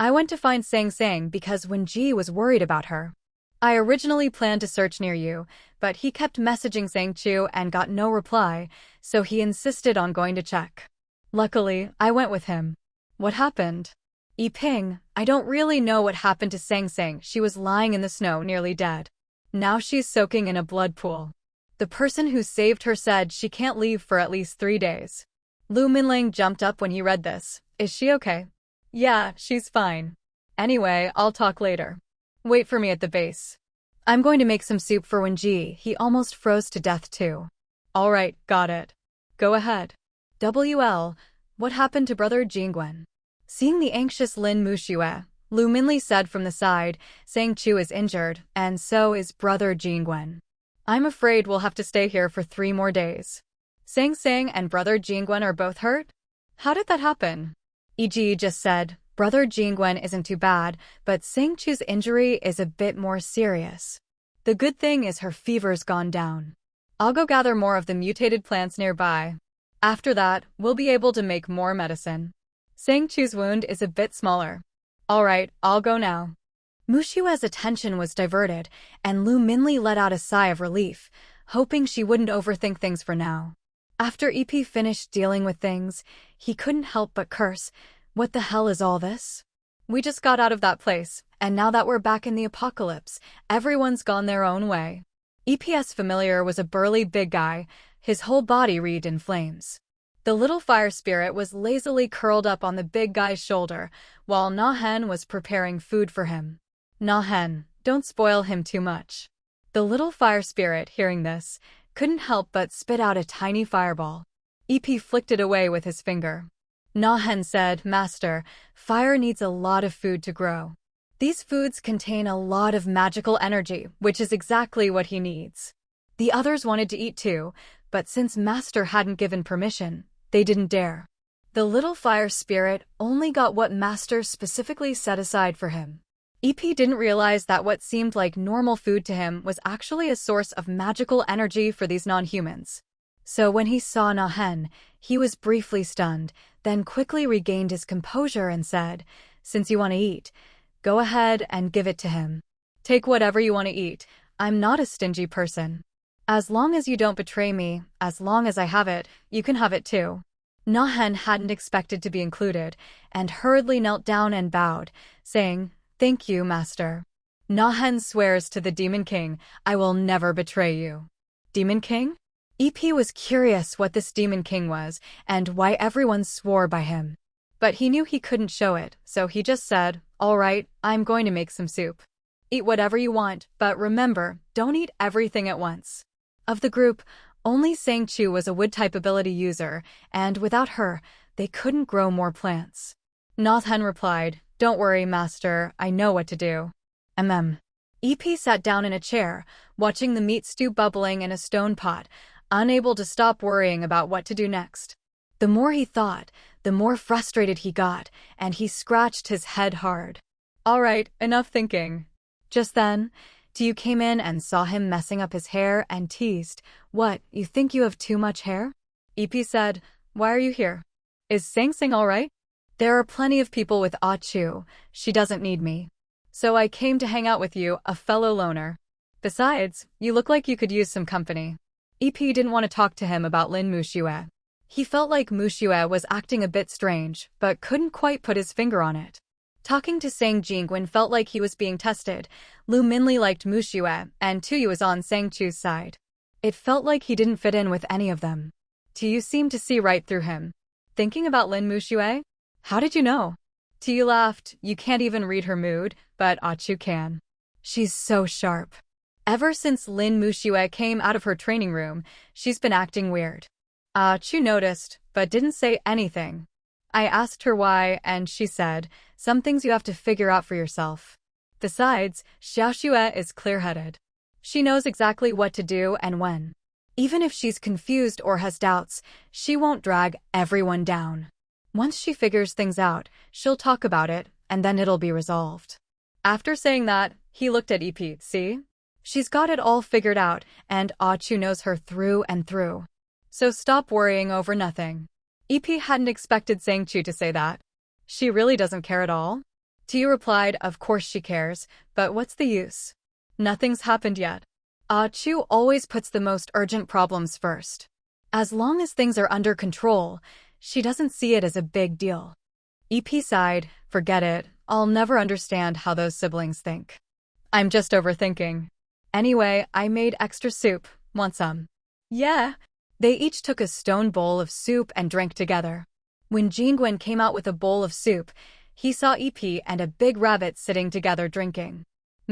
"I went to find Sang because Wenji was worried about her. I originally planned to search near you, but he kept messaging Sang Chu and got no reply, so he insisted on going to check. Luckily, I went with him." "What happened?" "Yi Ping, I don't really know what happened to Sang. She was lying in the snow, nearly dead. Now she's soaking in a blood pool. The person who saved her said she can't leave for at least 3 days." Lu Minlang jumped up when he read this. "Is she okay?" "Yeah, she's fine. Anyway, I'll talk later." Wait for me at the base. I'm going to make some soup for Wenji. He almost froze to death too. Alright, got it. Go ahead. WL, what happened to brother Jingwen? Seeing the anxious Lin Muxue, Lu Minli said from the side, Sang Chu is injured, and so is brother Jingwen. I'm afraid we'll have to stay here for 3 more days. Sang and brother Jingwen are both hurt? How did that happen? E.g. just said, brother Jingwen isn't too bad, but Sang Chu's injury is a bit more serious. The good thing is her fever's gone down. I'll go gather more of the mutated plants nearby. After that, we'll be able to make more medicine. Sang Chu's wound is a bit smaller. Alright, I'll go now. Mushue's attention was diverted, and Lu Minli let out a sigh of relief, hoping she wouldn't overthink things for now. After EP finished dealing with things, he couldn't help but curse. What the hell is all this? We just got out of that place, and now that we're back in the apocalypse, everyone's gone their own way. EP's familiar was a burly big guy, his whole body wreathed in flames. The little fire spirit was lazily curled up on the big guy's shoulder, while Na-hen was preparing food for him. Na-hen, don't spoil him too much. The little fire spirit, hearing this, couldn't help but spit out a tiny fireball. EP flicked it away with his finger. Na-hen said, Master, fire needs a lot of food to grow. These foods contain a lot of magical energy, which is exactly what he needs. The others wanted to eat too, but since Master hadn't given permission, they didn't dare. The little fire spirit only got what Master specifically set aside for him. EP didn't realize that what seemed like normal food to him was actually a source of magical energy for these non-humans. So when he saw Na-hen, he was briefly stunned, then quickly regained his composure and said, Since you want to eat, go ahead and give it to him. Take whatever you want to eat. I'm not a stingy person. As long as you don't betray me, as long as I have it, you can have it too. Na-hen hadn't expected to be included, and hurriedly knelt down and bowed, saying, Thank you, Master. Na-hen swears to the Demon King, I will never betray you. Demon King? EP was curious what this Demon King was, and why everyone swore by him. But he knew he couldn't show it, so he just said, Alright, I'm going to make some soup. Eat whatever you want, but remember, don't eat everything at once. Of the group, only Sang Chu was a wood-type ability user, and without her, they couldn't grow more plants. Na-hen replied, Don't worry, Master, I know what to do. EP sat down in a chair, watching the meat stew bubbling in a stone pot, unable to stop worrying about what to do next. The more he thought, the more frustrated he got, and he scratched his head hard. Alright, enough thinking. Just then, Tiu came in and saw him messing up his hair and teased, What, you think you have too much hair? EP said, Why are you here? Is Sang alright? There are plenty of people with Ah Chu, she doesn't need me. So I came to hang out with you, a fellow loner. Besides, you look like you could use some company. EP didn't want to talk to him about Lin Muxue. He felt like Muxue was acting a bit strange, but couldn't quite put his finger on it. Talking to Sang Jingwen felt like he was being tested. Lu Minli liked Muxue, and Tuyu was on Sang Chu's side. It felt like he didn't fit in with any of them. Tuyu seemed to see right through him. Thinking about Lin Muxue? How did you know? Tuyu laughed. You can't even read her mood, but Ah Chu can. She's so sharp. Ever since Lin Muxue came out of her training room, she's been acting weird. Ah Chu noticed, but didn't say anything. I asked her why, and she said, Some things you have to figure out for yourself. Besides, Xiaoxue is clear-headed. She knows exactly what to do and when. Even if she's confused or has doubts, she won't drag everyone down. Once she figures things out, she'll talk about it, and then it'll be resolved. After saying that, he looked at EP. See? She's got it all figured out, and Ah Chu knows her through and through. So stop worrying over nothing. EP hadn't expected Sang Chu to say that. She really doesn't care at all? Tia replied, Of course she cares, but what's the use? Nothing's happened yet. Ah Chu always puts the most urgent problems first. As long as things are under control, she doesn't see it as a big deal. EP sighed, Forget it, I'll never understand how those siblings think. I'm just overthinking. Anyway, I made extra soup. Want some? Yeah. They each took a stone bowl of soup and drank together. When Jingwen came out with a bowl of soup, he saw EP and a big rabbit sitting together drinking.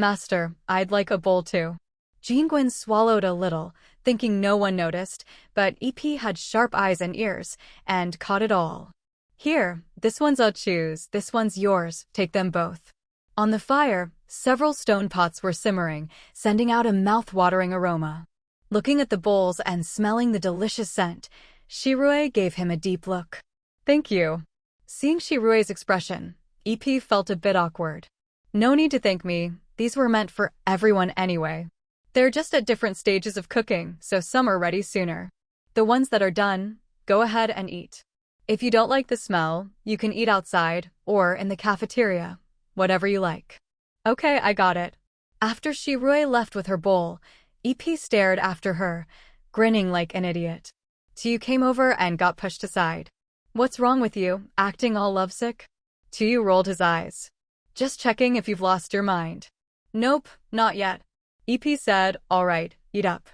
Master, I'd like a bowl too. Jean swallowed a little, thinking no one noticed, but EP had sharp eyes and ears, and caught it all. Here, this one's Achu's, this one's yours, take them both. On the fire, several stone pots were simmering, sending out a mouth-watering aroma. Looking at the bowls and smelling the delicious scent, Shirue gave him a deep look. Thank you. Seeing Shirue's expression, EP felt a bit awkward. No need to thank me, these were meant for everyone anyway. They're just at different stages of cooking, so some are ready sooner. The ones that are done, go ahead and eat. If you don't like the smell, you can eat outside, or in the cafeteria. Whatever you like. Okay, I got it. After Shirue left with her bowl, EP stared after her, grinning like an idiot. Tsu came over and got pushed aside. What's wrong with you, acting all lovesick? Tsu rolled his eyes. Just checking if you've lost your mind. Nope, not yet. EP said, alright, eat up.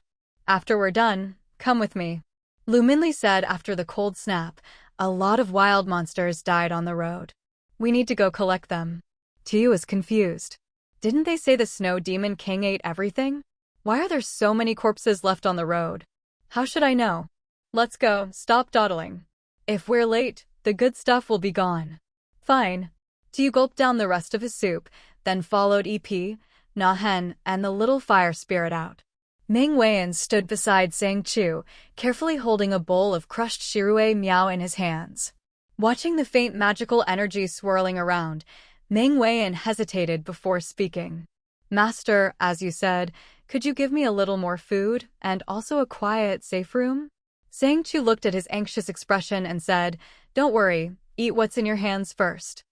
After we're done, come with me. Luminli said after the cold snap, a lot of wild monsters died on the road. We need to go collect them. Tsu was confused. Didn't they say the Snow Demon King ate everything? Why are there so many corpses left on the road? How should I know? Let's go, stop dawdling. If we're late, the good stuff will be gone. Fine. Tsu gulped down the rest of his soup, then followed EP, Nahen, and the little fire spirit out. Meng Weian stood beside Sang Chu, carefully holding a bowl of crushed Shirue Miao in his hands. Watching the faint magical energy swirling around, Meng Weian hesitated before speaking. Master, as you said, could you give me a little more food, and also a quiet, safe room? Sang Chu looked at his anxious expression and said, Don't worry, eat what's in your hands first.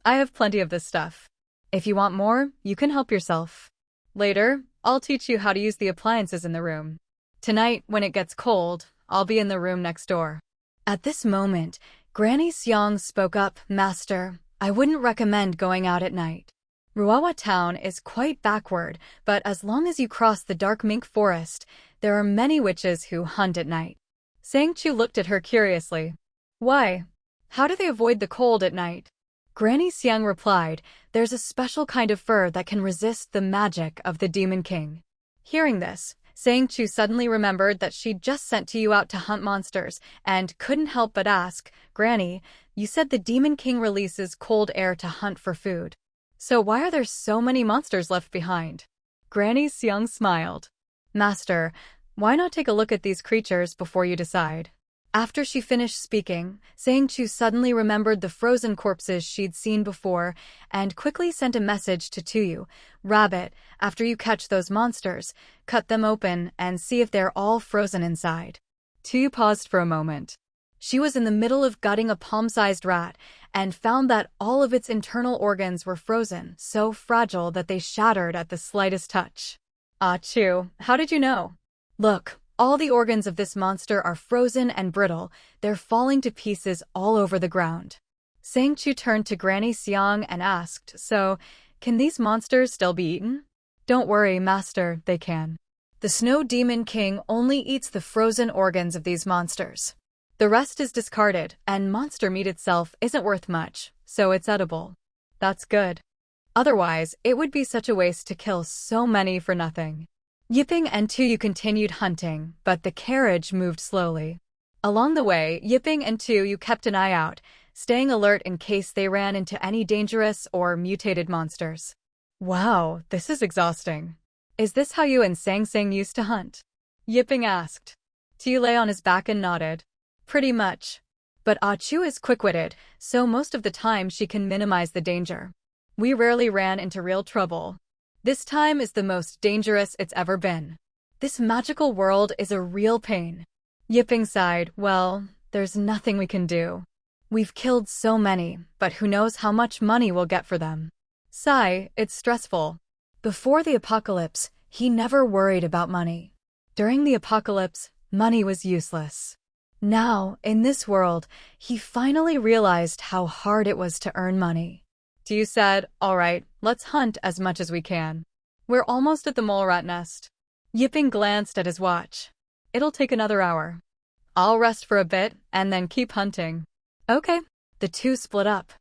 I have plenty of this stuff. If you want more, you can help yourself. Later, I'll teach you how to use the appliances in the room. Tonight, when it gets cold, I'll be in the room next door. At this moment, Granny Xiang spoke up, Master, I wouldn't recommend going out at night. Ruawa town is quite backward, but as long as you cross the dark mink forest, there are many witches who hunt at night. Sang Chu looked at her curiously. Why? How do they avoid the cold at night? Granny Xiang replied, There's a special kind of fur that can resist the magic of the Demon King. Hearing this, Sang Chu suddenly remembered that she'd just sent Tsu out to hunt monsters, and couldn't help but ask, Granny, you said the Demon King releases cold air to hunt for food. So why are there so many monsters left behind? Granny Xiang smiled. Master, why not take a look at these creatures before you decide? After she finished speaking, Sang Chu suddenly remembered the frozen corpses she'd seen before and quickly sent a message to Tsu. Rabbit, after you catch those monsters, cut them open and see if they're all frozen inside. Tsu paused for a moment. She was in the middle of gutting a palm-sized rat and found that all of its internal organs were frozen, so fragile that they shattered at the slightest touch. Ah, Chu, how did you know? Look. All the organs of this monster are frozen and brittle, they're falling to pieces all over the ground. Sang Chu turned to Granny Xiang and asked, So, can these monsters still be eaten? Don't worry, Master, they can. The Snow Demon King only eats the frozen organs of these monsters. The rest is discarded, and monster meat itself isn't worth much, so it's edible. That's good. Otherwise, it would be such a waste to kill so many for nothing. Yipping and Tsu continued hunting, but the carriage moved slowly. Along the way, Yipping and Tsu kept an eye out, staying alert in case they ran into any dangerous or mutated monsters. Wow, this is exhausting. Is this how you and Sang Sang used to hunt? Yipping asked. Tsu lay on his back and nodded. Pretty much. But Chu is quick-witted, so most of the time she can minimize the danger. We rarely ran into real trouble. This time is the most dangerous it's ever been. This magical world is a real pain. Yipping sighed, well, there's nothing we can do. We've killed so many, but who knows how much money we'll get for them. Sigh, it's stressful. Before the apocalypse, he never worried about money. During the apocalypse, money was useless. Now, in this world, he finally realized how hard it was to earn money. Tsu said, Alright, let's hunt as much as we can. We're almost at the mole rat nest. Yipping glanced at his watch. It'll take another hour. I'll rest for a bit, and then keep hunting. Okay. The two split up.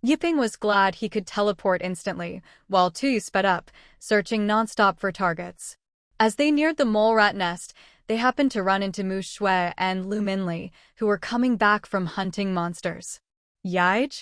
Yiping was glad he could teleport instantly, while Tuyu sped up, searching nonstop for targets. As they neared the mole rat nest, they happened to run into Mu Shui and Lu Minli, who were coming back from hunting monsters. Jade?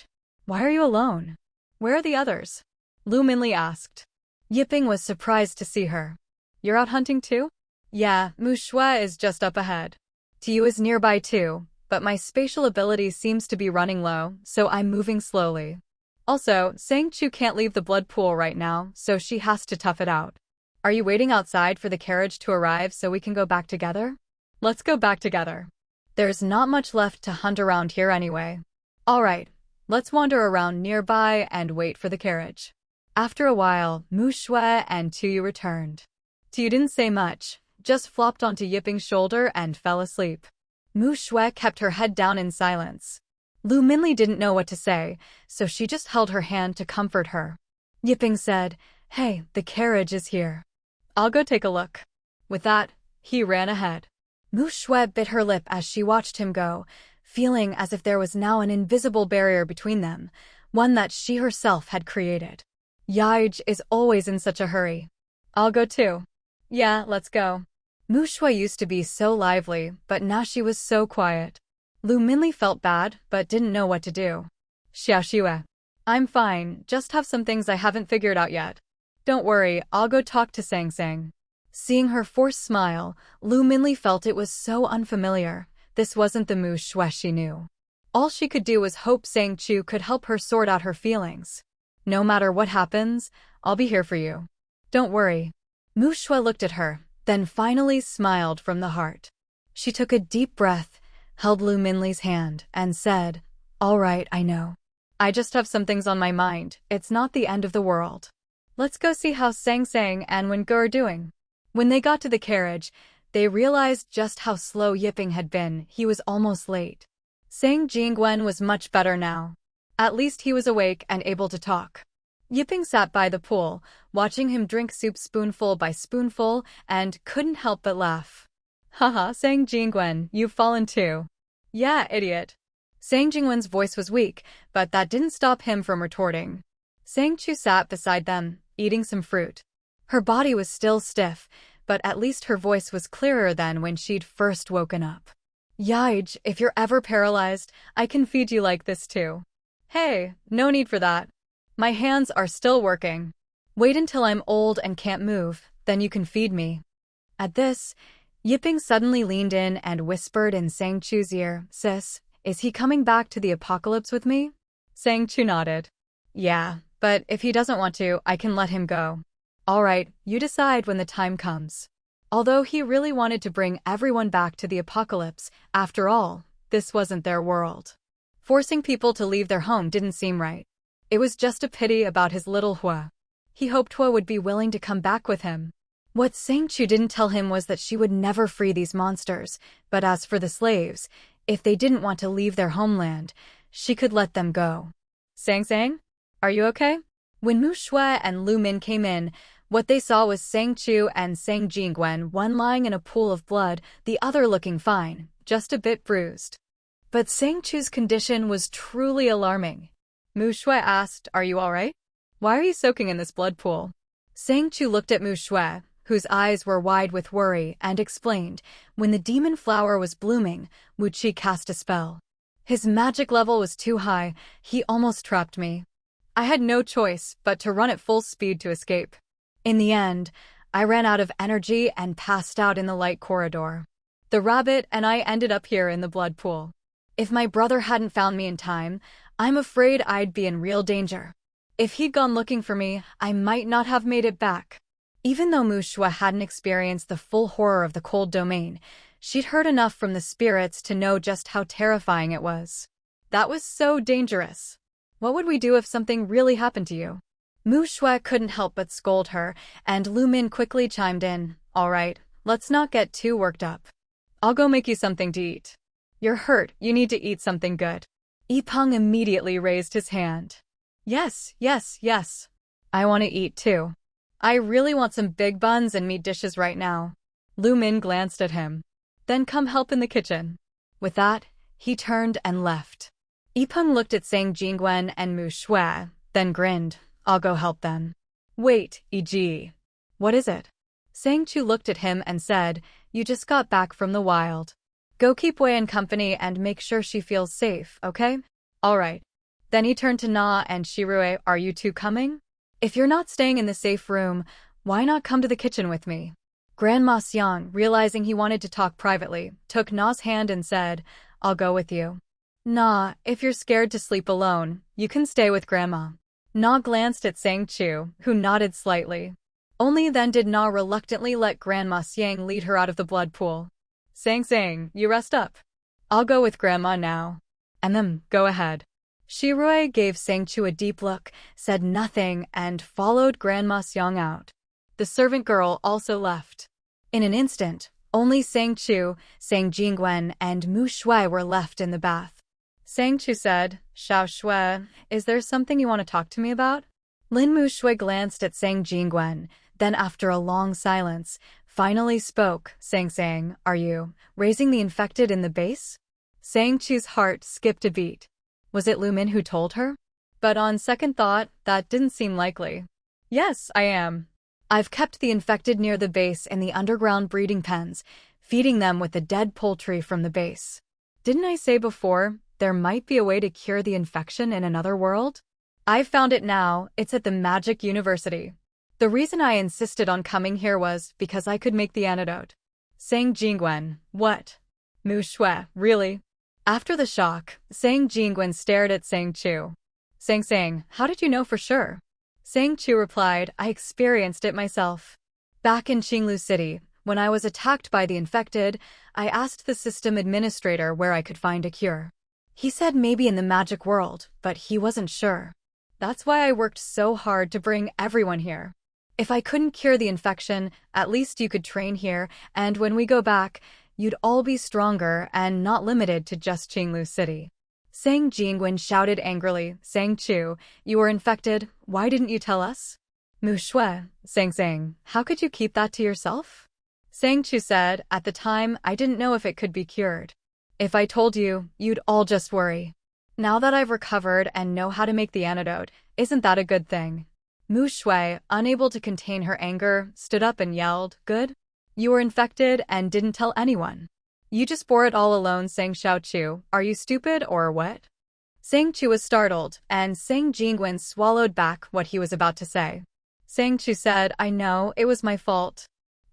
Why are you alone? Where are the others? Lu Minli asked. Yiping was surprised to see her. You're out hunting too? Yeah, Mu Shui is just up ahead. Tuyu is nearby too, but my spatial ability seems to be running low, so I'm moving slowly. Also, Sang Chu can't leave the blood pool right now, so she has to tough it out. Are you waiting outside for the carriage to arrive so we can go back together? Let's go back together. There's not much left to hunt around here anyway. Alright, let's wander around nearby and wait for the carriage. After a while, Mu Shui and Tuyu returned. Tuyu didn't say much, just flopped onto Yiping's shoulder and fell asleep. Mu Shui kept her head down in silence. Lu Minli didn't know what to say, so she just held her hand to comfort her. Yiping said, "Hey, the carriage is here. I'll go take a look." With that, he ran ahead. Mu Shui bit her lip as she watched him go, feeling as if there was now an invisible barrier between them, one that she herself had created. Jade is always in such a hurry. I'll go too. Yeah, let's go. Mu Shui used to be so lively, but now she was so quiet. Lu Minli felt bad, but didn't know what to do. Xiaoxue. I'm fine, just have some things I haven't figured out yet. Don't worry, I'll go talk to Sang Sang. Seeing her forced smile, Lu Minli felt it was so unfamiliar. This wasn't the Mu Shui she knew. All she could do was hope Sang Chu could help her sort out her feelings. No matter what happens, I'll be here for you. Don't worry. Mu Shui looked at her, then finally smiled from the heart. She took a deep breath, held Lu Minli's hand, and said, "All right, I know. I just have some things on my mind. It's not the end of the world. Let's go see how Sang Sang and Wen Ge are doing." When they got to the carriage, they realized just how slow Yiping had been. He was almost late. Sang Jingwen was much better now. At least he was awake and able to talk. Yiping sat by the pool, watching him drink soup spoonful by spoonful, and couldn't help but laugh. Haha, Sang Jingwen, you've fallen too. Yeah, idiot. Sang Jingwen's voice was weak, but that didn't stop him from retorting. Sang Chu sat beside them, eating some fruit. Her body was still stiff, but at least her voice was clearer than when she'd first woken up. Jade, if you're ever paralyzed, I can feed you like this too. Hey, no need for that. My hands are still working. Wait until I'm old and can't move, then you can feed me. At this, Yiping suddenly leaned in and whispered in Sang Chu's ear, "Sis, is he coming back to the apocalypse with me?" Sang Chu nodded. Yeah, but if he doesn't want to, I can let him go. All right, you decide when the time comes. Although he really wanted to bring everyone back to the apocalypse, after all, this wasn't their world. Forcing people to leave their home didn't seem right. It was just a pity about his little Hua. He hoped Hua would be willing to come back with him. What Sang Chu didn't tell him was that she would never free these monsters, but as for the slaves, if they didn't want to leave their homeland, she could let them go. Sang Sang? Are you okay? When Mu Shui and Lu Min came in, what they saw was Sang Chu and Sang Jingwen, one lying in a pool of blood, the other looking fine, just a bit bruised. But Sang Chu's condition was truly alarming. Mu Shui asked, "Are you all right? Why are you soaking in this blood pool?" Sang Chu looked at Mu Shui, whose eyes were wide with worry, and explained, "When the demon flower was blooming, Wu Qi cast a spell. His magic level was too high, he almost trapped me. I had no choice but to run at full speed to escape. In the end, I ran out of energy and passed out in the light corridor. The rabbit and I ended up here in the blood pool. If my brother hadn't found me in time, I'm afraid I'd be in real danger. If he'd gone looking for me, I might not have made it back." Even though Mu Shui hadn't experienced the full horror of the cold domain, she'd heard enough from the spirits to know just how terrifying it was. That was so dangerous. What would we do if something really happened to you? Mu Shui couldn't help but scold her, and Lu Min quickly chimed in, "All right, let's not get too worked up. I'll go make you something to eat. You're hurt, you need to eat something good." Yipeng immediately raised his hand. Yes, yes, yes. I want to eat too. I really want some big buns and meat dishes right now. Lu Min glanced at him. Then come help in the kitchen. With that, he turned and left. Yipeng looked at Sang Jingwen and Mu Shui, then grinned. I'll go help them. Wait, E.g. What is it? Sang Chu looked at him and said, you just got back from the wild. Go keep Wei in company and make sure she feels safe, okay? Alright. Then he turned to Na and Shirue, are you two coming? If you're not staying in the safe room, why not come to the kitchen with me? Grandma Xiang, realizing he wanted to talk privately, took Na's hand and said, I'll go with you. Na, if you're scared to sleep alone, you can stay with Grandma. Na glanced at Sang Chu, who nodded slightly. Only then did Na reluctantly let Grandma Xiang lead her out of the blood pool. Sang, you rest up. I'll go with Grandma now. Go ahead. Shirue gave Sang Chu a deep look, said nothing, and followed Grandma Xiang out. The servant girl also left. In an instant, only Sang Chu, Sang Jingwen, and Mu Shui were left in the bath. Sang Chu said, Xiao Shui, is there something you want to talk to me about? Lin Mu Shui glanced at Sang Jingwen, then after a long silence, finally spoke, Sang, are you raising the infected in the base? Sang Chu's heart skipped a beat. Was it Lu Min who told her? But on second thought, that didn't seem likely. Yes, I am. I've kept the infected near the base in the underground breeding pens, feeding them with the dead poultry from the base. Didn't I say before, there might be a way to cure the infection in another world? I've found it now, it's at the Magic University. The reason I insisted on coming here was because I could make the antidote. Sang Jingwen, what? Mu Shui, really? After the shock, Sang Jingwen stared at Sang Chu. Sang, how did you know for sure? Sang Chu replied, I experienced it myself. Back in Qinglu City, when I was attacked by the infected, I asked the system administrator where I could find a cure. He said maybe in the magic world, but he wasn't sure. That's why I worked so hard to bring everyone here. If I couldn't cure the infection, at least you could train here, and when we go back, you'd all be stronger and not limited to just Qinglu City. Sang Jingwen shouted angrily, Sang Chu, you were infected, why didn't you tell us? Mu Shui, Sang, how could you keep that to yourself? Sang Chu said, at the time, I didn't know if it could be cured. If I told you, you'd all just worry. Now that I've recovered and know how to make the antidote, isn't that a good thing? Mu Shui, unable to contain her anger, stood up and yelled, good? You were infected and didn't tell anyone. You just bore it all alone, Sang Xiao Chu. Are you stupid or what? Sang Chu was startled, and Sang Jingwen swallowed back what he was about to say. Sang Chu said, I know, it was my fault.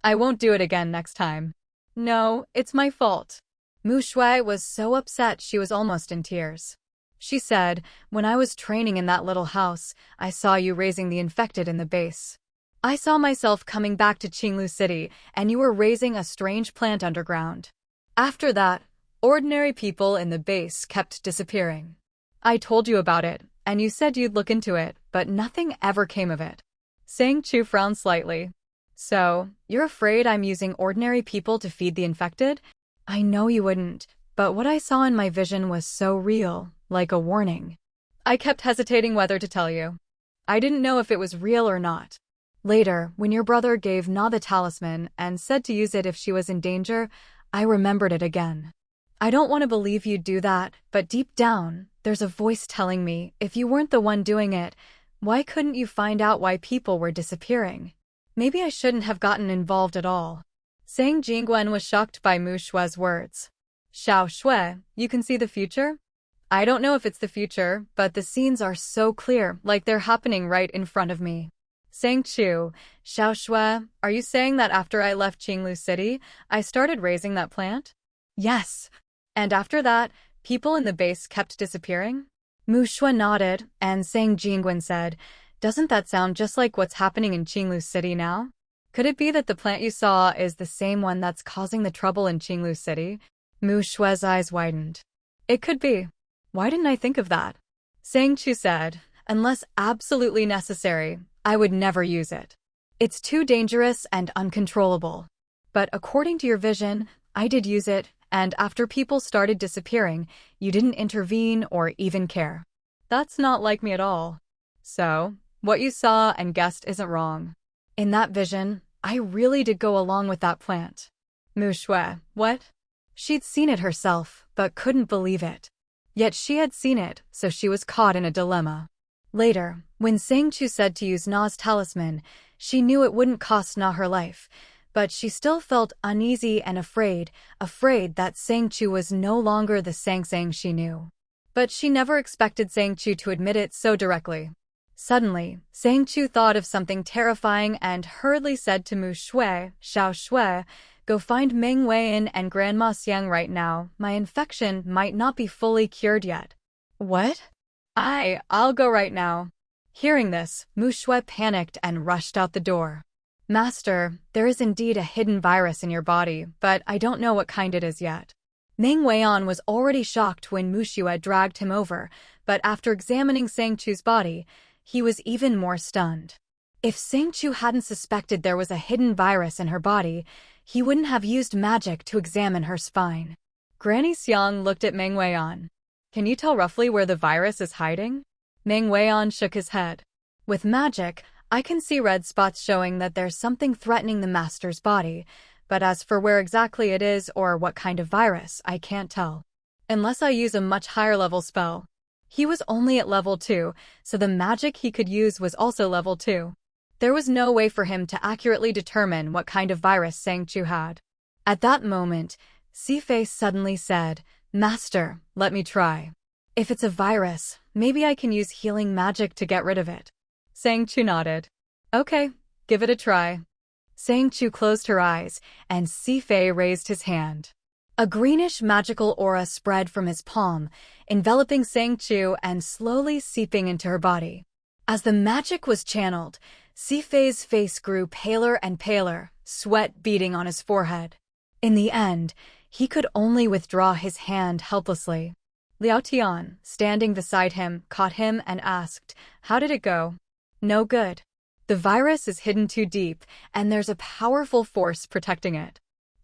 I won't do it again next time. No, it's my fault. Mu Shui was so upset she was almost in tears. She said, when I was training in that little house, I saw you raising the infected in the base. I saw myself coming back to Qinglu City, and you were raising a strange plant underground. After that, ordinary people in the base kept disappearing. I told you about it, and you said you'd look into it, but nothing ever came of it. Sang Chu frowned slightly. So, you're afraid I'm using ordinary people to feed the infected? I know you wouldn't, but what I saw in my vision was so real, like a warning. I kept hesitating whether to tell you. I didn't know if it was real or not. Later, when your brother gave Na the talisman and said to use it if she was in danger, I remembered it again. I don't want to believe you'd do that, but deep down, there's a voice telling me, if you weren't the one doing it, why couldn't you find out why people were disappearing? Maybe I shouldn't have gotten involved at all. Sang Jingwen was shocked by Mu Shui's words. Xiao Shui, you can see the future? I don't know if it's the future, but the scenes are so clear, like they're happening right in front of me. Sang Chu, Xiao Shui, are you saying that after I left Qinglu City, I started raising that plant? Yes. And after that, people in the base kept disappearing? Mu Shui nodded, and Sang Jingwen said, doesn't that sound just like what's happening in Qinglu City now? Could it be that the plant you saw is the same one that's causing the trouble in Qinglu City? Mu Shui's eyes widened. It could be. Why didn't I think of that? Sang Chu said, unless absolutely necessary, I would never use it. It's too dangerous and uncontrollable. But according to your vision, I did use it, and after people started disappearing, you didn't intervene or even care. That's not like me at all. So, what you saw and guessed isn't wrong. In that vision, I really did go along with that plant. Mu Shui, what? She'd seen it herself, but couldn't believe it. Yet she had seen it, so she was caught in a dilemma. Later, when Sang Chu said to use Na's talisman, she knew it wouldn't cost Na her life, but she still felt uneasy and afraid that Sang Chu was no longer the Sang she knew. But she never expected Sang Chu to admit it so directly. Suddenly, Sang Chu thought of something terrifying and hurriedly said to Mu Shui, Xiao Shui, "Go find Meng Weian and Grandma Xiang right now. My infection might not be fully cured yet." "What?" I'll go right now." Hearing this, Mu Shui panicked and rushed out the door. "Master, there is indeed a hidden virus in your body, but I don't know what kind it is yet." Meng Weian was already shocked when Mu Shui dragged him over, but after examining Sang Chu's body, he was even more stunned. If Sang Chu hadn't suspected there was a hidden virus in her body, he wouldn't have used magic to examine her spine. Granny Xiang looked at Meng Weian. "Can you tell roughly where the virus is hiding?" Meng Weian shook his head. "With magic, I can see red spots showing that there's something threatening the master's body, but as for where exactly it is or what kind of virus, I can't tell. Unless I use a much higher level spell." He was only at level 2, so the magic he could use was also level 2. There was no way for him to accurately determine what kind of virus Sang Chu had. At that moment, Sci-Fi suddenly said, "Master, let me try. If it's a virus, maybe I can use healing magic to get rid of it." Sang Chu nodded. "Okay, give it a try." Sang Chu closed her eyes, and Sci-Fi raised his hand. A greenish magical aura spread from his palm, enveloping Sang Chu and slowly seeping into her body. As the magic was channeled, Sci-Fi's face grew paler and paler, sweat beading on his forehead. In the end, he could only withdraw his hand helplessly. Liao Tian, standing beside him, caught him and asked, "How did it go?" "No good. The virus is hidden too deep, and there's a powerful force protecting it."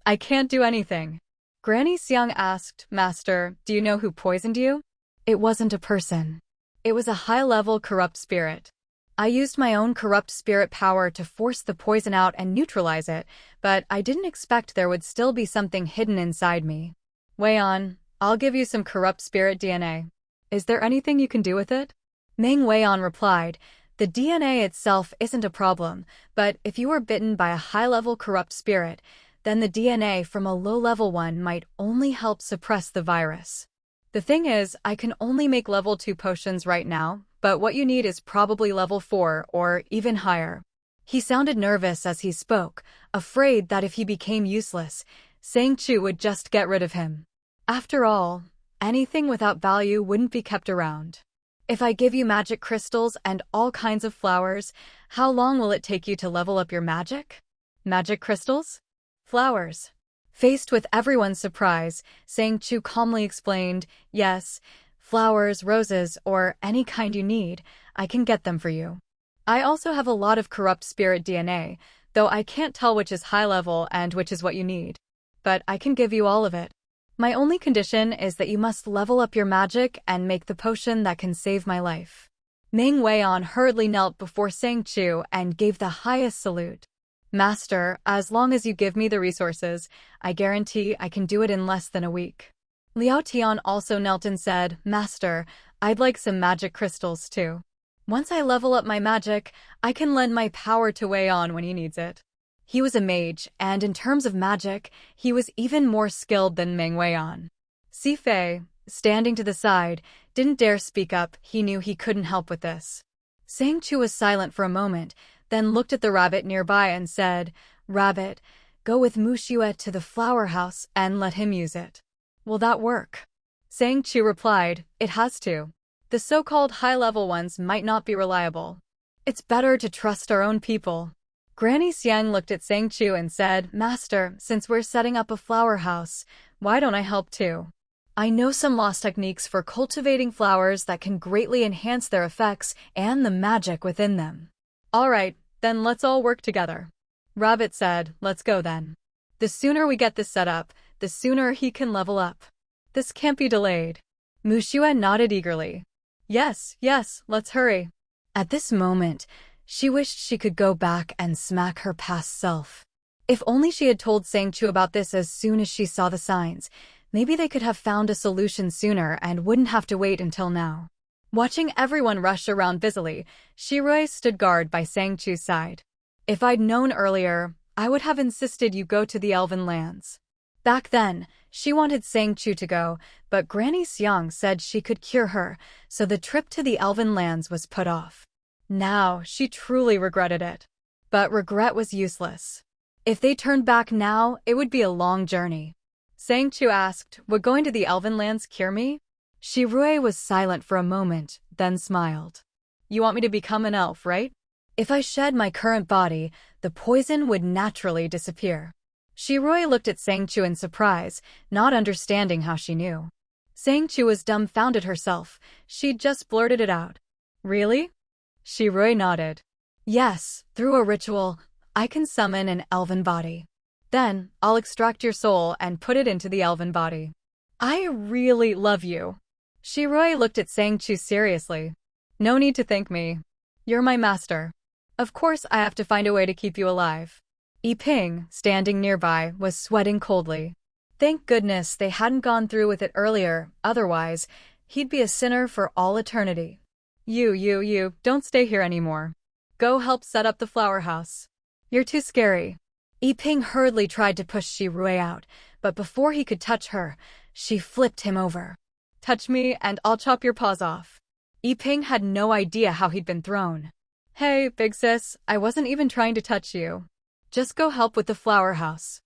"I can't do anything." Granny Xiang asked, "Master, do you know who poisoned you?" "It wasn't a person. It was a high-level corrupt spirit. I used my own corrupt spirit power to force the poison out and neutralize it, but I didn't expect there would still be something hidden inside me." "Weian, I'll give you some corrupt spirit DNA. Is there anything you can do with it?" Meng Weian replied, "The DNA itself isn't a problem, but if you were bitten by a high-level corrupt spirit, then the DNA from a low-level one might only help suppress the virus. The thing is, I can only make level 2 potions right now, but what you need is probably level 4 or even higher." He sounded nervous as he spoke, afraid that if he became useless, Sang Chu would just get rid of him. After all, anything without value wouldn't be kept around. "If I give you magic crystals and all kinds of flowers, how long will it take you to level up your magic?" "Magic crystals? Flowers?" Faced with everyone's surprise, Sang Chu calmly explained, "Yes, flowers, roses, or any kind you need, I can get them for you. I also have a lot of corrupt spirit DNA, though I can't tell which is high level and which is what you need. But I can give you all of it. My only condition is that you must level up your magic and make the potion that can save my life." Meng Weian hurriedly knelt before Sang Chu and gave the highest salute. "Master, as long as you give me the resources, I guarantee I can do it in less than a week." Liao Tian also knelt and said, "Master, I'd like some magic crystals too. Once I level up my magic, I can lend my power to Weian when he needs it." He was a mage, and in terms of magic, he was even more skilled than Meng Weian. Sci-Fi, standing to the side, didn't dare speak up. He knew he couldn't help with this. Sang Chu was silent for a moment, then looked at the rabbit nearby and said, "Rabbit, go with Mu Shui to the flower house and let him use it." "Will that work?" Sang Chu replied, "It has to. The so-called high-level ones might not be reliable. It's better to trust our own people." Granny Xiang looked at Sang Chu and said, "Master, since we're setting up a flower house, why don't I help too? I know some lost techniques for cultivating flowers that can greatly enhance their effects and the magic within them." "All right, then let's all work together." Rabbit said, "Let's go then. The sooner we get this set up, the sooner he can level up. This can't be delayed." Mu Shui nodded eagerly. Yes, let's hurry." At this moment, she wished she could go back and smack her past self. If only she had told Sang Chu about this as soon as she saw the signs, Maybe they could have found a solution sooner and wouldn't have to wait until now. Watching everyone rush around busily, Shirui stood guard by Sang Chu's side. If I'd known earlier, I would have insisted you go to the Elven lands. Back then, she wanted Sang Chu to go, but Granny Xiang said she could cure her, so the trip to the Elven lands was put off. Now, she truly regretted it. But regret was useless. If they turned back now, it would be a long journey. Sang Chu asked, "Would going to the Elven lands cure me?" Shirui was silent for a moment, then smiled. "You want me to become an elf, right? If I shed my current body, the poison would naturally disappear." Shirui looked at Sang Chu in surprise, not understanding how she knew. Sang Chu was dumbfounded herself. She'd just blurted it out. "Really?" Shirui nodded. "Yes, through a ritual, I can summon an elven body. Then, I'll extract your soul and put it into the elven body." "I really love you." Shirui looked at Sang Chu seriously. "No need to thank me. You're my master. Of course I have to find a way to keep you alive." Yi Ping, standing nearby, was sweating coldly. Thank goodness they hadn't gone through with it earlier, otherwise, he'd be a sinner for all eternity. You, don't stay here anymore. Go help set up the flower house. You're too scary." Yi Ping hurriedly tried to push Shirui out, but before he could touch her, she flipped him over. "Touch me and I'll chop your paws off." Yi Ping had no idea how he'd been thrown. "Hey, big sis, I wasn't even trying to touch you. Just go help with the flower house.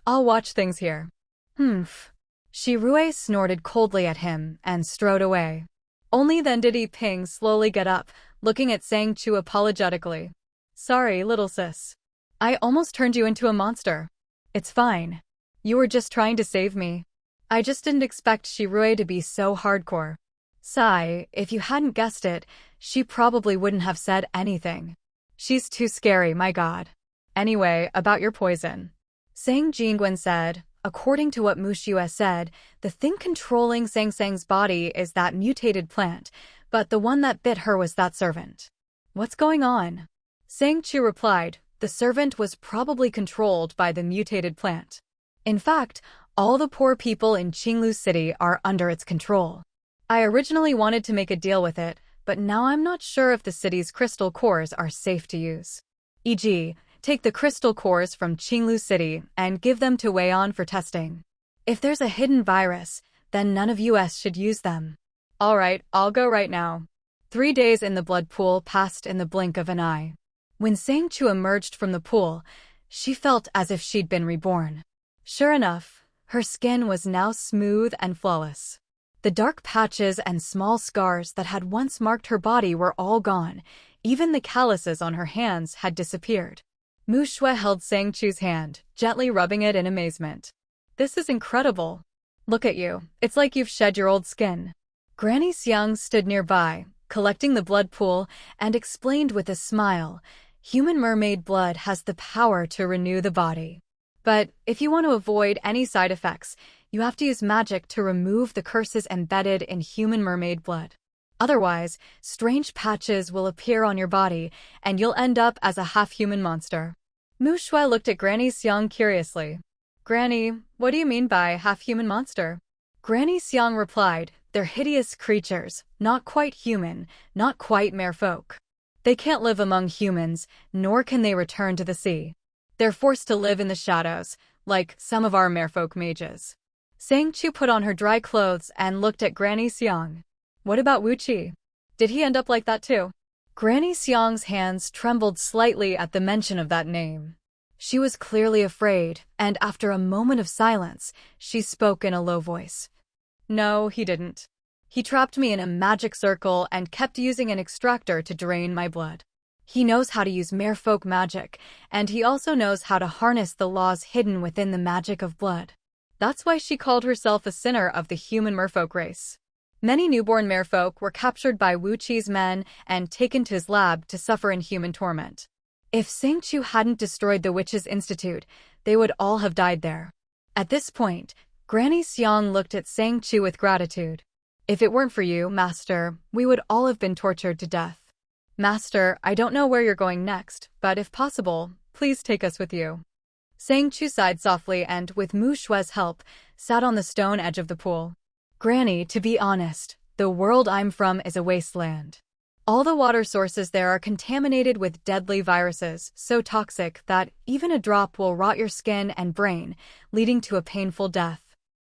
I'll watch things here." "Humph." Shirui snorted coldly at him and strode away. Only then did Yi Ping slowly get up, looking at Sang Chu apologetically. "Sorry, little sis. I almost turned you into a monster. It's fine. You were just trying to save me. I just didn't expect Shirui to be so hardcore." Sigh, if you hadn't guessed it, she probably wouldn't have said anything. "She's too scary, my god. Anyway, about your poison." Sang Jingwen said, "According to what Mushua said, the thing controlling Sang Sang's body is that mutated plant, but the one that bit her was that servant." "What's going on?" Sang Chu replied, "The servant was probably controlled by the mutated plant. In fact, all the poor people in Qinglu City are under its control. I originally wanted to make a deal with it, but now I'm not sure if the city's crystal cores are safe to use. E.g., take the crystal cores from Qinglu City and give them to Weian for testing. If there's a hidden virus, then none of us should use them." "All right, I'll go right now." 3 days in the blood pool passed in the blink of an eye. When Sang Chu emerged from the pool, she felt as if she'd been reborn. Sure enough, her skin was now smooth and flawless. The dark patches and small scars that had once marked her body were all gone. Even the calluses on her hands had disappeared. Mu Shui held Sang Chu's hand, gently rubbing it in amazement. "This is incredible. Look at you. It's like you've shed your old skin." Granny Xiang stood nearby, collecting the blood pool, and explained with a smile, "Human mermaid blood has the power to renew the body. But if you want to avoid any side effects, you have to use magic to remove the curses embedded in human mermaid blood. Otherwise, strange patches will appear on your body, and you'll end up as a half-human monster." Mu Shui looked at Granny Xiang curiously. "Granny, what do you mean by half-human monster?" Granny Xiang replied, "They're hideous creatures, not quite human, not quite merfolk. They can't live among humans, nor can they return to the sea. They're forced to live in the shadows, like some of our merfolk mages." Sang Chu put on her dry clothes and looked at Granny Xiang. "What about Wu Qi? Did he end up like that too?" Granny Xiang's hands trembled slightly at the mention of that name. She was clearly afraid, and after a moment of silence, she spoke in a low voice. "No, he didn't. He trapped me in a magic circle and kept using an extractor to drain my blood. He knows how to use merfolk magic, and he also knows how to harness the laws hidden within the magic of blood. That's why she called herself a sinner of the human merfolk race. Many newborn merfolk were captured by Wu Qi's men and taken to his lab to suffer inhuman torment. If Sang Chu hadn't destroyed the Witches' Institute, they would all have died there." At this point, Granny Xiang looked at Sang Chu with gratitude. "If it weren't for you, Master, we would all have been tortured to death. Master, I don't know where you're going next, but if possible, please take us with you." Sang Chu sighed softly and, with Mu Shui's help, sat on the stone edge of the pool. "Granny, to be honest, the world I'm from is a wasteland. All the water sources there are contaminated with deadly viruses, so toxic that even a drop will rot your skin and brain, leading to a painful death.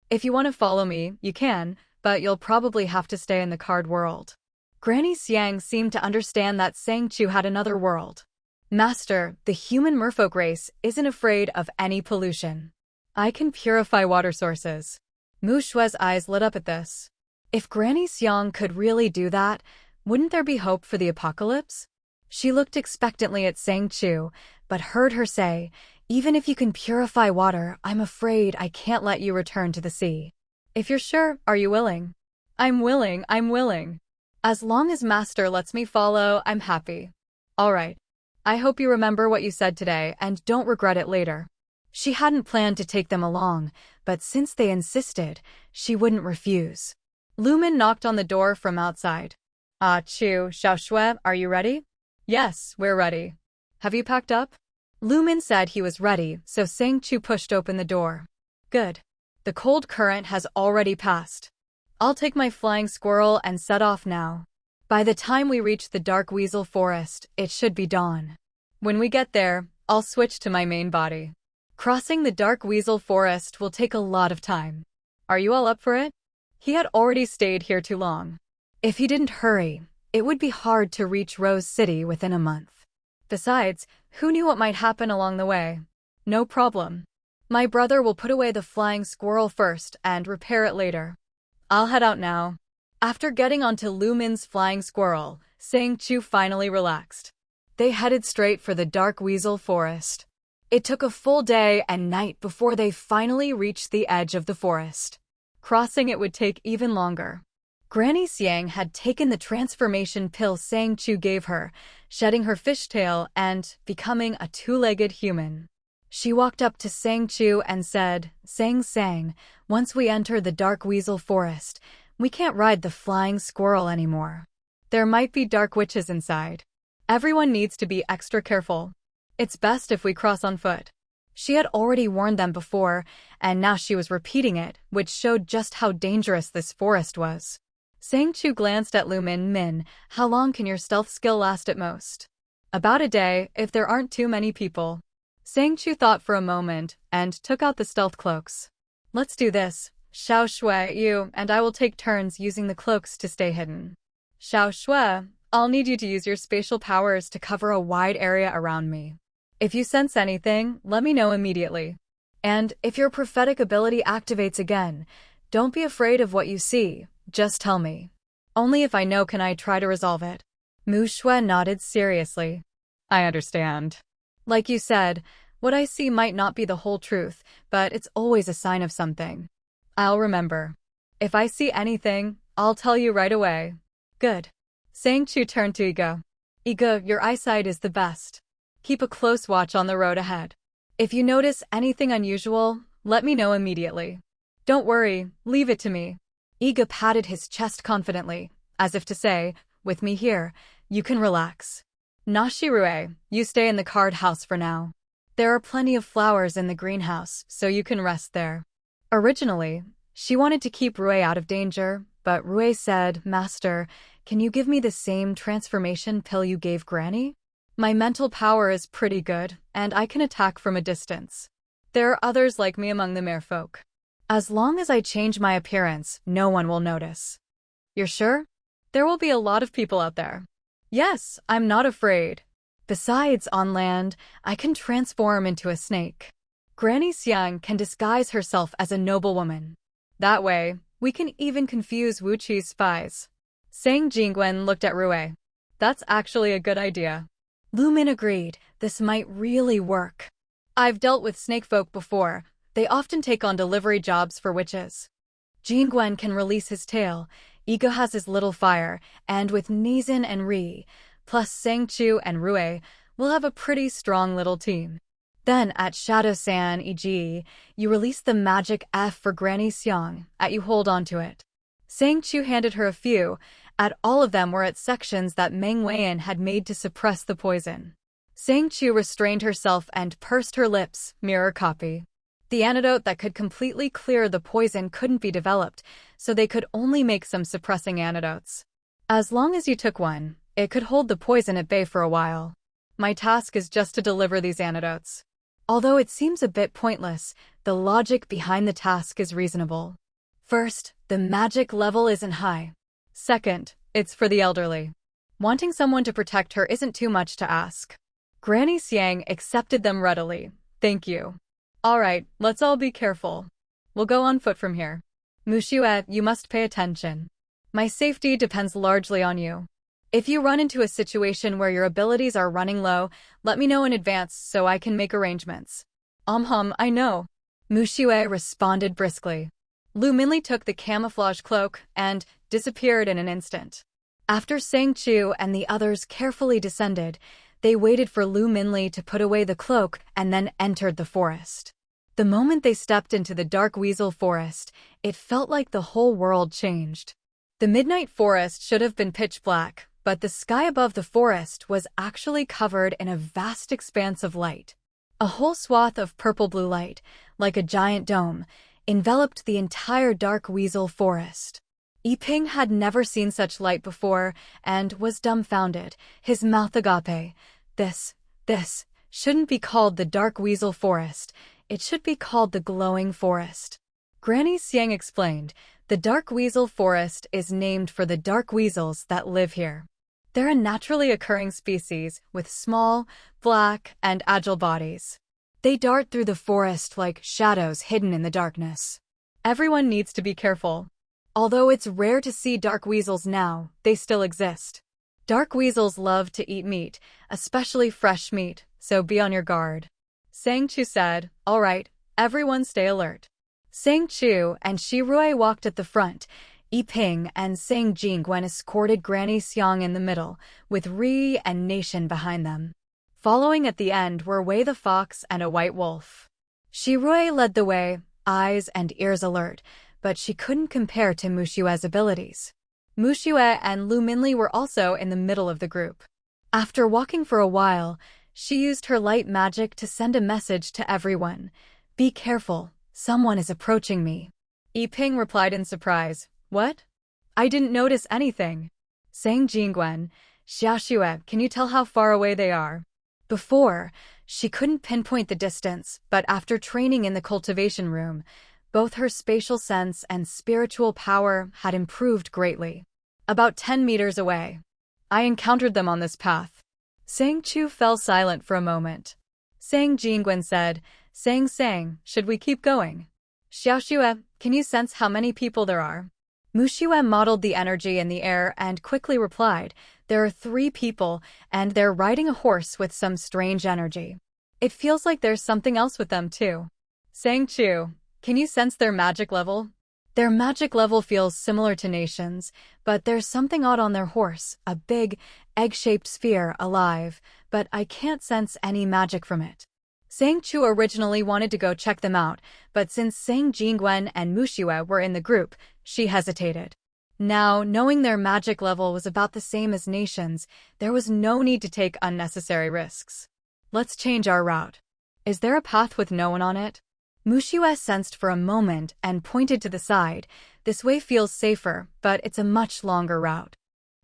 If you want to follow me, you can, but you'll probably have to stay in the card world." Granny Xiang seemed to understand that Sang Chu had another world. "Master, the human merfolk race isn't afraid of any pollution. I can purify water sources." Mu Shue's eyes lit up at this. If Granny Xiang could really do that, wouldn't there be hope for the apocalypse? She looked expectantly at Sang Chu, but heard her say, "Even if you can purify water, I'm afraid I can't let you return to the sea." "If you're sure, are you willing?" I'm willing. As long as Master lets me follow, I'm happy." "All right. I hope you remember what you said today and don't regret it later." She hadn't planned to take them along, but since they insisted, she wouldn't refuse. Lumen knocked on the door from outside. "Ah, Chu, Xiaoshui, are you ready?" "Yes, we're ready." "Have you packed up?" Lumen said he was ready, so Sang Chu pushed open the door. "Good. The cold current has already passed. I'll take my flying squirrel and set off now. By the time we reach the dark weasel forest, it should be dawn. When we get there, I'll switch to my main body. Crossing the dark weasel forest will take a lot of time. Are you all up for it?" He had already stayed here too long. If he didn't hurry, it would be hard to reach Rose City within a month. Besides, who knew what might happen along the way? "No problem. My brother will put away the flying squirrel first and repair it later. I'll head out now." After getting onto Lumen's flying squirrel, Sang Chu finally relaxed. They headed straight for the dark weasel forest. It took a full day and night before they finally reached the edge of the forest. Crossing it would take even longer. Granny Xiang had taken the transformation pill Sang Chu gave her, shedding her fishtail and becoming a two-legged human. She walked up to Sang Chu and said, Sang, once we enter the dark weasel forest, we can't ride the flying squirrel anymore. There might be dark witches inside. Everyone needs to be extra careful. It's best if we cross on foot." She had already warned them before, and now she was repeating it, which showed just how dangerous this forest was. Sang Chu glanced at Min, "How long can your stealth skill last at most?" "About a day, if there aren't too many people." Sang Chu thought for a moment, and took out the stealth cloaks. "Let's do this. Xiao Shui, you and I will take turns using the cloaks to stay hidden. Xiao Shui, I'll need you to use your spatial powers to cover a wide area around me. If you sense anything, let me know immediately. And if your prophetic ability activates again, don't be afraid of what you see, just tell me. Only if I know can I try to resolve it." Mu Shui nodded seriously. "I understand. Like you said, what I see might not be the whole truth, but it's always a sign of something. I'll remember. If I see anything, I'll tell you right away." "Good." Sang Chu turned to Iga. "Iga, your eyesight is the best. Keep a close watch on the road ahead. If you notice anything unusual, let me know immediately. Don't worry, leave it to me." Iga patted his chest confidently, as if to say, "With me here, you can relax. Nashi Rue, you stay in the card house for now. There are plenty of flowers in the greenhouse, so you can rest there." Originally, she wanted to keep Rue out of danger, but Rue said, "Master, can you give me the same transformation pill you gave Granny? My mental power is pretty good, and I can attack from a distance. There are others like me among the merfolk. As long as I change my appearance, no one will notice." "You're sure? There will be a lot of people out there." "Yes, I'm not afraid. Besides, on land, I can transform into a snake. Granny Xiang can disguise herself as a noblewoman. That way, we can even confuse Wu Qi's spies." Sang Jingwen looked at Rue. "That's actually a good idea." Lumin agreed, this might really work. "I've dealt with snake folk before. They often take on delivery jobs for witches. Jingwen can release his tail, Iga has his little fire, and with Nizan and Ri, plus Sang Chu and Rue, we'll have a pretty strong little team. Then at Shadow-san e.g., you release the magic F for Granny Xiang, you hold on to it." Sang Chu handed her a few, all of them were at sections that Meng Weian had made to suppress the poison. Sang Chu restrained herself and pursed her lips, mirror copy. The antidote that could completely clear the poison couldn't be developed, so they could only make some suppressing antidotes. As long as you took one, it could hold the poison at bay for a while. My task is just to deliver these antidotes. Although it seems a bit pointless, the logic behind the task is reasonable. First, the magic level isn't high. Second, it's for the elderly. Wanting someone to protect her isn't too much to ask. Granny Xiang accepted them readily. Thank you. All right, let's all be careful. We'll go on foot from here. Muxue, you must pay attention. My safety depends largely on you. If you run into a situation where your abilities are running low, let me know in advance so I can make arrangements. I know. Muxue responded briskly. Lu Minli took the camouflage cloak and disappeared in an instant. After Sang Chu and the others carefully descended, they waited for Lu Minli to put away the cloak and then entered the forest. The moment they stepped into the dark weasel forest, it felt like the whole world changed. The midnight forest should have been pitch black, but the sky above the forest was actually covered in a vast expanse of light. A whole swath of purple-blue light, like a giant dome, enveloped the entire dark weasel forest. Yiping had never seen such light before and was dumbfounded, his mouth agape. This shouldn't be called the dark weasel forest, it should be called the glowing forest. Granny Xiang explained, the dark weasel forest is named for the dark weasels that live here. They're a naturally occurring species with small, black, and agile bodies. They dart through the forest like shadows hidden in the darkness. Everyone needs to be careful. Although it's rare to see dark weasels now, they still exist. Dark weasels love to eat meat, especially fresh meat, so be on your guard. Sang Chu said, all right, everyone stay alert. Sang Chu and Shi Rui walked at the front. Yiping and Sang Jingwen escorted Granny Xiang in the middle, with Ri and Nation behind them. Following at the end were Wei the fox and a white wolf. Shi Rui led the way, eyes and ears alert, but she couldn't compare to Muxue's abilities. Muxue and Lu Minli were also in the middle of the group. After walking for a while, she used her light magic to send a message to everyone. Be careful, someone is approaching me. Yiping replied in surprise, what? I didn't notice anything. Sang Jingwen, Xiaoxue, can you tell how far away they are? Before, she couldn't pinpoint the distance, but after training in the cultivation room, both her spatial sense and spiritual power had improved greatly. About 10 meters away. I encountered them on this path. Sang Chu fell silent for a moment. Sang Jingwen said, Sang, should we keep going? Xiaoxue, can you sense how many people there are? Muxue modeled the energy in the air and quickly replied, there are 3 people, and they're riding a horse with some strange energy. It feels like there's something else with them too. Sang Chu, can you sense their magic level? Their magic level feels similar to Nation's, but there's something odd on their horse, a big, egg-shaped sphere alive, but I can't sense any magic from it. Sang Chu originally wanted to go check them out, but since Sang Jingwen and Muxue were in the group, she hesitated. Now, knowing their magic level was about the same as Nation's, there was no need to take unnecessary risks. Let's change our route. Is there a path with no one on it? Muxue sensed for a moment and pointed to the side. This way feels safer, but it's a much longer route.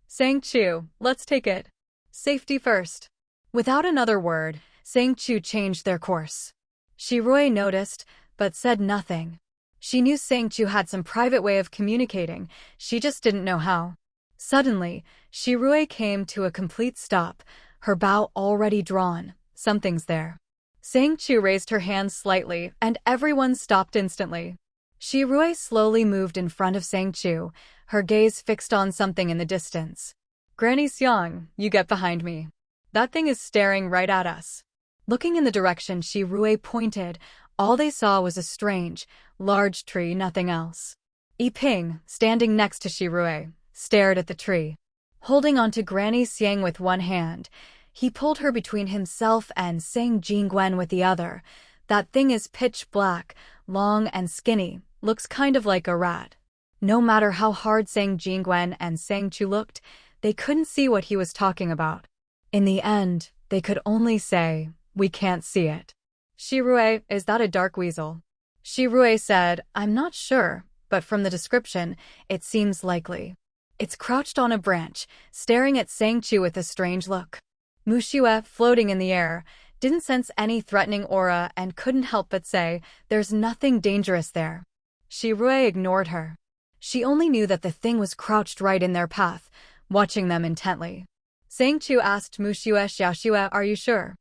Sang Chu, let's take it. Safety first. Without another word, Sang Chu changed their course. Shi Rui noticed, but said nothing. She knew Sang Chu had some private way of communicating, she just didn't know how. Suddenly, Shi Rui came to a complete stop, her bow already drawn. Something's there. Sang Chu raised her hands slightly, and everyone stopped instantly. Shi Rui slowly moved in front of Sang Chu, her gaze fixed on something in the distance. Granny Xiang, you get behind me. That thing is staring right at us. Looking in the direction Shi Rui pointed, all they saw was a strange, large tree, nothing else. Yiping, standing next to Shi Rui, stared at the tree. Holding onto Granny Xiang with one hand, he pulled her between himself and Sang Jingwen with the other. That thing is pitch black, long and skinny, looks kind of like a rat. No matter how hard Sang Jingwen and Sang Chu looked, they couldn't see what he was talking about. In the end, they could only say, we can't see it. Shi Rui, is that a dark weasel? Shirue said, I'm not sure, but from the description, it seems likely. It's crouched on a branch, staring at Sang Chu with a strange look. Mushue, floating in the air, didn't sense any threatening aura and couldn't help but say, there's nothing dangerous there. Shirue ignored her. She only knew that the thing was crouched right in their path, watching them intently. Sang Chu asked Mushue, Xiaoxue, are you sure?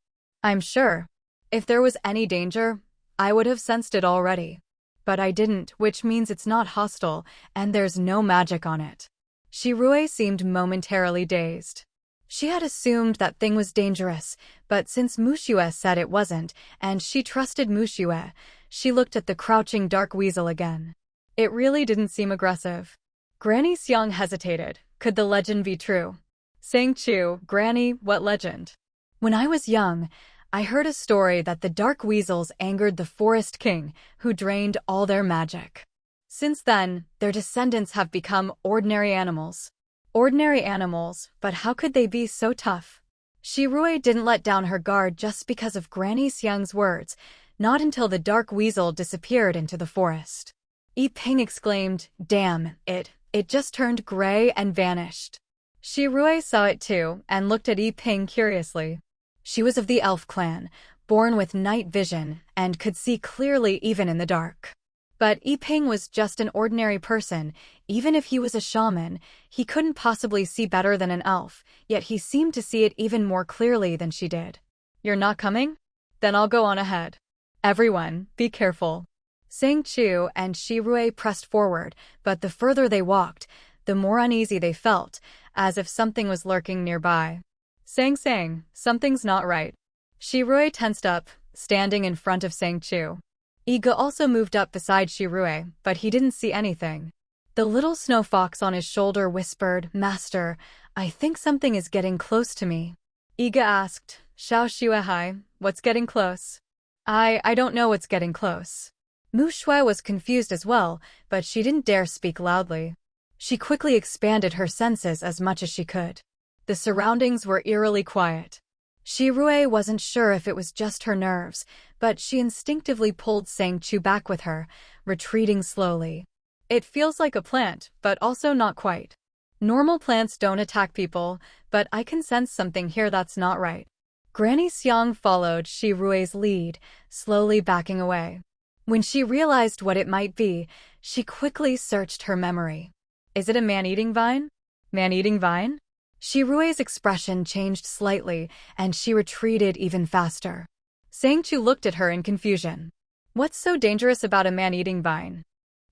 I'm sure. If there was any danger, I would have sensed it already. But I didn't, which means it's not hostile, and there's no magic on it. Shirue seemed momentarily dazed. She had assumed that thing was dangerous, but since Mushue said it wasn't, and she trusted Mushue, she looked at the crouching dark weasel again. It really didn't seem aggressive. Granny Xiang hesitated. Could the legend be true? Sang Chu, Granny, what legend? When I was young, I heard a story that the dark weasels angered the forest king, who drained all their magic. Since then, their descendants have become ordinary animals. Ordinary animals, but how could they be so tough? Shirue didn't let down her guard just because of Granny Xiang's words, not until the dark weasel disappeared into the forest. Yi Ping exclaimed, damn, it just turned gray and vanished. Shirue saw it too, and looked at Yi Ping curiously. She was of the elf clan, born with night vision, and could see clearly even in the dark. But Yi Ping was just an ordinary person. Even if he was a shaman, he couldn't possibly see better than an elf, yet he seemed to see it even more clearly than she did. You're not coming? Then I'll go on ahead. Everyone, be careful. Sang Chu and Shirue pressed forward, but the further they walked, the more uneasy they felt, as if something was lurking nearby. Sang, something's not right. Shirue tensed up, standing in front of Sang Chu. Iga also moved up beside Shirue, but he didn't see anything. The little snow fox on his shoulder whispered, Master, I think something is getting close to me. Iga asked, Xiaoxue, what's getting close? I don't know what's getting close. Mushue was confused as well, but she didn't dare speak loudly. She quickly expanded her senses as much as she could. The surroundings were eerily quiet. Shirue wasn't sure if it was just her nerves, but she instinctively pulled Sang Chu back with her, retreating slowly. It feels like a plant, but also not quite. Normal plants don't attack people, but I can sense something here that's not right. Granny Xiang followed Shirue's lead, slowly backing away. When she realized what it might be, she quickly searched her memory. Is it a man-eating vine? Man-eating vine? Shirue's expression changed slightly, and she retreated even faster. Sang Chu looked at her in confusion. What's so dangerous about a man-eating vine?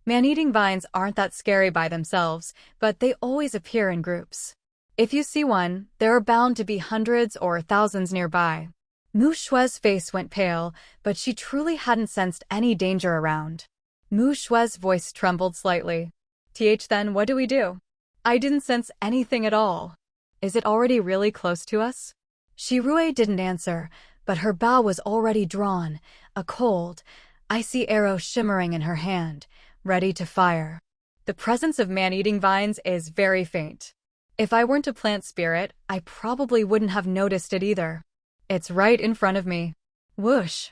Man-eating vines aren't that scary by themselves, but they always appear in groups. If you see one, there are bound to be hundreds or thousands nearby. Mu Shue's face went pale, but she truly hadn't sensed any danger around. Mu Shue's voice trembled slightly. Then what do we do? I didn't sense anything at all. Is it already really close to us? Shirue didn't answer, but her bow was already drawn, a cold, icy arrow shimmering in her hand, ready to fire. The presence of man-eating vines is very faint. If I weren't a plant spirit, I probably wouldn't have noticed it either. It's right in front of me. Whoosh!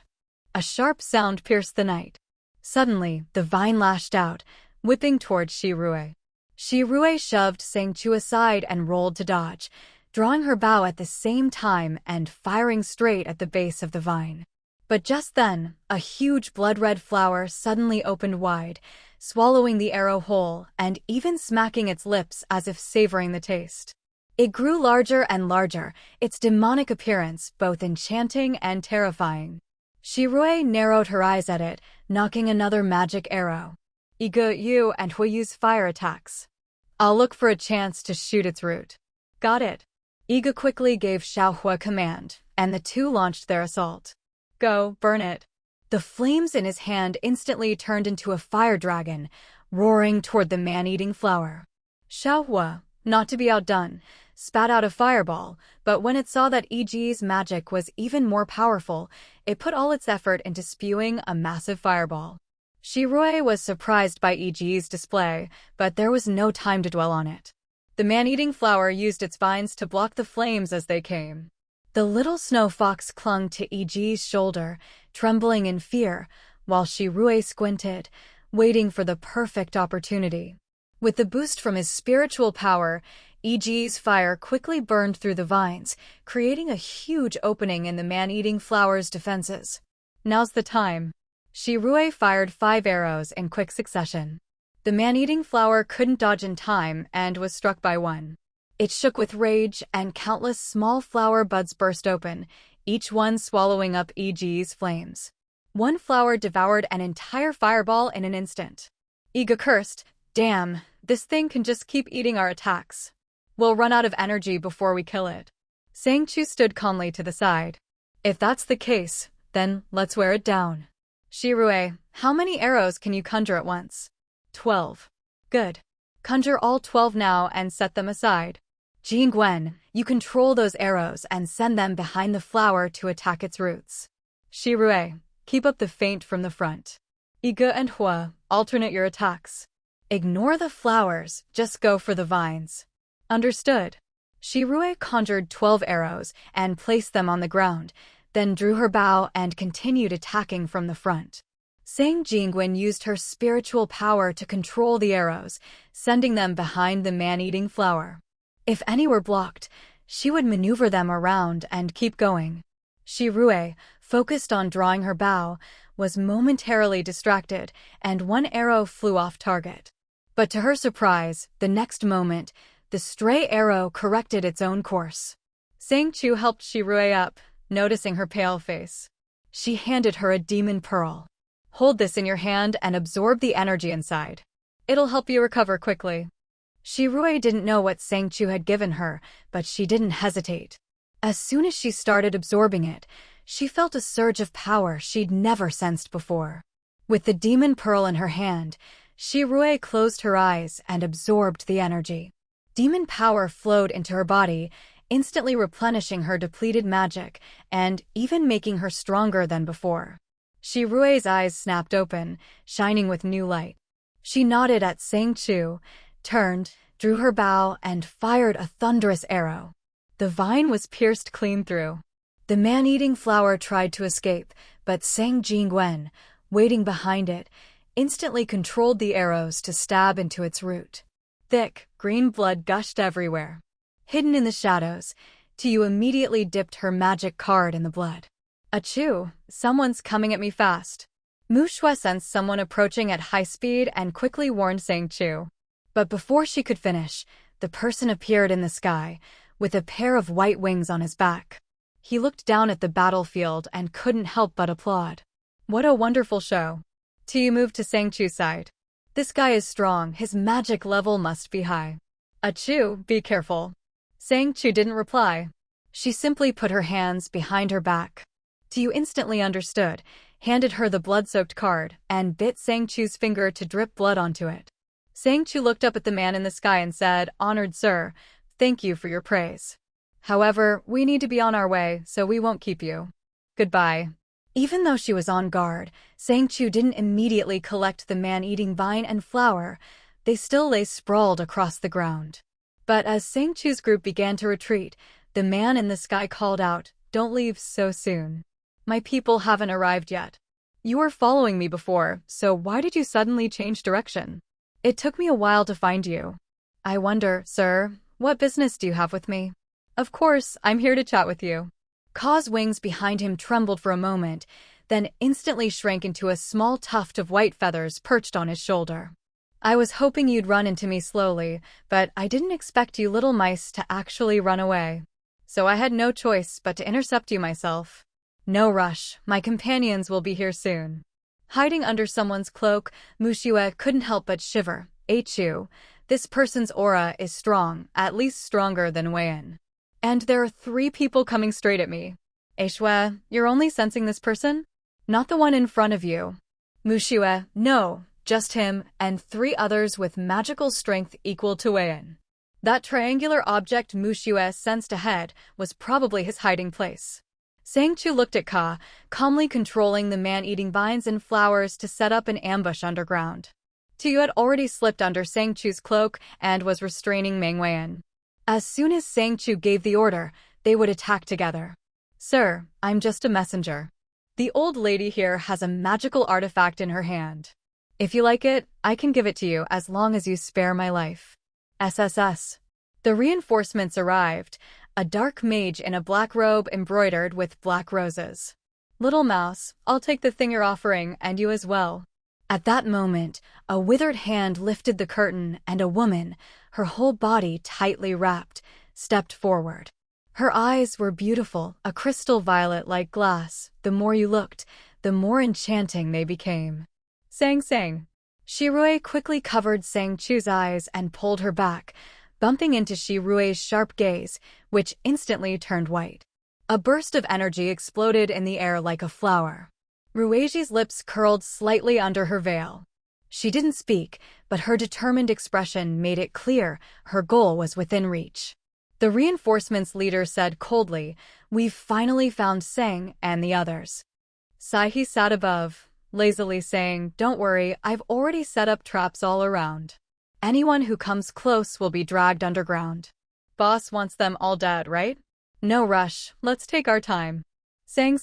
A sharp sound pierced the night. Suddenly, the vine lashed out, whipping towards Shirue. Shirue shoved Sang Chu aside and rolled to dodge, drawing her bow at the same time and firing straight at the base of the vine. But just then, a huge blood-red flower suddenly opened wide, swallowing the arrow whole and even smacking its lips as if savoring the taste. It grew larger and larger, its demonic appearance both enchanting and terrifying. Shirue narrowed her eyes at it, knocking another magic arrow. Iga, you and Hui use fire attacks. I'll look for a chance to shoot its root. Got it. Iga quickly gave Xiaohua command, and the two launched their assault. Go, burn it. The flames in his hand instantly turned into a fire dragon, roaring toward the man-eating flower. Xiaohua, not to be outdone, spat out a fireball, but when it saw that Yi's magic was even more powerful, it put all its effort into spewing a massive fireball. Shirue was surprised by Yi's display, but there was no time to dwell on it. The man-eating flower used its vines to block the flames as they came. The little snow fox clung to Yi's shoulder, trembling in fear, while Shirue squinted, waiting for the perfect opportunity. With the boost from his spiritual power, EG's fire quickly burned through the vines, creating a huge opening in the man-eating flower's defenses. Now's the time. Shirue fired 5 arrows in quick succession. The man-eating flower couldn't dodge in time and was struck by one. It shook with rage, and countless small flower buds burst open, each one swallowing up EG's flames. One flower devoured an entire fireball in an instant. Iga cursed, "Damn, this thing can just keep eating our attacks. We'll run out of energy before we kill it." Sang Chu stood calmly to the side. "If that's the case, then let's wear it down." "Shirue, how many arrows can you conjure at once?" 12. "Good. Conjure all 12 now and set them aside. Jingwen, you control those arrows and send them behind the flower to attack its roots. Shirue, keep up the feint from the front. Iga and Hua, alternate your attacks. Ignore the flowers, just go for the vines." "Understood." Shirue conjured 12 arrows and placed them on the ground, then drew her bow and continued attacking from the front. Sang Jingwen used her spiritual power to control the arrows, sending them behind the man-eating flower. If any were blocked, she would maneuver them around and keep going. Shirue, focused on drawing her bow, was momentarily distracted, and one arrow flew off target. But to her surprise, the next moment, the stray arrow corrected its own course. Sang Chu helped Shirue up, noticing her pale face. She handed her a demon pearl. "Hold this in your hand and absorb the energy inside. It'll help you recover quickly." Shirue didn't know what Sang Chu had given her, but she didn't hesitate. As soon as she started absorbing it, she felt a surge of power she'd never sensed before. With the demon pearl in her hand, Shirue closed her eyes and absorbed the energy. Demon power flowed into her body, instantly replenishing her depleted magic and even making her stronger than before. Shirue's eyes snapped open, shining with new light. She nodded at Sang Chu, turned, drew her bow, and fired a thunderous arrow. The vine was pierced clean through. The man-eating flower tried to escape, but Sang Jingwen, waiting behind it, instantly controlled the arrows to stab into its root. Thick, green blood gushed everywhere. Hidden in the shadows, Tiu immediately dipped her magic card in the blood. "Achoo, someone's coming at me fast." Mu Shui sensed someone approaching at high speed and quickly warned Sang Chu. But before she could finish, the person appeared in the sky, with a pair of white wings on his back. He looked down at the battlefield and couldn't help but applaud. "What a wonderful show." Tiu moved to Sang Chu's side. "This guy is strong, his magic level must be high." "Achoo, be careful." Sang Chu didn't reply. She simply put her hands behind her back. Tiu instantly understood, handed her the blood-soaked card, and bit Sang Chu's finger to drip blood onto it. Sang Chu looked up at the man in the sky and said, "Honored sir, thank you for your praise. However, we need to be on our way, so we won't keep you. Goodbye." Even though she was on guard, Sang Chu didn't immediately collect the man-eating vine and flower. They still lay sprawled across the ground. But as Sang Chu's group began to retreat, the man in the sky called out, "Don't leave so soon. My people haven't arrived yet. You were following me before, so why did you suddenly change direction? It took me a while to find you. I wonder, sir, what business do you have with me?" "Of course, I'm here to chat with you." Ka's wings behind him trembled for a moment, then instantly shrank into a small tuft of white feathers perched on his shoulder. "I was hoping you'd run into me slowly, but I didn't expect you little mice to actually run away. So I had no choice but to intercept you myself. No rush, my companions will be here soon." Hiding under someone's cloak, Mushue couldn't help but shiver. "Achu, this person's aura is strong, at least stronger than Weian. And there are 3 people coming straight at me. Aishue, you're only sensing this person? Not the one in front of you." Mushue, "No, just him, and 3 others with magical strength equal to Weian." That triangular object Mushue sensed ahead was probably his hiding place. Sang Chu looked at Ka, calmly controlling the man-eating vines and flowers to set up an ambush underground. Tiu had already slipped under Sang Chu's cloak and was restraining Meng Weian. As soon as Sang Chu gave the order, they would attack together. "Sir, I'm just a messenger." The old lady here has a magical artifact in her hand. If you like it, I can give it to you as long as you spare my life. SSS. The reinforcements arrived, a dark mage in a black robe embroidered with black roses. Little mouse, I'll take the thing you're offering, and you as well. At that moment, a withered hand lifted the curtain and a woman, her whole body tightly wrapped, stepped forward. Her eyes were beautiful, a crystal violet like glass. The more you looked, the more enchanting they became. Sang. Shirue quickly covered Sang Chu's eyes and pulled her back, bumping into Shirue's sharp gaze, which instantly turned white. A burst of energy exploded in the air like a flower. Rueji's lips curled slightly under her veil. She didn't speak, but her determined expression made it clear her goal was within reach. The reinforcements leader said coldly, "We've finally found Sang and the others." Sahi sat above, lazily saying, "Don't worry, I've already set up traps all around. Anyone who comes close will be dragged underground. Boss wants them all dead, right? No rush, let's take our time." Sang.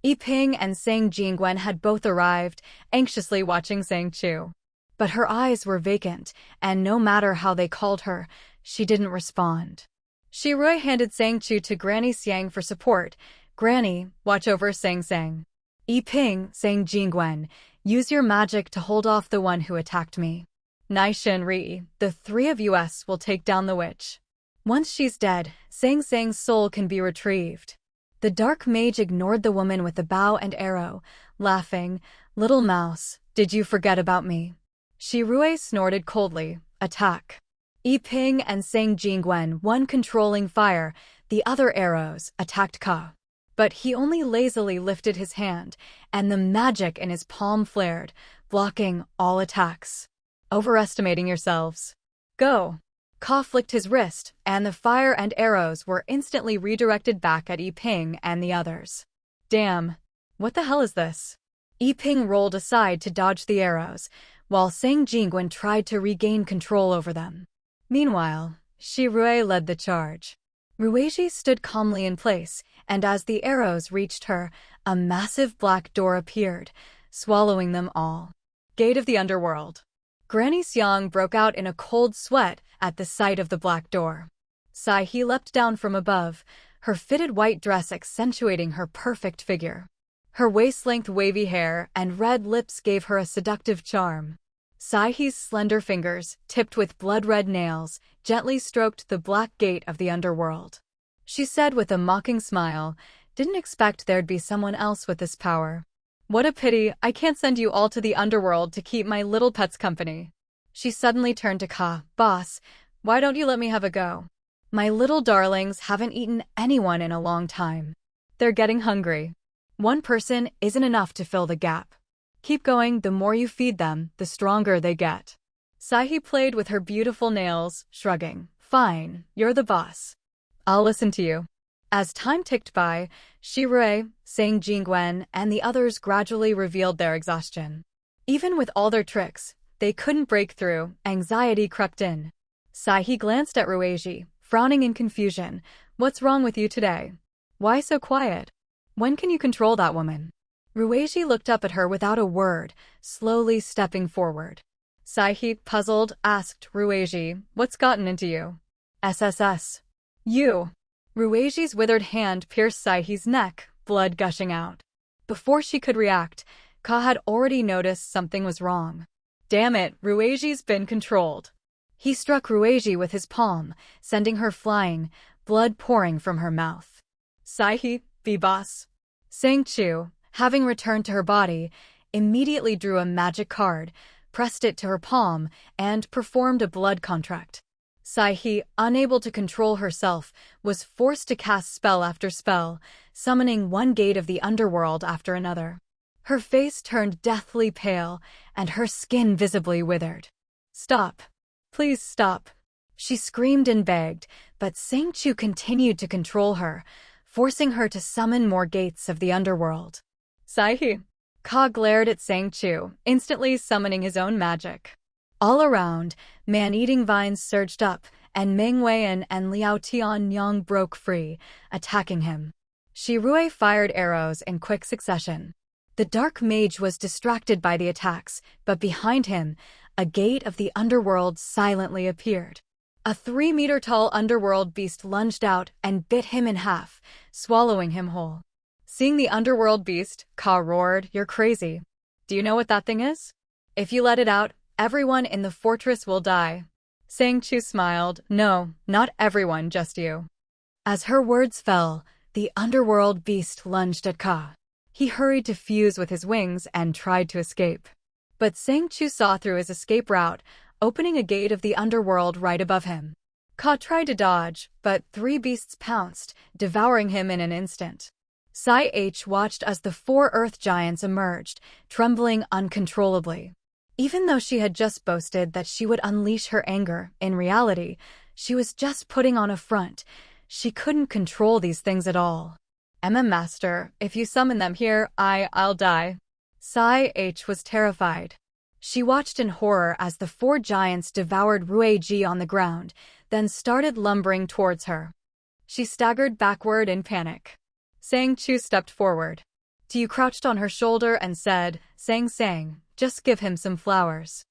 Yiping and Sang Jingwen had both arrived, anxiously watching Sang Chu. But her eyes were vacant, and no matter how they called her, she didn't respond. Shirui handed Sang Chu to Granny Xiang for support. "Granny, watch over Sang. Yiping, Sang Jingwen, use your magic to hold off the one who attacked me. Naishin Ri, the three of us will take down the witch. Once she's dead, Sang's soul can be retrieved." The dark mage ignored the woman with a bow and arrow, laughing, "Little mouse, did you forget about me?" Shirue snorted coldly, "Attack." Yiping and Sang Jingwen, one controlling fire, the other arrows, attacked Ka. But he only lazily lifted his hand, and the magic in his palm flared, blocking all attacks. "Overestimating yourselves. Go." Ka flicked his wrist, and the fire and arrows were instantly redirected back at Yiping and the others. "Damn. What the hell is this?" Yiping rolled aside to dodge the arrows, while Sang Jingwen tried to regain control over them. Meanwhile, Shirue led the charge. Rueji stood calmly in place, and as the arrows reached her, a massive black door appeared, swallowing them all. Gate of the Underworld. Granny Xiang broke out in a cold sweat at the sight of the black door. Sahi leapt down from above, her fitted white dress accentuating her perfect figure. Her waist-length wavy hair and red lips gave her a seductive charm. Sahi's slender fingers, tipped with blood-red nails, gently stroked the black gate of the underworld. She said with a mocking smile, "Didn't expect there'd be someone else with this power. What a pity, I can't send you all to the underworld to keep my little pets company." She suddenly turned to Ka, "Boss, why don't you let me have a go? My little darlings haven't eaten anyone in a long time. They're getting hungry. One person isn't enough to fill the gap. Keep going, the more you feed them, the stronger they get." Sahi played with her beautiful nails, shrugging, "Fine, you're the boss. I'll listen to you." As time ticked by, Shirue, Sang Jingwen, and the others gradually revealed their exhaustion. Even with all their tricks, they couldn't break through. Anxiety crept in. Sahi glanced at Rueji, frowning in confusion. "What's wrong with you today? Why so quiet? When can you control that woman?" Rueji looked up at her without a word, slowly stepping forward. Sahi, puzzled, asked Rueji, "What's gotten into you?" "SSS. You." Rueji's withered hand pierced Sahi's neck, blood gushing out. Before she could react, Ka had already noticed something was wrong. "Damn it, Rueji's been controlled." He struck Rueji with his palm, sending her flying, blood pouring from her mouth. "Sahi, be boss." Sang Chu, having returned to her body, immediately drew a magic card, pressed it to her palm, and performed a blood contract. Sahi, unable to control herself, was forced to cast spell after spell, summoning one gate of the underworld after another. Her face turned deathly pale, and her skin visibly withered. "Stop. Please stop." She screamed and begged, but Sang Chu continued to control her, forcing her to summon more gates of the underworld. "Sahi." Ka glared at Sang Chu, instantly summoning his own magic. All around, man-eating vines surged up, and Meng Weian and Liao Tianyang broke free, attacking him. Rue fired arrows in quick succession. The dark mage was distracted by the attacks, but behind him, a gate of the underworld silently appeared. A 3-meter-tall underworld beast lunged out and bit him in half, swallowing him whole. Seeing the underworld beast, Ka roared, "You're crazy. Do you know what that thing is? If you let it out, everyone in the fortress will die." Sang Chu smiled, "No, not everyone, just you." As her words fell, the underworld beast lunged at Ka. He hurried to fuse with his wings and tried to escape. But Sang Chu saw through his escape route, opening a gate of the underworld right above him. Ka tried to dodge, but 3 beasts pounced, devouring him in an instant. Sci-H watched as the 4 earth giants emerged, trembling uncontrollably. Even though she had just boasted that she would unleash her anger, in reality, she was just putting on a front. She couldn't control these things at all. Master, if you summon them here, I'll die." Sci-H was terrified. She watched in horror as the 4 giants devoured Rue on the ground, then started lumbering towards her. She staggered backward in panic. Sang Chu stepped forward. Tiu crouched on her shoulder and said, Sang, just give him some flowers.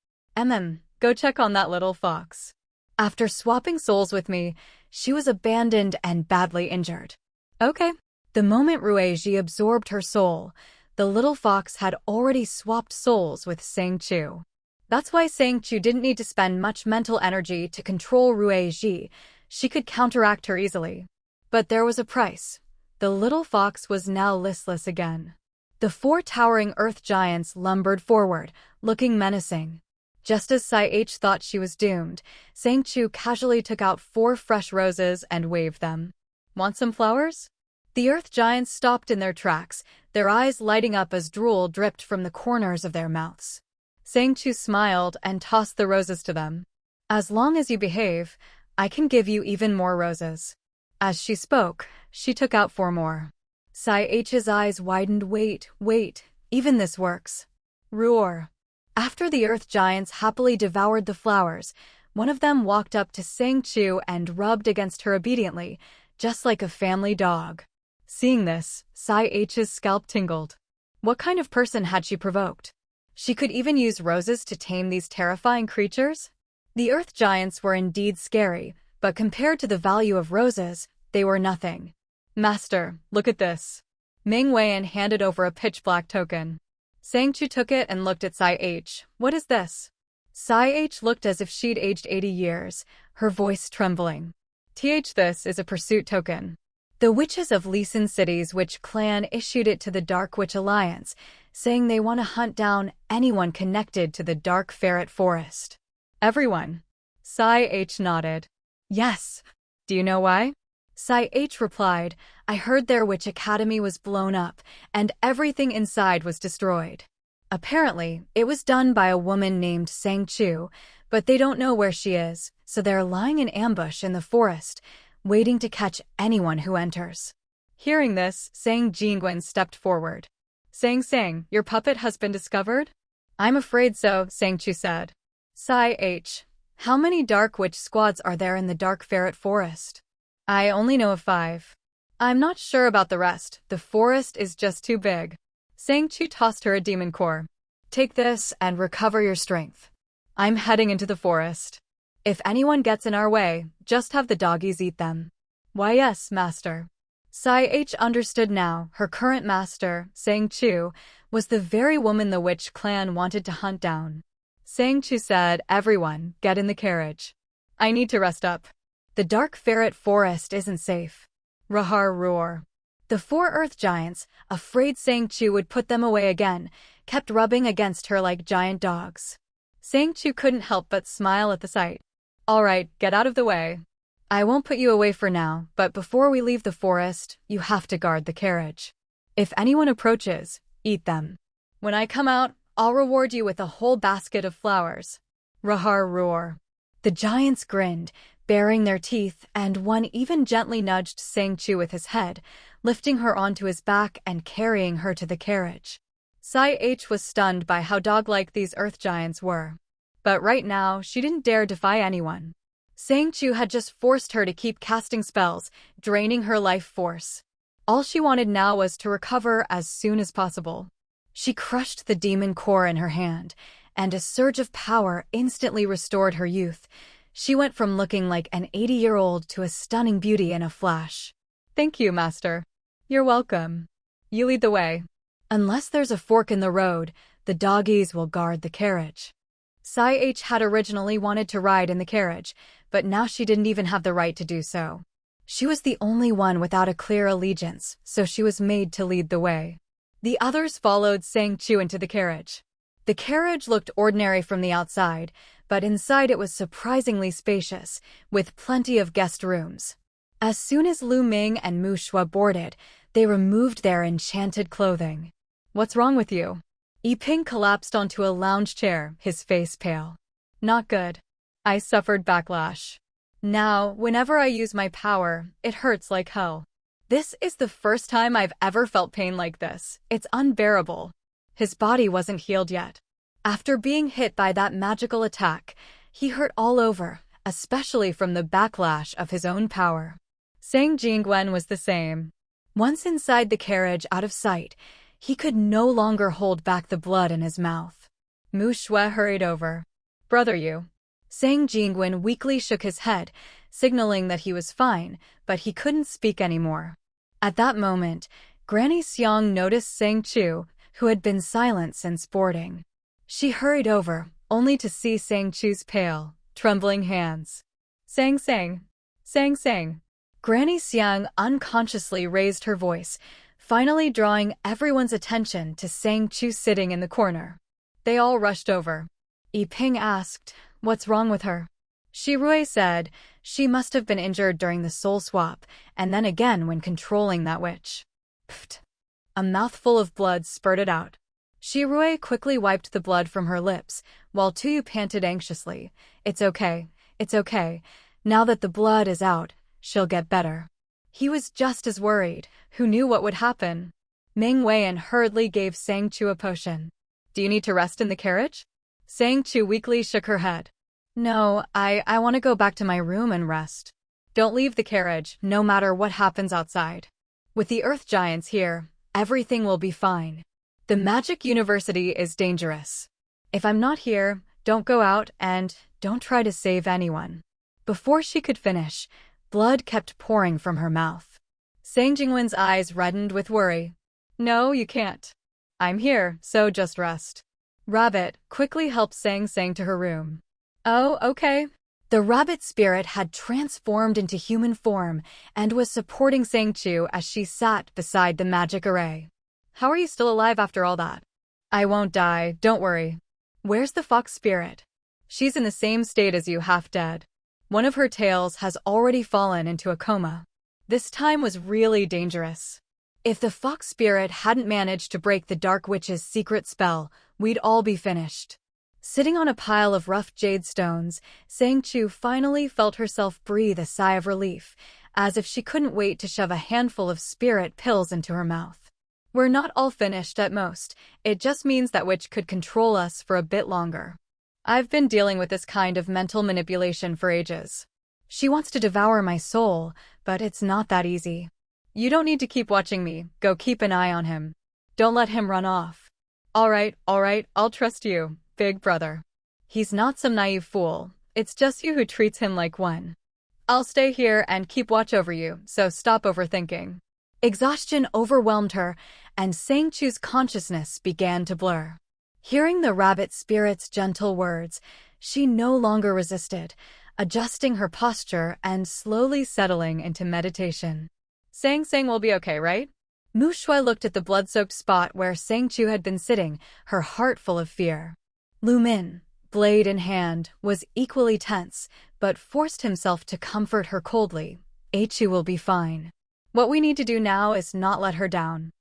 Go check on that little fox." After swapping souls with me, she was abandoned and badly injured. Okay. The moment Rue absorbed her soul, the little fox had already swapped souls with Sang Chu. That's why Sang Chu didn't need to spend much mental energy to control Rue. She could counteract her easily. But there was a price. The little fox was now listless again. The 4 towering earth giants lumbered forward, looking menacing. Just as Sci-H thought she was doomed, Sang Chu casually took out 4 fresh roses and waved them. "Want some flowers?" The earth giants stopped in their tracks, their eyes lighting up as drool dripped from the corners of their mouths. Sang Chu smiled and tossed the roses to them. "As long as you behave, I can give you even more roses." As she spoke, she took out 4 more. Sci-H's eyes widened. Wait, even this works. Roar. After the earth giants happily devoured the flowers, one of them walked up to Sang Chu and rubbed against her obediently, just like a family dog. Seeing this, Sci-H's scalp tingled. What kind of person had she provoked? She could even use roses to tame these terrifying creatures? The earth giants were indeed scary, but compared to the value of roses, they were nothing. "Master, look at this." Ming Weian handed over a pitch-black token. Sang Chu took it and looked at Sci-H. "What is this?" Sci-H looked as if she'd aged 80 years, her voice trembling. This is a pursuit token. The witches of Lisan City's witch clan issued it to the Dark Witch Alliance, saying they want to hunt down anyone connected to the Dark Ferret Forest. Everyone. Sci-H nodded. Yes. Do you know why? Sci-H replied, I heard their witch academy was blown up, and everything inside was destroyed. Apparently, it was done by a woman named Sang Chu, but they don't know where she is, so they're lying in ambush in the forest, waiting to catch anyone who enters. Hearing this, Sang Jingwen stepped forward. Sang, your puppet has been discovered? I'm afraid so, Sang Chu said. Sci-H, how many Dark Witch squads are there in the Dark Ferret Forest? I only know of 5. I'm not sure about the rest, the forest is just too big. Sang Chu tossed her a demon core. Take this and recover your strength. I'm heading into the forest. If anyone gets in our way, just have the doggies eat them. Why yes, master. Sci-H understood now, her current master, Sang Chu, was the very woman the witch clan wanted to hunt down. Sang Chu said, everyone, get in the carriage. I need to rest up. The Dark Ferret Forest isn't safe. Rahar roar. The 4 earth giants, afraid Sang Chu would put them away again, kept rubbing against her like giant dogs. Sang Chu couldn't help but smile at the sight. All right, get out of the way. I won't put you away for now, but before we leave the forest, you have to guard the carriage. If anyone approaches, eat them. When I come out, I'll reward you with a whole basket of flowers. Rahar roar. The giants grinned, baring their teeth, and one even gently nudged Sang Chu with his head, lifting her onto his back and carrying her to the carriage. Sci-H was stunned by how dog-like these earth giants were. But right now, she didn't dare defy anyone. Sang Chu had just forced her to keep casting spells, draining her life force. All she wanted now was to recover as soon as possible. She crushed the demon core in her hand, and a surge of power instantly restored her youth. She went from looking like an 80-year-old to a stunning beauty in a flash. "Thank you, Master." "You're welcome. You lead the way." "Unless there's a fork in the road, the doggies will guard the carriage." Sci-H had originally wanted to ride in the carriage, but now she didn't even have the right to do so. She was the only one without a clear allegiance, so she was made to lead the way. The others followed Sang Chu into the carriage. The carriage looked ordinary from the outside, but inside it was surprisingly spacious, with plenty of guest rooms. As soon as Lu Ming and Mu Shui boarded, they removed their enchanted clothing. "What's wrong with you?" Yiping collapsed onto a lounge chair, his face pale. "Not good. I suffered backlash. Now, whenever I use my power, it hurts like hell. This is the first time I've ever felt pain like this. It's unbearable." His body wasn't healed yet. After being hit by that magical attack, he hurt all over, especially from the backlash of his own power. Sang Jingwen was the same. Once inside the carriage out of sight, he could no longer hold back the blood in his mouth. Mu Shui hurried over. "Brother, you." Sang Jingwen weakly shook his head, signaling that he was fine, but he couldn't speak anymore. At that moment, Granny Xiang noticed Sang Chu, who had been silent since boarding. She hurried over, only to see Sang Chu's pale, trembling hands. "Sang Sang! Sang Sang!" Granny Xiang unconsciously raised her voice, finally drawing everyone's attention to Sang Chu sitting in the corner. They all rushed over. Yiping asked, "What's wrong with her?" Shirui said, "She must have been injured during the soul swap, and then again when controlling that witch." Pfft. A mouthful of blood spurted out. Shirui quickly wiped the blood from her lips, while Tuyu panted anxiously. "It's okay. It's okay. Now that the blood is out, she'll get better." He was just as worried. Who knew what would happen? Ming Weian hurriedly gave Sang Chu a potion. "Do you need to rest in the carriage?" Sang Chu weakly shook her head. "No, I want to go back to my room and rest." "Don't leave the carriage, no matter what happens outside. With the Earth Giants here, everything will be fine. The Magic University is dangerous. If I'm not here, don't go out and don't try to save anyone." Before she could finish, blood kept pouring from her mouth. Sang Jingwen's eyes reddened with worry. "No, you can't. I'm here, so just rest." Rabbit quickly helped Sang Sang to her room. "Oh, okay." The rabbit spirit had transformed into human form and was supporting Sang Chu as she sat beside the magic array. "How are you still alive after all that?" "I won't die, don't worry." "Where's the fox spirit?" "She's in the same state as you, half dead. One of her tails has already fallen into a coma." This time was really dangerous. If the fox spirit hadn't managed to break the Dark Witch's secret spell, we'd all be finished. Sitting on a pile of rough jade stones, Sang Chu finally felt herself breathe a sigh of relief, as if she couldn't wait to shove a handful of spirit pills into her mouth. "We're not all finished at most, it just means that witch could control us for a bit longer. I've been dealing with this kind of mental manipulation for ages. She wants to devour my soul, but it's not that easy. You don't need to keep watching me, go keep an eye on him. Don't let him run off." All right, I'll trust you, big brother. He's not some naive fool, it's just you who treats him like one. I'll stay here and keep watch over you, so stop overthinking." Exhaustion overwhelmed her, and Sang Chu's consciousness began to blur. Hearing the rabbit spirit's gentle words, she no longer resisted, adjusting her posture and slowly settling into meditation. "Sang Sang will be okay, right?" Mu Shui looked at the blood-soaked spot where Sang Chu had been sitting, her heart full of fear. Lu Min, blade in hand, was equally tense, but forced himself to comfort her coldly. "Chu will be fine. What we need to do now is not let her down."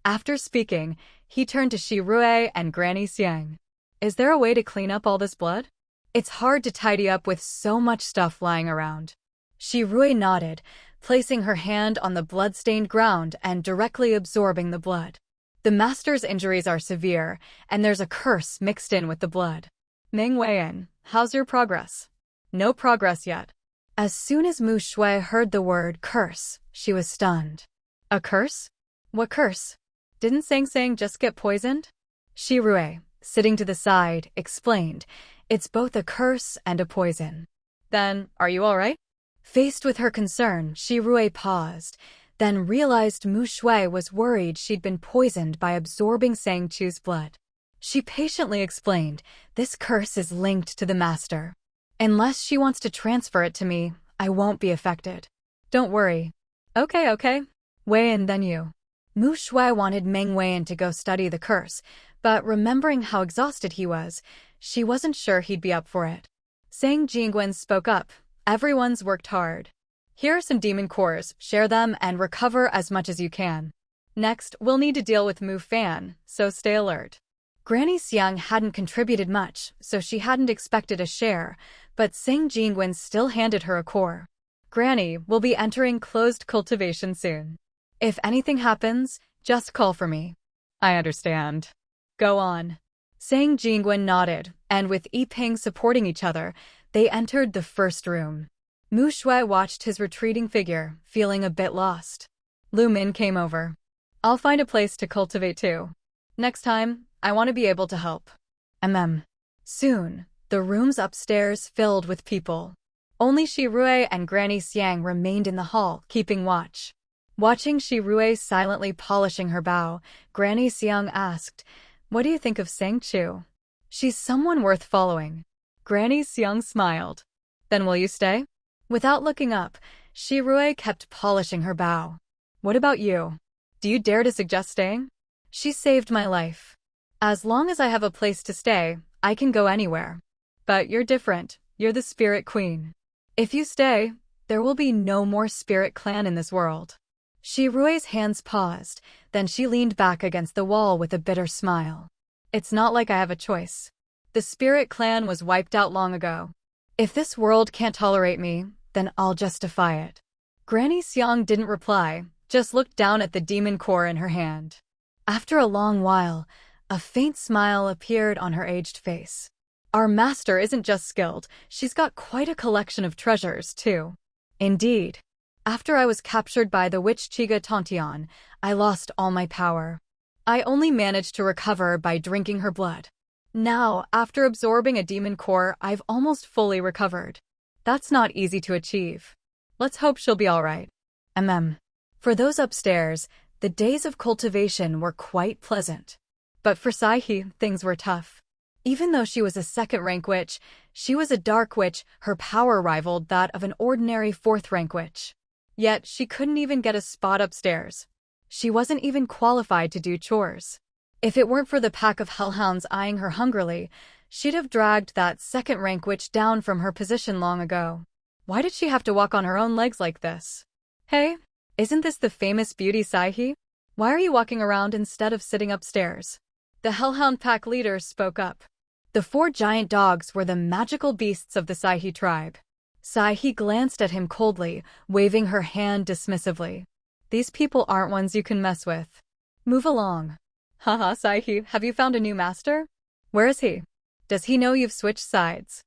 After speaking, he turned to Shirui and Granny Xiang. "Is there a way to clean up all this blood? It's hard to tidy up with so much stuff lying around." Shirui nodded, placing her hand on the blood-stained ground and directly absorbing the blood. "The master's injuries are severe, and there's a curse mixed in with the blood." "Ming Weian, how's your progress?" "No progress yet." As soon as Mu Shui heard the word curse, she was stunned. A curse? What curse? Didn't Sang just get poisoned? Shirue, sitting to the side, explained, it's both a curse and a poison. Then, are you alright? Faced with her concern, Shirue paused, then realized Mu Shui was worried she'd been poisoned by absorbing Sang Chu's blood. She patiently explained, this curse is linked to the master. Unless she wants to transfer it to me, I won't be affected. Don't worry. Okay. Wei-en, then you. Mu Shui wanted Meng Wei-en to go study the curse, but remembering how exhausted he was, she wasn't sure he'd be up for it. Sang Jingwen spoke up, everyone's worked hard. Here are some demon cores, share them and recover as much as you can. Next, we'll need to deal with Mu Fan, so stay alert. Granny Xiang hadn't contributed much, so she hadn't expected a share, but Sang Jingwen still handed her a core. Granny, we'll be entering closed cultivation soon. If anything happens, just call for me. I understand. Go on. Sang Jingwen nodded, and with Yiping supporting each other, they entered the first room. Mu Shui watched his retreating figure, feeling a bit lost. Lu Min came over. I'll find a place to cultivate too. Next time, I want to be able to help. Soon, the rooms upstairs filled with people. Only Shirue and Granny Xiang remained in the hall, keeping watch. Watching Shirue silently polishing her bow, Granny Xiang asked, what do you think of Sang Chu? She's someone worth following. Granny Xiang smiled. Then will you stay? Without looking up, Shirue kept polishing her bow. What about you? Do you dare to suggest staying? She saved my life. As long as I have a place to stay, I can go anywhere. But you're different. You're the spirit queen. If you stay, there will be no more spirit clan in this world. Shirue's hands paused, then she leaned back against the wall with a bitter smile. It's not like I have a choice. The spirit clan was wiped out long ago. If this world can't tolerate me, then I'll justify it. Granny Xiang didn't reply, just looked down at the demon core in her hand. After a long while, a faint smile appeared on her aged face. Our master isn't just skilled, she's got quite a collection of treasures, too. Indeed. After I was captured by the witch Chiga Tontian, I lost all my power. I only managed to recover by drinking her blood. Now, after absorbing a demon core, I've almost fully recovered. That's not easy to achieve. Let's hope she'll be alright. For those upstairs, the days of cultivation were quite pleasant. But for Saihi, things were tough. Even though she was a second-rank witch, she was a dark witch, her power rivaled that of an ordinary fourth-rank witch. Yet, she couldn't even get a spot upstairs. She wasn't even qualified to do chores. If it weren't for the pack of hellhounds eyeing her hungrily, she'd have dragged that second-rank witch down from her position long ago. Why did she have to walk on her own legs like this? Hey, isn't this the famous beauty Saihi? Why are you walking around instead of sitting upstairs? The hellhound pack leader spoke up. The 4 giant dogs were the magical beasts of the Saihi tribe. Saihi glanced at him coldly, waving her hand dismissively. These people aren't ones you can mess with. Move along. Haha, Saihi, have you found a new master? Where is he? Does he know you've switched sides?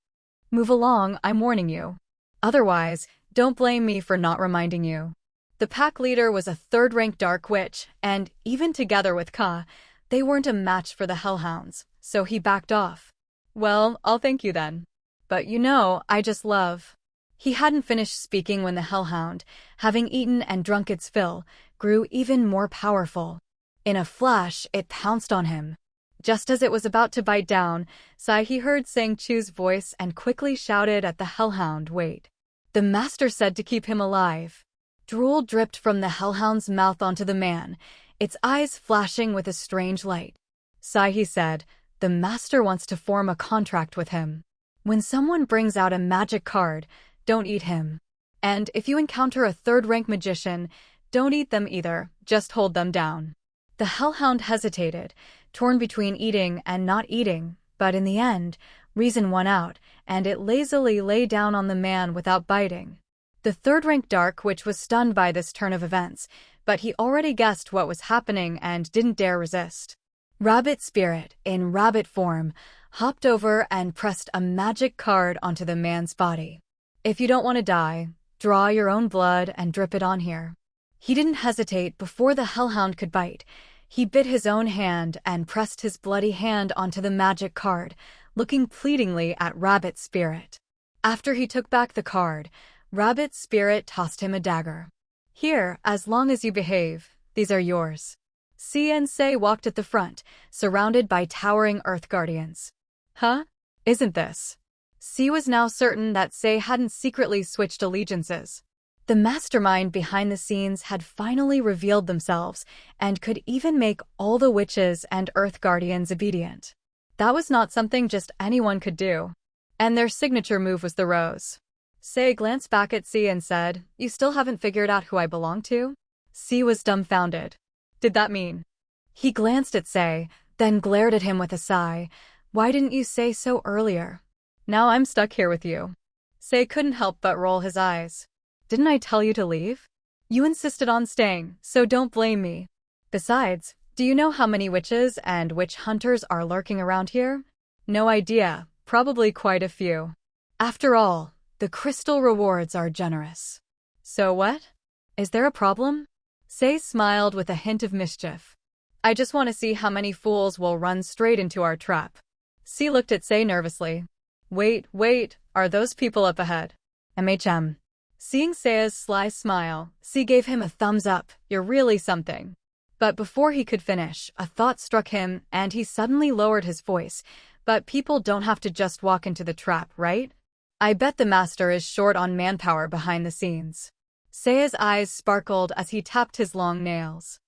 Move along, I'm warning you. Otherwise, don't blame me for not reminding you. The pack leader was a third-rank dark witch, and even together with Ka, they weren't a match for the hellhounds, so he backed off. Well, I'll thank you then. But you know, I just love. He hadn't finished speaking when the hellhound, having eaten and drunk its fill, grew even more powerful. In a flash, it pounced on him. Just as it was about to bite down, Saihi heard Sang Chu's voice and quickly shouted at the hellhound, wait. The master said to keep him alive. Drool dripped from the hellhound's mouth onto the man, its eyes flashing with a strange light. Saihi said, the master wants to form a contract with him. When someone brings out a magic card, don't eat him. And if you encounter a third-rank magician, don't eat them either, just hold them down. The hellhound hesitated, torn between eating and not eating, but in the end, reason won out, and it lazily lay down on the man without biting. The third-rank dark witch was stunned by this turn of events, but he already guessed what was happening and didn't dare resist. Rabbit Spirit, in rabbit form, hopped over and pressed a magic card onto the man's body. If you don't want to die, draw your own blood and drip it on here. He didn't hesitate before the hellhound could bite. He bit his own hand and pressed his bloody hand onto the magic card, looking pleadingly at Rabbit Spirit. After he took back the card, Rabbit Spirit tossed him a dagger. Here, as long as you behave, these are yours. Si and Sei walked at the front, surrounded by towering Earth Guardians. Huh? Isn't this? Si was now certain that Sei hadn't secretly switched allegiances. The mastermind behind the scenes had finally revealed themselves and could even make all the witches and Earth Guardians obedient. That was not something just anyone could do. And their signature move was the rose. Sei glanced back at Si and said, "You still haven't figured out who I belong to?" Si was dumbfounded. Did that mean? He glanced at Sei, then glared at him with a sigh. Why didn't you say so earlier? Now I'm stuck here with you. Sei couldn't help but roll his eyes. Didn't I tell you to leave? You insisted on staying, so don't blame me. Besides, do you know how many witches and witch hunters are lurking around here? No idea, probably quite a few. After all, the crystal rewards are generous. So what? Is there a problem? Sei smiled with a hint of mischief. I just want to see how many fools will run straight into our trap. Si looked at Sei nervously. Wait, are those people up ahead? MHM. Seeing Sei's sly smile, Si gave him a thumbs up. You're really something. But before he could finish, a thought struck him and he suddenly lowered his voice. But people don't have to just walk into the trap, right? I bet the master is short on manpower behind the scenes. Sei's eyes sparkled as he tapped his long nails.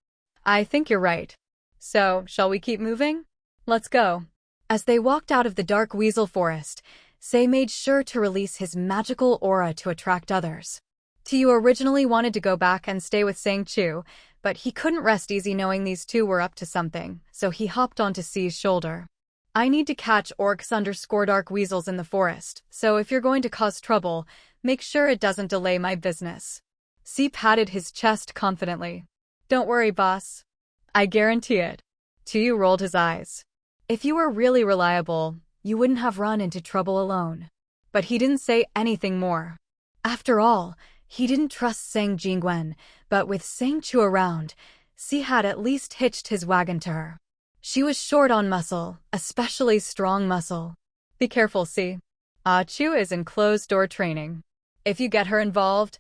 I think you're right. So, shall we keep moving? Let's go. As they walked out of the dark weasel forest, Sei made sure to release his magical aura to attract others. Tiu originally wanted to go back and stay with Sang Chu, but he couldn't rest easy knowing these two were up to something, so he hopped onto Si's shoulder. I need to catch orcs_dark weasels in the forest, so if you're going to cause trouble, make sure it doesn't delay my business. Si patted his chest confidently. Don't worry, boss. I guarantee it. Tiu rolled his eyes. If you were really reliable, you wouldn't have run into trouble alone. But he didn't say anything more. After all, he didn't trust Sang Jingwen, but with Sang Chu around, Si had at least hitched his wagon to her. She was short on muscle, especially strong muscle. Be careful, Si. Chu is in closed-door training. If you get her involved,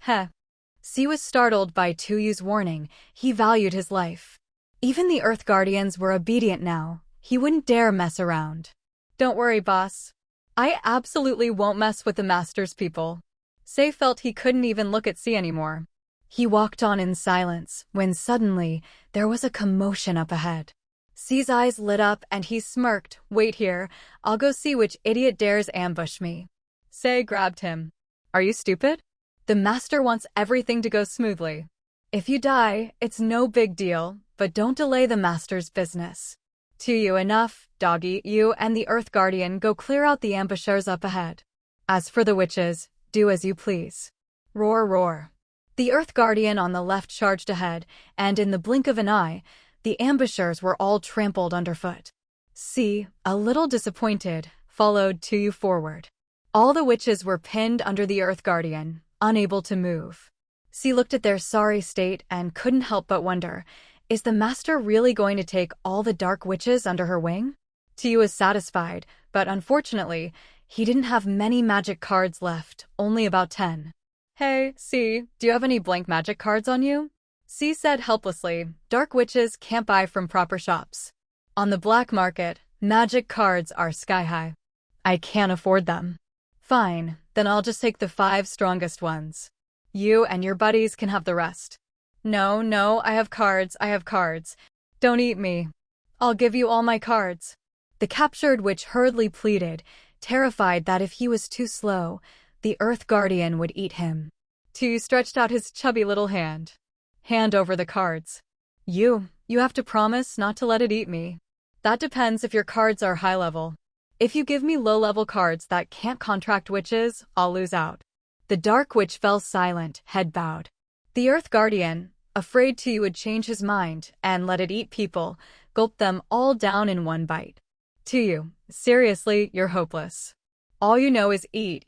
Si was startled by Tuyu's warning. He valued his life. Even the Earth Guardians were obedient now. He wouldn't dare mess around. Don't worry, boss. I absolutely won't mess with the master's people. Sei felt he couldn't even look at Si anymore. He walked on in silence, when suddenly, there was a commotion up ahead. Si's eyes lit up and he smirked. Wait here, I'll go see which idiot dares ambush me. Sei grabbed him. Are you stupid? The master wants everything to go smoothly. If you die, it's no big deal, but don't delay the master's business. To you enough, doggy, you and the Earth Guardian go clear out the ambushers up ahead. As for the witches, do as you please. Roar, roar. The Earth Guardian on the left charged ahead, and in the blink of an eye, the ambushers were all trampled underfoot. Si, a little disappointed, followed Tuyu forward. All the witches were pinned under the Earth Guardian, unable to move. Si looked at their sorry state and couldn't help but wonder, is the master really going to take all the dark witches under her wing? Tuyu was satisfied, but unfortunately, he didn't have many magic cards left, only about 10. Hey, Si, do you have any blank magic cards on you? Si said helplessly, dark witches can't buy from proper shops. On the black market, magic cards are sky-high. I can't afford them. Fine, then I'll just take the 5 strongest ones. You and your buddies can have the rest. No, I have cards. Don't eat me. I'll give you all my cards. The captured witch hurriedly pleaded, terrified that if he was too slow, the Earth Guardian would eat him. Tu stretched out his chubby little hand. Hand over the cards. You have to promise not to let it eat me. That depends if your cards are high level. If you give me low-level cards that can't contract witches, I'll lose out. The Dark Witch fell silent, head bowed. The Earth Guardian, afraid Tu would change his mind and let it eat people, gulped them all down in one bite. Tu, seriously, you're hopeless. All you know is eat.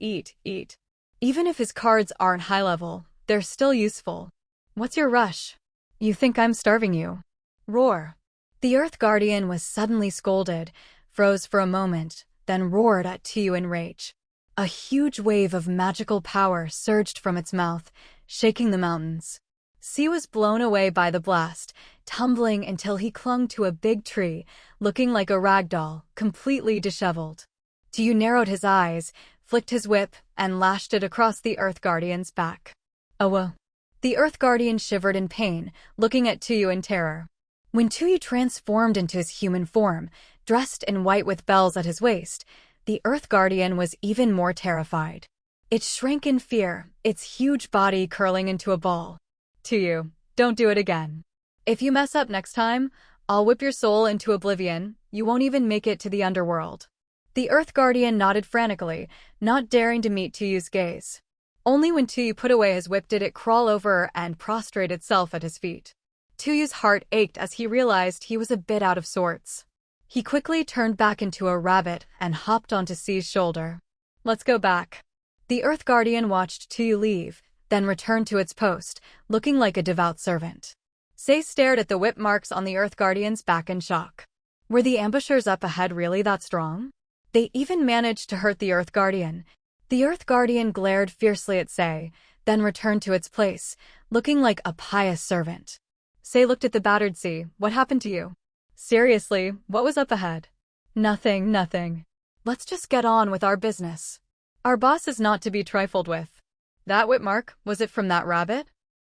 Even if his cards aren't high level, they're still useful. What's your rush? You think I'm starving you? Roar. The Earth Guardian was suddenly scolded, froze for a moment, then roared at Tию in rage. A huge wave of magical power surged from its mouth, shaking the mountains. C was blown away by the blast, tumbling until he clung to a big tree, looking like a rag doll, completely disheveled. Tию narrowed his eyes, flicked his whip, and lashed it across the Earth Guardian's back. Awa. The Earth Guardian shivered in pain, looking at Tию in terror. When Tию transformed into his human form, dressed in white with bells at his waist, the Earth Guardian was even more terrified. It shrank in fear, its huge body curling into a ball. Tию, don't do it again. If you mess up next time, I'll whip your soul into oblivion. You won't even make it to the underworld. The Earth Guardian nodded frantically, not daring to meet Tiu's gaze. Only when Tию put away his whip did it crawl over and prostrate itself at his feet. Tiu's heart ached as he realized he was a bit out of sorts. He quickly turned back into a rabbit and hopped onto C's shoulder. Let's go back. The Earth Guardian watched Tию leave, then returned to its post, looking like a devout servant. C stared at the whip marks on the Earth Guardian's back in shock. Were the ambushers up ahead really that strong? They even managed to hurt the Earth Guardian. The Earth Guardian glared fiercely at C, then returned to its place, looking like a pious servant. C looked at the battered C. What happened to you? Seriously, what was up ahead? Nothing. Let's just get on with our business. Our boss is not to be trifled with. That whip mark, was it from that rabbit?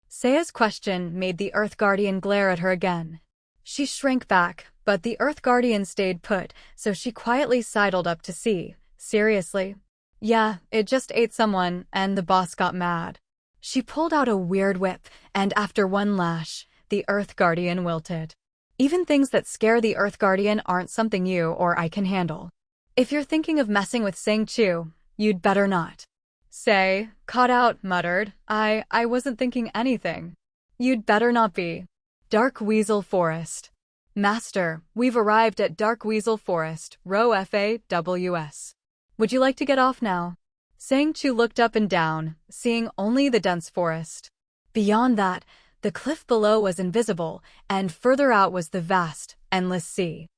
Seiya's question made the Earth Guardian glare at her again. She shrank back, but the Earth Guardian stayed put, so she quietly sidled up to C. Seriously? Yeah, it just ate someone, and the boss got mad. She pulled out a weird whip, and after one lash, the Earth Guardian wilted. Even things that scare the Earth Guardian aren't something you or I can handle. If you're thinking of messing with Sang Chu, you'd better not. Say, caught out, muttered. I wasn't thinking anything. You'd better not be. Dark Weasel Forest. Master, we've arrived at Dark Weasel Forest, row FAWS. Would you like to get off now? Sang Chu looked up and down, seeing only the dense forest. Beyond that, the cliff below was invisible, and further out was the vast, endless sea.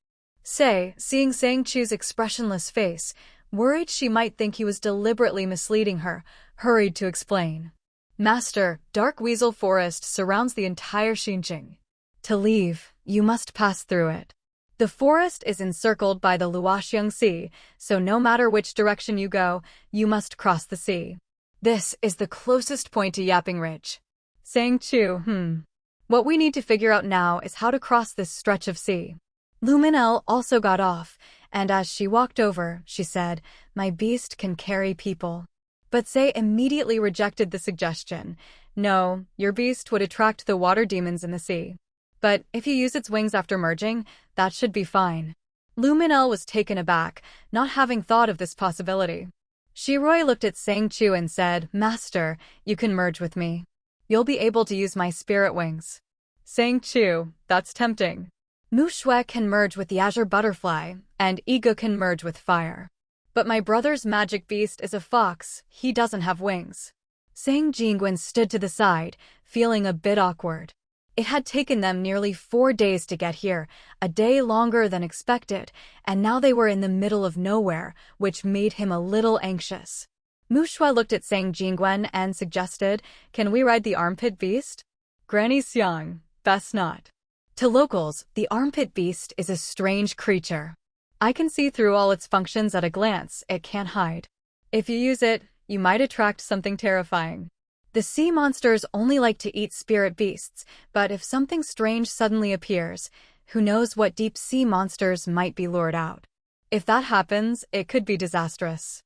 Sei, seeing Sang Chu's expressionless face, worried she might think he was deliberately misleading her, hurried to explain. Master, Dark Weasel Forest surrounds the entire Xinjiang. To leave, you must pass through it. The forest is encircled by the Luoxiang Sea, so no matter which direction you go, you must cross the sea. This is the closest point to Yapping Ridge. Sang Chu, What we need to figure out now is how to cross this stretch of sea. Luminelle also got off, and as she walked over, she said, My beast can carry people. But Sei immediately rejected the suggestion. No, your beast would attract the water demons in the sea. But if you use its wings after merging, that should be fine. Luminelle was taken aback, not having thought of this possibility. Shiroi looked at Sang Chu and said, Master, you can merge with me. You'll be able to use my spirit wings. Sang Chu, that's tempting. Mu Shui can merge with the azure butterfly, and Ego can merge with fire. But my brother's magic beast is a fox, he doesn't have wings. Sang Jingwen stood to the side, feeling a bit awkward. It had taken them nearly 4 days to get here, a day longer than expected, and now they were in the middle of nowhere, which made him a little anxious. Mu Shui looked at Sang Jingwen and suggested, Can we ride the armpit beast? Granny Xiang, best not. To locals, the armpit beast is a strange creature. I can see through all its functions at a glance, it can't hide. If you use it, you might attract something terrifying. The sea monsters only like to eat spirit beasts, but if something strange suddenly appears, who knows what deep sea monsters might be lured out. If that happens, it could be disastrous.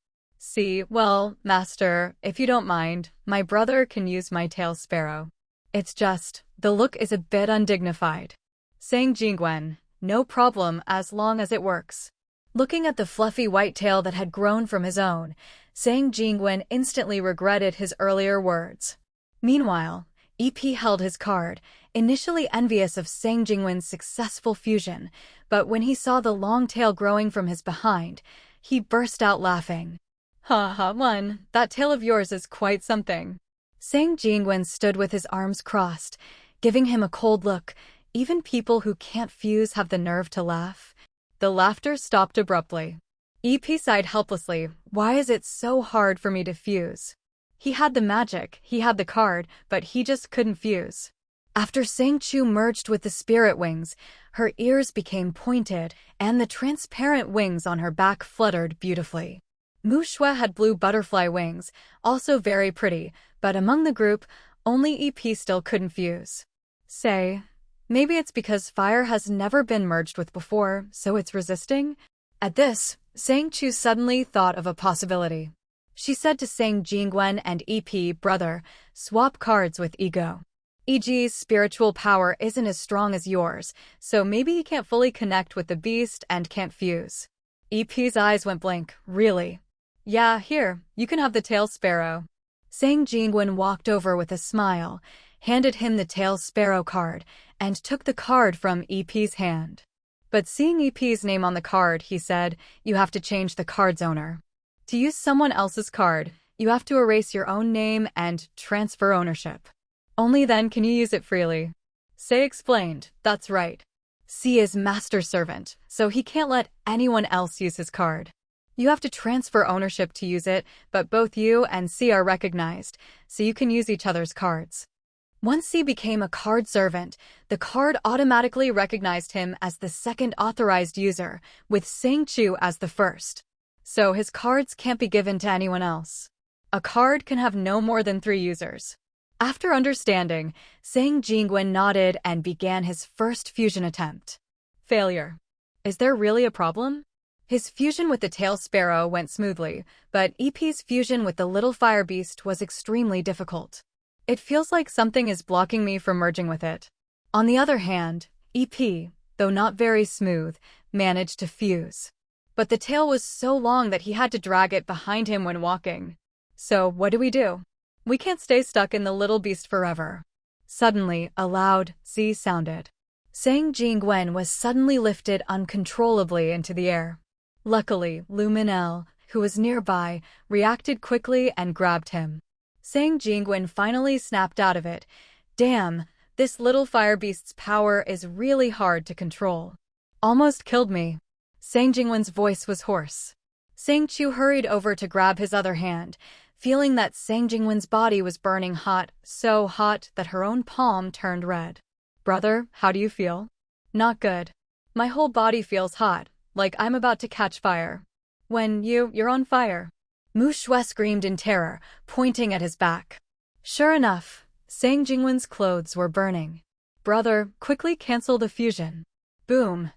Well, Master, if you don't mind, my brother can use my tail sparrow. It's just, the look is a bit undignified. Sang Jingwen, no problem as long as it works. Looking at the fluffy white tail that had grown from his own, Sang Jingwen instantly regretted his earlier words. Meanwhile, EP held his card, initially envious of Sang Jingwen's successful fusion, but when he saw the long tail growing from his behind, he burst out laughing. Ha, that tail of yours is quite something. Sang Jingwen stood with his arms crossed, giving him a cold look. Even people who can't fuse have the nerve to laugh. The laughter stopped abruptly. EP sighed helplessly. Why is it so hard for me to fuse? He had the magic, he had the card, but he just couldn't fuse. After Sang Chu merged with the spirit wings, her ears became pointed, and the transparent wings on her back fluttered beautifully. Mu Shui had blue butterfly wings, also very pretty, but among the group, only EP still couldn't fuse. Say, maybe it's because fire has never been merged with before, so it's resisting? At this, Sang Chu suddenly thought of a possibility. She said to Sang Jingwen and EP, brother, swap cards with Ego. EG's spiritual power isn't as strong as yours, so maybe he can't fully connect with the beast and can't fuse. EP's eyes went blank. Really? Yeah, here, you can have the tail sparrow. Sang Jingwen walked over with a smile, handed him the tail sparrow card, and took the card from EP's hand. But seeing EP's name on the card, he said, you have to change the card's owner. To use someone else's card, you have to erase your own name and transfer ownership. Only then can you use it freely. Say explained, that's right. C is master servant, so he can't let anyone else use his card. You have to transfer ownership to use it, but both you and C are recognized, so you can use each other's cards. Once C became a card servant, the card automatically recognized him as the second authorized user, with Sang Chu as the first. So his cards can't be given to anyone else. A card can have no more than 3 users. After understanding, Sang Jingwen nodded and began his first fusion attempt. Failure. Is there really a problem? His fusion with the tail sparrow went smoothly, but EP's fusion with the little fire beast was extremely difficult. It feels like something is blocking me from merging with it. On the other hand, EP, though not very smooth, managed to fuse. But the tail was so long that he had to drag it behind him when walking. So what do? We can't stay stuck in the little beast forever. Suddenly, a loud "Z" sounded. Sang Jingwen was suddenly lifted uncontrollably into the air. Luckily, Lu Minel, who was nearby, reacted quickly and grabbed him. Sang Jingwen finally snapped out of it. Damn, this little fire beast's power is really hard to control. Almost killed me. Sang Jingwen's voice was hoarse. Sang Chu hurried over to grab his other hand, feeling that Sang Jingwen's body was burning hot, so hot that her own palm turned red. Brother, how do you feel? Not good. My whole body feels hot, like I'm about to catch fire. When you're on fire. Mu Shui screamed in terror, pointing at his back. Sure enough, Sang Jingwen's clothes were burning. Brother, quickly cancel the fusion. Boom.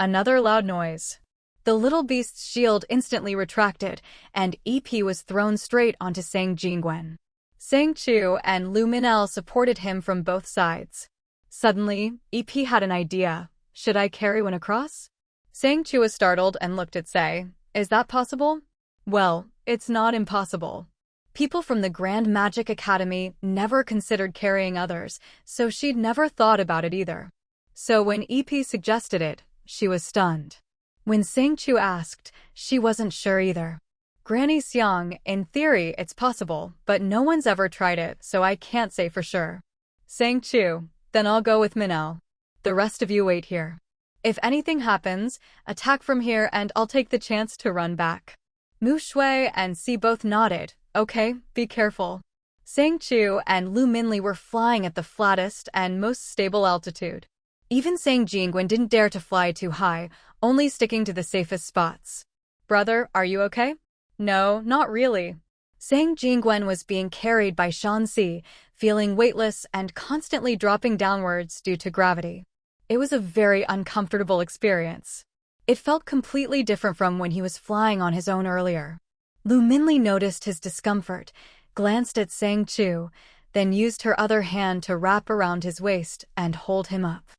Another loud noise. The little beast's shield instantly retracted, and EP was thrown straight onto Sang Jingwen. Sang Chu and Lu Minel supported him from both sides. Suddenly, EP had an idea. Should I carry one across? Sang Chu was startled and looked at Say. Is that possible? Well, it's not impossible. People from the Grand Magic Academy never considered carrying others, so she'd never thought about it either. So when EP suggested it, she was stunned. When Sang Chu asked, she wasn't sure either. Granny Xiang, in theory it's possible, but no one's ever tried it, so I can't say for sure. Sang Chu, then I'll go with Minel. The rest of you wait here. If anything happens, attack from here and I'll take the chance to run back. Mu Shui and Si both nodded. Okay, be careful. Sang Chu and Lu Minli were flying at the flattest and most stable altitude. Even Sang Jingwen didn't dare to fly too high, only sticking to the safest spots. Brother, are you okay? No, not really. Sang Jingwen was being carried by Shanxi, feeling weightless and constantly dropping downwards due to gravity. It was a very uncomfortable experience. It felt completely different from when he was flying on his own earlier. Lu Minli noticed his discomfort, glanced at Sang Chu, then used her other hand to wrap around his waist and hold him up.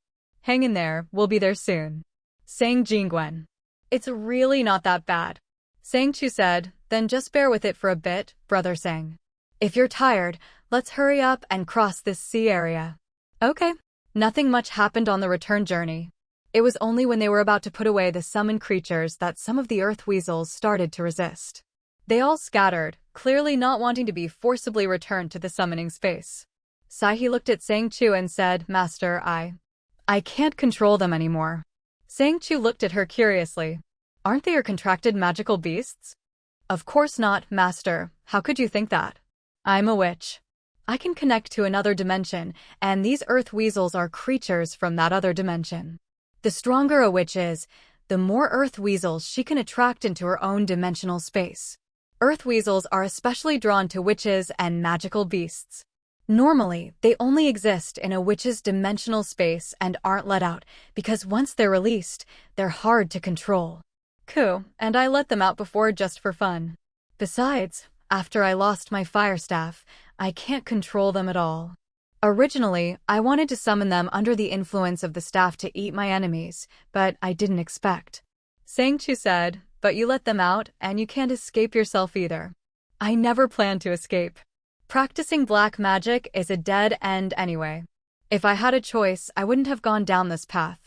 Hang in there, we'll be there soon. Sang Jingwen. It's really not that bad. Sang Chu said, then just bear with it for a bit, brother Sang. If you're tired, let's hurry up and cross this sea area. Okay. Nothing much happened on the return journey. It was only when they were about to put away the summoned creatures that some of the earth weasels started to resist. They all scattered, clearly not wanting to be forcibly returned to the summoning space. Sai looked at Sang Chu and said, Master, I can't control them anymore. Sang Chu looked at her curiously. Aren't they your contracted magical beasts? Of course not, Master. How could you think that? I'm a witch. I can connect to another dimension, and these earth weasels are creatures from that other dimension. The stronger a witch is, the more earth weasels she can attract into her own dimensional space. Earth weasels are especially drawn to witches and magical beasts. Normally, they only exist in a witch's dimensional space and aren't let out, because once they're released, they're hard to control. Cool, and I let them out before just for fun. Besides, after I lost my fire staff, I can't control them at all. Originally, I wanted to summon them under the influence of the staff to eat my enemies, but I didn't expect. Sang Chu said, but you let them out, and you can't escape yourself either. I never planned to escape. Practicing black magic is a dead end anyway. If I had a choice, I wouldn't have gone down this path.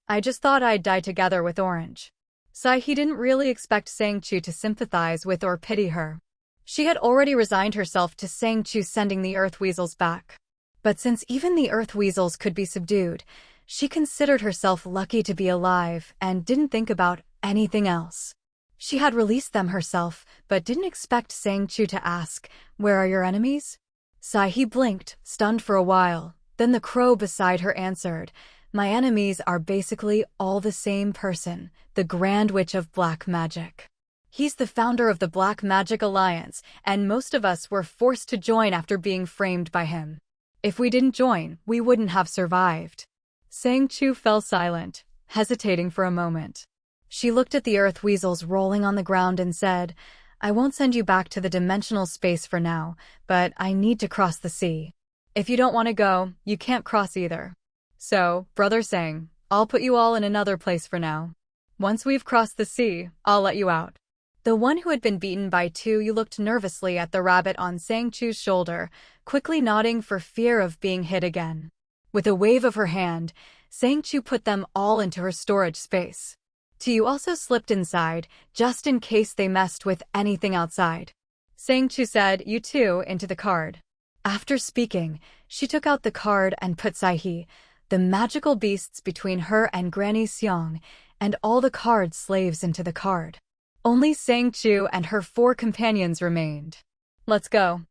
I just thought I'd die together with Orange. Sai didn't really expect Sang Chu to sympathize with or pity her. She had already resigned herself to Sang Chu sending the earth weasels back. But since even the earth weasels could be subdued, she considered herself lucky to be alive and didn't think about anything else. She had released them herself, but didn't expect Sang Chu to ask, "Where are your enemies?" Sai blinked, stunned for a while. Then the crow beside her answered, "My enemies are basically all the same person, the Grand Witch of Black Magic. He's the founder of the Black Magic Alliance, and most of us were forced to join after being framed by him. If we didn't join, we wouldn't have survived." Sang Chu fell silent, hesitating for a moment. She looked at the earth weasels rolling on the ground and said, "I won't send you back to the dimensional space for now, but I need to cross the sea. If you don't want to go, you can't cross either. So, Brother Sang, I'll put you all in another place for now. Once we've crossed the sea, I'll let you out." The one who had been beaten by two looked nervously at the rabbit on Sang Chu's shoulder, quickly nodding for fear of being hit again. With a wave of her hand, Sang Chu put them all into her storage space. Tu also slipped inside, just in case they messed with anything outside. Sang Chu said, "You two, into the card." After speaking, she took out the card and put Sai, the magical beasts between her and Granny Xiang, and all the card slaves into the card. Only Sang Chu and her 4 companions remained. "Let's go."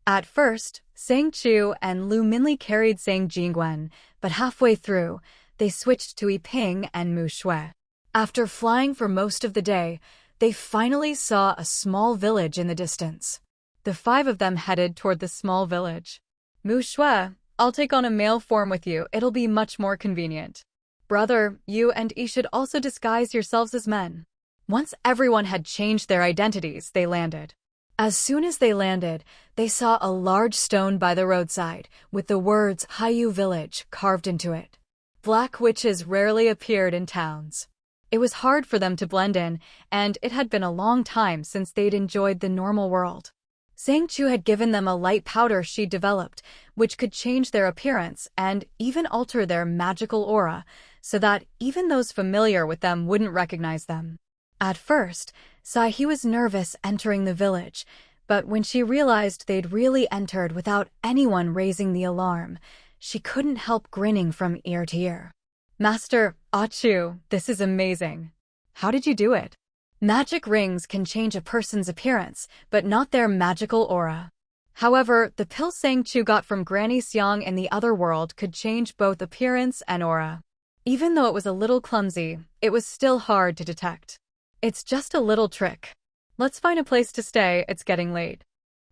At first, Sang Chu and Lu Minli carried Sang Jingwen, but halfway through, they switched to Yiping and Mu Shui. After flying for most of the day, they finally saw a small village in the distance. The 5 of them headed toward the small village. "Mu Shui, I'll take on a male form with you, it'll be much more convenient. Brother, you and I should also disguise yourselves as men." Once everyone had changed their identities, they landed. As soon as they landed, they saw a large stone by the roadside, with the words Haiyu Village carved into it. Black witches rarely appeared in towns. It was hard for them to blend in, and it had been a long time since they'd enjoyed the normal world. Sang Chu had given them a light powder she'd developed, which could change their appearance and even alter their magical aura, so that even those familiar with them wouldn't recognize them. At first, Sai was nervous entering the village, but when she realized they'd really entered without anyone raising the alarm, she couldn't help grinning from ear to ear. "Master, Chu, this is amazing. How did you do it?" Magic rings can change a person's appearance, but not their magical aura. However, the pill Sang Chu got from Granny Xiang in the other world could change both appearance and aura. Even though it was a little clumsy, it was still hard to detect. "It's just a little trick. Let's find a place to stay, it's getting late.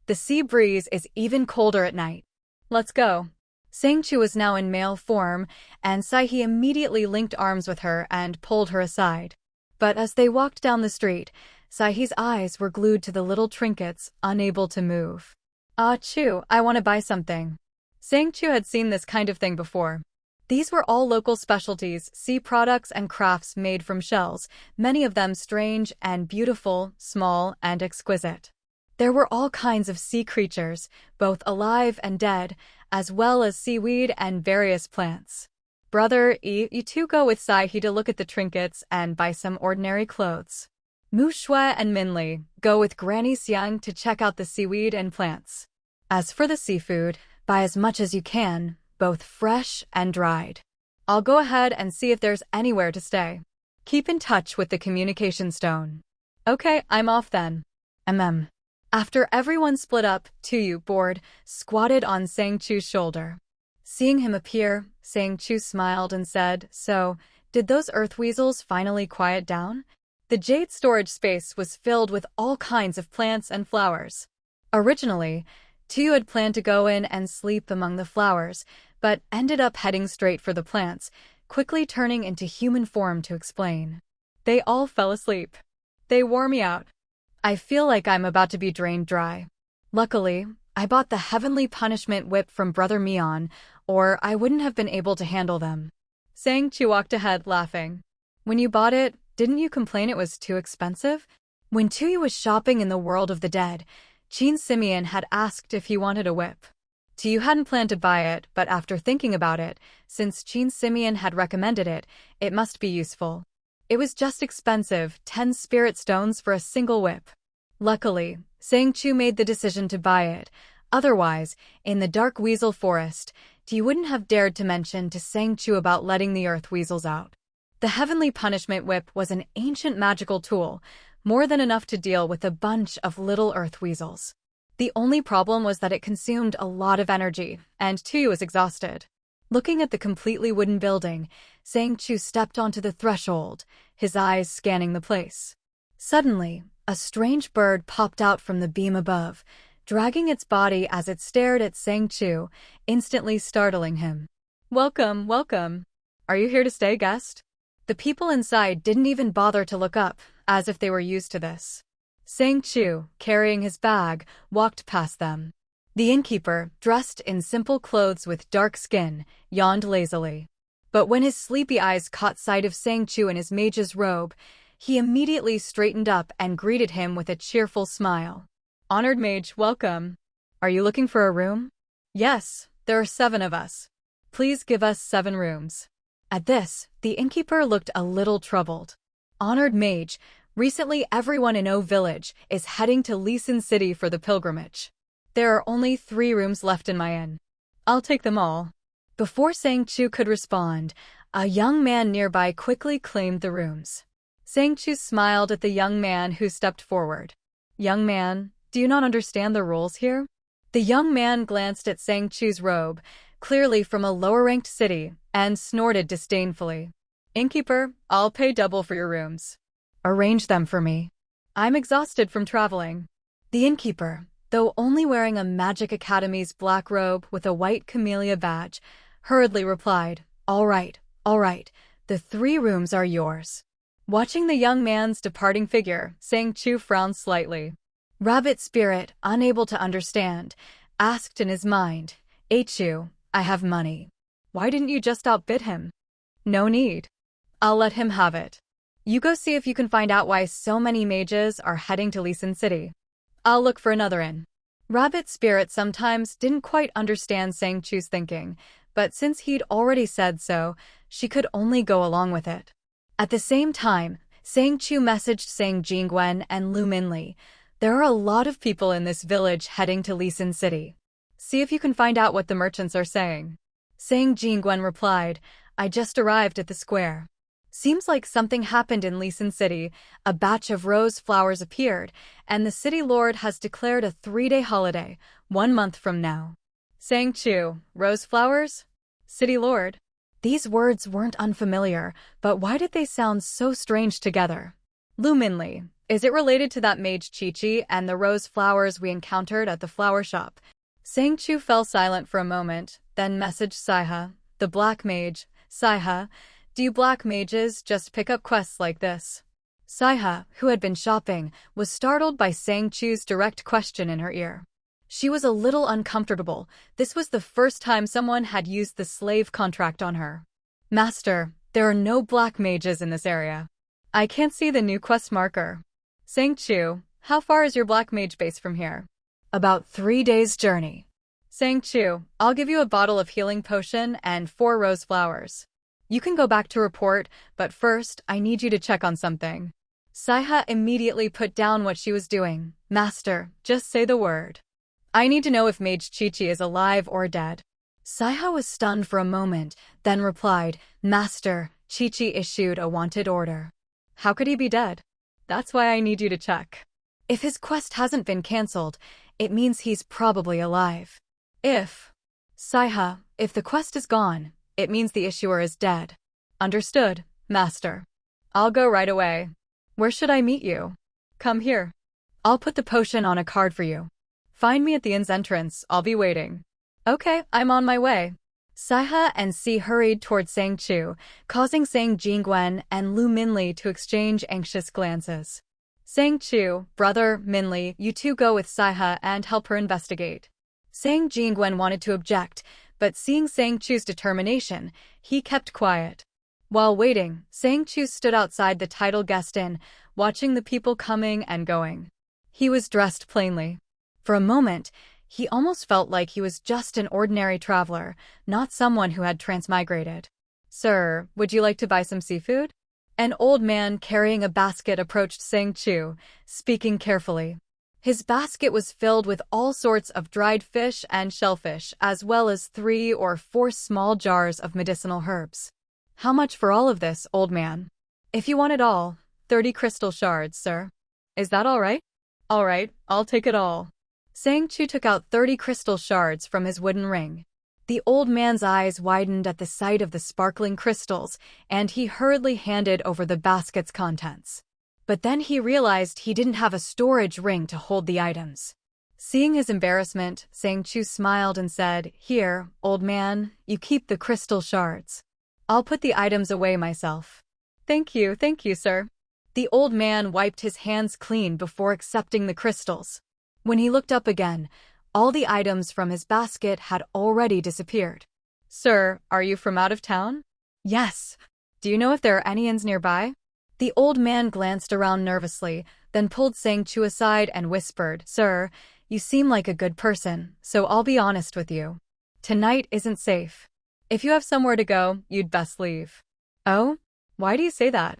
The sea breeze is even colder at night. Let's go." Sang Chu was now in male form, and Sai immediately linked arms with her and pulled her aside. But as they walked down the street, Sai's eyes were glued to the little trinkets, unable to move. Chu, I want to buy something." Sang Chu had seen this kind of thing before. These were all local specialties, sea products and crafts made from shells, many of them strange and beautiful, small and exquisite. There were all kinds of sea creatures, both alive and dead, as well as seaweed and various plants. "Brother, you two go with Sai to look at the trinkets and buy some ordinary clothes. Mu Shui and Minli, go with Granny Xiang to check out the seaweed and plants. As for the seafood, buy as much as you can, both fresh and dried. I'll go ahead and see if there's anywhere to stay. Keep in touch with the communication stone. Okay, I'm off then. After everyone split up, Tuyu, bored, squatted on Sang Chu's shoulder. Seeing him appear, Sang Chu smiled and said, "So, did those earth weasels finally quiet down?" The Jade storage space was filled with all kinds of plants and flowers. Originally, Tuyu had planned to go in and sleep among the flowers, but ended up heading straight for the plants, quickly turning into human form to explain. They all fell asleep. They wore me out. I feel like I'm about to be drained dry. Luckily, I bought the Heavenly Punishment Whip from Brother Mion, or I wouldn't have been able to handle them. Sang Chu walked ahead, laughing. When you bought it, didn't you complain it was too expensive? When Tuyu was shopping in the world of the dead, Qin Simeon had asked if he wanted a whip. Tuyu hadn't planned to buy it, but after thinking about it, since Qin Simeon had recommended it, it must be useful. It was just expensive, 10 spirit stones for a single whip. Luckily, Sang Chu made the decision to buy it. Otherwise, in the dark weasel forest, Tuyu wouldn't have dared to mention to Sang Chu about letting the earth weasels out. The Heavenly Punishment Whip was an ancient magical tool, more than enough to deal with a bunch of little earth weasels. The only problem was that it consumed a lot of energy, and Tuyu was exhausted. Looking at the completely wooden building, Sang Chu stepped onto the threshold, his eyes scanning the place. Suddenly, a strange bird popped out from the beam above, dragging its body as it stared at Sang Chu, instantly startling him. "Welcome, welcome. Are you here to stay, guest?" The people inside didn't even bother to look up, as if they were used to this. Sang Chu, carrying his bag, walked past them. The innkeeper, dressed in simple clothes with dark skin, yawned lazily. But when his sleepy eyes caught sight of Sang Chu in his mage's robe, he immediately straightened up and greeted him with a cheerful smile. "Honored mage, welcome. Are you looking for a room?" "Yes, there are 7 of us. Please give us 7 rooms." At this, the innkeeper looked a little troubled. "Honored mage, recently everyone in O Village is heading to Lisan City for the pilgrimage. There are only 3 rooms left in my inn. I'll take them all." Before Sang Chu could respond, a young man nearby quickly claimed the rooms. Sang Chu smiled at the young man who stepped forward. "Young man, do you not understand the rules here?" The young man glanced at Sang Chu's robe, clearly from a lower-ranked city, and snorted disdainfully. "Innkeeper, I'll pay double for your rooms. Arrange them for me. I'm exhausted from traveling." The innkeeper, though only wearing a Magic Academy's black robe with a white camellia badge, hurriedly replied, all right, the 3 rooms are yours." Watching the young man's departing figure, Sang Chu frowned slightly. Rabbit Spirit, unable to understand, asked in his mind, "Chu, I have money. Why didn't you just outbid him?" "No need. I'll let him have it. You go see if you can find out why so many mages are heading to Lisan City. I'll look for another inn." Rabbit Spirit sometimes didn't quite understand Sang Chu's thinking, but since he'd already said so, she could only go along with it. At the same time, Sang Chu messaged Sang Jingwen and Lu Minli. "There are a lot of people in this village heading to Lisan City. See if you can find out what the merchants are saying." Sang Jingwen replied, "I just arrived at the square. Seems like something happened in Lisan City. A batch of rose flowers appeared, and the city lord has declared a 3-day holiday, 1 month from now." Sang Chu, rose flowers? City lord? These words weren't unfamiliar, but why did they sound so strange together? Lu Minli, is it related to that mage Chi-Chi and the rose flowers we encountered at the flower shop? Sang Chu fell silent for a moment, then messaged Sci-Fi, the black mage. "Sci-Fi, do you black mages just pick up quests like this?" Sci-Fi, who had been shopping, was startled by Sang Chu's direct question in her ear. She was a little uncomfortable. This was the first time someone had used the slave contract on her. "Master, there are no black mages in this area. I can't see the new quest marker." Sang Chu, how far is your black mage base from here? "About 3 days' journey." Sang Chu, I'll give you a bottle of healing potion and 4 rose flowers. You can go back to report, but first I need you to check on something. Saiha immediately put down what she was doing. Master, just say the word. I need to know if Mage Chi-Chi is alive or dead. Saiha was stunned for a moment, then replied, Master, Chi-Chi issued a wanted order. How could he be dead? That's why I need you to check. If his quest hasn't been cancelled, it means he's probably alive. Saiha, if the quest is gone, it means the issuer is dead. Understood, Master. I'll go right away. Where should I meet you? Come here. I'll put the potion on a card for you. Find me at the inn's entrance, I'll be waiting. Okay, I'm on my way. Saiha and Si hurried toward Sang Chu, causing Sang Jingwen and Lu Minli to exchange anxious glances. Sang Chu, brother, Minli, you two go with Saiha and help her investigate. Sang Jingwen wanted to object, but seeing Sang Chu's determination, he kept quiet. While waiting, Sang Chu stood outside the title guest inn, watching the people coming and going. He was dressed plainly. For a moment, he almost felt like he was just an ordinary traveler, not someone who had transmigrated. Sir, would you like to buy some seafood? An old man carrying a basket approached Sang Chu, speaking carefully. His basket was filled with all sorts of dried fish and shellfish, as well as 3 or 4 small jars of medicinal herbs. How much for all of this, old man? If you want it all, 30 crystal shards, sir. Is that all right? All right, I'll take it all. Sang Chu took out 30 crystal shards from his wooden ring. The old man's eyes widened at the sight of the sparkling crystals, and he hurriedly handed over the basket's contents. But then he realized he didn't have a storage ring to hold the items. Seeing his embarrassment, Sang Chu smiled and said, Here, old man, you keep the crystal shards. I'll put the items away myself. Thank you, sir. The old man wiped his hands clean before accepting the crystals. When he looked up again, all the items from his basket had already disappeared. Sir, are you from out of town? Yes. Do you know if there are any inns nearby? The old man glanced around nervously, then pulled Sang Chu aside and whispered, Sir, you seem like a good person, so I'll be honest with you. Tonight isn't safe. If you have somewhere to go, you'd best leave. Oh? Why do you say that?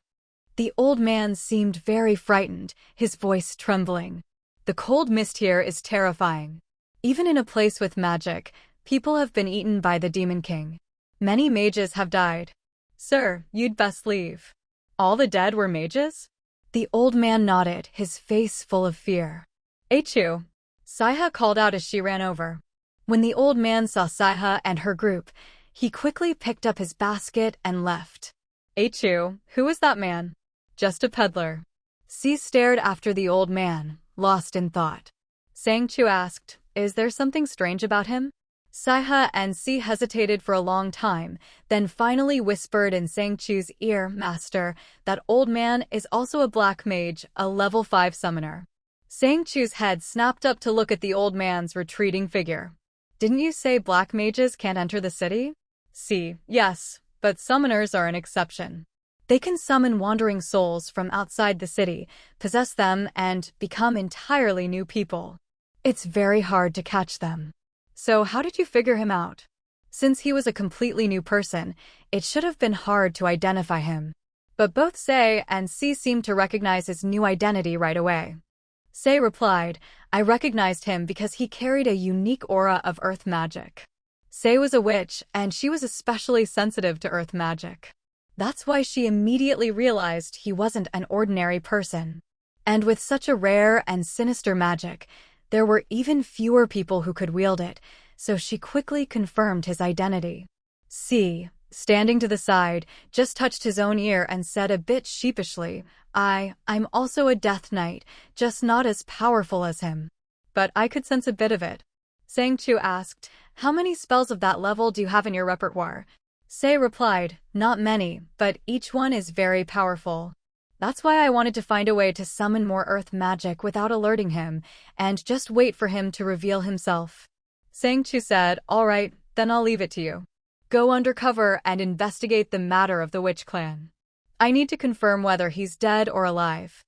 The old man seemed very frightened, his voice trembling. The cold mist here is terrifying. Even in a place with magic, people have been eaten by the Demon King. Many mages have died. Sir, you'd best leave. All the dead were mages? The old man nodded, his face full of fear. Chu. Saiha called out as she ran over. When the old man saw Saiha and her group, he quickly picked up his basket and left. Chu, who is that man? Just a peddler. Si stared after the old man, lost in thought. Sang Chu asked, Is there something strange about him? Saiha and Si hesitated for a long time, then finally whispered in Sang Chu's ear, Master, that old man is also a black mage, a level 5 summoner. Sang Chu's head snapped up to look at the old man's retreating figure. Didn't you say black mages can't enter the city? Si, yes, but summoners are an exception. They can summon wandering souls from outside the city, possess them, and become entirely new people. It's very hard to catch them. So how did you figure him out? Since he was a completely new person, it should have been hard to identify him. But both Sei and Si seemed to recognize his new identity right away. Sei replied, I recognized him because he carried a unique aura of earth magic. Sei was a witch, and she was especially sensitive to earth magic. That's why she immediately realized he wasn't an ordinary person. And with such a rare and sinister magic, there were even fewer people who could wield it, so she quickly confirmed his identity. Si, standing to the side, just touched his own ear and said a bit sheepishly, I'm also a death knight, just not as powerful as him. But I could sense a bit of it. Sang Chu asked, How many spells of that level do you have in your repertoire? Sei replied, Not many, but each one is very powerful. That's why I wanted to find a way to summon more earth magic without alerting him, and just wait for him to reveal himself. Sang Chu said, All right, then I'll leave it to you. Go undercover and investigate the matter of the witch clan. I need to confirm whether he's dead or alive.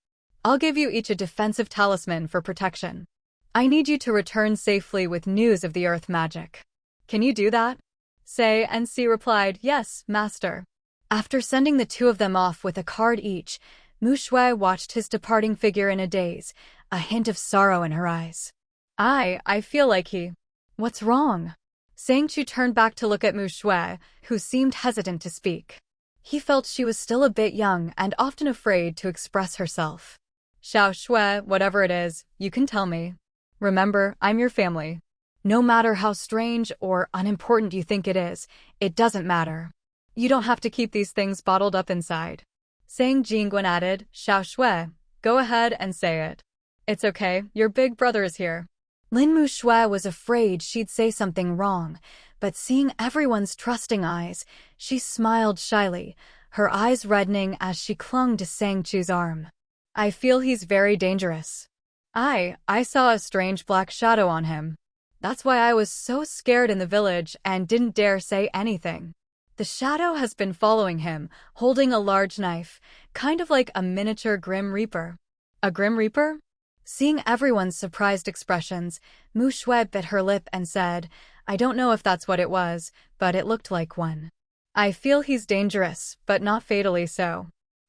I'll give you each a defensive talisman for protection. I need you to return safely with news of the earth magic. Can you do that? Sei and Si replied, Yes, master. After sending the two of them off with a card each, Mu Shui watched his departing figure in a daze, a hint of sorrow in her eyes. I feel like he... What's wrong? Sang Chu turned back to look at Mu Shui, who seemed hesitant to speak. He felt she was still a bit young and often afraid to express herself. Xiao Shui, whatever it is, you can tell me. Remember, I'm your family. No matter how strange or unimportant you think it is, it doesn't matter. You don't have to keep these things bottled up inside. Sang Jingguan added, Xiao Shui, go ahead and say it. It's okay, your big brother is here. Lin Mu Shui was afraid she'd say something wrong, but seeing everyone's trusting eyes, she smiled shyly, her eyes reddening as she clung to Sang Chu's arm. I feel he's very dangerous. I saw a strange black shadow on him. That's why I was so scared in the village and didn't dare say anything. The shadow has been following him, holding a large knife, kind of like a miniature Grim Reaper. A Grim Reaper? Seeing everyone's surprised expressions, Mu Shui bit her lip and said, I don't know if that's what it was, but it looked like one. I feel he's dangerous, but not fatally so.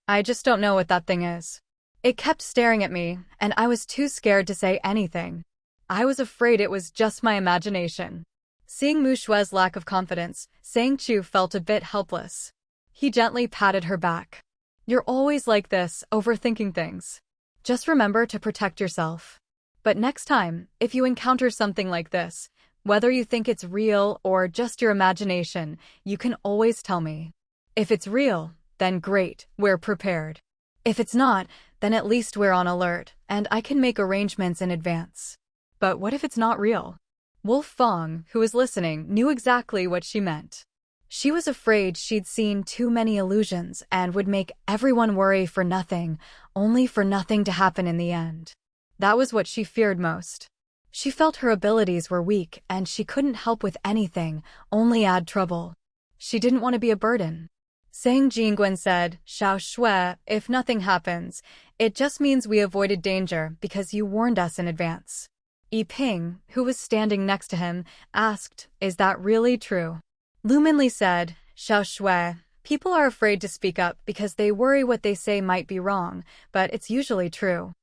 I just don't know what that thing is. It kept staring at me, and I was too scared to say anything. I was afraid it was just my imagination. Seeing Mu Shui's lack of confidence, Sang Chu felt a bit helpless. He gently patted her back. You're always like this, overthinking things. Just remember to protect yourself. But next time, if you encounter something like this, whether you think it's real or just your imagination, you can always tell me. If it's real, then great, we're prepared. If it's not, then at least we're on alert, and I can make arrangements in advance. But what if it's not real? Wolf Fong, who was listening, knew exactly what she meant. She was afraid she'd seen too many illusions and would make everyone worry for nothing, only for nothing to happen in the end. That was what she feared most. She felt her abilities were weak and she couldn't help with anything, only add trouble. She didn't want to be a burden. Sang Jingguan said, Xiao Shui, if nothing happens, it just means we avoided danger because you warned us in advance. Yi Ping, who was standing next to him, asked, is that really true? Lu Minli said, Xiao Shui, people are afraid to speak up because they worry what they say might be wrong, but it's usually true.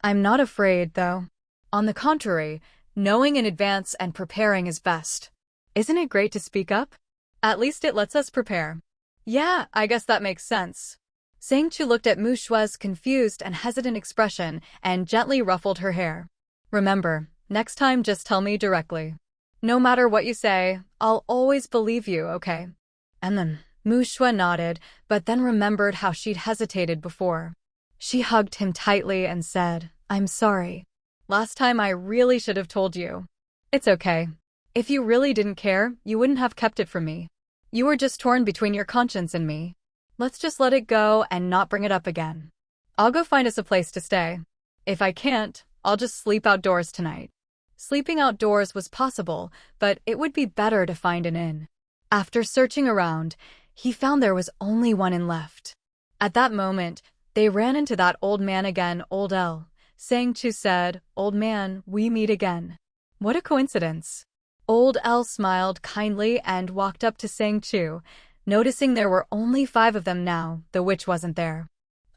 I'm not afraid, though. On the contrary, knowing in advance and preparing is best. Isn't it great to speak up? At least it lets us prepare. Yeah, I guess that makes sense. Sang Chu looked at Mu Shui's confused and hesitant expression and gently ruffled her hair. Remember, next time just tell me directly. No matter what you say, I'll always believe you, okay? And then, Mu Shui nodded, but then remembered how she'd hesitated before. She hugged him tightly and said, I'm sorry. Last time I really should have told you. It's okay. If you really didn't care, you wouldn't have kept it from me. You were just torn between your conscience and me. Let's just let it go and not bring it up again. I'll go find us a place to stay. If I can't, I'll just sleep outdoors tonight. Sleeping outdoors was possible, but it would be better to find an inn. After searching around, he found there was only one inn left. At that moment, they ran into that old man again, Old L. Sang Chu said, Old man, we meet again. What a coincidence. Old L smiled kindly and walked up to Sang Chu, noticing there were only 5 of them now, the witch wasn't there.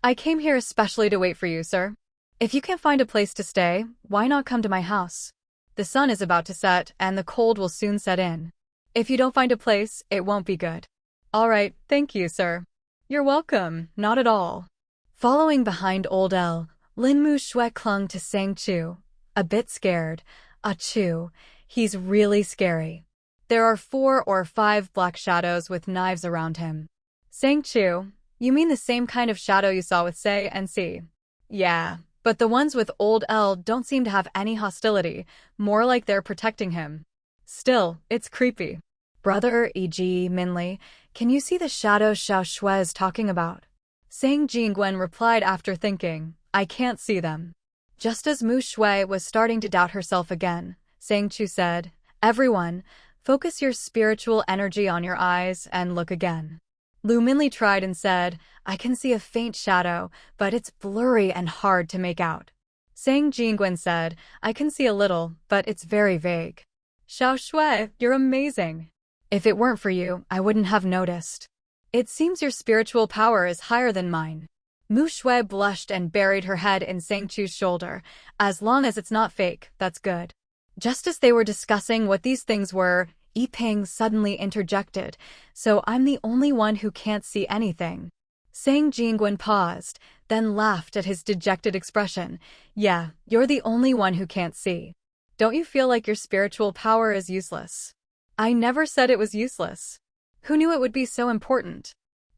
I came here especially to wait for you, sir. If you can't find a place to stay, why not come to my house? The sun is about to set, and the cold will soon set in. If you don't find a place, it won't be good. All right, thank you, sir. You're welcome, not at all. Following behind Old L, Lin Mu Shui clung to Sang Chu, a bit scared. Achoo, he's really scary. There are 4 or 5 black shadows with knives around him. Sang Chu, you mean the same kind of shadow you saw with Say and Si? Yeah. But the ones with Old L don't seem to have any hostility, more like they're protecting him. Still, it's creepy. Brother E.G. Minli, can you see the shadows Xiao Shui is talking about? Sang Jingguan replied after thinking, I can't see them. Just as Mu Shui was starting to doubt herself again, Sang Chu said, Everyone, focus your spiritual energy on your eyes and look again. Lu Minli tried and said, I can see a faint shadow, but it's blurry and hard to make out. Sang Jingguan said, I can see a little, but it's very vague. Xiao Shui, you're amazing. If it weren't for you, I wouldn't have noticed. It seems your spiritual power is higher than mine. Mu Shui blushed and buried her head in Sang Chu's shoulder. As long as it's not fake, that's good. Just as they were discussing what these things were, Yi Ping suddenly interjected, so I'm the only one who can't see anything. Sang Jingwen paused, then laughed at his dejected expression. Yeah, you're the only one who can't see. Don't you feel like your spiritual power is useless? I never said it was useless. Who knew it would be so important?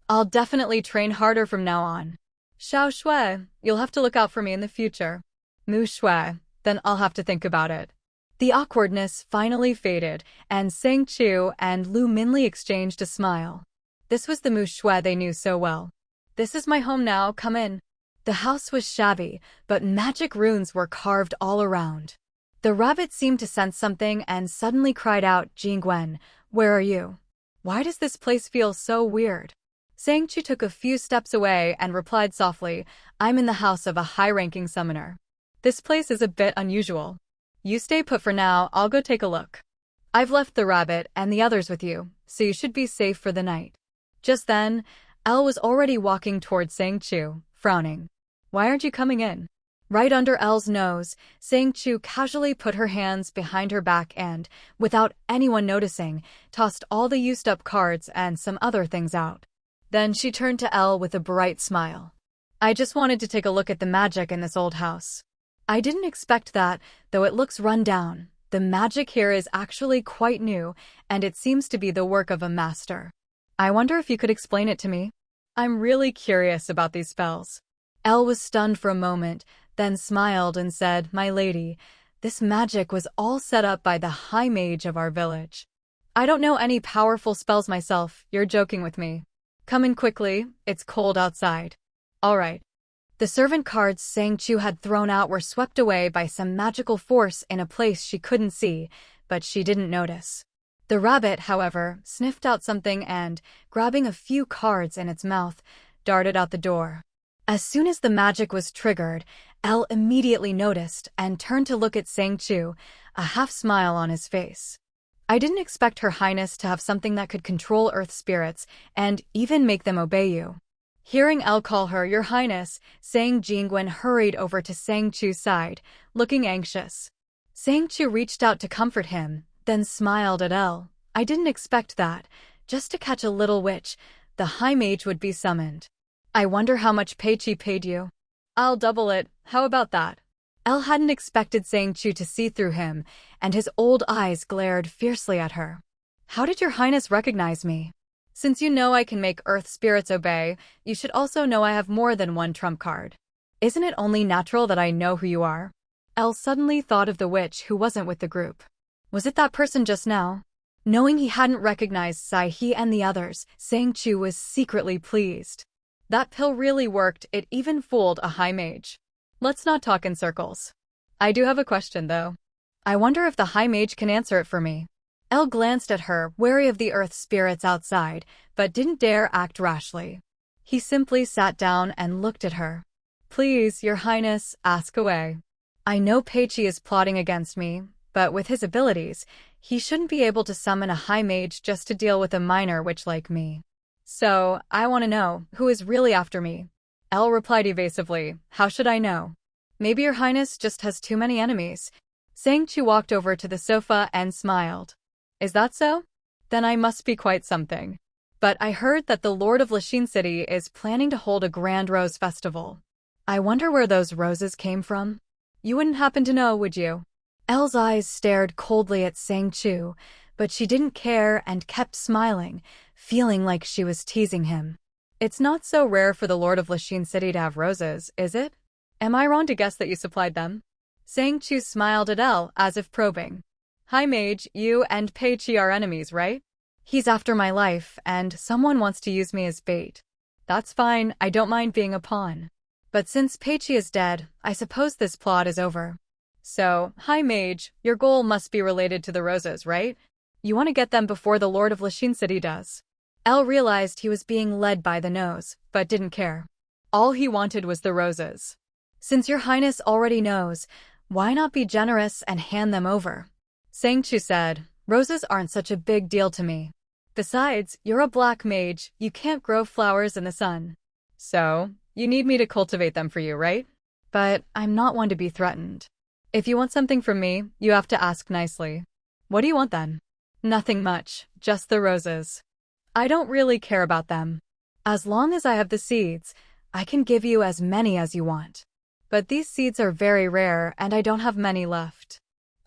I'll definitely train harder from now on. Xiao Shui, you'll have to look out for me in the future. Mu Shui, then I'll have to think about it. The awkwardness finally faded, and Sang Chu and Lu Minli exchanged a smile. This was the Mu Shui they knew so well. This is my home now, come in. The house was shabby, but magic runes were carved all around. The rabbit seemed to sense something and suddenly cried out, Jingwen, where are you? Why does this place feel so weird? Sang Chu took a few steps away and replied softly, I'm in the house of a high-ranking summoner. This place is a bit unusual. You stay put for now, I'll go take a look. I've left the rabbit and the others with you, so you should be safe for the night. Just then, Elle was already walking toward Sang Chu, frowning. Why aren't you coming in? Right under Elle's nose, Sang Chu casually put her hands behind her back and, without anyone noticing, tossed all the used-up cards and some other things out. Then she turned to Elle with a bright smile. I just wanted to take a look at the magic in this old house. I didn't expect that, though it looks run down. The magic here is actually quite new, and it seems to be the work of a master. I wonder if you could explain it to me? I'm really curious about these spells. Elle was stunned for a moment, then smiled and said, My lady, this magic was all set up by the high mage of our village. I don't know any powerful spells myself, you're joking with me. Come in quickly, it's cold outside. All right. The servant cards Sang Chu had thrown out were swept away by some magical force in a place she couldn't see, but she didn't notice. The rabbit, however, sniffed out something and, grabbing a few cards in its mouth, darted out the door. As soon as the magic was triggered, Elle immediately noticed and turned to look at Sang Chu, a half-smile on his face. I didn't expect Her Highness to have something that could control Earth spirits and even make them obey you. Hearing Elle call her Your Highness, Sang Jingwen hurried over to Sang Chu's side, looking anxious. Sang Chu reached out to comfort him, then smiled at Elle. I didn't expect that. Just to catch a little witch, the High Mage would be summoned. I wonder how much Peiqi paid you. I'll double it, how about that? Elle hadn't expected Sang Chu to see through him, and his old eyes glared fiercely at her. How did Your Highness recognize me? Since you know I can make Earth spirits obey, you should also know I have more than one trump card. Isn't it only natural that I know who you are? Elle suddenly thought of the witch who wasn't with the group. Was it that person just now? Knowing he hadn't recognized Sci-Fi and the others, Sang Chu was secretly pleased. That pill really worked, it even fooled a high mage. Let's not talk in circles. I do have a question, though. I wonder if the high mage can answer it for me. Elle glanced at her, wary of the earth spirits outside, but didn't dare act rashly. He simply sat down and looked at her. Please, Your Highness, ask away. I know Peiqi is plotting against me, but with his abilities, he shouldn't be able to summon a high mage just to deal with a minor witch like me. So, I want to know, who is really after me? Elle replied evasively, how should I know? Maybe Your Highness just has too many enemies. Sang Chu walked over to the sofa and smiled. Is that so? Then I must be quite something. But I heard that the Lord of Lachine City is planning to hold a grand rose festival. I wonder where those roses came from? You wouldn't happen to know, would you? Elle's eyes stared coldly at Sang Chu, but she didn't care and kept smiling, feeling like she was teasing him. It's not so rare for the Lord of Lachine City to have roses, is it? Am I wrong to guess that you supplied them? Sang Chu smiled at Elle, as if probing. Hi Mage, you and Peiqi are enemies, right? He's after my life, and someone wants to use me as bait. That's fine, I don't mind being a pawn. But since Peiqi is dead, I suppose this plot is over. So, Hi Mage, your goal must be related to the roses, right? You want to get them before the Lord of Lachine City does. Elle realized he was being led by the nose, but didn't care. All he wanted was the roses. Since Your Highness already knows, why not be generous and hand them over? Sang Chu said, roses aren't such a big deal to me. Besides, you're a black mage, you can't grow flowers in the sun. So, You need me to cultivate them for you, right? But I'm not one to be threatened. If you want something from me, you have to ask nicely. What do you want then? Nothing much, just the roses. I don't really care about them. As long as I have the seeds, I can give you as many as you want. But these seeds are very rare and I don't have many left.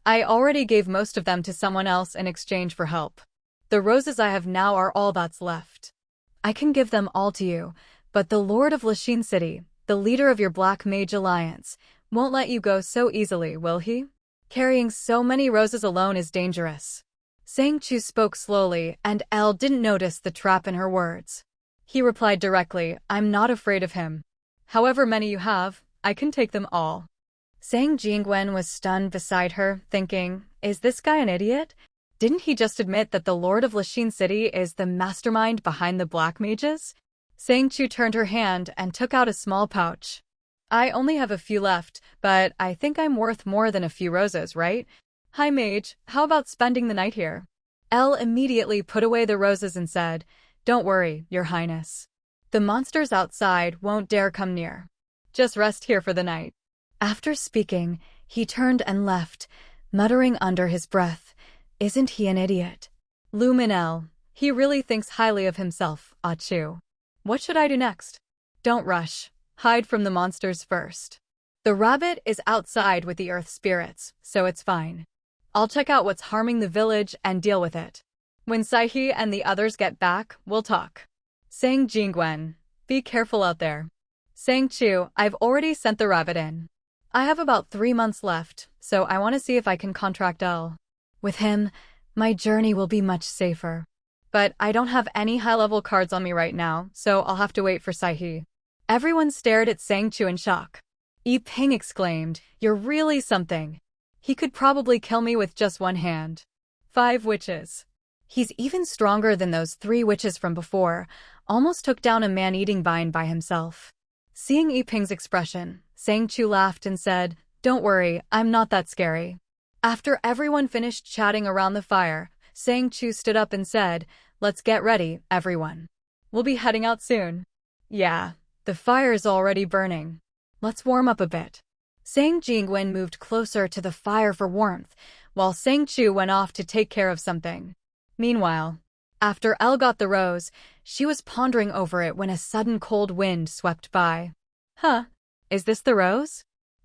I already gave most of them to someone else in exchange for help. The roses I have now are all that's left. I can give them all to you, but the Lord of Lachine City, the leader of your Black Mage Alliance, won't let you go so easily, will he? Carrying so many roses alone is dangerous. Sang Chu spoke slowly, and Elle didn't notice the trap in her words. He replied directly, I'm not afraid of him. However many you have, I can take them all. Sang Jingwen was stunned beside her, thinking, is this guy an idiot? Didn't he just admit that the Lord of Lachine City is the mastermind behind the Black Mages? Sang Chu turned her hand and took out a small pouch. I only have a few left, but I think I'm worth more than a few roses, right? Hi Mage, how about spending the night here? Elle immediately put away the roses and said, don't worry, Your Highness. The monsters outside won't dare come near. Just rest here for the night. After speaking, he turned and left, muttering under his breath, isn't he an idiot? Luminel, he really thinks highly of himself, Ah Chu. What should I do next? Don't rush. Hide from the monsters first. The rabbit is outside with the earth spirits, so it's fine. I'll check out what's harming the village and deal with it. When Saihe and the others get back, we'll talk. Sang Jingwen, be careful out there. Sang Chu, I've already sent the rabbit in. I have about 3 months left, so I want to see if I can contract Elle. With him, my journey will be much safer. But I don't have any high-level cards on me right now, so I'll have to wait for Saihe. Everyone stared at Sang Chu in shock. Yi Ping exclaimed, you're really something. He could probably kill me with just one hand. 5 witches. He's even stronger than those 3 witches from before, almost took down a man-eating vine by himself. Seeing Yi Ping's expression, Sang Chu laughed and said, don't worry, I'm not that scary. After everyone finished chatting around the fire, Sang Chu stood up and said, let's get ready, everyone. We'll be heading out soon. Yeah, the fire's already burning. Let's warm up a bit. Sang Jingwen moved closer to the fire for warmth, while Sang Chu went off to take care of something. Meanwhile, after Elle got the rose, she was pondering over it when a sudden cold wind swept by. Huh, is this the rose?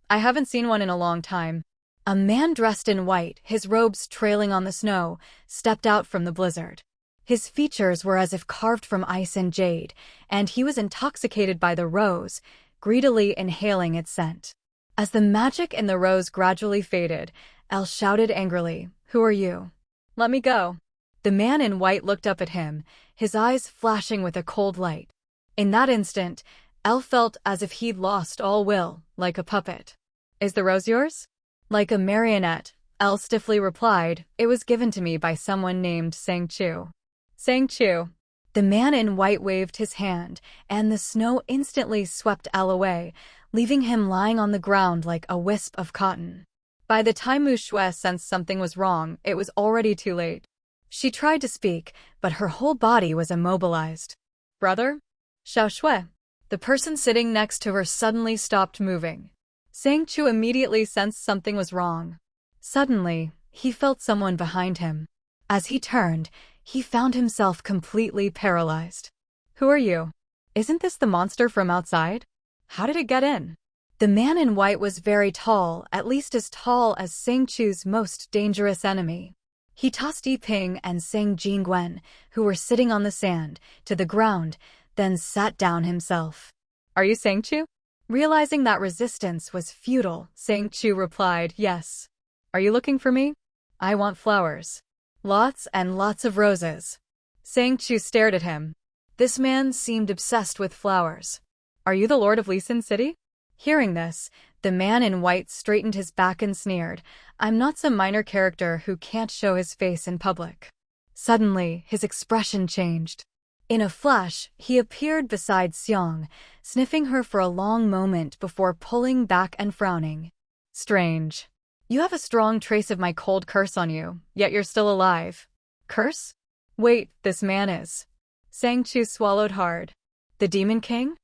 I haven't seen one in a long time. A man dressed in white, his robes trailing on the snow, stepped out from the blizzard. His features were as if carved from ice and jade, and he was intoxicated by the rose, greedily inhaling its scent. As the magic in the rose gradually faded, Elle shouted angrily, who are you? Let me go. The man in white looked up at him, his eyes flashing with a cold light. In that instant, Elle felt as if he'd lost all will, like a puppet. Is the rose yours? Like a marionette, Elle stiffly replied, it was given to me by someone named Sang Chu. Sang Chu. The man in white waved his hand, and the snow instantly swept Elle away, leaving him lying on the ground like a wisp of cotton. By the time Mu Shui sensed something was wrong, it was already too late. She tried to speak, but her whole body was immobilized. Brother? Xiao Shui. The person sitting next to her suddenly stopped moving. Sang Chu immediately sensed something was wrong. Suddenly, he felt someone behind him. As he turned, he found himself completely paralyzed. Who are you? Isn't this the monster from outside? How did it get in? The man in white was very tall, at least as tall as Sang Chu's most dangerous enemy. He tossed Yi Ping and Sang Jingwen, who were sitting on the sand, to the ground, then sat down himself. Are you Sang Chu? Realizing that resistance was futile, Sang Chu replied, yes. Are you looking for me? I want flowers. Lots and lots of roses. Sang Chu stared at him. This man seemed obsessed with flowers. Are you the Lord of Lachine City? Hearing this, the man in white straightened his back and sneered, I'm not some minor character who can't show his face in public. Suddenly, his expression changed. In a flash, he appeared beside Xiang, sniffing her for a long moment before pulling back and frowning. Strange. You have a strong trace of my cold curse on you, yet you're still alive. Curse? Wait, this man is. Sang Chu swallowed hard. The Demon King?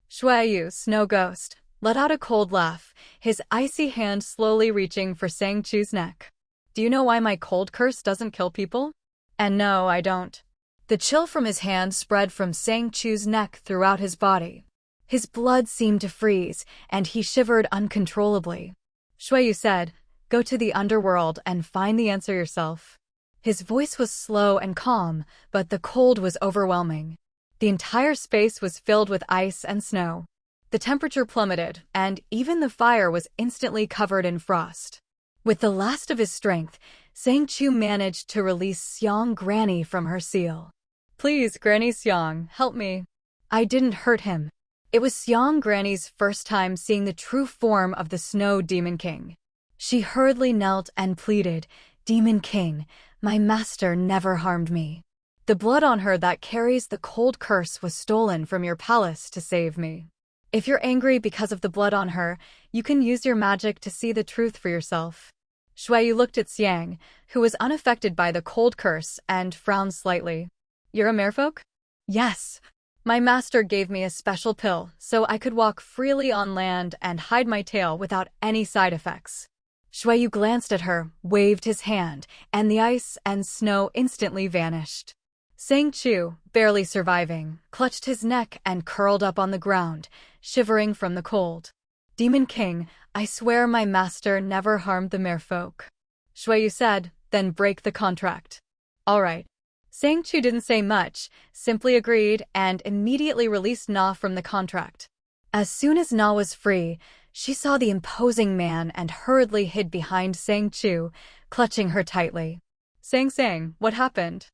Shui, snow ghost, let out a cold laugh, his icy hand slowly reaching for Sang Chu's neck. Do you know why my cold curse doesn't kill people? And no, I don't. The chill from his hand spread from Sang Chu's neck throughout his body. His blood seemed to freeze, and he shivered uncontrollably. Shui said, "Go to the underworld and find the answer yourself." His voice was slow and calm, but the cold was overwhelming. The entire space was filled with ice and snow. The temperature plummeted, and even the fire was instantly covered in frost. With the last of his strength, Sang Chu managed to release Xiang Granny from her seal. "Please, Granny Xiang, help me." I didn't hurt him. It was Xiang Granny's first time seeing the true form of the Snow Demon King. She hurriedly knelt and pleaded, "Demon King, my master never harmed me. The blood on her that carries the cold curse was stolen from your palace to save me. If you're angry because of the blood on her, you can use your magic to see the truth for yourself." Shui looked at Xiang, who was unaffected by the cold curse, and frowned slightly. "You're a merfolk?" "Yes. My master gave me a special pill so I could walk freely on land and hide my tail without any side effects." Shui glanced at her, waved his hand, and the ice and snow instantly vanished. Sang Chu, barely surviving, clutched his neck and curled up on the ground, shivering from the cold. "Demon King, I swear my master never harmed the merfolk." Shui said, "Then break the contract." "All right." Sang Chu didn't say much, simply agreed and immediately released Na from the contract. As soon as Na was free, she saw the imposing man and hurriedly hid behind Sang Chu, clutching her tightly. Sang, what happened?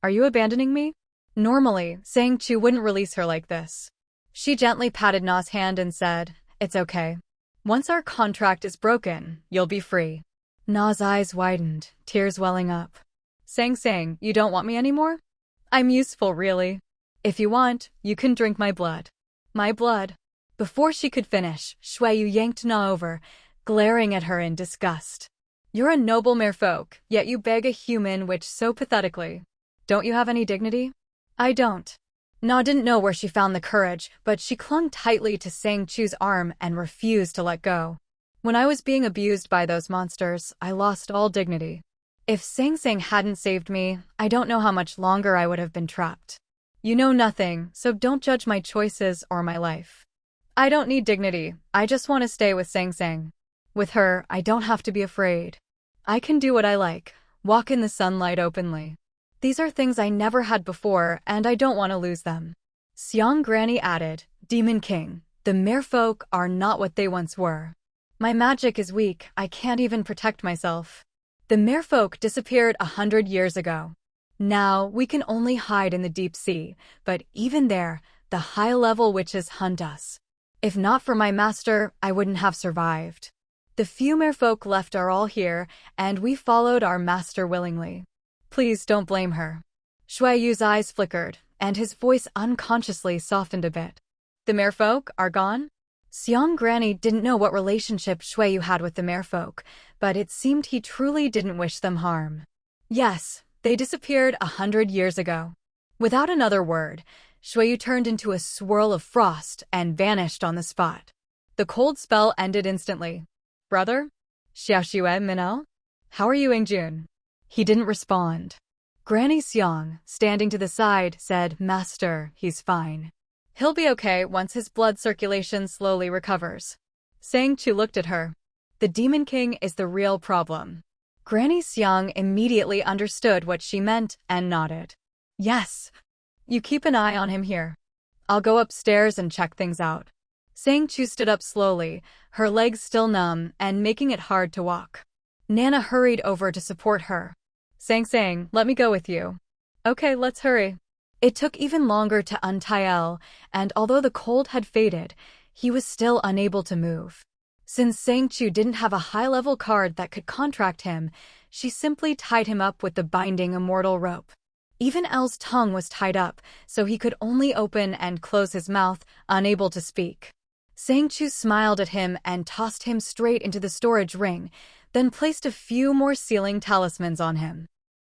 Are you abandoning me?" Normally, Sang Chu wouldn't release her like this. She gently patted Na's hand and said, "It's okay. Once our contract is broken, you'll be free." Na's eyes widened, tears welling up. Sang, you don't want me anymore? I'm useful, really. If you want, you can drink my blood." "My blood?" Before she could finish, Shui yanked Na over, glaring at her in disgust. "You're a noble merfolk, yet you beg a human witch so pathetically. Don't you have any dignity?" "I don't." Na didn't know where she found the courage, but she clung tightly to Sang Chu's arm and refused to let go. "When I was being abused by those monsters, I lost all dignity. If Sang hadn't saved me, I don't know how much longer I would have been trapped. You know nothing, so don't judge my choices or my life. I don't need dignity, I just want to stay with Sang. With her, I don't have to be afraid. I can do what I like, walk in the sunlight openly. These are things I never had before, and I don't want to lose them." Xiang Granny added, "Demon King, the merfolk are not what they once were. My magic is weak, I can't even protect myself. The merfolk disappeared 100 years ago. Now, we can only hide in the deep sea, but even there, the high-level witches hunt us. If not for my master, I wouldn't have survived. The few merfolk left are all here, and we followed our master willingly. Please don't blame her." Shui's eyes flickered, and his voice unconsciously softened a bit. "The merfolk are gone?" Xiang Granny didn't know what relationship Shui had with the merfolk, but it seemed he truly didn't wish them harm. "Yes, they disappeared 100 years ago." Without another word, Shui turned into a swirl of frost and vanished on the spot. The cold spell ended instantly. "Brother? Xiaoxue Minao? How are you, Ingjun?" He didn't respond. Granny Xiang, standing to the side, said, "Master, he's fine. He'll be okay once his blood circulation slowly recovers." Sang Chu looked at her. "The Demon King is the real problem." Granny Xiang immediately understood what she meant and nodded. "Yes. You keep an eye on him here. I'll go upstairs and check things out." Sang Chu stood up slowly, her legs still numb and making it hard to walk. Nana hurried over to support her. Sang, let me go with you." "Okay, let's hurry." It took even longer to untie Elle, and although the cold had faded, he was still unable to move. Since Sang Chu didn't have a high-level card that could contract him, she simply tied him up with the binding immortal rope. Even Elle's tongue was tied up, so he could only open and close his mouth, unable to speak. Sang Chu smiled at him and tossed him straight into the storage ring, then placed a few more sealing talismans on him.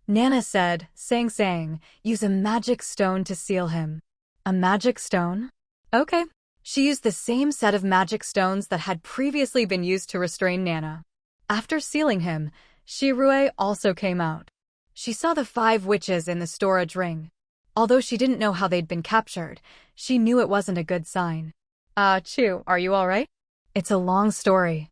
Nana said, Sang, use a magic stone to seal him." "A magic stone?" "Okay." She used the same set of magic stones that had previously been used to restrain Nana. After sealing him, Shirue also came out. She saw the 5 witches in the storage ring. Although she didn't know how they'd been captured, she knew it wasn't a good sign. Chu, are you alright? It's a long story.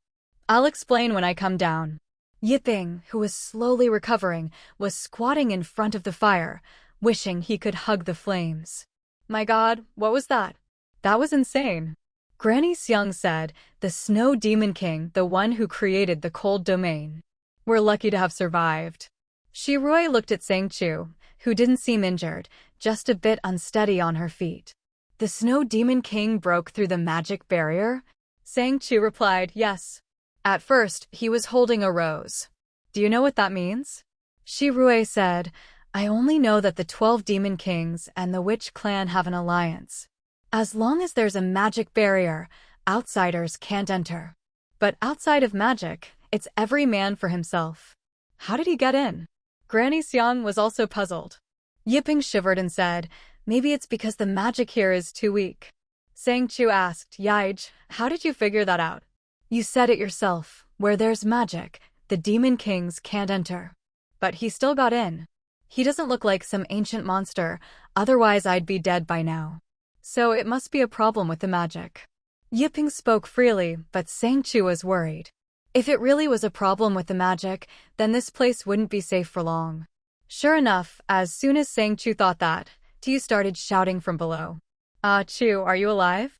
I'll explain when I come down. Yiping, who was slowly recovering, was squatting in front of the fire, wishing he could hug the flames. My god, what was that? That was insane. Granny Xiang said, the Snow Demon King, the one who created the cold domain. We're lucky to have survived. Shirue looked at Sang Chu, who didn't seem injured, just a bit unsteady on her feet. The Snow Demon King broke through the magic barrier? Sang Chu replied, yes. At first, he was holding a rose. Do you know what that means? Shirue said, I only know that the 12 Demon Kings and the Witch Clan have an alliance. As long as there's a magic barrier, outsiders can't enter. But outside of magic, it's every man for himself. How did he get in? Granny Xiang was also puzzled. Yiping shivered and said, maybe it's because the magic here is too weak. Sang Chu asked, Jade, how did you figure that out? You said it yourself, where there's magic, the Demon Kings can't enter. But he still got in. He doesn't look like some ancient monster, otherwise I'd be dead by now. So it must be a problem with the magic. Yiping spoke freely, but Sang Chu was worried. If it really was a problem with the magic, then this place wouldn't be safe for long. Sure enough, as soon as Sang Chu thought that, Tu started shouting from below. Chu, are you alive?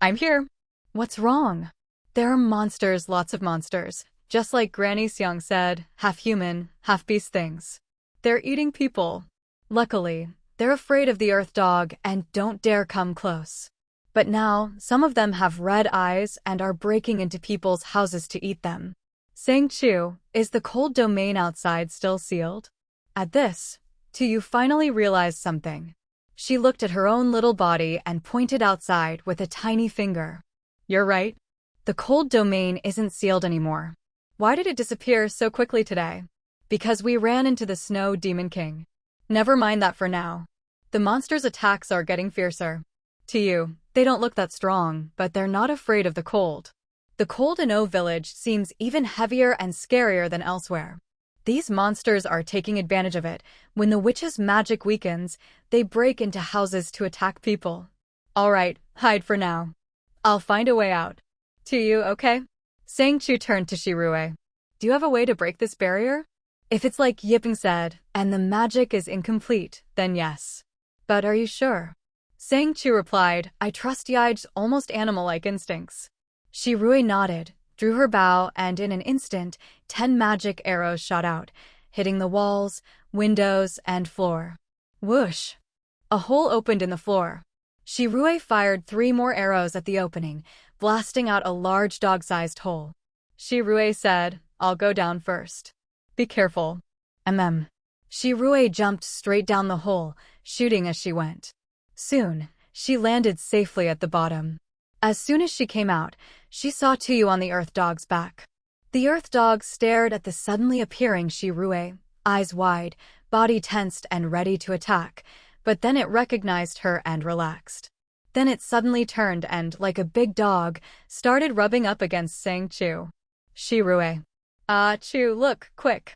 I'm here. What's wrong? There are monsters, lots of monsters. Just like Granny Xiang said, half human, half beast things. They're eating people. Luckily, they're afraid of the earth dog and don't dare come close. But now, some of them have red eyes and are breaking into people's houses to eat them. Sang Chu, is the cold domain outside still sealed? At this, Tu finally realized something. She looked at her own little body and pointed outside with a tiny finger. You're right. The cold domain isn't sealed anymore. Why did it disappear so quickly today? Because we ran into the Snow Demon King. Never mind that for now. The monster's attacks are getting fiercer. To you, they don't look that strong, but they're not afraid of the cold. The cold in O Village seems even heavier and scarier than elsewhere. These monsters are taking advantage of it. When the witch's magic weakens, they break into houses to attack people. Alright, hide for now. I'll find a way out. To you, okay? Sang Chu turned to Shirue. Do you have a way to break this barrier? If it's like Yiping said, and the magic is incomplete, then yes. But are you sure? Sang Chu replied, I trust Yade's almost animal-like instincts. Shirue nodded, drew her bow, and in an instant, 10 magic arrows shot out, hitting the walls, windows, and floor. Whoosh! A hole opened in the floor. Shirue fired 3 more arrows at the opening, blasting out a large dog-sized hole. Shirue said, I'll go down first. Be careful. Shirue jumped straight down the hole, shooting as she went. Soon, she landed safely at the bottom. As soon as she came out, she saw Tu on the earth dog's back. The earth dog stared at the suddenly appearing Shirue, eyes wide, body tensed and ready to attack, but then it recognized her and relaxed. Then it suddenly turned and, like a big dog, started rubbing up against Sang Chu. Shirue. Chu, look, quick.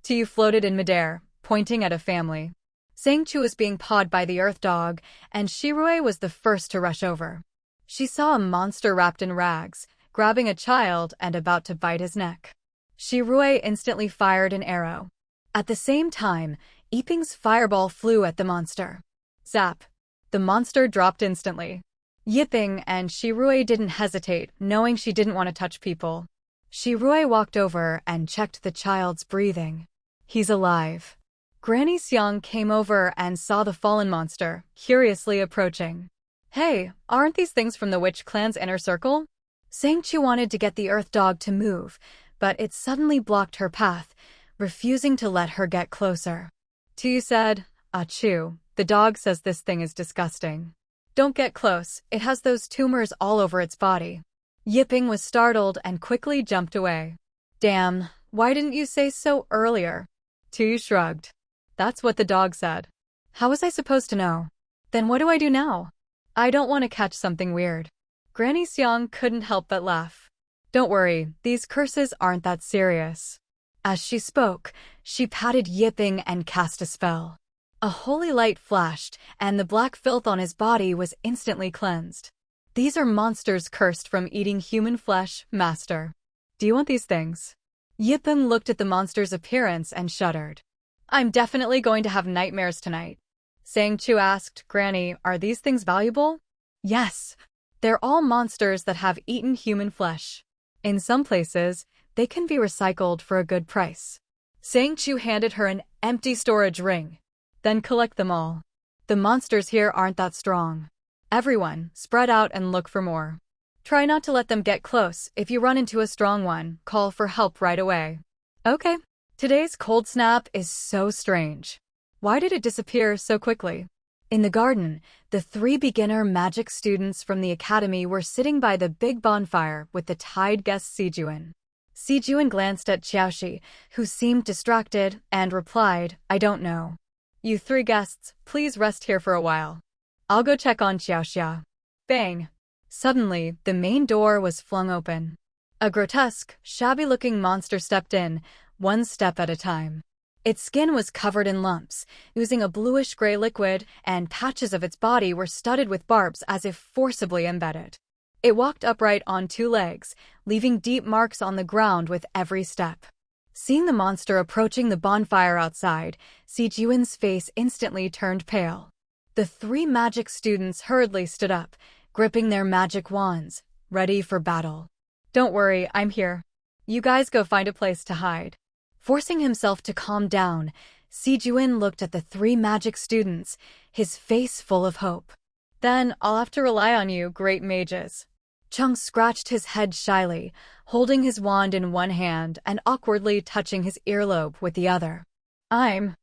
Tu floated in midair, pointing at a family. Sang Chu was being pawed by the earth dog, and Shirue was the first to rush over. She saw a monster wrapped in rags, grabbing a child and about to bite his neck. Shirue instantly fired an arrow. At the same time, Yiping's fireball flew at the monster. Zap! The monster dropped instantly. Yiping and Shirue didn't hesitate, knowing she didn't want to touch people. Shirue walked over and checked the child's breathing. He's alive. Granny Xiang came over and saw the fallen monster, curiously approaching. Hey, aren't these things from the Witch Clan's inner circle? Sang Chu wanted to get the earth dog to move, but it suddenly blocked her path, refusing to let her get closer. Tu said, Chu, the dog says this thing is disgusting. Don't get close, it has those tumors all over its body. Yiping was startled and quickly jumped away. Damn, why didn't you say so earlier? Tu shrugged. That's what the dog said. How was I supposed to know? Then what do I do now? I don't want to catch something weird. Granny Xiang couldn't help but laugh. Don't worry, these curses aren't that serious. As she spoke, she patted Yipping and cast a spell. A holy light flashed, and the black filth on his body was instantly cleansed. These are monsters cursed from eating human flesh, Master. Do you want these things? Yipping looked at the monster's appearance and shuddered. I'm definitely going to have nightmares tonight. Sang Chu asked, Granny, are these things valuable? Yes. They're all monsters that have eaten human flesh. In some places, they can be recycled for a good price. Sang Chu handed her an empty storage ring. Then collect them all. The monsters here aren't that strong. Everyone, spread out and look for more. Try not to let them get close. If you run into a strong one, call for help right away. Okay. Today's cold snap is so strange. Why did it disappear so quickly? In the garden, the 3 beginner magic students from the academy were sitting by the big bonfire with the tied guest Sijuan. Sijuan glanced at Xiaoxi, who seemed distracted, and replied, I don't know. You 3 guests, please rest here for a while. I'll go check on Xiaoxia. Bang! Suddenly, the main door was flung open. A grotesque, shabby-looking monster stepped in, 1 step at a time. Its skin was covered in lumps, oozing a bluish-gray liquid, and patches of its body were studded with barbs as if forcibly embedded. It walked upright on 2 legs, leaving deep marks on the ground with every step. Seeing the monster approaching the bonfire outside, Sijuan's face instantly turned pale. The 3 magic students hurriedly stood up, gripping their magic wands, ready for battle. Don't worry, I'm here. You guys go find a place to hide. Forcing himself to calm down, Sijuan looked at the 3 magic students, his face full of hope. Then I'll have to rely on you, great mages. Chung scratched his head shyly, holding his wand in one hand and awkwardly touching his earlobe with the other. I'm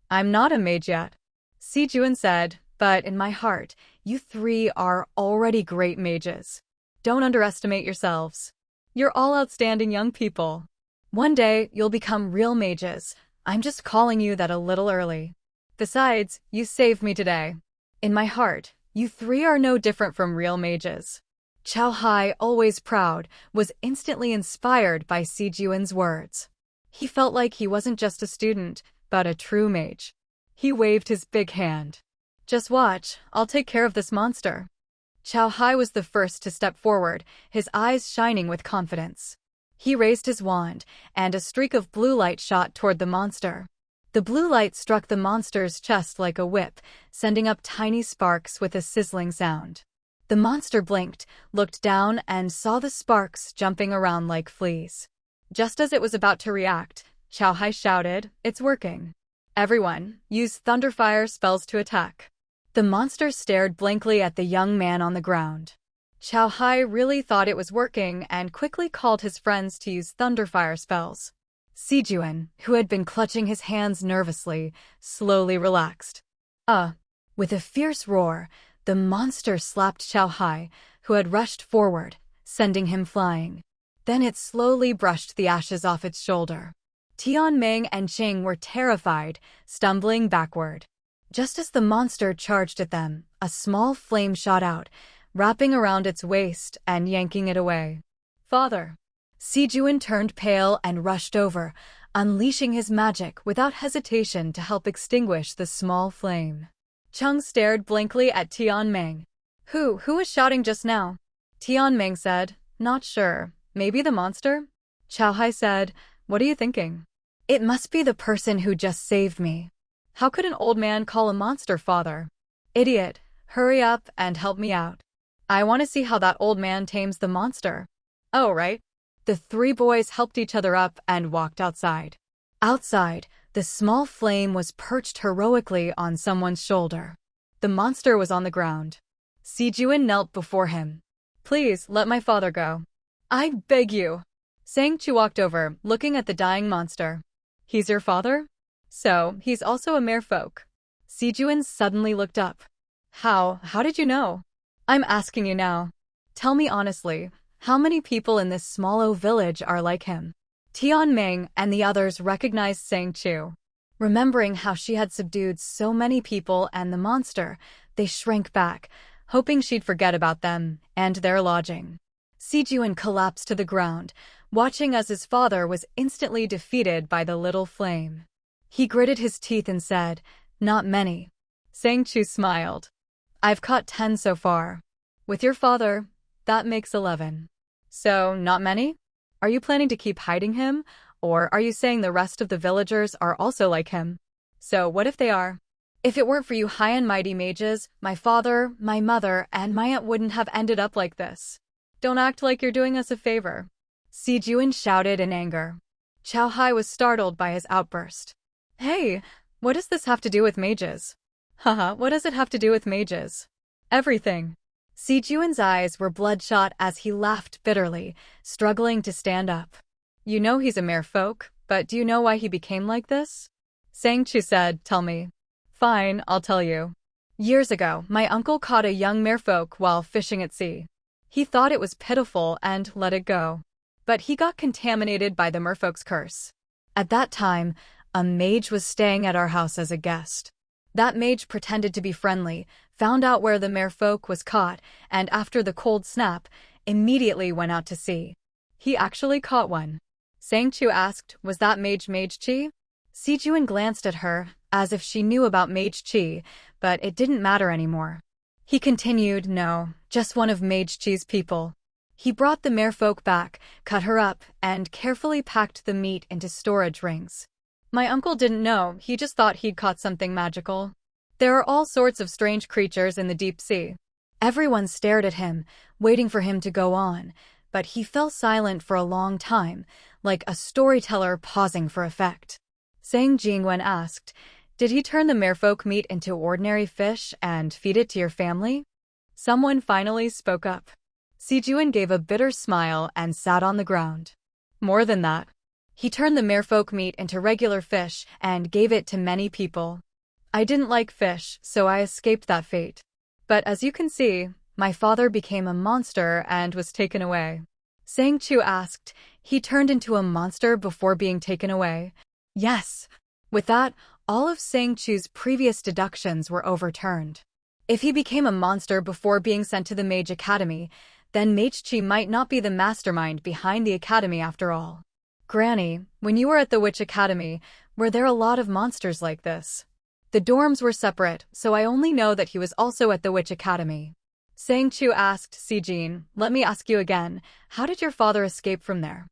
not a mage yet, Sijuan said, but in my heart, you 3 are already great mages. Don't underestimate yourselves. You're all outstanding young people. One day, you'll become real mages. I'm just calling you that a little early. Besides, you saved me today. In my heart, you 3 are no different from real mages. Chao Hai, always proud, was instantly inspired by Sijuan's words. He felt like he wasn't just a student, but a true mage. He waved his big hand. Just watch, I'll take care of this monster. Chao Hai was the first to step forward, his eyes shining with confidence. He raised his wand, and a streak of blue light shot toward the monster. The blue light struck the monster's chest like a whip, sending up tiny sparks with a sizzling sound. The monster blinked, looked down, and saw the sparks jumping around like fleas. Just as it was about to react, Chao Hai shouted, It's working. Everyone, use thunderfire spells to attack. The monster stared blankly at the young man on the ground. Chao Hai really thought it was working and quickly called his friends to use thunderfire spells. Sijuan, who had been clutching his hands nervously, slowly relaxed. With a fierce roar, the monster slapped Chao Hai, who had rushed forward, sending him flying. Then it slowly brushed the ashes off its shoulder. Tian Meng and Qing were terrified, stumbling backward. Just as the monster charged at them, a small flame shot out, wrapping around its waist and yanking it away. Father! Sijuan turned pale and rushed over, unleashing his magic without hesitation to help extinguish the small flame. Chung stared blankly at Tian Meng. Who was shouting just now? Tian Meng said, Not sure. Maybe the monster? Chao Hai said, What are you thinking? It must be the person who just saved me. How could an old man call a monster father? Idiot, hurry up and help me out. I want to see how that old man tames the monster. Oh, right. The 3 boys helped each other up and walked outside. Outside, the small flame was perched heroically on someone's shoulder. The monster was on the ground. Sijuan knelt before him. Please, let my father go. I beg you. Sang Chu walked over, looking at the dying monster. He's your father? So, he's also a merfolk. Sijuan suddenly looked up. How did you know? I'm asking you now. Tell me honestly, how many people in this small village are like him? Tian Meng and the others recognized Sang Chu. Remembering how she had subdued so many people and the monster, they shrank back, hoping she'd forget about them and their lodging. Sijun collapsed to the ground, watching as his father was instantly defeated by the little flame. He gritted his teeth and said, "Not many." Sang Chu smiled. "I've caught 10 so far. With your father, that makes 11. So, not many? Are you planning to keep hiding him, or are you saying the rest of the villagers are also like him? So what if they are? If it weren't for you high and mighty mages, my father, my mother, and my aunt wouldn't have ended up like this. Don't act like you're doing us a favor." Sijun shouted in anger. Chao Hai was startled by his outburst. "Hey, what does this have to do with mages?" "Haha, what does it have to do with mages?" "Everything." Sijun's eyes were bloodshot as he laughed bitterly, struggling to stand up. "You know he's a merfolk, but do you know why he became like this?" Sang Chu said, "Tell me." "Fine, I'll tell you. Years ago, my uncle caught a young merfolk while fishing at sea. He thought it was pitiful and let it go. But he got contaminated by the merfolk's curse. At that time, a mage was staying at our house as a guest. That mage pretended to be friendly, found out where the merfolk was caught, and after the cold snap, immediately went out to sea. He actually caught one." Sang Chu asked, "Was that Mage Chi?" Sijun glanced at her, as if she knew about Mage Chi, but it didn't matter anymore. He continued, "No, just one of Mage Chi's people. He brought the merfolk back, cut her up, and carefully packed the meat into storage rings. My uncle didn't know, he just thought he'd caught something magical. There are all sorts of strange creatures in the deep sea." Everyone stared at him, waiting for him to go on, but he fell silent for a long time, like a storyteller pausing for effect. Sang Jingwen asked, "Did he turn the merfolk meat into ordinary fish and feed it to your family?" Someone finally spoke up. Sijun gave a bitter smile and sat on the ground. "More than that. He turned the merfolk meat into regular fish and gave it to many people. I didn't like fish, so I escaped that fate. But as you can see, my father became a monster and was taken away." Sang Chu asked, "He turned into a monster before being taken away?" "Yes." With that, all of Sang Chu's previous deductions were overturned. If he became a monster before being sent to the Mage Academy, then Mage Chi might not be the mastermind behind the academy after all. "Granny, when you were at the Witch Academy, were there a lot of monsters like this?" "The dorms were separate, so I only know that he was also at the Witch Academy." Sang Chu asked Sijin, "Let me ask you again, how did your father escape from there?"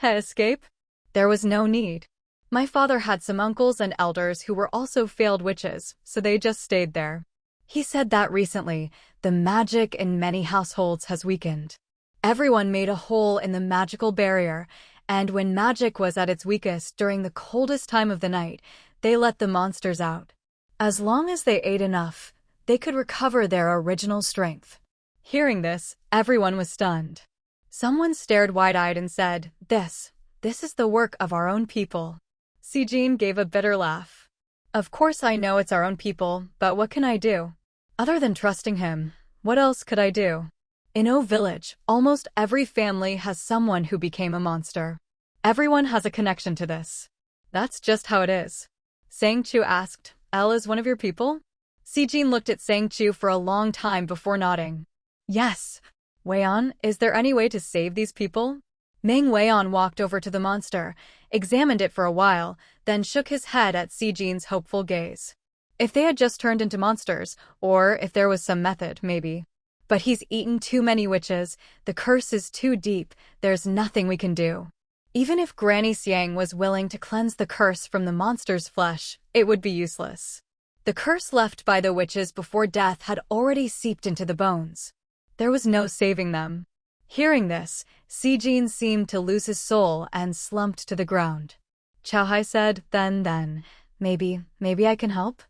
"Escape? There was no need. My father had some uncles and elders who were also failed witches, so they just stayed there. He said that recently, the magic in many households has weakened. Everyone made a hole in the magical barrier, and when magic was at its weakest during the coldest time of the night, they let the monsters out. As long as they ate enough, they could recover their original strength." Hearing this, everyone was stunned. Someone stared wide-eyed and said, This is the work of our own people." Sijin gave a bitter laugh. "Of course I know it's our own people, but what can I do? Other than trusting him, what else could I do? In O Village, almost every family has someone who became a monster. Everyone has a connection to this. That's just how it is." Sang Chu asked, "Elle is one of your people?" Sijin looked at Sang Chu for a long time before nodding. "Yes." "Weian, is there any way to save these people?" Meng Weian walked over to the monster, examined it for a while, then shook his head at Sijin's hopeful gaze. "If they had just turned into monsters, or if there was some method, maybe. But he's eaten too many witches, the curse is too deep, there's nothing we can do. Even if Granny Xiang was willing to cleanse the curse from the monster's flesh, it would be useless. The curse left by the witches before death had already seeped into the bones. There was no saving them." Hearing this, Sijin seemed to lose his soul and slumped to the ground. Chao Hai said, Then, maybe I can help?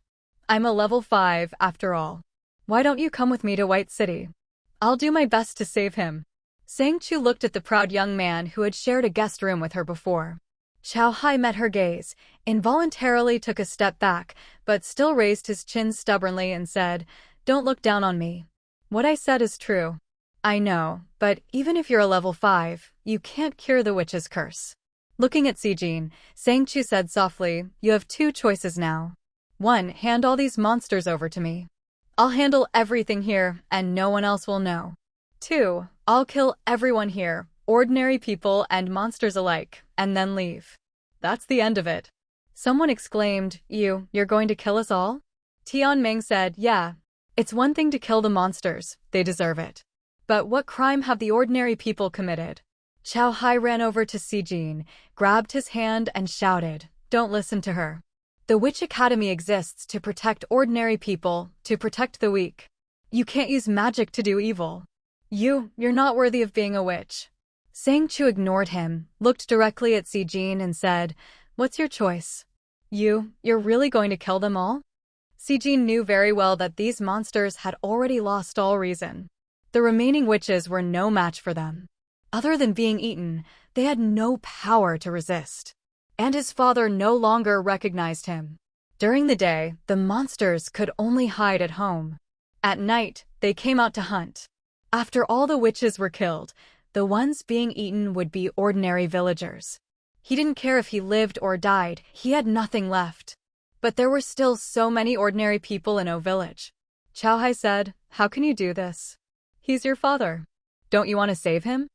I'm a level 5 after all. Why don't you come with me to White City? I'll do my best to save him." Sang Chu looked at the proud young man who had shared a guest room with her before. Chao Hai met her gaze, involuntarily took a step back, but still raised his chin stubbornly and said, "Don't look down on me. What I said is true. I know, but even if you're a level 5, you can't cure the witch's curse." Looking at Sijin, Sang Chu said softly, "You have 2 choices now. 1, hand all these monsters over to me. I'll handle everything here, and no one else will know. 2. I'll kill everyone here, ordinary people and monsters alike, and then leave. That's the end of it. Someone exclaimed, You're going to kill us all? Tianming said, yeah. It's one thing to kill the monsters, they deserve it. But what crime have the ordinary people committed? Qiao Hai ran over to Sijin, grabbed his hand and shouted, don't listen to her. The Witch Academy exists to protect ordinary people, to protect the weak. You can't use magic to do evil. You're not worthy of being a witch. Sang Chu ignored him, looked directly at Sijin and said, what's your choice? You're really going to kill them all? Sijin knew very well that these monsters had already lost all reason. The remaining witches were no match for them. Other than being eaten, they had no power to resist. And his father no longer recognized him. During the day, the monsters could only hide at home. At night, they came out to hunt. After all the witches were killed, the ones being eaten would be ordinary villagers. He didn't care if he lived or died, he had nothing left. But there were still so many ordinary people in O Village. Qiao Hai said, how can you do this? He's your father. Don't you want to save him?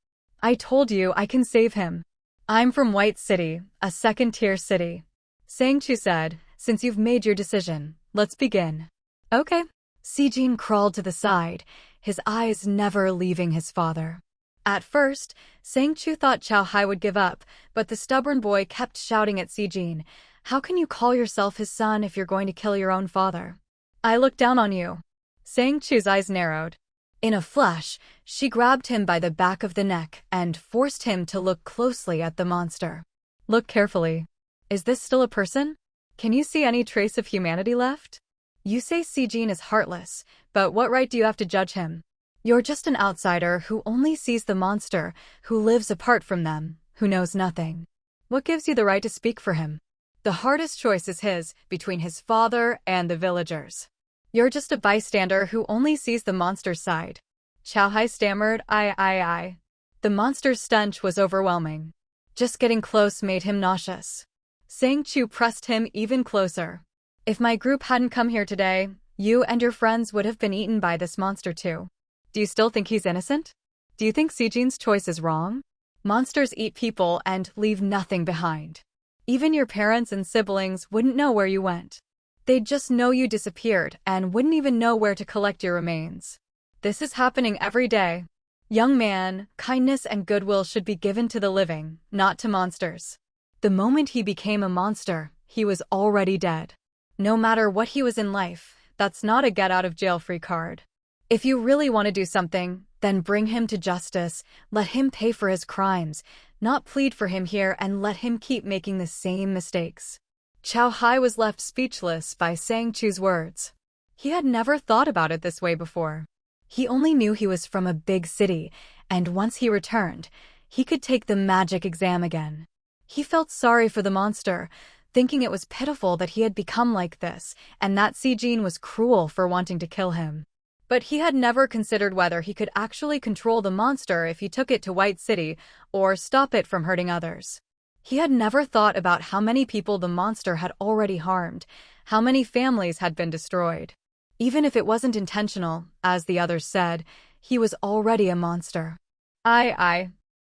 I told you I can save him. I'm from White City, a second-tier city. Sang Chu said, since you've made your decision, let's begin. Okay. Sijin crawled to the side, his eyes never leaving his father. At first, Sang Chu thought Qiao Hai would give up, but the stubborn boy kept shouting at Sijin, how can you call yourself his son if you're going to kill your own father? I look down on you. Sang Chu's eyes narrowed. In a flash, she grabbed him by the back of the neck and forced him to look closely at the monster. Look carefully. Is this still a person? Can you see any trace of humanity left? You say Sijin is heartless, but what right do you have to judge him? You're just an outsider who only sees the monster, who lives apart from them, who knows nothing. What gives you the right to speak for him? The hardest choice is his, between his father and the villagers. You're just a bystander who only sees the monster's side. Qiao Hai stammered, I. The monster's stench was overwhelming. Just getting close made him nauseous. Sang Chu pressed him even closer. If my group hadn't come here today, you and your friends would have been eaten by this monster too. Do you still think he's innocent? Do you think Sijin's choice is wrong? Monsters eat people and leave nothing behind. Even your parents and siblings wouldn't know where you went. They'd just know you disappeared and wouldn't even know where to collect your remains. This is happening every day. Young man, kindness and goodwill should be given to the living, not to monsters. The moment he became a monster, he was already dead. No matter what he was in life, that's not a get-out-of-jail-free card. If you really want to do something, then bring him to justice, let him pay for his crimes, not plead for him here and let him keep making the same mistakes. Qiao Hai was left speechless by Sang Chu's words. He had never thought about it this way before. He only knew he was from a big city, and once he returned, he could take the magic exam again. He felt sorry for the monster, thinking it was pitiful that he had become like this, and that Sijin was cruel for wanting to kill him. But he had never considered whether he could actually control the monster if he took it to White City, or stop it from hurting others. He had never thought about how many people the monster had already harmed, how many families had been destroyed. Even if it wasn't intentional, as the others said, he was already a monster.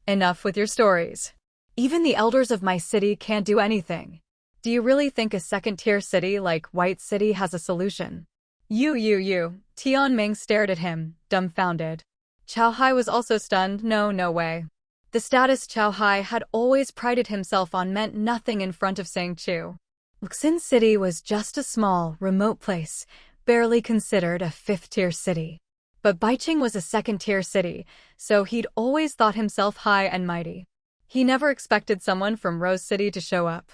Enough with your stories. Even the elders of my city can't do anything. Do you really think a second-tier city like White City has a solution? You. Tianming stared at him, dumbfounded. Qiao Hai was also stunned. No way. The status Qiao Hai had always prided himself on meant nothing in front of Sang Chu. Luxin City was just a small, remote place, barely considered a fifth-tier city. But Baiqing was a second-tier city, so he'd always thought himself high and mighty. He never expected someone from Rose City to show up.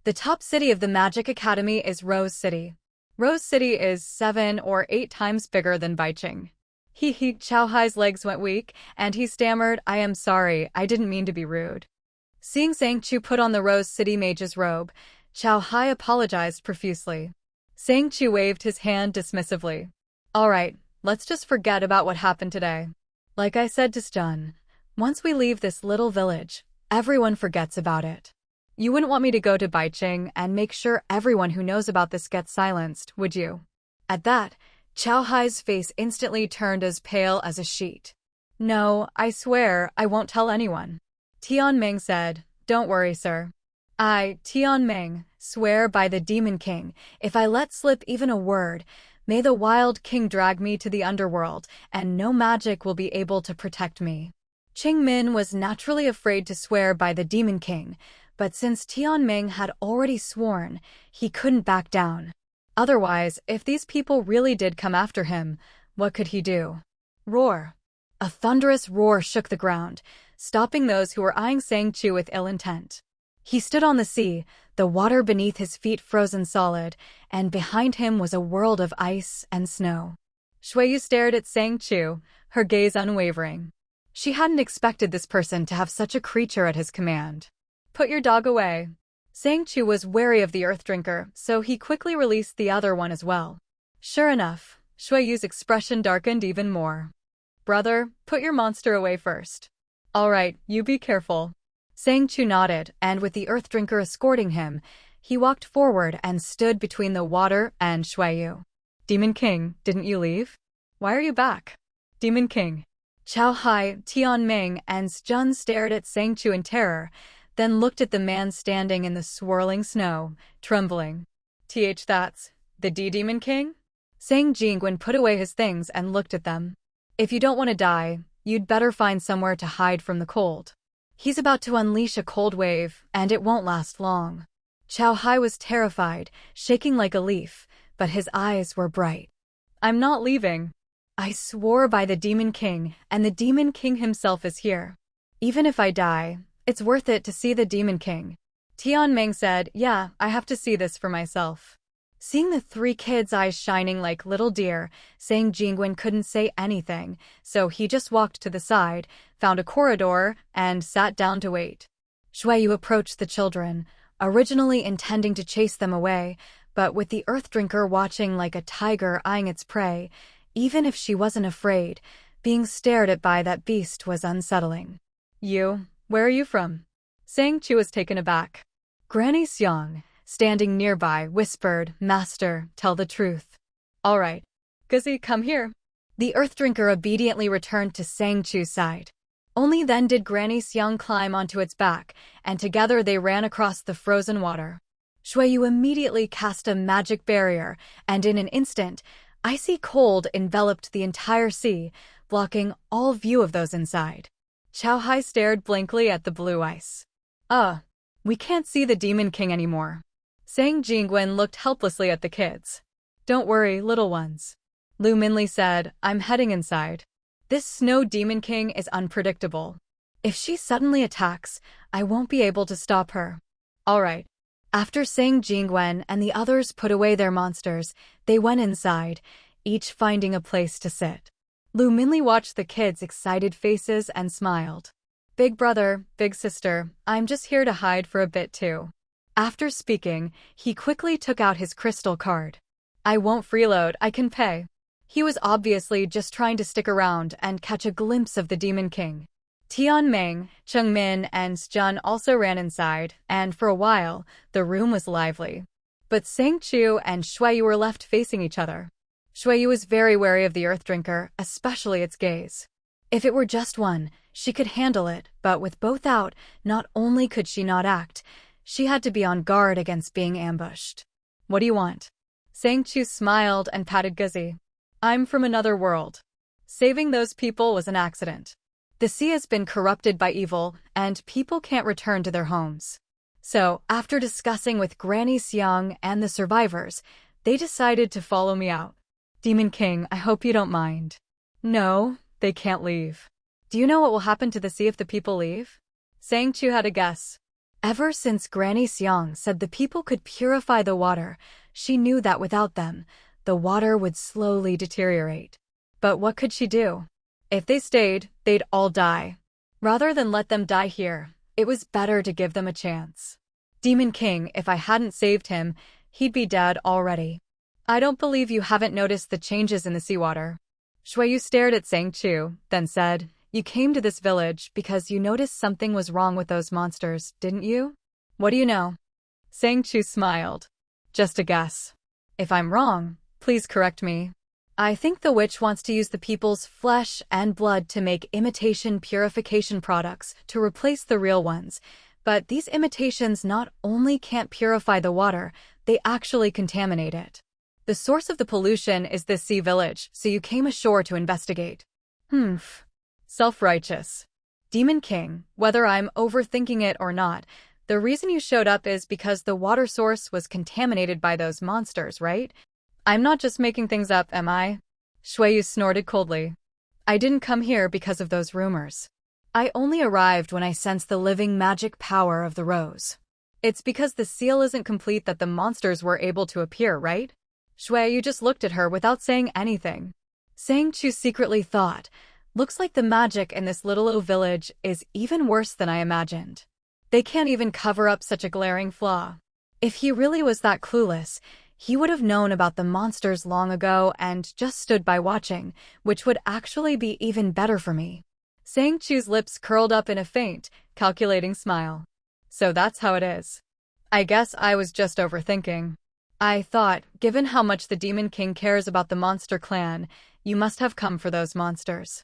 The top city of the Magic Academy is Rose City. Rose City is 7 or 8 times bigger than Baiqing. Qiao Hai's legs went weak, and he stammered, I am sorry, I didn't mean to be rude. Seeing Sang Chu put on the Rose City mage's robe, Qiao Hai apologized profusely. Sang Chu waved his hand dismissively. All right, let's just forget about what happened today. Like I said to Stun, once we leave this little village, everyone forgets about it. You wouldn't want me to go to Baiqing and make sure everyone who knows about this gets silenced, would you? At that, Qiao Hai's face instantly turned as pale as a sheet. No, I swear, I won't tell anyone. Tianming said, Don't worry, sir. I, Tianming, swear by the Demon King, if I let slip even a word, may the Wild King drag me to the underworld, and no magic will be able to protect me. Qingmin was naturally afraid to swear by the Demon King, but since Tianming had already sworn, he couldn't back down. Otherwise, if these people really did come after him, what could he do? Roar. A thunderous roar shook the ground, stopping those who were eyeing Sang Chu with ill intent. He stood on the sea, the water beneath his feet frozen solid, and behind him was a world of ice and snow. Shuiyu stared at Sang Chu, her gaze unwavering. She hadn't expected this person to have such a creature at his command. Put your dog away. Sang Chu was wary of the Earth Drinker, so he quickly released the other one as well. Sure enough, Shuiyu's expression darkened even more. Brother, put your monster away first. All right, you be careful. Sang Chu nodded, and with the Earth Drinker escorting him, he walked forward and stood between the water and Shuiyu. Demon King, didn't you leave? Why are you back? Demon King. Qiao Hai, Tianming, and Jun stared at Sang Chu in terror, then looked at the man standing in the swirling snow, trembling. That's the Demon King? Sang Jingwen put away his things and looked at them. If you don't want to die, you'd better find somewhere to hide from the cold. He's about to unleash a cold wave, and it won't last long. Qiao Hai was terrified, shaking like a leaf, but his eyes were bright. I'm not leaving. I swore by the Demon King, and the Demon King himself is here. Even if I die, it's worth it to see the Demon King. Tianming said, Yeah, I have to see this for myself. Seeing the three kids' eyes shining like little deer, Sang Jingwen couldn't say anything, so he just walked to the side, found a corridor, and sat down to wait. Shuiyu approached the children, originally intending to chase them away, but with the Earth Drinker watching like a tiger eyeing its prey, even if she wasn't afraid, being stared at by that beast was unsettling. You, where are you from? Sang Chu was taken aback. Granny Xiang, standing nearby, whispered, Master, tell the truth. All right. Guzzy, come here. The Earth Drinker obediently returned to Sang Chu's side. Only then did Granny Xiang climb onto its back, and together they ran across the frozen water. Shuiyu immediately cast a magic barrier, and in an instant, icy cold enveloped the entire sea, blocking all view of those inside. Qiao Hai stared blankly at the blue ice. We can't see the Demon King anymore. Sang Jingwen looked helplessly at the kids. Don't worry, little ones. Lu Minli said, I'm heading inside. This Snow Demon King is unpredictable. If she suddenly attacks, I won't be able to stop her. All right. After Sang Jingwen and the others put away their monsters, they went inside, each finding a place to sit. Lu Minli watched the kids' excited faces and smiled. Big brother, big sister, I'm just here to hide for a bit too. After speaking, he quickly took out his crystal card. I won't freeload, I can pay. He was obviously just trying to stick around and catch a glimpse of the Demon King. Tianming, Chengmin, and Jun also ran inside, and for a while, the room was lively. But Sang Chu and Shuiyu were left facing each other. Shuiyu was very wary of the Earth Drinker, especially its gaze. If it were just one, she could handle it, but with both out, not only could she not act, she had to be on guard against being ambushed. What do you want? Sang Chu smiled and patted Guzzy. I'm from another world. Saving those people was an accident. The sea has been corrupted by evil, and people can't return to their homes. So, after discussing with Granny Xiang and the survivors, they decided to follow me out. Demon King, I hope you don't mind. No, they can't leave. Do you know what will happen to the sea if the people leave? Sang Chu had a guess. Ever since Granny Xiang said the people could purify the water, she knew that without them, the water would slowly deteriorate. But what could she do? If they stayed, they'd all die. Rather than let them die here, it was better to give them a chance. Demon King, if I hadn't saved him, he'd be dead already. I don't believe you haven't noticed the changes in the seawater. Shuiyu stared at Sang Chu, then said, You came to this village because you noticed something was wrong with those monsters, didn't you? What do you know? Sang Chu smiled. Just a guess. If I'm wrong, please correct me. I think the witch wants to use the people's flesh and blood to make imitation purification products to replace the real ones. But these imitations not only can't purify the water, they actually contaminate it. The source of the pollution is this sea village, so you came ashore to investigate. Self-righteous. Demon King, whether I'm overthinking it or not, the reason you showed up is because the water source was contaminated by those monsters, right? I'm not just making things up, am I? Shuiyu snorted coldly. I didn't come here because of those rumors. I only arrived when I sensed the living magic power of the rose. It's because the seal isn't complete that the monsters were able to appear, right? Shuiyu just looked at her without saying anything. Sang Chu secretly thought, looks like the magic in this little village is even worse than I imagined. They can't even cover up such a glaring flaw. If he really was that clueless, he would have known about the monsters long ago and just stood by watching, which would actually be even better for me. Sang Chu's lips curled up in a faint, calculating smile. So that's how it is. I guess I was just overthinking. I thought, given how much the Demon King cares about the monster clan, you must have come for those monsters.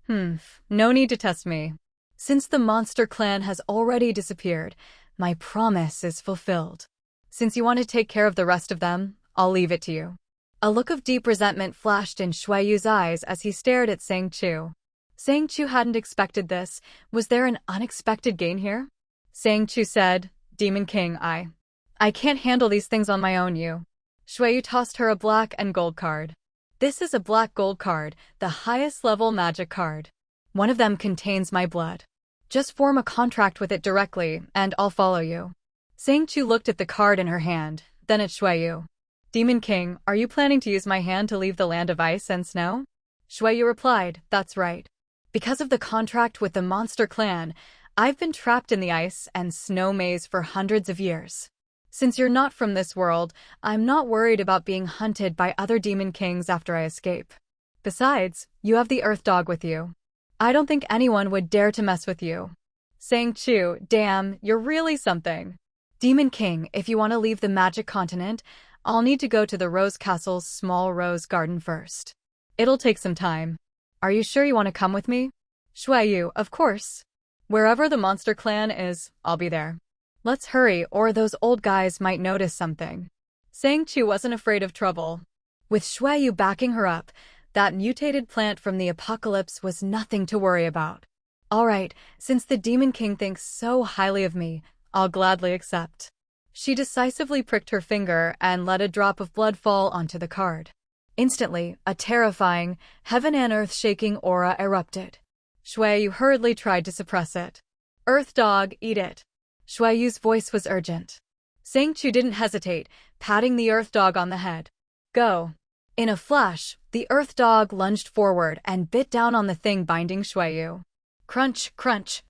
No need to test me. Since the monster clan has already disappeared, my promise is fulfilled. Since you want to take care of the rest of them, I'll leave it to you. A look of deep resentment flashed in Shuiyu's eyes as he stared at Sang Chu. Sang Chu hadn't expected this. Was there an unexpected gain here? Sang Chu said, Demon King, I can't handle these things on my own, you. Shuiyu tossed her a black and gold card. This is a black gold card, the highest level magic card. One of them contains my blood. Just form a contract with it directly, and I'll follow you. Sang Chu looked at the card in her hand, then at Shuiyu. Demon King, are you planning to use my hand to leave the land of ice and snow? Shuiyu replied, that's right. Because of the contract with the monster clan, I've been trapped in the ice and snow maze for hundreds of years. Since you're not from this world, I'm not worried about being hunted by other demon kings after I escape. Besides, you have the earth dog with you. I don't think anyone would dare to mess with you. Sang Chu, damn, you're really something. Demon King, if you want to leave the magic continent, I'll need to go to the Rose Castle's small rose garden first. It'll take some time. Are you sure you want to come with me? Shuiyu, of course. Wherever the monster clan is, I'll be there. Let's hurry, or those old guys might notice something. Sang Chu wasn't afraid of trouble. With Shuiyu backing her up, that mutated plant from the apocalypse was nothing to worry about. All right, since the Demon King thinks so highly of me, I'll gladly accept. She decisively pricked her finger and let a drop of blood fall onto the card. Instantly, a terrifying, heaven and earth-shaking aura erupted. Shuiyu hurriedly tried to suppress it. Earth dog, eat it. Shuiyu's voice was urgent. Sang Chu didn't hesitate, patting the earth dog on the head. Go. In a flash, the earth dog lunged forward and bit down on the thing binding Shuiyu. Crunch, crunch.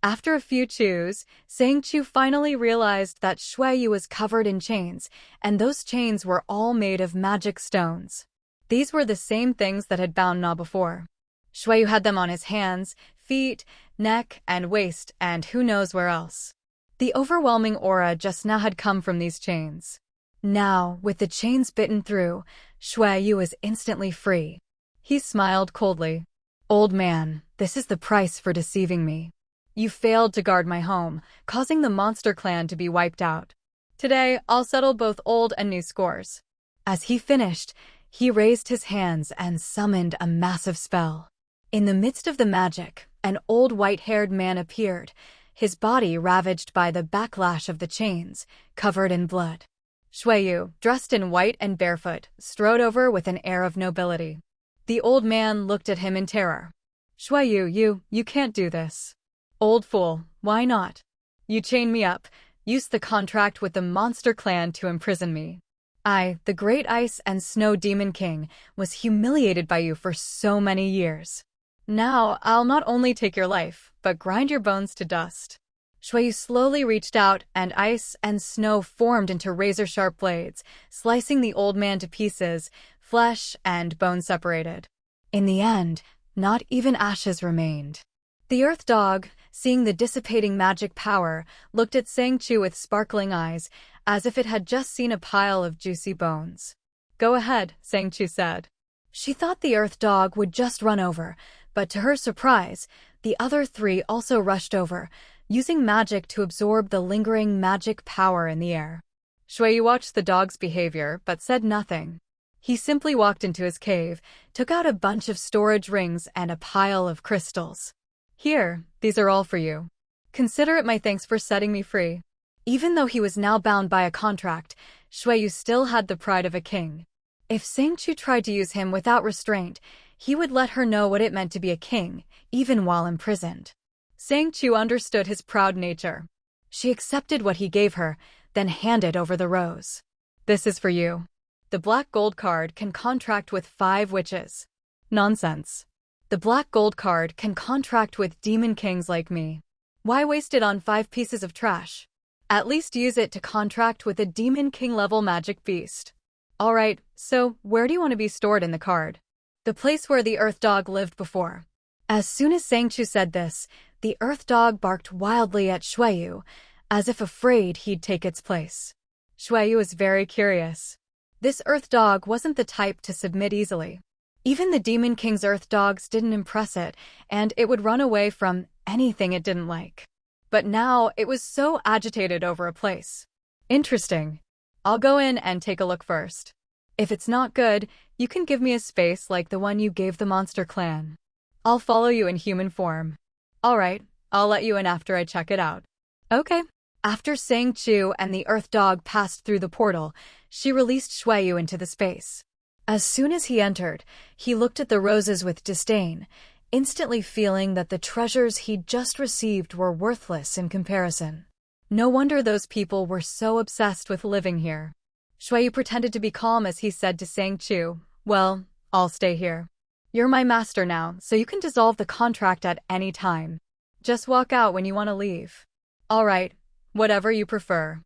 After a few chews, Sang Chu finally realized that Shuiyu was covered in chains, and those chains were all made of magic stones. These were the same things that had bound Na before. Shuiyu had them on his hands, feet, neck, and waist, and who knows where else. The overwhelming aura just now had come from these chains. Now, with the chains bitten through, Shuiyu was instantly free. He smiled coldly. Old man, this is the price for deceiving me. You failed to guard my home, causing the monster clan to be wiped out. Today, I'll settle both old and new scores. As he finished, he raised his hands and summoned a massive spell. In the midst of the magic, an old white-haired man appeared, his body ravaged by the backlash of the chains, covered in blood. Shuiyu, dressed in white and barefoot, strode over with an air of nobility. The old man looked at him in terror. Shuiyu, you can't do this. Old fool, why not? You chained me up, used the contract with the monster clan to imprison me. I, the great ice and snow demon king, was humiliated by you for so many years. Now, I'll not only take your life, but grind your bones to dust. Shuiyu slowly reached out, and ice and snow formed into razor-sharp blades, slicing the old man to pieces, flesh and bone separated. In the end, not even ashes remained. The earth dog, seeing the dissipating magic power, looked at Sang Chu with sparkling eyes, as if it had just seen a pile of juicy bones. Go ahead, Sang Chu said. She thought the Earth Dog would just run over, but to her surprise, the other three also rushed over, using magic to absorb the lingering magic power in the air. Shui watched the dog's behavior but said nothing. He simply walked into his cave, took out a bunch of storage rings and a pile of crystals. Here, these are all for you. Consider it my thanks for setting me free. Even though he was now bound by a contract, Shuiyu still had the pride of a king. If Sang Chu tried to use him without restraint, he would let her know what it meant to be a king, even while imprisoned. Sang Chu understood his proud nature. She accepted what he gave her, then handed over the rose. This is for you. The black gold card can contract with 5 witches. Nonsense. The black gold card can contract with demon kings like me. Why waste it on 5 pieces of trash? At least use it to contract with a demon king level magic beast. Alright, so where do you want to be stored in the card? The place where the Earth Dog lived before. As soon as Sang Chu said this, the Earth Dog barked wildly at Shuiyu, as if afraid he'd take its place. Shuiyu was very curious. This Earth Dog wasn't the type to submit easily. Even the Demon King's Earth Dogs didn't impress it, and it would run away from anything it didn't like. But now it was so agitated over a place. Interesting. I'll go in and take a look first. If it's not good, you can give me a space like the one you gave the Monster Clan. I'll follow you in human form. Alright, I'll let you in after I check it out. Okay. After Sang Chu and the Earth Dog passed through the portal, she released Shuiyu into the space. As soon as he entered, he looked at the roses with disdain, instantly feeling that the treasures he'd just received were worthless in comparison. No wonder those people were so obsessed with living here. Shuiyu pretended to be calm as he said to Sang Chu, "Well, I'll stay here. You're my master now, so you can dissolve the contract at any time. Just walk out when you want to leave." "Alright, whatever you prefer.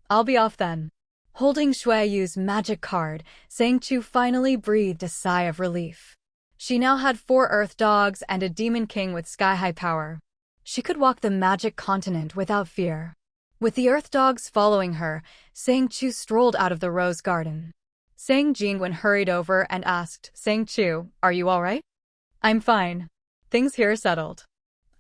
I'll be off then." Holding Shuiyu's magic card, Sang Chu finally breathed a sigh of relief. She now had 4 Earth Dogs and a Demon King with sky-high power. She could walk the magic continent without fear. With the Earth Dogs following her, Sang Chu strolled out of the rose garden. Sang Jinwen hurried over and asked, "Sang Chu, are you all right?" "I'm fine. Things here are settled.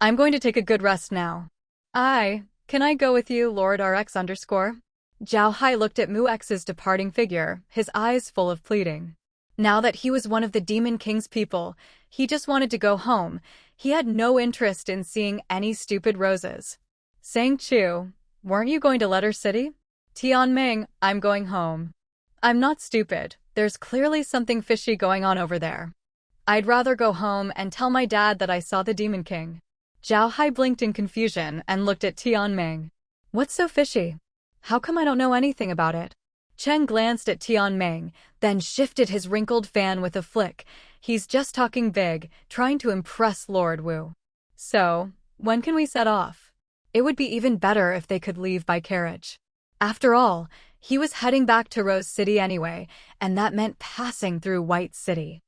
I'm going to take a good rest now." Can I go with you, Lord RX _?" Zhao Hai looked at Mu X's departing figure, his eyes full of pleading. Now that he was one of the Demon King's people, he just wanted to go home. He had no interest in seeing any stupid roses. "Sang Chu, weren't you going to Letter City?" "Tianming, I'm going home." "I'm not stupid. There's clearly something fishy going on over there. I'd rather go home and tell my dad that I saw the Demon King." Zhao Hai blinked in confusion and looked at Tianming. "What's so fishy? How come I don't know anything about it?" Chen glanced at Tianming, then shifted his wrinkled fan with a flick. He's just talking big, trying to impress Lord Wu. "So, when can we set off?" It would be even better if they could leave by carriage. After all, he was heading back to Rose City anyway, and that meant passing through White City.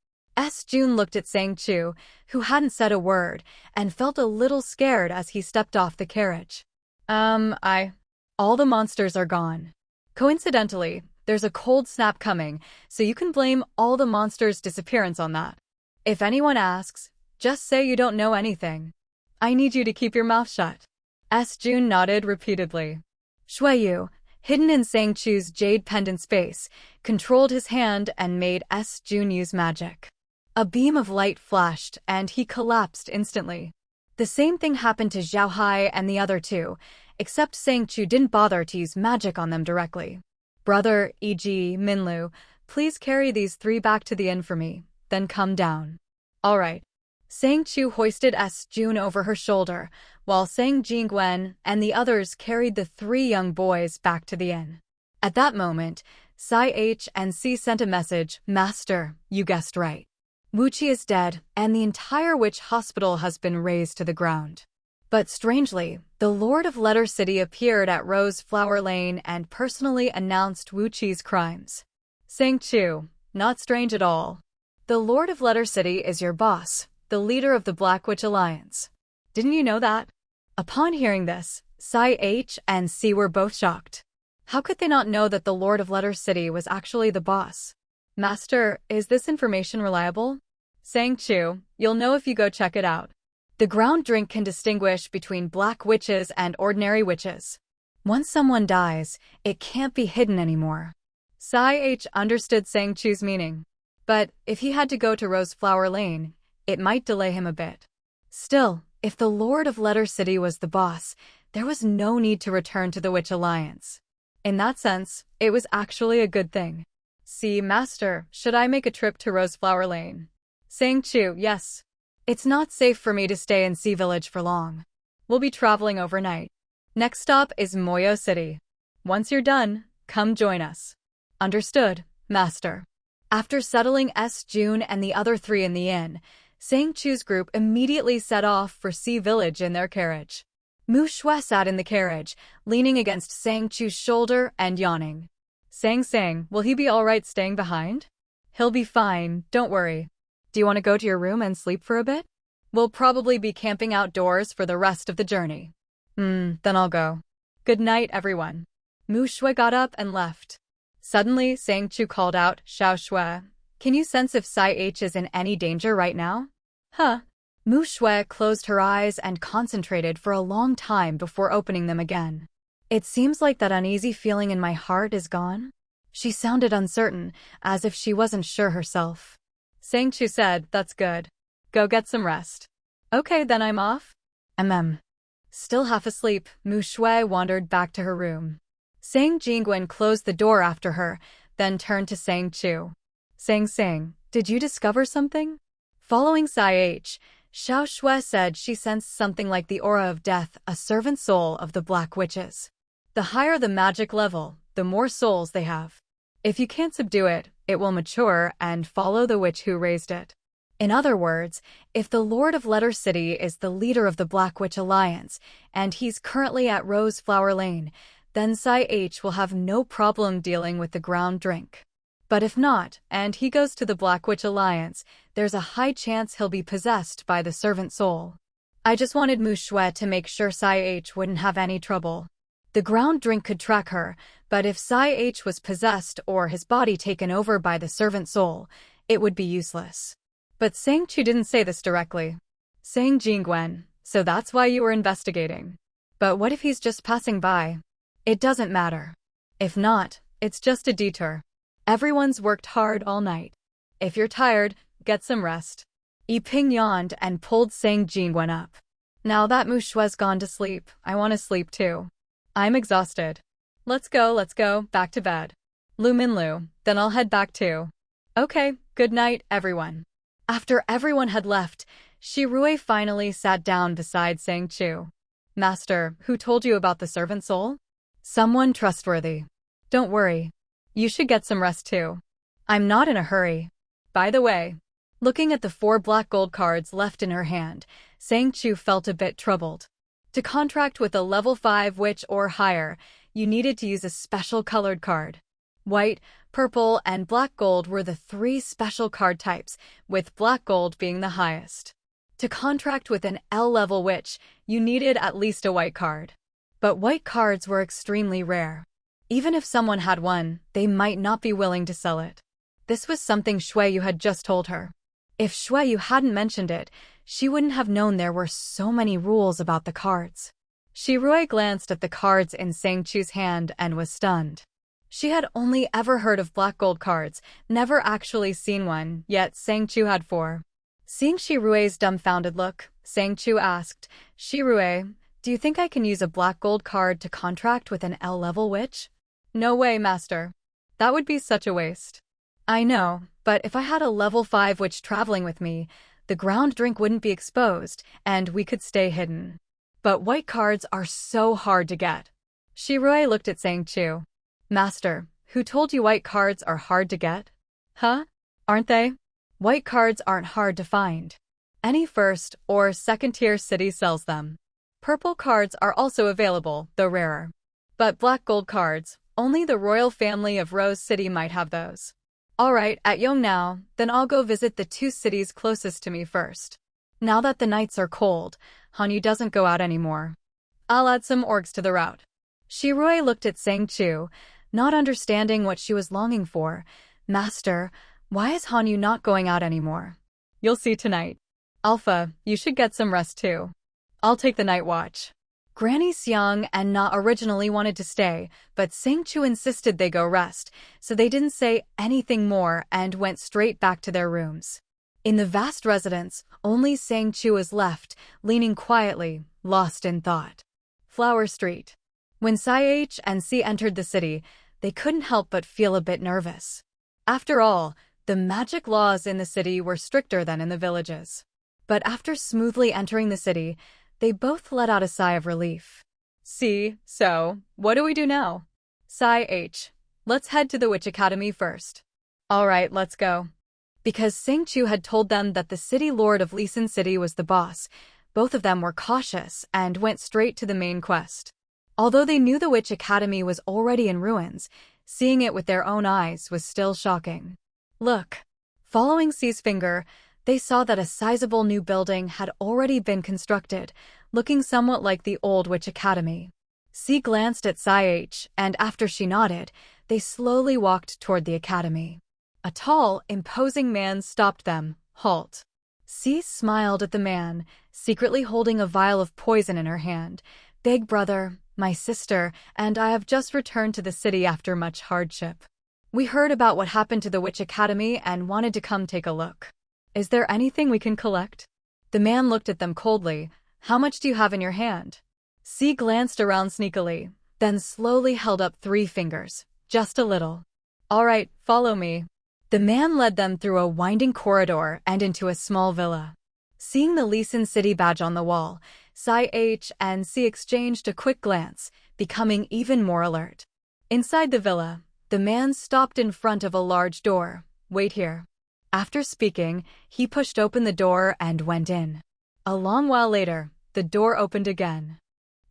Jun looked at Sang Chu, who hadn't said a word, and felt a little scared as he stepped off the carriage. All the monsters are gone. Coincidentally, there's a cold snap coming, so you can blame all the monsters' disappearance on that. If anyone asks, just say you don't know anything. I need you to keep your mouth shut." Jun nodded repeatedly. Shuiyu, hidden in Sang Chu's jade pendant space, controlled his hand and made Jun use magic. A beam of light flashed, and he collapsed instantly. The same thing happened to Zhao Hai and the other two, except Sang Chu didn't bother to use magic on them directly. "Brother, e.g. Minlu, please carry these 3 back to the inn for me, then come down." "Alright." Sang Chu hoisted Jun over her shoulder, while Sang Jingwen and the others carried the 3 young boys back to the inn. At that moment, Sai H and C sent a message, "Master, you guessed right. Wuqi is dead, and the entire witch hospital has been razed to the ground." But strangely, the Lord of Letter City appeared at Rose Flower Lane and personally announced Wuqi's crimes. Sang Chu, not strange at all. The Lord of Letter City is your boss, the leader of the Black Witch Alliance. Didn't you know that? Upon hearing this, Sai H and C were both shocked. How could they not know that the Lord of Letter City was actually the boss? Master, is this information reliable? Sang Chu, you'll know if you go check it out. The ground drink can distinguish between black witches and ordinary witches. Once someone dies, it can't be hidden anymore. Sci-H understood Sang Chu's meaning. But if he had to go to Roseflower Lane, it might delay him a bit. Still, if the Lord of Letter City was the boss, there was no need to return to the Witch Alliance. In that sense, it was actually a good thing. See, Master, should I make a trip to Roseflower Lane? Sang Chu, yes. It's not safe for me to stay in Sea Village for long. We'll be traveling overnight. Next stop is Moyo City. Once you're done, come join us. Understood, Master. After settling June and the other three in the inn, Sang Chu's group immediately set off for Sea Village in their carriage. Mu Shui sat in the carriage, leaning against Sang Chu's shoulder and yawning. Sang, will he be alright staying behind? He'll be fine, don't worry. Do you want to go to your room and sleep for a bit? We'll probably be camping outdoors for the rest of the journey. Then I'll go. Good night, everyone. Mu Shui got up and left. Suddenly, Sang Chu called out, Xiao Shui, can you sense if Sci-H is in any danger right now? Huh? Mu Shui closed her eyes and concentrated for a long time before opening them again. It seems like that uneasy feeling in my heart is gone. She sounded uncertain, as if she wasn't sure herself. Sang Chu said, that's good. Go get some rest. Okay, then I'm off. Still half asleep, Mu Shui wandered back to her room. Sang Jingwen closed the door after her, then turned to Sang Chu. Sang, did you discover something? Following Sci-H, Xiao Shui said she sensed something like the aura of death, a servant soul of the Black Witches. The higher the magic level, the more souls they have. If you can't subdue it, it will mature and follow the witch who raised it. In other words, if the Lord of Letter City is the leader of the Black Witch Alliance, and he's currently at Roseflower Lane, then Sci-H will have no problem dealing with the ground drink. But if not, and he goes to the Black Witch Alliance, there's a high chance he'll be possessed by the servant soul. I just wanted Mu Shui to make sure Sci-H wouldn't have any trouble. The ground drink could track her, but if Sci-H was possessed or his body taken over by the servant soul, it would be useless. But Sang Chu didn't say this directly. Sang Jingwen, so that's why you were investigating. But what if he's just passing by? It doesn't matter. If not, it's just a detour. Everyone's worked hard all night. If you're tired, get some rest. Yiping yawned and pulled Sang Jingwen up. Now that Mu Shui's gone to sleep, I want to sleep too. I'm exhausted. Let's go, back to bed. Lu Minlu, then I'll head back too. Okay, good night, everyone. After everyone had left, Shirui finally sat down beside Sang Chu. Master, who told you about the servant soul? Someone trustworthy. Don't worry. You should get some rest too. I'm not in a hurry. By the way, looking at the 4 black gold cards left in her hand, Sang Chu felt a bit troubled. To contract with a level 5 witch or higher, you needed to use a special colored card. White, purple, and black gold were the 3 special card types, with black gold being the highest. To contract with an L-level witch, you needed at least a white card. But white cards were extremely rare. Even if someone had one, they might not be willing to sell it. This was something Shuiyu had just told her. If Shuiyu hadn't mentioned it, she wouldn't have known there were so many rules about the cards. Shirui glanced at the cards in Sang Chu's hand and was stunned. She had only ever heard of black gold cards, never actually seen one, yet Sang Chu had 4. Seeing Shirui's dumbfounded look, Sang Chu asked, Shirui, do you think I can use a black gold card to contract with an L-level witch? No way, master. That would be such a waste. I know, but if I had a level 5 witch traveling with me, the ground drink wouldn't be exposed, and we could stay hidden. But white cards are so hard to get. Shirui looked at Sang Chu. Master, who told you white cards are hard to get? Huh? Aren't they? White cards aren't hard to find. Any first or second-tier city sells them. Purple cards are also available, though rarer. But black gold cards, only the royal family of Rose City might have those. Alright, at Yong now, then I'll go visit the 2 cities closest to me first. Now that the nights are cold, Hanyu doesn't go out anymore. I'll add some orgs to the route. Shirui looked at Sang Chu, not understanding what she was longing for, Master, why is Hanyu not going out anymore? You'll see tonight. Alpha, you should get some rest too. I'll take the night watch. Granny Xiang and Na originally wanted to stay, but Sang Chu insisted they go rest, so they didn't say anything more and went straight back to their rooms. In the vast residence, only Sang Chu was left, leaning quietly, lost in thought. Flower Street. When Sci-H and C entered the city, they couldn't help but feel a bit nervous. After all, the magic laws in the city were stricter than in the villages. But after smoothly entering the city, they both let out a sigh of relief. See, so, what do we do now? Sci-H, let's head to the Witch Academy first. Alright, let's go. Because Sang Chu had told them that the city lord of Lisan City was the boss, both of them were cautious and went straight to the main quest. Although they knew the Witch Academy was already in ruins, seeing it with their own eyes was still shocking. Look. Following C's finger, they saw that a sizable new building had already been constructed, looking somewhat like the old Witch Academy. C glanced at Sci-H, and after she nodded, they slowly walked toward the academy. A tall, imposing man stopped them. Halt. C smiled at the man, secretly holding a vial of poison in her hand. Big brother, my sister, and I have just returned to the city after much hardship. We heard about what happened to the Witch Academy and wanted to come take a look. Is there anything we can collect? The man looked at them coldly. How much do you have in your hand? C glanced around sneakily, then slowly held up 3 fingers. Just a little. All right, follow me. The man led them through a winding corridor and into a small villa. Seeing the Lisan City badge on the wall, Sci-H and C exchanged a quick glance, becoming even more alert. Inside the villa, the man stopped in front of a large door. Wait here. After speaking, he pushed open the door and went in. A long while later, the door opened again.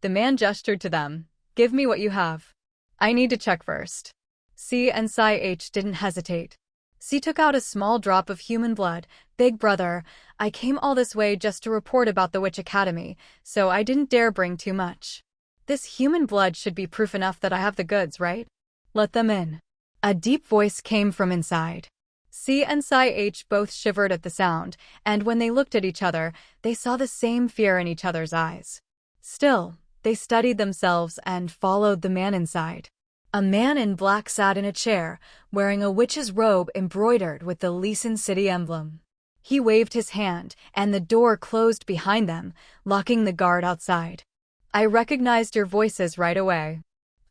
The man gestured to them. Give me what you have. I need to check first. C and Sci-H didn't hesitate. C took out a small drop of human blood. Big brother, I came all this way just to report about the Witch Academy, so I didn't dare bring too much. This human blood should be proof enough that I have the goods, right? Let them in. A deep voice came from inside. C and Sci-H both shivered at the sound, and when they looked at each other, they saw the same fear in each other's eyes. Still, they steadied themselves and followed the man inside. A man in black sat in a chair, wearing a witch's robe embroidered with the Lisan City emblem. He waved his hand, and the door closed behind them, locking the guard outside. I recognized your voices right away.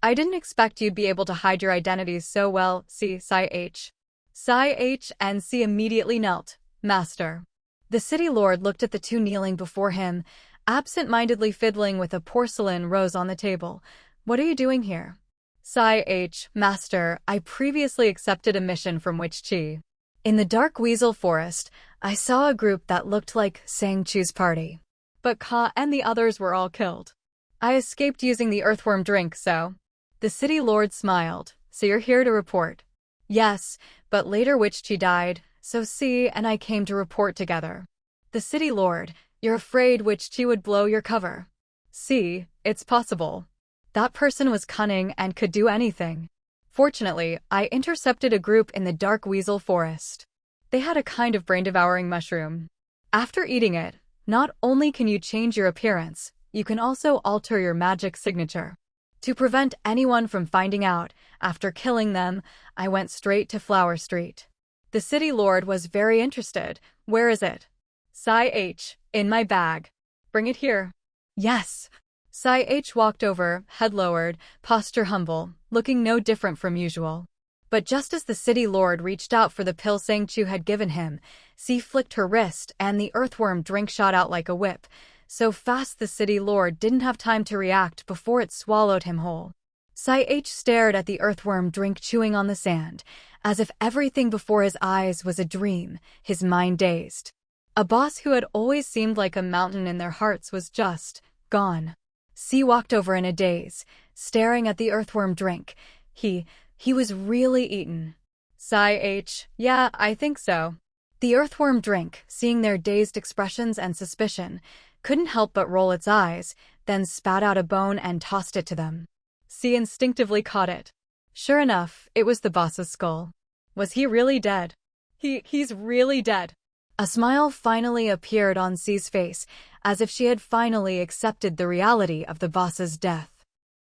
I didn't expect you'd be able to hide your identities so well, Sci-H. Sci-H and C immediately knelt. Master. The city lord looked at the two kneeling before him, absent-mindedly fiddling with a porcelain rose on the table. What are you doing here? Sci-H, Master, I previously accepted a mission from Witch Chi. In the dark weasel forest, I saw a group that looked like Sang Chu's party. But Ka and the others were all killed. I escaped using the earthworm drink, so... The city lord smiled. So you're here to report? Yes, but later Witch Chi died, so C and I came to report together. The city lord, you're afraid Witch Chi would blow your cover. C, it's possible. That person was cunning and could do anything. Fortunately, I intercepted a group in the dark weasel forest. They had a kind of brain-devouring mushroom. After eating it, not only can you change your appearance, you can also alter your magic signature. To prevent anyone from finding out, after killing them, I went straight to Flower Street. The city lord was very interested. Where is it? Sci-H, in my bag. Bring it here. Yes. Sci-H walked over, head lowered, posture humble, looking no different from usual. But just as the city lord reached out for the pill Sang Chu had given him, C flicked her wrist and the earthworm drink shot out like a whip. So fast the city lord didn't have time to react before it swallowed him whole. Sci-H stared at the earthworm drink chewing on the sand, as if everything before his eyes was a dream, his mind dazed. A boss who had always seemed like a mountain in their hearts was just gone. C walked over in a daze, staring at the earthworm drink. He was really eaten. Sci-H, yeah, I think so. The earthworm drink, seeing their dazed expressions and suspicion, couldn't help but roll its eyes, then spat out a bone and tossed it to them. C instinctively caught it. Sure enough, it was the boss's skull. Was he really dead? He's really dead. A smile finally appeared on C's face, as if she had finally accepted the reality of the boss's death.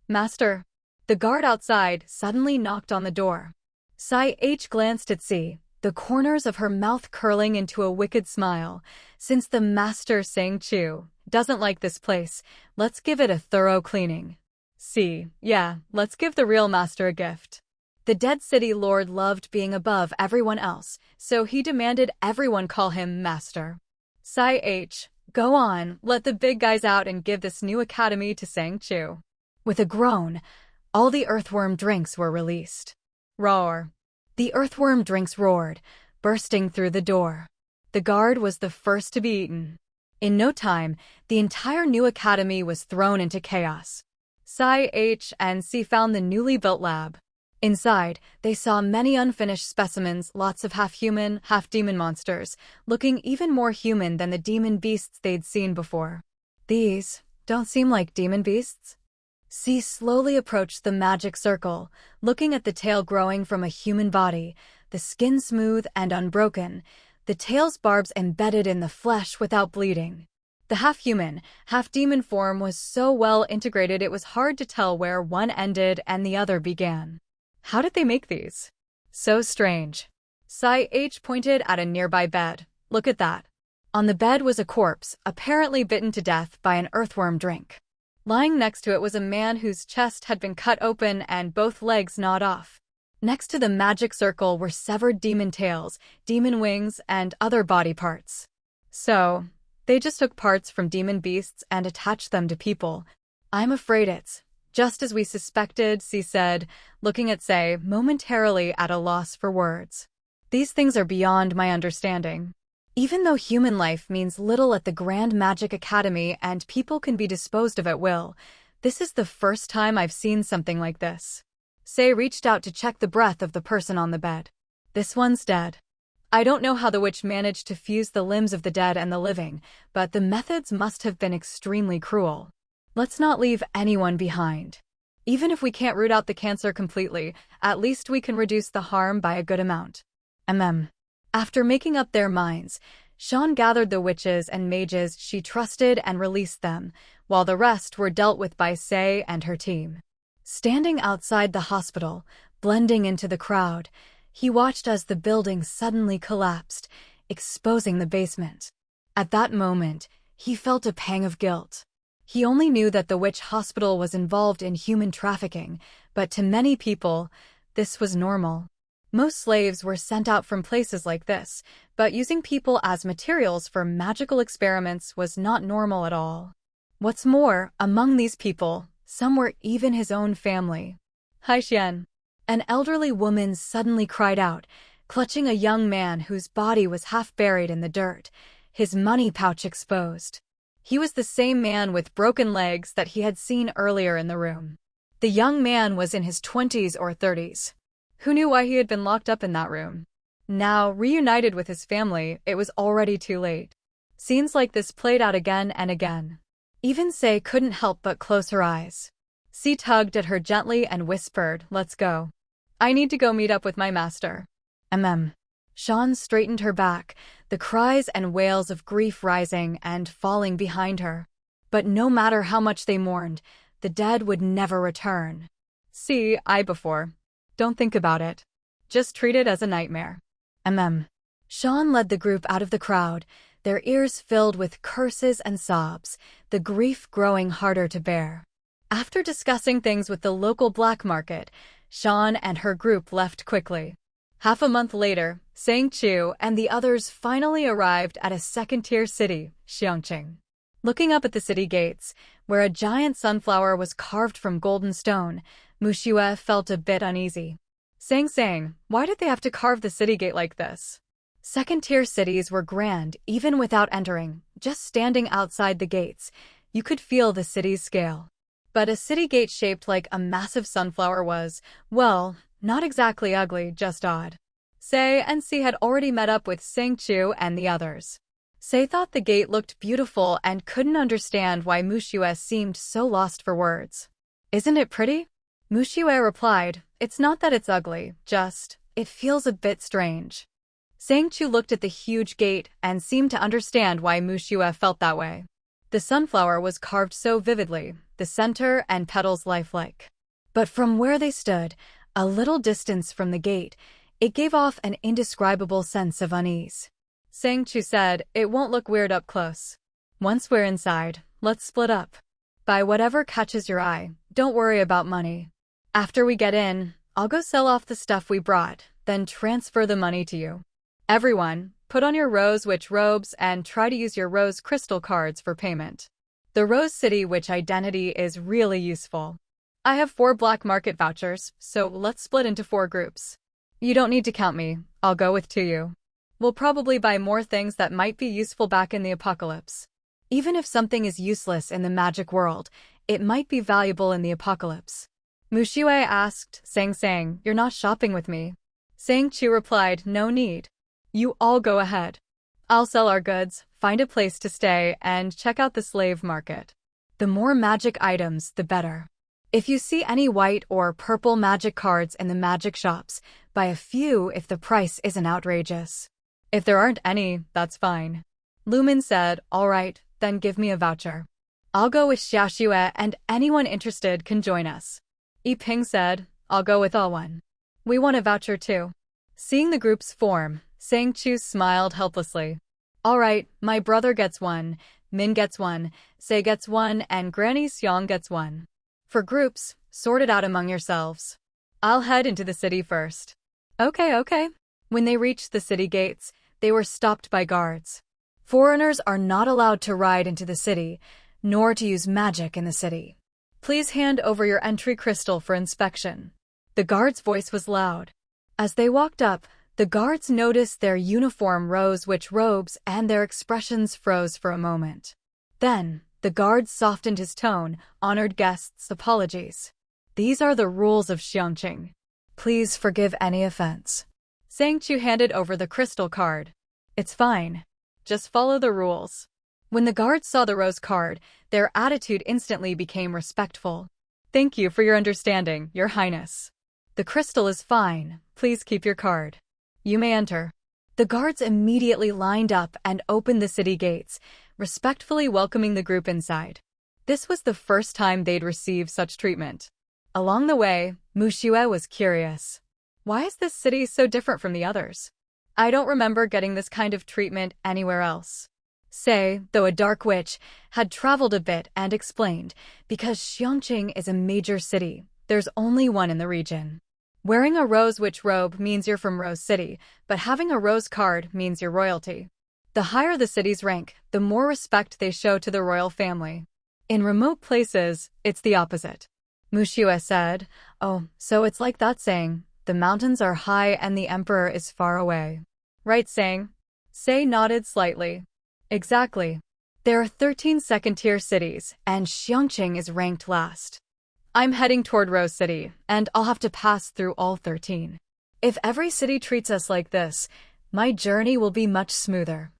Master. The guard outside suddenly knocked on the door. Sci-H glanced at C, the corners of her mouth curling into a wicked smile. Since the master Sang Chu doesn't like this place, let's give it a thorough cleaning. C, yeah, let's give the real master a gift. The dead city lord loved being above everyone else, so he demanded everyone call him master. Sci-H, go on, let the big guys out and give this new academy to Sang Chu. With a groan, all the earthworm drinks were released. Roar. The earthworm drinks roared, bursting through the door. The guard was the first to be eaten. In no time, the entire new academy was thrown into chaos. Sci-H and C found the newly built lab. Inside, they saw many unfinished specimens, lots of half-human, half-demon monsters, looking even more human than the demon beasts they'd seen before. These don't seem like demon beasts. C slowly approached the magic circle, looking at the tail growing from a human body, the skin smooth and unbroken, the tail's barbs embedded in the flesh without bleeding. The half-human, half-demon form was so well integrated it was hard to tell where one ended and the other began. How did they make these? So strange. Sci-H pointed at a nearby bed. Look at that. On the bed was a corpse, apparently bitten to death by an earthworm drink. Lying next to it was a man whose chest had been cut open and both legs gnawed off. Next to the magic circle were severed demon tails, demon wings, and other body parts. So, they just took parts from demon beasts and attached them to people. I'm afraid it's just as we suspected, C said, looking at Say, momentarily at a loss for words. These things are beyond my understanding. Even though human life means little at the Grand Magic Academy and people can be disposed of at will, this is the first time I've seen something like this. Say reached out to check the breath of the person on the bed. This one's dead. I don't know how the witch managed to fuse the limbs of the dead and the living, but the methods must have been extremely cruel. Let's not leave anyone behind. Even if we can't root out the cancer completely, at least we can reduce the harm by a good amount. After making up their minds, Sean gathered the witches and mages she trusted and released them, while the rest were dealt with by Say and her team. Standing outside the hospital, blending into the crowd, he watched as the building suddenly collapsed, exposing the basement. At that moment, he felt a pang of guilt. He only knew that the witch hospital was involved in human trafficking, but to many people, this was normal. Most slaves were sent out from places like this, but using people as materials for magical experiments was not normal at all. What's more, among these people, some were even his own family. Haishian. An elderly woman suddenly cried out, clutching a young man whose body was half buried in the dirt, his money pouch exposed. He was the same man with broken legs that he had seen earlier in the room. The young man was in his 20s or 30s. Who knew why he had been locked up in that room? Now, reunited with his family, it was already too late. Scenes like this played out again and again. Even Say couldn't help but close her eyes. C tugged at her gently and whispered, "Let's go. I need to go meet up with my master." Sean straightened her back, the cries and wails of grief rising and falling behind her. But no matter how much they mourned, the dead would never return. See, before. Don't think about it. Just treat it as a nightmare. Sean led the group out of the crowd, their ears filled with curses and sobs, the grief growing harder to bear. After discussing things with the local black market, Sean and her group left quickly. Half a month later, Sang Chu and the others finally arrived at a second-tier city, Xiangqing. Looking up at the city gates, where a giant sunflower was carved from golden stone, Mushue felt a bit uneasy. Sang, why did they have to carve the city gate like this? Second-tier cities were grand even without entering. Just standing outside the gates, you could feel the city's scale. But a city gate shaped like a massive sunflower was, well, not exactly ugly, just odd. Say and C had already met up with Sang Chu and the others. Say thought the gate looked beautiful and couldn't understand why Mushue seemed so lost for words. Isn't it pretty? Mushue replied, it's not that it's ugly, just, It feels a bit strange. Sang Chu looked at the huge gate and seemed to understand why Mushue felt that way. The sunflower was carved so vividly, the center and petals lifelike. But from where they stood, a little distance from the gate, it gave off an indescribable sense of unease. Sang Chu said, "It won't look weird up close. Once we're inside, let's split up. Buy whatever catches your eye, don't worry about money. After we get in, I'll go sell off the stuff we brought, then transfer the money to you. Everyone, put on your Rose Witch robes and try to use your Rose Crystal cards for payment. The Rose City Witch identity is really useful. I have 4 black market vouchers, so let's split into 4 groups. You don't need to count me, I'll go with 2. We'll probably buy more things that might be useful back in the apocalypse. Even if something is useless in the magic world, it might be valuable in the apocalypse." Mushue asked, Sang, "You're not shopping with me?" Sang Chu replied, "No need. You all go ahead. I'll sell our goods, find a place to stay, and check out the slave market. The more magic items, the better. If you see any white or purple magic cards in the magic shops, buy a few if the price isn't outrageous. If there aren't any, that's fine." Lumin said, "All right, then give me a voucher. I'll go with Xiaoxue and anyone interested can join us." Yiping said, "I'll go with all one. We want a voucher too." Seeing the groups form, Sang Chu smiled helplessly. "All right, my brother gets 1, Min gets 1, Sei gets 1, and Granny Xiong gets 1. For groups, sort it out among yourselves. I'll head into the city first." Okay. When they reached the city gates, they were stopped by guards. Foreigners are not allowed to ride into the city, nor to use magic in the city. Please hand over your entry crystal for inspection. The guard's voice was loud. As they walked up, the guards noticed their uniform Rose Witch robes and their expressions froze for a moment. Then, the guard softened his tone, honored guests' apologies. "These are the rules of Xiangqing. Please forgive any offense." Sang Chu handed over the crystal card. "It's fine. Just follow the rules." When the guards saw the rose card, their attitude instantly became respectful. "Thank you for your understanding, Your Highness. The crystal is fine. Please keep your card. You may enter." The guards immediately lined up and opened the city gates, respectfully welcoming the group inside. This was the first time they'd received such treatment. Along the way, Mushue was curious. Why is this city so different from the others? I don't remember getting this kind of treatment anywhere else. Sei, though a dark witch, had traveled a bit and explained, because Xiangqing is a major city, there's only one in the region. Wearing a Rose Witch robe means you're from Rose City, but having a rose card means you're royalty. The higher the city's rank, the more respect they show to the royal family. In remote places, it's the opposite. Mushue said, "Oh, so it's like that saying, the mountains are high and the emperor is far away. Right, Sang?" Sei nodded slightly. "Exactly. There are 13 second-tier cities, and Xiangqing is ranked last. I'm heading toward Rose City, and I'll have to pass through all 13. If every city treats us like this, my journey will be much smoother."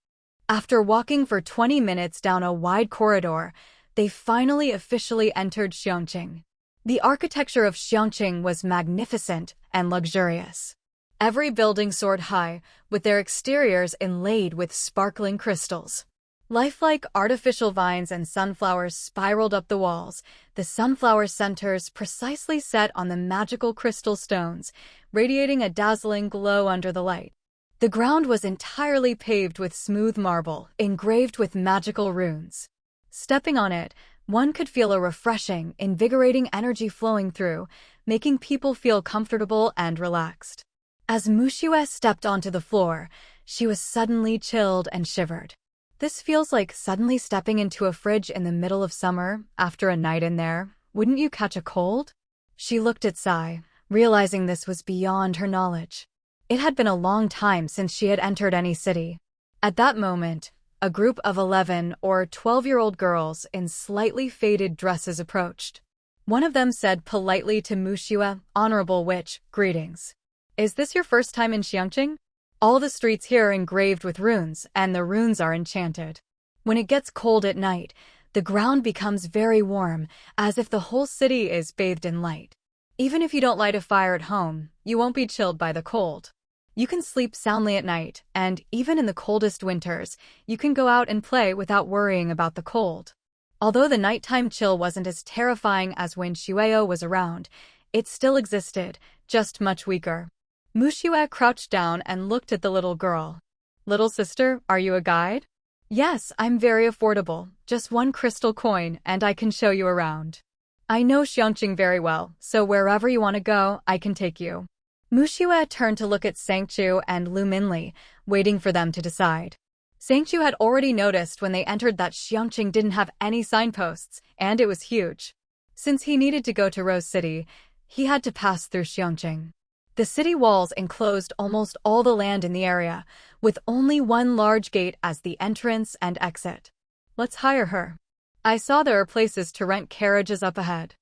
After walking for 20 minutes down a wide corridor, they finally officially entered Xiangqing. The architecture of Xiangqing was magnificent and luxurious. Every building soared high, with their exteriors inlaid with sparkling crystals. Lifelike artificial vines and sunflowers spiraled up the walls, the sunflower centers precisely set on the magical crystal stones, radiating a dazzling glow under the light. The ground was entirely paved with smooth marble, engraved with magical runes. Stepping on it, one could feel a refreshing, invigorating energy flowing through, making people feel comfortable and relaxed. As Mushue stepped onto the floor, she was suddenly chilled and shivered. This feels like suddenly stepping into a fridge in the middle of summer, after a night in there. Wouldn't you catch a cold? She looked at Sai, realizing this was beyond her knowledge. It had been a long time since she had entered any city. At that moment, a group of 11 or 12-year-old girls in slightly faded dresses approached. One of them said politely to Mushue, "Honorable Witch, greetings. Is this your first time in Xiangqing? All the streets here are engraved with runes, and the runes are enchanted. When it gets cold at night, the ground becomes very warm, as if the whole city is bathed in light. Even if you don't light a fire at home, you won't be chilled by the cold. You can sleep soundly at night, and even in the coldest winters, you can go out and play without worrying about the cold. Although the nighttime chill wasn't as terrifying as when Shueo was around, it still existed, just much weaker. Mushue crouched down and looked at the little girl. "Little sister, are you a guide?" "Yes, I'm very affordable, just 1 crystal coin and I can show you around. I know Xiangqing very well, so wherever you want to go, I can take you." Mushue turned to look at Sang Chu and Lu Minli, waiting for them to decide. Sang Chu had already noticed when they entered that Xiangqing didn't have any signposts, and it was huge. Since he needed to go to Rose City, he had to pass through Xiangqing. The city walls enclosed almost all the land in the area, with only one large gate as the entrance and exit. "Let's hire her. I saw there are places to rent carriages up ahead.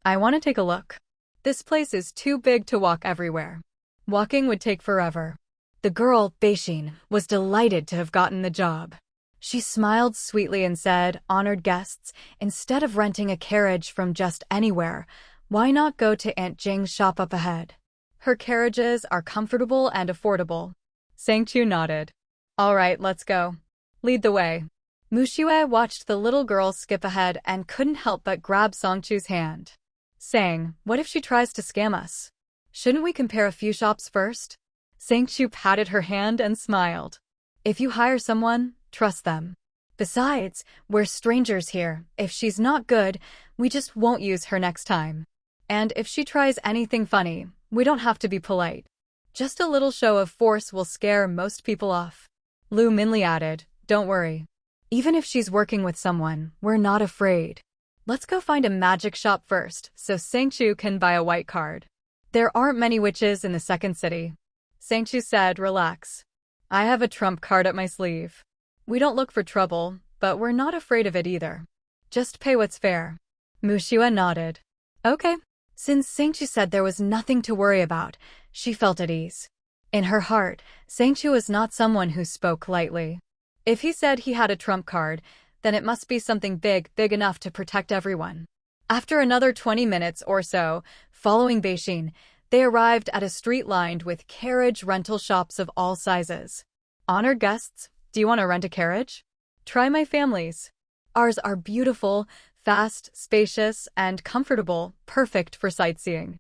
I want to take a look. This place is too big to walk everywhere. Walking would take forever." The girl, Beixin, was delighted to have gotten the job. She smiled sweetly and said, "Honored guests, instead of renting a carriage from just anywhere, why not go to Aunt Jing's shop up ahead? Her carriages are comfortable and affordable." Sang Chu nodded. "All right, let's go. Lead the way." Mushue watched the little girl skip ahead and couldn't help but grab Sang Chu's hand. "Sang, what if she tries to scam us? Shouldn't we compare a few shops first?" Sang Chu patted her hand and smiled. "If you hire someone, trust them. Besides, we're strangers here. If she's not good, we just won't use her next time. And if she tries anything funny, we don't have to be polite. Just a little show of force will scare most people off." Lu Minli added, "Don't worry. Even if she's working with someone, we're not afraid. Let's go find a magic shop first, so Sang Chu can buy a white card. There aren't many witches in the second city." Sang Chu said, "Relax. I have a trump card up my sleeve. We don't look for trouble, but we're not afraid of it either. Just pay what's fair." Mushue nodded. "Okay." Since Sang Chu said there was nothing to worry about, she felt at ease. In her heart, Sang Chu was not someone who spoke lightly. If he said he had a trump card, then it must be something big enough to protect everyone. After another 20 minutes or so, following Beixin, they arrived at a street lined with carriage rental shops of all sizes. "Honored guests, do you want to rent a carriage? Try my family's. Ours are beautiful, fast, spacious, and comfortable, perfect for sightseeing.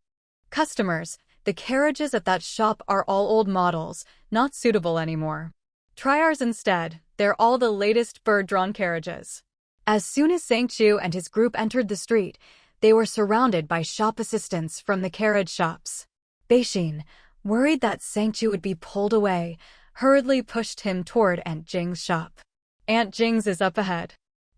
Customers, the carriages at that shop are all old models, not suitable anymore. Try ours instead, they're all the latest bird-drawn carriages." As soon as Sang Chu and his group entered the street, they were surrounded by shop assistants from the carriage shops. Beixin, worried that Sang Chu would be pulled away, hurriedly pushed him toward Aunt Jing's shop. "Aunt Jing's is up ahead.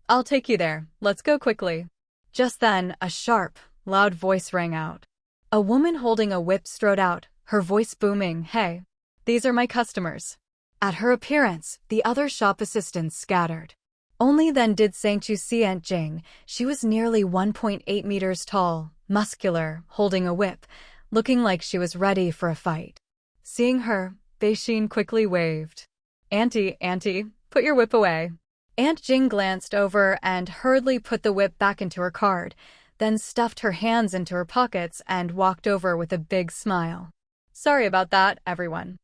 I'll take you there, let's go quickly." Just then, a sharp, loud voice rang out. A woman holding a whip strode out, her voice booming, "Hey, these are my customers." At her appearance, the other shop assistants scattered. Only then did Sang Chu see Aunt Jing. She was nearly 1.8 meters tall, muscular, holding a whip, looking like she was ready for a fight. Seeing her, Beixin quickly waved. Auntie, put your whip away." Aunt Jing glanced over and hurriedly put the whip back into her card, then stuffed her hands into her pockets and walked over with a big smile. "Sorry about that, everyone.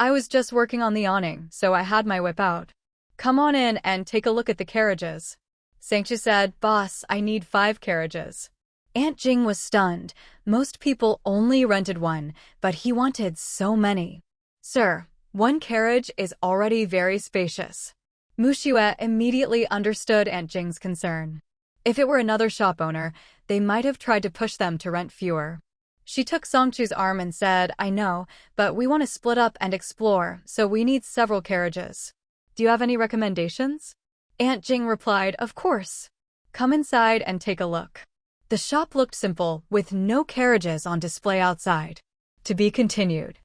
I was just working on the awning, so I had my whip out. Come on in and take a look at the carriages." Sang Chu said, "Boss, I need 5 carriages." Aunt Jing was stunned. Most people only rented one, but he wanted so many. "Sir, 1 carriage is already very spacious." Mushue immediately understood Aunt Jing's concern. If it were another shop owner, they might have tried to push them to rent fewer. She took Sang Chu's arm and said, "I know, but we want to split up and explore, so we need several carriages. Do you have any recommendations?" Aunt Jing replied, "Of course. Come inside and take a look." The shop looked simple, with no carriages on display outside. To be continued.